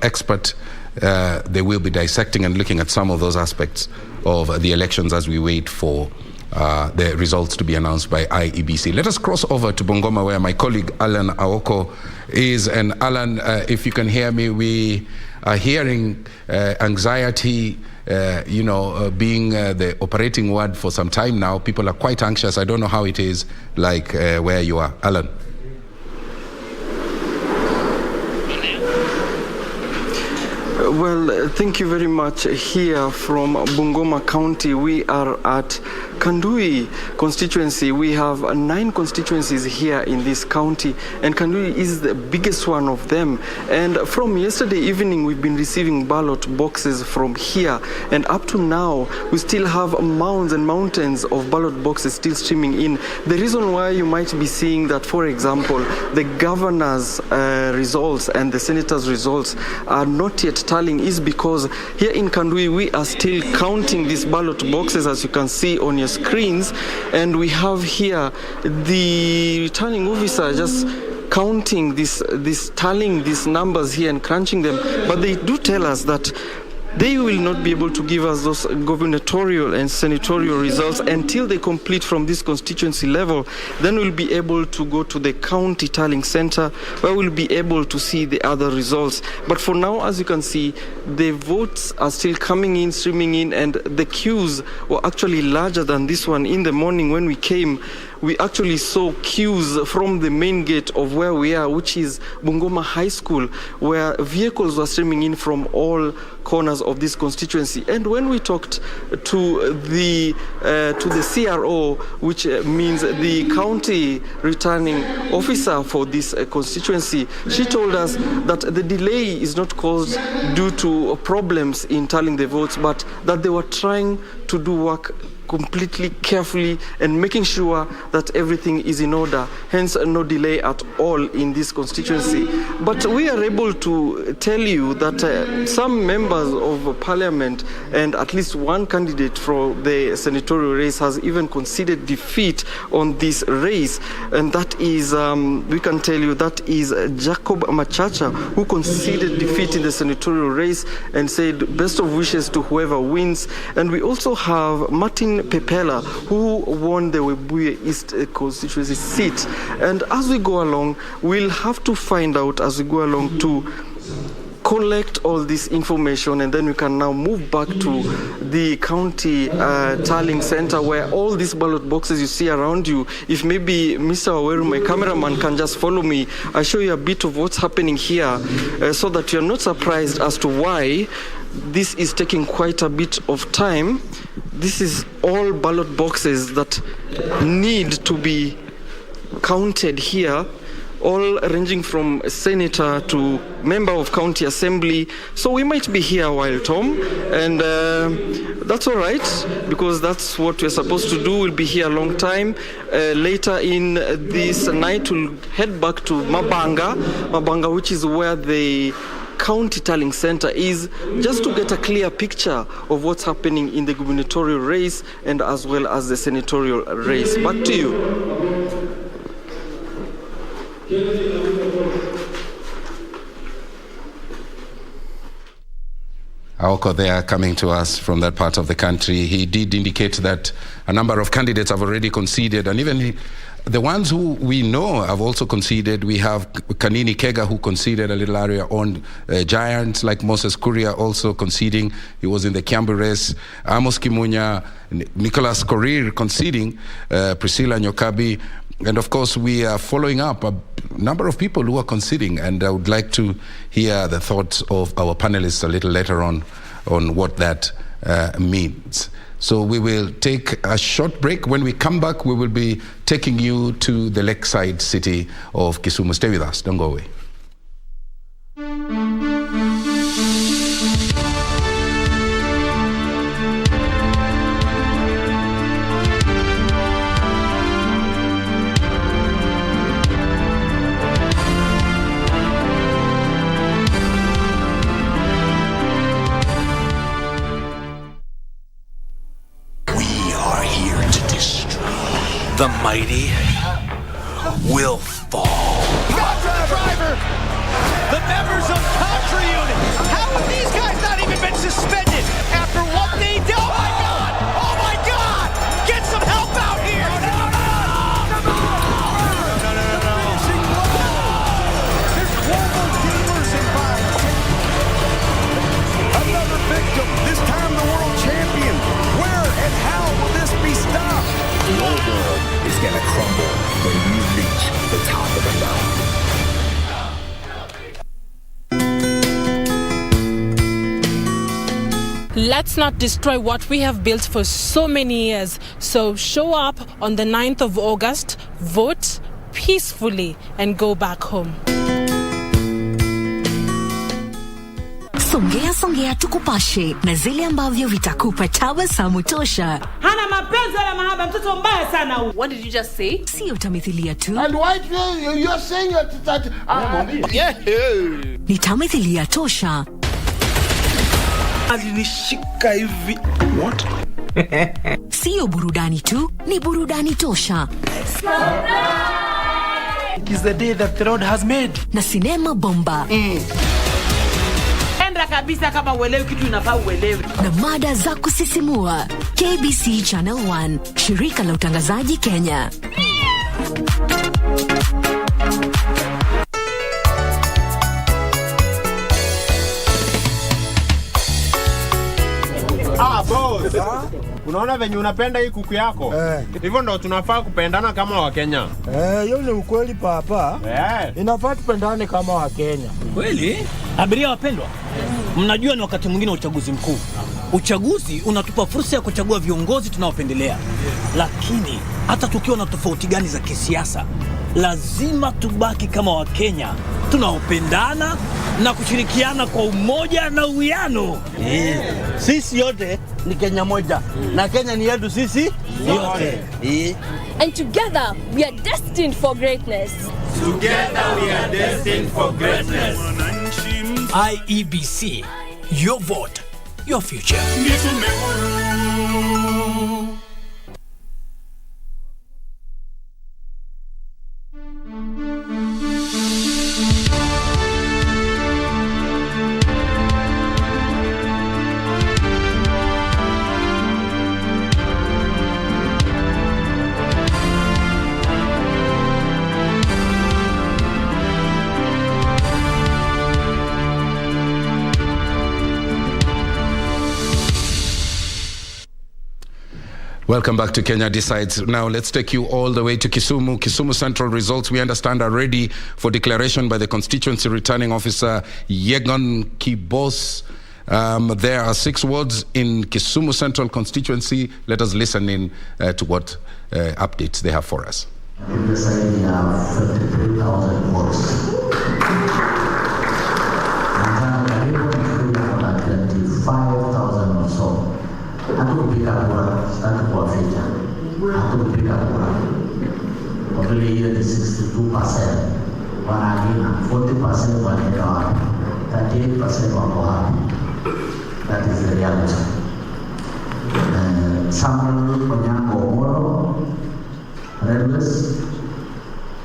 expert. They will be dissecting and looking at some of those aspects of the elections as we wait for the results to be announced by IEBC. Let us cross over to Bungoma, where my colleague Alan Aoko is. And Alan, if you can hear me, we are hearing anxiety, being the operating word for some time now. People are quite anxious. I don't know how it is like where you are. Alan. Well, thank you very much. Here from Bungoma County, we are at Kandui constituency. We have 9 constituencies here in this county, and Kandui is the biggest one of them. And from yesterday evening, we've been receiving ballot boxes from here, and up to now, we still have mounds and mountains of ballot boxes still streaming in. The reason why you might be seeing that, for example, the governor's results and the senator's results are not yet tallying is because here in Kandui, we are still counting these ballot boxes, as you can see on your screens, and we have here the returning officer just counting tallying these numbers here and crunching them. But they do tell us that they will not be able to give us those gubernatorial and senatorial results until they complete from this constituency level. Then we'll be able to go to the county tallying center where we'll be able to see the other results. But for now, as you can see, the votes are still coming in, streaming in, and the queues were actually larger than this one. In the morning when we came, we actually saw queues from the main gate of where we are, which is Bungoma High School, where vehicles were streaming in from all corners of this constituency. And when we talked to the CRO, which means the county returning officer for this constituency, she told us that the delay is not caused due to problems in tallying the votes, but that they were trying to do work completely carefully and making sure that everything is in order, hence no delay at all in this constituency. But we are able to tell you that some members of parliament and at least one candidate for the senatorial race has even conceded defeat on this race, and that is, we can tell you, that is Jacob Machacha, who conceded defeat in the senatorial race and said best of wishes to whoever wins. And we also have Martin Pepela, who won the Webuye East constituency seat. And as we go along, we'll have to find out as we go along to collect all this information, and then we can now move back to the county tallying center where all these ballot boxes you see around you. If maybe Mr. Aweru, my cameraman, can just follow me, I'll show you a bit of what's happening here so that you're not surprised as to why this is taking quite a bit of time. This is all ballot boxes that need to be counted here, all ranging from senator to member of county assembly. So we might be here a while, Tom, and that's all right, because that's what we're supposed to do. We'll be here a long time. Later in this night, we'll head back to Mabanga, which is where the county tallying center is, just to get a clear picture of what's happening in the gubernatorial race and as well as the senatorial race. Back to you. Aoko there coming to us from that part of the country. He did indicate that a number of candidates have already conceded, and even the ones who we know have also conceded. We have Kanini Kega, who conceded a little area on giants like Moses Kuria also conceding. He was in the Kiambu race. Amos Kimunya, Nicholas Korir conceding, Priscilla Nyokabi. And of course, we are following up a number of people who are conceding, and I would like to hear the thoughts of our panelists a little later on what that means. So we will take a short break. When we come back, we will be taking you to the lakeside city of Kisumu. Stay with us. Don't go away. The mighty will fall. Driver! The members of Contra Unit! How have these guys not even been suspended after what they did? Oh my God! Oh my God! Get some help out here! No! There's global gamers involved. Another victim, this time the world champion. Where and how will this be stopped? Your world is gonna crumble when you reach the top of the mountain. Let's not destroy what we have built for so many years. So show up on the 9th of August, vote peacefully, and go back home. Songea tukupashe na zile ambavyo vitakupa tabasamu tosha. Hana mapenzi wala mahaba, mtoto mbaya sana huyu. What did you just say? Sio tamthilia tu. And why you're saying that Ni tamthilia tosha. Alinishika hivi. What? Sio burudani tu, ni burudani tosha. It is the day that the Lord has made. Na sinema bomba. Kabisa kama uelewi kitu inafaa uelewi. Na mada za kusisimua. KBC Channel 1, shirika la utangazaji Kenya. Boss. Unaona venye unapenda hii kuku yako? Hivyo ndo tunafaa kupendana kama Wakenya. Hiyo ni ukweli papa. Inafaa tupendane kama Wakenya. Kweli? Abiria wapendwa, mnajua ni wakati mwingine wa uchaguzi mkuu. Uchaguzi unatupa fursa ya kuchagua viongozi tunaopendelea. Lakini hata tukiwa na tofauti gani za kisiasa, lazima tubaki kama Wakenya tunaopendana na kushirikiana kwa umoja na uwiano. Sisi yote ni Kenya moja na Kenya ni yetu sisi yote. And together we are destined for greatness. Together we are destined for greatness. IEBC, your vote, your future. Welcome back to Kenya Decides. Now let's take you all the way to Kisumu. Kisumu Central results, we understand, are ready for declaration by the constituency returning officer Yegon Kibos. There are 6 wards in Kisumu Central constituency. Let us listen in to what updates they have for us. In the side, we have 53,000 votes. And we have 25,000 or so. Hatukupiga kura, sitaki kuwaficha. Hatukupiga kura. Kwa vile hiyo ni 62%. Wanaagina 40% wanaenda wapi? 38% wako wapi? That is the reality. Samuel Onyango Omoro, Rebels,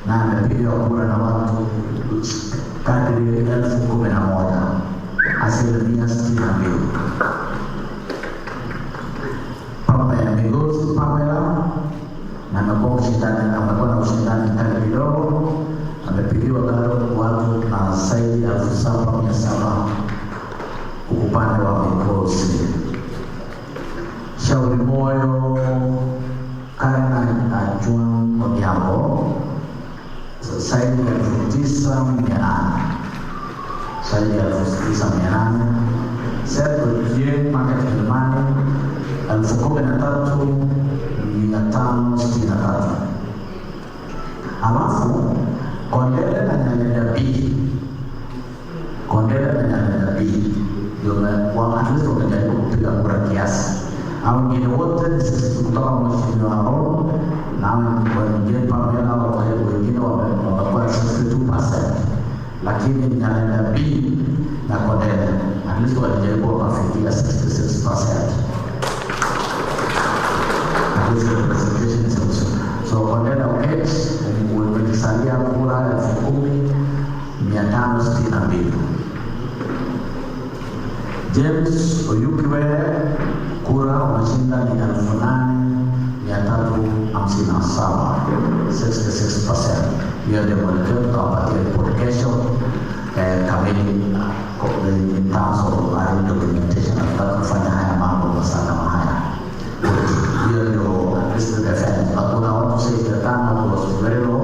na amepiga kura na watu kadri 11,000, 62%. Pamela na amekuwa na ushindani mkali kidogo, amepigiwa karo watu na zaidi ya 7,700 upande wa Mikosi. Shauri Moyo, Karen Ajuan Odhiambo, zaidi ya 9,800. Self-reviewing market demand 13,563. Alafu Kondele na Nyalenda B ndio at least wamejaribu kupiga kura kiasi. Hao wengine wote sisi kutoka mheshimiwa Ron na wengine Pamela wengine wamekuwa 62%, lakini Nyalenda B na Kondele at least walijaribu kufikia 66%. So Kondele umejisalia kura 10,562. James Oyukiwere kura washinda ni 8,357, 66%. Hiyo ndio mwelekeo tutawapatia report kesho kamili in terms of documentation. Nataka kufanya haya mambo sana kama haya. Hiyo ndio at least the defense. But kuna watu say the turnout was very low,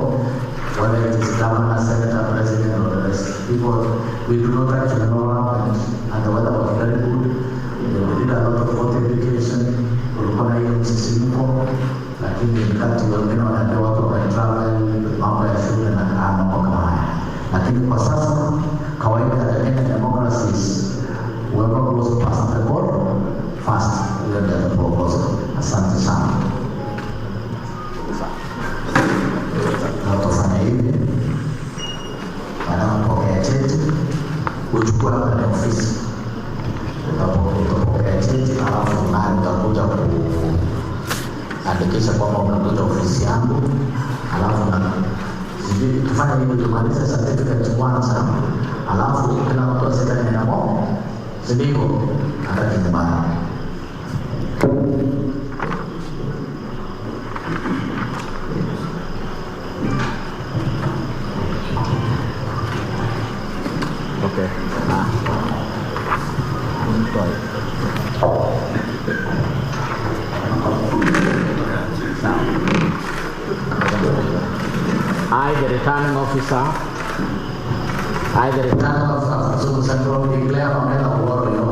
whether it is governor, senator, president or the rest. People, we do not actually know what happened, and the weather was very good. We did a lot of fortification. Kulikuwa na hiyo msisimko, lakini wakati wengine wanaambia watu wa travel, mambo ya shule na mambo kama haya. Lakini kwa sasa kawaida ya Kenya democracy is whoever goes past the ball first will get the proposal. Asante sana. Tutafanya hivi. Baada ya kupokea cheti, uchukue kwenye ofisi. Utapokea cheti, alafu naye utakuja kuandikisha kwamba unakuja ofisi yangu, alafu tufanye hivi, tumalize certificate kwanza, alafu kila mtu aseme na moja, sivyo hata kinyumbani. Okay. I, the returning officer of Central, declare Pamela Warrior,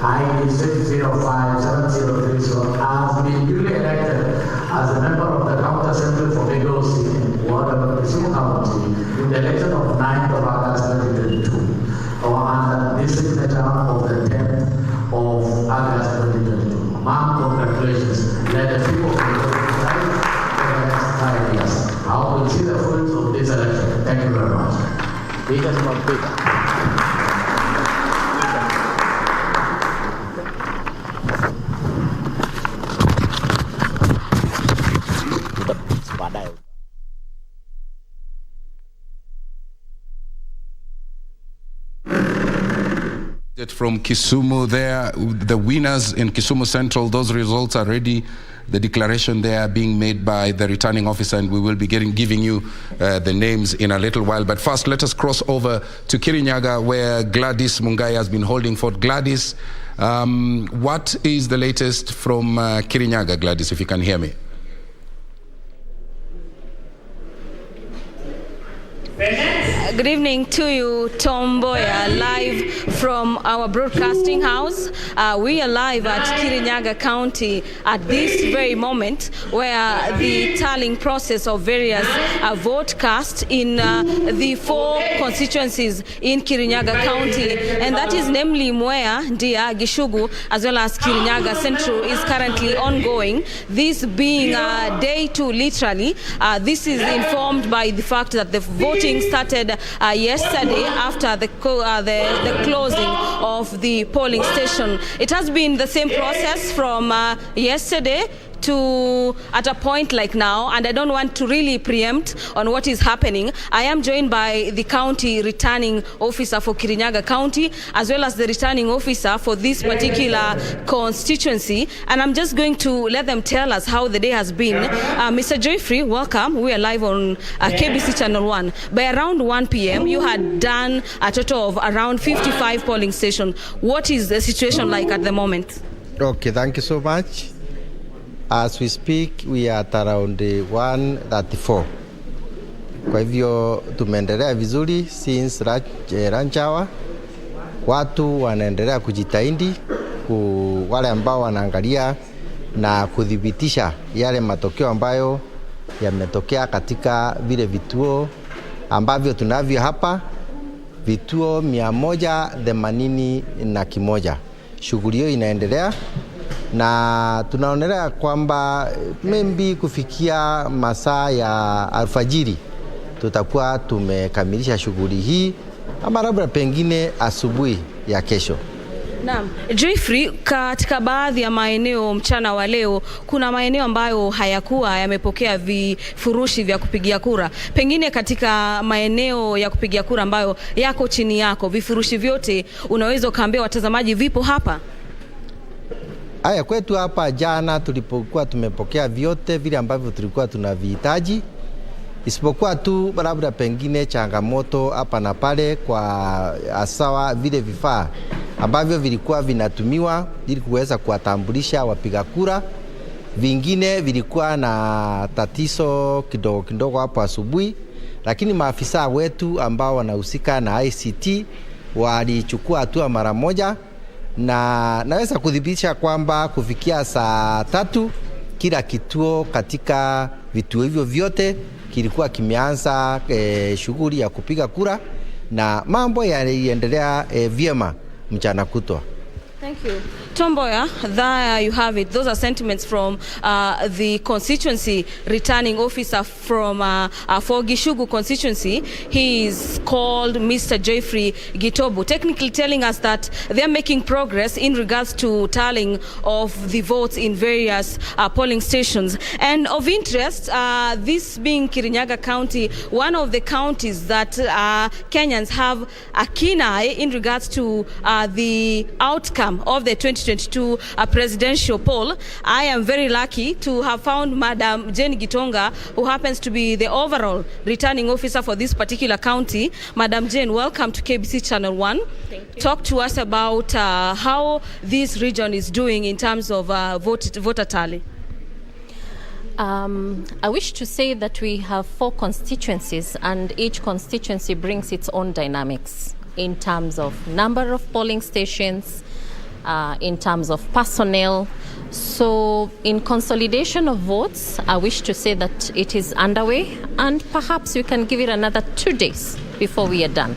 ID 6057030, has been duly elected as a member of the County Assembly for Lagos Ward of Kisumu County in the election of 9th of August 2022, or under the signature of the 10th of August 2022. Ma'am, congratulations. Let the people of Lagos decide for the next 5 years. I will see the fruits of this election. Thank you very much. Speakers from Speaker. From Kisumu there, the winners in Kisumu Central, those results are ready. The declaration there being made by the returning officer, and we will be giving you the names in a little while. But first, let us cross over to Kirinyaga, where Gladys Mungai has been holding fort. Gladys, what is the latest from Kirinyaga, Gladys, if you can hear me? Good evening to you, Tom Boya, live from our broadcasting house. We are live at Kirinyaga County at this very moment, where the tallying process of various vote cast in the 4 constituencies in Kirinyaga County, and that is namely Mwea, Ndia, Gishugu, as well as Kirinyaga Central, is currently ongoing. This being day 2, literally. This is informed by the fact that the voting started yesterday after the closing of the polling station. It has been the same process from yesterday to at a point like now, and I don't want to really preempt on what is happening. I am joined by the county returning officer for Kirinyaga County, as well as the returning officer for this particular constituency, and I'm just going to let them tell us how the day has been. Mr. Jeffrey, welcome. We are live on KBC Channel 1. By around 1 p.m., you had done a total of around 55 polling stations. What is the situation like at the moment? Okay, thank you so much. As we speak, we are at around 134. Kwa hivyo tumeendelea vizuri since lunch hour, watu wanaendelea kujitahidi, wale ambao wanaangalia na kudhibitisha yale matokeo ambayo yametokea katika vile vituo ambavyo tunavyo hapa, vituo 181. Shughuli hiyo inaendelea na tunaonelea kwamba maybe kufikia masaa ya alfajiri tutakuwa tumekamilisha shughuli hii, ama labda pengine asubuhi ya kesho. Naam, Jeffrey, katika baadhi ya maeneo mchana wa leo kuna maeneo ambayo hayakuwa yamepokea vifurushi vya kupigia kura. Pengine katika maeneo ya kupigia kura ambayo yako chini yako, vifurushi vyote unaweza kuambia watazamaji vipo hapa? Haya, kwetu hapa jana tulipokuwa tumepokea vyote vile ambavyo tulikuwa tunavihitaji, isipokuwa tu labda pengine changamoto hapa na pale kwa asawa vile vifaa ambavyo vilikuwa vinatumiwa ili kuweza kuwatambulisha wapiga kura. Vingine vilikuwa na tatizo kidogo hapo asubuhi, lakini maafisa wetu ambao wanahusika na ICT walichukua hatua mara moja, na naweza kudhibitisha kwamba kufikia saa 3 kila kituo katika vituo hivyo vyote kilikuwa kimeanza shughuli ya kupiga kura na mambo yaliendelea vyema mchana kutwa. Thank you. Tomboya, there you have it. Those are sentiments from the constituency returning officer from for Gishugu constituency. He is called Mr. Jeffrey Gitobu, technically telling us that they are making progress in regards to tallying of the votes in various polling stations. And of interest, this being Kirinyaga County, one of the counties that Kenyans have a keen eye in regards to the outcome of the 2022 presidential poll. I am very lucky to have found Madam Jane Gitonga, who happens to be the overall returning officer for this particular county. Madam Jane, welcome to KBC Channel 1. Thank you. Talk to us about how this region is doing in terms of voter tally. I wish to say that we have 4 constituencies, and each constituency brings its own dynamics in terms of number of polling stations, in terms of personnel. So in consolidation of votes, I wish to say that it is underway, and perhaps we can give it another 2 days before we are done.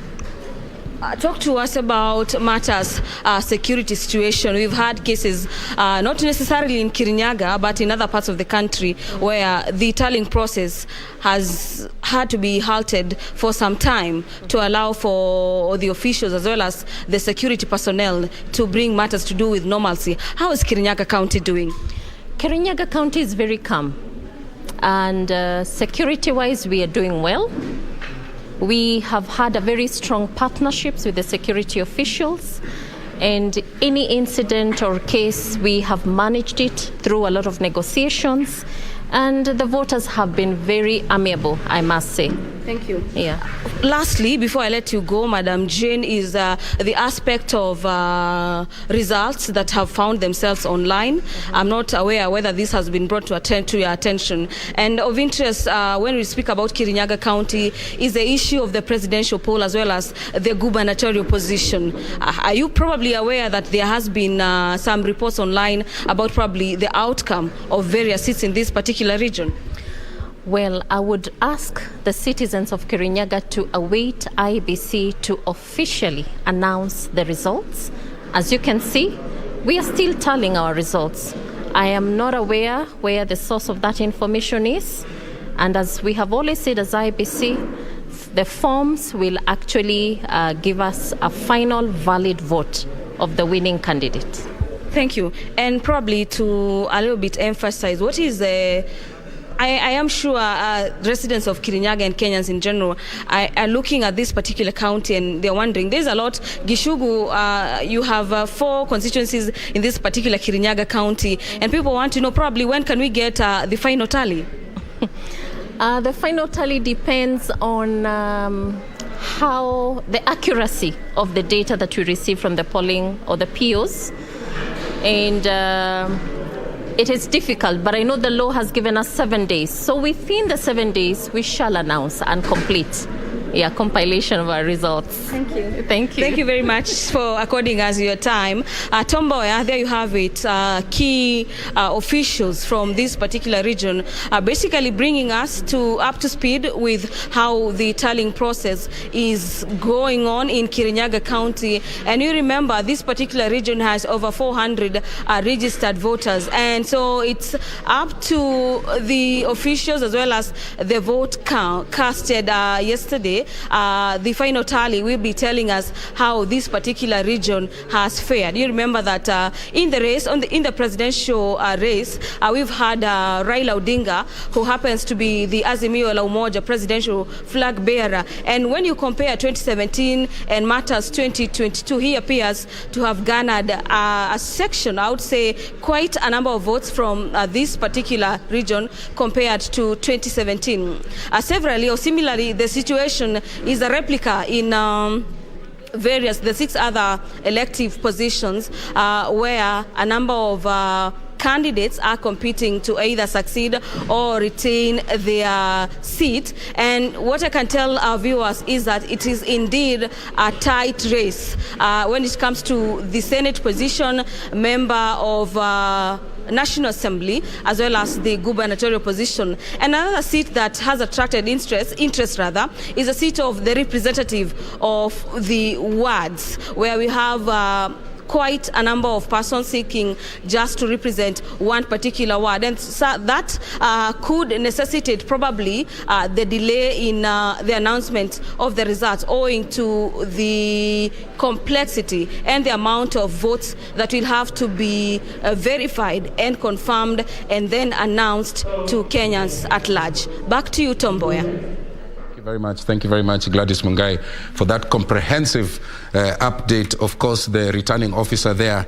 Talk to us about matters security situation. We've had cases, not necessarily in Kirinyaga, but in other parts of the country, where the tallying process has had to be halted for some time to allow for the officials as well as the security personnel to bring matters to do with normalcy. How is Kirinyaga County doing? Kirinyaga County is very calm, and security-wise, we are doing well. We have had a very strong partnerships with the security officials, and any incident or case, we have managed it through a lot of negotiations, and the voters have been very amiable, I must say. Thank you. Yeah. Lastly, before I let you go, Madam Jane, is the aspect of results that have found themselves online. I'm not aware whether this has been brought to your attention. And of interest, when we speak about Kirinyaga County, is the issue of the presidential poll as well as the gubernatorial position. Are you probably aware that there has been some reports online about probably the outcome of various seats in this particular region? Well, I would ask the citizens of Kirinyaga to await IBC to officially announce the results. As you can see, we are still tallying our results. I am not aware where the source of that information is. And as we have always said as IBC, the forms will actually give us a final valid vote of the winning candidate. Thank you. And probably to a little bit emphasize, what is the... I am sure residents of Kirinyaga and Kenyans in general are looking at this particular county and they're wondering, there's a lot. Gishugu, you have 4 constituencies in this particular Kirinyaga county, and people want to know probably when can we get the final tally? The final tally depends on how the accuracy of the data that we receive from the polling or the POs. And it is difficult, but I know the law has given us 7 days. So within the 7 days, we shall announce and complete. compilation of our results. Thank you. Thank you. Thank you very much for according us your time. Tomboya, there you have it. Key officials from this particular region are basically bringing us up to speed with how the tallying process is going on in Kirinyaga County. And you remember this particular region has over 400 registered voters. And so it's up to the officials as well as the vote casted yesterday. The final tally will be telling us how this particular region has fared. You remember that in the race, in the presidential race, we've had Raila Odinga, who happens to be the Azimio la Umoja presidential flag bearer. And when you compare 2017 and matters 2022, he appears to have garnered a section, I would say, quite a number of votes from this particular region compared to 2017. Severally or similarly, the situation is a replica in the 6 other elective positions where a number of candidates are competing to either succeed or retain their seat. And what I can tell our viewers is that it is indeed a tight race when it comes to the Senate position, member of National Assembly, as well as the gubernatorial position. Another seat that has attracted interest is a seat of the representative of the wards, where we have quite a number of persons seeking just to represent one particular ward, and so that could necessitate probably the delay in the announcement of the results, owing to the complexity and the amount of votes that will have to be verified and confirmed and then announced to Kenyans at large. Back to you, Tomboya. Thank you very much, Gladys Mungai, for that comprehensive update. Of course, the returning officer there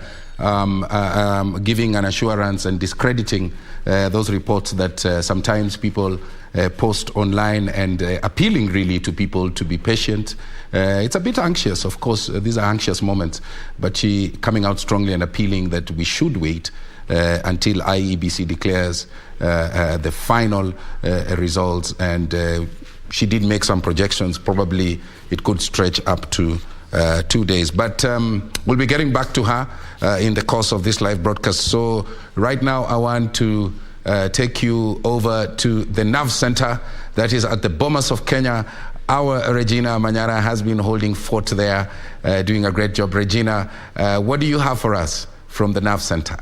giving an assurance and discrediting those reports that sometimes people post online, and appealing really to people to be patient. It's a bit anxious, of course, these are anxious moments, but she coming out strongly and appealing that we should wait until IEBC declares the final results, and she did make some projections. Probably it could stretch up to 2 days. But we'll be getting back to her in the course of this live broadcast. So right now I want to take you over to the NAV Center that is at the Bomas of Kenya. Our Regina Manyara has been holding fort there, doing a great job. Regina, what do you have for us from the NAV Center?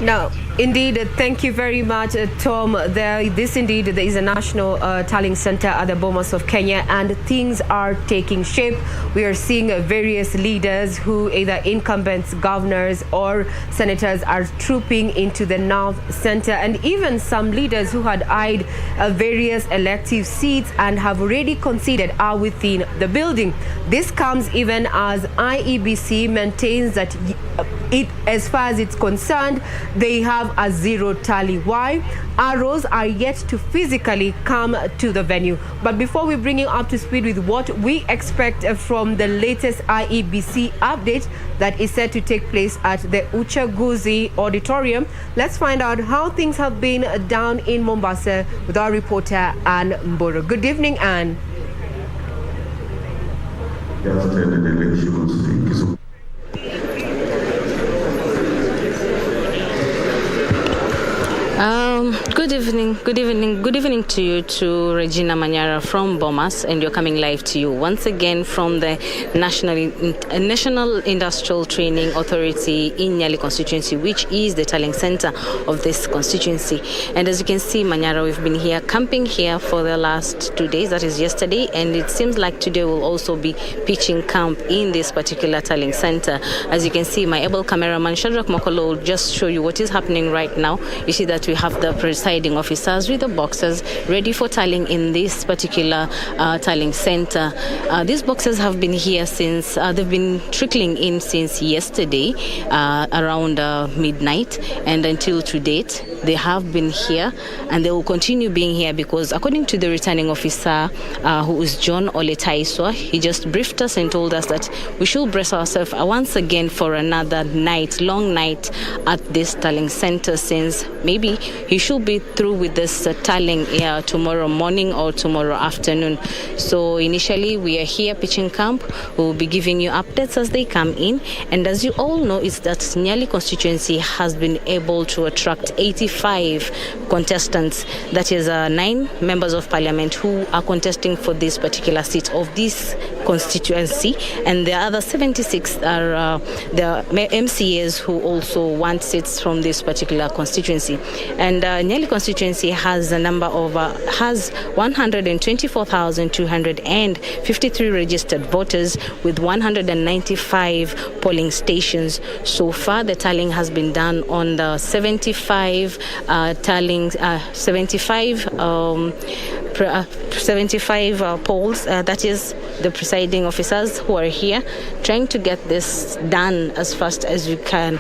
No, indeed, thank you very much, Tom. There is a national tallying center at the Bomas of Kenya, and things are taking shape. We are seeing various leaders who, either incumbents, governors, or senators, are trooping into the NAV center, and even some leaders who had eyed various elective seats and have already conceded are within the building. This comes even as IEBC maintains that as far as it's concerned, they have a zero tally. Why? Arrows are yet to physically come to the venue. But before we bring you up to speed with what we expect from the latest IEBC update that is set to take place at the Uchaguzi Auditorium, let's find out how things have been down in Mombasa with our reporter Ann Mboro. Good evening, Ann. Good evening to you, to Regina Manyara from Bomas, and you're coming live to you once again from the National Industrial Training Authority in Nyali constituency, which is the tallying center of this constituency. And as you can see, Manyara, we've been here camping here for the last 2 days, that is yesterday, and it seems like today we'll also be pitching camp in this particular tallying center. As you can see, my able cameraman Shadrach Mokolo will just show you what is happening right now. You see that we have the presiding officers with the boxes ready for tallying in this particular tallying center. These boxes have been here since, they've been trickling in since yesterday around midnight, and until to date they have been here, and they will continue being here because according to the returning officer, who is John Oletaiswa, he just briefed us and told us that we should brace ourselves once again for another night, long night at this tallying center, since maybe he should be through with this tallying tomorrow morning or tomorrow afternoon. So initially we are here pitching camp. We'll be giving you updates as they come in, and as you all know, is that Nyali constituency has been able to attract 85 contestants, that is 9 members of parliament who are contesting for this particular seat of this constituency, and the other 76 are the MCAs who also want seats from this particular constituency. And Nyali constituency has a number of has 124,253 registered voters with 195 polling stations. So far, the tallying has been done on the 75 polls. That is the presiding officers who are here trying to get this done as fast as we can.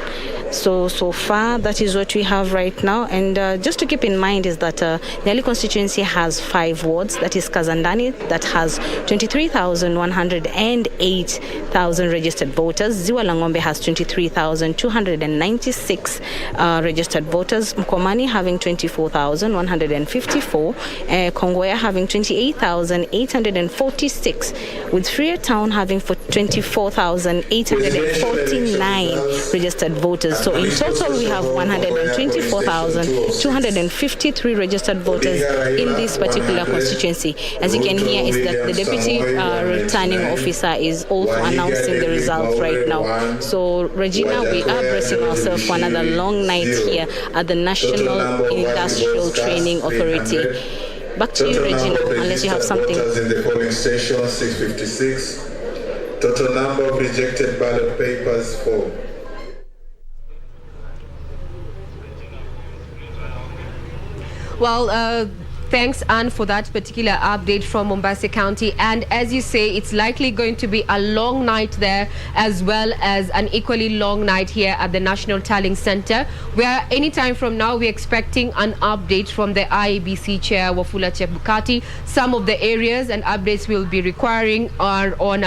So far, that is what we have right now. And just to keep in mind is that Nyali constituency has 5 wards. That is Kazandani, that has 23,108,000 registered voters. Ziwa Langombe has 23,296 registered voters. Mkomani having 24,154. Kongwea having 28,846. With Freetown having 24,849 registered voters. So in total, we have 124,253 registered voters in this particular constituency. As you can hear, is that the deputy returning officer is also announcing the results right now. So Regina, we are bracing ourselves for another long night here at the National Industrial Training Authority. Back to you, Regina, unless you have something. In the polling station 656. Total number of rejected ballot papers 4. Well, thanks, Anne, for that particular update from Mombasa County. And as you say, it's likely going to be a long night there, as well as an equally long night here at the National Tallying Center, where anytime from now we're expecting an update from the IEBC chair, Wafula Chebukati. Some of the areas and updates we'll be requiring are on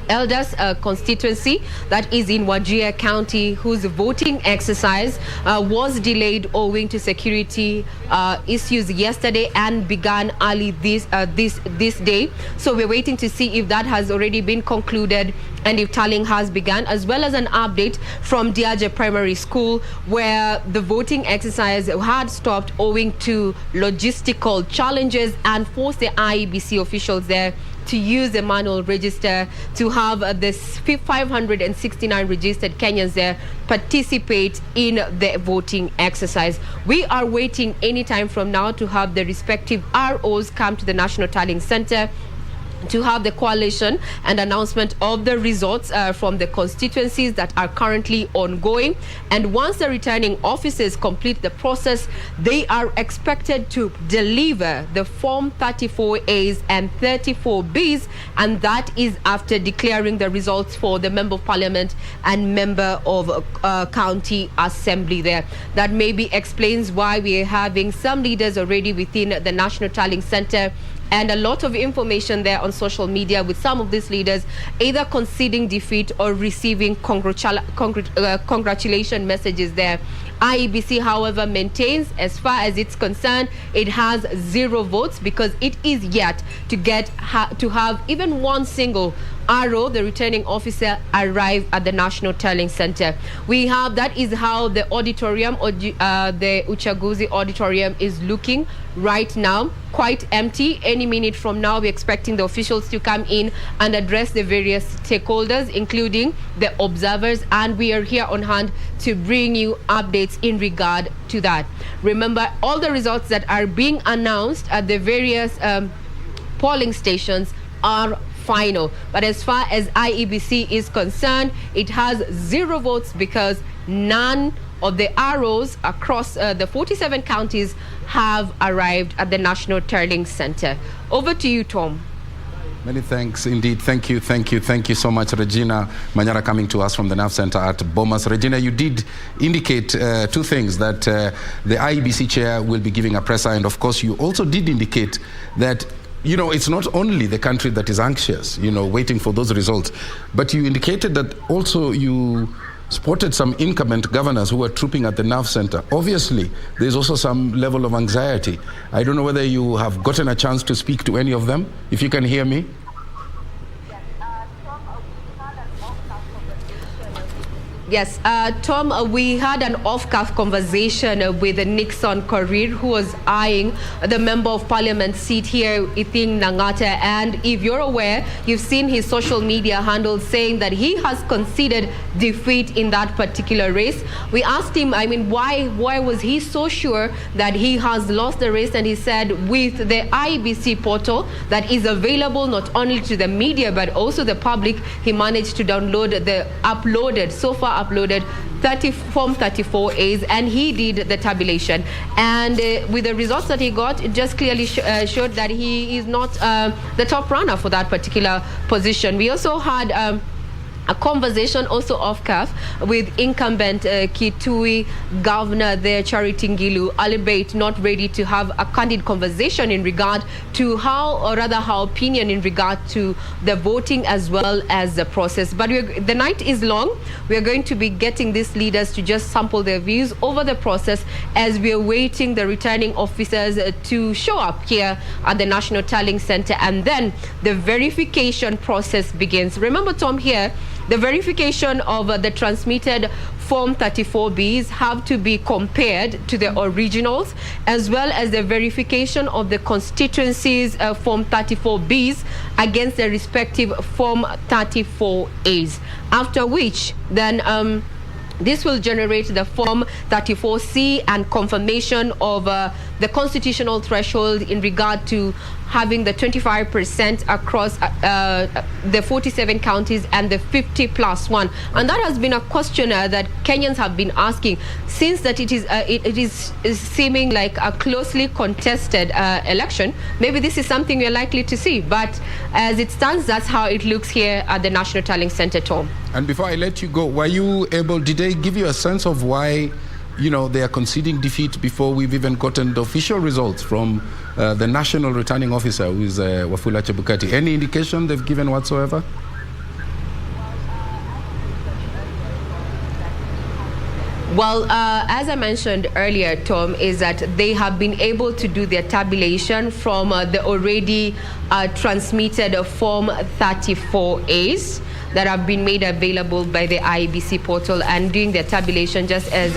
Elders constituency, that is in Wajir County, whose voting exercise was delayed owing to security issues yesterday and began early this day. So we're waiting to see if that has already been concluded and if tallying has begun, as well as an update from Diaje Primary School, where the voting exercise had stopped owing to logistical challenges and forced the IEBC officials there to use the manual register to have this 569 registered Kenyans there participate in the voting exercise. We are waiting anytime from now to have the respective ROs come to the National Tallying Center to have the coalition and announcement of the results from the constituencies that are currently ongoing. And once the returning officers complete the process, they are expected to deliver the Form 34As and 34Bs, and that is after declaring the results for the Member of Parliament and Member of County Assembly there. That maybe explains why we are having some leaders already within the National Tallying Center, and a lot of information there on social media with some of these leaders either conceding defeat or receiving congratulation messages there. IEBC, however, maintains, as far as it's concerned, it has 0 votes because it is yet to get to have even one single RO, the returning officer, arrive at the National Tallying Center. We have, that is how the auditorium, or the Uchaguzi auditorium is looking right now, quite empty. Any minute from now, we're expecting the officials to come in and address the various stakeholders, including the observers, and we are here on hand to bring you updates in regard to that. Remember, all the results that are being announced at the various polling stations are final. But as far as IEBC is concerned, it has 0 votes because none of the ROs across the 47 counties have arrived at the National Tallying Center. Over to you, Tom. Many thanks indeed. Thank you so much, Regina Manyara, coming to us from the NAV Center at Bomas. Regina, you did indicate two things, that the IEBC chair will be giving a presser, and of course you also did indicate that it's not only the country that is anxious, waiting for those results, but you indicated that also you spotted some incumbent governors who were trooping at the NAV Center. Obviously, there's also some level of anxiety. I don't know whether you have gotten a chance to speak to any of them, if you can hear me. Yes, Tom, we had an off-cuff conversation with Nixon Korir, who was eyeing the Member of Parliament seat here, Ithing Nangata. And if you're aware, you've seen his social media handle saying that he has conceded defeat in that particular race. We asked him, why was he so sure that he has lost the race? And he said with the IEBC portal that is available not only to the media but also the public, he managed to download so far uploaded Form 34As, and he did the tabulation. And with the results that he got, it just clearly showed that he is not the top runner for that particular position. We also had a conversation also off-cuff with incumbent Kitui Governor there, Charity Ngilu, albeit not ready to have a candid conversation in regard to her opinion in regard to the voting as well as the process. But the night is long. We are going to be getting these leaders to just sample their views over the process as we are waiting the returning officers to show up here at the National Tallying Center, and then the verification process begins. Remember, Tom, here, the verification of the transmitted Form 34Bs have to be compared to the originals, as well as the verification of the constituencies Form 34Bs against the respective Form 34As. After which, then this will generate the Form 34C and confirmation of the constitutional threshold in regard to having the 25% across the 47 counties and the 50+1. And that has been a question that Kenyans have been asking since that it is seeming like a closely contested election. Maybe this is something we're likely to see. But as it stands, that's how it looks here at the National Tallying Center, Tom. And before I let you go, did they give you a sense of why they are conceding defeat before we've even gotten the official results from the national returning officer, who is Wafula Chebukati? Any indication they've given whatsoever? Well, as I mentioned earlier, Tom, is that they have been able to do their tabulation from the already transmitted Form 34As that have been made available by the IEBC portal, and doing their tabulation just as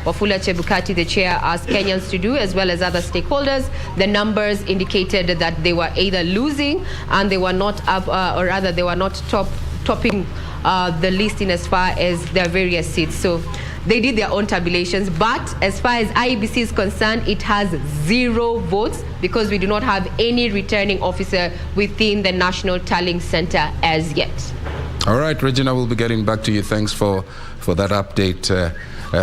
Wafula Chebukati, the chair, asked Kenyans to do, as well as other stakeholders. The numbers indicated that they were either losing and they were not up, or rather they were not topping the list in as far as their various seats. So they did their own tabulations, but as far as IEBC is concerned, it has 0 votes because we do not have any returning officer within the National Tallying Center as yet. All right, Regina, we'll be getting back to you. Thanks for that update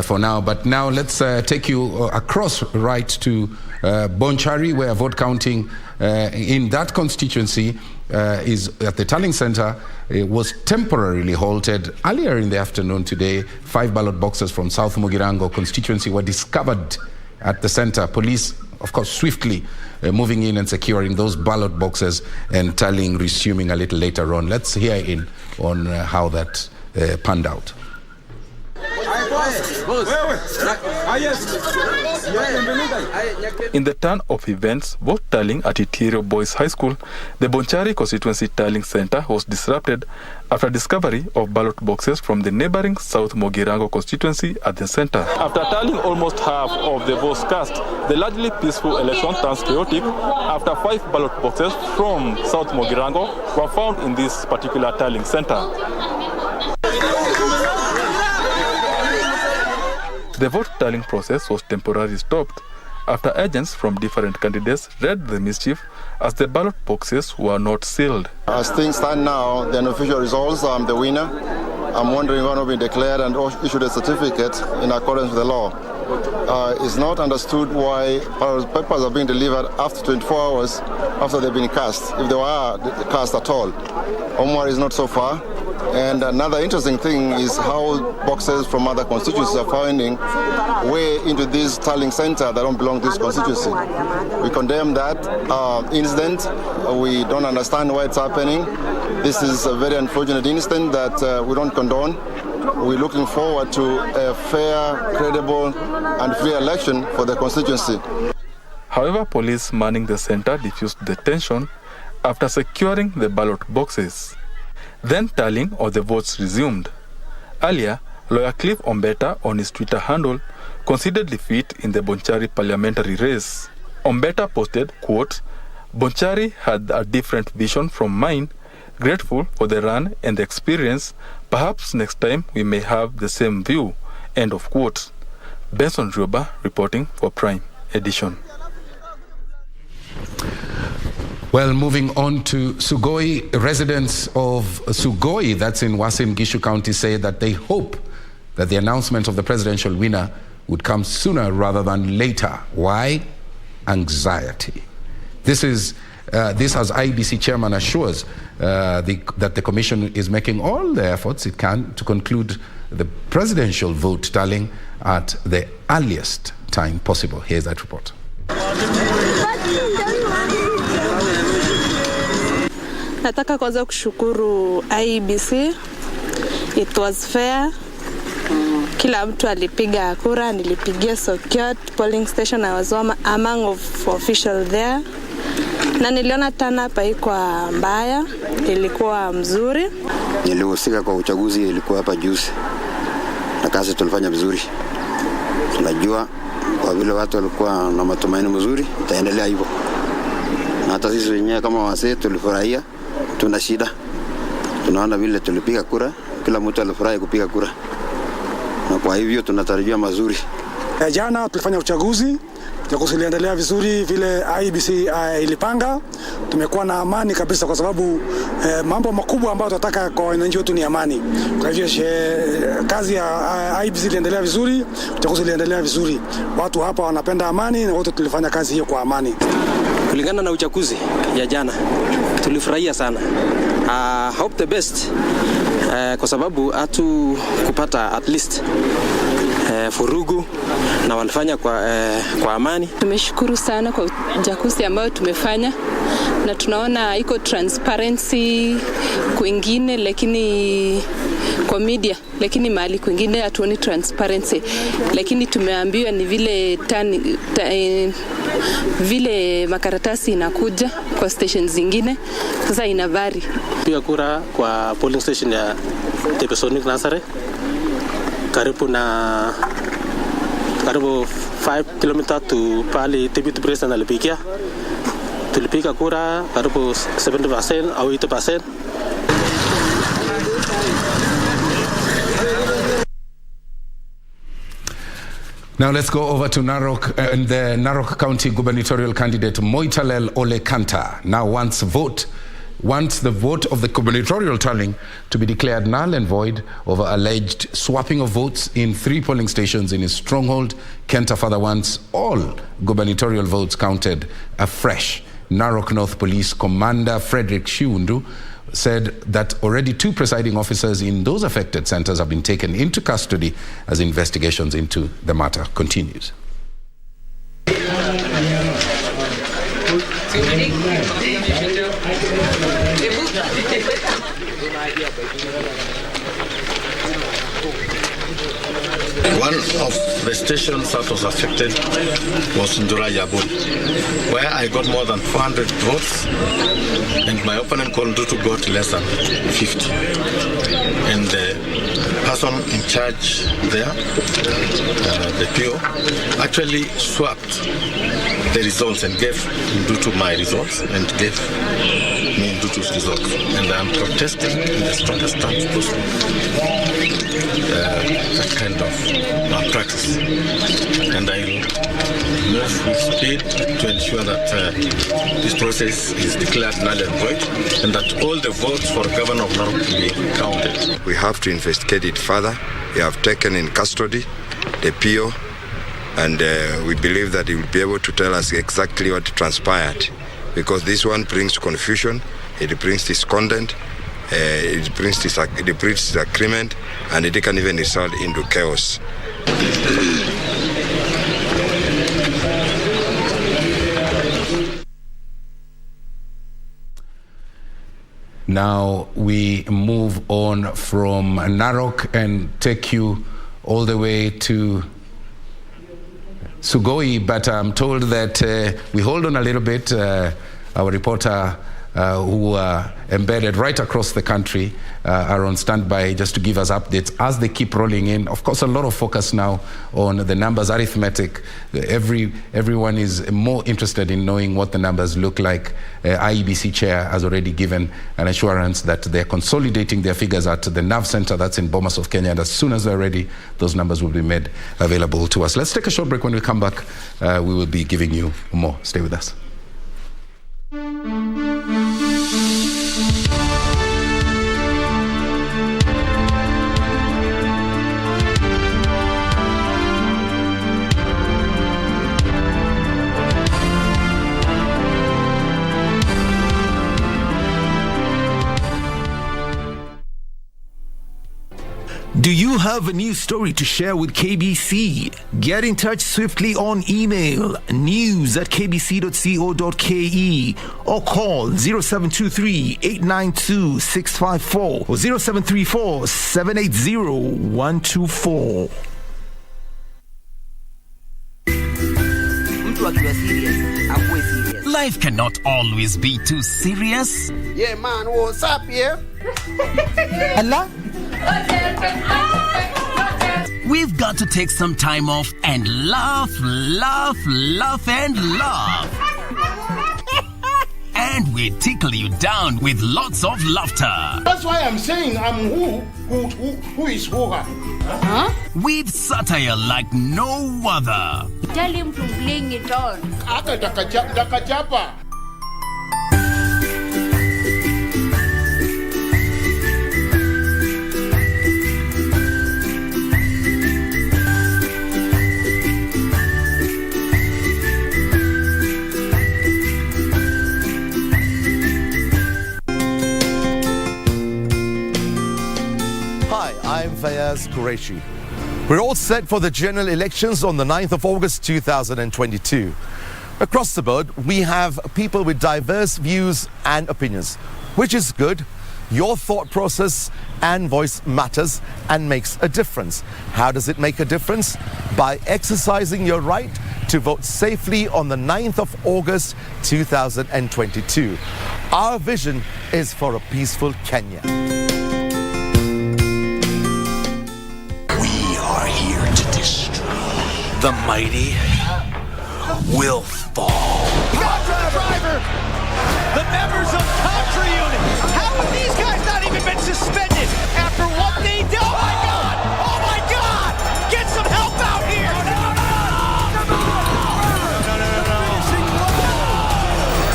for now. But now let's take you across right to Bonchari, where vote counting in that constituency is at the Tallying Center. It was temporarily halted earlier in the afternoon today. 5 ballot boxes from South Mugirango constituency were discovered at the center. Police, of course, swiftly moving in and securing those ballot boxes, and tallying resuming a little later on. Let's hear in on how that panned out. In the turn of events, vote tallying at Itirio Boys High School, the Bonchari Constituency Tallying Center was disrupted after discovery of ballot boxes from the neighboring South Mogirango constituency at the center. After tallying almost half of the votes cast, the largely peaceful election turns chaotic after 5 ballot boxes from South Mogirango were found in this particular tallying center. The vote tallying process was temporarily stopped after agents from different candidates read the mischief as the ballot boxes were not sealed. As things stand now, the unofficial results, I'm the winner. I'm wondering why not been declared and issued a certificate in accordance with the law. It's not understood why ballot papers are being delivered after 24 hours after they've been cast, if they were cast at all. Omar is not so far. And another interesting thing is how boxes from other constituencies are finding way into this tallying center that don't belong to this constituency. We condemn that incident. We don't understand why it's happening. This is a very unfortunate incident that we don't condone. We're looking forward to a fair, credible, and free election for the constituency. However, police manning the center diffused the tension after securing the ballot boxes. Then tallying of the votes resumed. Earlier, lawyer Cliff Ombeta on his Twitter handle conceded defeat in the Bonchari parliamentary race. Ombeta posted, quote, "Bonchari had a different vision from mine, grateful for the run and the experience. Perhaps next time we may have the same view," end of quote. Benson Rioba reporting for Prime Edition. Well, moving on to Sugoi, residents of Sugoi, that's in Uasin Gishu County, say that they hope that the announcement of the presidential winner would come sooner rather than later. Why? Anxiety. This as IBC chairman assures that the commission is making all the efforts it can to conclude the presidential vote tallying at the earliest time possible. Here's that report. Nataka kwanza kushukuru IBC. It was fair. Kila mtu alipiga kura, nilipigia Sokiot polling station. I was among of officials there. Na niliona tana hapa iko mbaya, ilikuwa mzuri. Nilihusika kwa uchaguzi, ilikuwa hapa juzi. Na kazi tulifanya vizuri. Tunajua kwa vile watu walikuwa na matumaini mzuri, itaendelea hivyo. Na hata sisi wenyewe kama wasee tulifurahia. Tuna shida. Tunaona vile tulipiga kura, kila mtu alifurahi kupiga kura. Na kwa hivyo tunatarajia mazuri. Jana tulifanya uchaguzi iliendelea vizuri vile IBC ilipanga. Tumekuwa na amani kabisa kwa sababu mambo makubwa ambayo tunataka kwa wananchi wetu ni amani. Kwa hivyo kazi ya IBC iliendelea vizuri, uchaguzi iliendelea vizuri. Watu hapa wanapenda amani na wote tulifanya kazi hiyo kwa amani. Kulingana na uchaguzi ya jana, tulifurahia sana. Hope the best kwa sababu hatu kupata at least furugu na walifanya kwa amani. Tumeshukuru sana kwa uchaguzi ambayo tumefanya na tunaona iko transparency kwingine, lakini kwa media, lakini mahali kwingine hatuoni transparency, lakini tumeambiwa ni vile makaratasi inakuja kwa stations zingine, sasa inavari. Pia kura kwa polling station ya Tepesonic Nasare karibu 5 km to pali Deputy President alipigia. Tulipiga kura karibu 70% au 80%. Now let's go over to Narok, and the Narok County gubernatorial candidate Moitalel Ole Kanta now wants the vote of the gubernatorial tallying to be declared null and void over alleged swapping of votes in 3 polling stations in his stronghold. Kenta further wants all gubernatorial votes counted afresh. Narok North Police Commander Frederick Shiundu said that already 2 presiding officers in those affected centers have been taken into custody as investigations into the matter continues. One of the stations that was affected was in Durayabun, where I got more than 400 votes, and my opponent Koldutu got less than 50. And the person in charge there, the PO, actually swapped the results and gave Ndutu my results and gave me Ndutu's results. And I'm protesting in the strongest terms possible. that kind of practice. And I move with speed to ensure that this process is declared null and void, and that all the votes for Governor of Narok will be counted. We have to investigate it further. We have taken in custody the PO, and we believe that he will be able to tell us exactly what transpired, because this one brings confusion, it brings discontent, it brings disagreement, and it can even result into chaos. Now we move on from Narok and take you all the way to Sugoi, but I'm told that we hold on a little bit. Our reporter who are embedded right across the country are on standby just to give us updates as they keep rolling in. Of course, a lot of focus now on the numbers, arithmetic. Everyone is more interested in knowing what the numbers look like. IEBC chair has already given an assurance that they're consolidating their figures at the NAV Center that's in Bomas of Kenya, and as soon as they're ready, those numbers will be made available to us. Let's take a short break. When we come back, we will be giving you more. Stay with us. Do you have a news story to share with KBC? Get in touch swiftly on email news@kbc.co.ke or call 0723-892-654 or 0734-780-124. Life cannot always be too serious. Yeah, man, what's up, yeah? Allah? We've got to take some time off and laugh, laugh, laugh, and laugh. And we tickle you down with lots of laughter. That's why I'm saying I'm who is who. Huh? With satire like no other. Tell him to bring it on. Dakachapa. I'm Fayaz Qureshi. We're all set for the general elections on the 9th of August 2022. Across the board, we have people with diverse views and opinions, which is good. Your thought process and voice matters and makes a difference. How does it make a difference? By exercising your right to vote safely on the 9th of August 2022. Our vision is for a peaceful Kenya. The mighty will fall. Driver! The members of Contra Unit! How have these guys not even been suspended after what they did? Oh my God! Oh my God! Get some help out here! No!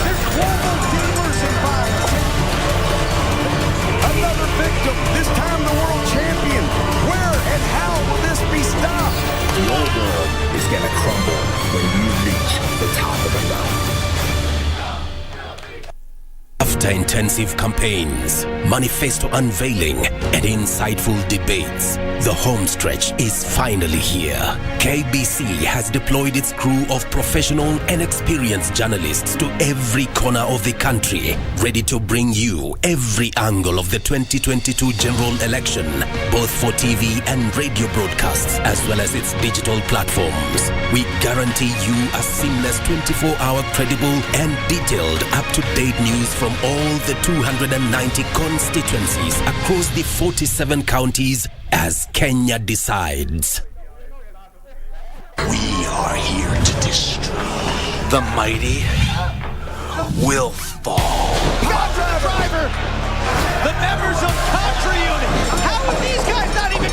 There's global gamers involved. Another victim, this time the world champion. Where and how will this be stopped? Your world is gonna crumble when you reach the top of the mountain. After intensive campaigns, manifesto unveiling, and insightful debates, the home stretch is finally here. KBC has deployed its crew of professional and experienced journalists to every corner of the country, ready to bring you every angle of the 2022 general election, both for TV and radio broadcasts, as well as its digital platforms. We guarantee you a seamless 24-hour credible and detailed up-to-date news from all the 290 constituencies across the 47 counties as Kenya decides. We are here to destroy. The mighty will fall. Driver! The members of Contra Unit! How have these guys not even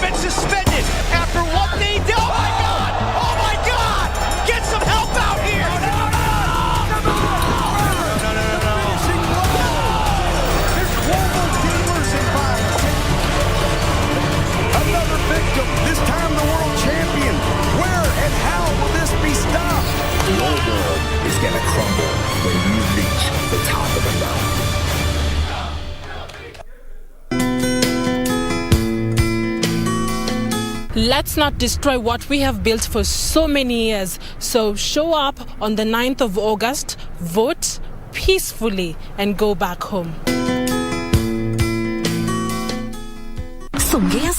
Let's not destroy what we have built for so many years. So show up on the 9th of August, vote peacefully, and go back home.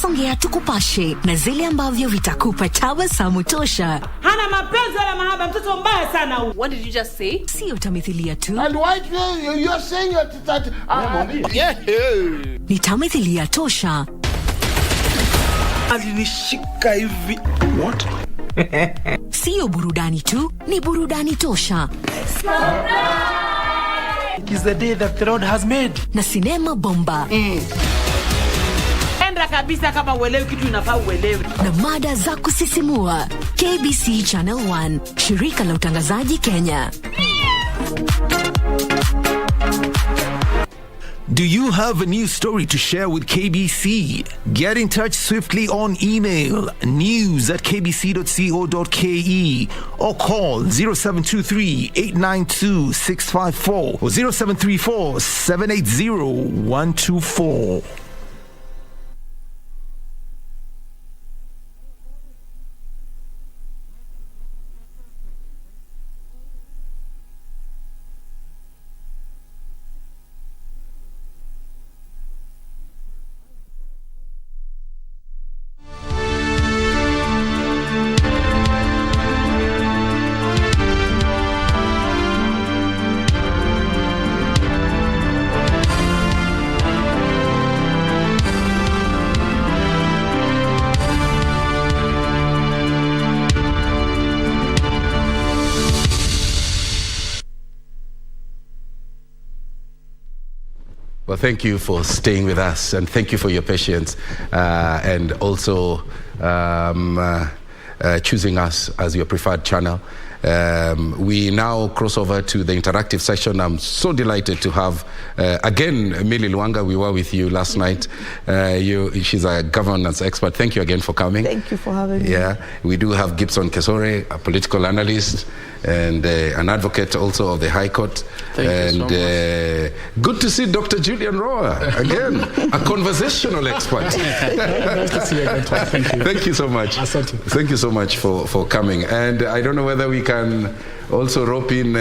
Songea tukupashe na zile ambavyo vitakupa tabasamu tosha. Hana mapenzi wala mahaba, mtoto mbaya sana huyu. What did you just say? Sio tamthilia tu. And why you're saying that Ni tamthilia tosha. Alinishika hivi. What? Sio burudani tu, ni burudani tosha. It is the day that the Lord has made. Na sinema bomba. Kabisa kama uelewi kitu inafaa uelewe. Na mada za kusisimua. KBC Channel 1, shirika la utangazaji Kenya. Do you have a news story to share with KBC? Get in touch swiftly on email news@kbc.co.ke or call 0723-892-654 or 0734-780-124. Well, thank you for staying with us, and thank you for your patience, and also choosing us as your preferred channel. We now cross over to the interactive session. I'm so delighted to have, again, Millie Luanga. We were with you last night. She's a governance expert. Thank you again for coming. Thank you for having me. Yeah, we do have Gibson Kesore, a political analyst, and an advocate also of the High Court. Thank you so much. Good to see Dr. Julian Roa again, a conversational expert. Nice to see you again, Tom. Thank you. Thank you so much. Thank you so much for coming. And I don't know whether we can also rope in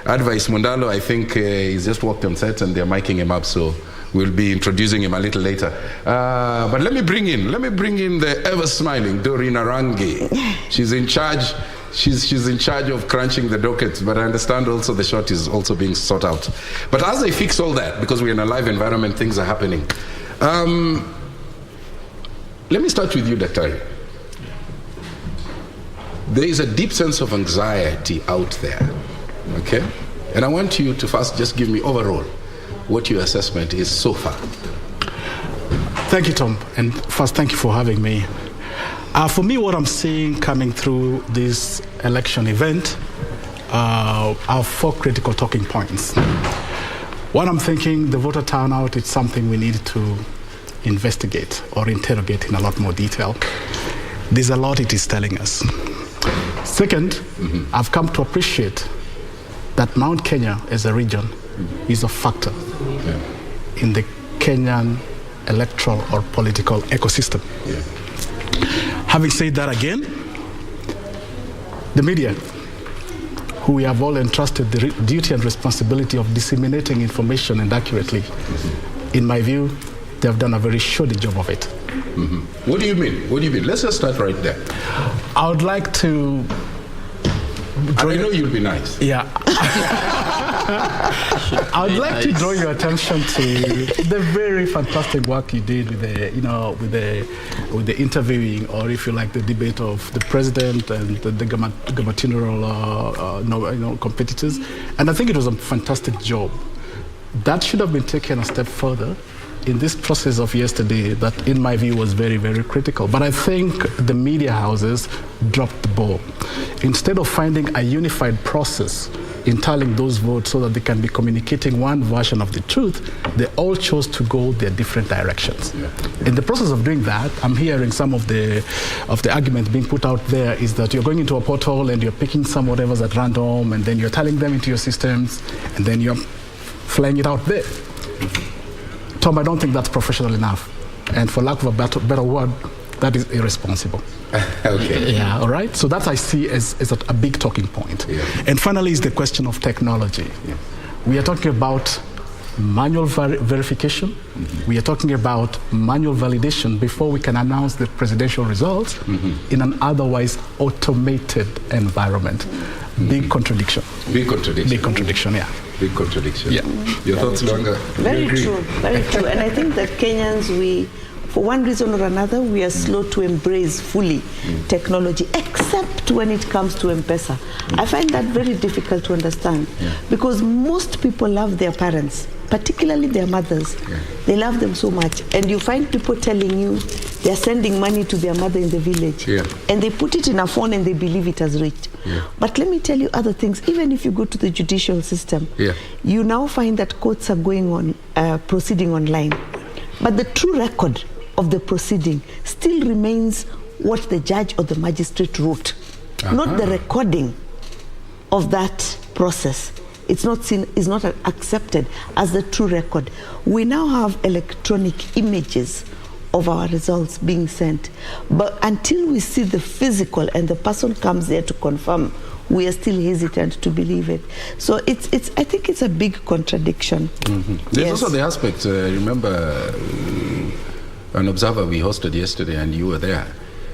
Advice Mundalo. I think he's just walked on set and they're miking him up, so we'll be introducing him a little later. But let me bring in the ever-smiling Doreen Arangi. She's in charge. She's in charge of crunching the dockets, but I understand also the shot is also being sought out. But as they fix all that, because we're in a live environment, things are happening. Let me start with you, Dr. There is a deep sense of anxiety out there, okay? And I want you to first just give me overall what your assessment is so far. Thank you, Tom. And first, thank you for having me. For me, what I'm seeing coming through this election event are 4 critical talking points. What I'm thinking, the voter turnout is something we need to investigate or interrogate in a lot more detail. There's a lot it is telling us. Second, I've come to appreciate that Mount Kenya as a region is a factor in the Kenyan electoral or political ecosystem. Having said that again, the media, who we have all entrusted the duty and responsibility of disseminating information and accurately, in my view, they have done a very shoddy job of it. What do you mean? What do you mean? Let's just start right there. I would like to... I know you'll be nice. Yeah. I would like to draw your attention to the very fantastic work you did with with the interviewing, or if you like, the debate of the president and the gubernatorial competitors. And I think it was a fantastic job. That should have been taken a step further in this process of yesterday that, in my view, was very, very critical. But I think the media houses dropped the ball. Instead of finding a unified process in tallying those votes so that they can be communicating one version of the truth, they all chose to go their different directions. In the process of doing that, I'm hearing some of the argument being put out there is that you're going into a portal and you're picking some whatevers at random, and then you're tallying them into your systems, and then you're flying it out there. Tom, I don't think that's professional enough. And for lack of a better word, that is irresponsible. Okay. Yeah, all right? So that I see as a big talking point. Yeah. And finally is the question of technology. Yeah. We are talking about manual verification. Mm-hmm. We are talking about manual validation before we can announce the presidential results in an otherwise automated environment. Big contradiction. Big contradiction. Big contradiction, yeah. Big contradiction. Yeah. Your thoughts, Lwanga? Very true, very true. And I think that Kenyans, for one reason or another, we are slow to embrace fully technology, except when it comes to M-Pesa. I find that very difficult to understand because most people love their parents, particularly their mothers. They love them so much. And you find people telling you they're sending money to their mother in the village. And they put it in a phone and they believe it has reached. But let me tell you other things. Even if you go to the judicial system, you now find that courts are going on, proceeding online. But the true record of the proceeding still remains what the judge or the magistrate wrote, not the recording of that process. It's not seen, is not accepted as the true record. We now have electronic images of our results being sent, but until we see the physical and the person comes there to confirm, we are still hesitant to believe it. So it's I think it's a big contradiction. There's also the aspect, remember an observer we hosted yesterday and you were there,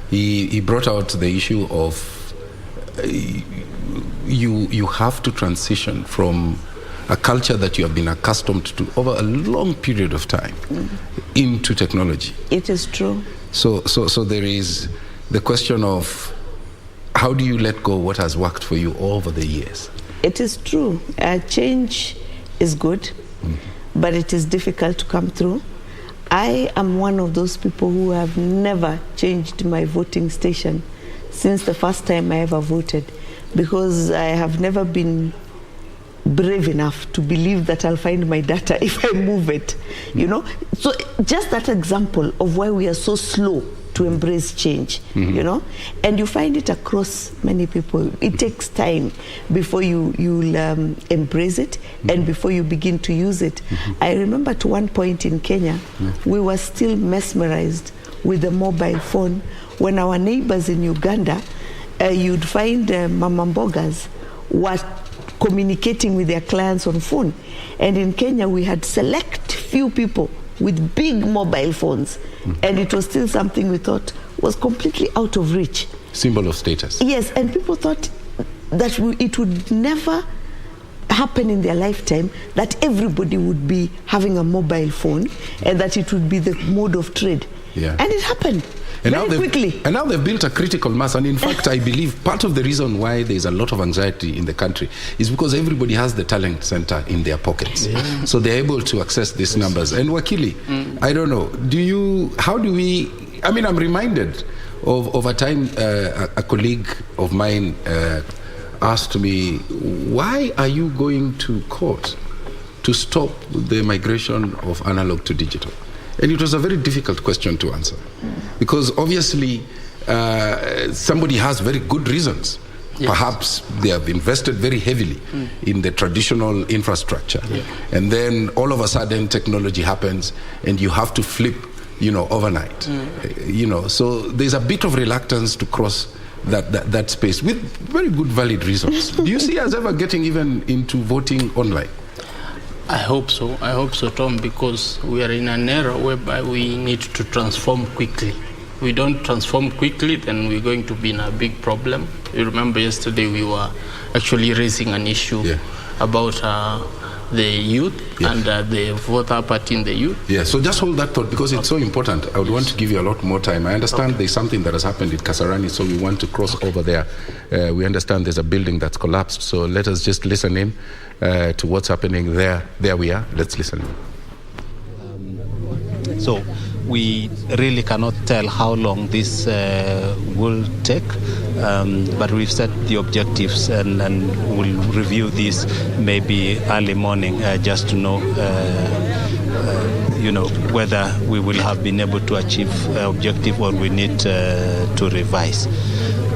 he brought out the issue of you have to transition from a culture that you have been accustomed to over a long period of time into technology. It is true. So there is the question of how do you let go what has worked for you over the years? It is true. Change is good, but it is difficult to come through. I am one of those people who have never changed my voting station since the first time I ever voted, because I have never been brave enough to believe that I'll find my data if I move it, you know? So just that example of why we are so slow to embrace change, you know? And you find it across many people. It takes time before you'll embrace it and before you begin to use it. I remember at one point in Kenya, we were still mesmerized with the mobile phone. When our neighbors in Uganda, you'd find mama mbogas were communicating with their clients on phone. And in Kenya, we had select few people with big mobile phones. And it was still something we thought was completely out of reach. Symbol of status. Yes, and people thought that it would never happen in their lifetime that everybody would be having a mobile phone and that it would be the mode of trade. Yeah. And it happened. And very quickly. And now they've built a critical mass. And in fact, I believe part of the reason why there's a lot of anxiety in the country is because everybody has the talent center in their pockets. Yeah. So they're able to access these numbers. And Wakili, I don't know, I'm reminded of a time a colleague of mine asked me, why are you going to court to stop the migration of analog to digital? And it was a very difficult question to answer because obviously somebody has very good reasons. Yes. Perhaps they have invested very heavily in the traditional infrastructure. Yeah. And then all of a sudden technology happens and you have to flip, overnight. So there's a bit of reluctance to cross that space with very good valid reasons. Do you see us ever getting even into voting online? I hope so, Tom, because we are in an era whereby we need to transform quickly. We don't transform quickly, then we're going to be in a big problem. You remember yesterday we were actually raising an issue about the youth and the voter party in the youth. Yeah, so just hold that thought because it's so important. I would want to give you a lot more time. I understand there's something that has happened in Kasarani, so we want to cross over there. We understand there's a building that's collapsed, so let us just listen in to what's happening there. There we are. Let's listen. So we really cannot tell how long this will take, but we've set the objectives and we'll review this maybe early morning just to know, whether we will have been able to achieve objective or we need to revise.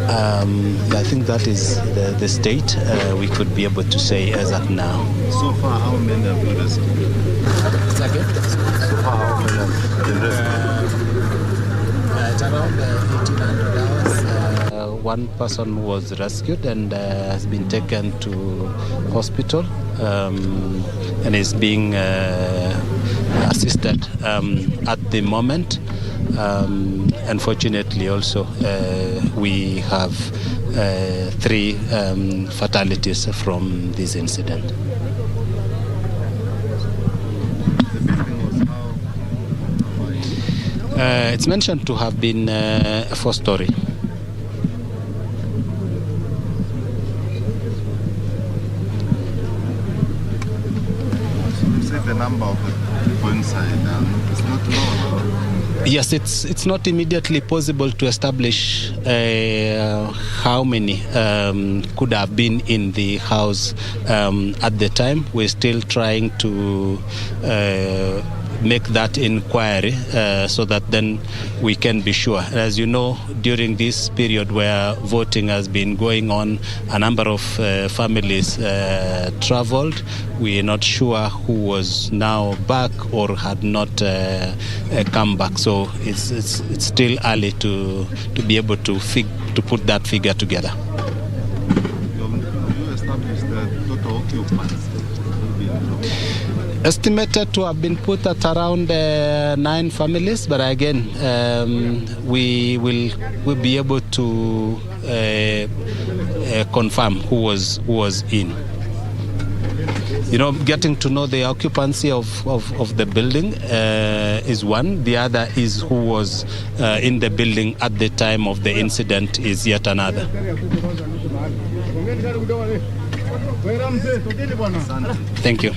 I think that is the state we could be able to say as at now. So far, how many have been rescued? So far, how many have been rescued? It's around one person was rescued and has been taken to hospital and is being assisted at the moment. Unfortunately, also, we have 3 fatalities from this incident. It's mentioned to have been a 4-story. You said the number of the people inside, it's not known. Yes, it's not immediately possible to establish how many could have been in the house at the time. We're still trying to make that inquiry so that then we can be sure. As you know, during this period where voting has been going on, a number of families traveled. We are not sure who was now back or had not come back. So it's still early to be able to put that figure together. You established the total occupants. Estimated to have been put at around 9 families, but again, we will be able to confirm who was in. You know, getting to know the occupancy of the building is one. The other is who was in the building at the time of the incident is yet another. Thank you.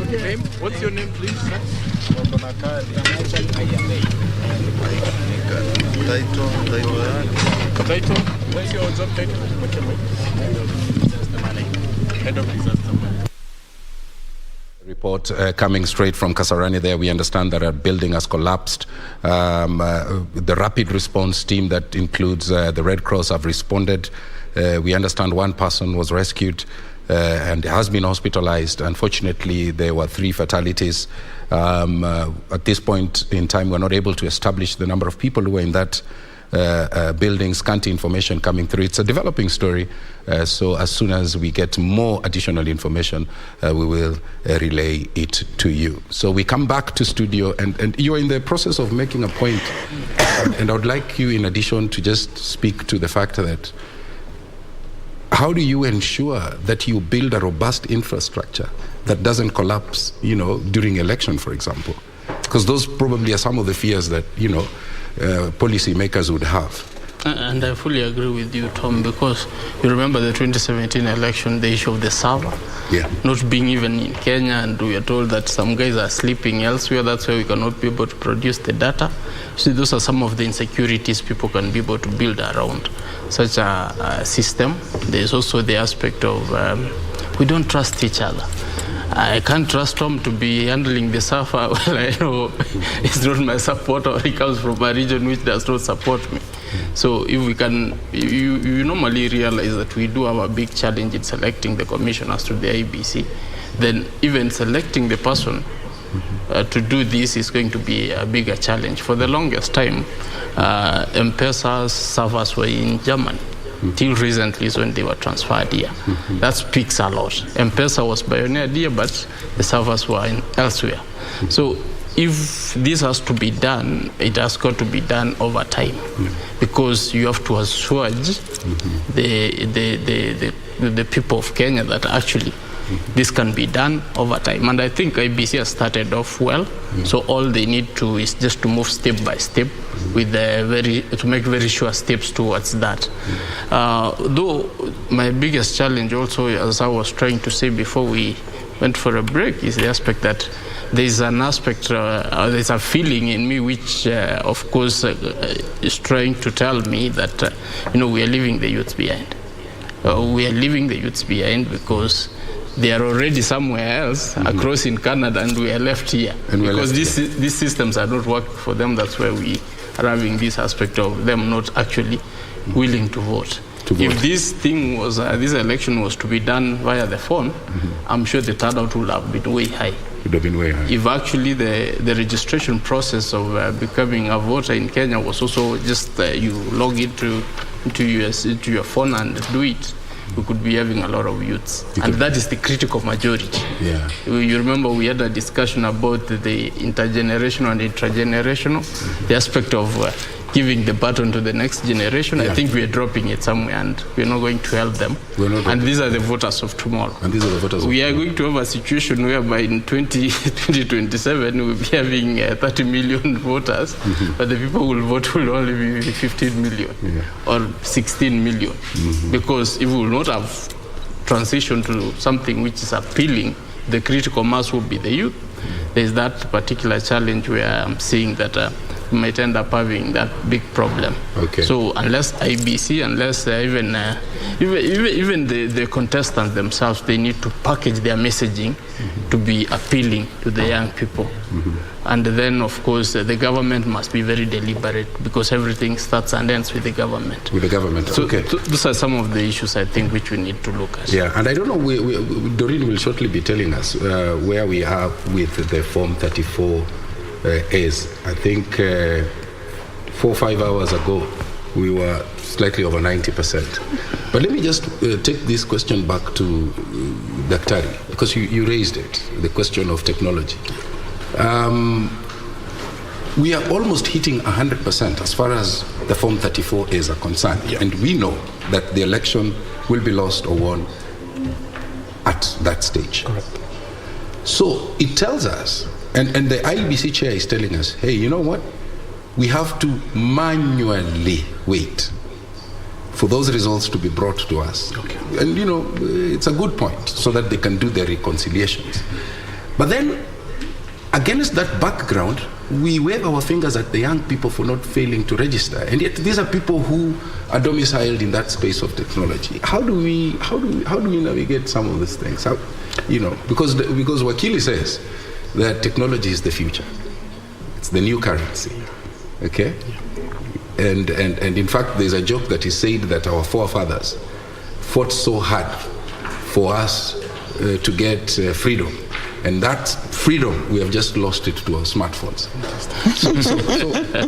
Name? What's your name, please, sir? Title? Where's your job title? Head of disaster management. Report coming straight from Kasarani there. We understand that a building has collapsed. The rapid response team that includes the Red Cross have responded. We understand one person was rescued and has been hospitalized. Unfortunately, there were 3 fatalities. At this point in time, we're not able to establish the number of people who were in that building. Scanty information coming through. It's a developing story. So as soon as we get more additional information, we will relay it to you. So we come back to studio, and you're in the process of making a point. And I would like you, in addition, to just speak to the fact that how do you ensure that you build a robust infrastructure that doesn't collapse, during election, for example? Because those probably are some of the fears that, policy makers would have. And I fully agree with you, Tom, because you remember the 2017 election, the issue of the server not being even in Kenya, and we are told that some guys are sleeping elsewhere. That's why we cannot be able to produce the data. So those are some of the insecurities people can be able to build around such a system. There's also the aspect of we don't trust each other. I can't trust Tom to be handling the server. Well, I know he's not my supporter, or he comes from a region which does not support me. So if we can, you normally realize that we do have a big challenge in selecting the commissioners to the IBC. Then even selecting the person to do this is going to be a bigger challenge. For the longest time, M-Pesa's servers were in Germany. Till recently is when they were transferred here. That speaks a lot. M-Pesa was pioneered here, but the servers were elsewhere. So if this has to be done, it has got to be done over time, because you have to assuage the people of Kenya that actually this can be done over time. And I think IBC has started off well. So all they need to is just to move step by step with to make very sure steps towards that. Though my biggest challenge also, as I was trying to say before we went for a break, is the aspect that there's an aspect, there's a feeling in me which, of course, is trying to tell me that, we are leaving the youths behind. We are leaving the youths behind because they are already somewhere else, across in Canada, and we are left here. Because these systems are not working for them. That's why we are having this aspect of them not actually willing to vote. If this thing was, this election was to be done via the phone, I'm sure the turnout would have been way high. would have been way higher. If actually the registration process of becoming a voter in Kenya was also just you log into your phone and do it, we could be having a lot of youths. And that is the critical majority. Yeah. You remember we had a discussion about the intergenerational and intragenerational, the aspect of giving the baton to the next generation. I think we are dropping it somewhere and we're not going to help them. And these are the voters of tomorrow. And these are the voters we are going to have a situation whereby in 2027 we'll be having 30 million voters, but the people who will vote will only be 15 million or 16 million. Because if we will not have transitioned to something which is appealing, the critical mass will be the youth. There's that particular challenge where I'm seeing that we might end up having that big problem. So unless IBC, unless even the contestants themselves, they need to package their messaging to be appealing to the young people. And then, of course, the government must be very deliberate because everything starts and ends with the government. With the government, so those are some of the issues, I think, which we need to look at. Yeah, and I don't know, Doreen will shortly be telling us where we are with the Form 34 is. I think 4 or 5 hours ago, we were slightly over 90%. But let me just take this question back to Daktari, because you raised it, the question of technology. We are almost hitting 100% as far as the Form 34 is concerned. And we know that the election will be lost or won at that stage. Correct. So it tells us, and the IEBC chair is telling us, hey, you know what? We have to manually wait for those results to be brought to us. And, it's a good point so that they can do their reconciliations. But then, against that background, we wave our fingers at the young people for not failing to register. And yet these are people who are domiciled in that space of technology. How do we navigate some of these things? Because Wakili says that technology is the future. It's the new currency. Okay? And in fact, there's a joke that is said that our forefathers fought so hard for us to get freedom. And that freedom, we have just lost it to our smartphones.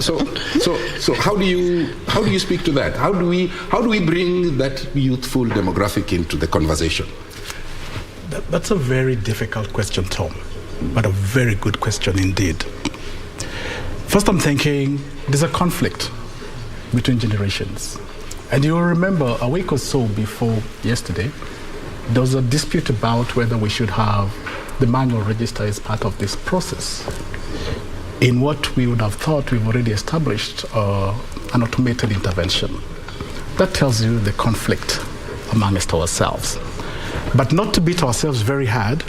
So how do you speak to that? How do we bring that youthful demographic into the conversation? That's a very difficult question, Tom, but a very good question indeed. First, I'm thinking there's a conflict between generations. And you'll remember a week or so before yesterday, there was a dispute about whether we should have the manual register as part of this process. In what we would have thought we've already established an automated intervention. That tells you the conflict amongst ourselves. But not to beat ourselves very hard,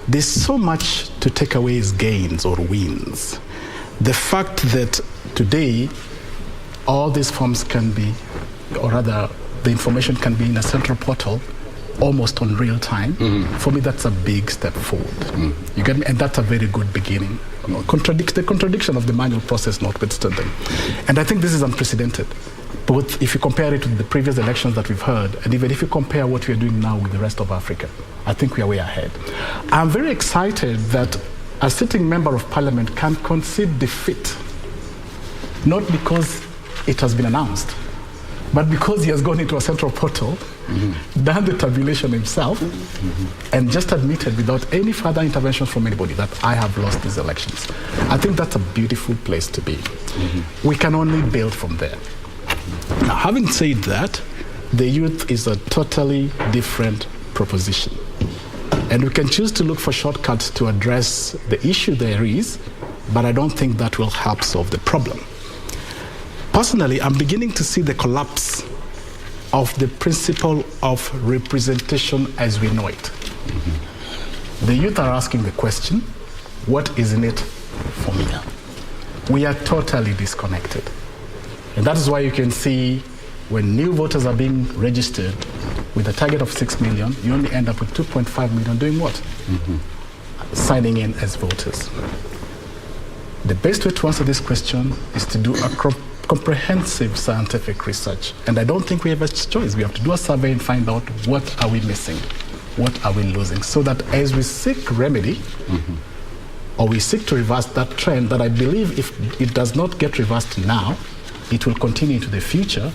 there's so much to take away as gains or wins. The fact that today all these forms can be, or rather the information can be in a central portal almost on real time, for me that's a big step forward. You get me? And that's a very good beginning. The contradiction of the manual process notwithstanding. And I think this is unprecedented. Both if you compare it with the previous elections that we've heard, and even if you compare what we are doing now with the rest of Africa, I think we are way ahead. I'm very excited that a sitting member of parliament can concede defeat, not because it has been announced, but because he has gone into a central portal, done the tabulation himself, and just admitted without any further intervention from anybody that I have lost these elections. I think that's a beautiful place to be. We can only build from there. Now, having said that, the youth is a totally different proposition. And we can choose to look for shortcuts to address the issue there is, but I don't think that will help solve the problem. Personally, I'm beginning to see the collapse of the principle of representation as we know it. The youth are asking the question, what is in it for me? We are totally disconnected. And that is why you can see when new voters are being registered with a target of 6 million, you only end up with 2.5 million doing what? Signing in as voters. The best way to answer this question is to do a comprehensive scientific research. And I don't think we have a choice. We have to do a survey and find out what are we missing, what are we losing, so that as we seek remedy, or we seek to reverse that trend that I believe if it does not get reversed now, it will continue into the future,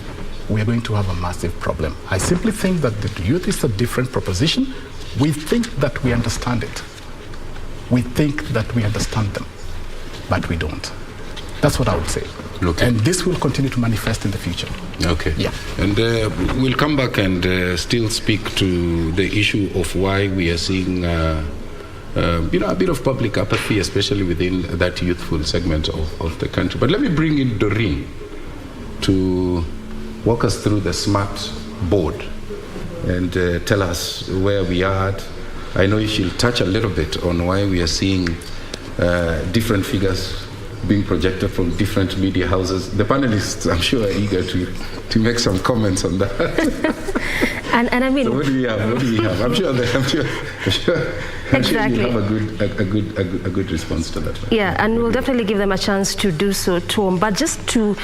we are going to have a massive problem. I simply think that the youth is a different proposition. We think that we understand it. We think that we understand them, but we don't. That's what I would say. Okay. And this will continue to manifest in the future. Okay. Yeah. And we'll come back and still speak to the issue of why we are seeing a bit of public apathy, especially within that youthful segment of the country. But let me bring in Doreen to walk us through the smart board and tell us where we are at. I know she'll touch a little bit on why we are seeing different figures being projected from different media houses. The panelists, I'm sure, are eager to make some comments on that. and I mean, so what do we have? I'm sure exactly. you have a good response to that. Yeah, and we'll definitely give them a chance to do so, Tom. But just to,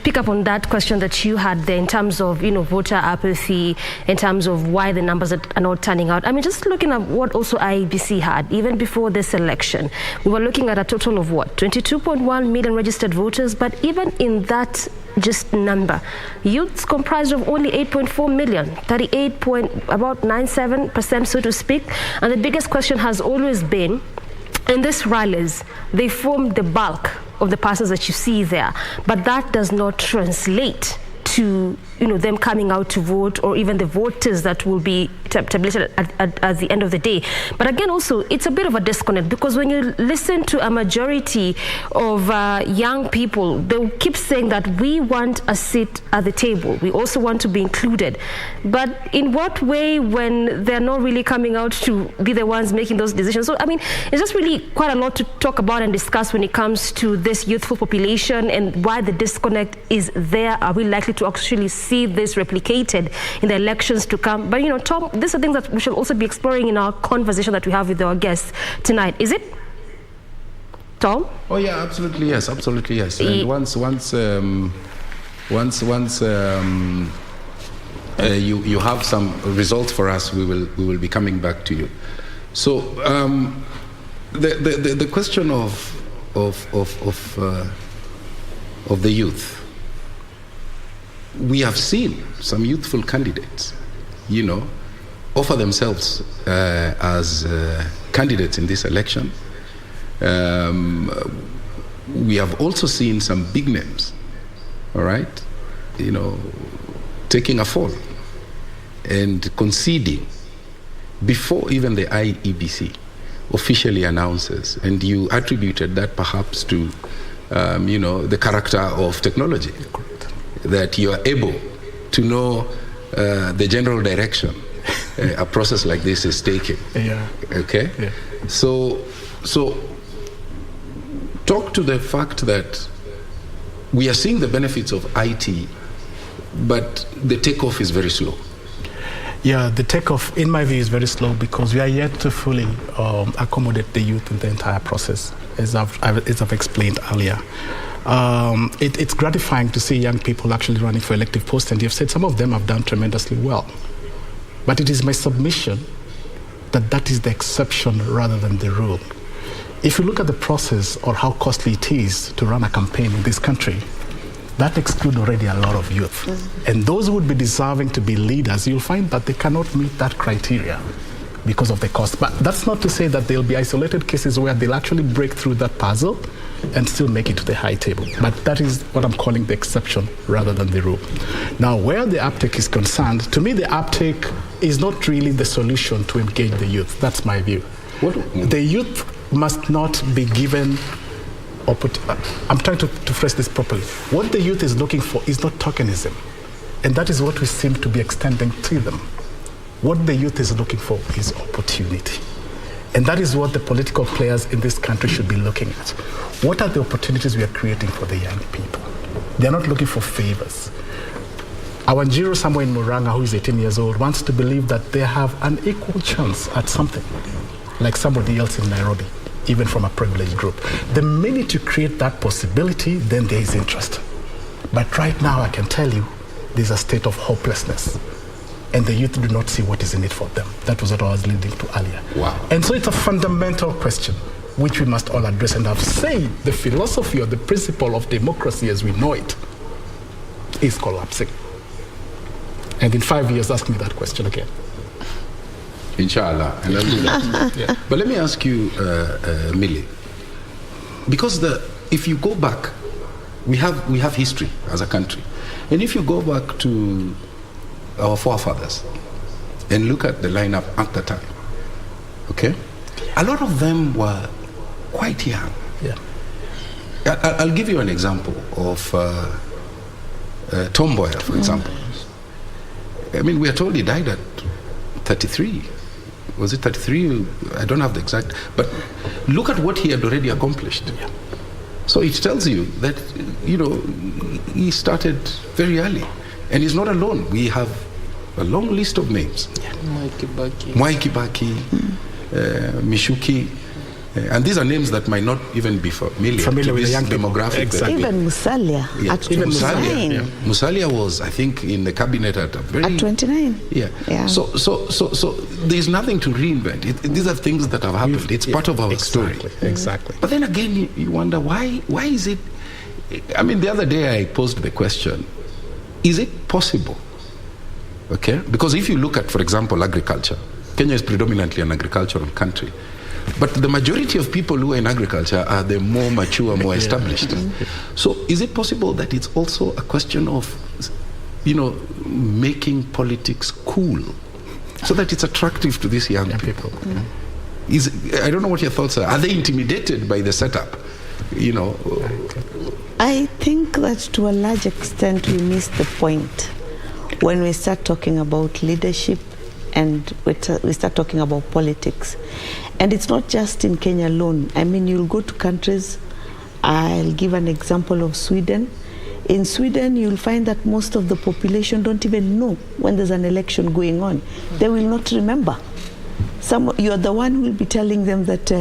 pick up on that question that you had there in terms of, voter apathy, in terms of why the numbers are not turning out. I mean, just looking at what also IEBC had, even before this election, we were looking at a total of 22.1 million registered voters. But even in that just number, youths comprised of only 8.4 million, 38.97%, so to speak. And the biggest question has always been, in these rallies, they form the bulk of the persons that you see there, but that does not translate to them coming out to vote, or even the voters that will be tabulated at the end of the day. But again, also, it's a bit of a disconnect, because when you listen to a majority of young people, they'll keep saying that we want a seat at the table. We also want to be included. But in what way, when they're not really coming out to be the ones making those decisions? So, I mean, it's just really quite a lot to talk about and discuss when it comes to this youthful population and why the disconnect is there. Are we likely to actually see this replicated in the elections to come? But Tom, these are things that we should also be exploring in our conversation that we have with our guests tonight. Is it, Tom? Oh yeah, absolutely yes. And once you have some results for us, we will be coming back to you. So the question of the youth. We have seen some youthful candidates, offer themselves as candidates in this election. We have also seen some big names, all right, taking a fall and conceding before even the IEBC officially announces. And you attributed that perhaps to, the character of technology. That you are able to know the general direction a process like this is taking. Yeah. Okay? Yeah. So talk to the fact that we are seeing the benefits of IT, but the takeoff is very slow. Yeah, the takeoff, in my view, is very slow because we are yet to fully accommodate the youth in the entire process, as I've explained earlier. It's gratifying to see young people actually running for elective posts, and you've said some of them have done tremendously well. But it is my submission that that is the exception rather than the rule. If you look at the process or how costly it is to run a campaign in this country, that excludes already a lot of youth. And those who would be deserving to be leaders, you'll find that they cannot meet that criteria because of the cost. But that's not to say that there'll be isolated cases where they'll actually break through that puzzle and still make it to the high table. But that is what I'm calling the exception rather than the rule. Now, where the uptake is concerned, to me, the uptake is not really the solution to engage the youth. That's my view. The youth must not be given I'm trying to phrase this properly. What the youth is looking for is not tokenism. And that is what we seem to be extending to them. What the youth is looking for is opportunity. And that is what the political players in this country should be looking at. What are the opportunities we are creating for the young people? They're not looking for favors. Awanjiro, somewhere in Muranga, who is 18 years old, wants to believe that they have an equal chance at something, like somebody else in Nairobi, even from a privileged group. The minute you create that possibility, then there is interest. But right now, I can tell you, there's a state of hopelessness. And the youth do not see what is in it for them. That was what I was leading to earlier. Wow. And so it's a fundamental question. which we must all address. And I've said the philosophy or the principle of democracy as we know it is collapsing. And in 5 years, ask me that question again. Inshallah, and I'll do that. Yeah. But let me ask you, Millie, because if you go back, we have history as a country, and if you go back to our forefathers and look at the lineup at the time, okay, a lot of them were quite young. Yeah. I'll give you an example of Tom Mboya, for example. I mean, we are told he died at 33. Was it 33? I don't have the exact, but look at what he had already accomplished. Yeah. So it tells you that, you know, he started very early. And he's not alone. We have a long list of names. Yeah. Mwai Kibaki, Mishuki. And these are names that might not even be familiar with the young demographic. Exactly. Even Musalia at 29. Yeah. Musalia was, I think, in the cabinet at a very... At 29. Yeah. So there's nothing to reinvent. These are things that have happened. It's part of our story. Exactly. But then again, you wonder, why is it... I mean, the other day I posed the question, is it possible? Okay? Because if you look at, for example, agriculture, Kenya is predominantly an agricultural country. But the majority of people who are in agriculture are the more mature, more established. So is it possible that it's also a question of, you know, making politics cool so that it's attractive to these young people? I don't know what your thoughts are. Are they intimidated by the setup? You know? I think that to a large extent we miss the point when we start talking about leadership and we start talking about politics. And it's not just in Kenya alone. I mean, you'll go to countries, I'll give an example of Sweden. In Sweden, you'll find that most of the population don't even know when there's an election going on. They will not remember. You're the one who will be telling them that,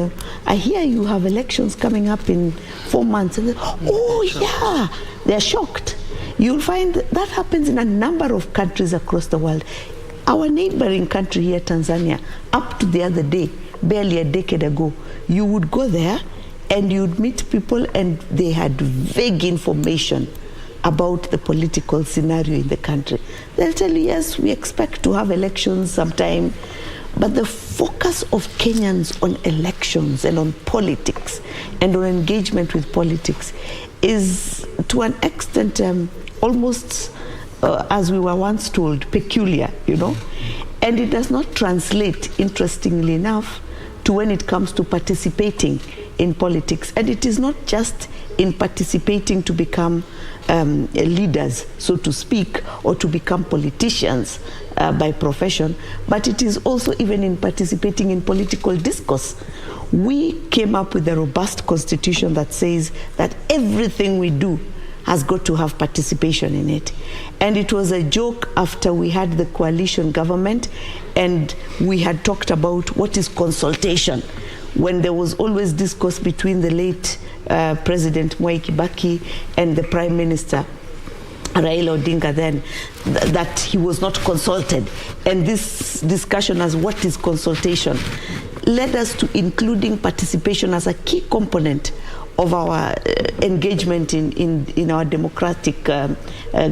I hear you have elections coming up in 4 months. And they're shocked. You'll find that happens in a number of countries across the world. Our neighboring country here, Tanzania, up to the other day, barely a decade ago, you would go there and you'd meet people and they had vague information about the political scenario in the country. They'll tell you, yes, we expect to have elections sometime, but the focus of Kenyans on elections and on politics and on engagement with politics is to an extent almost, as we were once told, peculiar, you know? And it does not translate, interestingly enough, to when it comes to participating in politics. And it is not just in participating to become leaders, so to speak, or to become politicians by profession, but it is also even in participating in political discourse. We came up with a robust constitution that says that everything we do has got to have participation in it. And it was a joke after we had the coalition government and we had talked about what is consultation, when there was always discourse between the late President Mwai Kibaki and the Prime Minister Raila Odinga then, that he was not consulted. And this discussion as what is consultation led us to including participation as a key component of our engagement in our democratic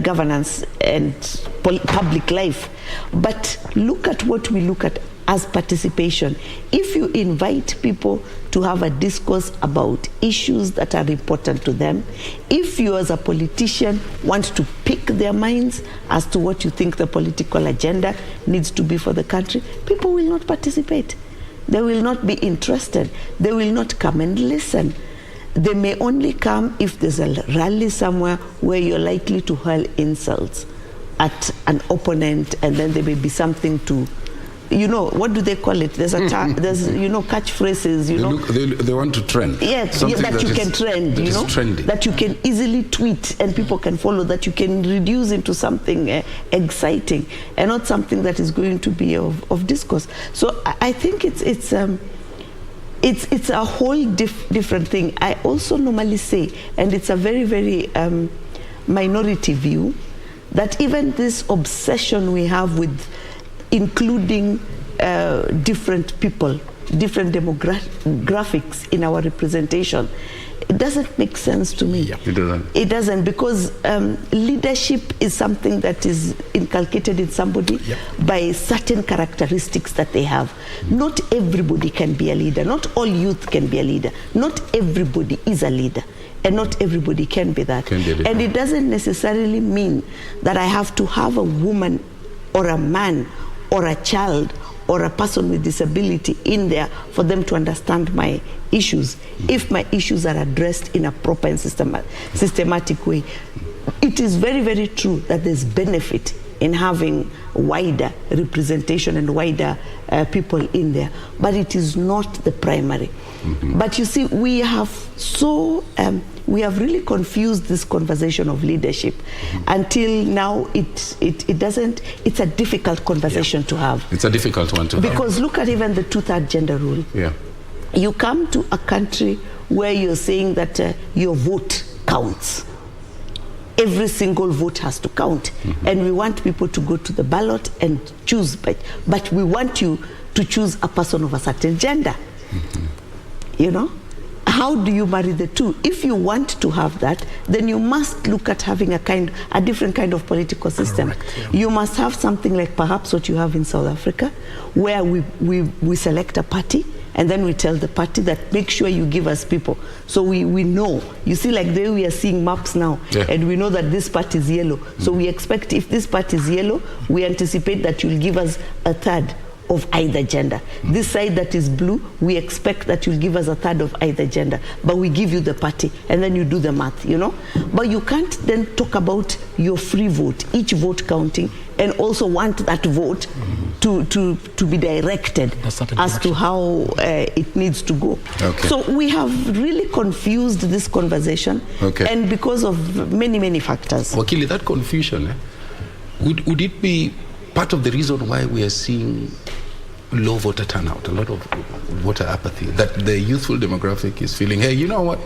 governance and public life. But look at what we look at as participation. If you invite people to have a discourse about issues that are important to them, if you as a politician want to pick their minds as to what you think the political agenda needs to be for the country, people will not participate. They will not be interested. They will not come and listen. They may only come if there's a rally somewhere where you're likely to hurl insults at an opponent, and then there may be something to, you know, what do they call it? There's there's, you know, catchphrases, you know. They want to trend. Yes, that you can trend, you know. Trendy. That you can easily tweet and people can follow, that you can reduce into something exciting and not something that is going to be of discourse. So I think it's a whole different thing. I also normally say, and it's a very, very minority view, that even this obsession we have with including different people different demographics in our representation, it doesn't make sense to me. It doesn't. It doesn't, because leadership is something that is inculcated in somebody by certain characteristics that they have. Not everybody can be a leader. Not all youth can be a leader. Not everybody is a leader. And not everybody can be that. And it doesn't necessarily mean that I have to have a woman or a man or a child or a person with disability in there for them to understand my issues, if my issues are addressed in a proper and systematic way. It is very, very true that there's benefit in having wider representation and wider people in there, but it is not the primary. But you see, we have really confused this conversation of leadership until now. It doesn't. It's a difficult conversation to have. It's a difficult one to have. Because look at even the 2/3 gender rule. Yeah. You come to a country where you're saying that your vote counts. Every single vote has to count. And we want people to go to the ballot and choose, but we want you to choose a person of a certain gender. You know? How do you marry the two? If you want to have that, then you must look at having a different kind of political system. You must have something like perhaps what you have in South Africa, where we select a party, and then we tell the party that make sure you give us people. So we know. You see, like the way we are seeing maps now, and we know that this party is yellow. So we expect if this party is yellow, we anticipate that you'll give us a third of either gender. This side that is blue, we expect that you'll give us a third of either gender. But we give you the party, and then you do the math, you know? But you can't then talk about your free vote, each vote counting, and also want that vote to be directed as to how it needs to go. So we have really confused this conversation, and because of many, many factors. Wakili, that confusion, would it be part of the reason why we are seeing low voter turnout, a lot of voter apathy, that the youthful demographic is feeling, hey, you know what?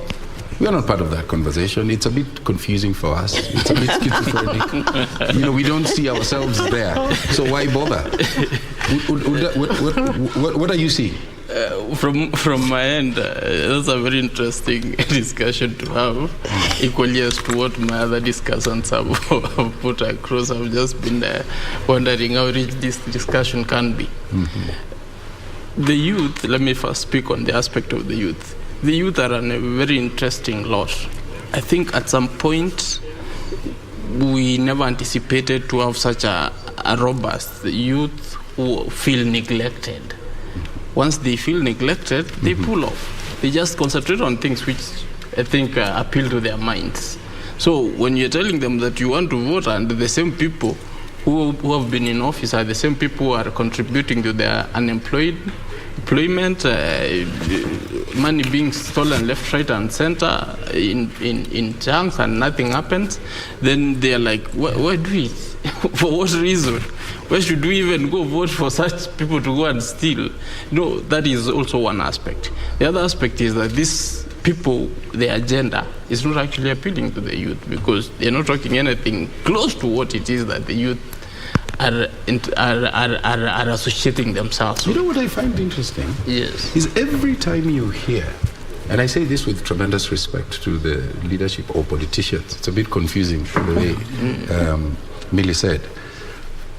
We are not part of that conversation. It's a bit confusing for us. It's a bit schizophrenic. You know, we don't see ourselves there. So why bother? What are you seeing? From my end, that's a very interesting discussion to have, equally as to what my other discussants have put across. I've just been wondering how rich this discussion can be. The youth, let me first speak on the aspect of the youth. The youth are on a very interesting lot. I think at some point, we never anticipated to have such a robust youth who feel neglected. Once they feel neglected, they pull off. They just concentrate on things which I think appeal to their minds. So when you're telling them that you want to vote, and the same people who have been in office are the same people who are contributing to their employment, money being stolen left, right, and center in chunks, and nothing happens, then they're like, why do it? For what reason? Why should we even go vote for such people to go and steal? No, that is also one aspect. The other aspect is that these people, their agenda is not actually appealing to the youth, because they're not talking anything close to what it is that the youth are associating themselves with. You know what I find interesting? Yes. Is every time you hear, and I say this with tremendous respect to the leadership or politicians, it's a bit confusing the way Millie said,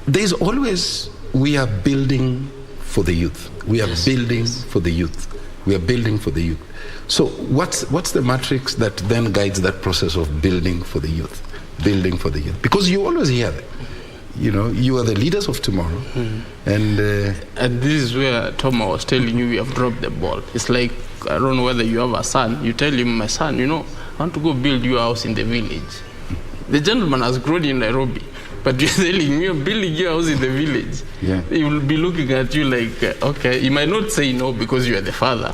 there's always, we are building for the youth. We are building for the youth. We are building for the youth. So what's the matrix that then guides that process of building for the youth? Building for the youth. Because you always hear that. You know, you are the leaders of tomorrow. And this is where Tom was telling you, we have dropped the ball. It's like, I don't know whether you have a son. You tell him, my son, you know, I want to go build your house in the village. The gentleman has grown in Nairobi, but you're telling me you're building your house in the village. He will be looking at you like, okay, he might not say no because you are the father.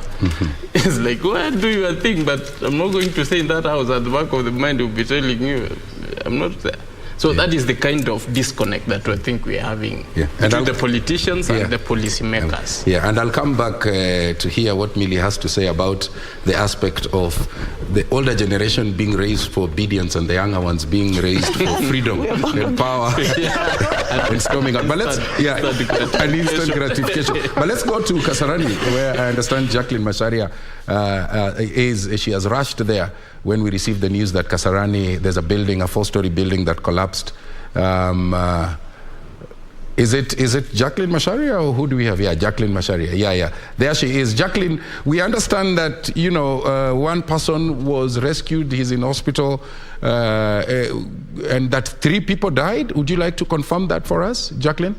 It's like, go ahead, do your thing, but I'm not going to stay in that house. At the back of the mind, he'll be telling you, I'm not there. So that is the kind of disconnect that I think we are having between the politicians and the policymakers. Yeah, and I'll come back to hear what Millie has to say about the aspect of the older generation being raised for obedience and the younger ones being raised for freedom and power and storming out. But let's, an instant gratification. But let's go to Kasarani, where I understand Jacqueline Macharia she has rushed there when we received the news that Kasarani, there's a building, a 4-story building that collapsed. Is it Jacqueline Macharia, or who do we have? Yeah, Jacqueline Macharia. Yeah. There she is. Jacqueline, we understand that, one person was rescued, he's in hospital, and that 3 people died. Would you like to confirm that for us, Jacqueline?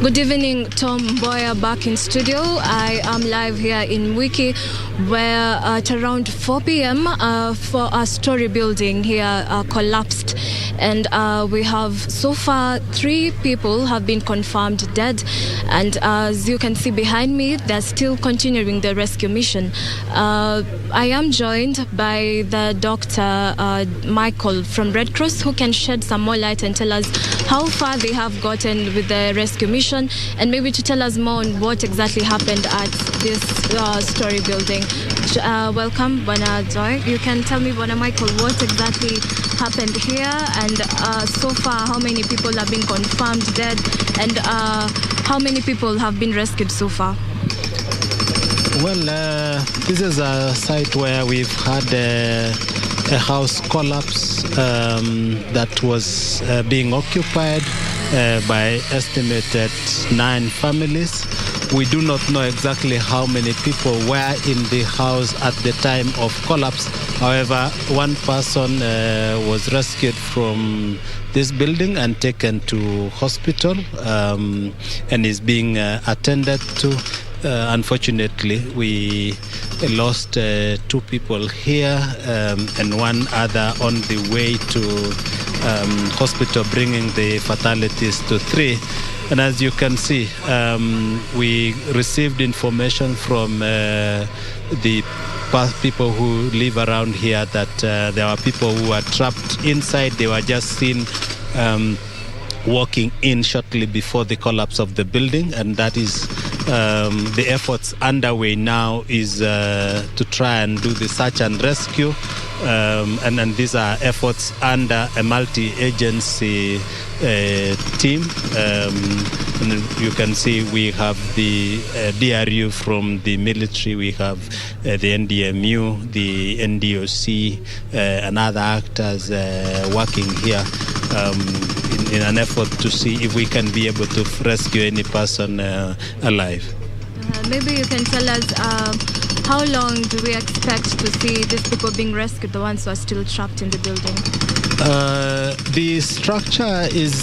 Good evening, Tom Boyer back in studio. I am live here in Wiki, where at around 4 p.m. For a story building here collapsed, and we have so far 3 people have been confirmed dead, and as you can see behind me, they're still continuing the rescue mission. I am joined by the Dr. Michael from Red Cross, who can shed some more light and tell us how far they have gotten with the rescue mission, and maybe to tell us more on what exactly happened at this story building. Welcome, Bwana Joy. You can tell me, Bwana Michael, what exactly happened here, and so far how many people have been confirmed dead, and how many people have been rescued so far? Well, this is a site where we've had a house collapse that was being occupied by estimated 9 families. We do not know exactly how many people were in the house at the time of collapse. However, one person was rescued from this building and taken to hospital and is being attended to. Unfortunately, we lost 2 people here and 1 other on the way to hospital, bringing the fatalities to 3. And as you can see, we received information from the people who live around here that there are people who are trapped inside. They were just seen walking in shortly before the collapse of the building, and that is the efforts underway now is to try and do the search and rescue, and these are efforts under a multi-agency team. And you can see we have the DRU from the military, we have the NDMU, the NDOC, and other actors working here in an effort to see if we can be able to rescue any person alive. Maybe you can tell us how long do we expect to see these people being rescued, the ones who are still trapped in the building? The structure is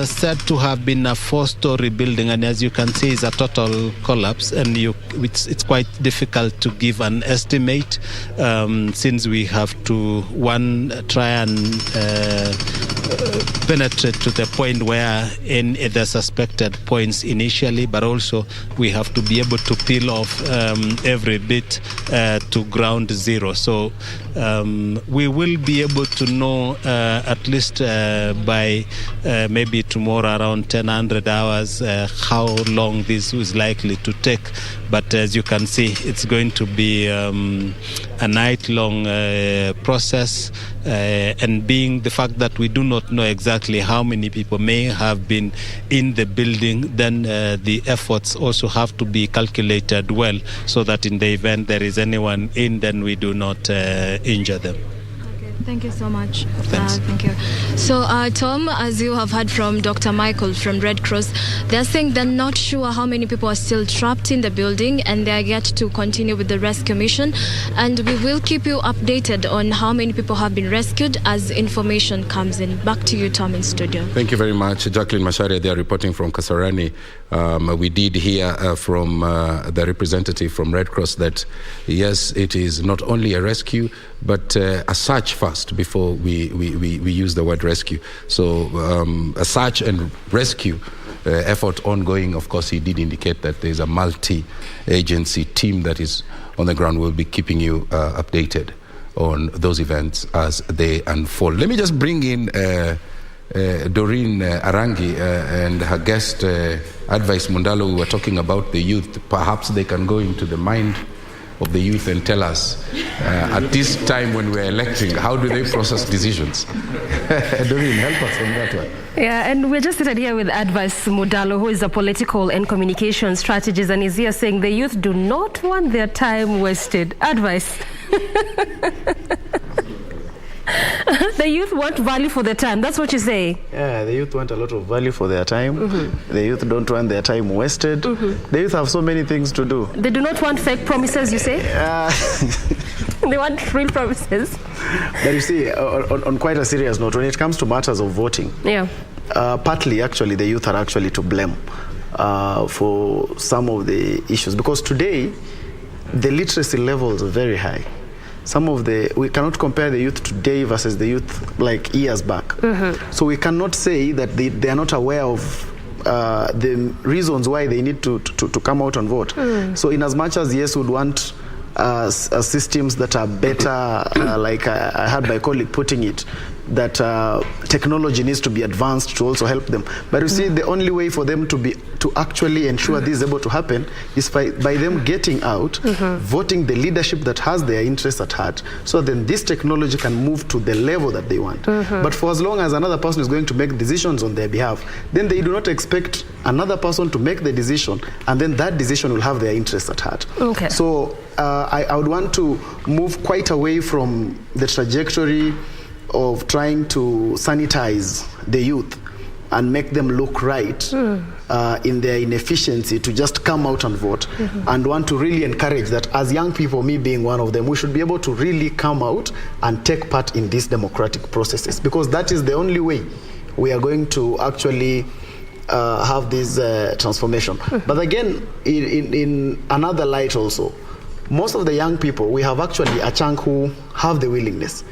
said to have been a 4-story building, and as you can see, it's a total collapse, and it's quite difficult to give an estimate since we have to try and penetrate to the point where in the suspected points initially, but also we have to be able to peel off every bit to ground zero. So we will be able to know at least by maybe tomorrow around 1000 hours how long this is likely to take. But as you can see, it's going to be a night-long process, and being the fact that we do not know exactly how many people may have been in the building, then the efforts also have to be calculated well, so that in the event there is anyone in, then we do not injure them. Thank you so much. Thank you. So, Tom, as you have heard from Dr. Michael from Red Cross, they're saying they're not sure how many people are still trapped in the building, and they are yet to continue with the rescue mission. And we will keep you updated on how many people have been rescued as information comes in. Back to you, Tom, in studio. Thank you very much. Jacqueline Macharia, they are reporting from Kasarani. We did hear from the representative from Red Cross that, yes, it is not only a rescue, but a search first. first before we use the word rescue. So a search and rescue effort ongoing. Of course, he did indicate that there's a multi-agency team that is on the ground. We'll be keeping you updated on those events as they unfold. Let me just bring in Doreen Arangi and her guest, Advice Mundalo. We were talking about the youth. Perhaps they can go into the mind of the youth and tell us at this time when we're electing, how do they process decisions? Doreen, help us on that one. Yeah, and we're just sitting here with Advice Mudalo, who is a political and communication strategist, and he's here saying the youth do not want their time wasted. Advice. The youth want value for their time. That's what you say. Yeah, the youth want a lot of value for their time. The youth don't want their time wasted. The youth have so many things to do. They do not want fake promises, you say? They want real promises. But you see, on quite a serious note, when it comes to matters of voting, partly actually the youth are actually to blame for some of the issues. Because today, the literacy levels are very high. We cannot compare the youth today versus the youth like years back. So we cannot say that they are not aware of the reasons why they need to come out and vote. So in as much as yes, would want systems that are better, like I had my colleague putting it, that technology needs to be advanced to also help them. But you see, the only way for them to actually ensure this is able to happen is by them getting out, voting the leadership that has their interests at heart, so then this technology can move to the level that they want. But for as long as another person is going to make decisions on their behalf, then they do not expect another person to make the decision, and then that decision will have their interests at heart. So I would want to move quite away from the trajectory of trying to sanitize the youth and make them look right in their inefficiency to just come out and vote, and want to really encourage that as young people, me being one of them, we should be able to really come out and take part in these democratic processes, because that is the only way we are going to actually have this transformation. But again, in another light also, most of the young people, we have actually a chunk who have the willingness.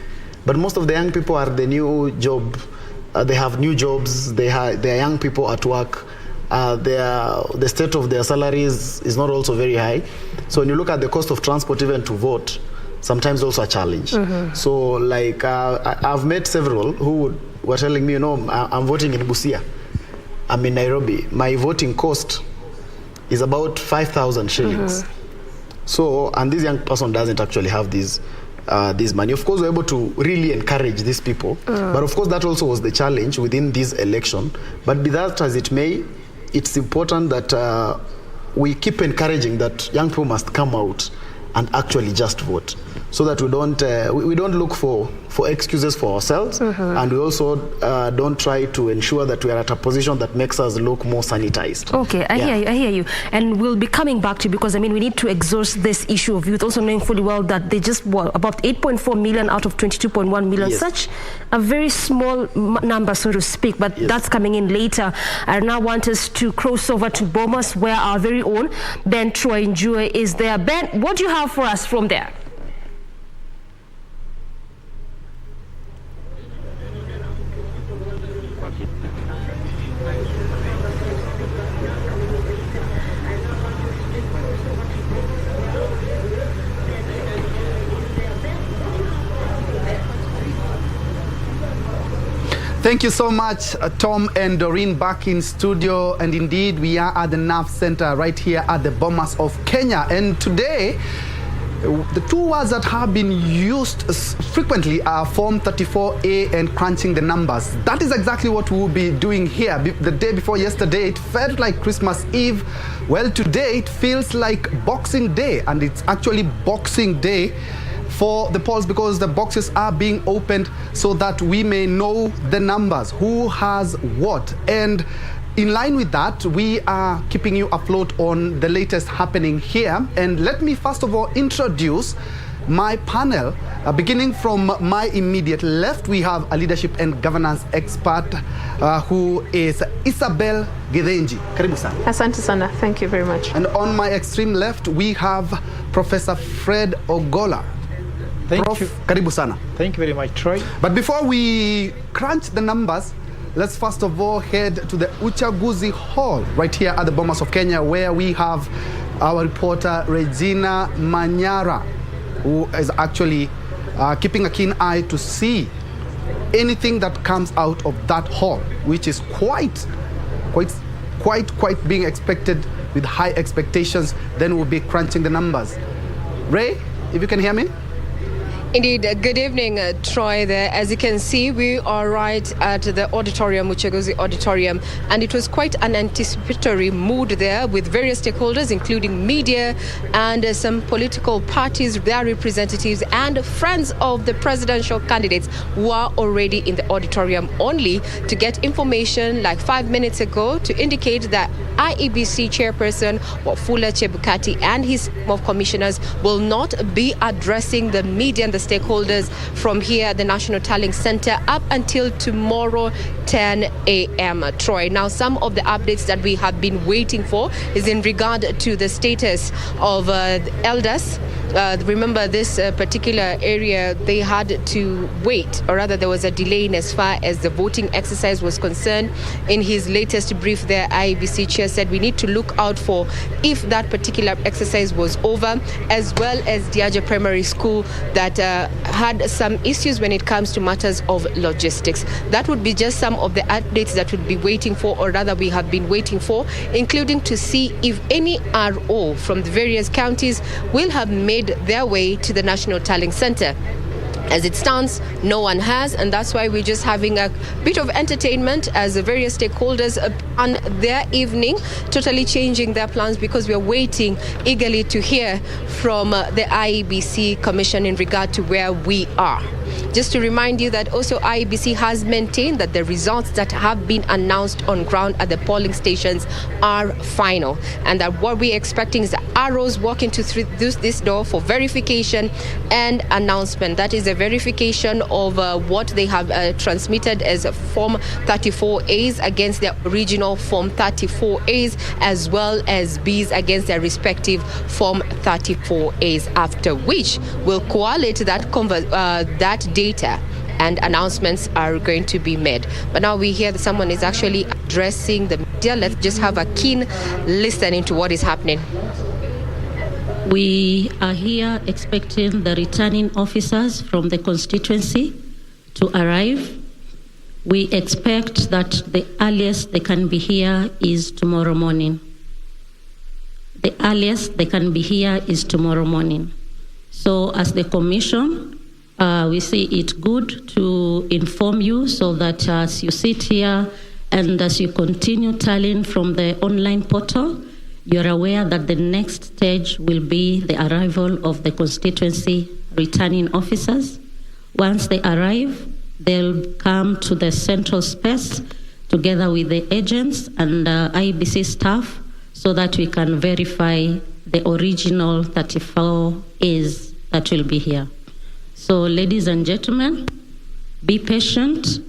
But most of the young people are the new job. They have new jobs. They are young people at work. The state of their salaries is not also very high. So when you look at the cost of transport even to vote, sometimes also a challenge. So like I've met several who were telling me, I'm voting in Busia. I'm in Nairobi. My voting cost is about 5,000 shillings. So, and this young person doesn't actually have this money. Of course, we're able to really encourage these people. But of course, that also was the challenge within this election. But be that as it may, it's important that we keep encouraging that young people must come out and actually just vote, so that we don't look for excuses for ourselves, and we also don't try to ensure that we are at a position that makes us look more sanitized. I hear you. And we'll be coming back to you, because I mean, we need to exhaust this issue of youth, also knowing fully well that they just about 8.4 million out of 22.1 million, such a very small number, so to speak, but that's coming in later. I now want us to cross over to Bomas, where our very own Ben Troy Njue is there. Ben, what do you have for us from there? Thank you so much, Tom and Doreen, back in studio. And indeed, we are at the NAV Center right here at the Bomas of Kenya. And today, the two words that have been used frequently are Form 34A and crunching the numbers. That is exactly what we will be doing here. The day before yesterday, it felt like Christmas Eve. Well, today, it feels like Boxing Day, and it's actually Boxing Day for the polls, because the boxes are being opened so that we may know the numbers, who has what. And in line with that, we are keeping you afloat on the latest happening here. And let me first of all introduce my panel. Beginning from my immediate left, we have a leadership and governance expert who is Isabel Githinji. Karibu sana. Asante sana. Thank you very much. And on my extreme left, we have Professor Fred Ogola. Prof, karibu sana. Thank you very much, Troy. But before we crunch the numbers, let's first of all head to the Uchaguzi Hall right here at the Bomas of Kenya, where we have our reporter Regina Manyara, who is actually keeping a keen eye to see anything that comes out of that hall, which is quite being expected with high expectations. Then we'll be crunching the numbers. Ray, if you can hear me. Indeed. Good evening, Troy. There, as you can see, we are right at the auditorium, Uchaguzi Auditorium, and it was quite an anticipatory mood there with various stakeholders, including media and some political parties, their representatives, and friends of the presidential candidates who are already in the auditorium, only to get information like 5 minutes ago to indicate that IEBC chairperson Wafula Chebukati and his team of commissioners will not be addressing the media and the stakeholders from here at the National Tallying Center up until tomorrow 10 a.m. Troy. Now, some of the updates that we have been waiting for is in regard to the status of the elders. Remember, this particular area, they had to wait, or rather there was a delay in as far as the voting exercise was concerned. In his latest brief there, IEBC chair said we need to look out for if that particular exercise was over, as well as Diaja Primary School that had some issues when it comes to matters of logistics. That would be just some of the updates that we'd be waiting for, or rather we have been waiting for, including to see if any RO from the various counties will have made their way to the National Tallying Center. As it stands, no one has, and that's why we're just having a bit of entertainment as the various stakeholders on their evening, totally changing their plans because we're waiting eagerly to hear from the IEBC Commission in regard to where we are. Just to remind you that also IEBC has maintained that the results that have been announced on ground at the polling stations are final, and that what we're expecting is the ROs walking through this door for verification and announcement. That is a verification of what they have transmitted as Form 34As against their original Form 34As, as well as Bs against their respective Form 34As, after which we'll collate that data and announcements are going to be made. But now we hear that someone is actually addressing the media. Let's just have a keen listening to what is happening. We are here expecting the returning officers from the constituency to arrive. We expect that the earliest they can be here is tomorrow morning. The earliest they can be here is tomorrow morning. So as the commission, we see it good to inform you so that as you sit here and as you continue tallying from the online portal, you're aware that the next stage will be the arrival of the constituency returning officers. Once they arrive, they'll come to the central space together with the agents and IEBC staff so that we can verify the original 34As that will be here. So, ladies and gentlemen, be patient.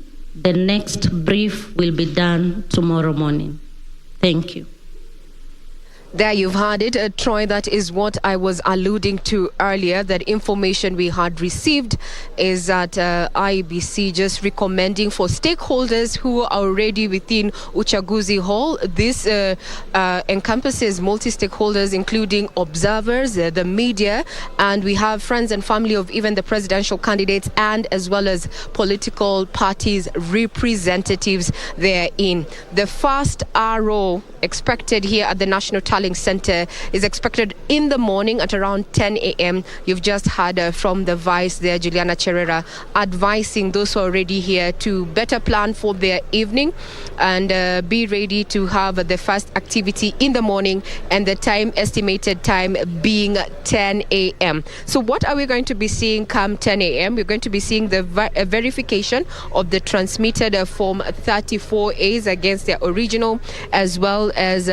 The next brief will be done tomorrow morning. Thank you. There you've heard it, Troy. That is what I was alluding to earlier. That information we had received is that IEBC just recommending for stakeholders who are already within Uchaguzi Hall. This encompasses multi-stakeholders, including observers, the media, and we have friends and family of even the presidential candidates, and as well as political parties representatives therein. The first RO expected here at the National Tallying Center is expected in the morning at around 10 a.m. You've just heard from the Vice there, Juliana Cherera, advising those who are already here to better plan for their evening and be ready to have the first activity in the morning, and the estimated time being 10 a.m. So what are we going to be seeing come 10 a.m.? We're going to be seeing the verification of the transmitted Form 34As against their original, as well as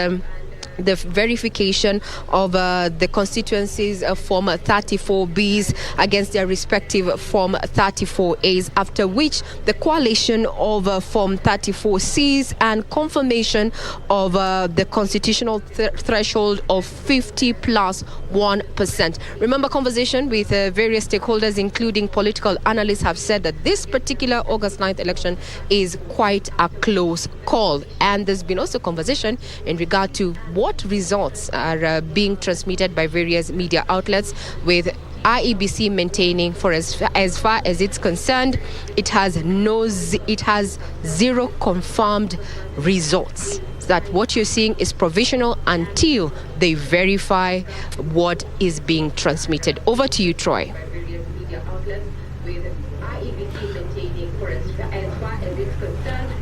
the verification of the constituencies Form 34Bs against their respective Form 34As, after which the coalition of Form 34Cs and confirmation of the constitutional threshold of 50+1%. Remember, conversation with various stakeholders, including political analysts, have said that this particular August 9th election is quite a close call. And there's been also conversation in regard to what results are being transmitted by various media outlets, with IEBC maintaining, for as far as it's concerned, it has zero confirmed results. That what you're seeing is provisional until they verify what is being transmitted. Over to you, Troy.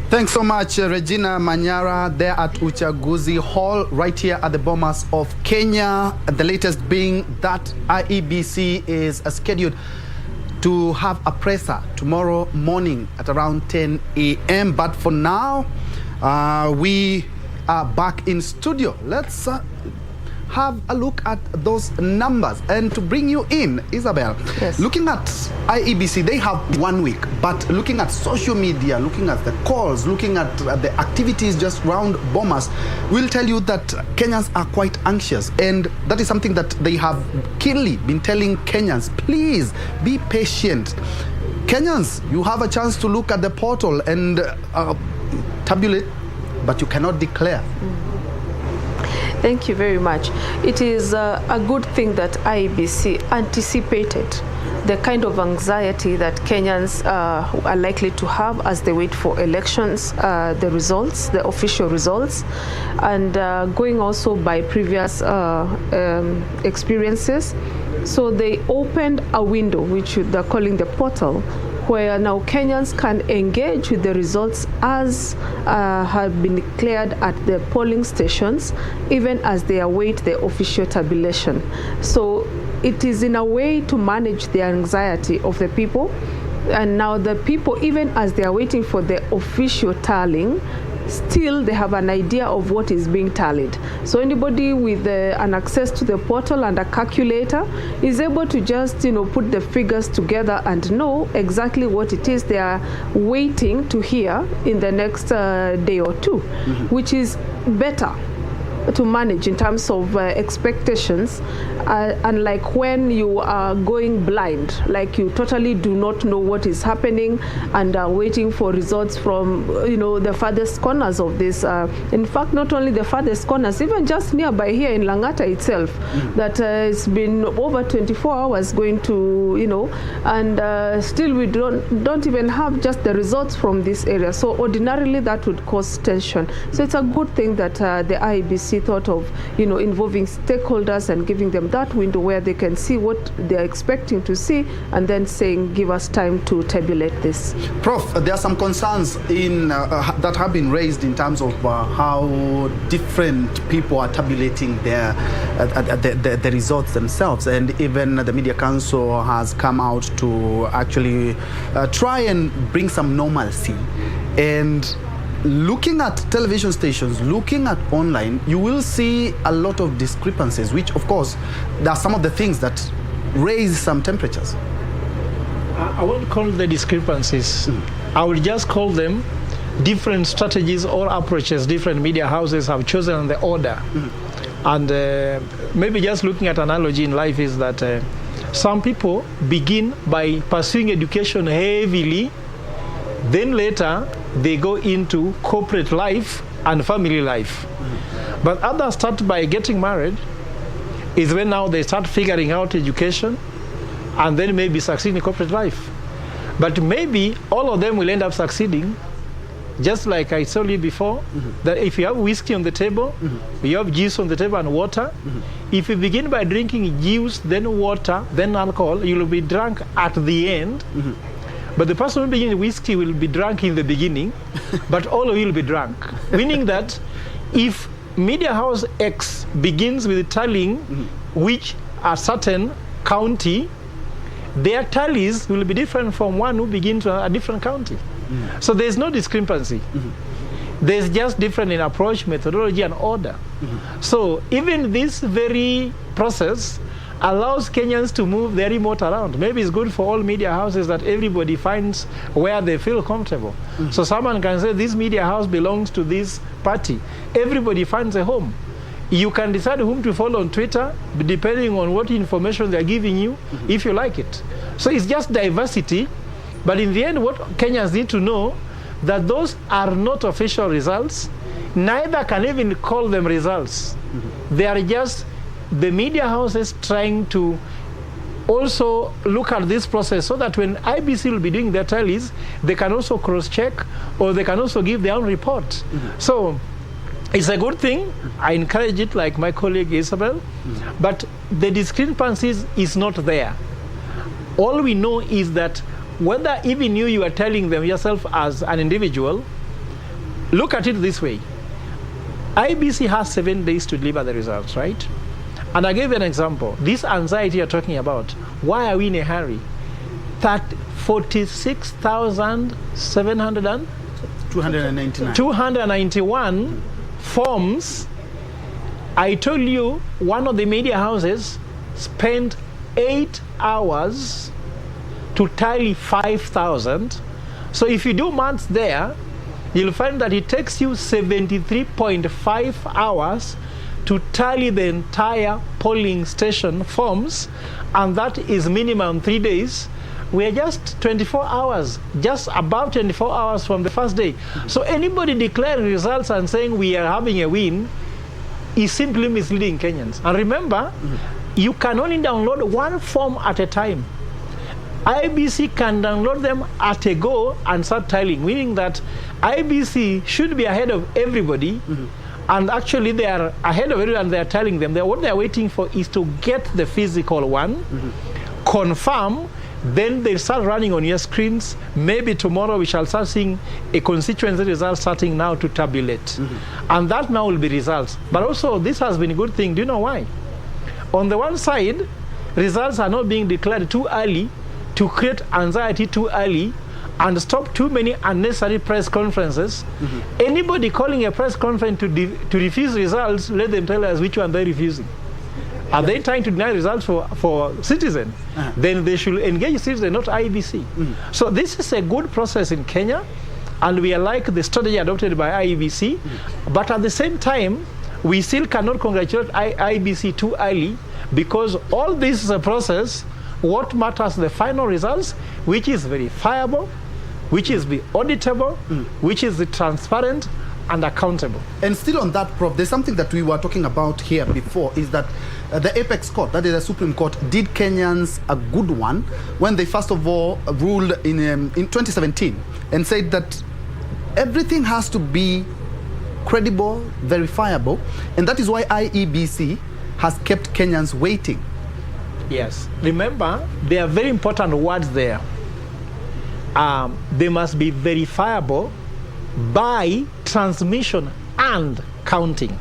Thanks so much, Regina Manyara, there at Uchaguzi Hall, right here at the Bomas of Kenya. The latest being that IEBC is scheduled to have a presser tomorrow morning at around 10 a.m. But for now, we are back in studio. Let's have a look at those numbers. And to bring you in, Isabel, yes. Looking at IEBC, they have 1 week, but looking at social media, looking at the calls, looking at the activities just around Bomas, will tell you that Kenyans are quite anxious. And that is something that they have keenly been telling Kenyans, please be patient. Kenyans, you have a chance to look at the portal and tabulate, but you cannot declare. Thank you very much. It is a good thing that IEBC anticipated the kind of anxiety that Kenyans are likely to have as they wait for elections, the results, the official results, and going also by previous experiences. So they opened a window, which they're calling the portal, where now Kenyans can engage with the results as have been declared at the polling stations, even as they await the official tabulation. So it is in a way to manage the anxiety of the people. And now the people, even as they are waiting for the official tallying, still they have an idea of what is being tallied. So anybody with an access to the portal and a calculator is able to just put the figures together and know exactly what it is they are waiting to hear in the next day or two, which is better to manage in terms of expectations, unlike when you are going blind, like you totally do not know what is happening and are waiting for results from the farthest corners of this. In fact, not only the farthest corners, even just nearby here in Langata itself, that it's been over 24 hours going to, and still we don't even have just the results from this area. So ordinarily that would cause tension. So it's a good thing that the IEBC thought of, involving stakeholders and giving them that window where they can see what they're expecting to see, and then saying, give us time to tabulate this. Prof, there are some concerns that have been raised in terms of how different people are tabulating the results themselves, and even the Media Council has come out to actually try and bring some normalcy. And looking at television stations, looking at online, you will see a lot of discrepancies, which of course there are some of the things that raise some temperatures. I won't call the discrepancies. I will just call them different strategies or approaches different media houses have chosen in the order. And maybe just looking at analogy in life is that some people begin by pursuing education heavily, then later they go into corporate life and family life. But others start by getting married, is when now they start figuring out education and then maybe succeed in corporate life. But maybe all of them will end up succeeding, just like I told you before, that if you have whiskey on the table, you have juice on the table and water. If you begin by drinking juice, then water, then alcohol, you will be drunk at the end. But the person who begins whiskey will be drunk in the beginning, but all of you will be drunk. Meaning that if Media House X begins with tallying, which a certain county, their tallies will be different from one who begins a different county. So there's no discrepancy. There's just different in approach, methodology, and order. So even this very process allows Kenyans to move their remote around. Maybe it's good for all media houses that everybody finds where they feel comfortable. So someone can say this media house belongs to this party. Everybody finds a home. You can decide whom to follow on Twitter depending on what information they're giving you, if you like it. So it's just diversity, but in the end what Kenyans need to know that those are not official results, neither can even call them results. They are just the media houses trying to also look at this process so that when IBC will be doing their tallies, they can also cross-check or they can also give their own report. So it's a good thing. I encourage it like my colleague Isabel, but the discrepancies is not there. All we know is that whether even you are telling them yourself as an individual, look at it this way. IBC has 7 days to deliver the results, right? And I gave an example. This anxiety you're talking about, why are we in a hurry? 291 forms. I told you one of the media houses spent 8 hours to tally 5,000. So if you do maths there, you'll find that it takes you 73.5 hours to tally the entire polling station forms, and that is minimum 3 days. We are just 24 hours, just about 24 hours from the first day. So anybody declaring results and saying we are having a win is simply misleading Kenyans. And remember, you can only download one form at a time. IBC can download them at a go and start tallying, meaning that IBC should be ahead of everybody. And actually they are ahead of everyone, they are telling them that what they are waiting for is to get the physical one, confirm, then they start running on your screens. Maybe tomorrow we shall start seeing a constituency result starting now to tabulate. And that now will be results. But also this has been a good thing. Do you know why? On the one side, results are not being declared too early to create anxiety too early and stop too many unnecessary press conferences. Anybody calling a press conference to refuse results, let them tell us which one they're refusing. Are they trying to deny results for citizens? Then they should engage citizens, not IBC. So this is a good process in Kenya, and we are like the strategy adopted by IBC. But at the same time, we still cannot congratulate IBC too early, because all this is a process. What matters the final results, which is verifiable, which is be auditable, which is transparent and accountable. And still on that, Prof, there's something that we were talking about here before, is that the Apex Court, that is the Supreme Court, did Kenyans a good one when they first of all ruled in 2017 and said that everything has to be credible, verifiable, and that is why IEBC has kept Kenyans waiting. Yes. Remember, there are very important words there. They must be verifiable by transmission and counting.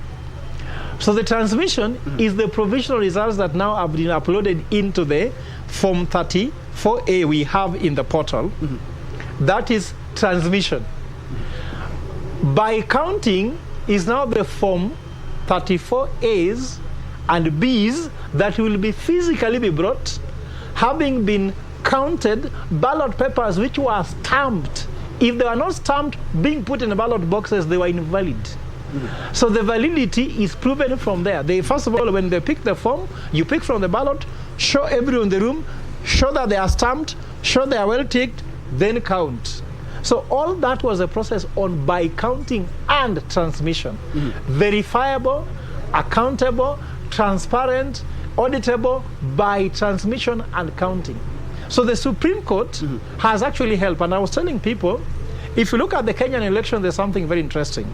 So the transmission is the provisional results that now have been uploaded into the Form 34A we have in the portal. That is transmission. By counting is now the Form 34As and Bs that will be physically be brought, having been counted ballot papers which were stamped. If they were not stamped, being put in the ballot boxes, they were invalid. So the validity is proven from there. They, first of all, when they pick the form, you pick from the ballot, show everyone in the room, show that they are stamped, show they are well ticked, then count. So all that was a process on by counting and transmission. Verifiable, accountable, transparent, auditable by transmission and counting. So the Supreme Court has actually helped. And I was telling people, if you look at the Kenyan election, there's something very interesting.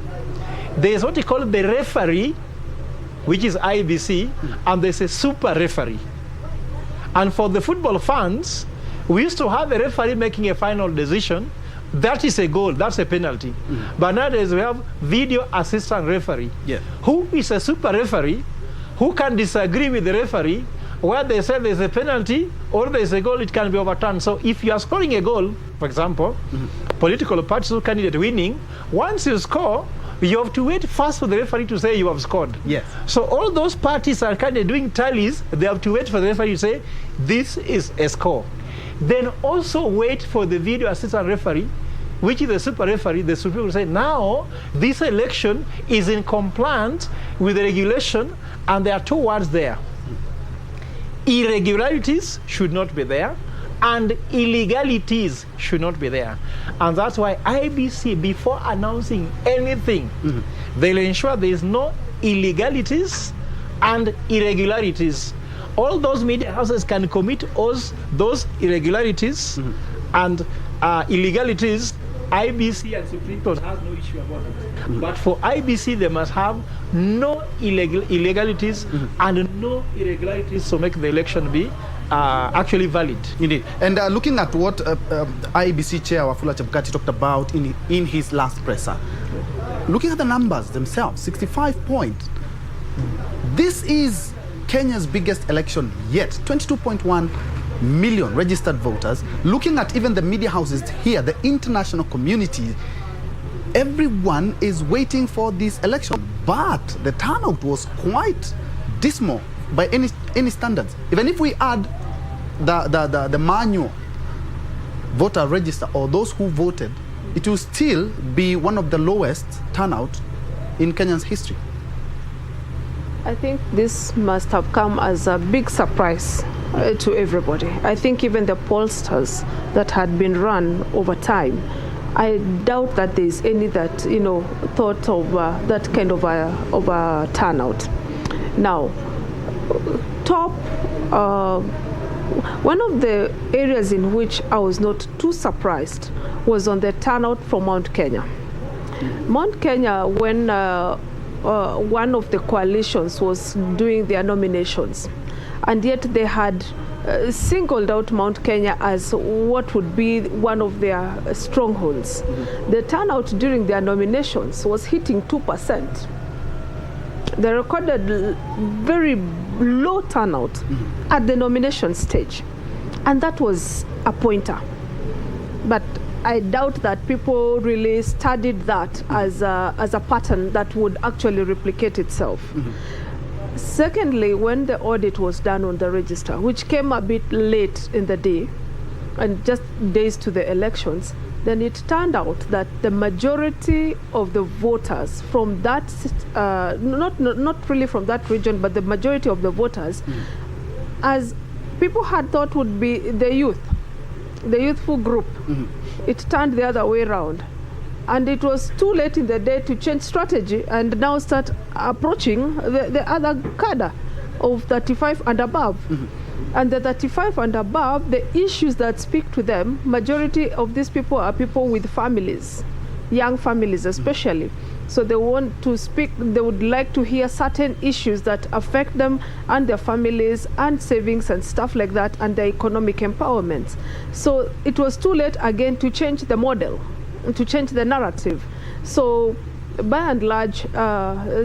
There's what you call the referee, which is IBC, and there's a super referee. And for the football fans, we used to have a referee making a final decision. That is a goal, that's a penalty. But nowadays we have video assistant referee, who is a super referee, who can disagree with the referee, where they say there's a penalty or there's a goal, it can be overturned. So if you are scoring a goal, for example, political parties or candidate winning, once you score, you have to wait first for the referee to say you have scored. Yes. So all those parties are kind of doing tallies. They have to wait for the referee to say this is a score. Then also wait for the video assistant referee, which is the super referee. The Supreme will say, now this election is in compliance with the regulation, and there are two words there. Irregularities should not be there, and illegalities should not be there. And that's why IBC, before announcing anything, they'll ensure there is no illegalities and irregularities. All those media houses can commit those irregularities and illegalities. IBC and Supreme Court has no issue about it. But for IBC, they must have no illegalities and no irregularities to make the election be actually valid. Indeed. And looking at what IBC Chair Wafula Chebukati talked about in his last presser, looking at the numbers themselves, 65 points. This is Kenya's biggest election yet, 22.1 million registered voters. Looking at even the media houses here, the international community, everyone is waiting for this election. But the turnout was quite dismal by any standards. Even if we add the manual voter register or those who voted, it will still be one of the lowest turnout in Kenya's history. I think this must have come as a big surprise to everybody. I think even the pollsters that had been run over time, I doubt that there's any that thought of that kind of a turnout. Now, one of the areas in which I was not too surprised was on the turnout from Mount Kenya. Mount Kenya, when one of the coalitions was doing their nominations, and yet they had singled out Mount Kenya as what would be one of their strongholds. The turnout during their nominations was hitting 2%. They recorded very low turnout at the nomination stage, and that was a pointer. But I doubt that people really studied that as a pattern that would actually replicate itself. Secondly, when the audit was done on the register, which came a bit late in the day and just days to the elections, then it turned out that the majority of the voters from that, not really from that region, but the majority of the voters, as people had thought would be the youthful group, it turned the other way around. And it was too late in the day to change strategy and now start approaching the other cadre of 35 and above. And the 35 and above, the issues that speak to them, majority of these people are people with families, young families especially. So they want to speak, they would like to hear certain issues that affect them and their families and savings and stuff like that and their economic empowerment. So it was too late again to change the model, to change the narrative. So by and large,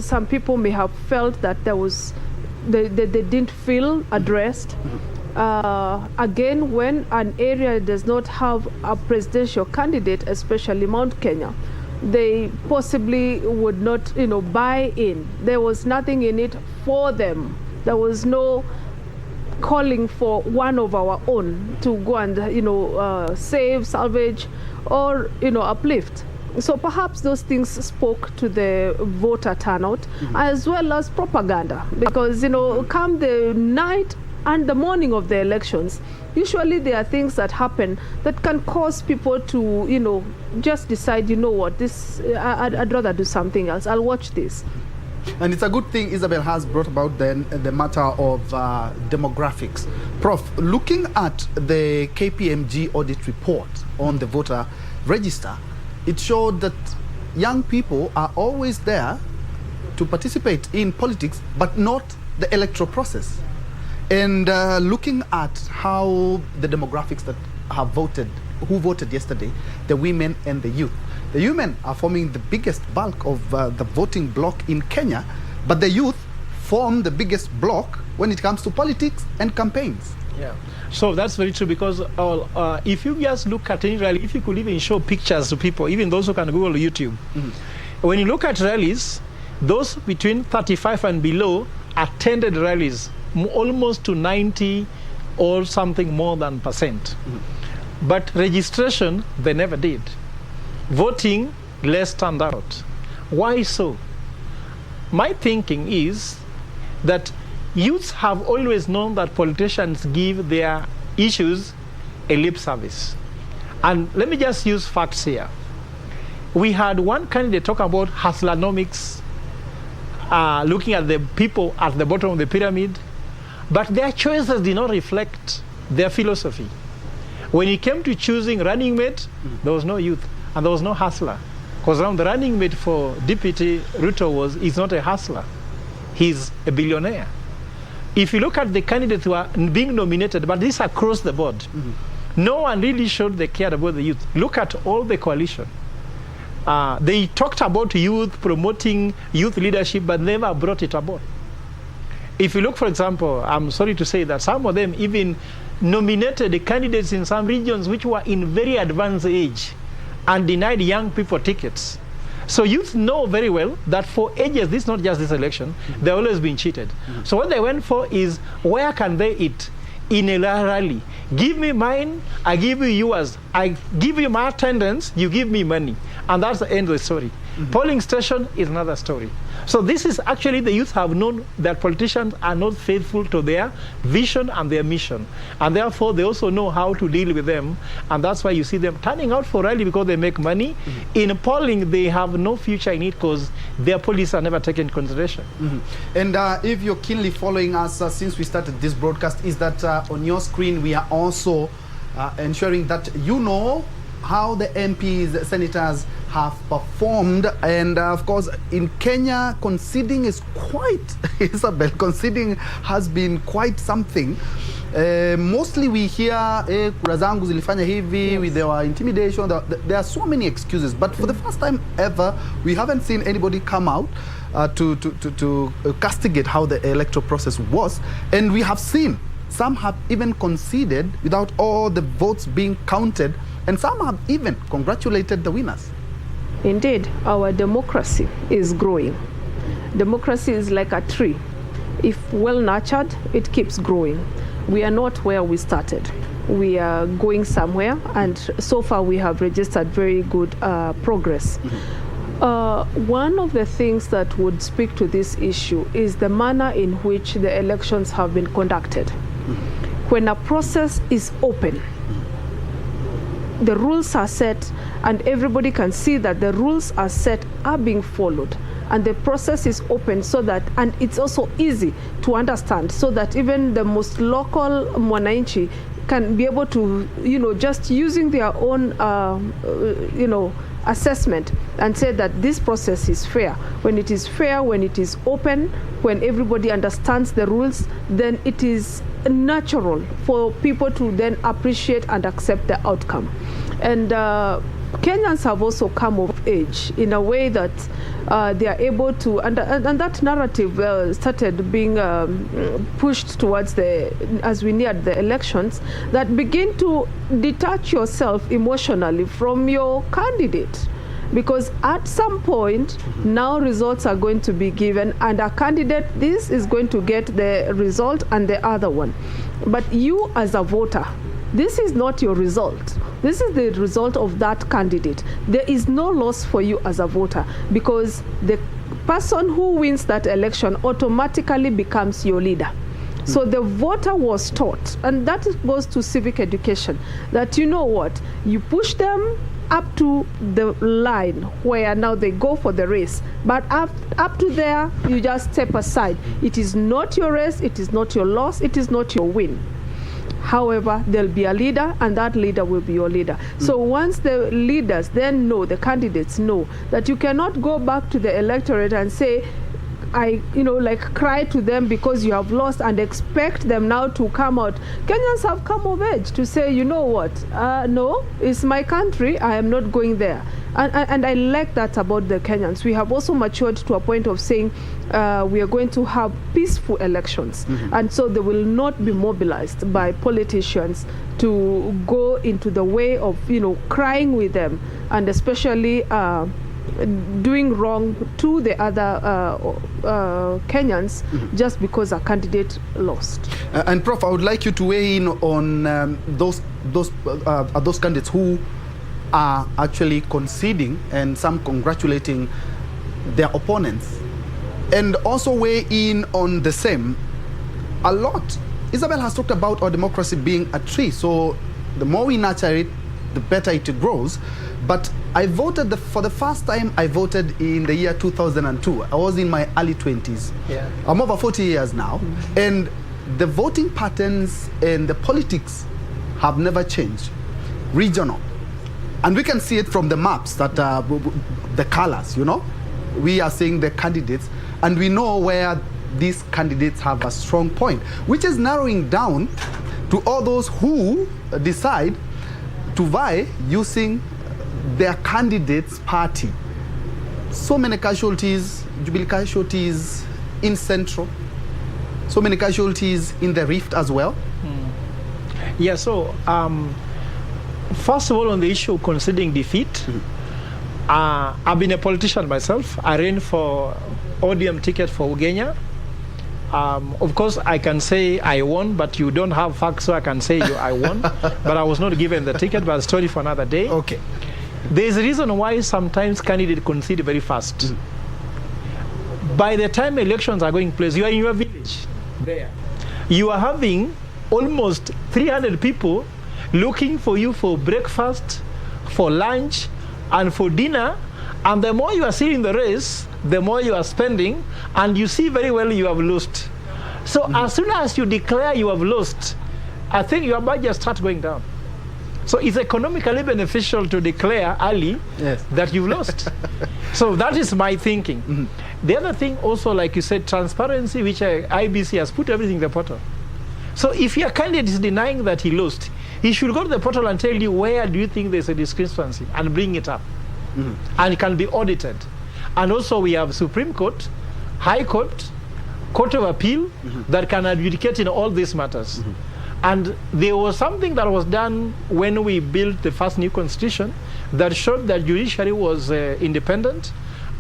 some people may have felt that they didn't feel addressed. Again, when an area does not have a presidential candidate, especially Mount Kenya, they possibly would not, buy in. There was nothing in it for them. There was no calling for one of our own to go and, save, salvage, or, uplift. So perhaps those things spoke to the voter turnout as well as propaganda, because, come the night and the morning of the elections, usually there are things that happen that can cause people to, just decide, what, I'd rather do something else. I'll watch this. And it's a good thing Isabel has brought about then the matter of demographics. Prof, looking at the KPMG audit report on the voter register, it showed that young people are always there to participate in politics, but not the electoral process. And looking at how the demographics that have voted, who voted yesterday, the women and the youth. The women are forming the biggest bulk of the voting bloc in Kenya, but the youth form the biggest bloc when it comes to politics and campaigns. Yeah, so that's very true, because if you just look at it, if you could even show pictures to people, even those who can Google YouTube, When you look at rallies, those between 35 and below attended rallies almost to 90 or something more than percent. But registration, they never did. Voting, less turned out. Why so? My thinking is that youths have always known that politicians give their issues a lip service. And let me just use facts here. We had one candidate talk about hustlenomics, looking at the people at the bottom of the pyramid, but their choices did not reflect their philosophy. When it came to choosing running mate, there was no youth and there was no hustler. Because around the running mate for Deputy Ruto is not a hustler. He's a billionaire. If you look at the candidates who are being nominated, but this across the board, no one really showed they cared about the youth. Look at all the coalition. They talked about youth, promoting youth leadership, but never brought it about. If you look, for example, I'm sorry to say that some of them even nominated the candidates in some regions which were in very advanced age and denied young people tickets. So youth know very well that for ages, this is not just this election, they've always been cheated. So what they went for is, where can they eat? In a rally. Give me mine, I give you yours. I give you my attendance, you give me money. And that's the end of the story. Polling station is another story. So this is actually, the youth have known that politicians are not faithful to their vision and their mission. And therefore, they also know how to deal with them. And that's why you see them turning out for rally, because they make money. In polling, they have no future in it because their policies are never taken into consideration. And if you're keenly following us since we started this broadcast, is that on your screen, we are also ensuring that you know how the MPs, senators have performed. And of course, in Kenya, conceding is quite, Isabel, conceding has been quite something. Mostly we hear, kura zangu zilifanya hivi, with their intimidation. There are so many excuses. But for the first time ever, we haven't seen anybody come out to castigate how the electoral process was. And we have seen some have even conceded without all the votes being counted, and some have even congratulated the winners. Indeed, our democracy is growing. Democracy is like a tree. If well nurtured, it keeps growing. We are not where we started. We are going somewhere, and so far we have registered very good progress. One of the things that would speak to this issue is the manner in which the elections have been conducted. When a process is open, the rules are set, and everybody can see that the rules are set, are being followed, and the process is open, so that, and it's also easy to understand, so that even the most local mwananchi can be able to, just using their own, assessment and say that this process is fair. When it is fair, when it is open, when everybody understands the rules, then it is natural for people to then appreciate and accept the outcome. And Kenyans have also come of age in a way that they are able to, and that narrative started being pushed towards as we neared the elections, that begin to detach yourself emotionally from your candidate. Because at some point, now results are going to be given, and a candidate, this is going to get the result and the other one. But you as a voter, this is not your result. This is the result of that candidate. There is no loss for you as a voter, because the person who wins that election automatically becomes your leader. So the voter was taught, and that goes to civic education, that you know what, you push them up to the line where now they go for the race, but up to there, you just step aside. It is not your race, it is not your loss, it is not your win. However, there'll be a leader, and that leader will be your leader. So once the leaders then know, the candidates know, that you cannot go back to the electorate and say, cry to them because you have lost, and expect them now to come out. Kenyans have come of age to say, you know what, no, it's my country, I am not going there. And I like that about the Kenyans. We have also matured to a point of saying we are going to have peaceful elections. And so they will not be mobilized by politicians to go into the way of, crying with them, and especially doing wrong to the other Kenyans just because a candidate lost. And Prof, I would like you to weigh in on those candidates who are actually conceding and some congratulating their opponents, and also weigh in on the same. A lot, Isabel has talked about our democracy being a tree, so the more we nurture it, the better it grows. But I voted, for the first time I voted in the year 2002. I was in my early 20s. Yeah. I'm over 40 years now. And the voting patterns and the politics have never changed. Regional. And we can see it from the maps, that the colors, you know. We are seeing the candidates, and we know where these candidates have a strong point, which is narrowing down to all those who decide to vie using their candidate's party. So many casualties, Jubilee casualties in Central, so many casualties in the Rift as well. Yeah, so first of all, on the issue of conceding defeat, I've been a politician myself. I ran for ODM ticket for Ugenya. Of course, I can say I won, but you don't have facts, so I can say I won. But I was not given the ticket, but a story for another day. Okay. There's a reason why sometimes candidates concede very fast. By the time elections are going place, you are in your village there. You are having almost 300 people looking for you for breakfast, for lunch, and for dinner. And the more you are still in the race, the more you are spending, and you see very well you have lost. So as soon as you declare you have lost, I think your budget starts going down. So it's economically beneficial to declare early that you've lost. So that is my thinking. The other thing also, like you said, transparency, which IBC has put everything in the portal. So if your candidate is denying that he lost, he should go to the portal and tell you where do you think there's a discrepancy and bring it up. And it can be audited. And also we have Supreme Court, High Court, Court of Appeal that can adjudicate in all these matters. And there was something that was done when we built the first new constitution that showed that judiciary was independent.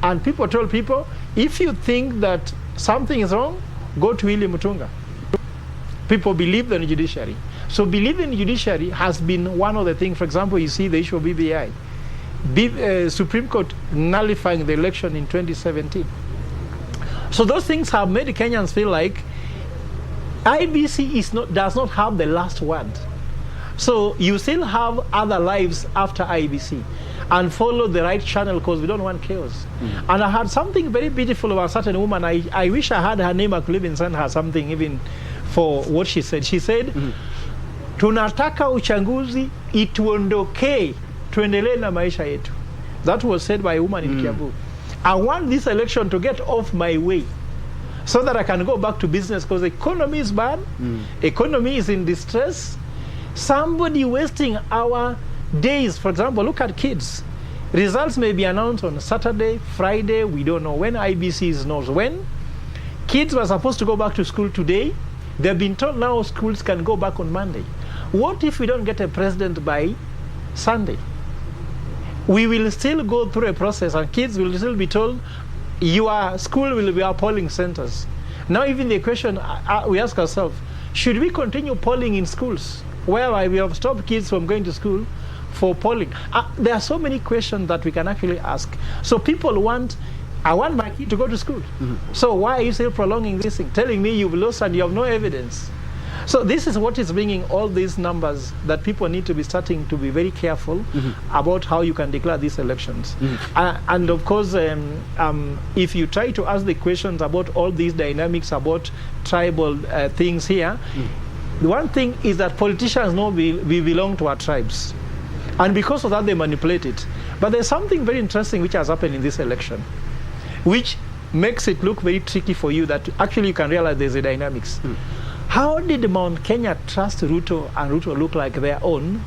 And people told people, if you think that something is wrong, go to William Mutunga. People believe in the judiciary. So believing in judiciary has been one of the things. For example, you see the issue of BBI. Supreme Court nullifying the election in 2017. So those things have made Kenyans feel like IBC does not have the last word. So you still have other lives after IBC, and follow the right channel because we don't want chaos. And I heard something very beautiful about a certain woman. I wish I had her name. I could even send her something even for what she said. She said, tunataka uchanguzi ituondokee tuendelee na maisha yetu. That was said by a woman in Kiambu. I want this election to get off my way so that I can go back to business because the economy is bad. Economy is in distress. Somebody wasting our days. For example, look at kids. Results may be announced on Saturday, Friday. We don't know when. IBC knows when. Kids were supposed to go back to school today. They've been told now schools can go back on Monday. What if we don't get a president by Sunday? We will still go through a process and kids will still be told your school will be our polling centers. Now even the question we ask ourselves, should we continue polling in schools whereby we have stopped kids from going to school for polling? There are so many questions that we can actually ask. So people want, I want my kid to go to school. So why are you still prolonging this thing? Telling me you've lost and you have no evidence. So this is what is bringing all these numbers that people need to be starting to be very careful about how you can declare these elections. And of course, if you try to ask the questions about all these dynamics about tribal things here, the one thing is that politicians know we belong to our tribes. And because of that, they manipulate it. But there's something very interesting which has happened in this election, which makes it look very tricky for you that actually you can realize there's a dynamics. How did Mount Kenya trust Ruto and Ruto look like their own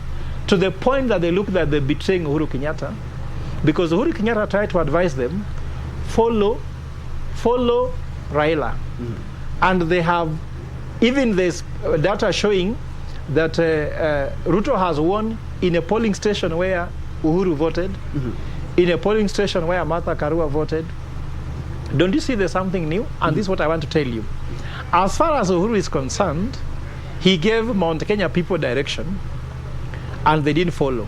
to the point that they look that they're betraying Uhuru Kenyatta? Because Uhuru Kenyatta tried to advise them, follow Raila. And they have, even this data showing that Ruto has won in a polling station where Uhuru voted. in a polling station where Martha Karua voted, don't you see there's something new? And this is what I want to tell you. As far as Uhuru is concerned, he gave Mount Kenya people direction, and they didn't follow.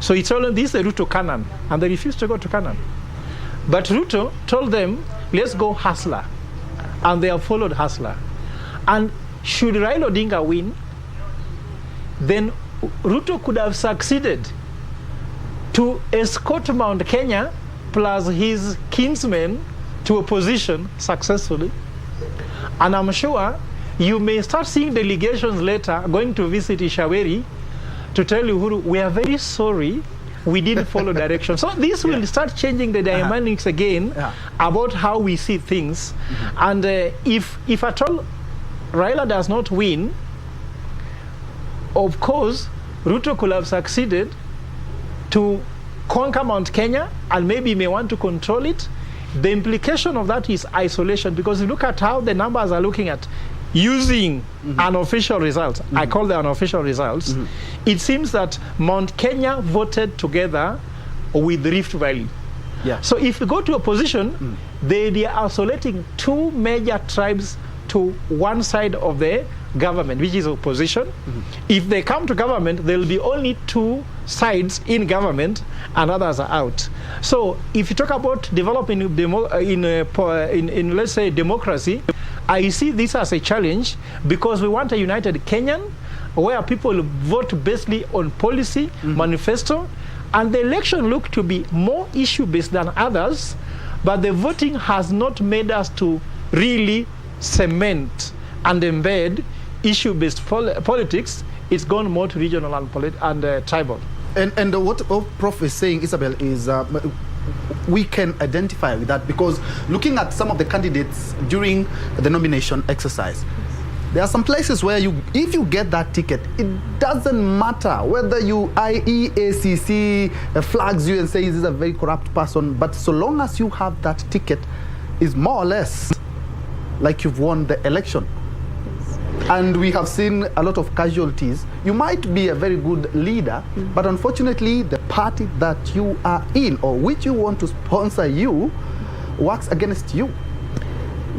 So he told them this is the route to Canaan, and they refused to go to Canaan. But Ruto told them, let's go Hustler, and they have followed Hustler. And should Raila Odinga win, then Ruto could have succeeded to escort Mount Kenya plus his kinsmen to a position successfully. And I'm sure you may start seeing delegations later going to visit Ishaweri to tell Uhuru, we are very sorry we didn't follow direction. So this will start changing the dynamics again about how we see things. And if at all Raila does not win, of course, Ruto could have succeeded to conquer Mount Kenya and maybe may want to control it. The implication of that is isolation, because you look at how the numbers are looking at using unofficial results. I call them unofficial results. It seems that Mount Kenya voted together with Rift Valley. So if you go to opposition, they are isolating two major tribes to one side of the government, which is opposition. If they come to government, there will be only two sides in government and others are out. So if you talk about developing in let's say democracy, I see this as a challenge, because we want a united Kenyan where people vote basically on policy, manifesto, and the election looked to be more issue-based than others, but the voting has not made us to really cement and embed issue-based politics. It's gone more to regional and tribal. And what Prof is saying, Isabel, is we can identify with that, because looking at some of the candidates during the nomination exercise, there are some places where if you get that ticket, it doesn't matter whether IEACC flags you and says this is a very corrupt person, but so long as you have that ticket, is more or less like you've won the election. And we have seen a lot of casualties. You might be a very good leader, but unfortunately the party that you are in or which you want to sponsor you works against you.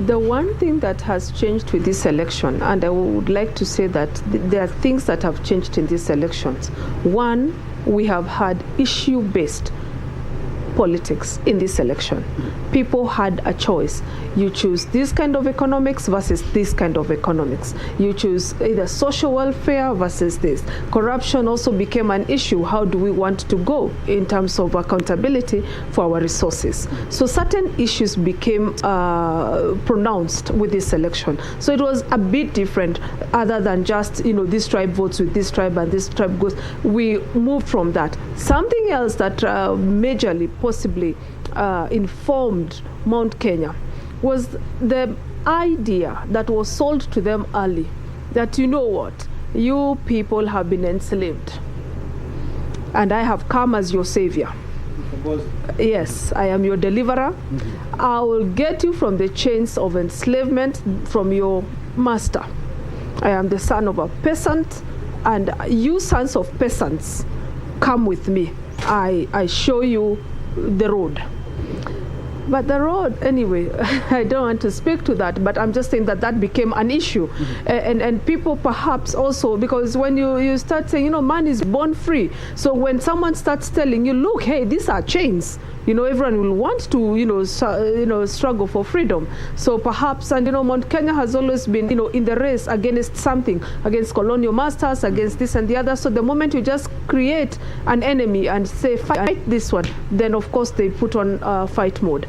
The one thing that has changed with this election, and I would like to say that there are things that have changed in these elections. One, we have had issue-based politics in this election. People had a choice. You choose this kind of economics versus this kind of economics. You choose either social welfare versus this. Corruption also became an issue. How do we want to go in terms of accountability for our resources? So certain issues became pronounced with this election. So it was a bit different, other than just, this tribe votes with this tribe and this tribe goes. We moved from that. Something else that majorly, possibly informed Mount Kenya was the idea that was sold to them early, that you people have been enslaved and I have come as your savior. Yes, I am your deliverer. I will get you from the chains of enslavement from your master. I am the son of a peasant, and you sons of peasants, come with me. I show you the road. But the road, anyway, I don't want to speak to that, but I'm just saying that became an issue. And people perhaps also, because when you start saying, man is born free. So when someone starts telling you, look, hey, these are chains, everyone will want to, struggle for freedom. So perhaps, and Mount Kenya has always been, in the race against something, against colonial masters, against this and the other. So the moment you just create an enemy and say, fight this one, then of course they put on fight mode.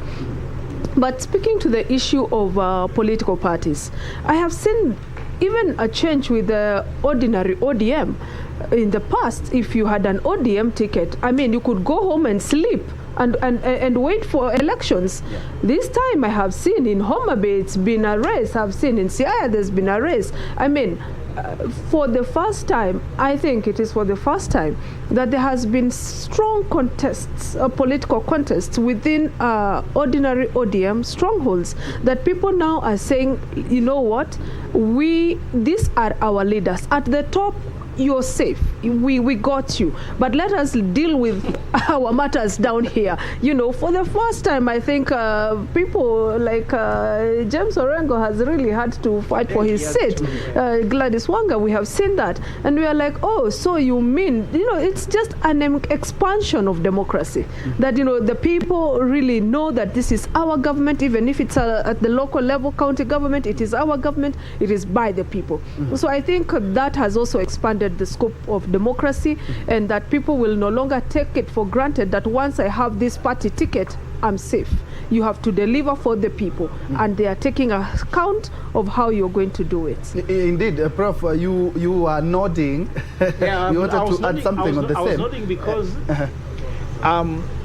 But speaking to the issue of political parties, I have seen even a change with the ordinary ODM. In the past, if you had an ODM ticket, you could go home and sleep and wait for elections. This time I have seen in Homa Bay it's been a race. I've seen in Siaya there's been a race. For the first time, I think it is for the first time that there has been strong contests, political contests within ordinary ODM strongholds, that people now are saying, these are our leaders. At the top, you're safe. We got you. But let us deal with our matters down here. You know, for the first time, I think people like James Orengo has really had to fight for his seat. Gladys Wanga, we have seen that. And we are like, oh, so you mean, you know, it's just an expansion of democracy. That, you know, the people really know that this is our government, even if it's at the local level, county government, it is our government, it is by the people. So I think that has also expanded the scope of democracy, and that people will no longer take it for granted that once I have this party ticket, I'm safe. You have to deliver for the people, and they are taking account of how you're going to do it. Indeed, Prof, you are nodding. Yeah, you wanted to add something on the same. I was nodding because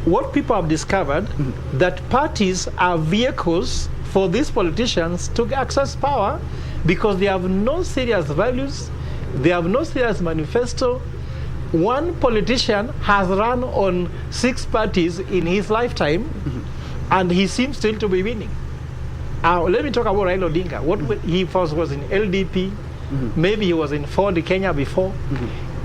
what people have discovered, that parties are vehicles for these politicians to access power, because they have no serious values, they have no serious manifesto. One politician has run on 6 parties in his lifetime, and he seems still to be winning. Let me talk about Raila Odinga. He first was in LDP, maybe he was in Ford Kenya before.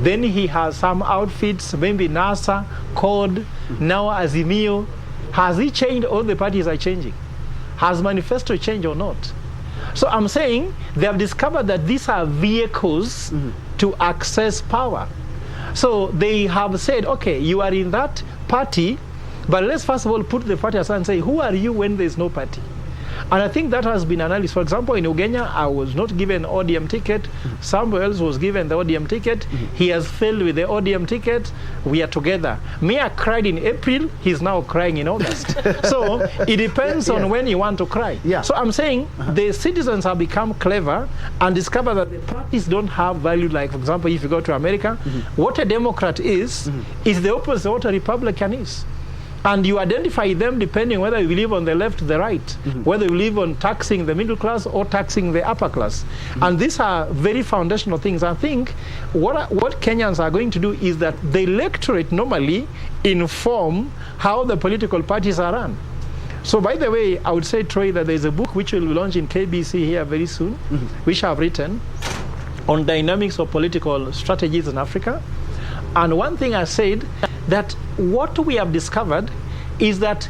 Then he has some outfits, maybe NASA, CORD, now Azimio. Has he changed? All the parties are changing. Has manifesto changed or not? So I'm saying they have discovered that these are vehicles to access power. So they have said, okay, you are in that party, but let's first of all put the party aside and say, who are you when there's no party? And I think that has been analyzed. For example, in Uganda, I was not given ODM ticket. Somebody else was given the ODM ticket. He has failed with the ODM ticket. We are together. Mia cried in April. He's now crying in August. So it depends on when you want to cry. So I'm saying the citizens have become clever and discover that the parties don't have value. Like, for example, if you go to America, what a Democrat is the opposite of what a Republican is. And you identify them depending whether you live on the left or the right, whether you live on taxing the middle class or taxing the upper class. And these are very foundational things. I think what Kenyans are going to do is that the electorate normally inform how the political parties are run. So by the way, I would say, Troy, that there's a book which will launch in KBC here very soon, which I've written on dynamics of political strategies in Africa. And one thing I said, that what we have discovered is that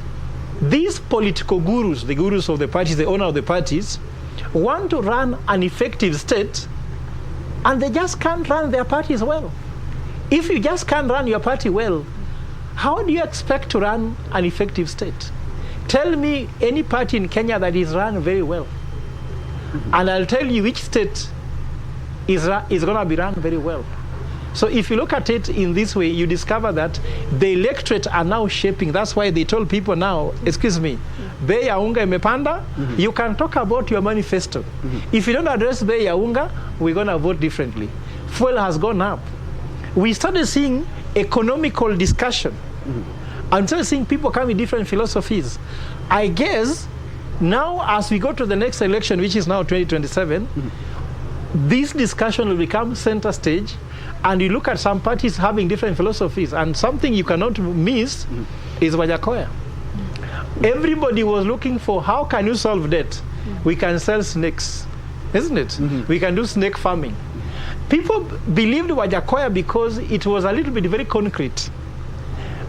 these political gurus, the gurus of the parties, the owner of the parties, want to run an effective state, and they just can't run their parties well. If you just can't run your party well, how do you expect to run an effective state? Tell me any party in Kenya that is run very well, and I'll tell you which state is going to be run very well. So if you look at it in this way, you discover that the electorate are now shaping. That's why they told people now, excuse me, bei ya unga imepanda, you can talk about your manifesto. If you don't address bei ya unga, we're going to vote differently. Fuel has gone up. We started seeing economical discussion. I'm started seeing people come with different philosophies. I guess now as we go to the next election, which is now 2027, this discussion will become center stage. And you look at some parties having different philosophies, and something you cannot miss is Wajakoya. Everybody was looking for, how can you solve debt? We can sell snakes, isn't it? We can do snake farming. People believed Wajakoya because it was a little bit very concrete.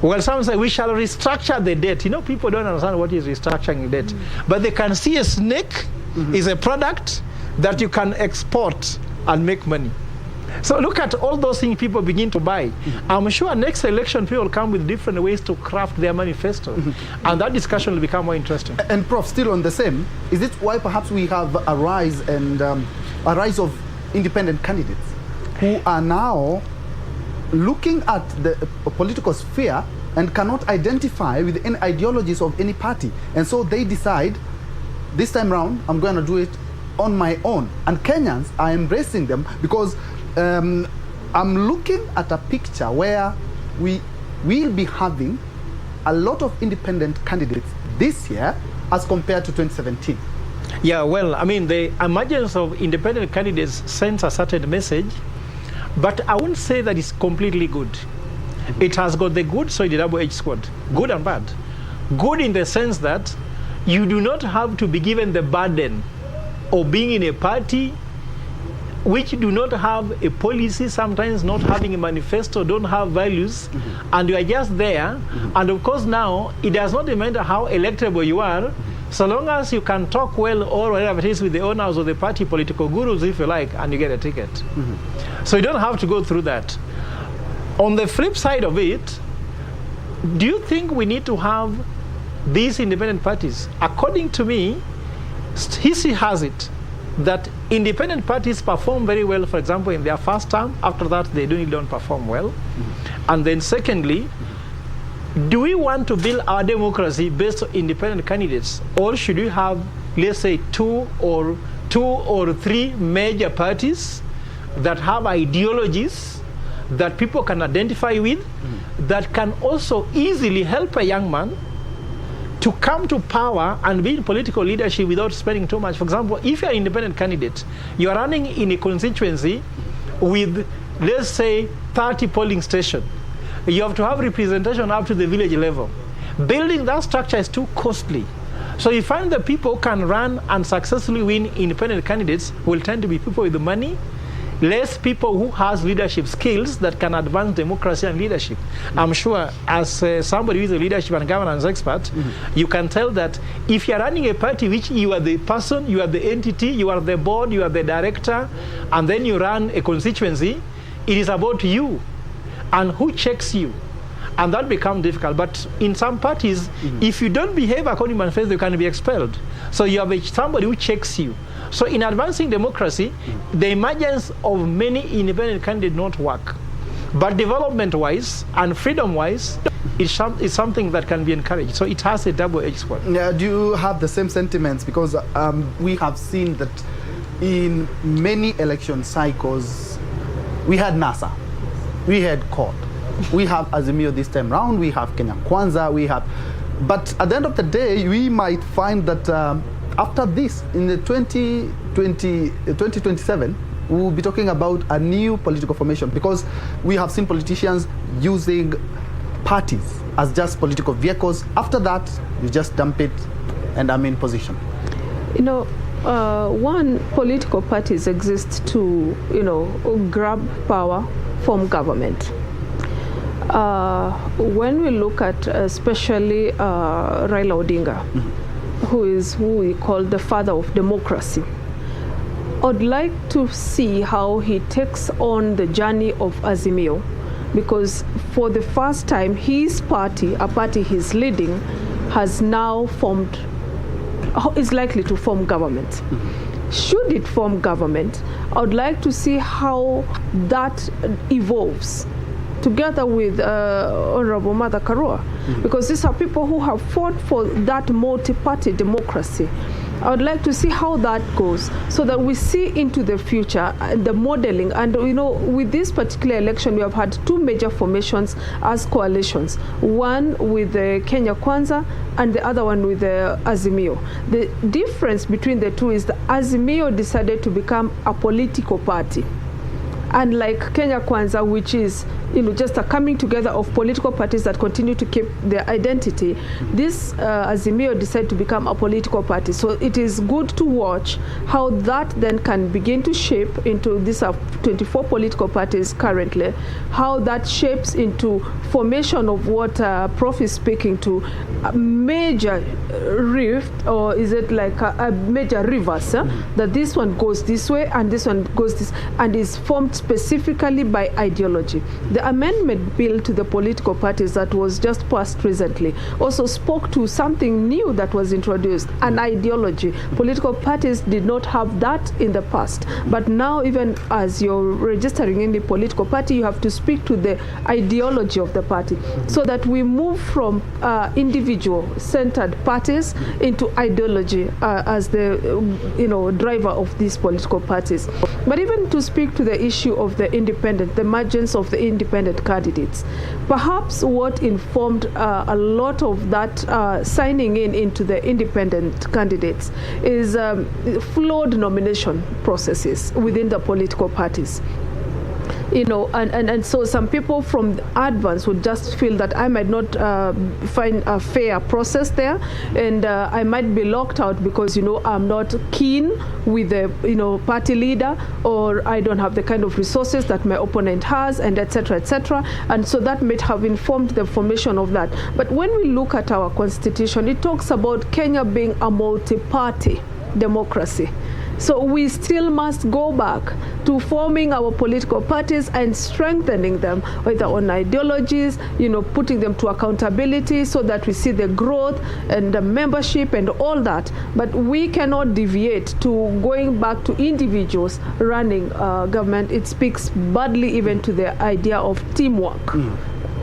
Well, some say we shall restructure the debt. You know, people don't understand what is restructuring debt. But they can see a snake is a product that you can export and make money. So look at all those things people begin to buy. I'm sure next election people will come with different ways to craft their manifesto. And that discussion will become more interesting. And Prof, still on the same, is it why perhaps we have a rise of independent candidates who are now looking at the political sphere and cannot identify with any ideologies of any party? And so they decide, this time round, I'm going to do it on my own. And Kenyans are embracing them because I'm looking at a picture where we will be having a lot of independent candidates this year as compared to 2017. Yeah, well, I mean, the emergence of independent candidates sends a certain message, but I wouldn't say that it's completely good. It has got the good, so it's a double-edged sword, good and bad. Good in the sense that you do not have to be given the burden of being in a party which do not have a policy, sometimes not having a manifesto, don't have values, and you are just there. And of course now, it does not matter how electable you are, so long as you can talk well or whatever it is with the owners of the party, political gurus, if you like, and you get a ticket. So you don't have to go through that. On the flip side of it, do you think we need to have these independent parties? According to me, history has it that independent parties perform very well, for example, in their first term. After that, they don't perform well. And then secondly, do we want to build our democracy based on independent candidates, or should we have, let's say, two or three major parties that have ideologies that people can identify with, that can also easily help a young man to come to power and be in political leadership without spending too much? For example, if you're an independent candidate, you're running in a constituency with, let's say, 30 polling stations. You have to have representation up to the village level. Building that structure is too costly. So you find that people who can run and successfully win independent candidates will tend to be people with the money, less people who has leadership skills that can advance democracy and leadership. I'm sure as somebody who is a leadership and governance expert, you can tell that if you're running a party which you are the person, you are the entity, you are the board, you are the director, and then you run a constituency, it is about you and who checks you. And that becomes difficult. But in some parties, if you don't behave according to manifesto, you can be expelled. So you have somebody who checks you. So in advancing democracy, the emergence of many independent candidates not work. But development-wise and freedom-wise, it's something that can be encouraged. So it has a double-edged sword. Yeah, do you have the same sentiments? Because we have seen that in many election cycles, we had NASA, we had CORD, we have Azimio this time round, we have Kenya Kwanza, we have... But at the end of the day, we might find that after this, in the 2027, we will be talking about a new political formation, because we have seen politicians using parties as just political vehicles. After that, you just dump it and I'm in position. You know, one, political parties exist to, grab power from government. When we look at especially Raila Odinga, who we call the father of democracy, I'd like to see how he takes on the journey of Azimio, because for the first time, his party, a party he's leading, has now is likely to form government. Should it form government, I would like to see how that evolves together with Honorable Martha Karua, because these are people who have fought for that multi-party democracy. I would like to see how that goes, so that we see into the future the modeling. And with this particular election, we have had two major formations as coalitions, one with the Kenya Kwanza and the other one with the Azimio. The difference between the two is the Azimio decided to become a political party, unlike Kenya Kwanza, which is just a coming together of political parties that continue to keep their identity. This Azimio decided to become a political party. So it is good to watch how that then can begin to shape into these 24 political parties currently, how that shapes into formation of what Prof is speaking to, a major rift, or is it like a major reverse, that this one goes this way and this one goes this, and is formed specifically by ideology. The amendment bill to the political parties that was just passed recently also spoke to something new that was introduced, an ideology. Political parties did not have that in the past, but now even as you're registering in the political party, you have to speak to the ideology of the party, so that we move from individual-centered parties into ideology as the driver of these political parties. But even to speak to the issue of the independent, the emergence of the independent candidates, perhaps what informed a lot of that signing into the independent candidates is flawed nomination processes within the political parties. you know, and so some people from advance would just feel that I might not find a fair process there, and I might be locked out because, you know, I'm not keen with the, you know, party leader, or I don't have the kind of resources that my opponent has, and etc., etc. And so that might have informed the formation of that. But when we look at our constitution, it talks about Kenya being a multi-party democracy. So we still must go back to forming our political parties and strengthening them, whether on ideologies, you know, putting them to accountability so that we see the growth and the membership and all that. But we cannot deviate to going back to individuals running government. It speaks badly even to the idea of teamwork.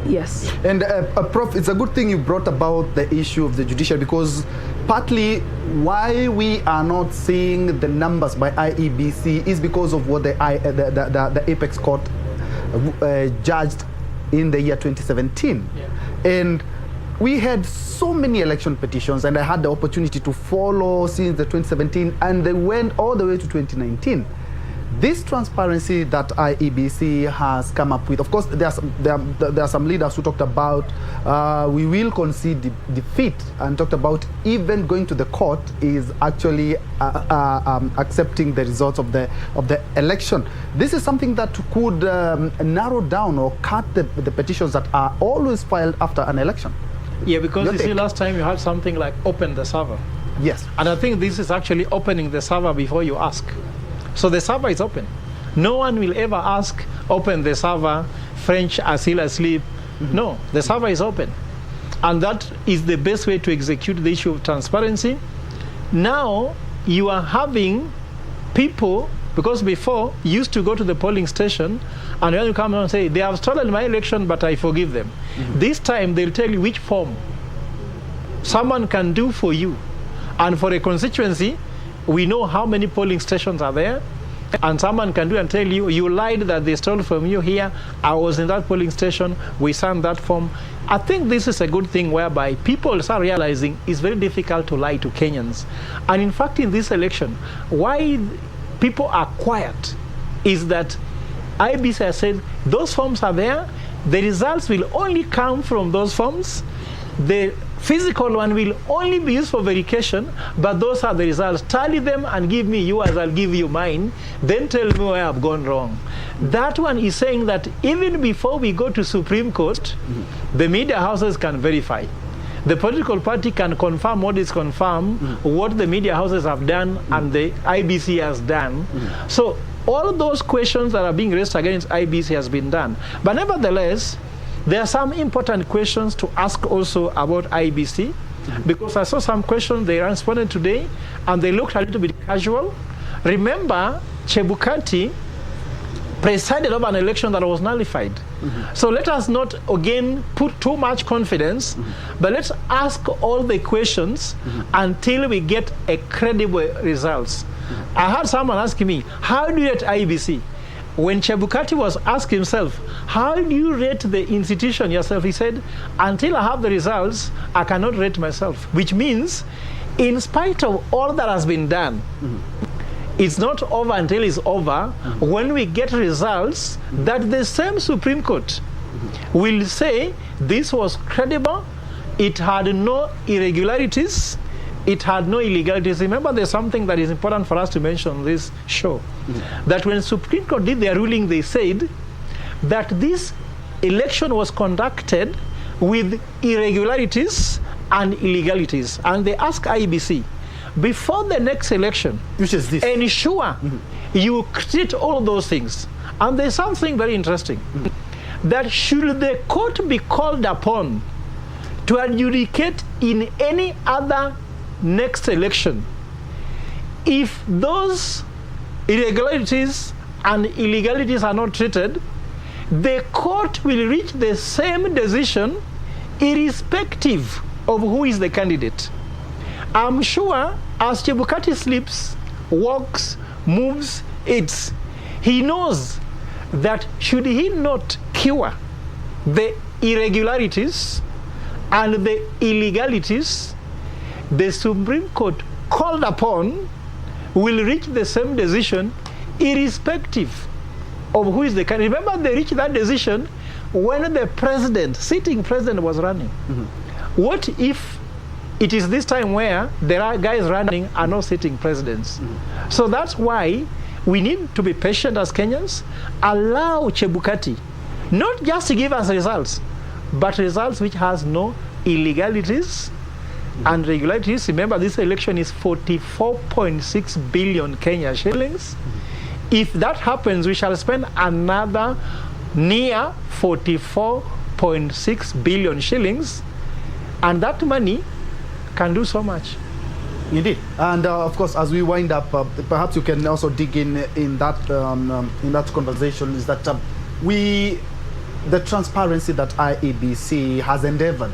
Yes. And Prof, it's a good thing you brought about the issue of the judiciary, because partly why we are not seeing the numbers by IEBC is because of what the Apex Court judged in the year 2017. Yeah. And we had so many election petitions, and I had the opportunity to follow since the 2017, and they went all the way to 2019. This transparency that IEBC has come up with, of course, there are some leaders who talked about we will concede defeat, and talked about even going to the court is actually accepting the results of the election. This is something that could narrow down or cut the petitions that are always filed after an election. Yeah, because you see, last time you had something like open the server. Yes. And I think this is actually opening the server before you ask. So the server is open. No one will ever ask, open the server, French are still asleep. No, the server is open. And that is the best way to execute the issue of transparency. Now you are having people, because before you used to go to the polling station and when you come and say, they have stolen my election, but I forgive them. This time they'll tell you which form someone can do for you. And for a constituency, we know how many polling stations are there, and someone can do and tell you, you lied that they stole from you here, I was in that polling station, we signed that form. I think this is a good thing whereby people start realizing it's very difficult to lie to Kenyans. And in fact, in this election, why people are quiet is that IBC has said those forms are there, the results will only come from those forms, the physical one will only be used for verification, but those are the results. Tally them and give me yours, I'll give you mine, then tell me where I've gone wrong. That one is saying that even before we go to Supreme Court, the media houses can verify. The political party can confirm what is confirmed, what the media houses have done and the IBC has done. So all those questions that are being raised against IBC has been done. But nevertheless, there are some important questions to ask also about IBC, because I saw some questions they responded today and they looked a little bit casual. Remember, Chebukati presided over an election that was nullified. So let us not again put too much confidence, but let's ask all the questions until we get a credible results. I had someone asking me, how do you rate IBC? When Chebukati was asked himself, how do you rate the institution yourself? He said, until I have the results, I cannot rate myself. Which means, in spite of all that has been done, it's not over until it's over. When we get results, that the same Supreme Court will say, this was credible, it had no irregularities, it had no illegalities. Remember, there's something that is important for us to mention on this show. That when Supreme Court did their ruling, they said that this election was conducted with irregularities and illegalities. And they asked IBC, before the next election, which is this, ensure you treat all those things. And there's something very interesting, that should the court be called upon to adjudicate in any other next election, if those irregularities and illegalities are not treated, the court will reach the same decision irrespective of who is the candidate. I'm sure as Chebukati sleeps, walks, moves, eats, he knows that should he not cure the irregularities and the illegalities, the Supreme Court called upon will reach the same decision irrespective of who is the candidate. Remember, they reached that decision when the sitting president was running. What if it is this time where there are guys running are not sitting presidents? So that's why we need to be patient as Kenyans, allow Chebukati not just to give us results, but results which has no illegalities and regularities. Remember, this election is 44.6 billion Kenya shillings. If that happens, we shall spend another near 44.6 billion shillings, and that money can do so much. Indeed, and of course, as we wind up, perhaps you can also dig in that conversation. Is that the transparency that IEBC has endeavored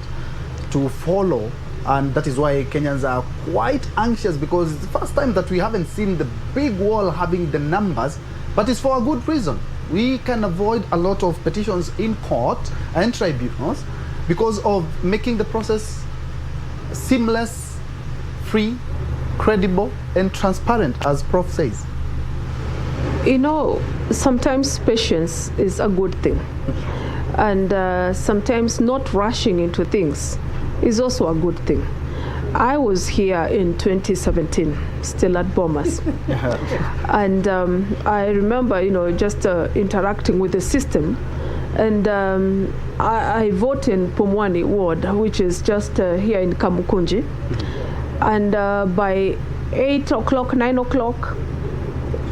to follow, and that is why Kenyans are quite anxious, because it's the first time that we haven't seen the big wall having the numbers, but it's for a good reason. We can avoid a lot of petitions in court and tribunals because of making the process seamless, free, credible, and transparent, as Prof says. You know, sometimes patience is a good thing. And sometimes not rushing into things is also a good thing. I was here in 2017, still at Bomas. And I remember, just interacting with the system. And I vote in Pumwani ward, which is just here in Kamukunji. And by 8 o'clock, 9 o'clock,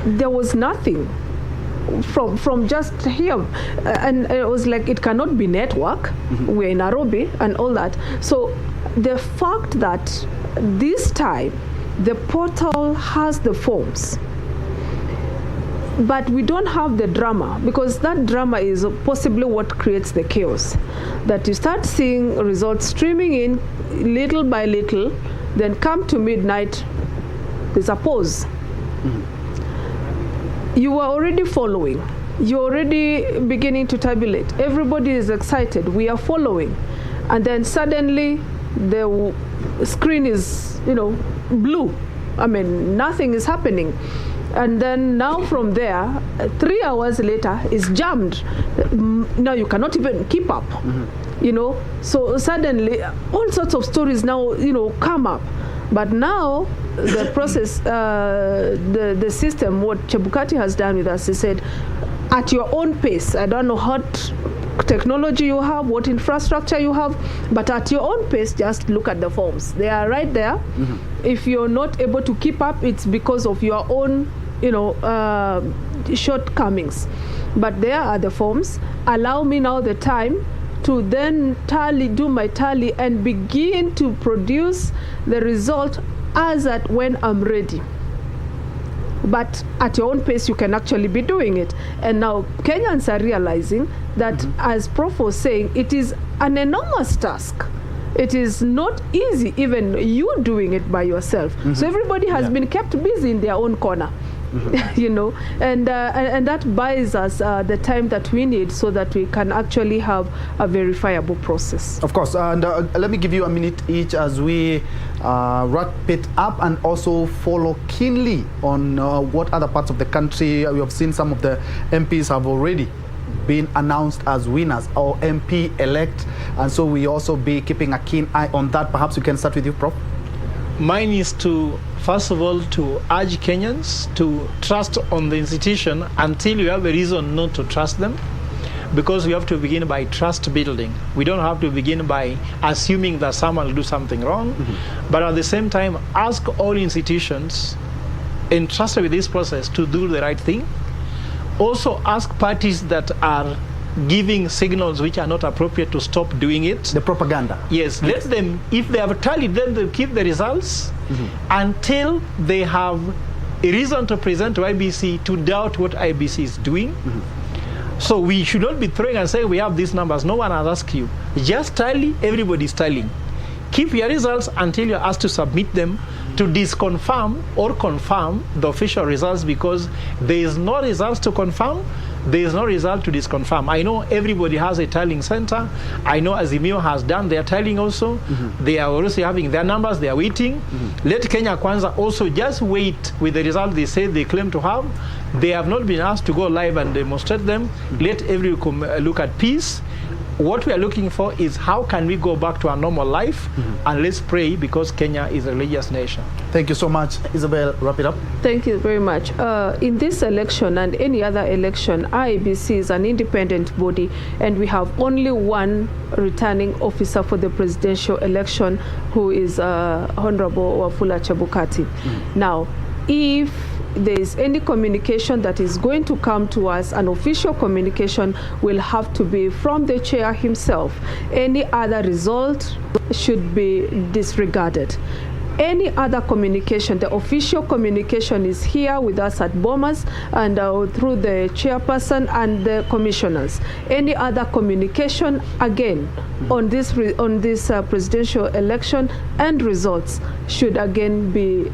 there was nothing from just here. And it was like, it cannot be network. We're in Nairobi and all that. So the fact that this time the portal has the forms, but we don't have the drama, because that drama is possibly what creates the chaos. That you start seeing results streaming in little by little, then come to midnight, there's a pause. You are already following. You're already beginning to tabulate. Everybody is excited. We are following. And then suddenly the screen is, blue. I mean, nothing is happening. And then now from there, 3 hours later, it's jammed. Now you cannot even keep up, So suddenly, all sorts of stories now, come up. But now, the process, the system, what Chebukati has done with us, he said, at your own pace. I don't know what technology you have, what infrastructure you have, but at your own pace, just look at the forms. They are right there. If you're not able to keep up, it's because of your own, shortcomings. But there are the forms. Allow me now the time to then do my tally and begin to produce the result as at when I'm ready. But at your own pace, you can actually be doing it. And now Kenyans are realizing that, as Prof was saying, it is an enormous task. It is not easy, even you doing it by yourself. So everybody has been kept busy in their own corner. And that buys us the time that we need so that we can actually have a verifiable process. Of course, and let me give you a minute each as we wrap it up, and also follow keenly on what other parts of the country. We have seen some of the MPs have already been announced as winners or MP-elect, and so we also be keeping a keen eye on that. Perhaps we can start with you, Prof. Mine is to, first of all, to urge Kenyans to trust on the institution until you have a reason not to trust them, because we have to begin by trust building. We don't have to begin by assuming that someone will do something wrong, but at the same time, ask all institutions entrusted with this process to do the right thing. Also ask parties that are giving signals which are not appropriate to stop doing it. The propaganda. Yes, let them, if they have tallied, then they'll keep the results until they have a reason to present to IBC to doubt what IBC is doing. So we should not be throwing and saying we have these numbers. No one has asked you. Just tally, everybody's tallying. Keep your results until you're asked to submit them to disconfirm or confirm the official results, because there is no results to confirm, there is no result to disconfirm. I know everybody has a tallying center. I know Azimio has done their tallying also. They are also having their numbers, they are waiting. Let Kenya Kwanza also just wait with the result they say they claim to have. They have not been asked to go live and demonstrate them. Let everyone look at peace. What we are looking for is how can we go back to our normal life, and let's pray, because Kenya is a religious nation. Thank you so much. Isabel, wrap it up. Thank you very much. In this election and any other election, IEBC is an independent body, and we have only one returning officer for the presidential election, who is Honorable Wafula Chebukati. Now, if there is any communication that is going to come to us, an official communication will have to be from the chair himself. Any other result should be disregarded. Any other communication, the official communication is here with us at Bomas and through the chairperson and the commissioners. Any other communication, again, on this presidential election and results should again be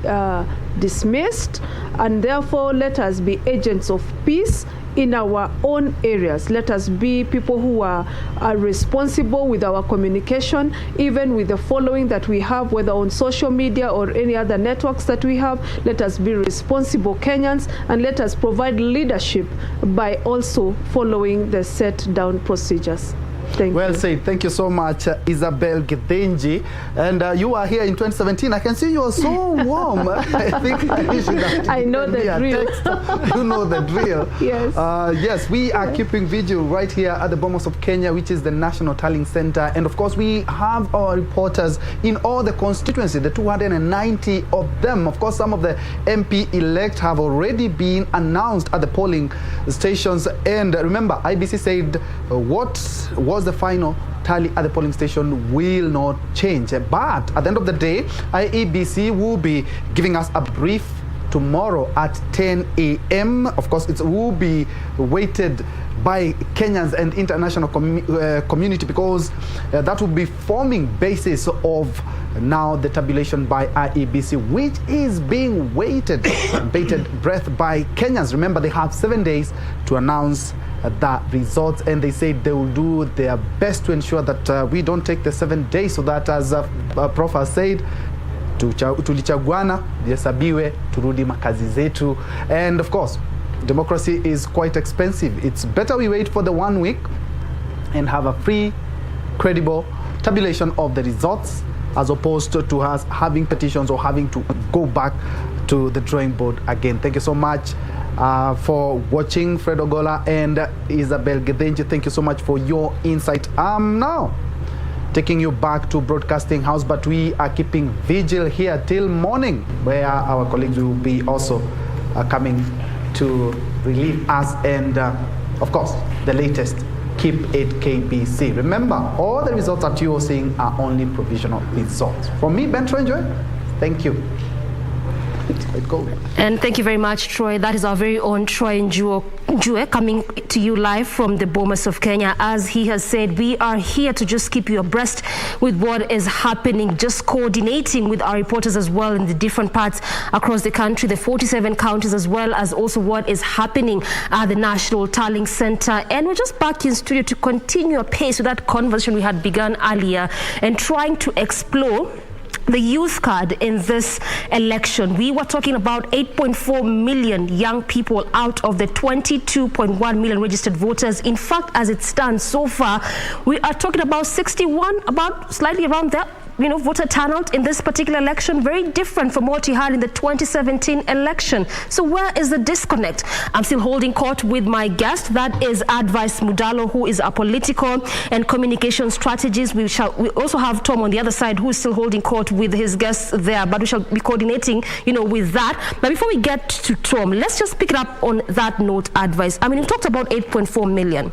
dismissed, and therefore let us be agents of peace in our own areas. Let us be people who are responsible with our communication, even with the following that we have, whether on social media or any other networks that we have. Let us be responsible Kenyans, and let us provide leadership by also following the set down procedures. Well said. Thank you so much, Isabel Githinji. And you are here in 2017. I can see you are so warm. I think I should have I know the drill. You know the drill. Yes. Yes, we are keeping vigil right here at the Bomas of Kenya, which is the National Tallying Center. And of course, we have our reporters in all the constituencies, the 290 of them. Of course, some of the MP-elect have already been announced at the polling stations. And remember, IBC said what was the final tally at the polling station will not change. But at the end of the day, IEBC will be giving us a brief tomorrow at 10 a.m. Of course, it will be weighted by Kenyans and international community, because that will be forming basis of now the tabulation by IEBC, which is being weighted bated breath by Kenyans. Remember, they have 7 days to announce the results, and they say they will do their best to ensure that we don't take the 7 days, so that, as Prof has said, tulichaguana hesabiwe turudi makazi zetu. And of course, democracy is quite expensive. It's better we wait for the 1 week and have a free, credible tabulation of the results, as opposed to us having petitions or having to go back to the drawing board again. Thank you so much for watching. Fred Ogola and Isabel Githinji, thank you so much for your insight. Now taking you back to Broadcasting House, but we are keeping vigil here till morning, where our colleagues will be also coming to relieve us, and of course the latest Keep It KBC. Remember, all the results that you are seeing are only provisional results. From me, Ben Trenjoy, thank you. And thank you very much, Troy. That is our very own Troy Njue coming to you live from the Bomas of Kenya. As he has said, we are here to just keep you abreast with what is happening, just coordinating with our reporters as well in the different parts across the country, the 47 counties, as well as also what is happening at the National Tallying Center. And we're just back in studio to continue apace with that conversation we had begun earlier and trying to explore the youth card in this election. We were talking about 8.4 million young people out of the 22.1 million registered voters. In fact, as it stands so far, we are talking about 61, about slightly around that, voter turnout in this particular election, very different from what you had in the 2017 election. So where is the disconnect? I'm still holding court with my guest, that is Advice Mudalo, who is a political and communication strategist. We also have Tom on the other side, who is still holding court with his guests there, but we shall be coordinating, with that. But before we get to Tom, let's just pick it up on that note, Advice. I mean, you talked about 8.4 million.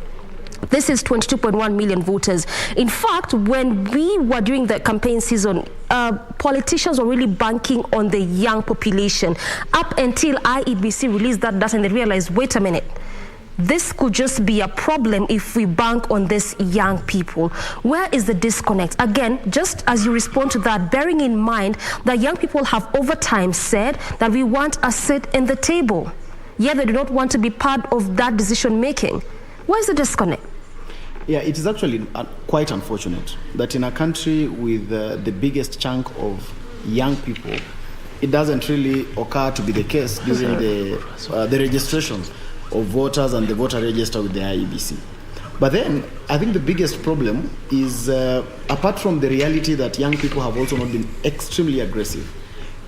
This is 22.1 million voters. In fact, when we were doing the campaign season, politicians were really banking on the young population up until IEBC released that data and they realized, wait a minute, this could just be a problem if we bank on these young people. Where is the disconnect? Again, just as you respond to that, bearing in mind that young people have over time said that we want a seat in the table, yet they do not want to be part of that decision making. Where's the disconnect? Yeah, it is actually quite unfortunate that in a country with the biggest chunk of young people it doesn't really occur to be the case during the registration of voters and the voter register with the IEBC. But then, I think the biggest problem is, apart from the reality that young people have also not been extremely aggressive,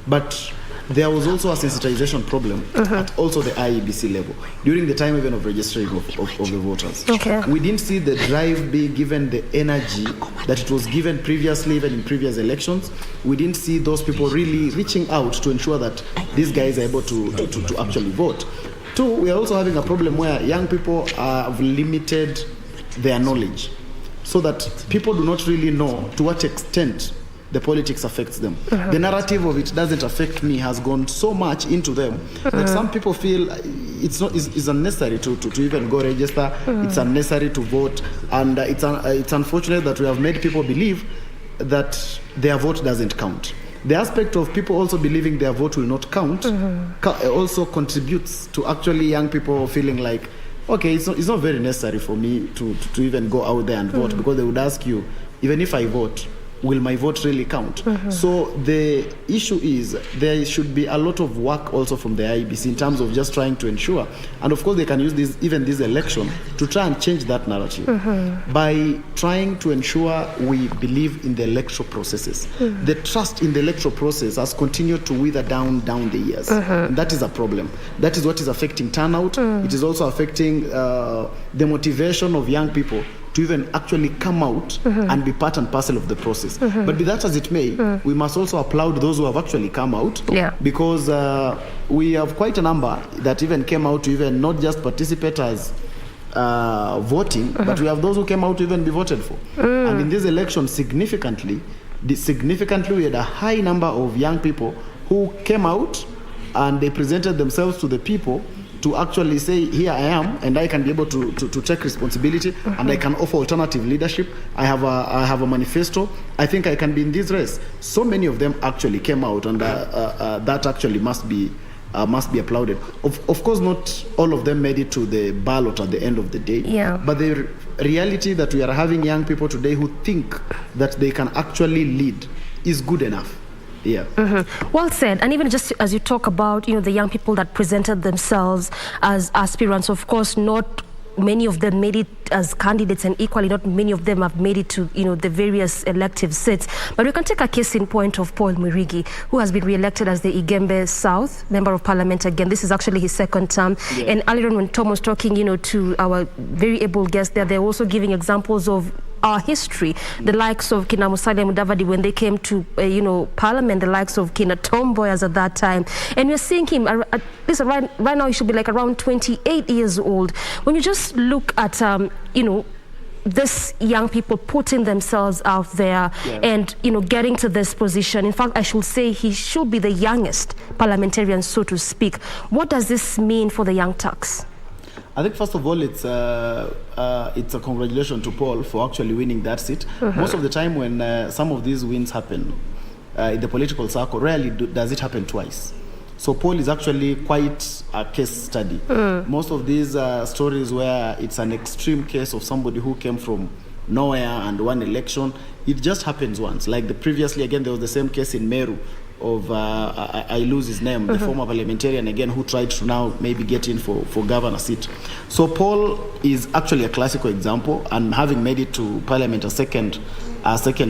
but there was also a sensitization problem at also the IEBC level during the time even of registering of the voters. Okay. We didn't see the drive be given the energy that it was given previously, even in previous elections. We didn't see those people really reaching out to ensure that these guys are able to actually vote. Two, we are also having a problem where young people have limited their knowledge, so that people do not really know to what extent the politics affects them. The narrative of it doesn't affect me has gone so much into them that some people feel it's unnecessary to even go register. It's unnecessary to vote, and it's unfortunate that we have made people believe that their vote doesn't count. The aspect of people also believing their vote will not count also contributes to actually young people feeling like, okay, it's not very necessary for me to even go out there and vote, because they would ask you, even if I vote, will my vote really count? So the issue is there should be a lot of work also from the IEBC in terms of just trying to ensure, and of course they can use this election to try and change that narrative by trying to ensure we believe in the electoral processes. The trust in the electoral process has continued to wither down the years. And that is a problem. That is what is affecting turnout. It is also affecting the motivation of young people to even actually come out and be part and parcel of the process. But be that as it may, we must also applaud those who have actually come out, because we have quite a number that even came out to even not just participate as voting, but we have those who came out to even be voted for. And in this election, significantly, we had a high number of young people who came out and they presented themselves to the people to actually say, here I am, and I can be able to take responsibility, and I can offer alternative leadership. I have a manifesto. I think I can be in this race. So many of them actually came out, and that actually must be applauded. Of course, not all of them made it to the ballot at the end of the day. But the reality that we are having young people today who think that they can actually lead is good enough. Well said. And even just as you talk about, the young people that presented themselves as aspirants, of course, not many of them made it as candidates, and equally not many of them have made it to the various elective seats. But we can take a case in point of Paul Mwirigi, who has been re-elected as the Igembe South Member of Parliament again. This is actually his second term. And earlier on when Tom was talking to our very able guest there, they're also giving examples of our history, the likes of Kina Musalia Mudavadi when they came to Parliament, the likes of Kina Tomboyas at that time, and we're seeing him at least right now he should be like around 28 years old. When you just look at this young people putting themselves out there and getting to this position, in fact I should say he should be the youngest parliamentarian, so to speak. What does this mean for the young Turks? I think first of all, it's a congratulations to Paul for actually winning that seat. Most of the time when some of these wins happen in the political circle, rarely does it happen twice. So Paul is actually quite a case study. Most of these stories where it's an extreme case of somebody who came from nowhere and won election, it just happens once. Like previously, again, there was the same case in Meru of, I lose his name, the former parliamentarian again who tried to now maybe get in for governor seat. So Paul is actually a classical example, and having made it to parliament a second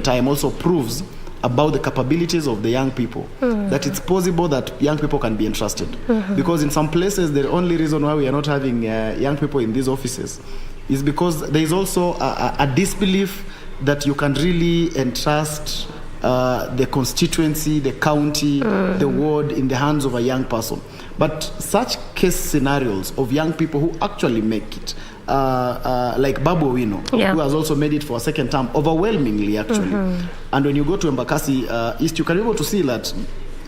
time also proves about the capabilities of the young people, that it's possible that young people can be entrusted. Because in some places, the only reason why we are not having young people in these offices is because there is also a disbelief that you can really entrust the constituency, the county, the ward in the hands of a young person. But such case scenarios of young people who actually make it, like Babu Owino, who has also made it for a second term, overwhelmingly actually. And when you go to Embakasi East, you can be able to see that,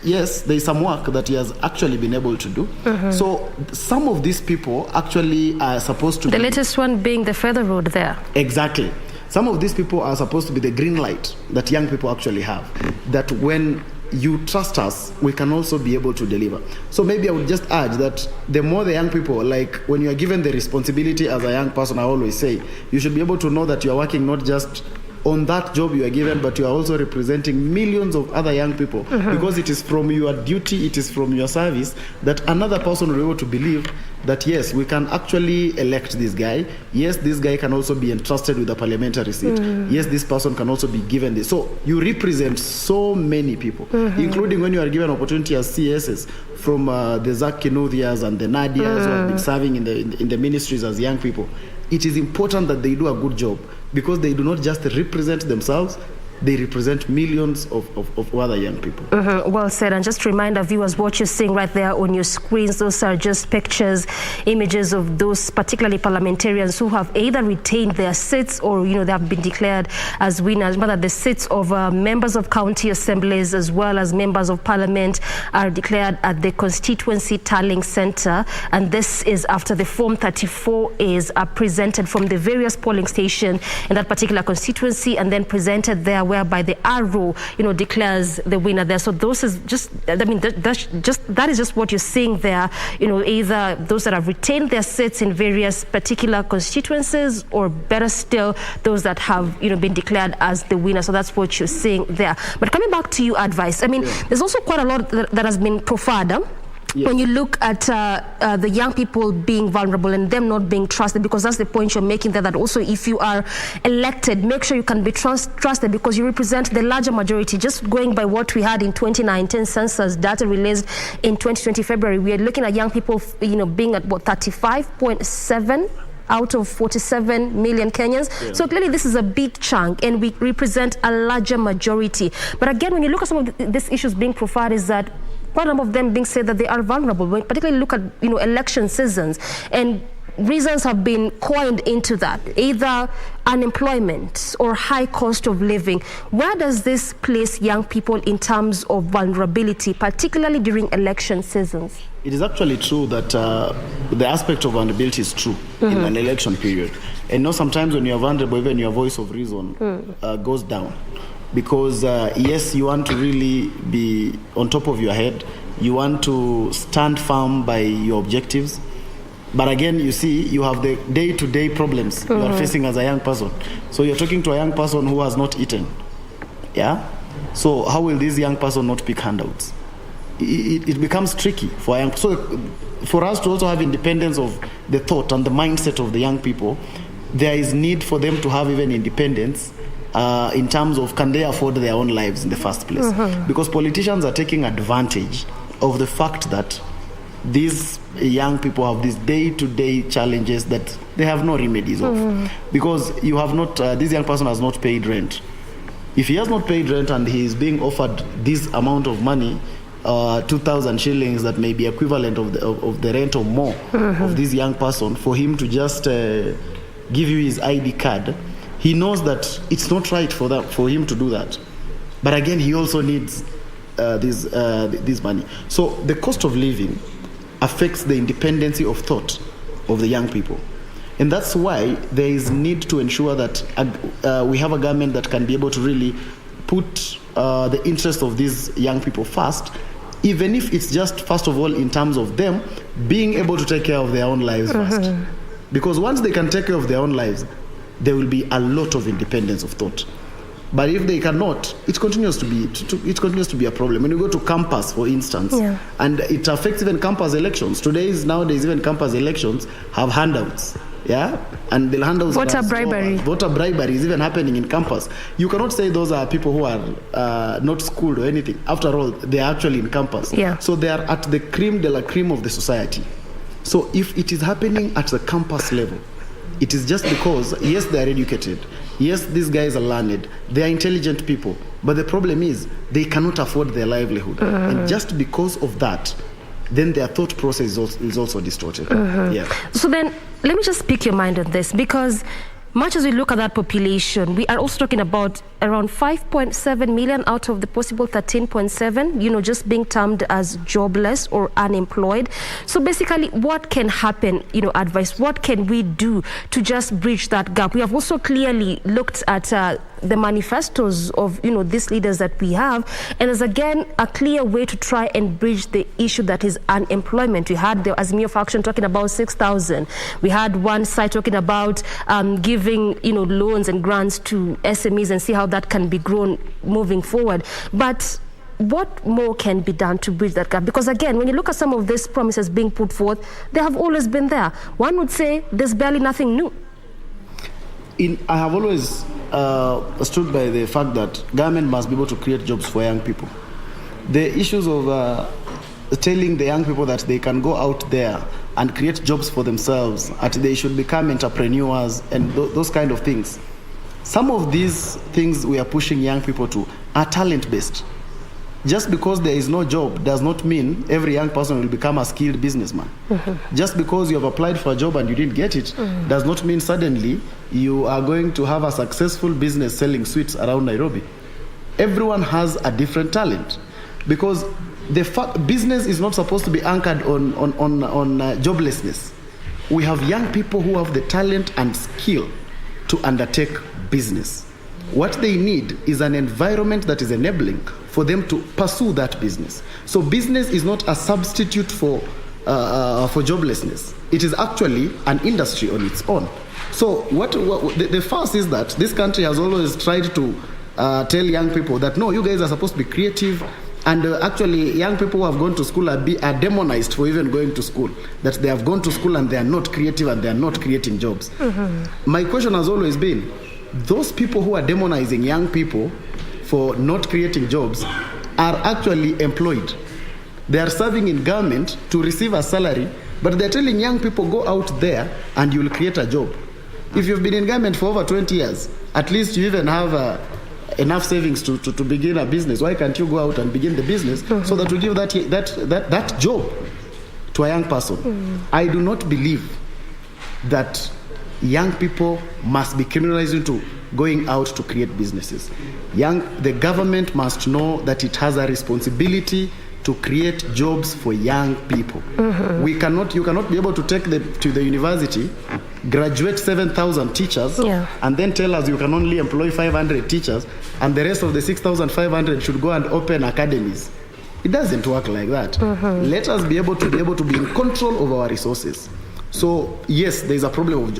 yes, there is some work that he has actually been able to do. So some of these people actually are supposed to the latest one being the Feather Road there. Exactly. Some of these people are supposed to be the green light that young people actually have, that when you trust us, we can also be able to deliver. So maybe I would just urge that the more the young people, like when you are given the responsibility as a young person, I always say, you should be able to know that you are working not just on that job you are given, but you are also representing millions of other young people, because it is from your duty, it is from your service, that another person will be able to believe that yes, we can actually elect this guy. Yes, this guy can also be entrusted with a parliamentary seat. Yes, this person can also be given this. So you represent so many people, including when you are given opportunity as CSs from the Zak Kinuthias and the Nadias who have been serving in the ministries as young people. It is important that they do a good job, because they do not just represent themselves, they represent millions of other young people. Well said. And just to remind our viewers, what you're seeing right there on your screens, those are just pictures, images of those particularly parliamentarians who have either retained their seats or, they have been declared as winners. Rather, the seats of members of county assemblies as well as members of parliament are declared at the Constituency Tallying Centre. And this is after the Form 34As are presented from the various polling stations in that particular constituency and then presented there, whereby the arrow, declares the winner there. So those is just, that is just what you're seeing there. Either those that have retained their seats in various particular constituencies, or better still, those that have, been declared as the winner. So that's what you're seeing there. But coming back to you, advice. There's also quite a lot that has been proffered. When you look at the young people being vulnerable and them not being trusted, because that's the point you're making there, that also if you are elected, make sure you can be trusted, because you represent the larger majority. Just going by what we had in 2019 census data released in 2020 February, we are looking at young people, being at 35.7 out of 47 million Kenyans. So clearly this is a big chunk, and we represent a larger majority. But again, when you look at some of these issues being profiled, is that quite a number of them being said that they are vulnerable. When particularly look at election seasons, and reasons have been coined into that, either unemployment or high cost of living. Where does this place young people in terms of vulnerability, particularly during election seasons? It is actually true that the aspect of vulnerability is true in an election period. And sometimes when you are vulnerable, even your voice of reason goes down. Because yes, you want to really be on top of your head. You want to stand firm by your objectives. But again, you see, you have the day-to-day problems you are facing as a young person. So you're talking to a young person who has not eaten. Yeah? So how will this young person not pick handouts? It becomes tricky for a young. So for us to also have independence of the thought and the mindset of the young people, there is need for them to have even independence in terms of, can they afford their own lives in the first place? Because politicians are taking advantage of the fact that these young people have these day-to-day challenges that they have no remedies of. Because you have not, this young person has not paid rent. If he has not paid rent and he is being offered this amount of money, 2,000 shillings, that may be equivalent of the rent or more of this young person, for him to just give you his ID card, he knows that it's not right for him to do that. But again, he also needs this money. So the cost of living affects the independency of thought of the young people. And that's why there is need to ensure that we have a government that can be able to really put the interest of these young people first, even if it's just, first of all, in terms of them being able to take care of their own lives first. Because once they can take care of their own lives, there will be a lot of independence of thought. But if they cannot, it continues to be a problem. When you go to campus, for instance, and it affects even campus elections. Nowadays, even campus elections have handouts. And the handouts. Voter bribery. Voter bribery is even happening in campus. You cannot say those are people who are not schooled or anything. After all, they are actually in campus. So they are at the creme de la creme of the society. So if it is happening at the campus level, it is just because, yes, they are educated. Yes, these guys are learned. They are intelligent people. But the problem is, they cannot afford their livelihood. And just because of that, then their thought process is also distorted. So then, let me just pick your mind on this, because much as we look at that population, we are also talking about around 5.7 million out of the possible 13.7, just being termed as jobless or unemployed. So basically, what can happen, advice, what can we do to just bridge that gap? We have also clearly looked at the manifestos of, these leaders that we have, and there's again a clear way to try and bridge the issue that is unemployment. We had the Azimio faction talking about 6,000. We had one side talking about giving giving, loans and grants to SMEs and see how that can be grown moving forward. But what more can be done to bridge that gap? Because again, when you look at some of these promises being put forth, they have always been there. One would say there's barely nothing new. I have always stood by the fact that government must be able to create jobs for young people. The issues of telling the young people that they can go out there and create jobs for themselves, that they should become entrepreneurs and those kind of things. Some of these things we are pushing young people to are talent-based. Just because there is no job does not mean every young person will become a skilled businessman. Just because you have applied for a job and you didn't get it does not mean suddenly you are going to have a successful business selling sweets around Nairobi. Everyone has a different talent, because business is not supposed to be anchored on joblessness. We have young people who have the talent and skill to undertake business. What they need is an environment that is enabling for them to pursue that business. So business is not a substitute for joblessness. It is actually an industry on its own. So the first is that this country has always tried to tell young people that, no, you guys are supposed to be creative. And actually, young people who have gone to school are demonized for even going to school. That they have gone to school and they are not creative and they are not creating jobs. My question has always been, those people who are demonizing young people for not creating jobs are actually employed. They are serving in government to receive a salary, but they're telling young people, go out there and you'll create a job. If you've been in government for over 20 years, at least you even have enough savings to begin a business. Why can't you go out and begin the business so that we give that job to a young person? I do not believe that young people must be criminalized into going out to create businesses. The government must know that it has a responsibility to create jobs for young people. You cannot be able to take to the university, graduate 7,000 teachers, and then tell us you can only employ 500 teachers, and the rest of the 6,500 should go and open academies. It doesn't work like that. Let us be able to be in control of our resources. So yes, there is a problem of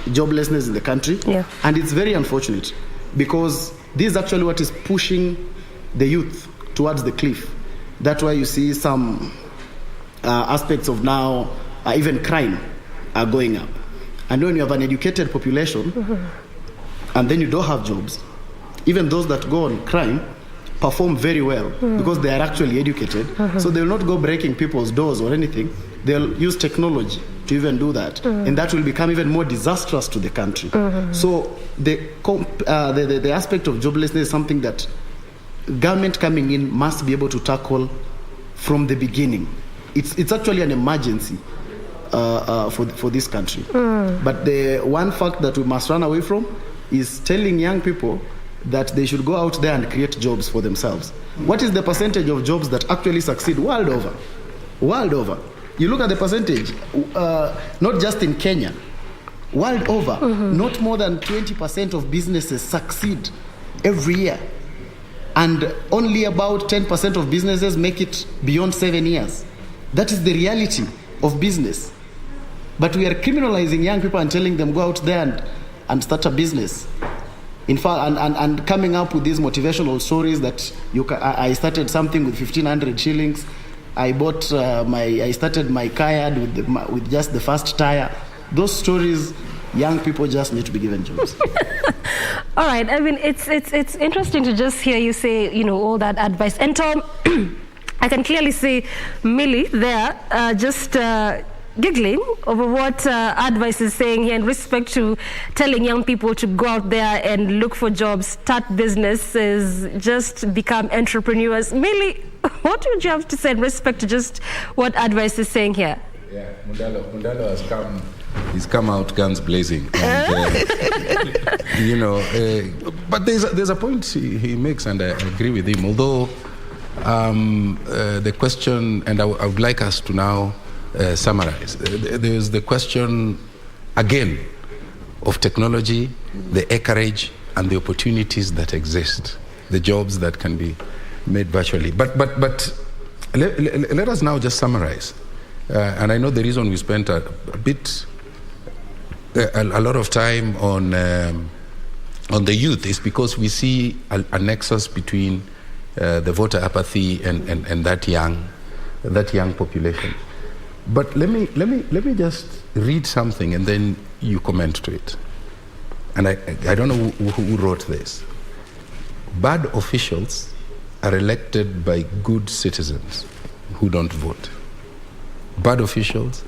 joblessness in the country, and it's very unfortunate, because this is actually what is pushing the youth towards the cliff. That's why you see some aspects of now, even crime are going up. And when you have an educated population, and then you don't have jobs, even those that go on crime perform very well because they are actually educated. So they will not go breaking people's doors or anything. They'll use technology to even do that. And that will become even more disastrous to the country. So the aspect of joblessness is something that government coming in must be able to tackle from the beginning. It's actually an emergency for this country. But the one fact that we must run away from is telling young people that they should go out there and create jobs for themselves. What is the percentage of jobs that actually succeed world over? World over. You look at the percentage, not just in Kenya, world over, not more than 20% of businesses succeed every year. And only about 10% of businesses make it beyond 7 years. That is the reality of business. But we are criminalizing young people and telling them, go out there and start a business. In fact, and coming up with these motivational stories that I started something with 1,500 shillings. I started my kayak with just the first tire. Those stories, young people just need to be given jobs. All right. I mean, it's interesting to just hear you say, all that advice. And Tom, I can clearly see Millie there just giggling over what advice is saying here in respect to telling young people to go out there and look for jobs, start businesses, just become entrepreneurs. Millie, what would you have to say in respect to just what advice is saying here? Yeah, Mundalo has come. He's come out guns blazing, and, but there's a point he makes, and I agree with him. Although the question, and I would like us to now summarize. There's the question again of technology, the acreage, and the opportunities that exist, the jobs that can be made virtually. But let us now just summarize. And I know the reason we spent a bit a lot of time on the youth is because we see a nexus between the voter apathy and that young population. But let me just read something and then you comment to it. And I don't know who wrote this. Bad officials are elected by good citizens who don't vote. Bad officials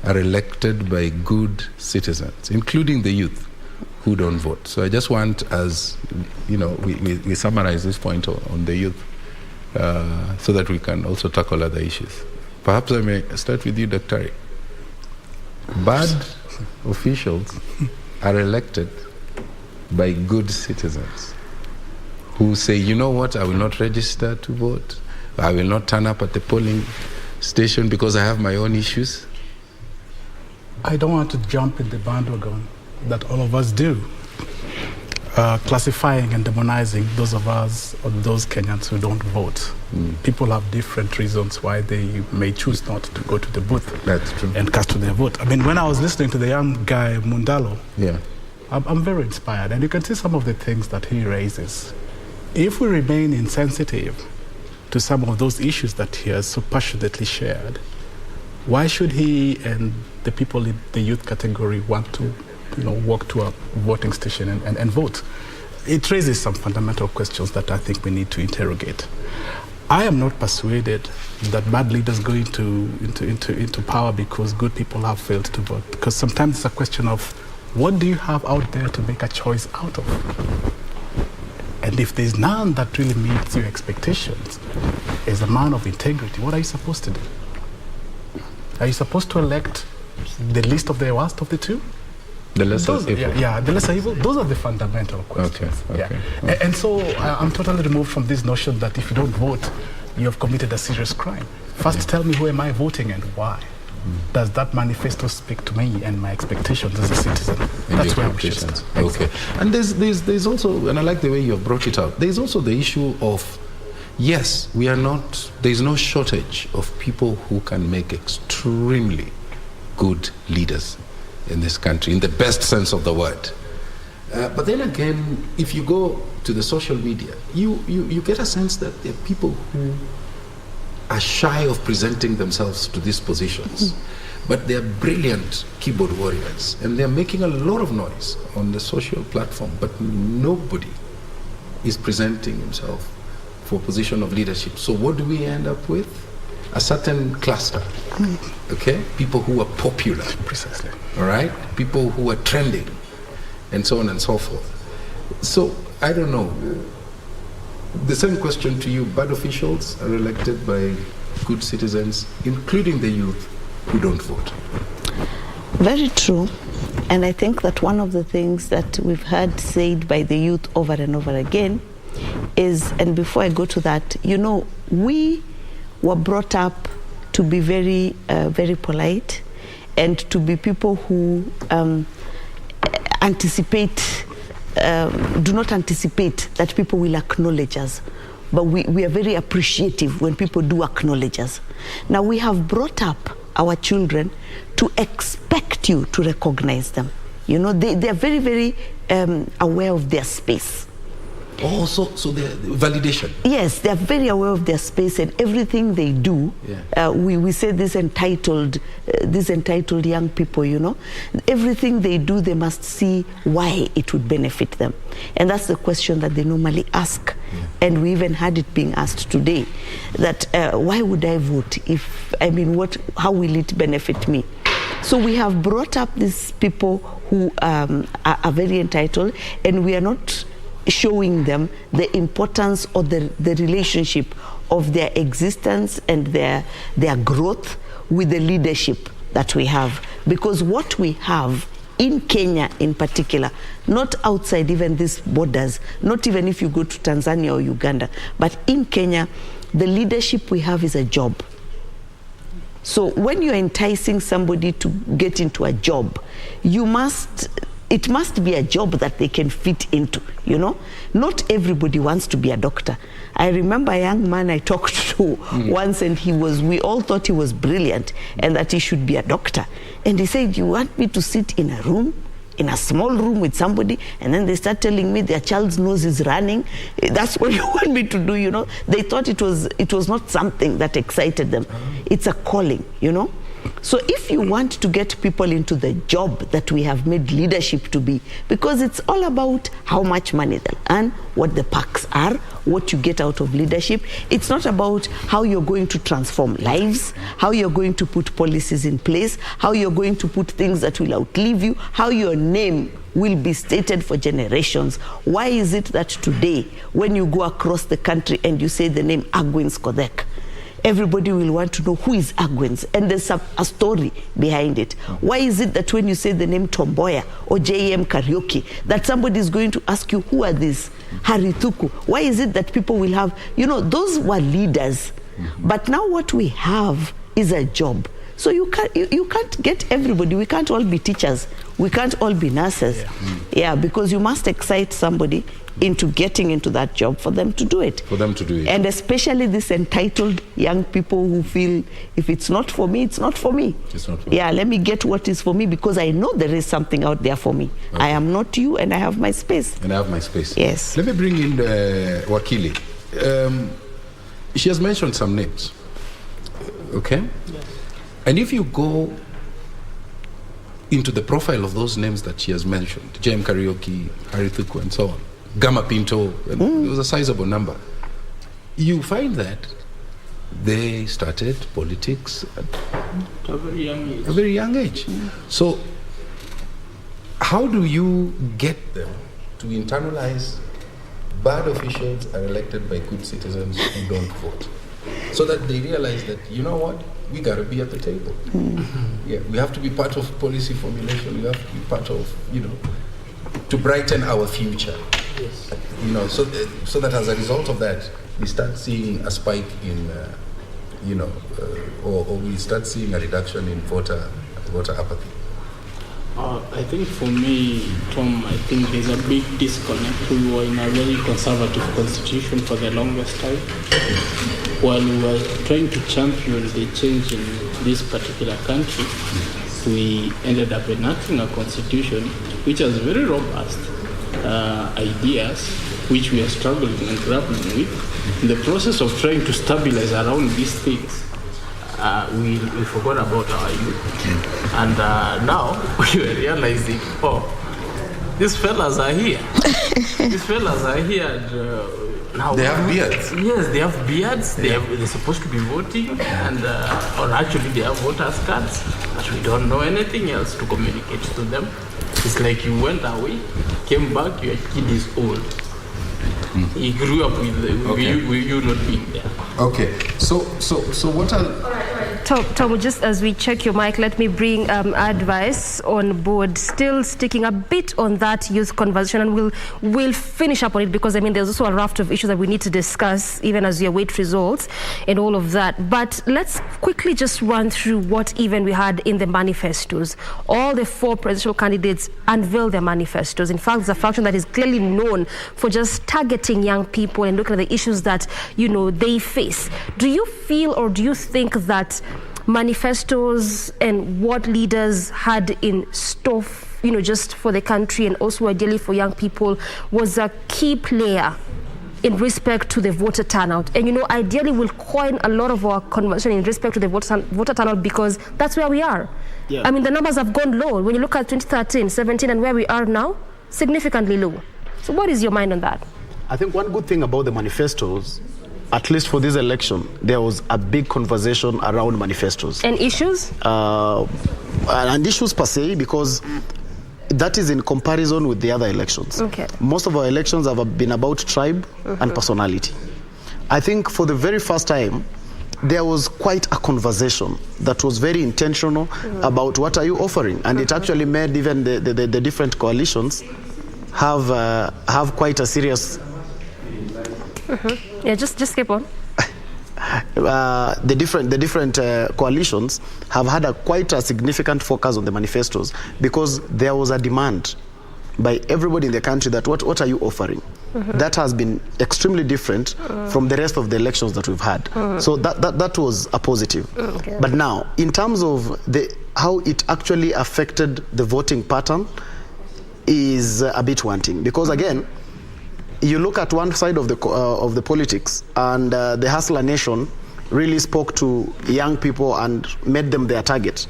are elected by good citizens, including the youth who don't vote. So I just want, as you know, we summarize this point on the youth so that we can also tackle other issues. Perhaps I may start with you, Dr. Bad officials are elected by good citizens who say, you know what, I will not register to vote. I will not turn up at the polling station because I have my own issues. I don't want to jump in the bandwagon that all of us do, classifying and demonizing those of us or those Kenyans who don't vote. People have different reasons why they may choose not to go to the booth. That's true. And cast their vote. I mean, when I was listening to the young guy, Mundalo, yeah, I'm very inspired. And you can see some of the things that he raises. If we remain insensitive to some of those issues that he has so passionately shared, why should he and the people in the youth category want to, walk to a voting station and vote? It raises some fundamental questions that I think we need to interrogate. I am not persuaded that bad leaders go into power because good people have failed to vote. Because sometimes it's a question of what do you have out there to make a choice out of? And if there's none that really meets your expectations, as a man of integrity, what are you supposed to do? Are you supposed to elect the least of the worst of the two? The lesser evil. Yeah, the lesser evil. Those are the fundamental questions. Okay. And so I'm totally removed from this notion that if you don't vote, you have committed a serious crime. First, tell me who am I voting and why? Does that manifesto speak to me and my expectations as a citizen? That's where we should start. Okay. And there's also, and I like the way you have brought it out, there's also the issue of, yes, there's no shortage of people who can make extremely good leaders in this country, in the best sense of the word. But then again, if you go to the social media, you get a sense that there are people who are shy of presenting themselves to these positions. But they're brilliant keyboard warriors, and they're making a lot of noise on the social platform, but nobody is presenting himself for a position of leadership. So what do we end up with? A certain cluster, okay? People who are popular. Precisely. All right? People who are trending, and so on and so forth. So, I don't know. The same question to you. Bad officials are elected by good citizens, including the youth who don't vote. Very true. And I think that one of the things that we've heard said by the youth over and over again is, and before I go to that, we were brought up to be very, very polite and to be people who do not anticipate that people will acknowledge us. But we are very appreciative when people do acknowledge us. Now we have brought up our children to expect you to recognize them. They are very, very aware of their space. Oh, so the validation. Yes, they are very aware of their space, and everything they do. Yeah. We say these entitled young people. Everything they do, they must see why it would benefit them, and that's the question that they normally ask. Yeah. And we even had it being asked today, that why would I vote? How will it benefit me? So we have brought up these people who are very entitled, and we are not showing them the importance or the relationship of their existence and their growth with the leadership that we have. Because what we have in Kenya in particular, not outside even these borders, not even if you go to Tanzania or Uganda, but in Kenya, the leadership we have is a job. So when you're enticing somebody to get into a job, it must be a job that they can fit into, Not everybody wants to be a doctor. I remember a young man I talked to once, and we all thought he was brilliant and that he should be a doctor. And he said, you want me to sit in a room, in a small room with somebody, and then they start telling me their child's nose is running? That's what you want me to do, you know? They thought it was not something that excited them. It's a calling, you know? So if you want to get people into the job that we have made leadership to be, because it's all about how much money they'll earn, what the perks are, what you get out of leadership. It's not about how you're going to transform lives, how you're going to put policies in place, how you're going to put things that will outlive you, how your name will be stated for generations. Why is it that today, when you go across the country and you say the name Agwins Kodek, everybody will want to know who is Agwins, and there's a story behind it. Why is it that when you say the name Tom Mboya or JM Karaoke, that somebody is going to ask you, who are these? Harituku. Why is it that people will have, you know, those were leaders, but now what we have is a job. So you can't get everybody. We can't all be teachers. We can't all be nurses. Yeah, because you must excite somebody into getting into that job for them to do it. For them to do it. And especially these entitled young people who feel, if it's not for me, it's not for me. It's not for me. Yeah, let me get what is for me, because I know there is something out there for me. Okay. I am not you, and I have my space. And I have my space. Yes. Let me bring in Wakili. She has mentioned some names. Okay? Yes. And if you go into the profile of those names that she has mentioned, JM Karaoke, Harituku, and so on, Gama Pinto, it was a sizable number. You find that they started politics at a very young age. A very young age. So, how do you get them to internalize bad officials are elected by good citizens who don't vote? So that they realize that, you know what, we got to be at the table. Yeah, we have to be part of policy formulation. We have to be part of, you know, to brighten our future. Yes. You know, so that as a result of that, we start seeing a spike in, you know, or we start seeing a reduction in voter apathy. I think for me, Tom, I think there's a big disconnect. We were in a very conservative constitution for the longest time. While we were trying to champion the change in this particular country, we ended up enacting a constitution which has very robust ideas, which we are struggling and grappling with. In the process of trying to stabilize around these things, we forgot about our youth. And now we are realizing, oh, these fellas are here. These fellas are here. Now they have beards. Yes, they have beards. They're supposed to be voting, and or actually they have voters cards, but we don't know anything else to communicate to them. It's like you went away, came back, your kid is old. He grew up with you not being there. Okay, so what are... Tom, just as we check your mic, let me bring advice on board. Still sticking a bit on that youth conversation, and we'll finish up on it, because I mean there's also a raft of issues that we need to discuss even as we await results and all of that. But let's quickly just run through what even we had in the manifestos. All the 4 presidential candidates unveiled their manifestos. In fact, it's a faction that is clearly known for just targeting young people and looking at the issues that, you know, they face. Do you feel, or do you think that manifestos and what leaders had in store, you know, just for the country and also ideally for young people, was a key player in respect to the voter turnout? And, you know, ideally we'll coin a lot of our conversation in respect to the voter turnout, because that's where we are. Yeah. I mean, the numbers have gone low. When you look at 2013, 17, and where we are now, significantly low. So what is your mind on that? I think one good thing about the manifestos, at least for this election, there was a big conversation around manifestos. And issues? And issues per se, because that is in comparison with the other elections. Okay. Most of our elections have been about tribe and personality. I think for the very first time, there was quite a conversation that was very intentional about what are you offering. And it actually made even the different coalitions have quite a serious... Yeah, just keep on. The different coalitions have had quite a significant focus on the manifestos, because there was a demand by everybody in the country that what are you offering? that has been extremely different from the rest of the elections that we've had. So that was a positive. But now, in terms of how it actually affected the voting pattern is a bit wanting. Because again, you look at one side of the politics, and the Hustler Nation really spoke to young people and made them their target.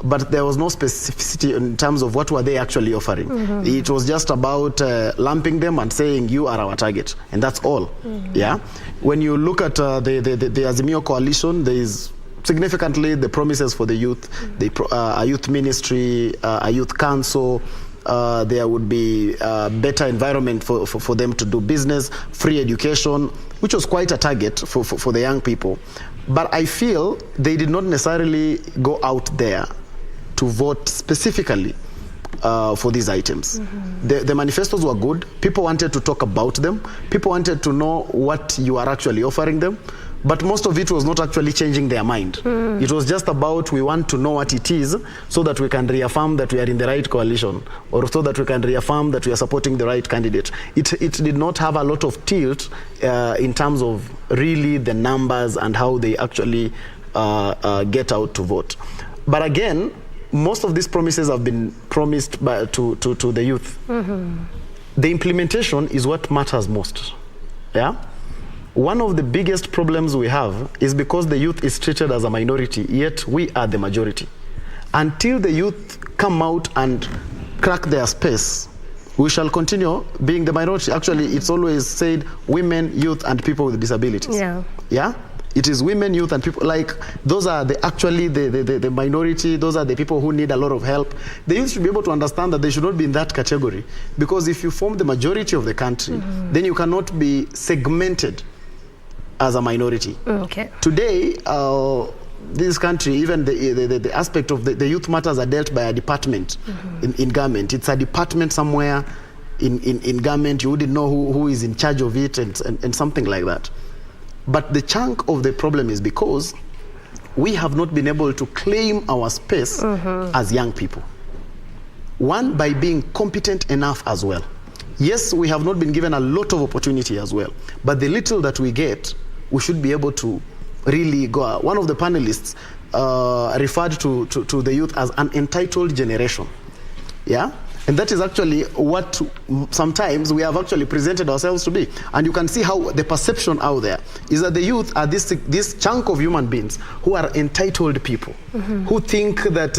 But there was no specificity in terms of what were they actually offering. It was just about lumping them and saying, you are our target, and that's all. Yeah. When you look at the Azimio coalition, there is significantly the promises for the youth, a youth ministry, a youth council. There would be a better environment for them to do business, free education, which was quite a target for the young people. But I feel they did not necessarily go out there to vote specifically for these items. The manifestos were good. People wanted to talk about them. People wanted to know what you are actually offering them. But most of it was not actually changing their mind. It was just about, we want to know what it is so that we can reaffirm that we are in the right coalition, or so that we can reaffirm that we are supporting the right candidate. It did not have a lot of tilt in terms of really the numbers and how they actually get out to vote. But again, most of these promises have been promised to the youth. The implementation is what matters most. Yeah. One of the biggest problems we have is because the youth is treated as a minority, yet we are the majority. Until the youth come out and crack their space, we shall continue being the minority. Actually, it's always said women, youth, and people with disabilities. Yeah? It is women, youth, and people, like, those are actually the minority. Those are the people who need a lot of help. The youth should be able to understand that they should not be in that category. Because if you form the majority of the country, then you cannot be segmented as a minority. Today, this country, even the aspect of the youth matters are dealt by a department in government. It's a department somewhere in government. You wouldn't know who is in charge of it and something like that. But the chunk of the problem is because we have not been able to claim our space as young people. One, by being competent enough as well. Yes, we have not been given a lot of opportunity as well, but the little that we get, we should be able to really go out. One of the panelists referred to the youth as an entitled generation. Yeah? And that is actually what sometimes we have actually presented ourselves to be. And you can see how the perception out there is that the youth are this chunk of human beings who are entitled people, who think that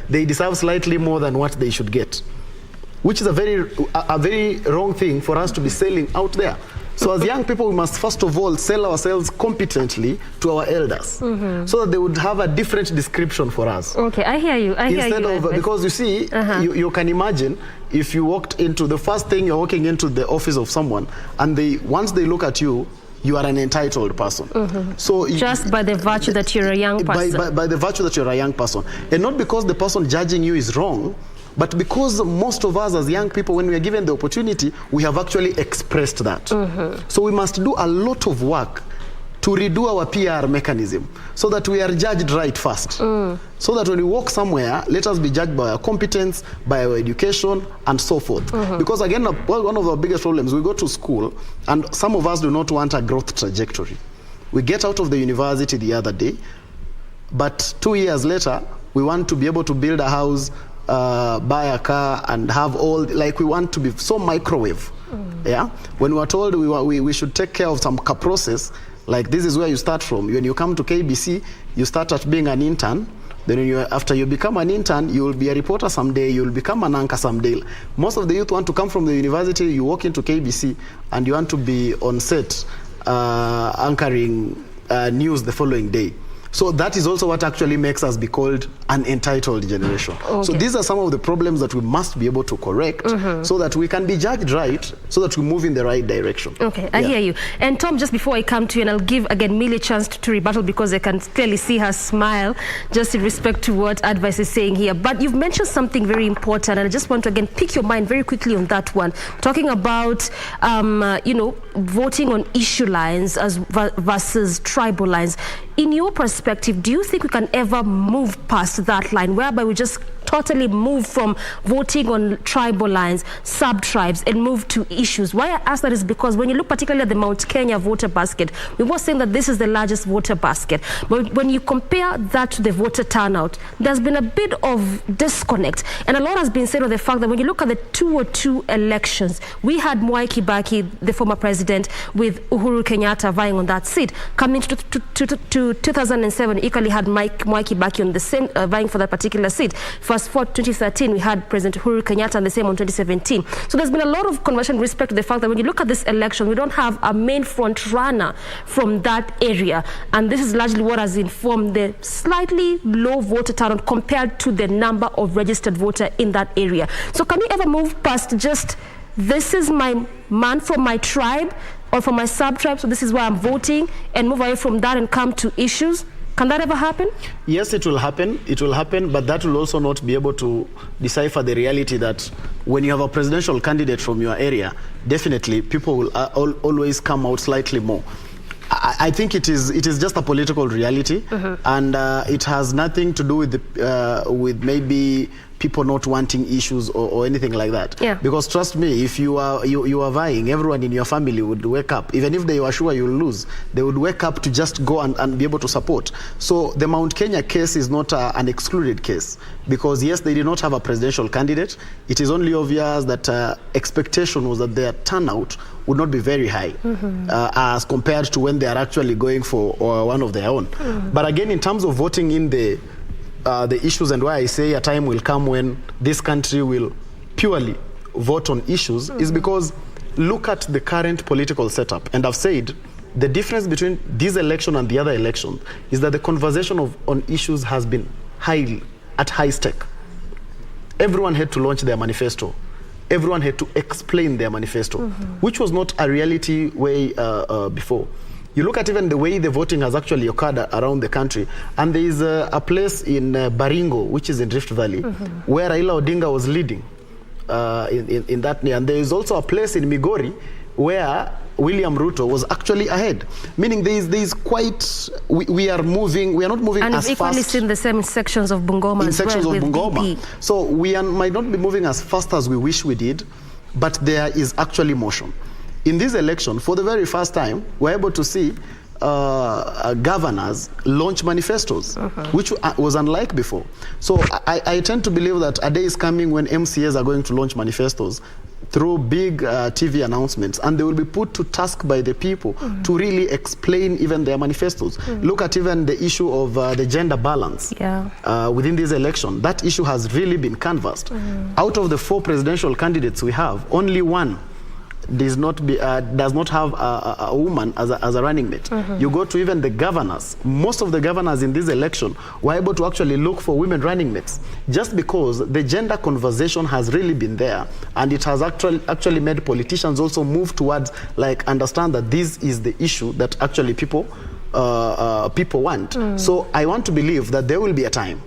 they deserve slightly more than what they should get, which is a very wrong thing for us to be selling out there. So as young people, we must first of all sell ourselves competently to our elders, so that they would have a different description for us. Okay, I hear you. Instead of, because you see, you can imagine if you walked into, the first thing you're walking into the office of someone, and once they look at you, you are an entitled person. So just by the virtue that you're a young person. By the virtue that you're a young person. And not because the person judging you is wrong, but because most of us as young people, when we are given the opportunity, we have actually expressed that. So we must do a lot of work to redo our PR mechanism so that we are judged right first. So that when we walk somewhere, let us be judged by our competence, by our education, and so forth. Because again, one of our biggest problems, we go to school, and some of us do not want a growth trajectory. We get out of the university the other day, but 2 years later, we want to be able to build a house, buy a car, and have all, like, we want to be so microwave. Yeah, when we were told we should take care of some process, like this is where you start from. When you come to KBC, you start at being an intern. Then after you become an intern, you will be a reporter someday, you will become an anchor someday. Most of the youth want to come from the university, you walk into KBC, and you want to be on set anchoring news the following day. So that is also what actually makes us be called an entitled generation. So these are some of the problems that we must be able to correct so that we can be judged right, so that we move in the right direction. Okay, I hear you. And Tom, just before I come to you, and I'll give again Millie a chance to rebuttal, because I can clearly see her smile just in respect to what Advice is saying here. But you've mentioned something very important, and I just want to again pick your mind very quickly on that one. Talking about, you know, voting on issue lines versus tribal lines. In your perspective, do you think we can ever move past that line whereby we just totally move from voting on tribal lines, sub-tribes, and move to issues? Why I ask that is because when you look particularly at the Mount Kenya voter basket, we were saying that this is the largest voter basket. But when you compare that to the voter turnout, there's been a bit of disconnect. And a lot has been said of the fact that when you look at the 202 elections, we had Mwai Kibaki, the former president, with Uhuru Kenyatta vying on that seat. Coming to 2007, equally had Mwai Kibaki on the same, vying for that particular seat. Fast forward 2013, we had President Uhuru Kenyatta and the same on 2017. So there's been a lot of conversion with respect to the fact that when you look at this election, we don't have a main front runner from that area. And this is largely what has informed the slightly low voter turnout compared to the number of registered voters in that area. So can we ever move past just, this is my man from my tribe or from my sub-tribe, so this is why I'm voting, and move away from that and come to issues? Can that ever happen? Yes, it will happen. It will happen, but that will also not be able to decipher the reality that when you have a presidential candidate from your area, definitely people will always come out slightly more. I think it is just a political reality, and it has nothing to do with maybe people not wanting issues or anything like that. Yeah. Because trust me, if you are vying, everyone in your family would wake up. Even if they were sure you'll lose, they would wake up to just go and be able to support. So the Mount Kenya case is not an excluded case, because yes, they did not have a presidential candidate. It is only obvious that expectation was that their turnout would not be very high as compared to when they are actually going for one of their own. But again, in terms of voting in the issues, and why I say a time will come when this country will purely vote on issues, is because look at the current political setup. And I've said the difference between this election and the other election is that the conversation on issues has been at high stake. Everyone had to launch their manifesto. Everyone had to explain their manifesto, which was not a reality way before. You look at even the way the voting has actually occurred around the country, and there is a place in Baringo, which is in Rift Valley, where Raila Odinga was leading in that near. And there is also a place in Migori where William Ruto was actually ahead. Meaning there is quite, we are not moving and as fast. And equally seen the same sections of Bungoma as sections well, of Bungoma. So we might not be moving as fast as we wish we did, but there is actually motion. In this election, for the very first time, we're able to see governors launch manifestos, which was unlike before. So I tend to believe that a day is coming when MCAs are going to launch manifestos through big TV announcements, and they will be put to task by the people to really explain even their manifestos. Look at even the issue of the gender balance within this election. That issue has really been canvassed. Out of the 4 presidential candidates we have, only one does not have a woman as a running mate. You go to even the governors. Most of the governors in this election were able to actually look for women running mates, just because the gender conversation has really been there, and it has actually made politicians also move towards understand that this is the issue that actually people want. So I want to believe that there will be a time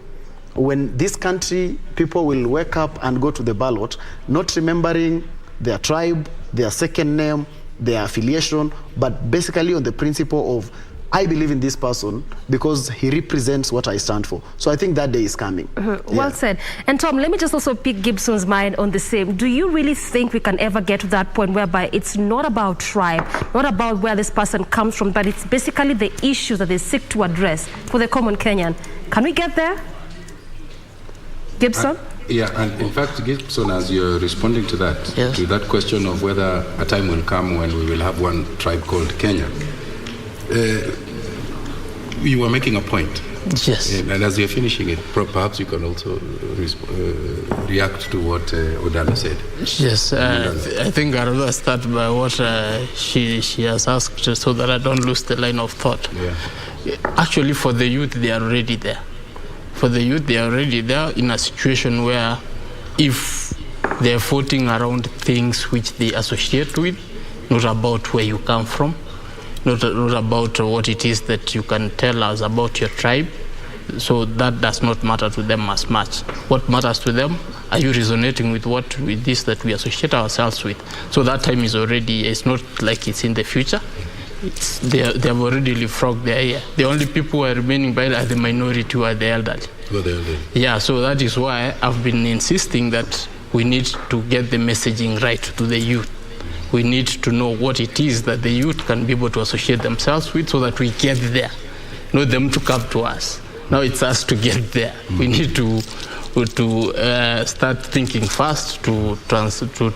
when this country, people will wake up and go to the ballot, not remembering their tribe, their second name, their affiliation, but basically on the principle of, I believe in this person because he represents what I stand for. So I think that day is coming. Well said. And Tom, let me just also pick Gibson's mind on the same. Do you really think we can ever get to that point whereby it's not about tribe, not about where this person comes from, but it's basically the issues that they seek to address for the common Kenyan? Can we get there? Gibson? Yeah, and in fact, Gibson, as you're responding to that question of whether a time will come when we will have one tribe called Kenya, you were making a point. Yes. And as you're finishing it, perhaps you can also react to what Odala said. Yes, I think I'd rather start by what she has asked, so that I don't lose the line of thought. Yeah. Actually, for the youth, they are already there. For the youth, they are already there in a situation where if they're voting around things which they associate with, not about where you come from, not about what it is that you can tell us about your tribe, so that does not matter to them as much. What matters to them, are you resonating with this that we associate ourselves with? So that time is already, it's not like it's in the future. they have already leapfrogged their year. The only people who are remaining by are the minority who are the elderly. Yeah, so that is why I've been insisting that we need to get the messaging right to the youth. We need to know what it is that the youth can be able to associate themselves with so that we get there, not them to come to us. Now it's us to get there. We need to start thinking fast to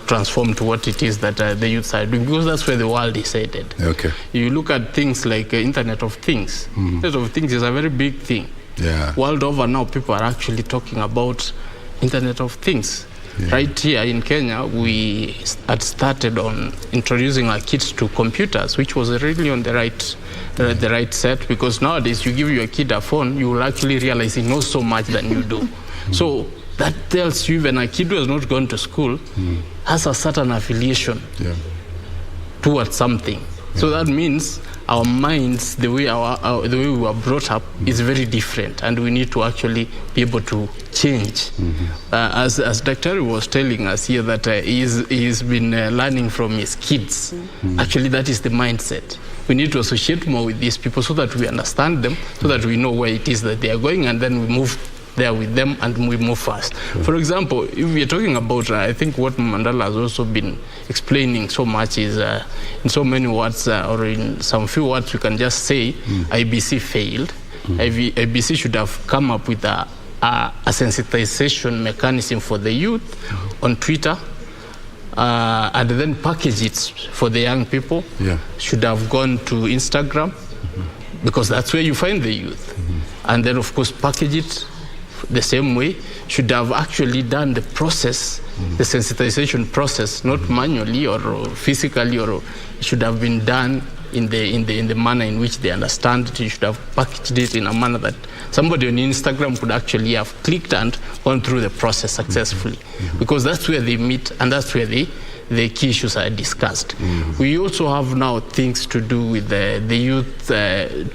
transform to what it is that the youth are doing, because that's where the world is headed. Okay. You look at things like Internet of Things. Internet of Things is a very big thing. Yeah. World over now, people are actually talking about Internet of Things. Yeah. Right here in Kenya, we had started on introducing our kids to computers, which was really on the right set, because nowadays you give your kid a phone, you will actually realize he knows so much than you do. So that tells you even a kid who has not gone to school has a certain affiliation towards something. So that means our minds, the way we were brought up, is very different, and we need to actually be able to change. As Dr. was telling us here that he's been learning from his kids. Actually, that is the mindset. We need to associate more with these people so that we understand them, so that we know where it is that they are going, and then we move there with them and we move fast. For example, if we are talking about, I think what Mandela has also been explaining so much is, in so many words, or in some few words, we can just say IBC failed. IBC should have come up with a sensitization mechanism for the youth on Twitter, and then package it for the young people. Should have gone to Instagram, because that's where you find the youth. And then, of course, package it the same way. Should have actually done the process, the sensitization process, not manually or physically, or it should have been done in the manner in which they understand it. You should have packaged it in a manner that somebody on Instagram could actually have clicked and gone through the process successfully, because that's where they meet and that's where the key issues are discussed. We also have now things to do with the youth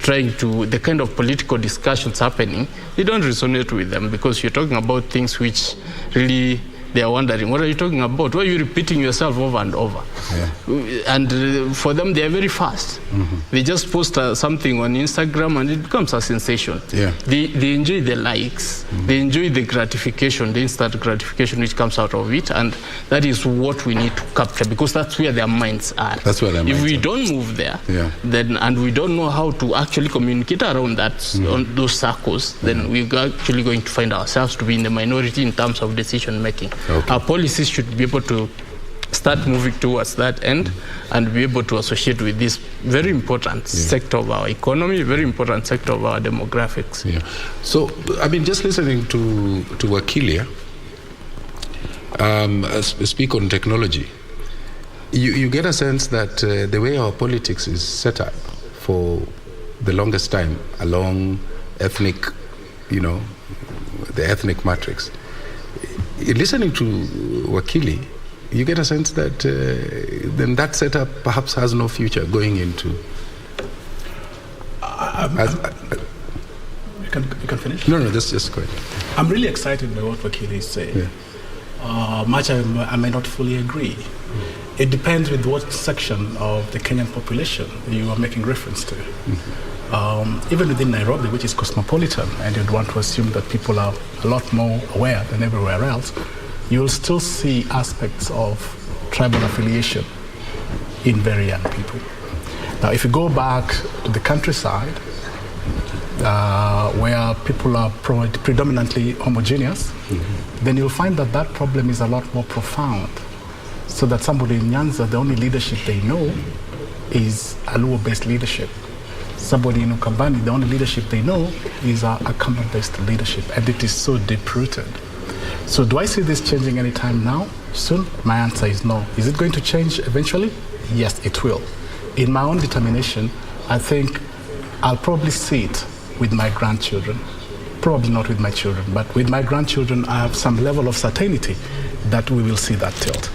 trying to, the kind of political discussions happening, they don't resonate with them, because you're talking about things which really, they are wondering, what are you talking about? Why are you repeating yourself over and over? And for them, they are very fast. They just post something on Instagram and it becomes a sensation. They enjoy the likes, they enjoy the gratification, the instant gratification which comes out of it, and that is what we need to capture, because that's where their minds are. That's where their minds If we don't move there, then, and we don't know how to actually communicate around that, on those circles, then we're actually going to find ourselves to be in the minority in terms of decision making. Our policies should be able to start moving towards that end and be able to associate with this very important sector of our economy, very important sector of our demographics. So, I mean, just listening to Wakilia speak on technology, you get a sense that the way our politics is set up for the longest time along ethnic, the ethnic matrix. Listening to Wakili, you get a sense that then that setup perhaps has no future going into. You can finish? No, just go ahead. I'm really excited by what Wakili is saying. Much I may not fully agree. It depends with what section of the Kenyan population you are making reference to. Even within Nairobi, which is cosmopolitan, and you'd want to assume that people are a lot more aware than everywhere else, you'll still see aspects of tribal affiliation in very young people. Now, if you go back to the countryside, where people are predominantly homogeneous, then you'll find that that problem is a lot more profound. So that somebody in Nyanza, the only leadership they know is a Luo-based leadership. Somebody in Ukambani, the only leadership they know is a Kamba-based leadership, and it is so deep-rooted. So do I see this changing anytime now, soon? My answer is no. Is it going to change eventually? Yes, it will. In my own determination, I think I'll probably see it with my grandchildren. Probably not with my children, but with my grandchildren, I have some level of certainty that we will see that tilt.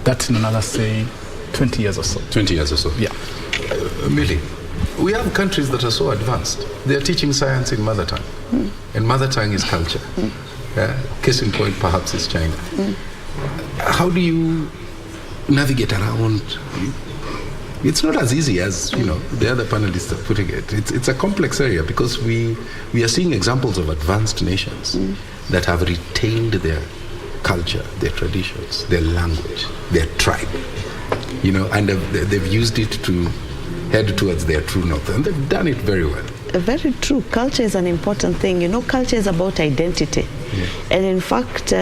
That's in another, say, 20 years or so. 20 years or so. Yeah. Millie, we have countries that are so advanced. They are teaching science in mother tongue. And mother tongue is culture. Case in point, perhaps, is China. How do you navigate around It's not as easy as the other panelists are putting it. It's a complex area because we are seeing examples of advanced nations that have retained their culture, their traditions, their language, their tribe, and they've used it to head towards their true north, and they've done it very well. Very true. Culture is an important thing. Culture is about identity. Yeah. And in fact,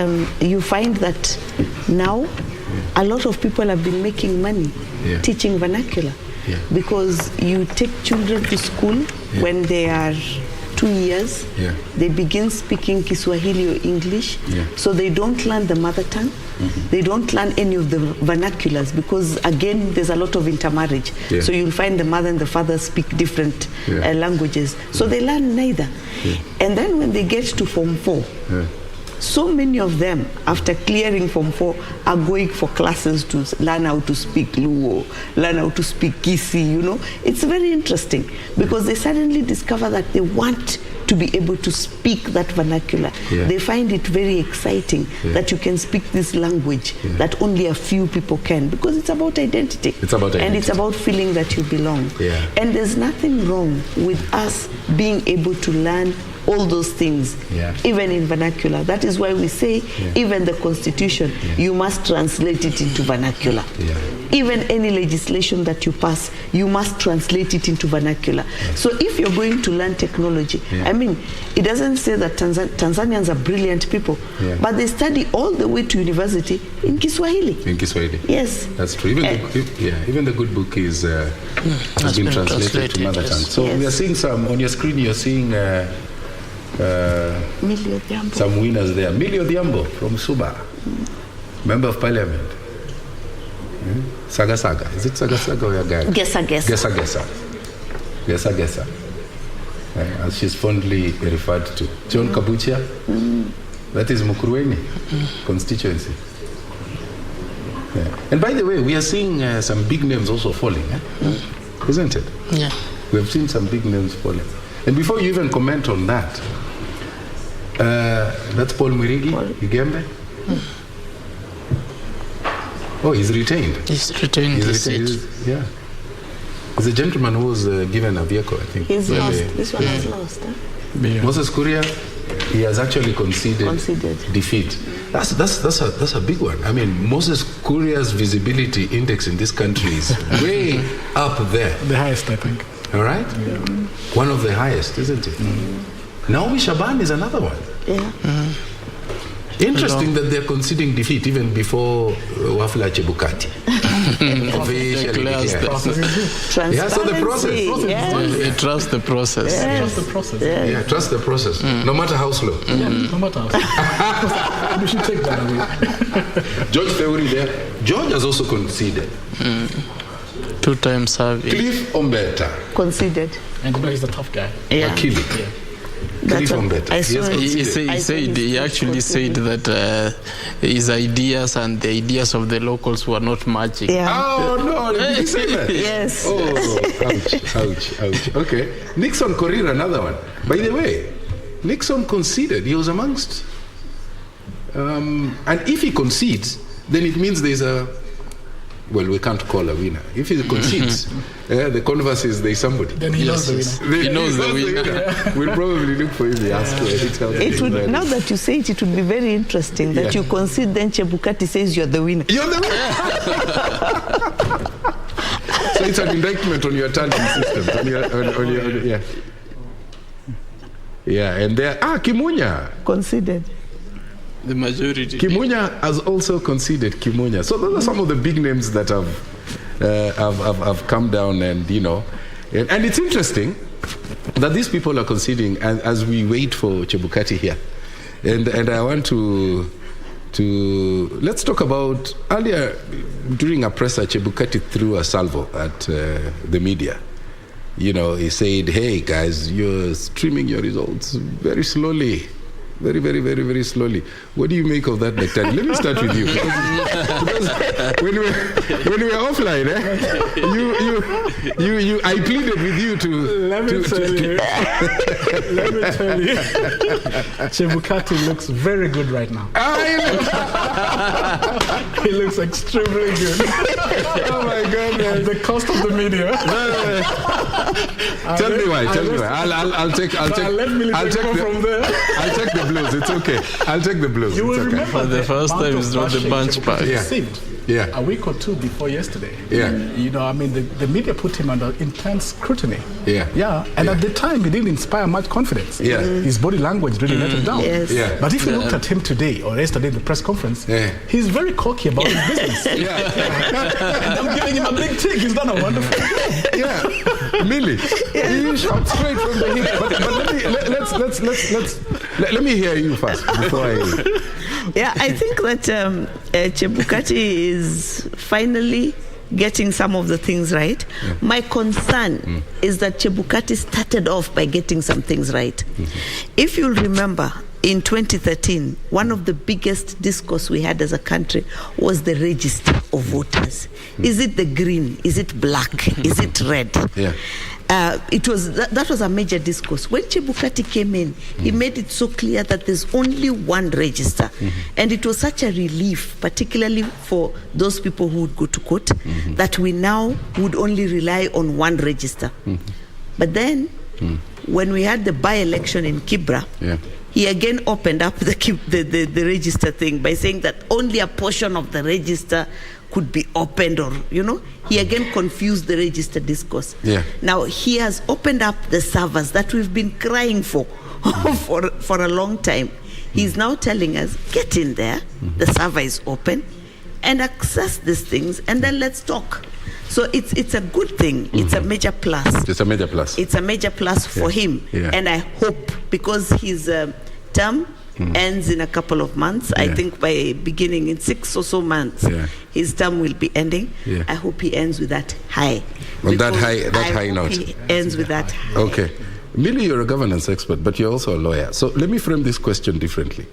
you find that now a lot of people have been making money teaching vernacular because you take children to school when they are 2 years, they begin speaking Kiswahili or English, so they don't learn the mother tongue. They don't learn any of the vernaculars because, again, there's a lot of intermarriage. So you'll find the mother and the father speak different languages. So they learn neither. And then when they get to Form 4, so many of them, after clearing Form 4, are going for classes to learn how to speak Luo, learn how to speak Kisi, It's very interesting because they suddenly discover that they want to be able to speak that vernacular. They find it very exciting that you can speak this language that only a few people can, because it's about identity. It's about identity. And it's about feeling that you belong. And there's nothing wrong with us being able to learn all those things, even in vernacular. That is why we say, even the Constitution, you must translate it into vernacular. Even any legislation that you pass, you must translate it into vernacular. So if you're going to learn technology, I mean, it doesn't say that Tanzanians are brilliant people, but they study all the way to university in Kiswahili. In Kiswahili. Yes. That's true. Even the good book is has been translated to mother tongue. So we are seeing some, on your screen you're seeing some winners there. Millie Odhiambo from Suba, Member of Parliament. Saga Saga. Is it Saga Saga or Yagai? Gesa Gesa. Gesa Gesa. Gesa Gesa. As she's fondly referred to. John Kabuchia. That is Mukurweni constituency. And by the way, we are seeing some big names also falling. Isn't it? Yeah. We have seen some big names falling. And before you even comment on that, that's Paul Mwirigi, Igembe. Oh, he's retained. He's retained. Yeah. He's a gentleman who was given a vehicle, I think. He's lost. This one has lost. Moses Kuria, he has actually conceded defeat. That's a big one. I mean, Moses Kuria's visibility index in this country is way up there. The highest, I think. All right? One of the highest, isn't it? Naomi Shaban is another one. Interesting that they're conceding defeat even before Wafula Chebukati. So the process. Trust the process. Trust the process. Trust the process. No matter how slow. No matter how slow. We should take that away. George Theory there. George has also conceded. 2 times serving. Cliff Ombeta conceded. And he's the tough guy. Wakili. Cliff Ombeta. He actually said that his ideas and the ideas of the locals were not matching. Oh no, did you say that? Yes. Oh, ouch. Okay. Nixon Korir, another one. By the way, Nixon conceded. He was amongst. And if he concedes, then it means there's a. Well, we can't call a winner. If he concedes, the converse is there's somebody. Then he knows the winner. He knows the winner. We'll probably look for him. Now that you say it would be very interesting that you concede, then Chebukati says you're the winner. You're the winner. So it's an indictment on your tallying system. And there, Kimunya conceded. The majority. Kimunya has also conceded. Kimunya. So those are some of the big names that have come down, and and it's interesting that these people are conceding as we wait for Chebukati here, and I want to let's talk about earlier during a presser. Chebukati threw a salvo at the media. He said, "Hey guys, you're streaming your results very slowly. Very, very, very, very slowly. What do you make of that, Daktari? Let me start with you. Because when we were offline, I pleaded with you to... Let me tell you. Chebukati looks very good right now. He looks extremely good. Oh my goodness. At the cost of the media. Tell me why. I'll take from there. I'll take the blues. It's okay. I'll take the blues. You will remember for the first time it's not the bunch pack. Yeah. A week or two before yesterday. Yeah. You know, I mean, the media put him under intense scrutiny. Yeah. Yeah. And at the time, he didn't inspire much confidence. Yeah. His body language really let him down. Yes. Yeah. But if you looked at him today or yesterday in the press conference, he's very cocky about his business. And I'm giving him a big tick. He's done a wonderful job. Yeah. Millie, you shot straight from the hip. But let me hear you first before I... Yeah, I think that Chebukati is finally getting some of the things right. Yeah. My concern is that Chebukati started off by getting some things right. If you'll remember, in 2013, one of the biggest discourse we had as a country was the register of voters. Is it the green? Is it black? Is it red? Yeah. That was a major discourse. When Chebukati came in, he made it so clear that there's only one register. And it was such a relief, particularly for those people who would go to court, that we now would only rely on one register. But then, when we had the by-election in Kibra, he again opened up the register thing by saying that only a portion of the register could be opened, or, you know, he again confused the register discourse. Yeah. Now he has opened up the servers that we've been crying for a long time. He's now telling us, get in there, the server is open, and access these things, and then let's talk. So it's a good thing. It's a major plus. It's a major plus. It's a major plus for him. Yeah. And I hope, because his term ends in a couple of months, I think by beginning in 6 or so months, his term will be ending. I hope he ends with that high. On that high note. He ends with that high. Okay. Millie, you're a governance expert, but you're also a lawyer. So let me frame this question differently.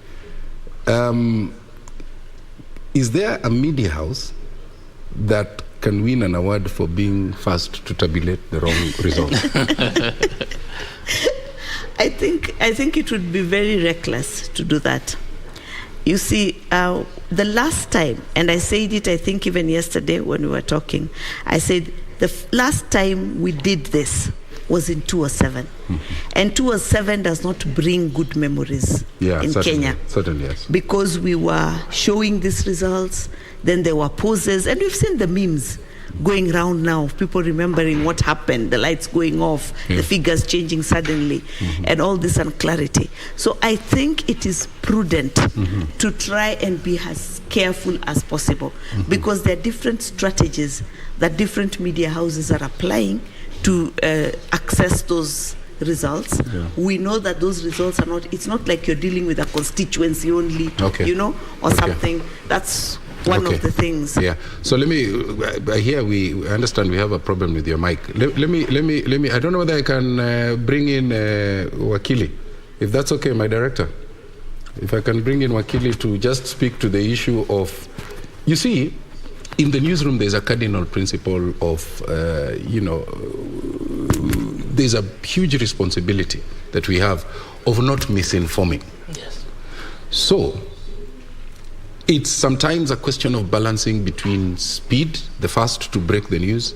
Is there a media house that can win an award for being first to tabulate the wrong result? I think it would be very reckless to do that. You see, the last time, and I said it, I think even yesterday when we were talking, I said the last time we did this was in 2007. And 2007 does not bring good memories in Kenya. Certainly, yes. Because we were showing these results, then there were poses, and we've seen the memes going around now, people remembering what happened, the lights going off, the figures changing suddenly, and all this unclarity. So I think it is prudent to try and be as careful as possible, because there are different strategies that different media houses are applying to access those results. We know that those results are not, it's not like you're dealing with a constituency only, you know, or something. That's one of the things. Yeah. So let me. Here we understand we have a problem with your mic. Let me. I don't know whether I can bring in Wakili, if that's okay, my director. If I can bring in Wakili to just speak to the issue of, you see, in the newsroom there's a cardinal principle of, you know, there's a huge responsibility that we have of not misinforming. Yes. So it's sometimes a question of balancing between speed, the first to break the news,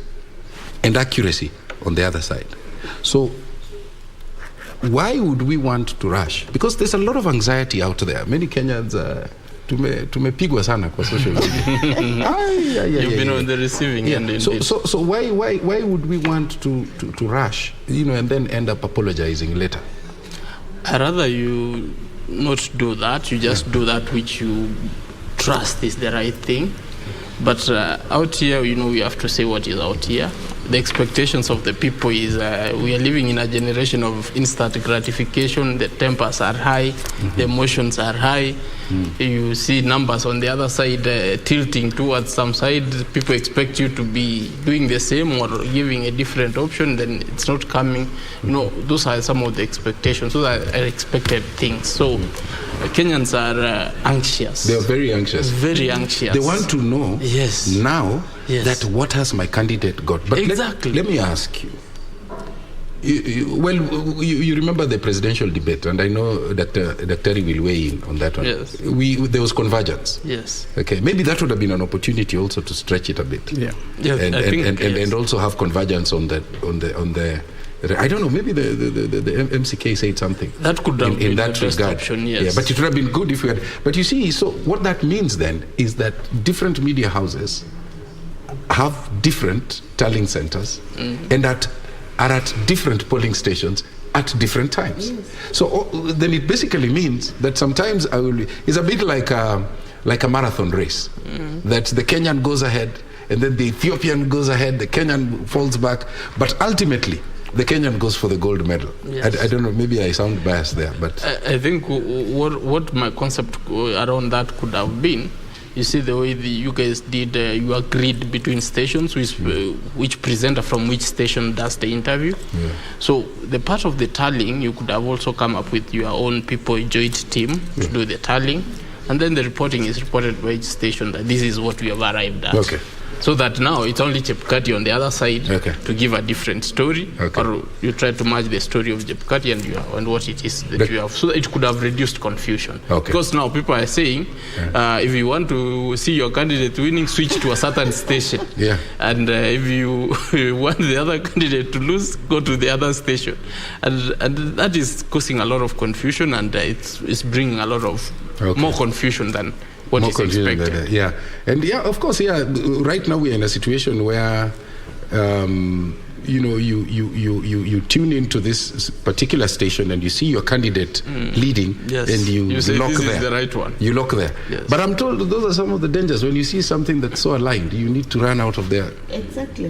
and accuracy on the other side. So why would we want to rush? Because there's a lot of anxiety out there. Many Kenyans tumepigwa sana kwa social media. You've been on the receiving end. So why would we want to rush, you know, and then end up apologizing later? I'd rather you not do that. You just do that which you trust is the right thing. But out here, you know, we have to say what is out here. The expectations of the people is we are living in a generation of instant gratification. The tempers are high, the emotions are high. You see numbers on the other side tilting towards some side. People expect you to be doing the same or giving a different option, then it's not coming. You know, those are some of the expectations. Those are expected things. So Kenyans are anxious. They are very anxious. Very anxious. They want to know now Yes. that what has my candidate got. But Exactly. let me ask you. You remember the presidential debate, and I know that Dr. will weigh in on that one. Yes. There was convergence. Yes. Okay, maybe that would have been an opportunity also to stretch it a bit. Yeah. Yeah, I think, and also have convergence on the. I don't know. Maybe the MCK said something that could have been in that the best regard. option. Yes. Yeah, but it would have been good if we had. But you see, so what that means then is that different media houses have different tallying centers, and are at different polling stations at different times. Yes. So then it basically means that sometimes it's a bit like a marathon race, that the Kenyan goes ahead and then the Ethiopian goes ahead, the Kenyan falls back, but ultimately the Kenyan goes for the gold medal. Yes. I don't know, maybe I sound biased there, but I think what my concept around that could have been, you see the way you guys did, you agreed between stations, which presenter from which station does the interview. Yeah. So the part of the tallying, you could have also come up with your own people joint team to do the tallying, and then the reporting is reported by each station that this is what we have arrived at. Okay. So that now it's only Chebukati on the other side to give a different story, or you try to match the story of Chebukati and what it is that you have. So that it could have reduced confusion. Because now people are saying, if you want to see your candidate winning, switch to a certain station. Yeah. And if you want the other candidate to lose, go to the other station. And that is causing a lot of confusion, and it's bringing a lot of more confusion than what is expected. Yeah, and of course, right now we're in a situation where you tune into this particular station and you see your candidate leading, and you say lock this there. Is the right one. You lock there. Yes. But I'm told those are some of the dangers. When you see something that's so aligned, you need to run out of there. Exactly,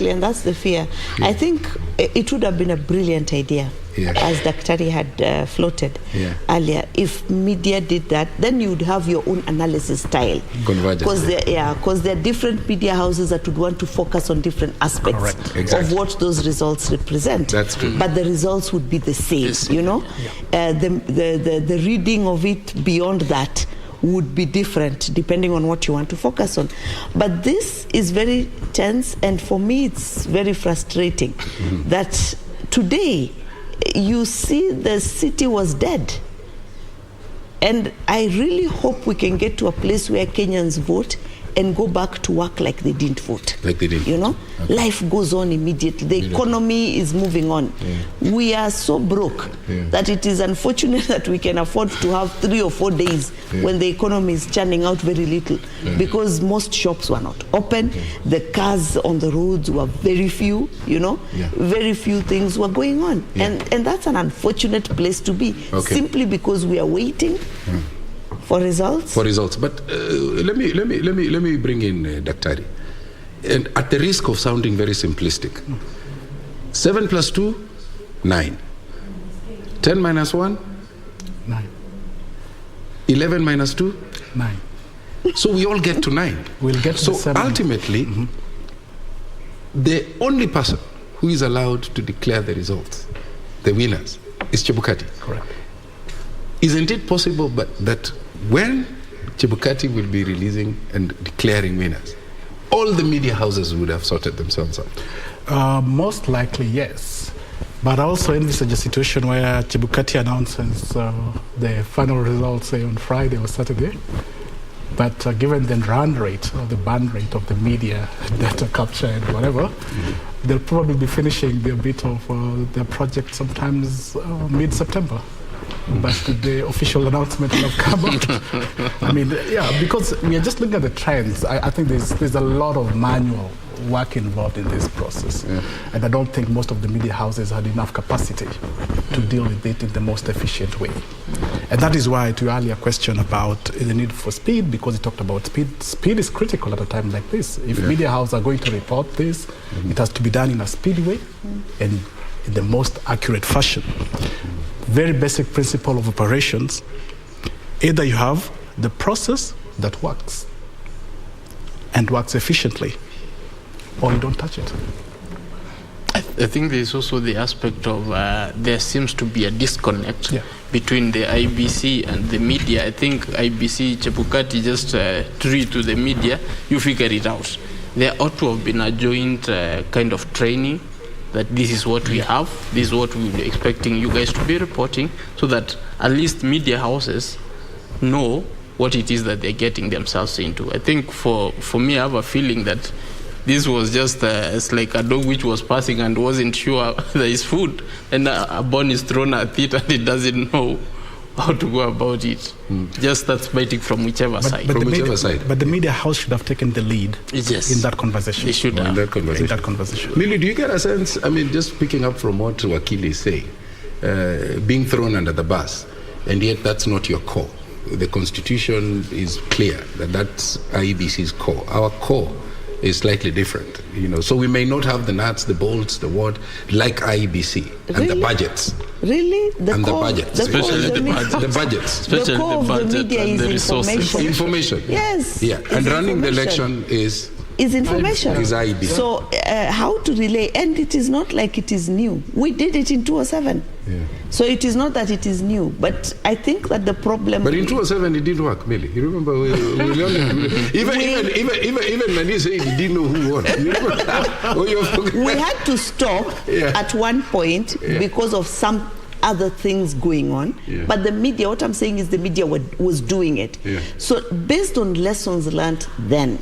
and that's the fear. Yeah. I think it would have been a brilliant idea. Yeah. As Daktari had floated earlier, if media did that, then you would have your own analysis style. Because there are different media houses that would want to focus on different aspects of what those results represent. That's true. But the results would be the same, you know? Yeah. The reading of it beyond that would be different depending on what you want to focus on. But this is very tense, and for me it's very frustrating that today you see the city was dead. And I really hope we can get to a place where Kenyans vote and go back to work like they didn't vote. Like they didn't. You know? Life goes on immediately. The economy is moving on. Yeah. We are so broke that it is unfortunate that we can afford to have 3 or 4 days when the economy is churning out very little, because most shops were not open. The cars on the roads were very few, you know? Very few things were going on. And that's an unfortunate place to be, simply because we are waiting for results. But let me bring in Daktari. And at the risk of sounding very simplistic, 7 plus 2, 9. 10 minus 1, 9. 11 minus 2, 9. So we all get to 9. We'll get to 7. Ultimately, the only person who is allowed to declare the results, the winners, is Chebukati. Correct. Isn't it possible that when Chebukati will be releasing and declaring winners, all the media houses would have sorted themselves out? Most likely, yes. But also envisage a situation where Chebukati announces the final results, say, on Friday or Saturday. But given the run rate or the burn rate of the media, data capture and whatever, they'll probably be finishing their bit of their project sometimes mid-September. But the official announcement will have come out. I mean, because we are just looking at the trends. I think there's a lot of manual work involved in this process. And I don't think most of the media houses had enough capacity to deal with it in the most efficient way. And that is why, to your earlier question about the need for speed, because you talked about speed, speed is critical at a time like this. If media houses are going to report this, it has to be done in a speedy way and in the most accurate fashion. Very basic principle of operations. Either you have the process that works and works efficiently, or you don't touch it. I think there is also the aspect of there seems to be a disconnect between the IBC and the media. I think IBC, Chebukati just threw to the media, you figure it out. There ought to have been a joint kind of training that this is what we have, this is what we'll be expecting you guys to be reporting, so that at least media houses know what it is that they're getting themselves into. I think for me, I have a feeling that this was just it's like a dog which was passing and wasn't sure there is food, and a bone is thrown at it and it doesn't know how to go about it. Just starts biting from whichever side. But the media house should have taken the lead in that conversation. They should have. In that conversation. Millie, do you get a sense, I mean, just picking up from what Wakili is saying, being thrown under the bus, and yet that's not your core. The Constitution is clear that that's IEBC's core. Our core is slightly different, so we may not have the nuts, the bolts, the what, like IEBC, and the budgets. Really? The budgets. Especially the budgets. Especially the core of the media is the resources. Information. Yes. Yeah, and running the election is information. Is IEBC. So how to relay, and it is not like it is new. We did it in 2007. Yeah. So it is not that it is new, but I think that the problem. But in 2007 it did work, Millie. You remember? Even when you say he didn't know who won. We had to stop at one point because of some other things going on. Yeah. But the media, what I'm saying is the media was doing it. Yeah. So based on lessons learned then,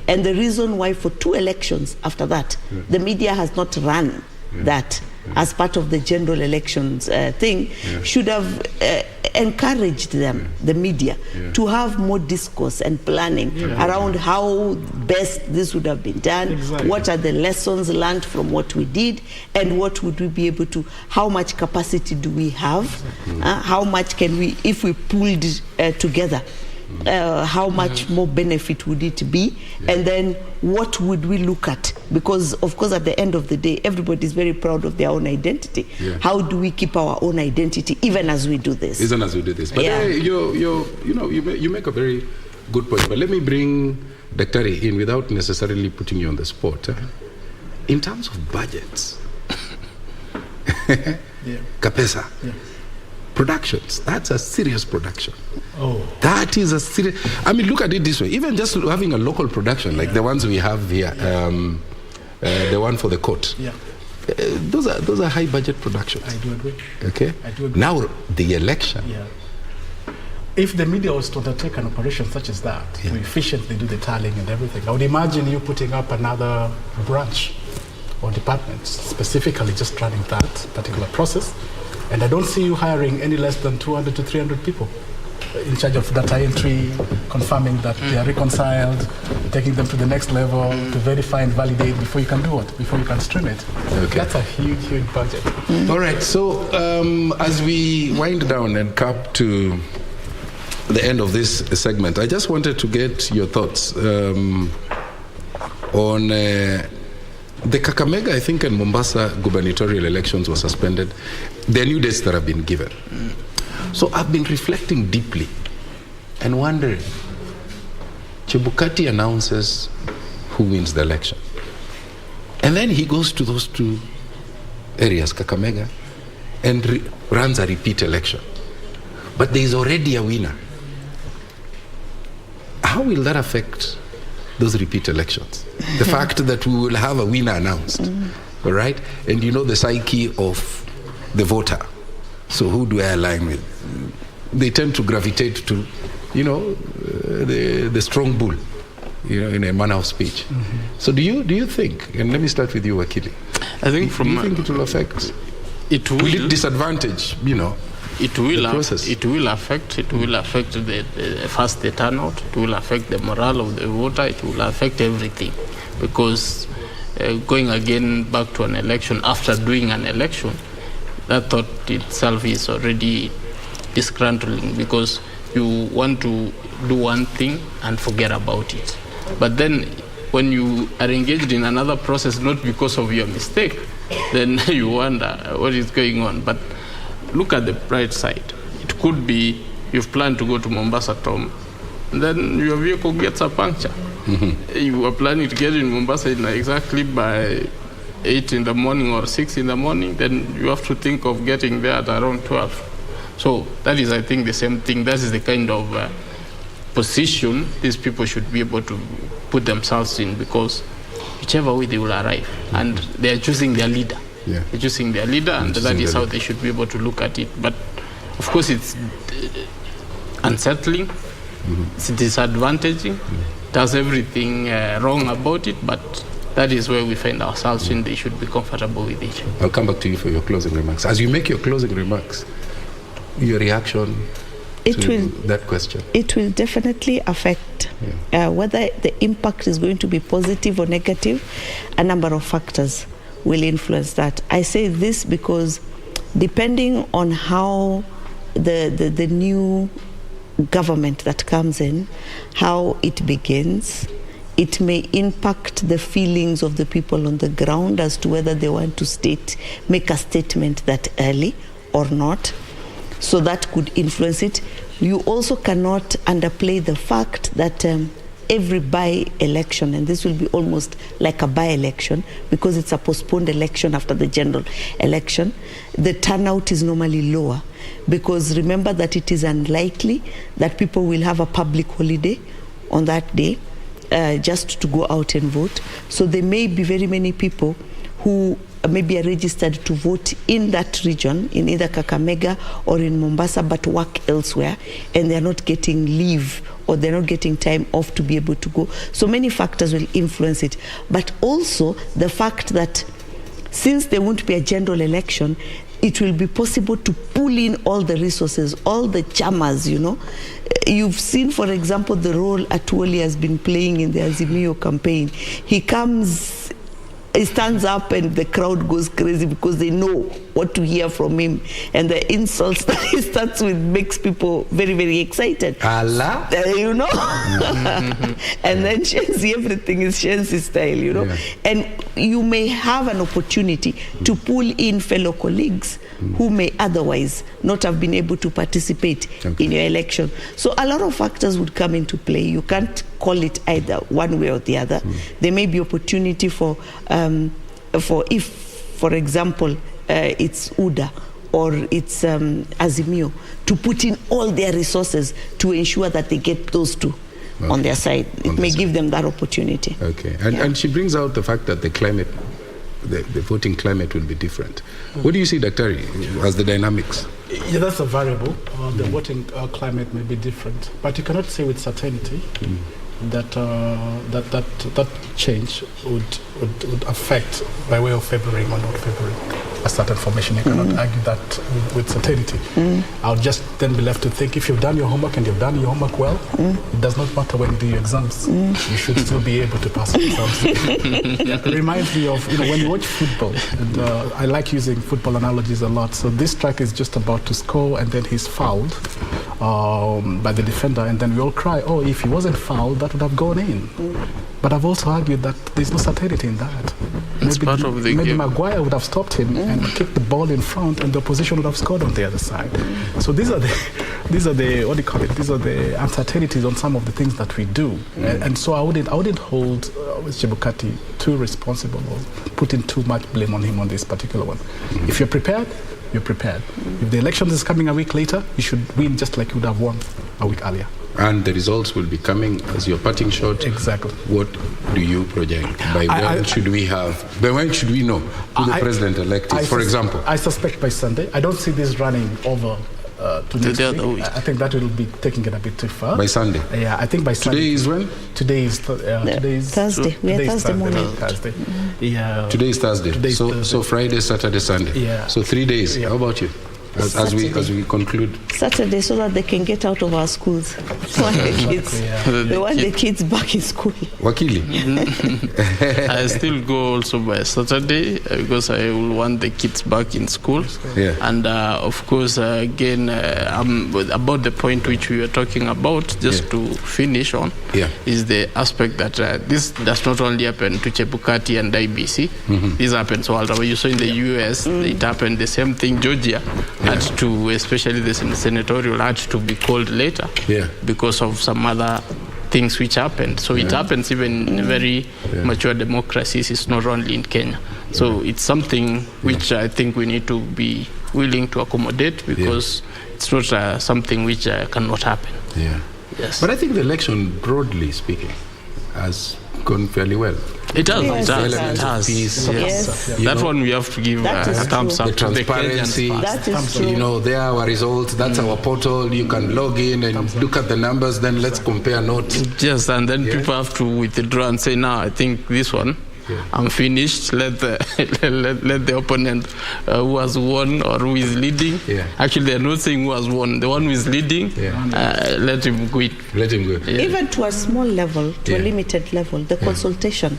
and the reason why for 2 elections after that, the media has not run that as part of the general elections thing, should have encouraged them, the media, to have more discourse and planning around how best this would have been done, what are the lessons learned from what we did, and what would we be able to, how much capacity do we have, how much can we, if we pulled together, how much more benefit would it be, and then what would we look at, because of course at the end of the day everybody is very proud of their own identity. How do we keep our own identity even as we do this? But you make a very good point, but let me bring Daktari in without necessarily putting you on the spot. In terms of budgets, Kapesa, productions, that's a serious production. That is a serious, I mean, look at it this way, even just having a local production like the ones we have here, the one for the court, those are high budget productions. I do agree. Okay. I do agree. Now the election. If the media was to undertake an operation such as that, to efficiently do the tallying and everything, I would imagine you putting up another branch or department specifically just running that particular process. And I don't see you hiring any less than 200 to 300 people in charge of data entry, confirming that they are reconciled, taking them to the next level, to verify and validate before you can do it, before you can stream it. That's a huge, huge budget. All right, so as we wind down and cap to the end of this segment, I just wanted to get your thoughts on the Kakamega, I think, and Mombasa gubernatorial elections were suspended. There are new dates that have been given. So I've been reflecting deeply and wondering, Chebukati announces who wins the election. And then he goes to those 2 areas, Kakamega, and runs a repeat election. But there is already a winner. How will that affect those repeat elections? The fact that we will have a winner announced, all right? And you know the psyche of the voter. So who do I align with? They tend to gravitate to, the strong bull, in a manner of speech. So do you think, and let me start with you, Wakili. I think do you think it will affect? Will it disadvantage, It will affect the turnout. It will affect the morale of the voter. It will affect everything, because going again back to an election after doing an election, that thought itself is already disgruntling, because you want to do one thing and forget about it. But then when you are engaged in another process, not because of your mistake, then you wonder what is going on. But look at the bright side. It could be you've planned to go to Mombasa, Tom, and then your vehicle gets a puncture. You were planning to get in Mombasa exactly by 8 in the morning or 6 in the morning, then you have to think of getting there at around 12. So that is, I think, the same thing. That is the kind of position these people should be able to put themselves in, because whichever way they will arrive, and they are choosing their leader. Yeah. They're choosing their leader, and that is how they should be able to look at it. But of course, it's unsettling, it's disadvantaging, does everything wrong about it, but that is where we find ourselves in. They should be comfortable with it. I'll come back to you for your closing remarks. As you make your closing remarks, your reaction to that question. It will definitely affect whether the impact is going to be positive or negative. A number of factors will influence that. I say this because depending on how the new government that comes in, how it begins, it may impact the feelings of the people on the ground as to whether they want to make a statement that early or not. So that could influence it. You also cannot underplay the fact that every by-election, and this will be almost like a by-election because it's a postponed election after the general election, the turnout is normally lower, because remember that it is unlikely that people will have a public holiday on that day just to go out and vote. So there may be very many people who maybe are registered to vote in that region, in either Kakamega or in Mombasa, but work elsewhere, and they're not getting leave or they're not getting time off to be able to go. So many factors will influence it. But also the fact that since there won't be a general election, it will be possible to pull in all the resources, all the chamas, you know. You've seen, for example, the role Atuoli has been playing in the Azimio campaign. He stands up and the crowd goes crazy because they know what to hear from him, and the insults that he starts with makes people very, very excited. Allah, you know. And then Shenzi, everything is Shenzi style, you know. And you may have an opportunity to pull in fellow colleagues who may otherwise not have been able to participate in your election. So a lot of factors would come into play. You can't call it either one way or the other. There may be opportunity for if, for example, it's UDA or it's Azimio, to put in all their resources to ensure that they get those two on their side. It may give them that opportunity. Okay, and she brings out the fact that the climate, the voting climate will be different. What do you see, Dr. as the dynamics? Yeah, that's a variable. The voting climate may be different, but you cannot say with certainty that that change would affect by way of favoring or not favoring a certain formation. You cannot argue that with certainty. I'll just then be left to think, if you've done your homework and you've done your homework well, it does not matter when you do your exams. You should still be able to pass exams. It reminds me of, when you watch football, and I like using football analogies a lot. So this strike is just about to score, and then he's fouled by the defender, and then we all cry, oh, if he wasn't fouled, that would have gone in. But I've also argued that there's no certainty in that. Maybe Maguire would have stopped him and kicked the ball in front, and the opposition would have scored on the other side. So these are the what do you call it? These are the uncertainties on some of the things that we do. And so I wouldn't hold Chebukati too responsible or putting too much blame on him on this particular one. If you're prepared, you're prepared. If the election is coming a week later, you should win just like you would have won a week earlier. And the results will be coming as your parting shot. Exactly. What do you project? By when should we know who the president-elect is, for example? I suspect by Sunday. I don't see this running over to next week. I think that will be taking it a bit too far. By Sunday? Yeah, I think by Sunday. Today is when? Today is Thursday. We are Thursday morning. Thursday. Yeah. Today is Thursday. So Friday, Saturday, Sunday. Yeah. So 3 days. How about you? As we conclude. Saturday, so that they can get out of our schools. They want the kids back in school. Wakili. I still go also by Saturday because I will want the kids back in school. Yeah. And of course, again, about the point which we were talking about, just to finish on, is the aspect that this does not only happen to Chebukati and IBC. This happens all over. You saw in the US, it happened the same thing. Georgia had to, especially the senatorial, had to be called later because of some other things which happened. So it happens even in very mature democracies. It's not only in Kenya. So it's something which I think we need to be willing to accommodate, because it's not something which cannot happen. Yeah. Yes. But I think the election, broadly speaking, has gone fairly well. It has. Yes, It has. Peace, That one we have to give a thumbs up. The transparency, That is true. you know, there are our results. That's our portal. You can log in and look at the numbers. Then let's compare notes. Yes, and then people have to withdraw and say, "Now, I think this one, I'm finished. Let the let the opponent who has won or who is leading." Actually, they're not saying who has won. The one who is leading, let him quit. Let him go. Even to a small level, to a limited level, the consultation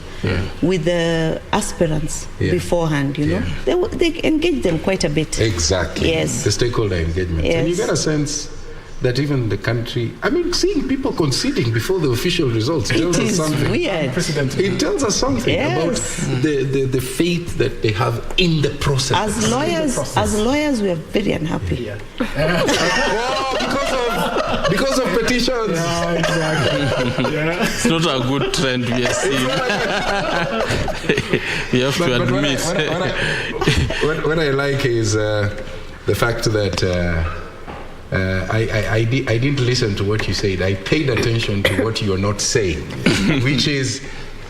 with the aspirants beforehand, you know, they engage them quite a bit. Exactly. Yes. The stakeholder engagement. Yes. And you get a sense that even the country, I mean, seeing people conceding before the official results tells us something. Weird. It tells us something about the faith that they have in the process. As lawyers, we are very unhappy. Because of petitions. Yeah, exactly. It's not a good trend we are seeing. You have to admit. What I like is the fact that I didn't listen to what you said. I paid attention to what you're not saying, which is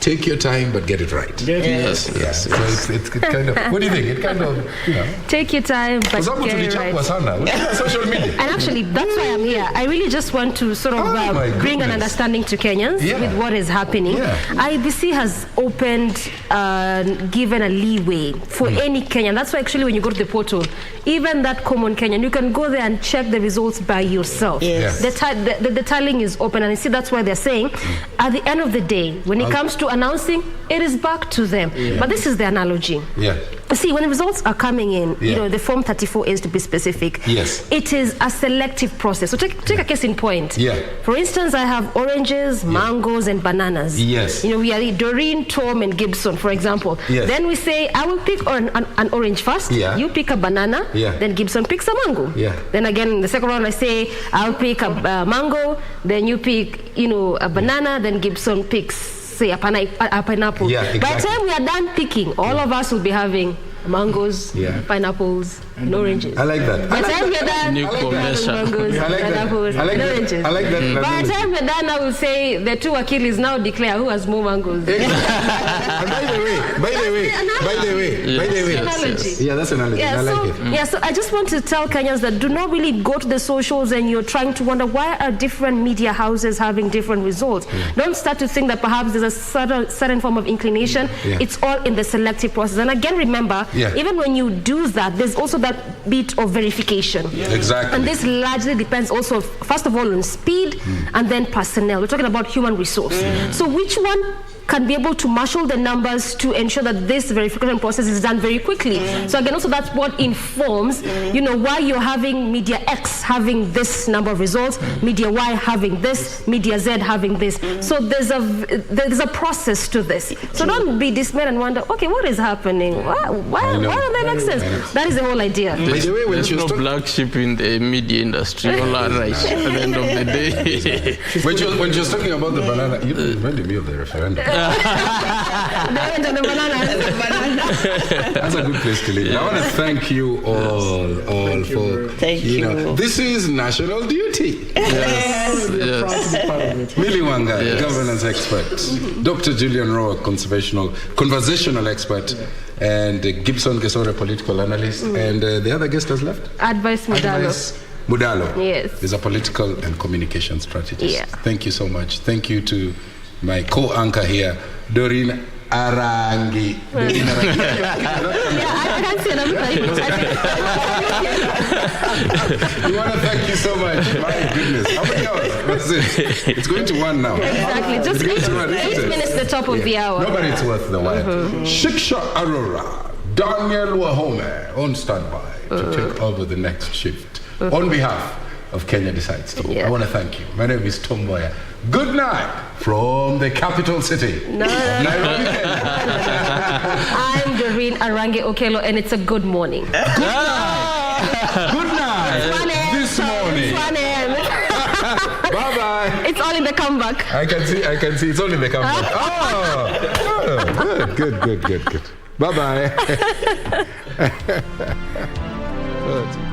take your time but get it right. Yes. So it's kind of, what do you think? It kind of, you know. Take your time but get it right. Social media. And actually, that's why I'm here. I really just want to sort of bring an understanding to Kenyans with what is happening. IBC has opened, given a leeway for any Kenyan. That's why actually when you go to the portal, even that common Kenyan, you can go there and check the results by yourself. The tallying is open, and I see that's why they're saying at the end of the day, when it comes to announcing, it is back to them. But this is the analogy. See, when the results are coming in, you know, the Form 34 is to be specific. It is a selective process. So take a case in point. For instance, I have oranges, mangoes, and bananas. You know, we are Doreen, Tom, and Gibson, for example. Then we say, I will pick an orange first. You pick a banana. Then Gibson picks a mango. Then again, the second round, I say, I'll pick a mango. Then you pick, you know, a banana. Then Gibson picks, say, a pineapple. By the time we are done picking, all of us will be having mangoes, pineapples, and oranges. I like that. By the time we're done, mangoes, pineapples, and oranges. I like that. By the time we're done, I will say the two Achilles now declare who has more mangoes. By the way. Yeah, that's an analogy. I like it. So I just want to tell Kenyans that do not really go to the socials and you're trying to wonder why are different media houses having different results. Don't start to think that perhaps there's a certain form of inclination. It's all in the selective process. And again, remember, even when you do that, there's also that bit of verification. Exactly. And this largely depends also, first of all, on speed and then personnel. We're talking about human resource. So which one can be able to marshal the numbers to ensure that this verification process is done very quickly? So again, also that's what informs, you know, why you're having Media X having this number of results, Media Y having this, Media Z having this. So there's a process to this. So don't be dismayed and wonder, okay, what is happening? Why don't they make sense? That is the whole idea. There's no black sheep in the media industry. All are right at the end of the day. When you're talking about the banana, you reminded me of the referendum. That's a good place to leave. I want to thank you all for this is national duty. Millie Wanga, governance expert, Dr. Julian Roa, conversational expert, and Gibson Gesore, political analyst, and the other guest has left? Advice Mudalo. Yes. Is a political and communication strategist. Thank you so much. Thank you to my co-anchor here, Doreen Arangi. I can't say We want to thank you so much. My goodness. How many hours? What's it? It's going to 1 now. Exactly. Just 8 minutes the top of the hour. No, but it's worth the while. Shiksha Arora, Daniel Wahome on standby to take over the next shift. On behalf of Kenya Decides TV, I want to thank you. My name is Tom Boya. Good night from the capital city, Nairobi, Kenya. I'm Doreen Arangi Okello, and it's a good morning. Good night. Good night. This morning. Bye-bye. It's all in the comeback. I can see. It's all in the comeback. Good. Bye-bye. Good.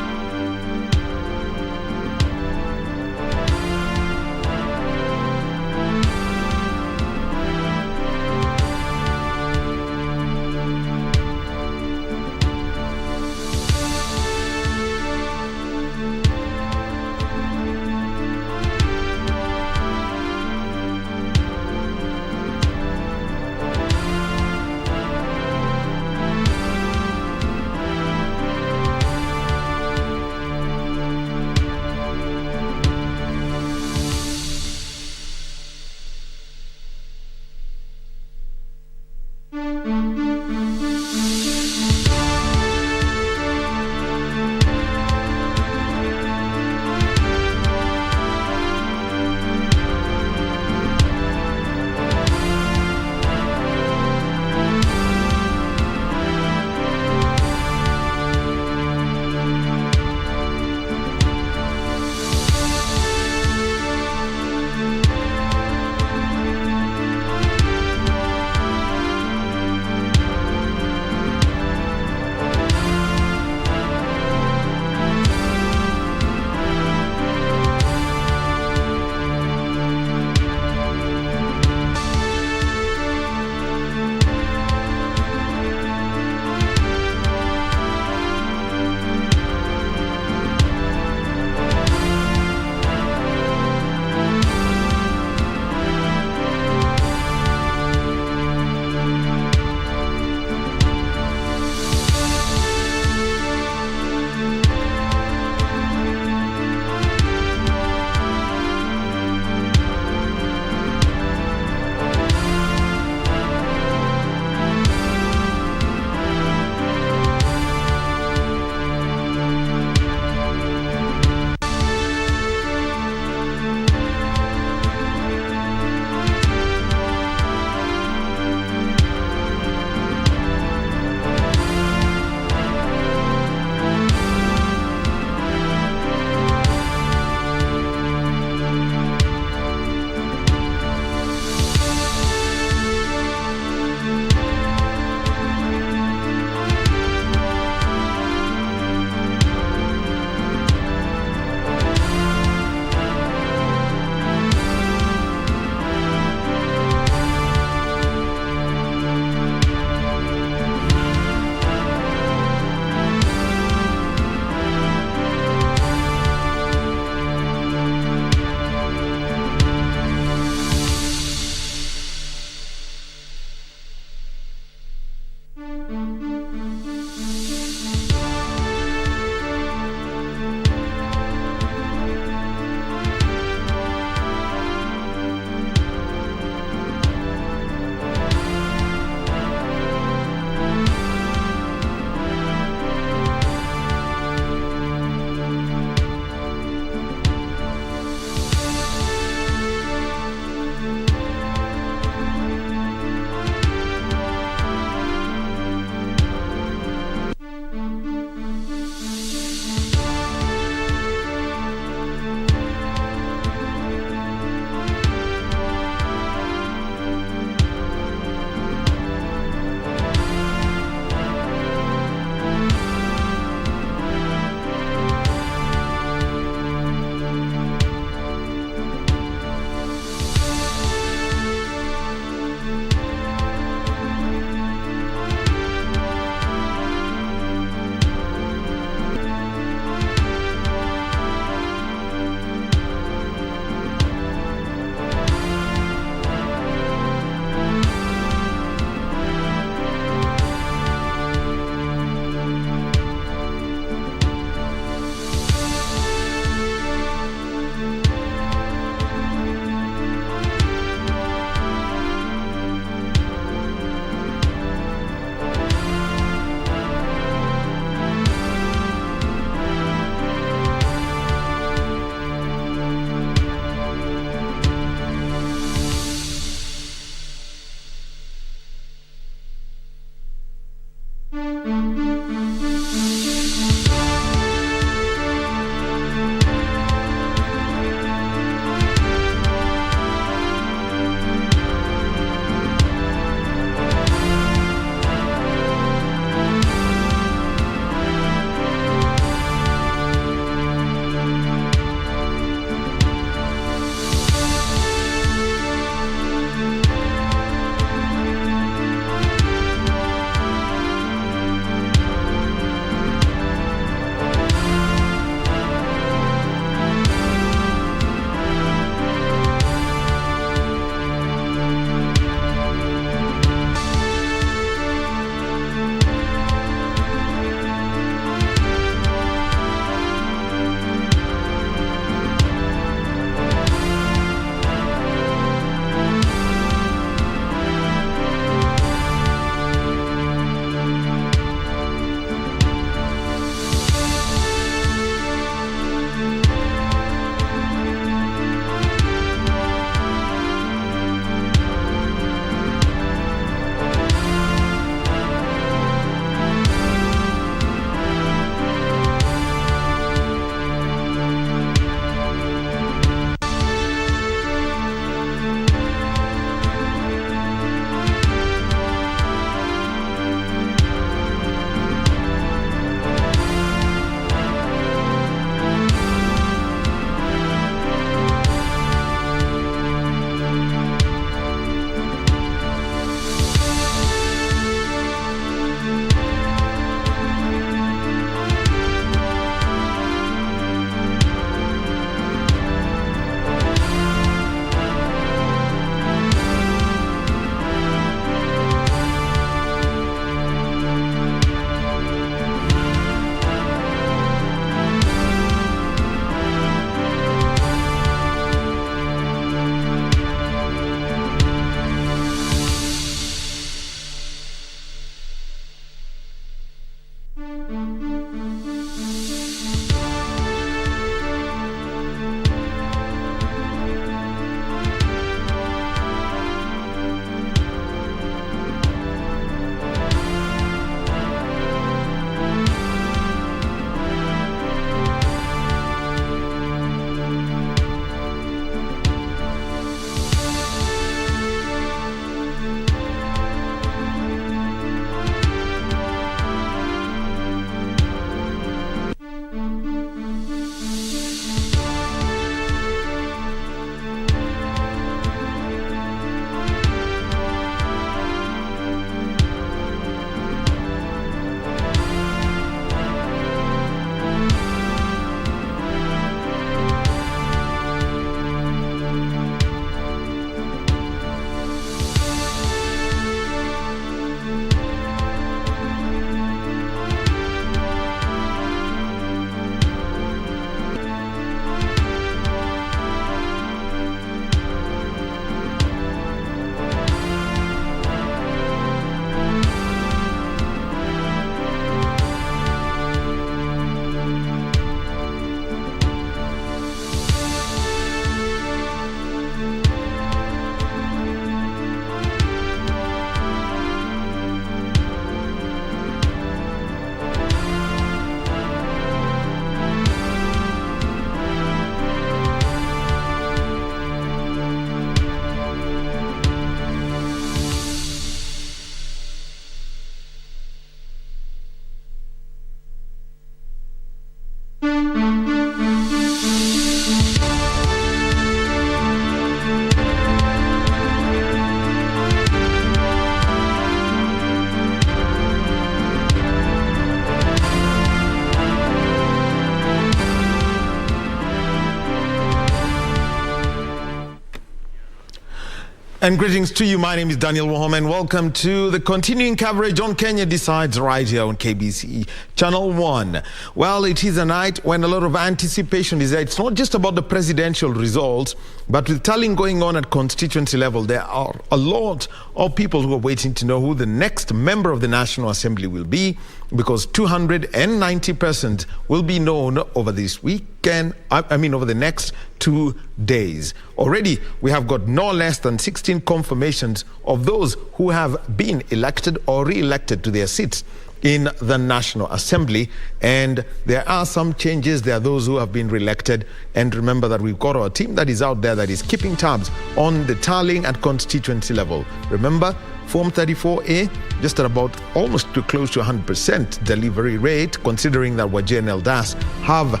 And greetings to you. My name is Daniel Wahome, and welcome to the continuing coverage on Kenya Decides right here on KBC Channel 1. Well, it is a night when a lot of anticipation is there. It's not just about the presidential results, but with tallying going on at constituency level, there are a lot of people who are waiting to know who the next member of the National Assembly will be, because 290 persons will be known over this weekend, over the next 2 days. Already, we have got no less than 16 confirmations of those who have been elected or re-elected to their seats in the National Assembly, and there are some changes. There are those who have been re-elected, and remember that we've got our team that is out there that is keeping tabs on the tallying at constituency level. Remember, Form 34A, just at about almost to close to 100% delivery rate, considering that Wajir and Eldas have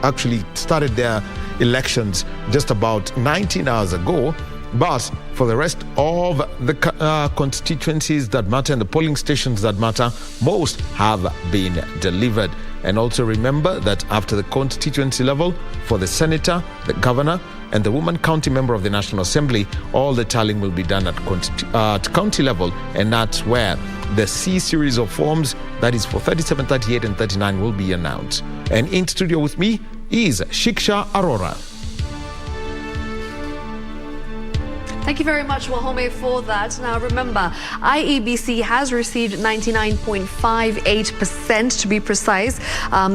actually started their elections just about 19 hours ago. But for the rest of the constituencies that matter and the polling stations that matter, most have been delivered. And also remember that after the constituency level, for the senator, the governor, and the woman county member of the National Assembly, all the tallying will be done at county level, and that's where the C series of forms, that is for 37, 38, and 39, will be announced. And in studio with me is Shiksha Arora. Thank you very much, Wahome, for that. Now, remember, IEBC has received 99.58% to be precise.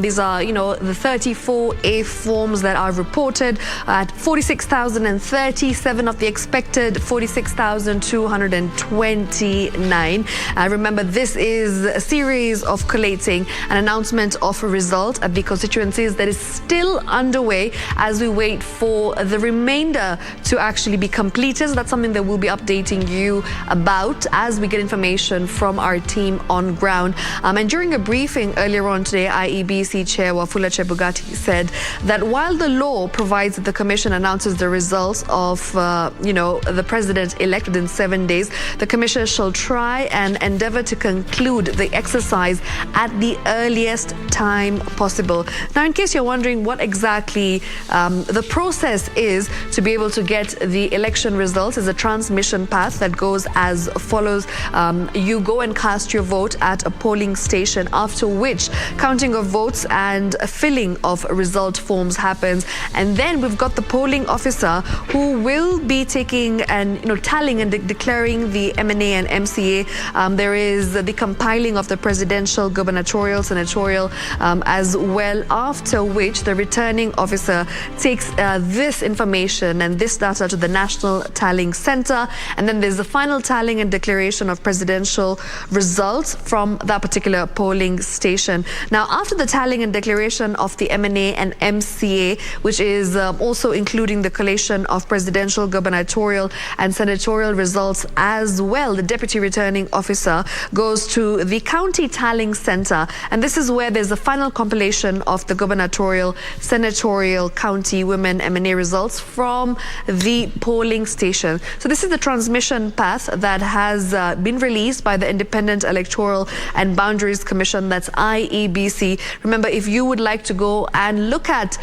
These are, the 34A forms that are reported at 46,037 of the expected 46,229. Remember, this is a series of collating an announcement of a result at the constituencies that is still underway as we wait for the remainder to actually be completed. That's something that we'll be updating you about as we get information from our team on ground. And during a briefing earlier on today, IEBC Chair Wafula Chebukati said that while the law provides that the Commission announces the results of, the President elected in 7 days, the Commission shall try and endeavor to conclude the exercise at the earliest time possible. Now, in case you're wondering what exactly the process is to be able to get the election results, is a transmission path that goes as follows. You go and cast your vote at a polling station, after which counting of votes and filling of result forms happens. And then we've got the polling officer who will be taking and tallying and declaring the M&A and MCA. There is the compiling of the presidential, gubernatorial, senatorial as well, after which the returning officer takes this information and this data to the National Tallying Center, and then there's the final tallying and declaration of presidential results from that particular polling station. Now, after the tallying and declaration of the M&A and MCA, which is also including the collation of presidential, gubernatorial, and senatorial results as well, the deputy returning officer goes to the county tallying center, and this is where there's a final compilation of the gubernatorial, senatorial, county, women M&A results from the polling station. So this is the transmission path that has been released by the Independent Electoral and Boundaries Commission, that's IEBC. Remember, if you would like to go and look at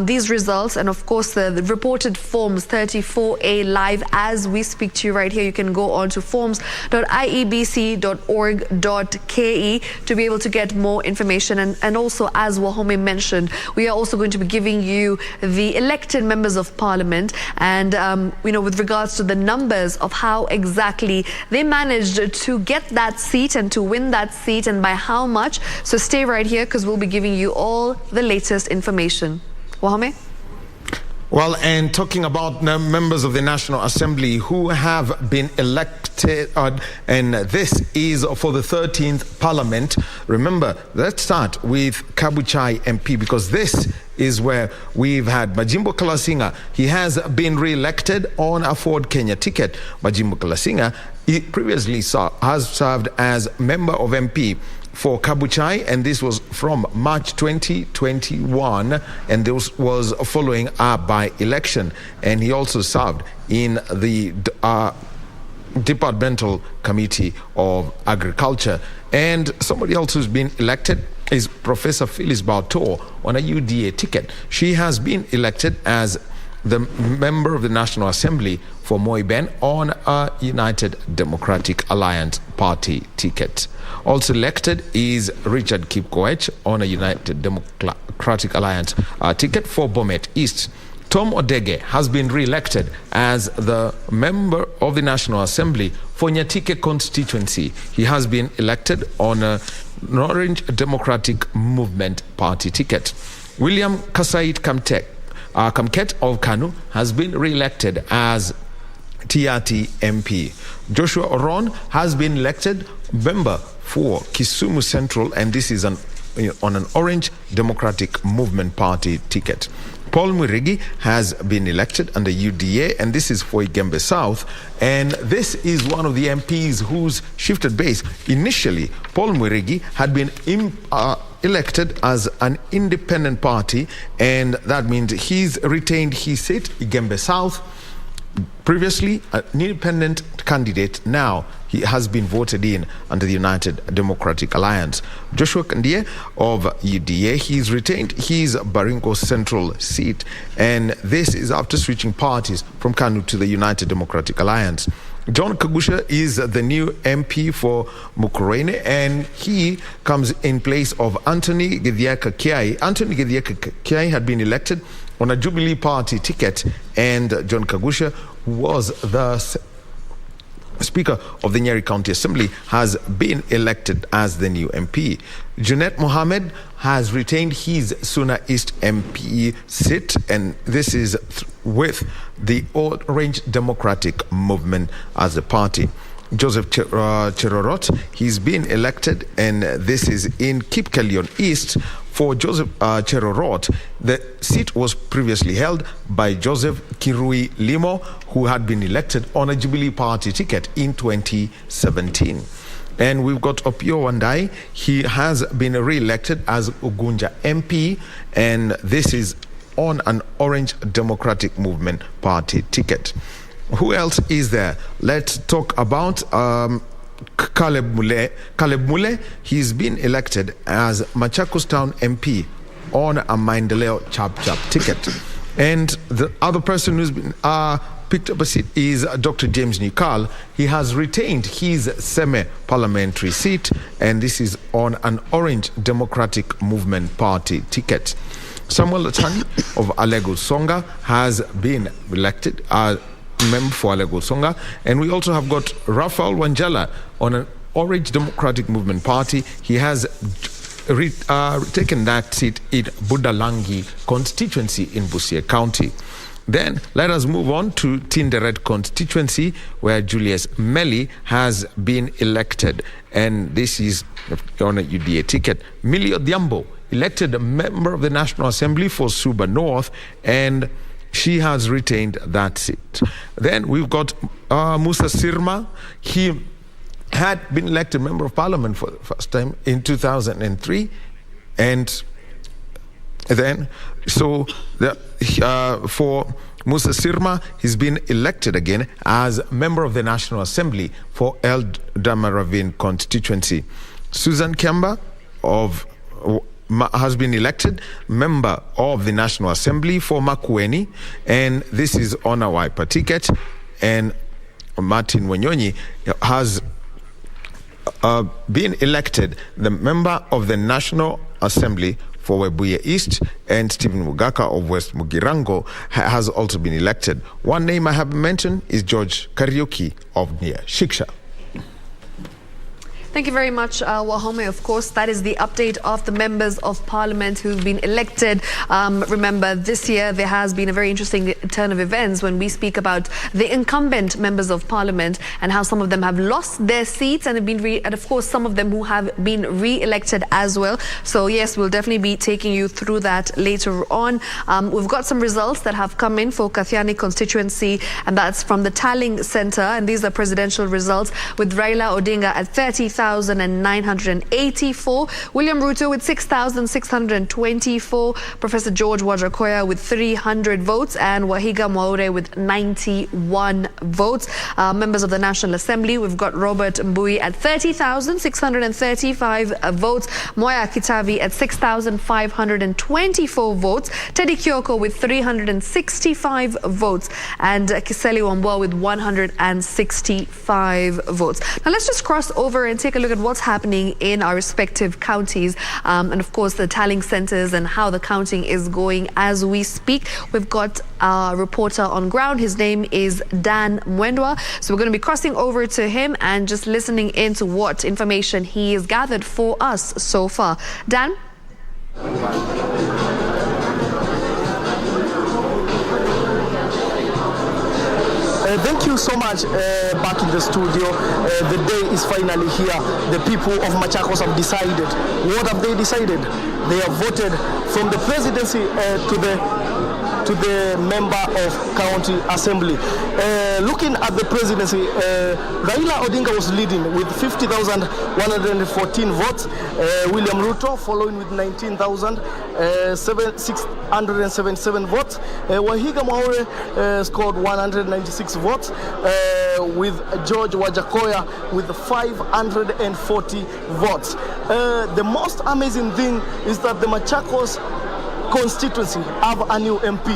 these results, and of course the reported forms 34A live as we speak to you right here, you can go on to forms.iebc.org.ke to be able to get more information. And also, as Wahome mentioned, we are also going to be giving you the elected members of parliament, and with regards to the numbers of how exactly they managed to get that seat and to win that seat and by how much. So stay right here, because we'll be giving you all the latest information. Wahome? Well, and talking about members of the National Assembly who have been elected, and this is for the 13th Parliament. Remember, let's start with Kabuchai MP, because this is where we've had Majimbo Kalasinga. He has been re-elected on a Ford Kenya ticket. Majimbo Kalasinga previously has served as member of MP for Kabuchai, and this was from March 2021, and this was following a by-election. And he also served in the Departmental Committee of Agriculture. And somebody else who's been elected is Professor Phyllis Bautor on a UDA ticket. She has been elected as the member of the National Assembly for Moiben on a United Democratic Alliance party ticket. Also elected is Richard Kipkoech on a United Democratic Alliance ticket for Bomet East. Tom Odege has been re-elected as the member of the National Assembly for Nyatike constituency. He has been elected on an Orange Democratic Movement party ticket. William Kasait Kamket of Kanu has been re-elected as TRT MP. Joshua Oron has been elected member for Kisumu Central, and this is on an Orange Democratic Movement party ticket. Paul Mwirigi has been elected under UDA, and this is for Igembe South. And this is one of the MPs who's shifted base. Initially, Paul Mwirigi had been elected as an independent party, and that means he's retained his seat, Igembe South. Previously, an independent candidate, now he has been voted in under the United Democratic Alliance. Joshua Kandie of UDA, he's retained his Baringo Central seat, and this is after switching parties from KANU to the United Democratic Alliance. John Kagusha is the new MP for Mukurene, and he comes in place of Anthony Githiaka Kiai. Anthony Githiaka Kiai had been elected on a Jubilee Party ticket, and John Kagusha, who was the Speaker of the Nyeri County Assembly, has been elected as the new MP. Junet Mohammed has retained his Suna East MP seat, and this is with the Orange Democratic Movement as a party. Joseph Cherorot, he's been elected, and this is in Kipkelion East. For Joseph Cherorot, the seat was previously held by Joseph Kirui Limo, who had been elected on a Jubilee Party ticket in 2017. And we've got Opio Wandai. He has been re-elected as Ugunja MP, and this is on an Orange Democratic Movement Party ticket. Who else is there? Let's talk about Caleb Mule. He's been elected as Machakos Town MP on a Maendeleo Chap ticket. And the other person who's been picked up a seat is Dr. James Nikal. He has retained his semi-parliamentary seat, and this is on an Orange Democratic Movement Party ticket. Samuel Latani of Alego Songa has been elected member for Alego Songa, and we also have got Raphael Wanjala on an Orange Democratic Movement Party. He has taken that seat in Budalangi constituency in Busia County. Then let us move on to Tinderet constituency, where Julius Melly has been elected, and this is on a UDA ticket. Millie Odhiambo, elected a member of the National Assembly for Suba North, and she has retained that seat. Then we've got Musa Sirma. He had been elected member of parliament for the first time in 2003, and then for Musa Sirma, he's been elected again as member of the National Assembly for El Damaravin constituency. Susan Kemba has been elected member of the National Assembly for Makueni, and this is on a Wiper ticket. And Martin Wanyonyi has been elected the member of the National Assembly for Webuye East, and Stephen Mugaka of West Mugirango has also been elected. One name I haven't mentioned is George Kariuki of near Shiksha. Thank you very much, Wahome. Of course, that is the update of the members of parliament who've been elected. Remember, this year there has been a very interesting turn of events when we speak about the incumbent members of parliament and how some of them have lost their seats and have been and of course some of them who have been re-elected as well. So yes, we'll definitely be taking you through that later on. We've got some results that have come in for Kathiani constituency, and that's from the Tallying Centre, and these are presidential results, with Raila Odinga at 30,984, William Ruto with 6,624, Professor George Wajakoya with 300 votes, and Wahiga Mwaure with 91 votes. Members of the National Assembly, we've got Robert Mbui at 30,635 votes. Moya Kitavi at 6,524 votes. Teddy Kioko with 365 votes. And Kiseli Wambua with 165 votes. Now let's just cross over and take a look at what's happening in our respective counties, and of course the tallying centers and how the counting is going as we speak. We've got a reporter on ground. His name is Dan Mwendwa. So we're going to be crossing over to him and just listening into what information he has gathered for us so far. Dan? Thank you so much. Back in the studio, the day is finally here. The people of Machakos have decided. What have they decided? They have voted from the presidency to the member of county assembly. Looking at the presidency, Raila Odinga was leading with 50,114 votes. William Ruto following with 19,677 votes. Wahiga Mwaure scored 196 votes, with George Wajakoya with 540 votes. The most amazing thing is that the Machakos constituency have a new MP.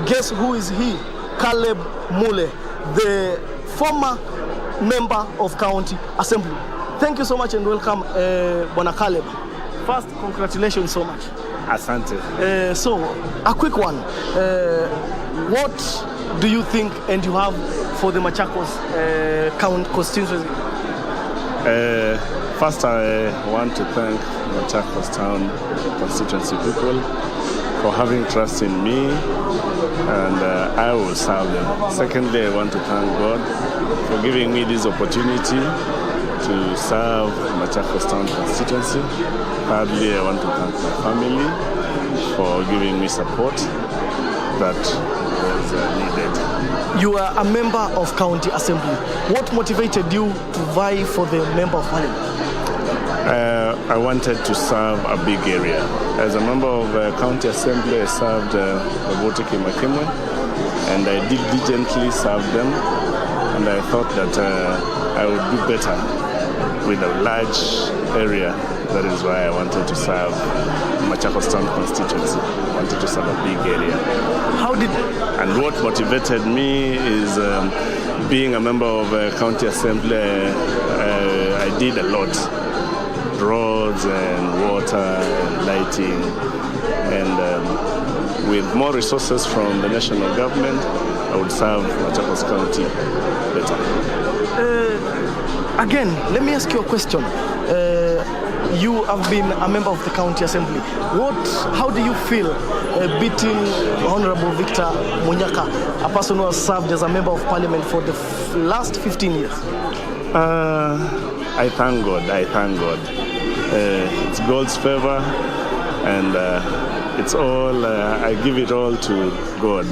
Guess who is he? Caleb Mule, the former member of county assembly. Thank you so much and welcome, Bona Caleb. First, congratulations so much. Asante. So, a quick one. What do you think and you have for the Machakos constituency? First, I want to thank Machakos Town constituency people for having trust in me, and I will serve them. Secondly, I want to thank God for giving me this opportunity to serve Machakos Town constituency. Thirdly, I want to thank my family for giving me support that was needed. You are a member of county assembly. What motivated you to vie for the member of parliament? I wanted to serve a big area. As a member of county assembly, I served Oboteke Makemwe, and I diligently served them, and I thought that I would do better with a large area. That is why I wanted to serve Machakos Town constituency. I wanted to serve a big area. And what motivated me is being a member of county assembly, I did a lot. Roads and water and lighting, and with more resources from the national government, I would serve Machakos County better. Again, let me ask you a question. You have been a member of the county assembly. How do you feel beating Honorable Victor Munyaka, a person who has served as a member of parliament for the last 15 years? I thank God. It's God's favor, and it's all, I give it all to God.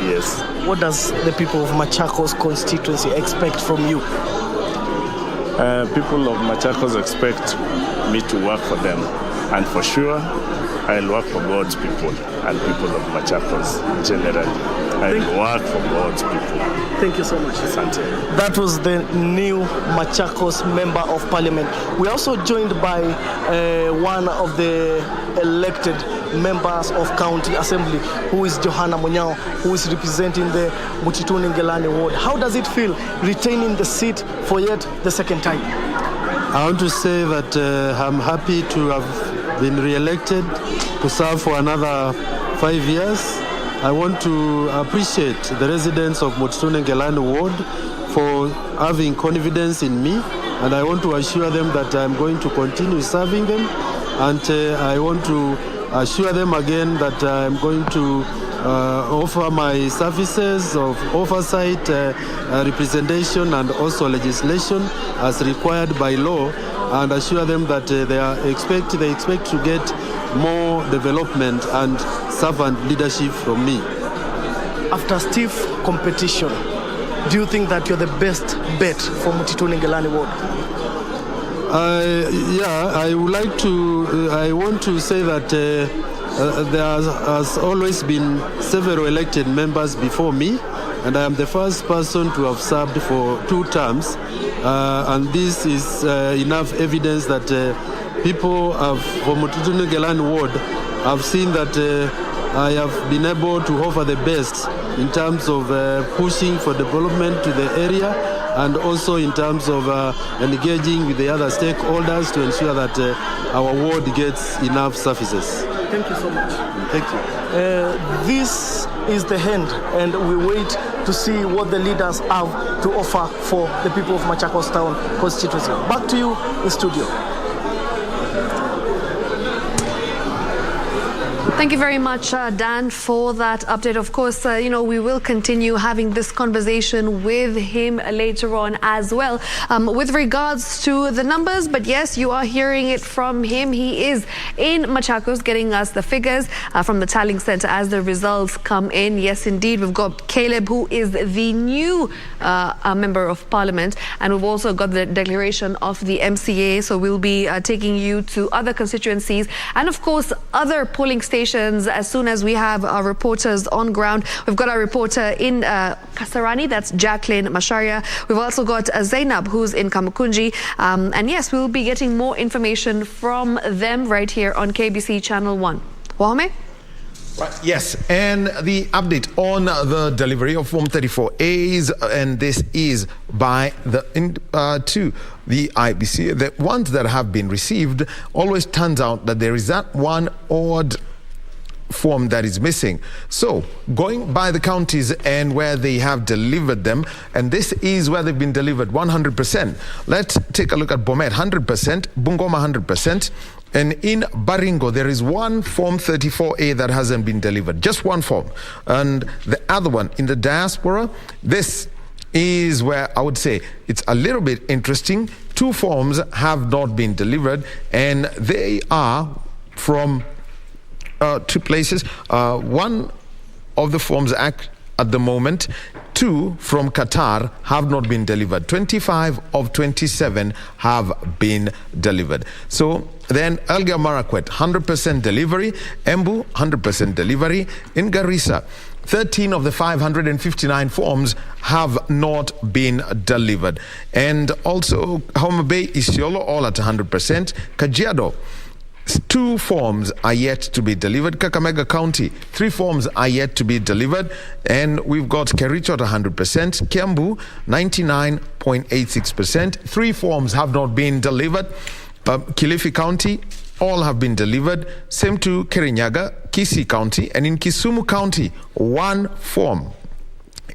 Yes. What does the people of Machakos constituency expect from you? People of Machakos expect me to work for them, and for sure, I'll work for God's people and people of Machakos generally. I'll work for God's people. Thank you so much. Asante. That was the new Machakos Member of Parliament. We're also joined by one of the elected members of County Assembly, who is Johanna Munyao, who is representing the Mutituni Ngelani ward. How does it feel retaining the seat for yet the second time? I want to say that I'm happy to have been re-elected to serve for another 5 years. I want to appreciate the residents of Mutituni Ngelani ward for having confidence in me, and I want to assure them that I'm going to continue serving them, and I want to assure them again that I'm going to offer my services of oversight, representation, and also legislation as required by law, and assure them that they expect to get more development and servant leadership from me. After stiff competition, do you think that you're the best bet for Mutituni Ngelani ward? Yeah, I would like to. I want to say that there has always been several elected members before me, and I am the first person to have served for 2 terms. And this is enough evidence that people from Mututu-Ngelan ward have seen that I have been able to offer the best in terms of pushing for development to the area, and also in terms of engaging with the other stakeholders to ensure that our ward gets enough services. Thank you so much. Thank you. This is the end, and we wait to see what the leaders have to offer for the people of Machakos Town constituency. Back to you in studio. Thank you very much, Dan, for that update. Of course, we will continue having this conversation with him later on as well with regards to the numbers. But yes, you are hearing it from him. He is in Machakos getting us the figures from the Tallying Center as the results come in. Yes, indeed, we've got Caleb, who is the new member of Parliament, and we've also got the declaration of the MCA. So we'll be taking you to other constituencies and, of course, other polling stations as soon as we have our reporters on ground. We've got our reporter in Kasarani, that's Jacqueline Masharia. We've also got Zainab, who's in Kamukunji. And yes, we'll be getting more information from them right here on KBC Channel 1. Wahome? Right, yes, and the update on the delivery of Form 34As, and this is by the to the IBC. The ones that have been received, always turns out that there is that one odd form that is missing. So going by the counties and where they have delivered them, and this is where they've been delivered 100%. Let's take a look at Bomet, 100%, Bungoma 100%, and in Baringo there is one Form 34A that hasn't been delivered, just one form. And the other one in the diaspora, this is where I would say it's a little bit interesting. 2 forms have not been delivered, and they are from 2 places. One of the forms at the moment, 2 from Qatar have not been delivered. 25 of 27 have been delivered. So then Elgeyo Marakwet, 100% delivery. Embu, 100% delivery. In Garissa, 13 of the 559 forms have not been delivered. And also Homa Bay, Isiolo, all at 100%. Kajiado, 2 forms are yet to be delivered. Kakamega County, 3 forms are yet to be delivered. And we've got Kericho at 100%. Kiambu, 99.86%. 3 forms have not been delivered. Kilifi County, all have been delivered. Same to Kirinyaga, Kisii County. And in Kisumu County, 1 form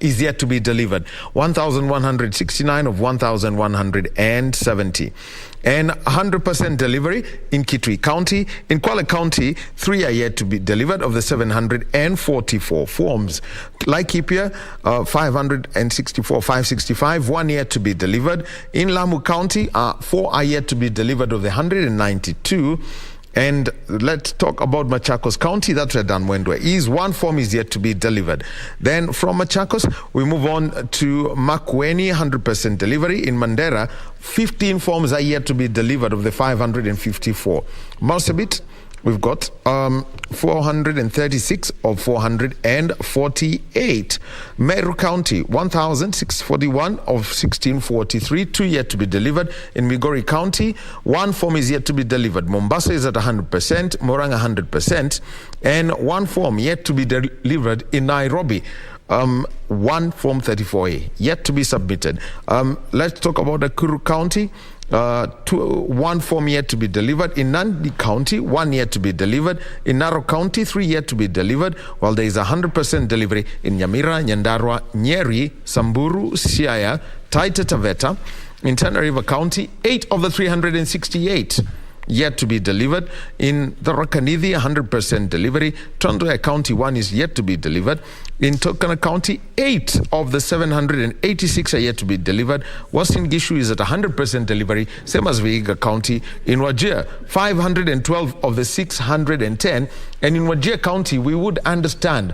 is yet to be delivered. 1,169 of 1,170. And 100% delivery in Kitui County. In Kwale County, 3 are yet to be delivered of the 744 forms. Laikipia, 564, 565, 1 yet to be delivered. In Lamu County, 4 are yet to be delivered of the 192. And let's talk about Machakos County. That's where Dan Wendwe is. 1 form is yet to be delivered. Then from Machakos, we move on to Makueni, 100% delivery. In Mandera, 15 forms are yet to be delivered of the 554. Marsabit, we've got 436 of 448. Meru County, 1,641 of 1,643, 2 yet to be delivered. In Migori County, 1 form is yet to be delivered. Mombasa is at 100%, Moranga 100%, and 1 form yet to be delivered in Nairobi. 1 Form 34A yet to be submitted. Let's talk about Nakuru County. 1 form yet to be delivered. In Nandi County, 1 yet to be delivered. In Narok County, 3 yet to be delivered, while there is 100% delivery in Nyamira, Nyandarua, Nyeri, Samburu, Siaya, Taita Taveta. In Tana River County, 8 of the 368 yet to be delivered. In the Rakanidi, 100% delivery. Trans Nzoia County, 1 is yet to be delivered. In Turkana County, 8 of the 786 are yet to be delivered. Western Gishu is at 100% delivery, same as Vihiga County. In Wajir, 512 of the 610. And in Wajir County, we would understand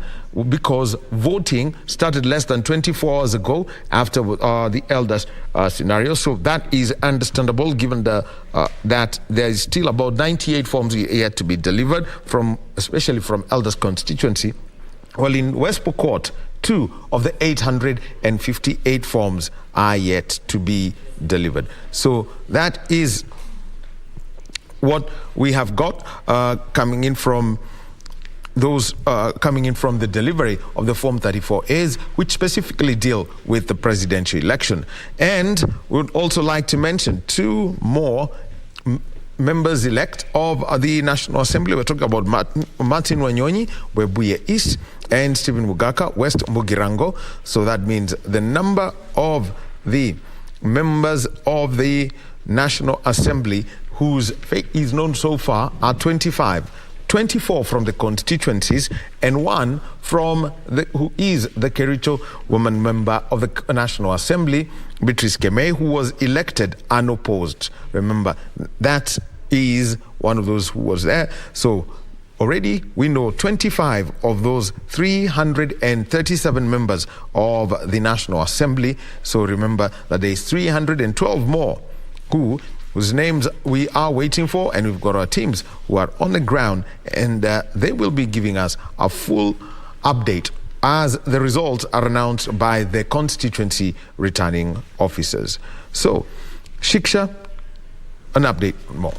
because voting started less than 24 hours ago after the elders scenario. So that is understandable given that there is still about 98 forms yet to be delivered, especially from elders constituency. Well, in West Pokot, 2 of the 858 forms are yet to be delivered. So that is what we have got coming in from the delivery of the Form 34As, which specifically deal with the presidential election. And we would also like to mention 2 more members-elect of the National Assembly. We're talking about Martin Wanyonyi, Webuye East, and Stephen Mugaka, West Mugirango. So that means the number of the members of the National Assembly whose fate is known so far are 25. 24 from the constituencies and 1 from who is the Kericho woman member of the National Assembly, Beatrice Kemei, who was elected unopposed. Remember, that is one of those who was there. So already we know 25 of those 337 members of the National Assembly. So remember that there is 312 more whose names we are waiting for, and we've got our teams who are on the ground, and they will be giving us a full update as the results are announced by the constituency returning officers. So, Shiksha, an update more.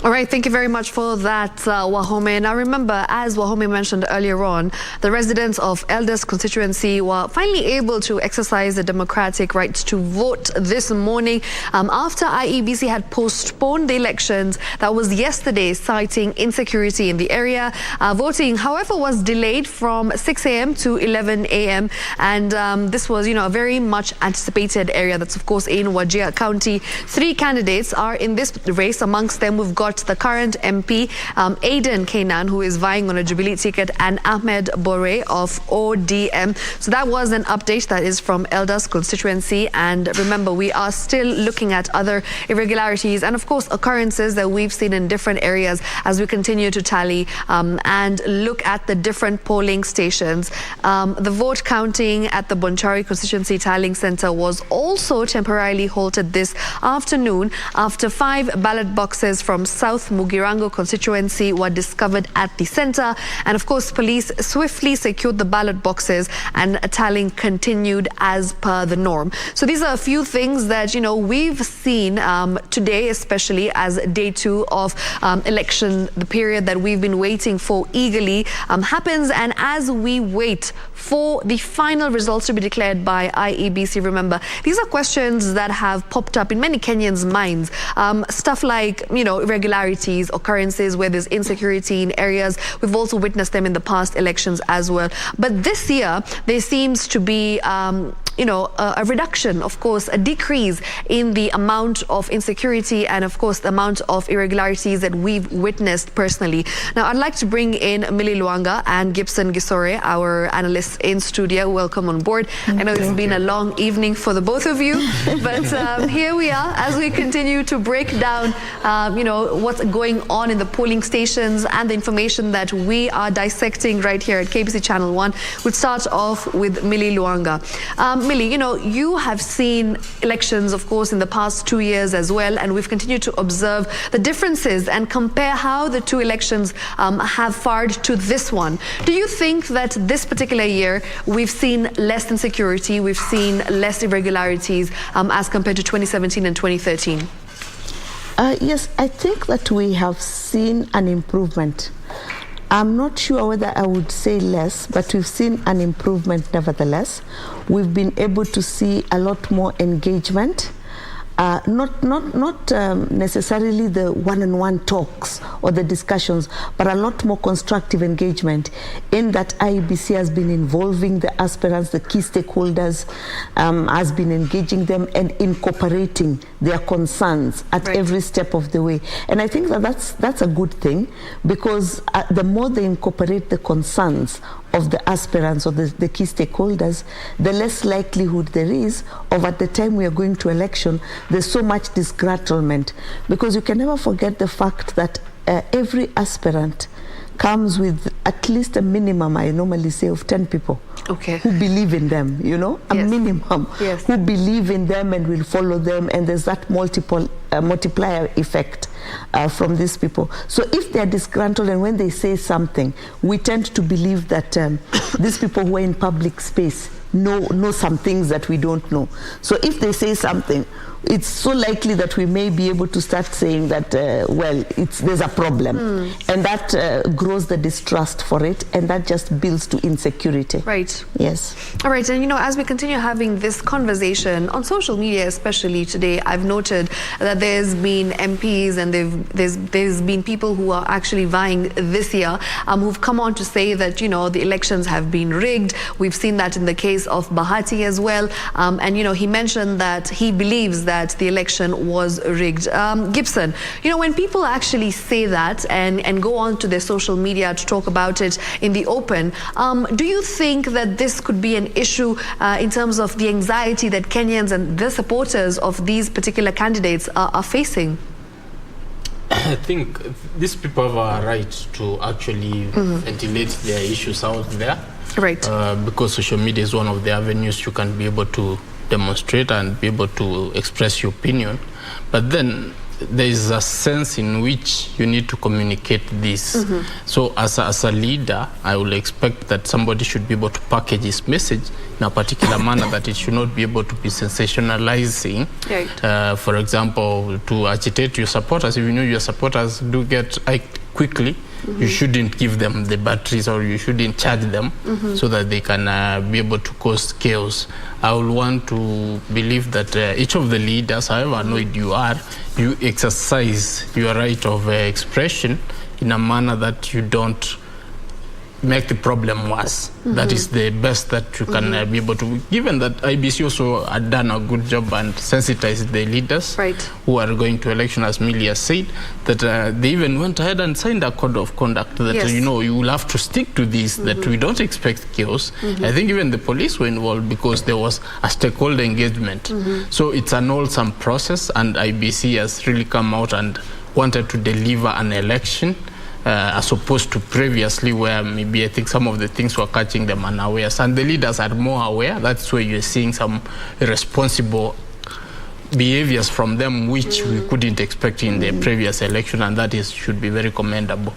All right, thank you very much for that, Wahome. Now remember, as Wahome mentioned earlier on, the residents of Elders constituency were finally able to exercise the democratic rights to vote this morning after IEBC had postponed the elections that was yesterday, citing insecurity in the area. Voting, however, was delayed from 6 a.m. to 11 a.m. And this was, a very much anticipated area. That's, of course, in Wajir County. 3 candidates are in this race. Amongst them, we've got the current MP, Aidan Kainan, who is vying on a Jubilee ticket, and Ahmed Bore of ODM. So that was an update that is from Elders constituency. And remember, we are still looking at other irregularities and, of course, occurrences that we've seen in different areas as we continue to tally and look at the different polling stations. The vote counting at the Bonchari constituency tallying center was also temporarily halted this afternoon after 5 ballot boxes from South Mugirango constituency were discovered at the center. And of course, police swiftly secured the ballot boxes and tallying continued as per the norm. So these are a few things that, we've seen today, especially as day 2 of election, the period that we've been waiting for eagerly happens. And as we wait for the final results to be declared by IEBC, remember, these are questions that have popped up in many Kenyans' minds. Stuff like, irregularities, occurrences where there's insecurity in areas. We've also witnessed them in the past elections as well. But this year, there seems to be a reduction, of course, a decrease in the amount of insecurity and, of course, the amount of irregularities that we've witnessed personally. Now, I'd like to bring in Millie Luanga and Gibson Gisore, our analysts in studio. Welcome on board. I know it's been a long evening for the both of you, but here we are as we continue to break down, what's going on in the polling stations and the information that we are dissecting right here at KBC Channel 1. We'll start off with Millie Luanga. Millie, you have seen elections, of course, in the past 2 years as well, and we've continued to observe the differences and compare how the 2 elections have fared to this one. Do you think that this particular year we've seen less insecurity, we've seen less irregularities as compared to 2017 and 2013? Yes, I think that we have seen an improvement. I'm not sure whether I would say less, but we've seen an improvement nevertheless. We've been able to see a lot more engagement. Not necessarily the one-on-one talks or the discussions, but a lot more constructive engagement in that IEBC has been involving the aspirants, the key stakeholders, has been engaging them and incorporating their concerns at every step of the way. And I think that that's a good thing, because the more they incorporate the concerns of the aspirants or the key stakeholders, the less likelihood there is of at the time we are going to election, there's so much disgruntlement. Because you can never forget the fact that every aspirant comes with at least a minimum, I normally say, of 10 people who believe in them, you know, a minimum, who believe in them and will follow them, and there's that multiplier effect from these people. So if they're disgruntled and when they say something, we tend to believe that these people who are in public space know some things that we don't know. So if they say something, it's so likely that we may be able to start saying that, well, there's a problem. And that grows the distrust for it, and that just builds to insecurity. Right. Yes. All right, and you know, as we continue having this conversation on social media, especially today, I've noted that there's been MPs and there's been people who are actually vying this year who've come on to say that, you know, the elections have been rigged. We've seen that in the case of Bahati as well. And, you know, he mentioned that he believes that the election was rigged. Gibson, you know, when people actually say that and go on to their social media to talk about it in the open, do you think that this could be an issue in terms of the anxiety that Kenyans and the supporters of these particular candidates are facing? I think these people have a right to actually ventilate their issues out there. Right. Because social media is one of the avenues you can be able to demonstrate and be able to express your opinion. But then there is a sense in which you need to communicate this. So as a leader, I will expect that somebody should be able to package his message in a particular manner, that it should not be able to be sensationalizing. Right. For example, to agitate your supporters. If you know your supporters do get quickly, you shouldn't give them the batteries, or you shouldn't charge them so that they can be able to cause chaos. I will want to believe that each of the leaders, however annoyed you are, you exercise your right of expression in a manner that you don't make the problem worse. That is the best that you can be able to, given that IBC also had done a good job and sensitized the leaders who are going to election, as Millie has said, that they even went ahead and signed a code of conduct that, you know, you will have to stick to this, that we don't expect chaos. I think even the police were involved because there was a stakeholder engagement. So it's an wholesome process, and IBC has really come out and wanted to deliver an election, as opposed to previously where maybe I think some of the things were catching them unawares, and the leaders are more aware. That's where you're seeing some irresponsible behaviors from them which we couldn't expect in the previous election, and that should be very commendable.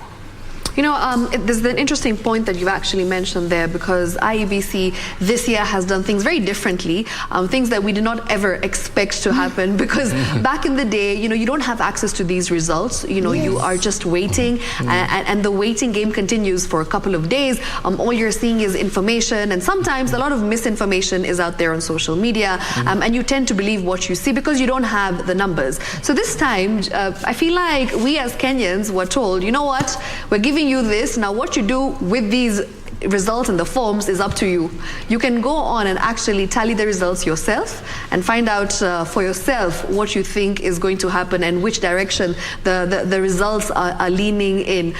You know, there's an interesting point that you've actually mentioned there, because IEBC this year has done things very differently, things that we did not ever expect to happen, because back in the day, you know, you don't have access to these results. You know, you are just waiting, and the waiting game continues for a couple of days. All you're seeing is information, and sometimes a lot of misinformation is out there on social media, and you tend to believe what you see because you don't have the numbers. So this time, I feel like we as Kenyans were told, you know what, we're giving you this. Now what you do with these results and the forms is up to you. You can go on and actually tally the results yourself and find out for yourself what you think is going to happen and which direction the results are leaning in.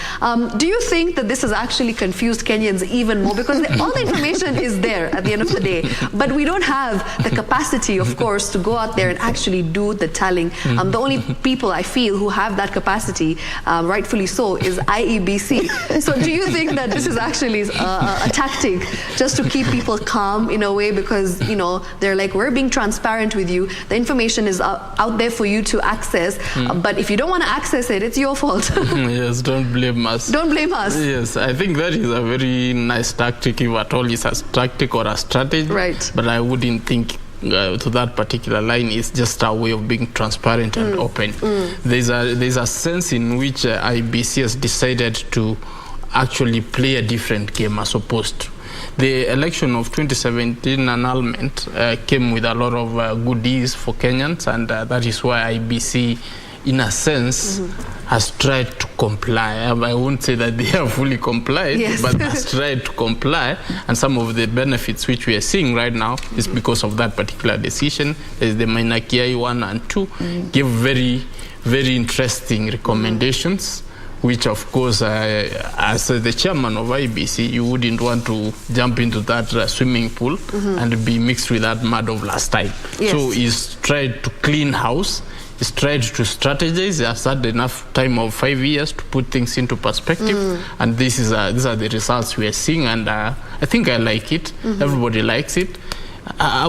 Do you think that this has actually confused Kenyans even more? Because all the information is there at the end of the day, but we don't have the capacity, of course, to go out there and actually do the tallying. The only people I feel who have that capacity, rightfully so, is IEBC. So do you think that this is actually a tactic just to keep people calm in a way, because, you know, they're like, we're being transparent with you, the information is out there for you to access, but if you don't want to access it, it's your fault. Yes, don't blame us. Don't blame us. Yes, I think that is a very nice tactic, if at all it's a tactic or a strategy. Right. But I wouldn't think to that particular line is just a way of being transparent and open. There's a sense in which IBC has decided to actually play a different game as opposed to the election of 2017 annulment came with a lot of goodies for Kenyans, and that is why IBC, in a sense, has tried to comply. I won't say that they have fully complied, but has tried to comply, and some of the benefits which we are seeing right now is because of that particular decision. There's the Mainakiai 1 and 2 give very, very interesting recommendations which of course, as the chairman of IBC, you wouldn't want to jump into that swimming pool and be mixed with that mud of last time. Yes. So he's tried to clean house. He's tried to strategize. He has had enough time of 5 years to put things into perspective, and these are the results we are seeing, and I think I like it. Everybody likes it.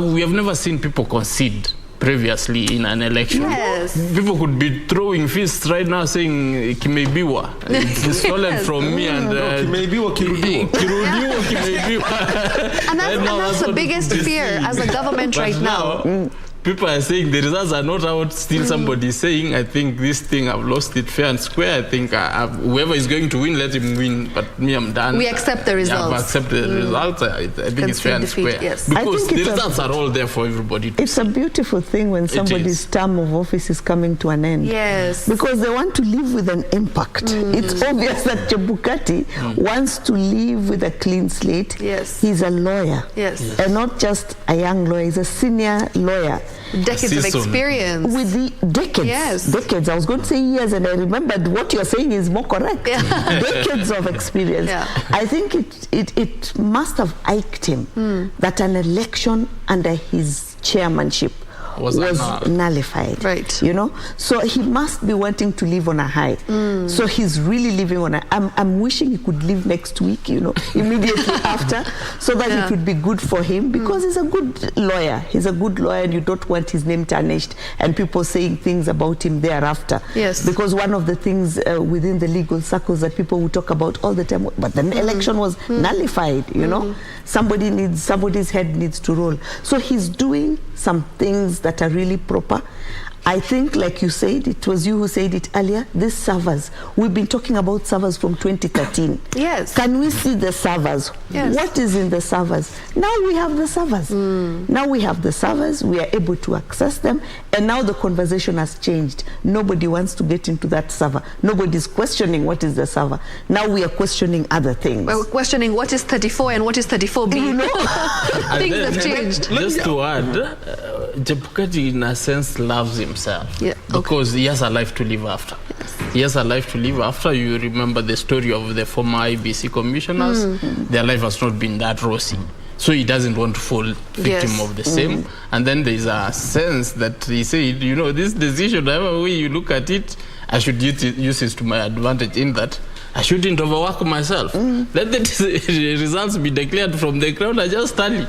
We have never seen people concede previously in an election. Yes. People could be throwing fists right now saying Kimeibiwa. It's stolen from me, and Kimeibiwa, Kirudiwa. Kirudiwa, Kimeibiwa. And that's the biggest fear as a government right now. People are saying the results are not out. Still, somebody is saying, I think this thing, I've lost it fair and square. I think whoever is going to win, let him win. But me, I'm done. We accept the results. Yeah, I've accepted the results. I think it's fair and square. Yes. Because the results are all there for everybody. It's a beautiful thing when somebody's term of office is coming to an end. Yes. Because they want to live with an impact. It's obvious that Chebukati wants to live with a clean slate. Yes. He's a lawyer. Yes. And not just a young lawyer, he's a senior lawyer. Decades of experience. With the decades. Yes. Decades. I was going to say years, and I remembered what you're saying is more correct. Decades of experience. Yeah. I think it must have iked him that an election under his chairmanship was nullified. Right. You know? So he must be wanting to live on a high. So he's really living on a... I'm wishing he could live next week, you know, immediately after, so that it would be good for him, because he's a good lawyer. He's a good lawyer, and you don't want his name tarnished and people saying things about him thereafter. Yes. Because one of the things within the legal circles that people will talk about all the time, but the election was nullified, you know? Somebody's head needs to roll. So he's doing some things that are really proper. I think, like you said, it was you who said it earlier, these servers. We've been talking about servers from 2013. Yes. Can we see the servers? Yes. What is in the servers? Now we have the servers. Now we have the servers. We are able to access them. And now the conversation has changed. Nobody wants to get into that server. Nobody's questioning what is the server. Now we are questioning other things. We're questioning what is 34 and what is 34B. You know? Things have changed. Just to add, Chebukati in a sense loves himself, because he has a life to live after. He has a life to live after. You remember the story of the former IBC commissioners. Their life has not been that rosy. So he doesn't want to fall victim of the same. And then there's a sense that he said, you know, this decision, however way you look at it, I should use it to my advantage, in that I shouldn't overwork myself. Let the results be declared from the ground. I just tally.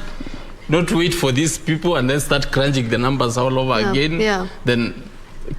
Not wait for these people and then start crunching the numbers all over again. Then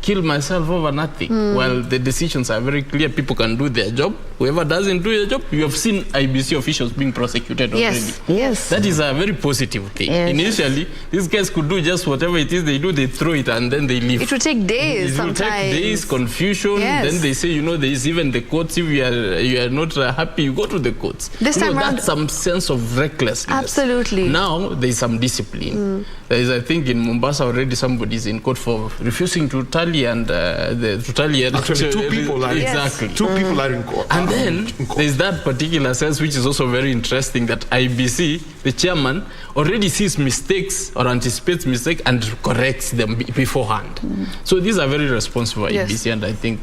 kill myself over nothing. Well, the decisions are very clear. People can do their job. Whoever doesn't do their job, you have seen IBC officials being prosecuted already. Yes. That is a very positive thing. Initially, these guys could do just whatever it is they do, they throw it and then they leave. It will take days sometimes. It will take days, confusion. Then they say, you know, there is even the courts. If you are not happy, you go to the courts. This time around, that's some sense of recklessness. Absolutely. Now, there is some discipline. There is, I think, in Mombasa already somebody is in court for refusing to tally, and to tally. Actually, two people are exactly. Two people are in court. And then there's that particular sense, which is also very interesting, that IBC, the chairman, already sees mistakes or anticipates mistakes and corrects them beforehand. So these are very responsible IBC, and I think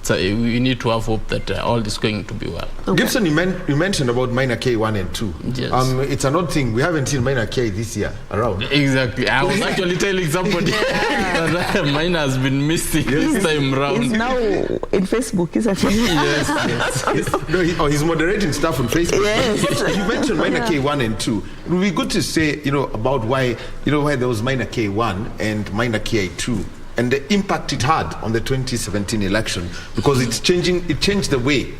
we need to have hope that all is going to be well. Gibson, you mentioned about minor K1 and 2. Yes. It's an odd thing. We haven't seen minor K this year around. Exactly. I was actually telling somebody that minor has been missing this time round. He's now in Facebook, isn't he? Yes. No, he's moderating stuff on Facebook. Yes. You mentioned minor K1 and 2. It would be good to say, about why there was minor K1 and minor K2. And the impact it had on the 2017 election, because it changed the way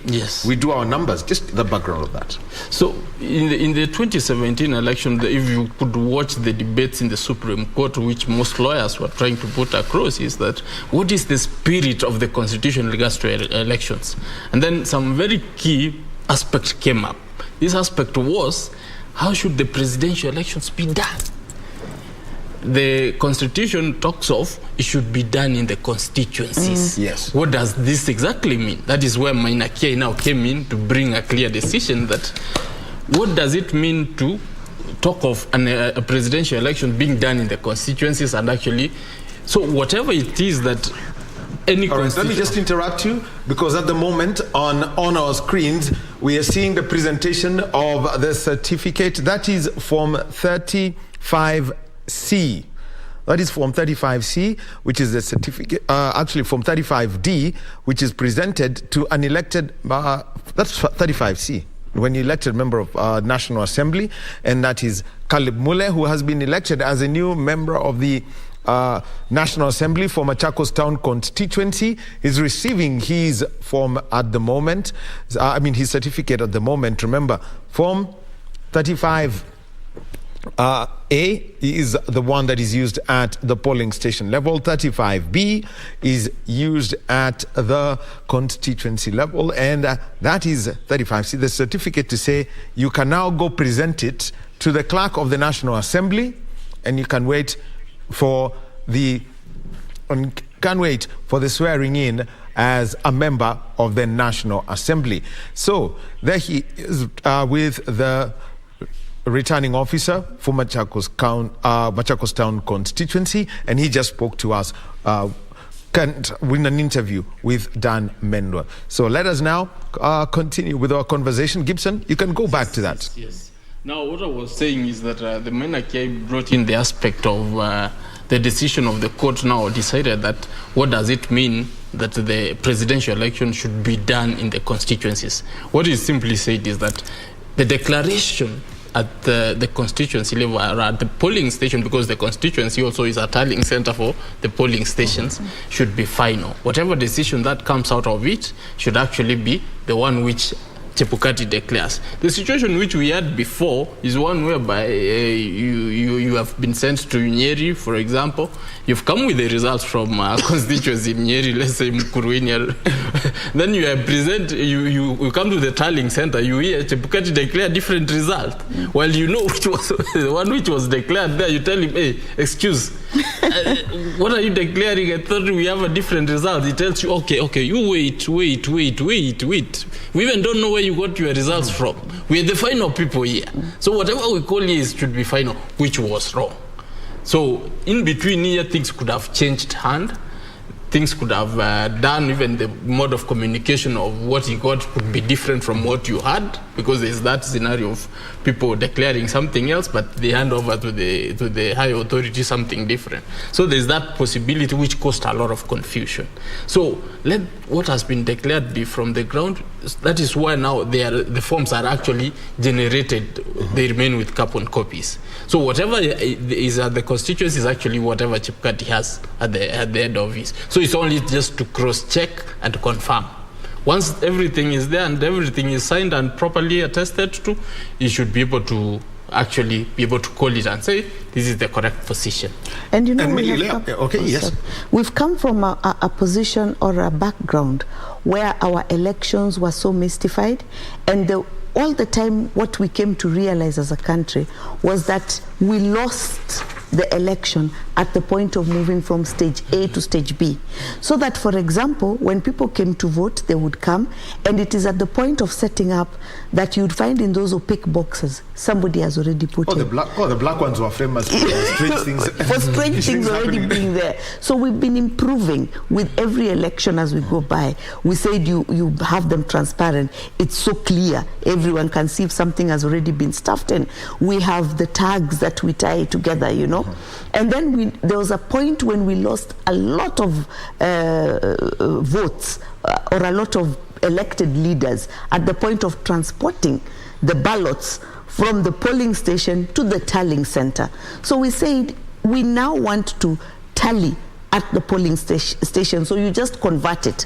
we do our numbers. Just the background of that. So in the 2017 election, if you could watch the debates in the Supreme Court, which most lawyers were trying to put across, is that what is the spirit of the Constitution in regards to elections? And then some very key aspect came up. This aspect was, how should the presidential elections be done? The Constitution talks of it should be done in the constituencies. Yes. What does this exactly mean? That is where minor K now came in to bring a clear decision that what does it mean to talk of a presidential election being done in the constituencies, and actually, so whatever it is that All right, let me just interrupt you, because at the moment on our screens we are seeing the presentation of the certificate. That is Form 35C. That is Form 35C, which is the certificate, actually Form 35D, which is presented to an elected, that's 35C, when you elected member of National Assembly, and that is Caleb Mule, who has been elected as a new member of the National Assembly for Machakos Town Constituency. Is receiving his form at the moment, his certificate at the moment. Remember, Form 35 A is the one that is used at the polling station level. 35B is used at the constituency level, and that is 35C, the certificate to say you can now go present it to the clerk of the National Assembly, and you can wait for the swearing in as a member of the National Assembly. So there he is with the returning officer for Machakos Town Constituency, and he just spoke to us in an interview with Dan Mendwa. So let us now continue with our conversation. Gibson, you can go back to that. Yes. Now, what I was saying is that the Menaki brought in the aspect of the decision of the court now decided that what does it mean that the presidential election should be done in the constituencies. What is simply said is that the declaration at the constituency level or at the polling station, because the constituency also is a tallying center for the polling stations, should be final. Whatever decision that comes out of it should actually be the one which Chebukati declares. The situation which we had before is one whereby you have been sent to Nyeri, for example. You've come with the results from constituency in Nyeri, let's say Mukurweini. Then you are present, you come to the tallying center, you hear Chebukati declare different result. While you know which was the one which was declared there, you tell him, hey, excuse, what are you declaring? I thought we have a different result. He tells you, okay, you wait. We even don't know where you got your results from. We're the final people here. So whatever we call here should be final, which was wrong. So in between here, things could have changed hand. Things could have done, even the mode of communication of what you got could be different from what you had, because there's that scenario of people declaring something else, but they hand over to the high authority something different. So there's that possibility which caused a lot of confusion. So let what has been declared be from the ground. That is why now the forms are actually generated. They remain with carbon copies. So whatever is at the constituency is actually whatever Chebukati has at the head of it. So it's only just to cross-check and confirm. Once everything is there and everything is signed and properly attested to, you should be able to actually be able to call it and say, this is the correct position. And you know, we've come from a position or a background where our elections were so mystified, and all the time what we came to realize as a country was that we lost the election at the point of moving from stage A to stage B. So that, for example, when people came to vote, they would come, and it is at the point of setting up that you'd find in those opaque boxes, somebody has already put in. The black ones were famous for strange things. For strange things already being there. So we've been improving with every election as we go by. We said you have them transparent. It's so clear. Everyone can see if something has already been stuffed in. We have the tags that we tie together, you know. And then there was a point when we lost a lot of votes or a lot of elected leaders at the point of transporting the ballots from the polling station to the tallying center. So we said we now want to tally at the polling station, so you just convert it.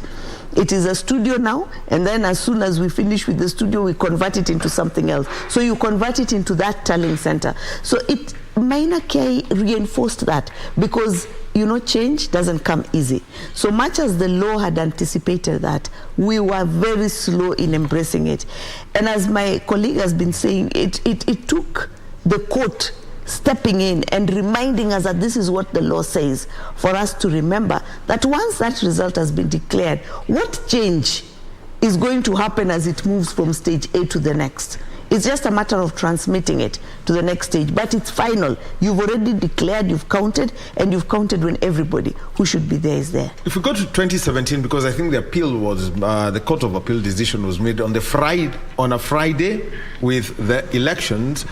It is a studio now, and then as soon as we finish with the studio, we convert it into something else. So you convert it into that tallying center. So Maina K reinforced that, because you know, change doesn't come easy. So much as the law had anticipated that, we were very slow in embracing it. And as my colleague has been saying, it took the court stepping in and reminding us that this is what the law says, for us to remember that once that result has been declared, what change is going to happen as it moves from stage A to the next? It's just a matter of transmitting it to the next stage. But it's final. You've already declared, you've counted, and you've counted when everybody who should be there is there. If we go to 2017, because I think the appeal was, the Court of Appeal decision was made on a Friday, with the elections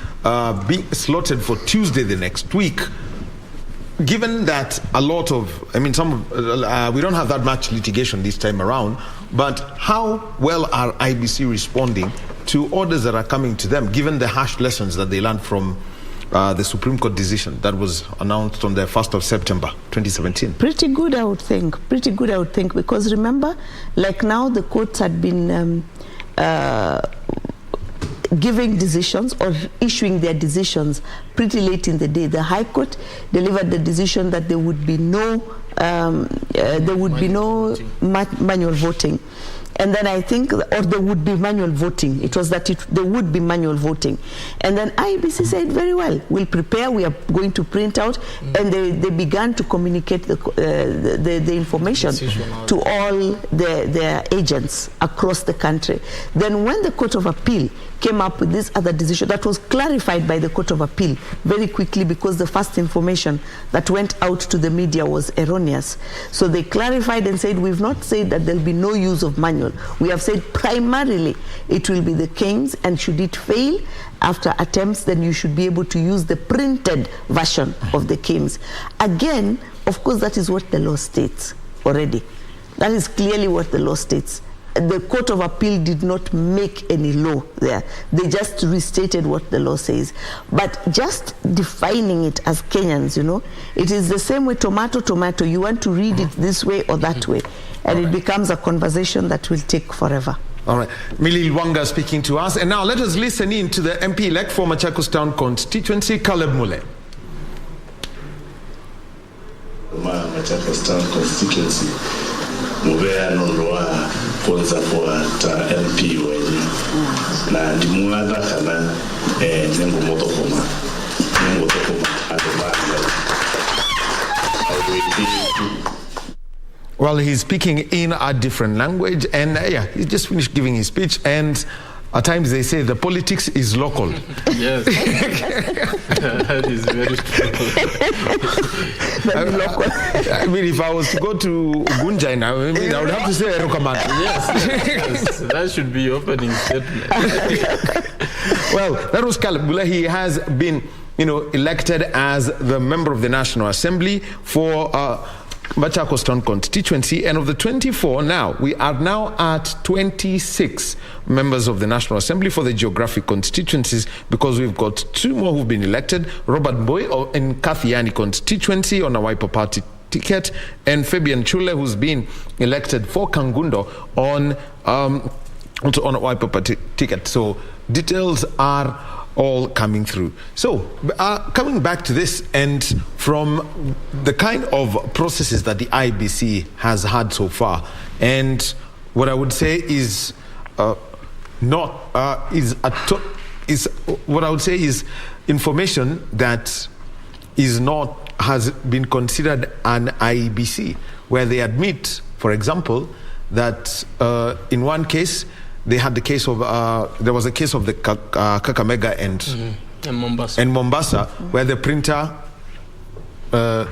being slotted for Tuesday the next week. Given that a lot of, we don't have that much litigation this time around, but how well are IBC responding to orders that are coming to them, given the harsh lessons that they learned from the Supreme Court decision that was announced on the 1st of September 2017? Pretty good, I would think. Pretty good, I would think, because remember, like now the courts had been giving decisions or issuing their decisions pretty late in the day. The High Court delivered the decision that there would be no manual voting. And then I think, or there would be manual voting. It was that there would be manual voting. And then IBC said, very well, we'll prepare, we are going to print out. And they began to communicate the information to all their agents across the country. Then when the Court of Appeal came up with this other decision, that was clarified by the Court of Appeal very quickly, because the first information that went out to the media was erroneous. So they clarified and said, we've not said that there'll be no use of manual. We have said primarily it will be the Kings, and should it fail after attempts, then you should be able to use the printed version of the Kings. Again, of course, that is what the law states already. That is clearly what the law states. The Court of Appeal did not make any law there. They just restated what the law says. But just defining it as Kenyans, it is the same way tomato. You want to read it this way or that way. And it becomes a conversation that will take forever. All right. Millie Lwanga speaking to us. And now let us listen in to the MP-elect for Machakos Town constituency, Caleb Mule. Machakos Town constituency. Mubea nondoa kwanza kwa ta MP wenye na ndimuada kana nengo motokoma Well, he's speaking in a different language, and he just finished giving his speech, and at times they say the politics is local. Yes. That is very true. Local. If I was to go to Gunjai now, I would have to say Erokaman. Yes, that should be opening statement. Well, that was Caleb Mule. He has been, elected as the member of the National Assembly for Machakos Town constituency, and of the 24 now, we are now at 26 members of the National Assembly for the geographic constituencies, because we've got 2 more who've been elected, Robert Boy in Kathiani constituency on a Wiper Party ticket, and Fabian Chule, who's been elected for Kangundo on a Wiper Party ticket. So details are all coming through. So coming back to this, and from the kind of processes that the IBC has had so far, and what I would say is information that has been considered an IBC, where they admit, for example, that in one case they had the case of there was a case of the Kakamega and Mombasa, where the printer the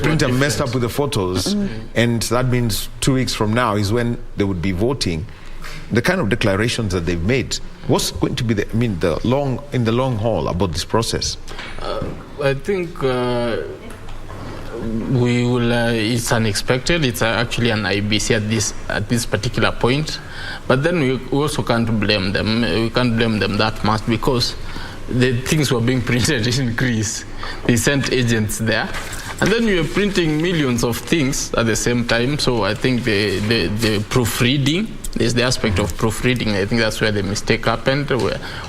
printer messed up with the photos, and that means 2 weeks from now is when they would be voting. The kind of declarations that they've made, what's going to be in the long haul about this process? I think we will. It's unexpected. It's actually an IBC at this particular point. But then we also can't blame them. We can't blame them that much, because the things were being printed in Greece. They sent agents there, and then we were printing millions of things at the same time. So I think the proofreading, there's the aspect of proofreading. I think that's where the mistake happened,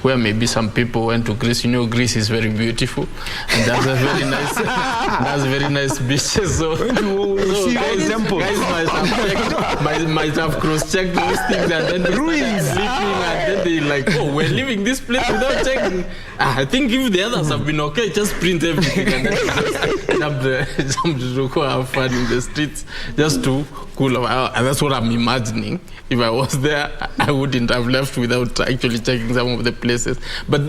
where maybe some people went to Greece. Greece is very beautiful, and that's a very nice beaches. So guys might have cross-checked those things, and then they started sleeping, and then they like, oh, we're leaving this place without checking. I think if the others have been okay, just print everything and then just jump to go have fun in the streets just to cool off. And that's what I'm imagining. If I was there, I wouldn't have left without actually checking some of the places. But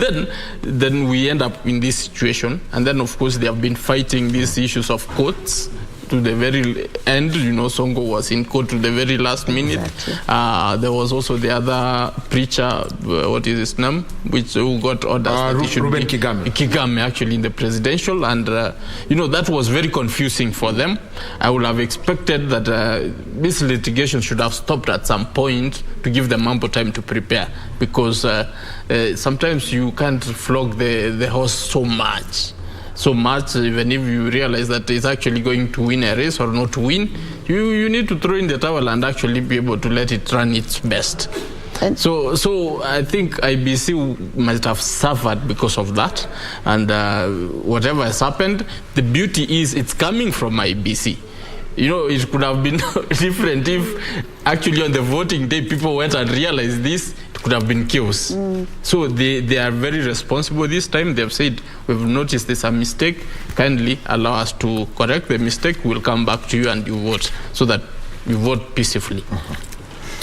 then we end up in this situation, and then of course they have been fighting these issues of courts to the very end. You know, Songo was in court to the very last minute. Exactly. There was also the other preacher, what is his name, who got orders that he should Ruben be Kigame actually in the presidential, and you know, that was very confusing for them. I would have expected that this litigation should have stopped at some point to give them ample time to prepare, because sometimes you can't flog the horse so much, even if you realize that it's actually going to win a race or not to win, you need to throw in the towel and actually be able to let it run its best. So I think IBC might have suffered because of that, and whatever has happened, the beauty is it's coming from IBC. You know, it could have been different if actually on the voting day people went and realized this. It could have been chaos. So they are very responsible this time. They've said, we've noticed there's a mistake. Kindly allow us to correct the mistake. We'll come back to you and you vote, so that you vote peacefully.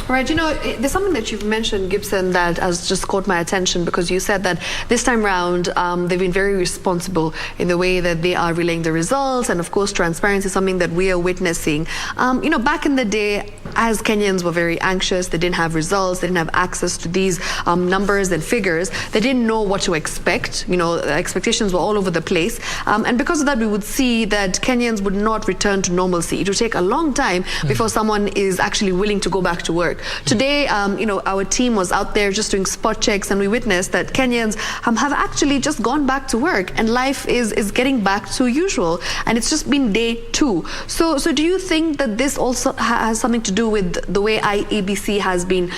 Right, you know, there's something that you've mentioned, Gibson, that has just caught my attention, because you said that this time round they've been very responsible in the way that they are relaying the results, and of course transparency is something that we are witnessing. You know, back in the day, as Kenyans were very anxious, they didn't have results, they didn't have access to these numbers and figures, they didn't know what to expect. You know, expectations were all over the place, and because of that we would see that Kenyans would not return to normalcy. It would take a long time before someone is actually willing to go back to work. Today, you know, our team was out there just doing spot checks, and we witnessed that Kenyans have actually just gone back to work, and life is getting back to usual, and it's just been day 2. So do you think that this also has something to do with the way IEBC has been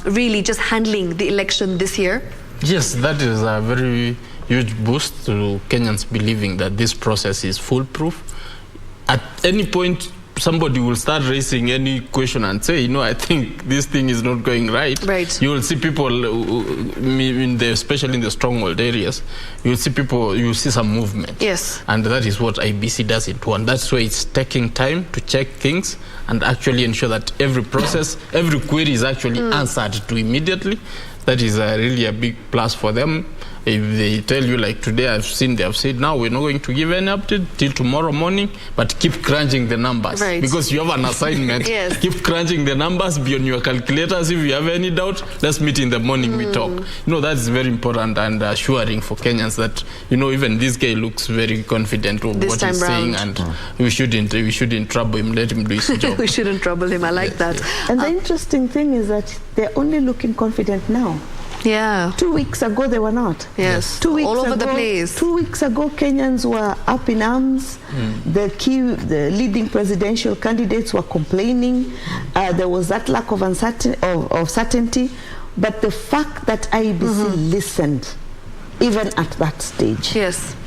really just handling the election this year? Yes, that is a very huge boost to Kenyans believing that this process is foolproof. At any point, somebody will start raising any question and say, you know, I think this thing is not going right. You will see people, especially in the stronghold areas, you will see some movement. Yes. And that is what IBC does in one. That's why it's taking time to check things and actually ensure that every process, every query is actually answered to immediately. That is really a big plus for them. If they tell you, like today, they have said, now we're not going to give any update till tomorrow morning, but keep crunching the numbers. Because you have an assignment. Keep crunching the numbers, be on your calculators. If you have any doubt, let's meet in the morning, we talk. You know, that's very important and assuring for Kenyans that, you know, even this guy looks very confident of what he's saying, and we shouldn't trouble him, let him do his job. We shouldn't trouble him, I like that. And the interesting thing is that they're only looking confident now. Yeah. 2 weeks ago they were not. Yes. 2 weeks all over ago, the place. 2 weeks ago Kenyans were up in arms. The leading presidential candidates were complaining. There was that lack of certainty. But the fact that IEBC listened, even at that stage,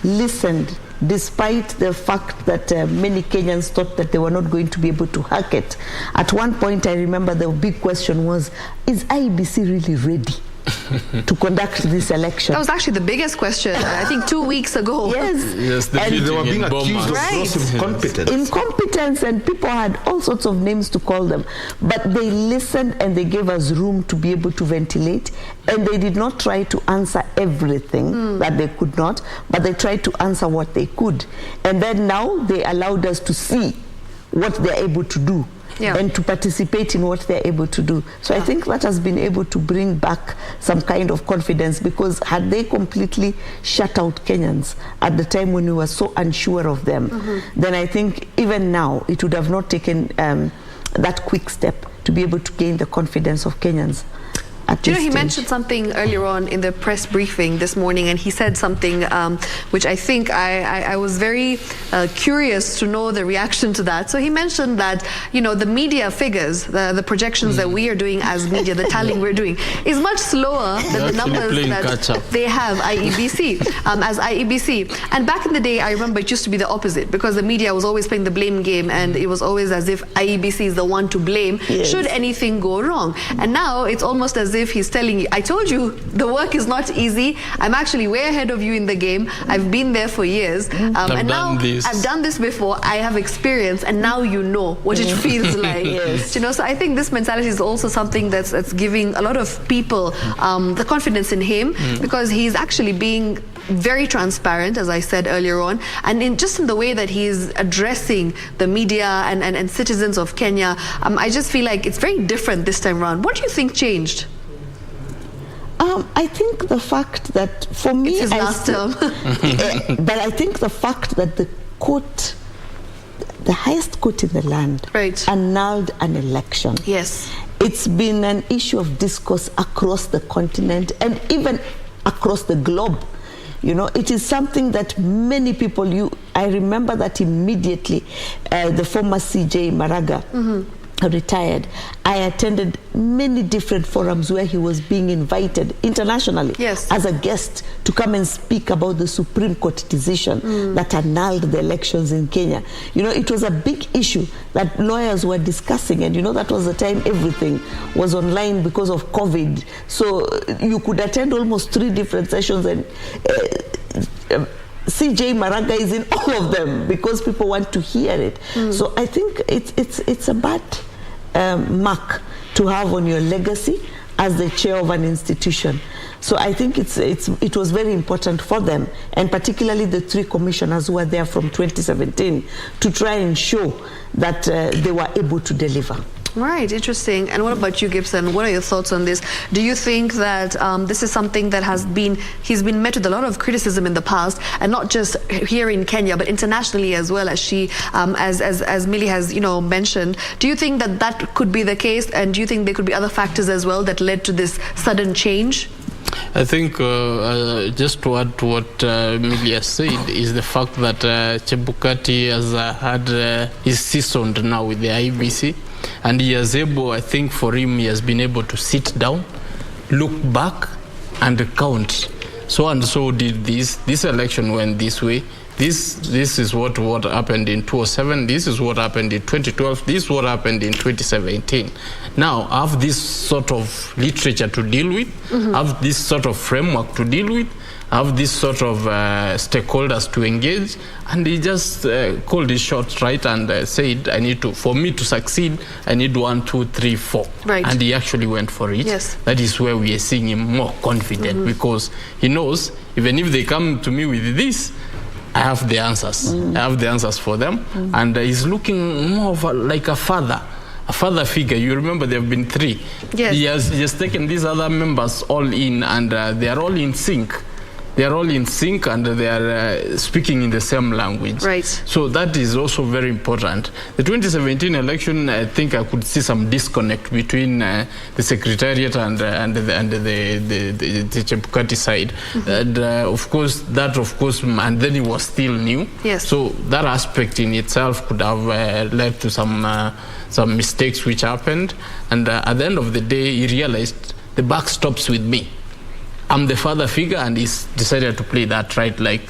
listened, despite the fact that many Kenyans thought that they were not going to be able to hack it. At one point, I remember the big question was, is IEBC really ready to conduct this election? That was actually the biggest question, I think 2 weeks ago. Yes, they were being accused of gross incompetence. Incompetence, and people had all sorts of names to call them. But they listened and they gave us room to be able to ventilate, and they did not try to answer everything that they could not, but they tried to answer what they could. And then now they allowed us to see what they're able to do. And to participate in what they're able to do. So I think that has been able to bring back some kind of confidence, because had they completely shut out Kenyans at the time when we were so unsure of them, then I think even now it would have not taken that quick step to be able to gain the confidence of Kenyans. Do you know, he mentioned something earlier on in the press briefing this morning, and he said something which I think I was very curious to know the reaction to that. So he mentioned that, you know, the media figures, the projections that we are doing as media, the tallying we're doing, is much slower than the numbers that they have IEBC, as IEBC. And back in the day, I remember it used to be the opposite, because the media was always playing the blame game, and it was always as if IEBC is the one to blame should anything go wrong. And now it's almost as if if he's telling you, I told you the work is not easy. I'm actually way ahead of you in the game. I've been there for years. And now I've done this before. I have experience, and now you know what it feels like. Yes. You know, so I think this mentality is also something that's giving a lot of people the confidence in him, because he's actually being very transparent, as I said earlier on, and just in the way that he's addressing the media and citizens of Kenya, I just feel like it's very different this time around. What do you think changed? I think the fact that, for me, it's his last term. But I think the fact that the court, the highest court in the land, annulled an election. Yes. It's been an issue of discourse across the continent and even across the globe. You know, it is something that many people, I remember that immediately the former CJ Maraga retired. I attended many different forums where he was being invited internationally as a guest to come and speak about the Supreme Court decision that annulled the elections in Kenya. You know, it was a big issue that lawyers were discussing, and you know, that was the time everything was online because of COVID. So you could attend almost 3 different sessions, and CJ Maraga is in all of them because people want to hear it. So I think it's a bad mark to have on your legacy as the chair of an institution. So I think it was very important for them, and particularly the 3 commissioners who were there from 2017, to try and show that they were able to deliver. Right, interesting. And what about you, Gibson? What are your thoughts on this? Do you think that this is something that he's been met with a lot of criticism in the past, and not just here in Kenya, but internationally as well, as as Millie has, you know, mentioned? Do you think that could be the case, and do you think there could be other factors as well that led to this sudden change? I think just to add to what Millie said is the fact that Chebukati has is seasoned now with the IBC, and he is able, I think for him, he has been able to sit down, look back and count. So and so did this election went this way. This is what happened in 2007. This is what happened in 2012. This is what happened in 2017. Now, I have this sort of literature to deal with, have this sort of framework to deal with, have this sort of stakeholders to engage, and he just called his shots, right, and said, for me to succeed, I need 1, 2, 3, 4. Right. And he actually went for it. Yes. That is where we are seeing him more confident, because he knows, even if they come to me with this, I have the answers. I have the answers for them. And he's looking more of like a father figure. You remember there have been 3. Yes. He has taken these other members all in, and they are all in sync. They are all in sync, and they are speaking in the same language. Right. So that is also very important. The 2017 election, I think I could see some disconnect between the Secretariat and the Chebukati side. And of course, and then it was still new. Yes. So that aspect in itself could have led to some mistakes which happened. And at the end of the day, he realized the buck stops with me. I'm the father figure, and he's decided to play that, right? Like,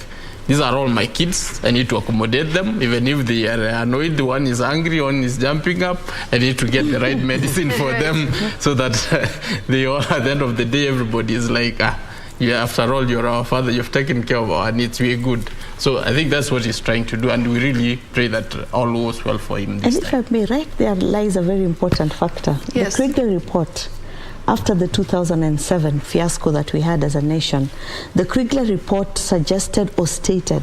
these are all my kids. I need to accommodate them, even if they are annoyed. One is angry, one is jumping up. I need to get the right medicine for them, so that they all, at the end of the day, everybody is like, after all, you're our father. You've taken care of our needs. We're good. So I think that's what he's trying to do, and we really pray that all goes well for him this time. And if I may, right there lies a very important factor. Yes. The Kriegler report. After the 2007 fiasco that we had as a nation, the Kriegler report suggested or stated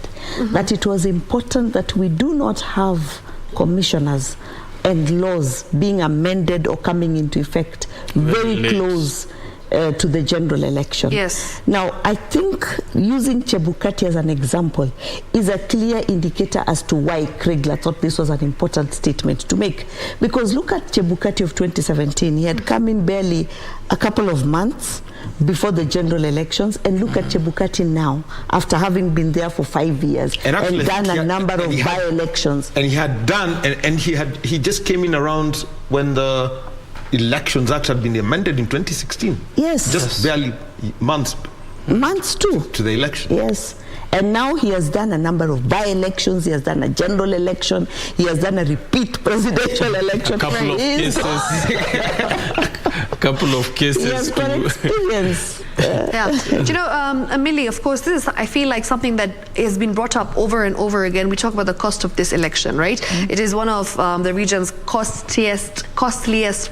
that it was important that we do not have commissioners and laws being amended or coming into effect very close to the general election. Yes. Now, I think using Chebukati as an example is a clear indicator as to why Kriegler thought this was an important statement to make. Because look at Chebukati of 2017. He had come in barely a couple of months before the general elections, and look at Chebukati now, after having been there for 5 years and done a number of by-elections. And he had done, and he just came in around when the Elections Act had been amended in 2016. Yes. Just barely months. Months too. To the election. Yes. And now he has done a number of by-elections. He has done a general election. He has done a repeat presidential election. A couple of cases. couple of cases. Yes, for experience. Yeah. Do you know, Millie, of course, this is, I feel like, something that has been brought up over and over again. We talk about the cost of this election, right? It is one of the region's costliest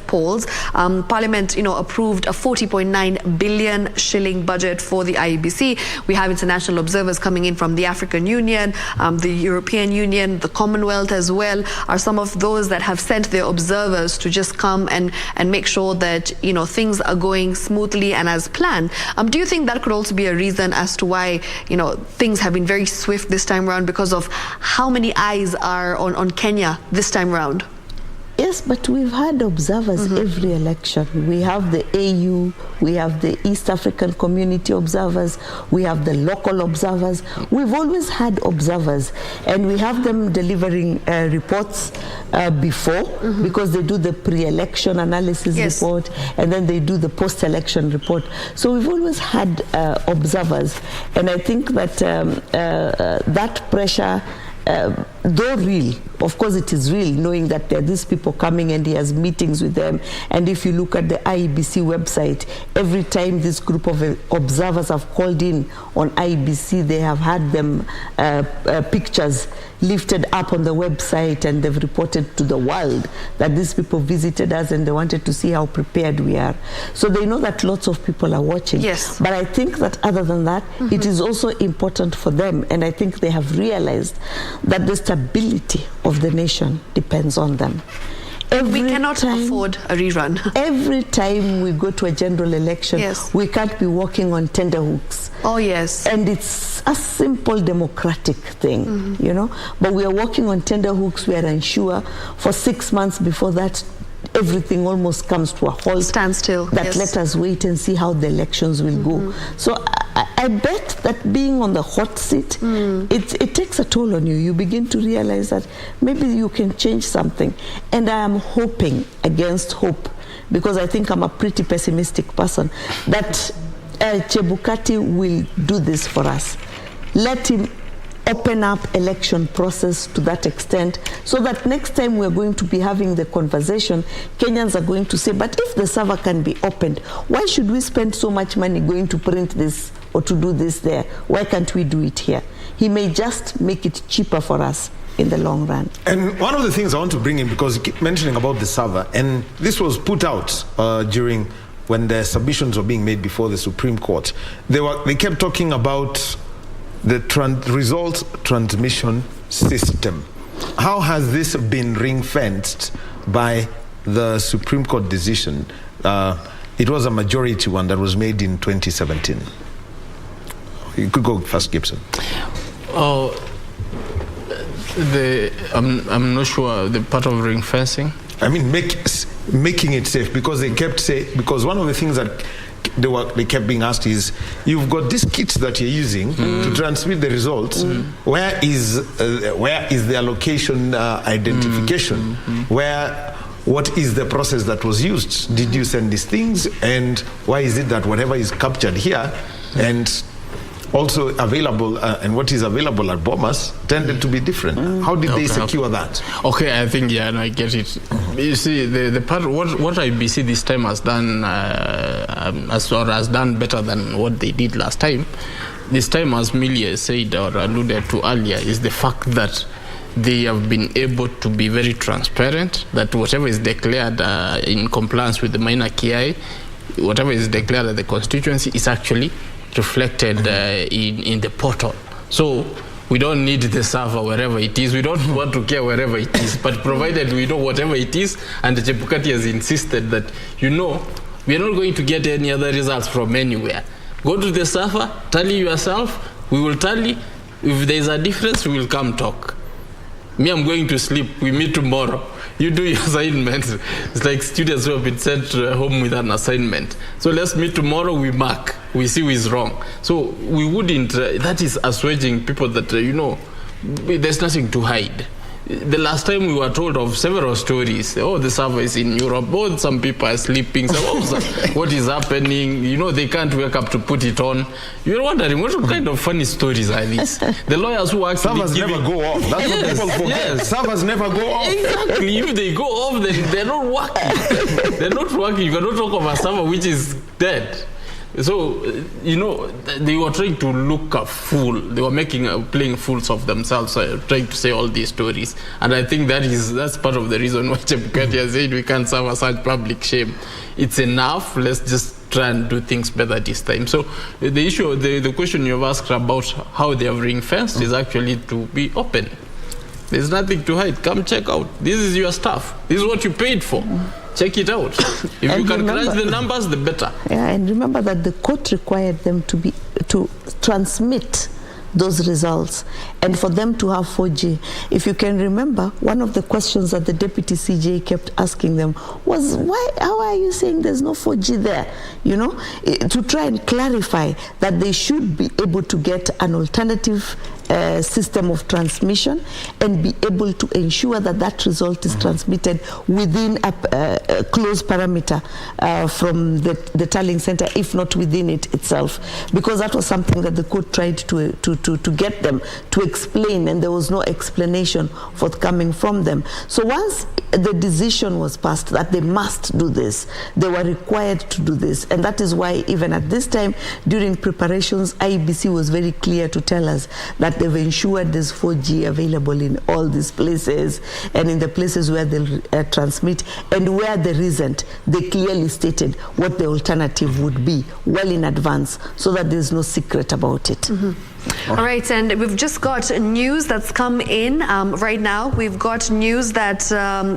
polls. Parliament, approved a 40.9 billion shilling budget for the IEBC. We have international observers coming in from the African Union, the European Union, the Commonwealth as well, are some of those that have sent their observers to just come and make sure that, things are going smoothly and as planned. Do you think that could also be a reason as to why, things have been very swift this time around, because of how many eyes are on Kenya this time around? Yes, but we've had observers every election. We have the AU, we have the East African Community observers, we have the local observers. We've always had observers, and we have them delivering reports before, because they do the pre-election analysis report, and then they do the post-election report. So we've always had observers, and I think that that pressure, though real, of course it is real, knowing that there are these people coming and he has meetings with them. And if you look at the IEBC website, every time this group of observers have called in on IEBC, they have had them pictures lifted up on the website, and they've reported to the world that these people visited us and they wanted to see how prepared we are. So they know that lots of people are watching. Yes. But I think that other than that, it is also important for them, and I think they have realized that the stability of the nation depends on them. We cannot afford a rerun. Every time we go to a general election, we can't be walking on tenterhooks. Oh, yes. And it's a simple democratic thing, But we are walking on tenterhooks. We are unsure. For 6 months before that, everything almost comes to a halt. Standstill. That let us wait and see how the elections will go. So I bet that being on the hot seat, it takes a toll on you. You begin to realize that maybe you can change something. And I am hoping against hope, because I think I'm a pretty pessimistic person, that Chebukati will do this for us. Let him open up election process to that extent, so that next time we're going to be having the conversation, Kenyans are going to say, but if the server can be opened, why should we spend so much money going to print this or to do this there? Why can't we do it here? He may just make it cheaper for us in the long run. And one of the things I want to bring in, because you keep mentioning about the server, and this was put out during when the submissions were being made before the Supreme Court. They kept talking about the results transmission system. How has this been ring-fenced by the Supreme Court decision? It was a majority one that was made in 2017. You could go first, Gibson. I'm not sure the part of ring-fencing. I mean, making it safe, because they kept saying, because one of the things that they kept being asked is, you've got these kits that you're using to transmit the results. Where is the allocation identification? What is the process that was used? Did you send these things? And why is it that whatever is captured here and also available and what is available at Bomas tended to be different? How did they secure that? Okay, I think, and I get it. You see, the part, what IBC this time has done, has done better than what they did last time. This time, as Milia said or alluded to earlier, is the fact that they have been able to be very transparent, that whatever is declared in compliance with the minor KI, whatever is declared at the constituency is actually reflected in the portal. So we don't need the server wherever it is. We don't want to care wherever it is, but provided we know whatever it is, and the Chebukati has insisted that, we are not going to get any other results from anywhere. Go to the server, tally yourself, we will tally. If there is a difference, we will come talk. Me, I'm going to sleep. We meet tomorrow. You do your assignments. It's like students who have been sent home with an assignment. So let's meet tomorrow, we mark. We see who is wrong. So we wouldn't, that is assuaging people that, there's nothing to hide. The last time we were told of several stories. Oh, the server is in Europe. Oh, some people are sleeping. So, what is happening? You know, they can't wake up to put it on. You're wondering, what kind of funny stories are these? The lawyers who actually servers never go off. That's what people forget. Yes. Servers never go off. Exactly. If they go off, then they're not working. They're not working. You cannot talk of a server which is dead. So, you know, they were trying to look a fool. They were playing fools of themselves, trying to say all these stories. And I think that's part of the reason why Chebukati has said we can't suffer such public shame. It's enough. Let's just try and do things better this time. So the issue, the question you've asked about how they have ring-fenced is actually to be open. There's nothing to hide. Come check out. This is your stuff. This is what you paid for. Check it out. If you can crunch the numbers, the better. Yeah, and remember that the court required them to transmit those results and for them to have 4G. If you can remember, one of the questions that the deputy CJ kept asking them was, how are you saying there's no 4G there? You know, to try and clarify that they should be able to get an alternative system of transmission and be able to ensure that that result is transmitted within a close parameter from the tallying center, if not within it itself, because that was something that the court tried to get them to explain, and there was no explanation forthcoming from them. So once the decision was passed that they must do this, they were required to do this, and that is why even at this time during preparations, IEBC was very clear to tell us that they've ensured there's 4G available in all these places, and in the places where they'll transmit and where there isn't, they clearly stated what the alternative would be well in advance, so that there's no secret about it. All right, and we've just got news that's come in right now. We've got news that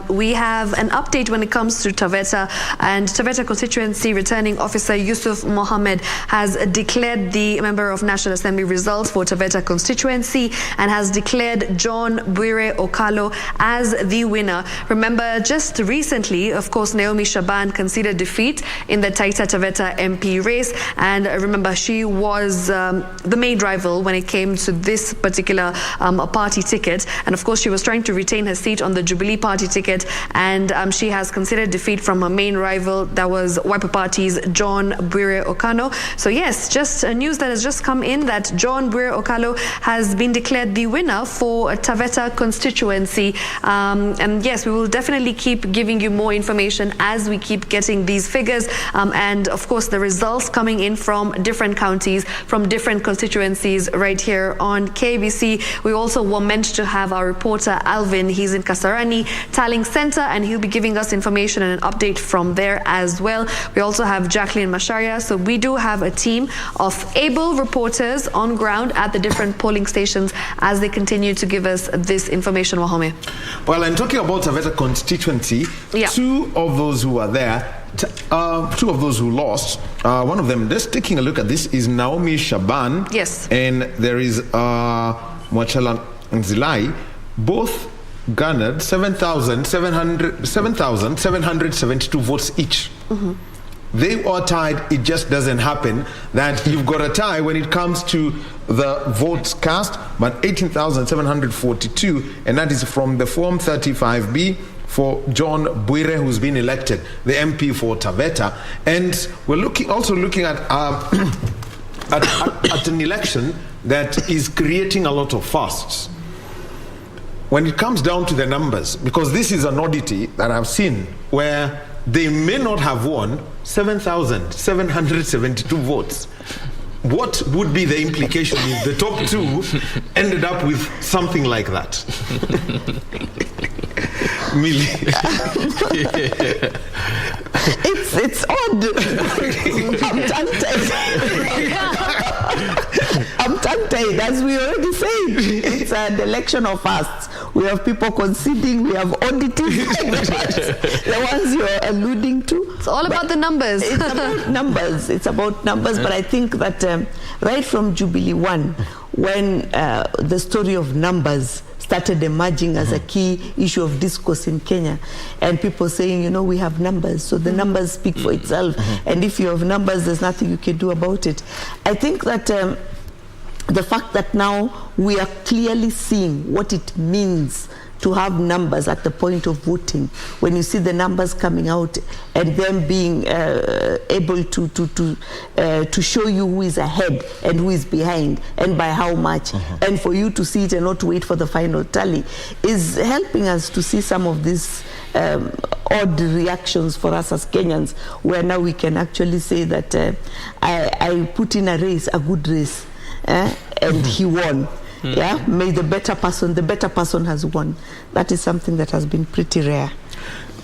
we have an update when it comes to Taveta, and Taveta constituency returning officer Yusuf Mohammed has declared the Member of National Assembly results for Taveta constituency and has declared John Bwire Okalo as the winner. Remember, just recently, of course, Naomi Shaban conceded defeat in the Taita Taveta MP race, and remember, she was the main rival when it came to this particular party ticket, and of course she was trying to retain her seat on the Jubilee party ticket, and she has considered defeat from her main rival, that was Wiper Party's John Bwire Okano. So yes, just news that has just come in that John Bwire Okalo has been declared the winner for Taveta constituency, and yes, we will definitely keep giving you more information as we keep getting these figures, and of course the results coming in from different counties, from different constituencies right here on KBC. We also were meant to have our reporter Alvin. He's in Kasarani Tallying Center, and he'll be giving us information and an update from there as well. We also have Jacqueline Masharia. So we do have a team of able reporters on ground at the different polling stations as they continue to give us this information. Wahome. Well, and talking about Taveta constituency, two of those who are there, two of those who lost, one of them, just taking a look at this, is Naomi Shaban. Yes. And there is Mwachala Nzilai. Both garnered 7,772 votes each. They are tied. It just doesn't happen that you've got a tie when it comes to the votes cast, but 18,742, and that is from the Form 35B for John Bwire, who's been elected the MP for Taveta. And we're also looking at at an election that is creating a lot of fuss when it comes down to the numbers, because this is an oddity that I've seen where they may not have won 7,772 votes. What would be the implication if the top two ended up with something like that? Millie. It's odd. I'm tempted, as we already said. It's an election of fasts. We have people conceding, we have auditors, the ones you're alluding to. It's all about the numbers. It's about numbers. It's about numbers, but I think that right from Jubilee 1, when the story of numbers started emerging as a key issue of discourse in Kenya, and people saying, you know, we have numbers, so the numbers speak for itself, and if you have numbers, there's nothing you can do about it. I think that the fact that now we are clearly seeing what it means to have numbers at the point of voting, when you see the numbers coming out and them being able to show you who is ahead and who is behind and by how much, and for you to see it and not wait for the final tally, is helping us to see some of these odd reactions for us as Kenyans, where now we can actually say that I put in a race, a good race, and he won. Yeah, may the better person has won. That is something that has been pretty rare.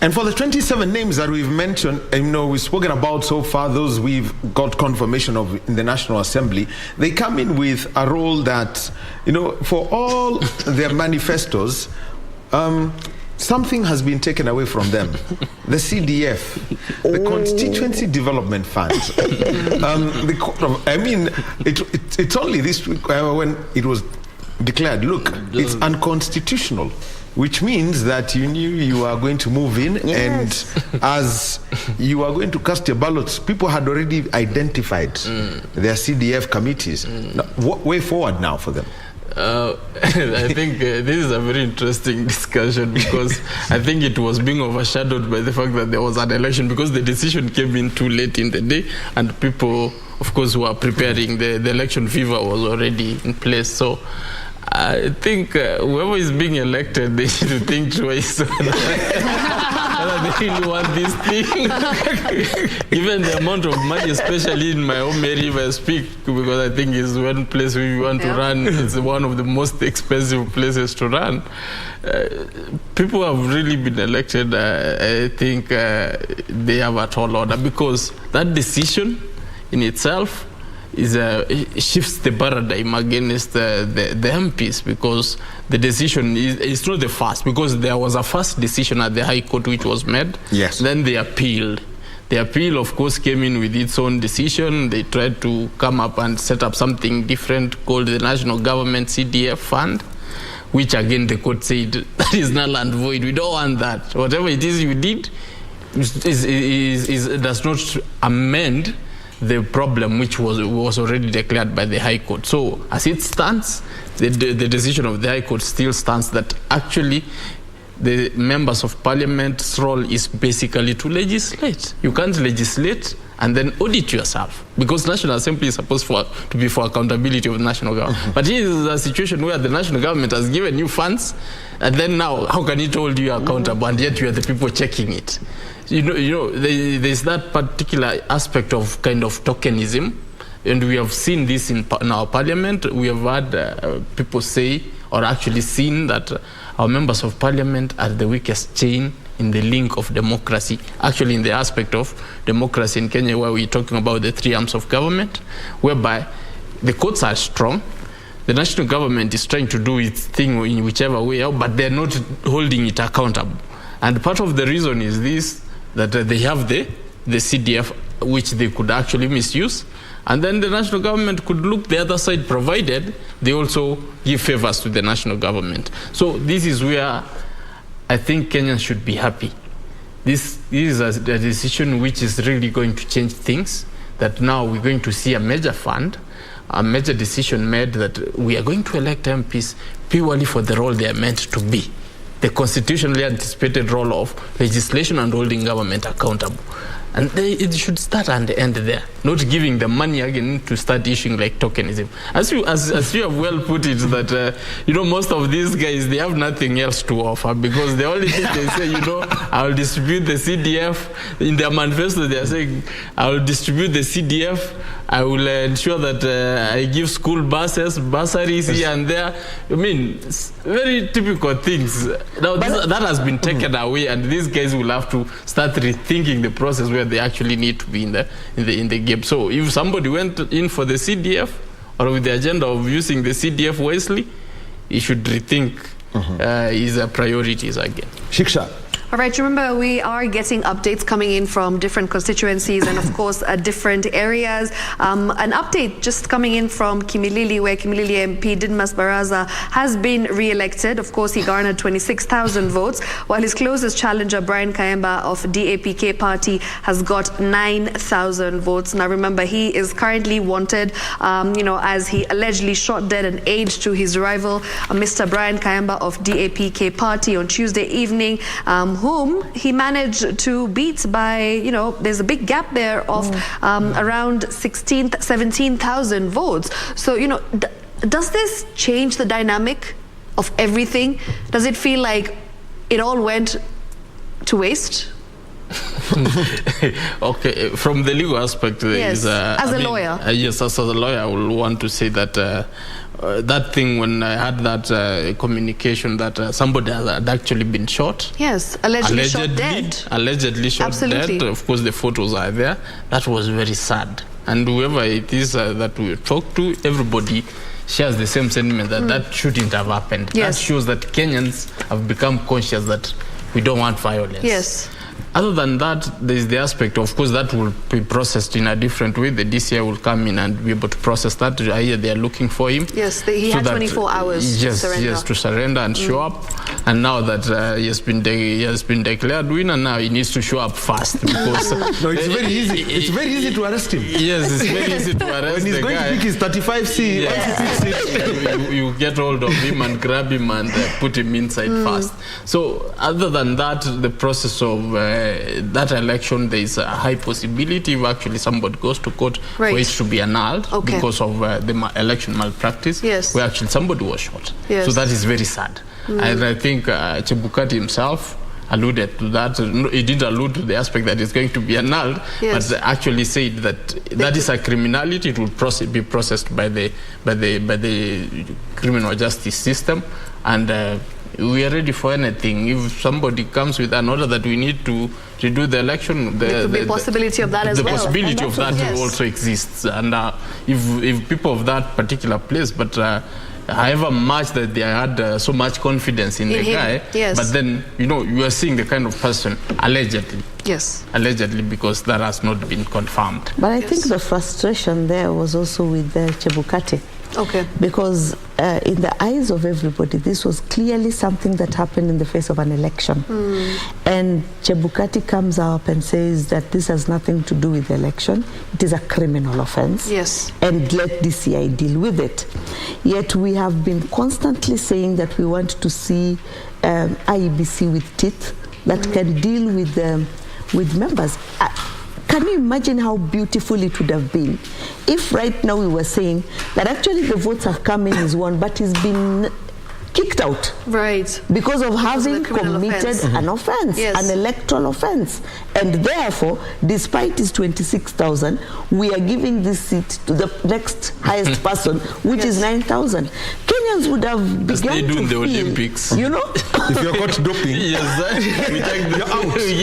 And for the 27 names that we've mentioned, we've spoken about so far, those we've got confirmation of in the National Assembly, they come in with a role that, for all their manifestos, something has been taken away from them. The CDF, the Constituency Development Fund. It's only this week when it was declared, look, it's unconstitutional, which means that you knew you are going to move in, and as you are going to cast your ballots, people had already identified their CDF committees. Now, what way forward now for them? I think this is a very interesting discussion, because I think it was being overshadowed by the fact that there was an election, because the decision came in too late in the day, and people, of course, who were preparing, the election fever was already in place. So I think whoever is being elected, they need to think twice whether they really want this thing. Given the amount of money, especially in my home area, if I speak, because I think it's one place we want to run, it's one of the most expensive places to run. People have really been elected. I think they have a tall order, because that decision in itself shifts the paradigm against the MPs, because the decision is not the first, because there was a first decision at the High Court which was made. Yes. Then they appealed. The appeal, of course, came in with its own decision. They tried to come up and set up something different called the National Government CDF Fund, which again the court said that is null and void. We don't want that. Whatever it is you did does not amend the problem which was already declared by the High Court. So as it stands, the decision of the High Court still stands, that actually the members of Parliament's role is basically to legislate. You can't legislate and then audit yourself, because National Assembly is supposed to be for accountability of the national government. But here is a situation where the national government has given you funds, and then now how can it hold you accountable, and yet you are the people checking it? There's that particular aspect of kind of tokenism, and we have seen this in our Parliament. We have had people say, or actually seen, that our members of Parliament are the weakest chain in the link of democracy, actually in the aspect of democracy in Kenya, where we're talking about the three arms of government, whereby the courts are strong, the national government is trying to do its thing in whichever way out, but they're not holding it accountable. And part of the reason is this, that they have the CDF, which they could actually misuse, and then the national government could look the other side, provided they also give favors to the national government. So this is where I think Kenyans should be happy. This is a decision which is really going to change things, that now we're going to see a major fund, a major decision made, that we are going to elect MPs purely for the role they are meant to be. The constitutionally anticipated role of legislation and holding government accountable. And it should start and end there, not giving the money again to start issuing like tokenism. As you have well put it, that most of these guys, they have nothing else to offer, because the only thing they say, I will distribute the CDF. In their manifesto, they are saying, I will distribute the CDF. I will ensure that I give school buses, bursaries here and there. I mean, very typical things. Now that has been taken away, and these guys will have to start rethinking the process where they actually need to be in the game. So if somebody went in for the CDF, or with the agenda of using the CDF wisely, he should rethink his priorities again. Shiksha. All right, remember, we are getting updates coming in from different constituencies and, of course, different areas. An update just coming in from Kimilili, where Kimilili MP Didmas Baraza has been re-elected. Of course, he garnered 26,000 votes, while his closest challenger, Brian Kayemba of DAPK party, has got 9,000 votes. Now, remember, he is currently wanted, as he allegedly shot dead and aged to his rival, Mr. Brian Kayemba of DAPK party on Tuesday evening, whom he managed to beat by, there's a big gap there of around 17,000 votes. So, does this change the dynamic of everything? Does it feel like it all went to waste? Okay, from the legal aspect, there is, as a lawyer. Yes, as a lawyer, I will want to say that that thing, when I had that communication that somebody had actually been shot. Yes, allegedly shot dead. Allegedly shot Absolutely. dead. Of course, the photos are there. That was very sad. And whoever it is that we talk to, everybody shares the same sentiment that that shouldn't have happened. Yes. That shows that Kenyans have become conscious that we don't want violence. Yes. Other than that, there is the aspect, of course, that will be processed in a different way. The DCI will come in and be able to process that. I hear they are looking for him. Yes, he had 24 hours to surrender. Yes, to surrender and show up. And now that he has been declared winner, now he needs to show up fast. Because no, it's very easy. It's very easy to arrest him. Yes, it's very easy to arrest when he's going to pick his 35C, you get hold of him and grab him and put him inside fast. So other than that, the process of that election, there is a high possibility if actually somebody goes to court for it to be annulled because of the election malpractice, where actually somebody was shot. Yes. So that is very sad. And I think Chebukati himself alluded to that. He didn't allude to the aspect that it's going to be annulled, but actually said that that is a criminality. It will be processed by the criminal justice system, and we are ready for anything. If somebody comes with an order that we need to redo the election, there could be a possibility of that as well. The possibility of that also exists. And if people of that particular place, but however much that they had so much confidence in the guy, but then, you are seeing the kind of person, allegedly. Yes. Allegedly, because that has not been confirmed. But I think the frustration there was also with Chebukati. Okay. Because in the eyes of everybody, this was clearly something that happened in the face of an election. And Chebukati comes up and says that this has nothing to do with the election. It is a criminal offense. Yes. And let DCI deal with it. Yet we have been constantly saying that we want to see IEBC with teeth that can deal with members. Can you imagine how beautiful it would have been if right now we were saying that actually the votes have come in as one, but he's been kicked out. Right. Because of having committed an offense, an electoral offense. And therefore, despite his 26,000, we are giving this seat to the next highest person, which is 9,000. Kenyans would have begun to feel, Olympics. If you're caught doping, we give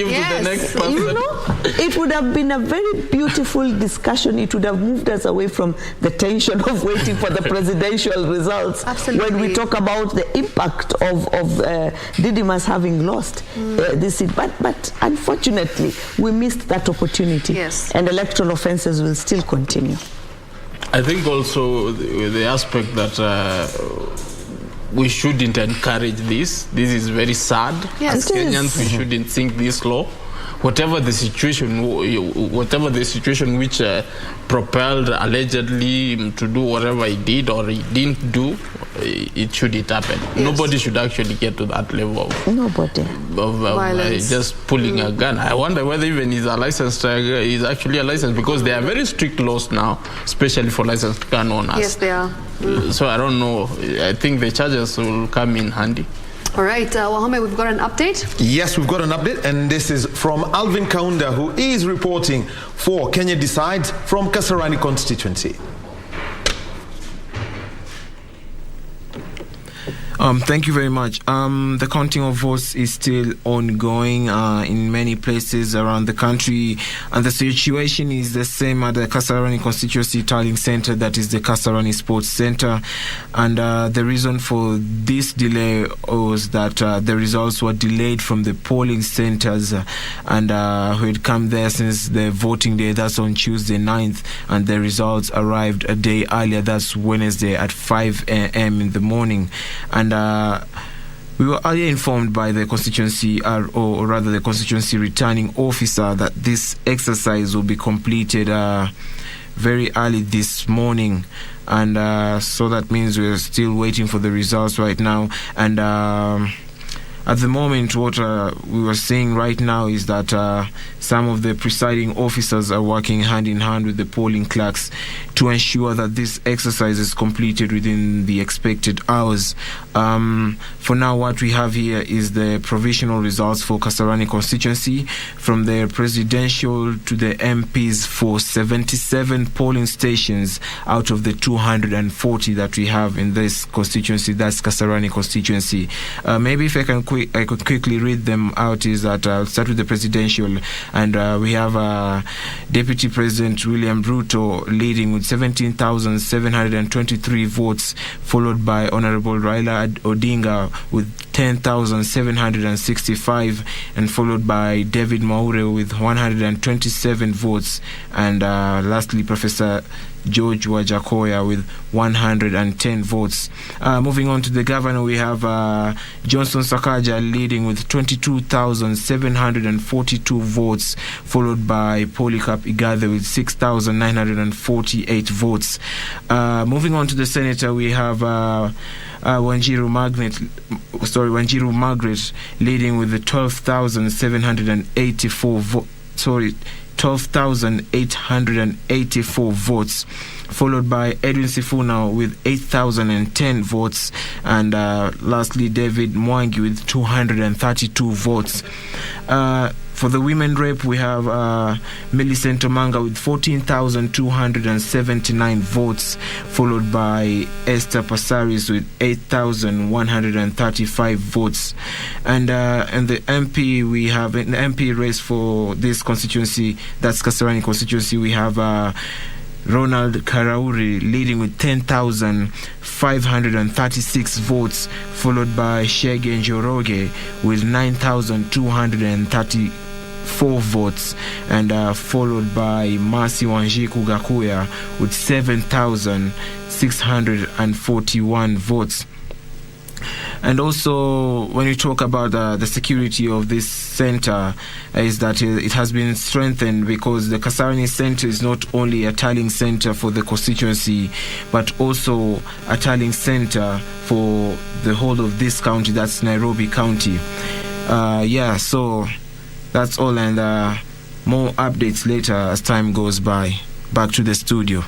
to the next person. It would have been a very beautiful discussion. It would have moved us away from the tension of waiting for the presidential results. Absolutely. When we talk about the impact of Didmas having lost this seat. But unfortunately, we missed that opportunity. Yes. And electoral offenses will still continue. I think also the aspect that we shouldn't encourage this. This is very sad. Yes, as Kenyans, we shouldn't think this law. Whatever the situation which propelled allegedly to do whatever he did or he didn't do, it shouldn't happen. Yes. Nobody should actually get to that level of just pulling a gun. I wonder whether even he's actually a licensed, because there are very strict laws now, especially for licensed gun owners. Yes, they are. So I don't know. I think the charges will come in handy. All right, Wahome, we've got an update. Yes, we've got an update, and this is from Alvin Kaunda, who is reporting for Kenya Decides from Kasarani constituency. Thank you very much. The counting of votes is still ongoing in many places around the country, and the situation is the same at the Kasarani Constituency Tallying Center, that is the Kasarani Sports Center. And the reason for this delay was that the results were delayed from the polling centers, and who had come there since the voting day, that's on Tuesday 9th, and the results arrived a day earlier, that's Wednesday at 5 a.m. in the morning. And we were earlier informed by the constituency, or rather the constituency returning officer, that this exercise will be completed very early this morning. And so that means we're still waiting for the results right now. And at the moment, what we were saying right now is that some of the presiding officers are working hand in hand with the polling clerks to ensure that this exercise is completed within the expected hours. For now, what we have here is the provisional results for Kasarani constituency, from the presidential to the MPs for 77 polling stations out of the 240 that we have in this constituency, that's Kasarani constituency. Maybe if I could quickly read them out, is that I'll start with the presidential, and we have Deputy President William Ruto leading with 17,723 votes, followed by Honorable Raila Odinga with 10,765, and followed by David Maure with 127 votes, and lastly Professor George Wajakoya with 110 votes. Moving on to the governor, we have Johnson Sakaja leading with 22,742 votes, followed by Polycarp Igathe with 6,948 votes. Moving on to the senator, we have Wanjiru Margaret leading with the 12,884 votes, followed by Edwin Sifuna with 8,010 votes, and lastly David Mwangi with 232 votes. For the women rep, we have Millicent Omanga with 14,279 votes, followed by Esther Passaris with 8,135 votes. And the MP, we have in the MP race for this constituency, that's Kasarani constituency, we have Ronald Karauri leading with 10,536 votes, followed by Shege Njoroge with 9,234 votes, and followed by Masi Wanjiku Gakuya with 7,641 votes. And also, when we talk about the security of this center, is that it has been strengthened, because the Kasarani Center is not only a tallying center for the constituency, but also a tallying center for the whole of this county, that's Nairobi County. So that's all, and more updates later as time goes by. Back to the studio.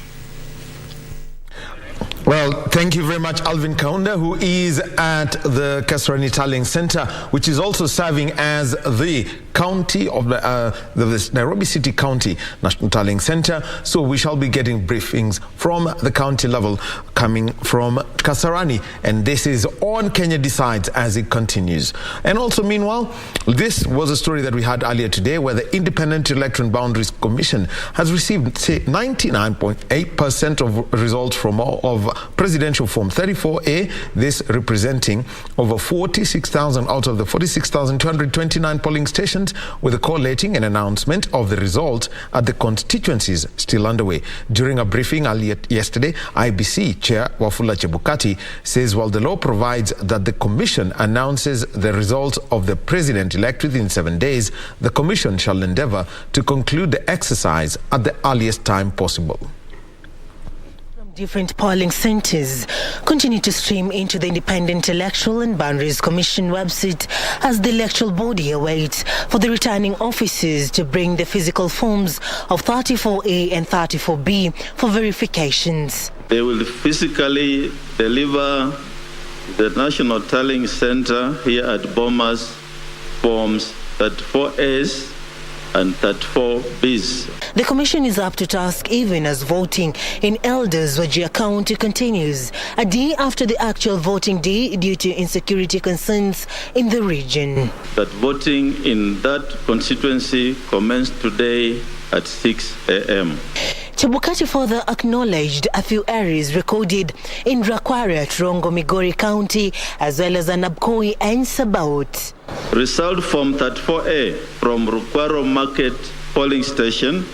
Well, thank you very much, Alvin Kaunda, who is at the Kasarani Tallying Center, which is also serving as the county of the Nairobi City County National Tallying Center. So we shall be getting briefings from the county level coming from Kasarani, and this is on Kenya Decides as it continues. And also, meanwhile, this was a story that we had earlier today, where the Independent Electoral Boundaries Commission has received 99.8% of results from of Presidential Form 34A, this representing over 46,000 out of the 46,229 polling stations, with a collating an announcement of the result at the constituencies still underway. During a briefing earlier yesterday, IBC Chair Wafula Chebukati says while the law provides that the Commission announces the results of the President-elect within 7 days, the Commission shall endeavour to conclude the exercise at the earliest time possible. Different polling centres continue to stream into the Independent Electoral and Boundaries Commission website as the electoral body awaits for the returning officers to bring the physical forms of 34A and 34B for verifications. They will physically deliver the National Tallying Center here at Bomas forms 34As and 34 Bs. The commission is up to task even as voting in Elders Wajir County continues, a day after the actual voting day due to insecurity concerns in the region. That voting in that constituency commenced today at 6 a.m. Chebukati further acknowledged a few errors recorded in Rakware, Rongo, Migori County, as well as Anabkoi and Sabaot. Result from 34A from Rukwaro Market polling station,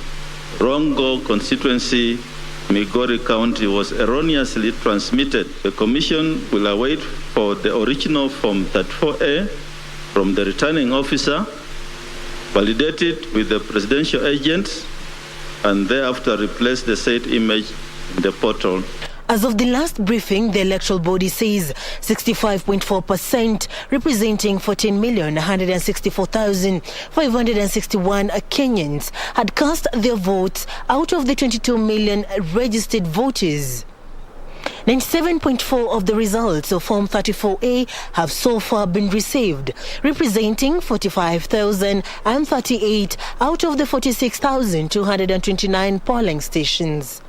Rongo constituency, Migori County, was erroneously transmitted. The commission will await for the original from 34A from the returning officer, validate it with the presidential agent, and thereafter replace the said image in the portal. As of the last briefing, the electoral body says 65.4%, representing 14,164,561 Kenyans, had cast their votes out of the 22 million registered voters. 97.4% of the results of Form 34A have so far been received, representing 45,038 out of the 46,229 polling stations.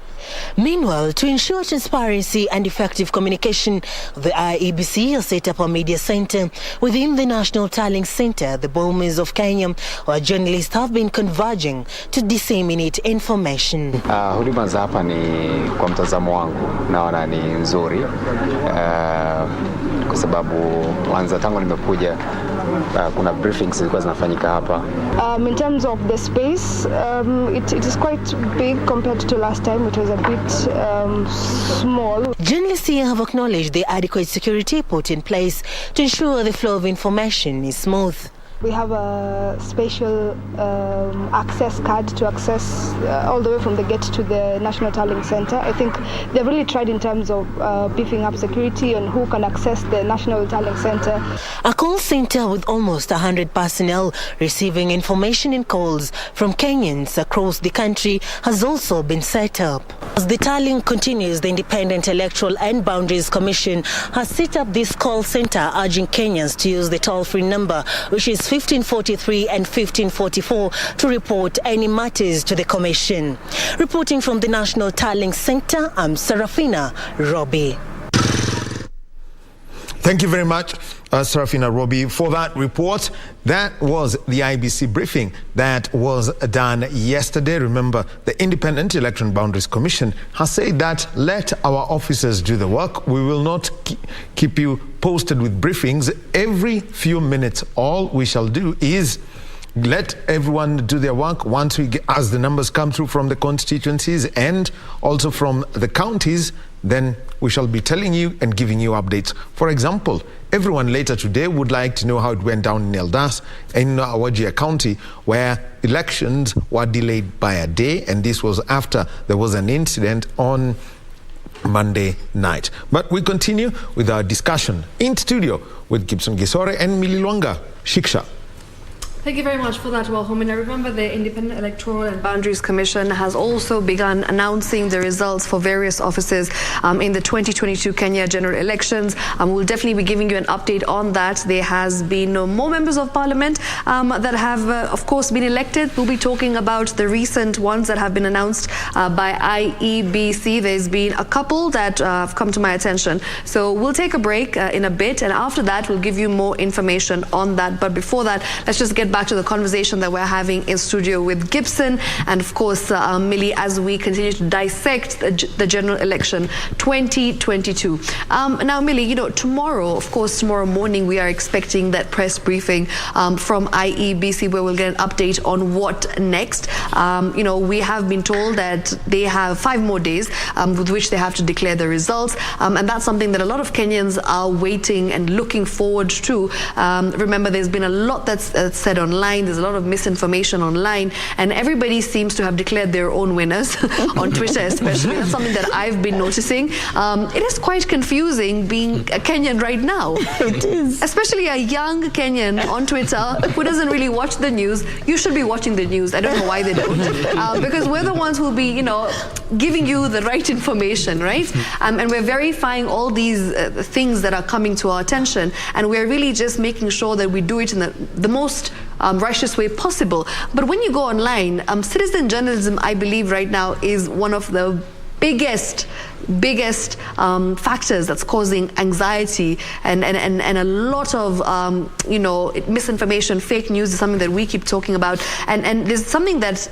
Meanwhile, to ensure transparency and effective communication, the IEBC has set up a media center within the National Tallying Center, the Bomas of Kenya, where journalists have been converging to disseminate information. Huduma za hapa ni kwa mtazamo wangu naona ni nzuri kwa sababu kwanza tangu nimekuja kuna briefings zilikuwa zinafanyika hapa. In terms of the space, it is quite big compared to last time. It was a bit small. Journalists here have acknowledged the adequate security put in place to ensure the flow of information is smooth. We have a special access card to access all the way from the gate to the National Tallying Center. I think they've really tried in terms of beefing up security and who can access the National Tallying Center. A call center with almost 100 personnel receiving information and calls from Kenyans across the country has also been set up. As the tallying continues, the Independent Electoral and Boundaries Commission has set up this call center urging Kenyans to use the toll-free number, which is 1543 and 1544, to report any matters to the Commission. Reporting from the National Tallying Center, I'm Serafina Robbie. Thank you very much, Serafina Robbie, for that report. That was the IBC briefing that was done yesterday. Remember, the Independent Electoral Boundaries Commission has said that let our officers do the work. We will not keep you posted with briefings every few minutes. All we shall do is let everyone do their work once we get, as the numbers come through from the constituencies and also from the counties, then we shall be telling you and giving you updates. For example, everyone later today would like to know how it went down in Eldas, in Wajir County, where elections were delayed by a day, and this was after there was an incident on Monday night. But we continue with our discussion in studio with Gibson Gisore and Mililwanga Shiksha. Thank you very much for that, Wahom. And I remember the Independent Electoral and Boundaries Commission has also begun announcing the results for various offices in the 2022 Kenya general elections. We'll definitely be giving you an update on that. There has been more members of parliament that have, of course, been elected. We'll be talking about the recent ones that have been announced by IEBC. There's been a couple that have come to my attention. So we'll take a break in a bit, and after that, we'll give you more information on that. But before that, let's just get back to the conversation that we're having in studio with Gibson and, of course, Millie, as we continue to dissect the general election 2022. Now, Millie, you know, tomorrow, of course, tomorrow morning, we are expecting that press briefing from IEBC where we'll get an update on what next. You know, we have been told that they have 5 more days with which they have to declare the results. And that's something that a lot of Kenyans are waiting and looking forward to. Remember, there's been a lot that's said online. There's a lot of misinformation online, and everybody seems to have declared their own winners on Twitter, especially. That's something that I've been noticing. It is quite confusing being a Kenyan right now. It is. Especially a young Kenyan on Twitter who doesn't really watch the news. You should be watching the news. I don't know why they don't. Because we're the ones who will be, you know, giving you the right information, right? And we're verifying all these things that are coming to our attention, and we're really just making sure that we do it in the most righteous way possible. But when you go online, citizen journalism, I believe right now, is one of the biggest factors that's causing anxiety and a lot of misinformation. Fake news is something that we keep talking about, and there's something that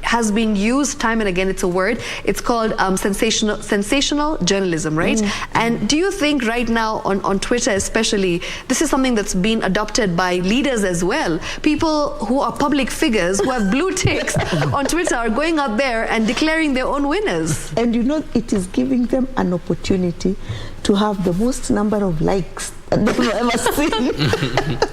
has been used time and again. It's a word. It's called sensational journalism, right? And do you think right now on Twitter especially, this is something that's been adopted by leaders as well? People who are public figures who have blue ticks on Twitter are going out there and declaring their own winners. And it is giving them an opportunity to have the most number of likes that they've ever seen.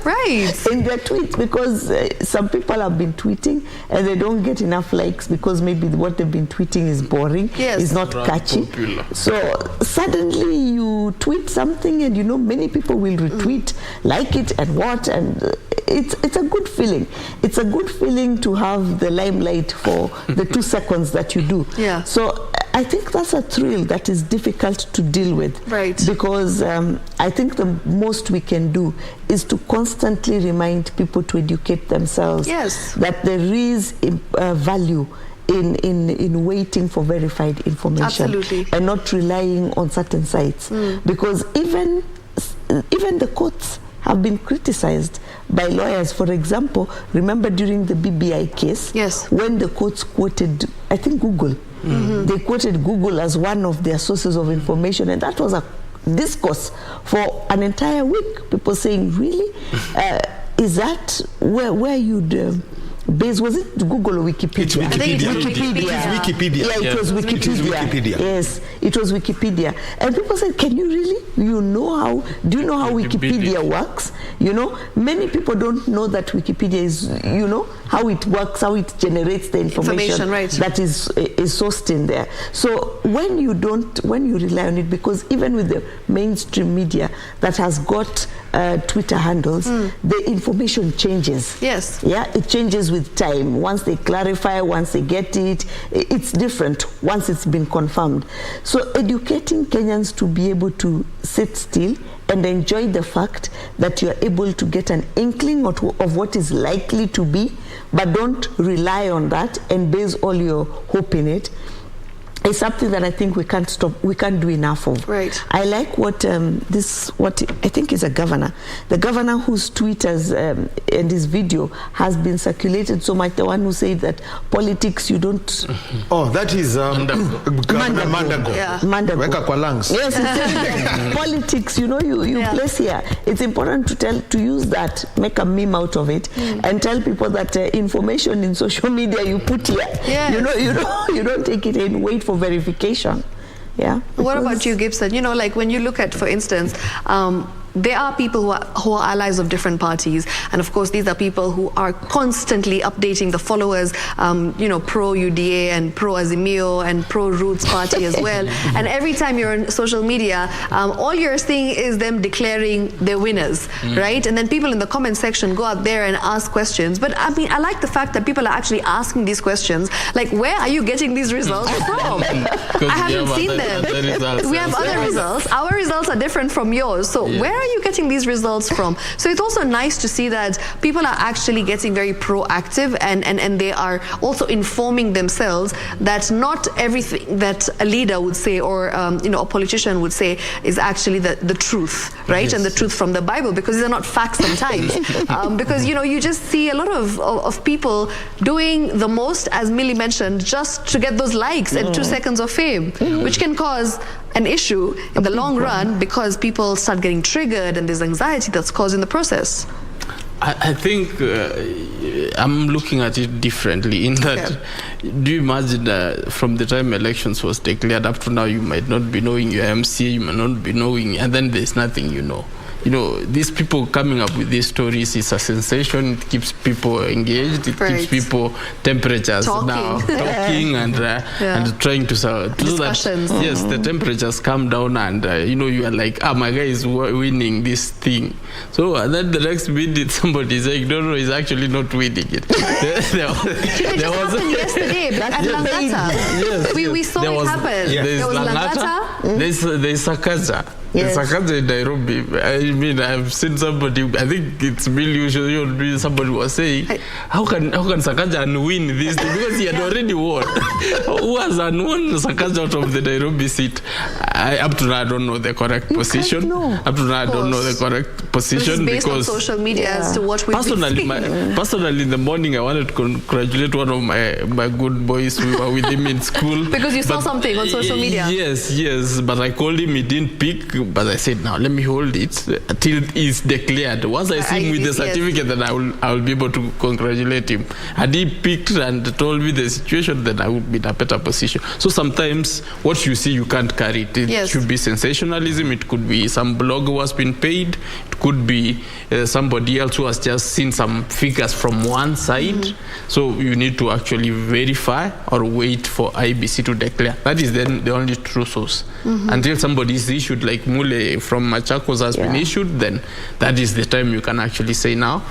Right. In their tweets, because some people have been tweeting and they don't get enough likes because maybe what they've been tweeting is boring, is not catchy. Popular. So suddenly you tweet something and many people will retweet, like it and what, and it's a good feeling. It's a good feeling to have the limelight for the 2 seconds that you do. Yeah. So I think that's a thrill that is difficult to deal with. Right. Because I think the most we can do is to constantly remind people to educate themselves. Yes. That there is value in waiting for verified information. Absolutely. And not relying on certain sites. Because even the courts have been criticized by lawyers. For example, remember during the BBI case, when the courts quoted, I think, Google. They quoted Google as one of their sources of information, and that was a discourse for an entire week. People saying, really? Is that where you'd base? Was it Google or Wikipedia? It's Wikipedia. I think it's Wikipedia. It is Wikipedia. Yeah, it was Wikipedia. It is Wikipedia. Yes, it was Wikipedia. And people said, can you really? Do you know how Wikipedia works? Many people don't know that Wikipedia is, how it works, how it generates the information right. that is sourced in there. So when you rely on it, because even with the mainstream media that has got Twitter handles, the information changes. Yes. Yeah, it changes with time. Once they clarify, once they get it, it's different once it's been confirmed. So educating Kenyans to be able to sit still and enjoy the fact that you're able to get an inkling of what is likely to be, but don't rely on that and base all your hope in it, is something that I think we can't do enough of. Right. I like what I think is a governor. The governor whose Twitters and his video has been circulated so much, the one who said that politics you don't... Oh, that is Mandago. Yeah. Mandago. Weka kwa lungs. Yes, politics, you place here. It's important to use that, make a meme out of it, and tell people that information in social media you put here. Yes. You don't take it and wait for verification. Yeah. What about you, Gibson? Like when you look at, for instance, there are people who are allies of different parties, and of course these are people who are constantly updating the followers, pro UDA and pro Azimio and pro Roots party as well. And every time you're on social media, all you're seeing is them declaring their winners, right? And then people in the comment section go out there and ask questions. But I mean, I like the fact that people are actually asking these questions, like, where are you getting these results from? I haven't seen them. We have other results. Our results are different from yours. So where are you getting these results from? So it's also nice to see that people are actually getting very proactive and they are also informing themselves that not everything that a leader would say or a politician would say is actually the truth, right? Yes. And the truth from the Bible, because these are not facts sometimes. Because you just see a lot of people doing the most, as Millie mentioned, just to get those likes and 2 seconds of fame, which can cause an issue in the long run because people start getting triggered and there's anxiety that's caused in the process. I think I'm looking at it differently in that, do you imagine from the time elections was declared up to now, you might not be knowing your MCA, you might not be knowing, and then there's nothing you know. These people coming up with these stories is a sensation. It keeps people engaged. It keeps people temperatures talking and trying to so that yes, the temperatures come down and you are like, my guy is winning this thing. So and then the next minute somebody is like, no, he's actually not winning it. there was yesterday at Langata. Yes, we saw it happen. There's Langata. There's Sakaja. Yes. Sakaja in Nairobi. I mean, I've seen somebody. I think it's really usual. Somebody was saying, how can Sakaja win this thing? Because he had already won. Who has won Sakaja out of the Nairobi seat? Up to now, I don't know the correct position. Up to now, I don't know the correct position. This is based on social media as to what we personally, in the morning, I wanted to congratulate one of my good boys. We were with him in school. Because you saw something on social media. Yes. But I called him, he didn't pick. But I said, now let me hold it till it's declared. Once I see him with the certificate, then I will be able to congratulate him. Had he picked and told me the situation, then I would be in a better position. So sometimes what you see, you can't carry it. It should be sensationalism. It could be some blogger who has been paid. It could be somebody else who has just seen some figures from one side. So you need to actually verify or wait for IBC to declare. That is then the only true source. Until somebody is issued, like Mule from Machakos has been issued, then that is the time you can actually say, now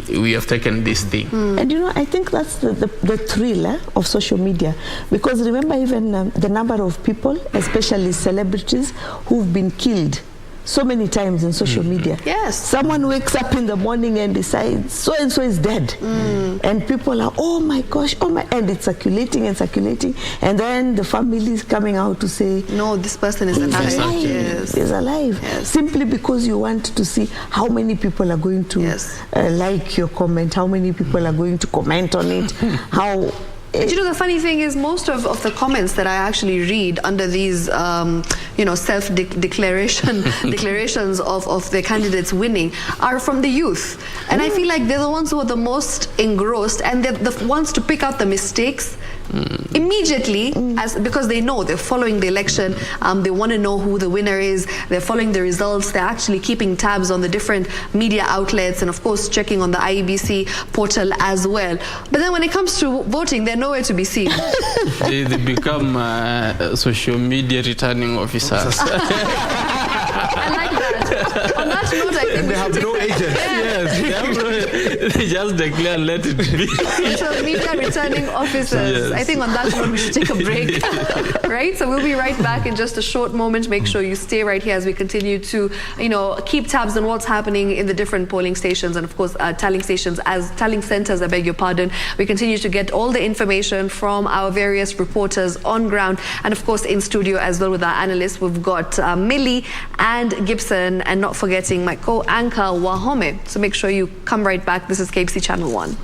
we have taken this thing. And you know, I think that's the thrill of social media, because remember even the number of people, especially celebrities, who've been killed so many times in social media. Yes. Someone wakes up in the morning and decides so and so is dead, and people are, oh my gosh, and it's circulating, and then the family is coming out to say, no, this person is alive. Is alive. Simply because you want to see how many people are going to like your comment, how many people are going to comment on it, how. And you know, the funny thing is, most of the comments that I actually read under these, declarations of the candidates winning are from the youth. And I feel like they're the ones who are the most engrossed, and they're the ones to pick out the mistakes immediately, because they know they're following the election. They want to know who the winner is. They're following the results. They're actually keeping tabs on the different media outlets, and of course checking on the IEBC portal as well. But then when it comes to voting, they're nowhere to be seen. They become social media returning officers. I like that. On that note, I think they have no agents. They just declare, let it be. Social media returning officers. I think on that note, we should take a break. Right? So we'll be right back in just a short moment. Make sure you stay right here as we continue to, keep tabs on what's happening in the different polling stations, and of course tallying centers, I beg your pardon. We continue to get all the information from our various reporters on ground, and of course in studio as well with our analysts. We've got Millie and Gibson, and not forgetting my co-anchor Wahome. So make sure you come right back. This is KBC Channel 1.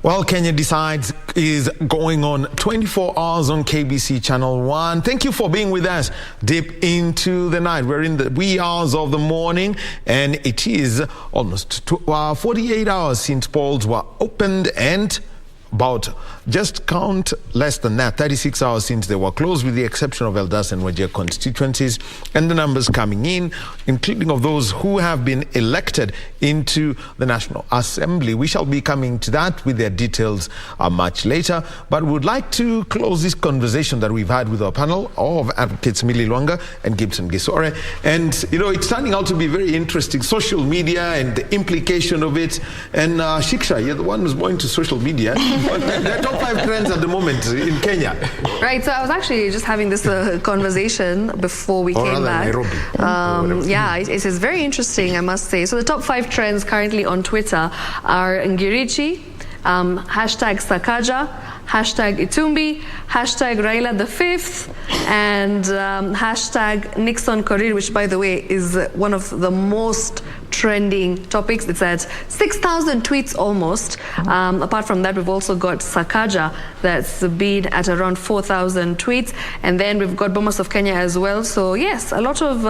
Well, Kenya Decides is going on 24 hours on KBC Channel 1. Thank you for being with us deep into the night. We're in the wee hours of the morning, and it is almost 48 hours since polls were opened, and about, just count less than that, 36 hours since they were closed, with the exception of Eldas and Wajir constituencies, and the numbers coming in, including of those who have been elected into the National Assembly. We shall be coming to that with their details much later, but would like to close this conversation that we've had with our panel of advocates Millie Lwanga and Gibson Gisore. And, you know, it's turning out to be very interesting, social media and the implication of it. And Shiksha, you're the one who's more into social media. The top 5 trends at the moment in Kenya. Right, so I was actually just having this conversation before we came back. Nairobi. Yeah, it is very interesting, I must say. So the top 5 trends currently on Twitter are Ngirichi, hashtag Sakaja, hashtag Itumbi, hashtag Raila the 5th, and hashtag Nixon Korir, which, by the way, is one of the most trending topics. It's at 6,000 tweets almost. Apart from that, we've also got Sakaja, that's been at around 4,000 tweets. And then we've got Bomas of Kenya as well. So yes, a lot of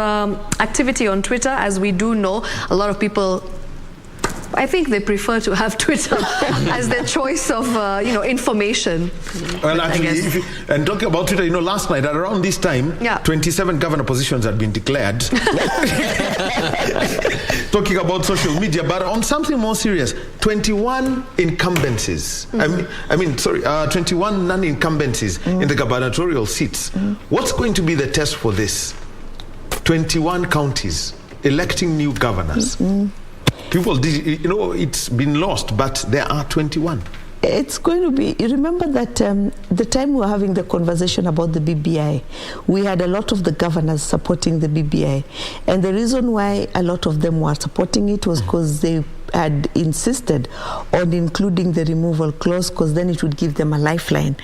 activity on Twitter. As we do know, a lot of people, I think they prefer to have Twitter as their choice of, information. Well, actually, and talking about Twitter, last night at around this time, 27 governor positions had been declared. Talking about social media, but on something more serious, 21 incumbencies. 21 non-incumbencies in the gubernatorial seats. What's going to be the test for this? 21 counties electing new governors. People, it's been lost, but there are 21. It's going to be, you remember that the time we were having the conversation about the BBI, we had a lot of the governors supporting the BBI. And the reason why a lot of them were supporting it was because they had insisted on including the removal clause, because then it would give them a lifeline.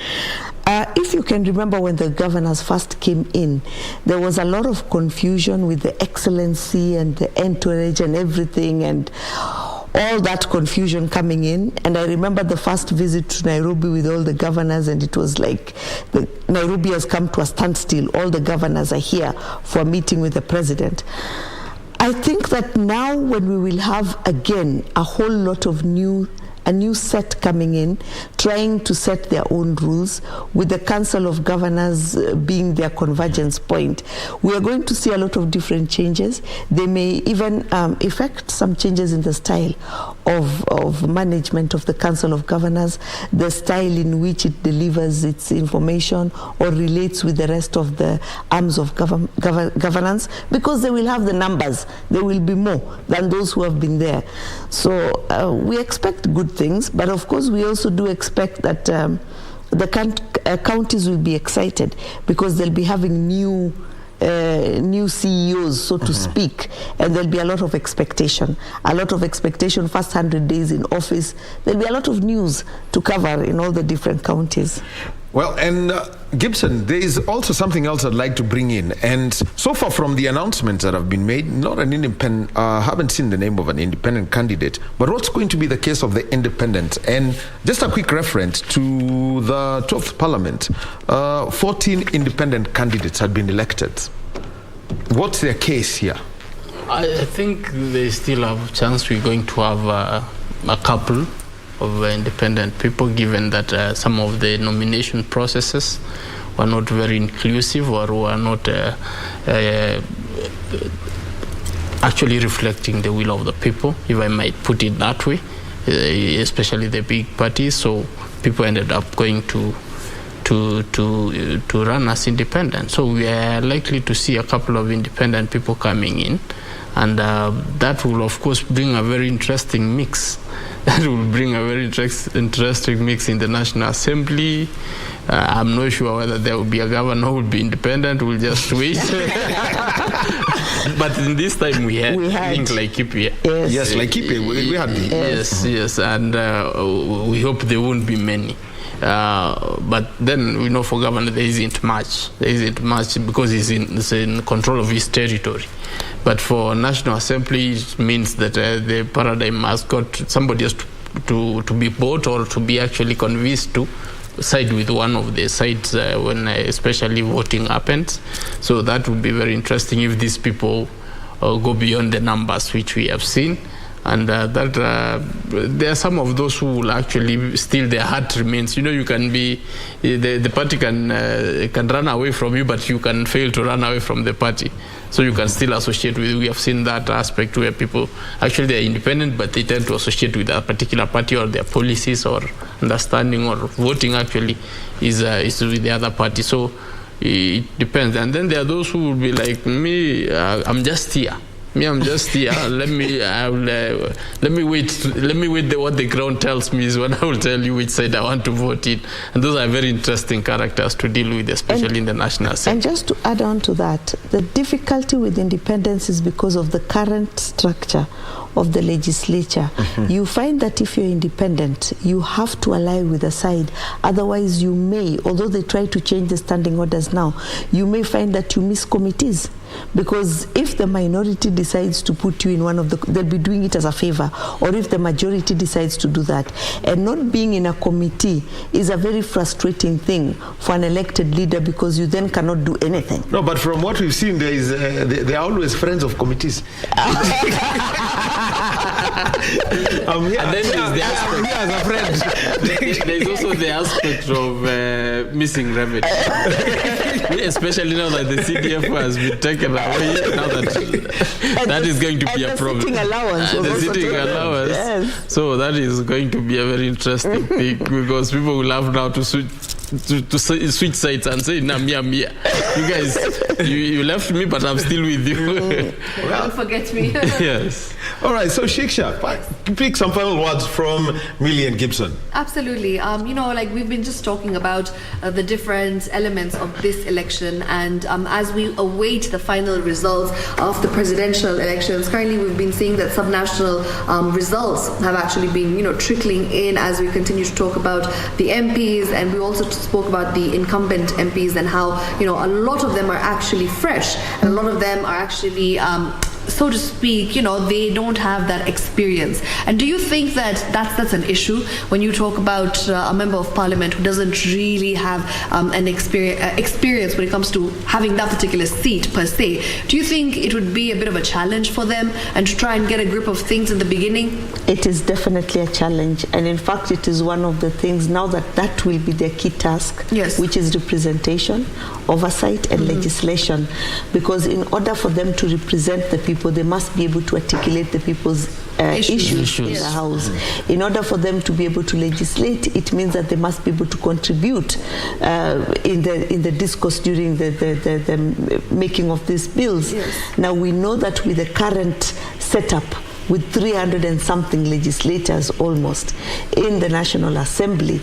If you can remember, when the governors first came in, there was a lot of confusion with the excellency and the entourage and everything, and all that confusion coming in. And I remember the first visit to Nairobi with all the governors, and it was like Nairobi has come to a standstill. All the governors are here for a meeting with the president. I think that now, when we will have again a whole lot of a new set coming in, trying to set their own rules, with the Council of Governors being their convergence point, we are going to see a lot of different changes. They may even effect some changes in the style of management of the Council of Governors, the style in which it delivers its information or relates with the rest of the arms of governance, because they will have the numbers. There will be more than those who have been there. So we expect good things, but of course we also do expect that the counties will be excited, because they'll be having new CEOs, so to speak, and there'll be a lot of expectation. First 100 days in office, there'll be a lot of news to cover in all the different counties. Well, and Gibson, there is also something else I'd like to bring in. And so far from the announcements that have been made, not an independent, haven't seen the name of an independent candidate. But what's going to be the case of the independents? And just a quick reference to the 12th Parliament, 14 independent candidates had been elected. What's their case here? I think they still have a chance. We're going to have a couple of independent people, given that some of the nomination processes were not very inclusive, or were not actually reflecting the will of the people, if I might put it that way, especially the big parties. So people ended up going to run as independent. So we are likely to see a couple of independent people coming in, and that will, of course, bring a very interesting mix. That will bring a very interesting mix in the National Assembly. I'm not sure whether there will be a governor who will be independent. We'll just wait. But in this time we had Laikipia. Yes, Laikipia. We had the... Yes, and we hope there won't be many. But then we know for governor there isn't much. Because he's in control of his territory. But for National Assembly, it means that the paradigm has got, somebody has to be bought or to be actually convinced to side with one of the sides when especially voting happens. So that would be very interesting if these people go beyond the numbers which we have seen, and that there are some of those who will actually still their heart remains. You know, you can be the party can run away from you, but you can fail to run away from the party. So you can still associate with. We have seen that aspect where people actually they're independent, but they tend to associate with a particular party or their policies or understanding or voting actually is with the other party. So it depends. And then there are those who will be like me. I'm just here. I'm just here. Let me wait. What the ground tells me is when I will tell you which side I want to vote in. And those are very interesting characters to deal with, especially in the national scene. And just to add on to that, the difficulty with independence is because of the current structure of the legislature. You find that if you're independent, you have to ally with the side. Otherwise, you may, although they try to change the standing orders now, you may find that you miss committees. Because if the minority decides to put you in one of the, they'll be doing it as a favor, or if the majority decides to do that. And not being in a committee is a very frustrating thing for an elected leader, because you then cannot do anything. No, but from what we've seen, there is they are always friends of committees. I'm here, and then there's the aspect, I'm here as a friend. There's also the aspect of missing revenue, especially now that the CDF has been taken away. Now that is going to be a problem. Sitting allowance The sitting allowance. Yes. So that is going to be a very interesting thing, because people will have now to switch sides and say, "Nah, me, I'm here. You guys, you left me, but I'm still with you." Don't forget me. Yes. All right. So Shiksha, pick some final words from Millie and Gibson. Absolutely. You know, like we've been just talking about the different elements of this election, and as we await the final results of the presidential elections, currently we've been seeing that subnational results have actually been, you know, trickling in as we continue to talk about the MPs, and we also spoke about the incumbent MPs and how, you know, a lot of them are actually fresh, and a lot of them are actually so to speak, you know, they don't have that experience. And do you think that that's an issue when you talk about a member of parliament who doesn't really have an experience when it comes to having that particular seat per se? Do you think it would be a bit of a challenge for them, and to try and get a grip of things in the beginning? It is definitely a challenge, and in fact it is one of the things now that will be their key task, yes, which is representation, oversight and legislation, because in order for them to represent the people, they must be able to articulate the people's issues in the House. In order for them to be able to legislate, it means that they must be able to contribute in the discourse during the making of these bills. Yes. Now we know that with the current setup, with 300 and something legislators almost in the National Assembly,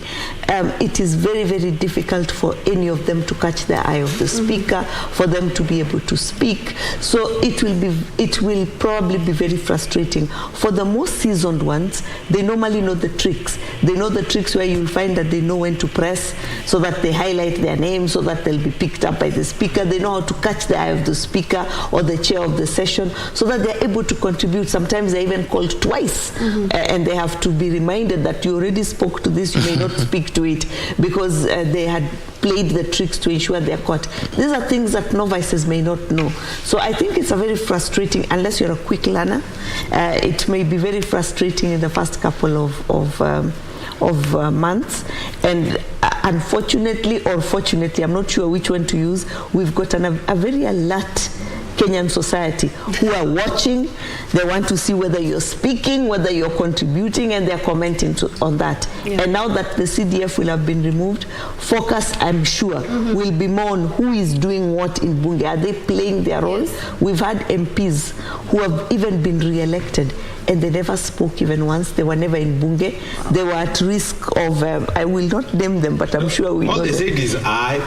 it is very, very difficult for any of them to catch the eye of the Speaker, for them to be able to speak. So it will probably be very frustrating. For the most seasoned ones, they normally know the tricks. They know the tricks where you'll find that they know when to press, so that they highlight their name, so that they'll be picked up by the Speaker. They know how to catch the eye of the Speaker or the chair of the session, so that they're able to contribute. Sometimes they're even called twice, and they have to be reminded that you already spoke to this, you may not speak to it, because they had played the tricks to ensure they're caught. These are things that novices may not know. So I think it's a very frustrating, unless you're a quick learner, it may be very frustrating in the first couple of months. And unfortunately or fortunately, I'm not sure which one to use, we've got a very alert Kenyan society who are watching. They want to see whether you're speaking, whether you're contributing, and they're commenting on that. Yeah. And now that the CDF will have been removed, focus, I'm sure, will be more on who is doing what in Bunge. Are they playing their role? Yes. We've had MPs who have even been re-elected, and they never spoke even once. They were never in Bunge. They were at risk of, I will not name them, but I'm sure we know. All they said is I.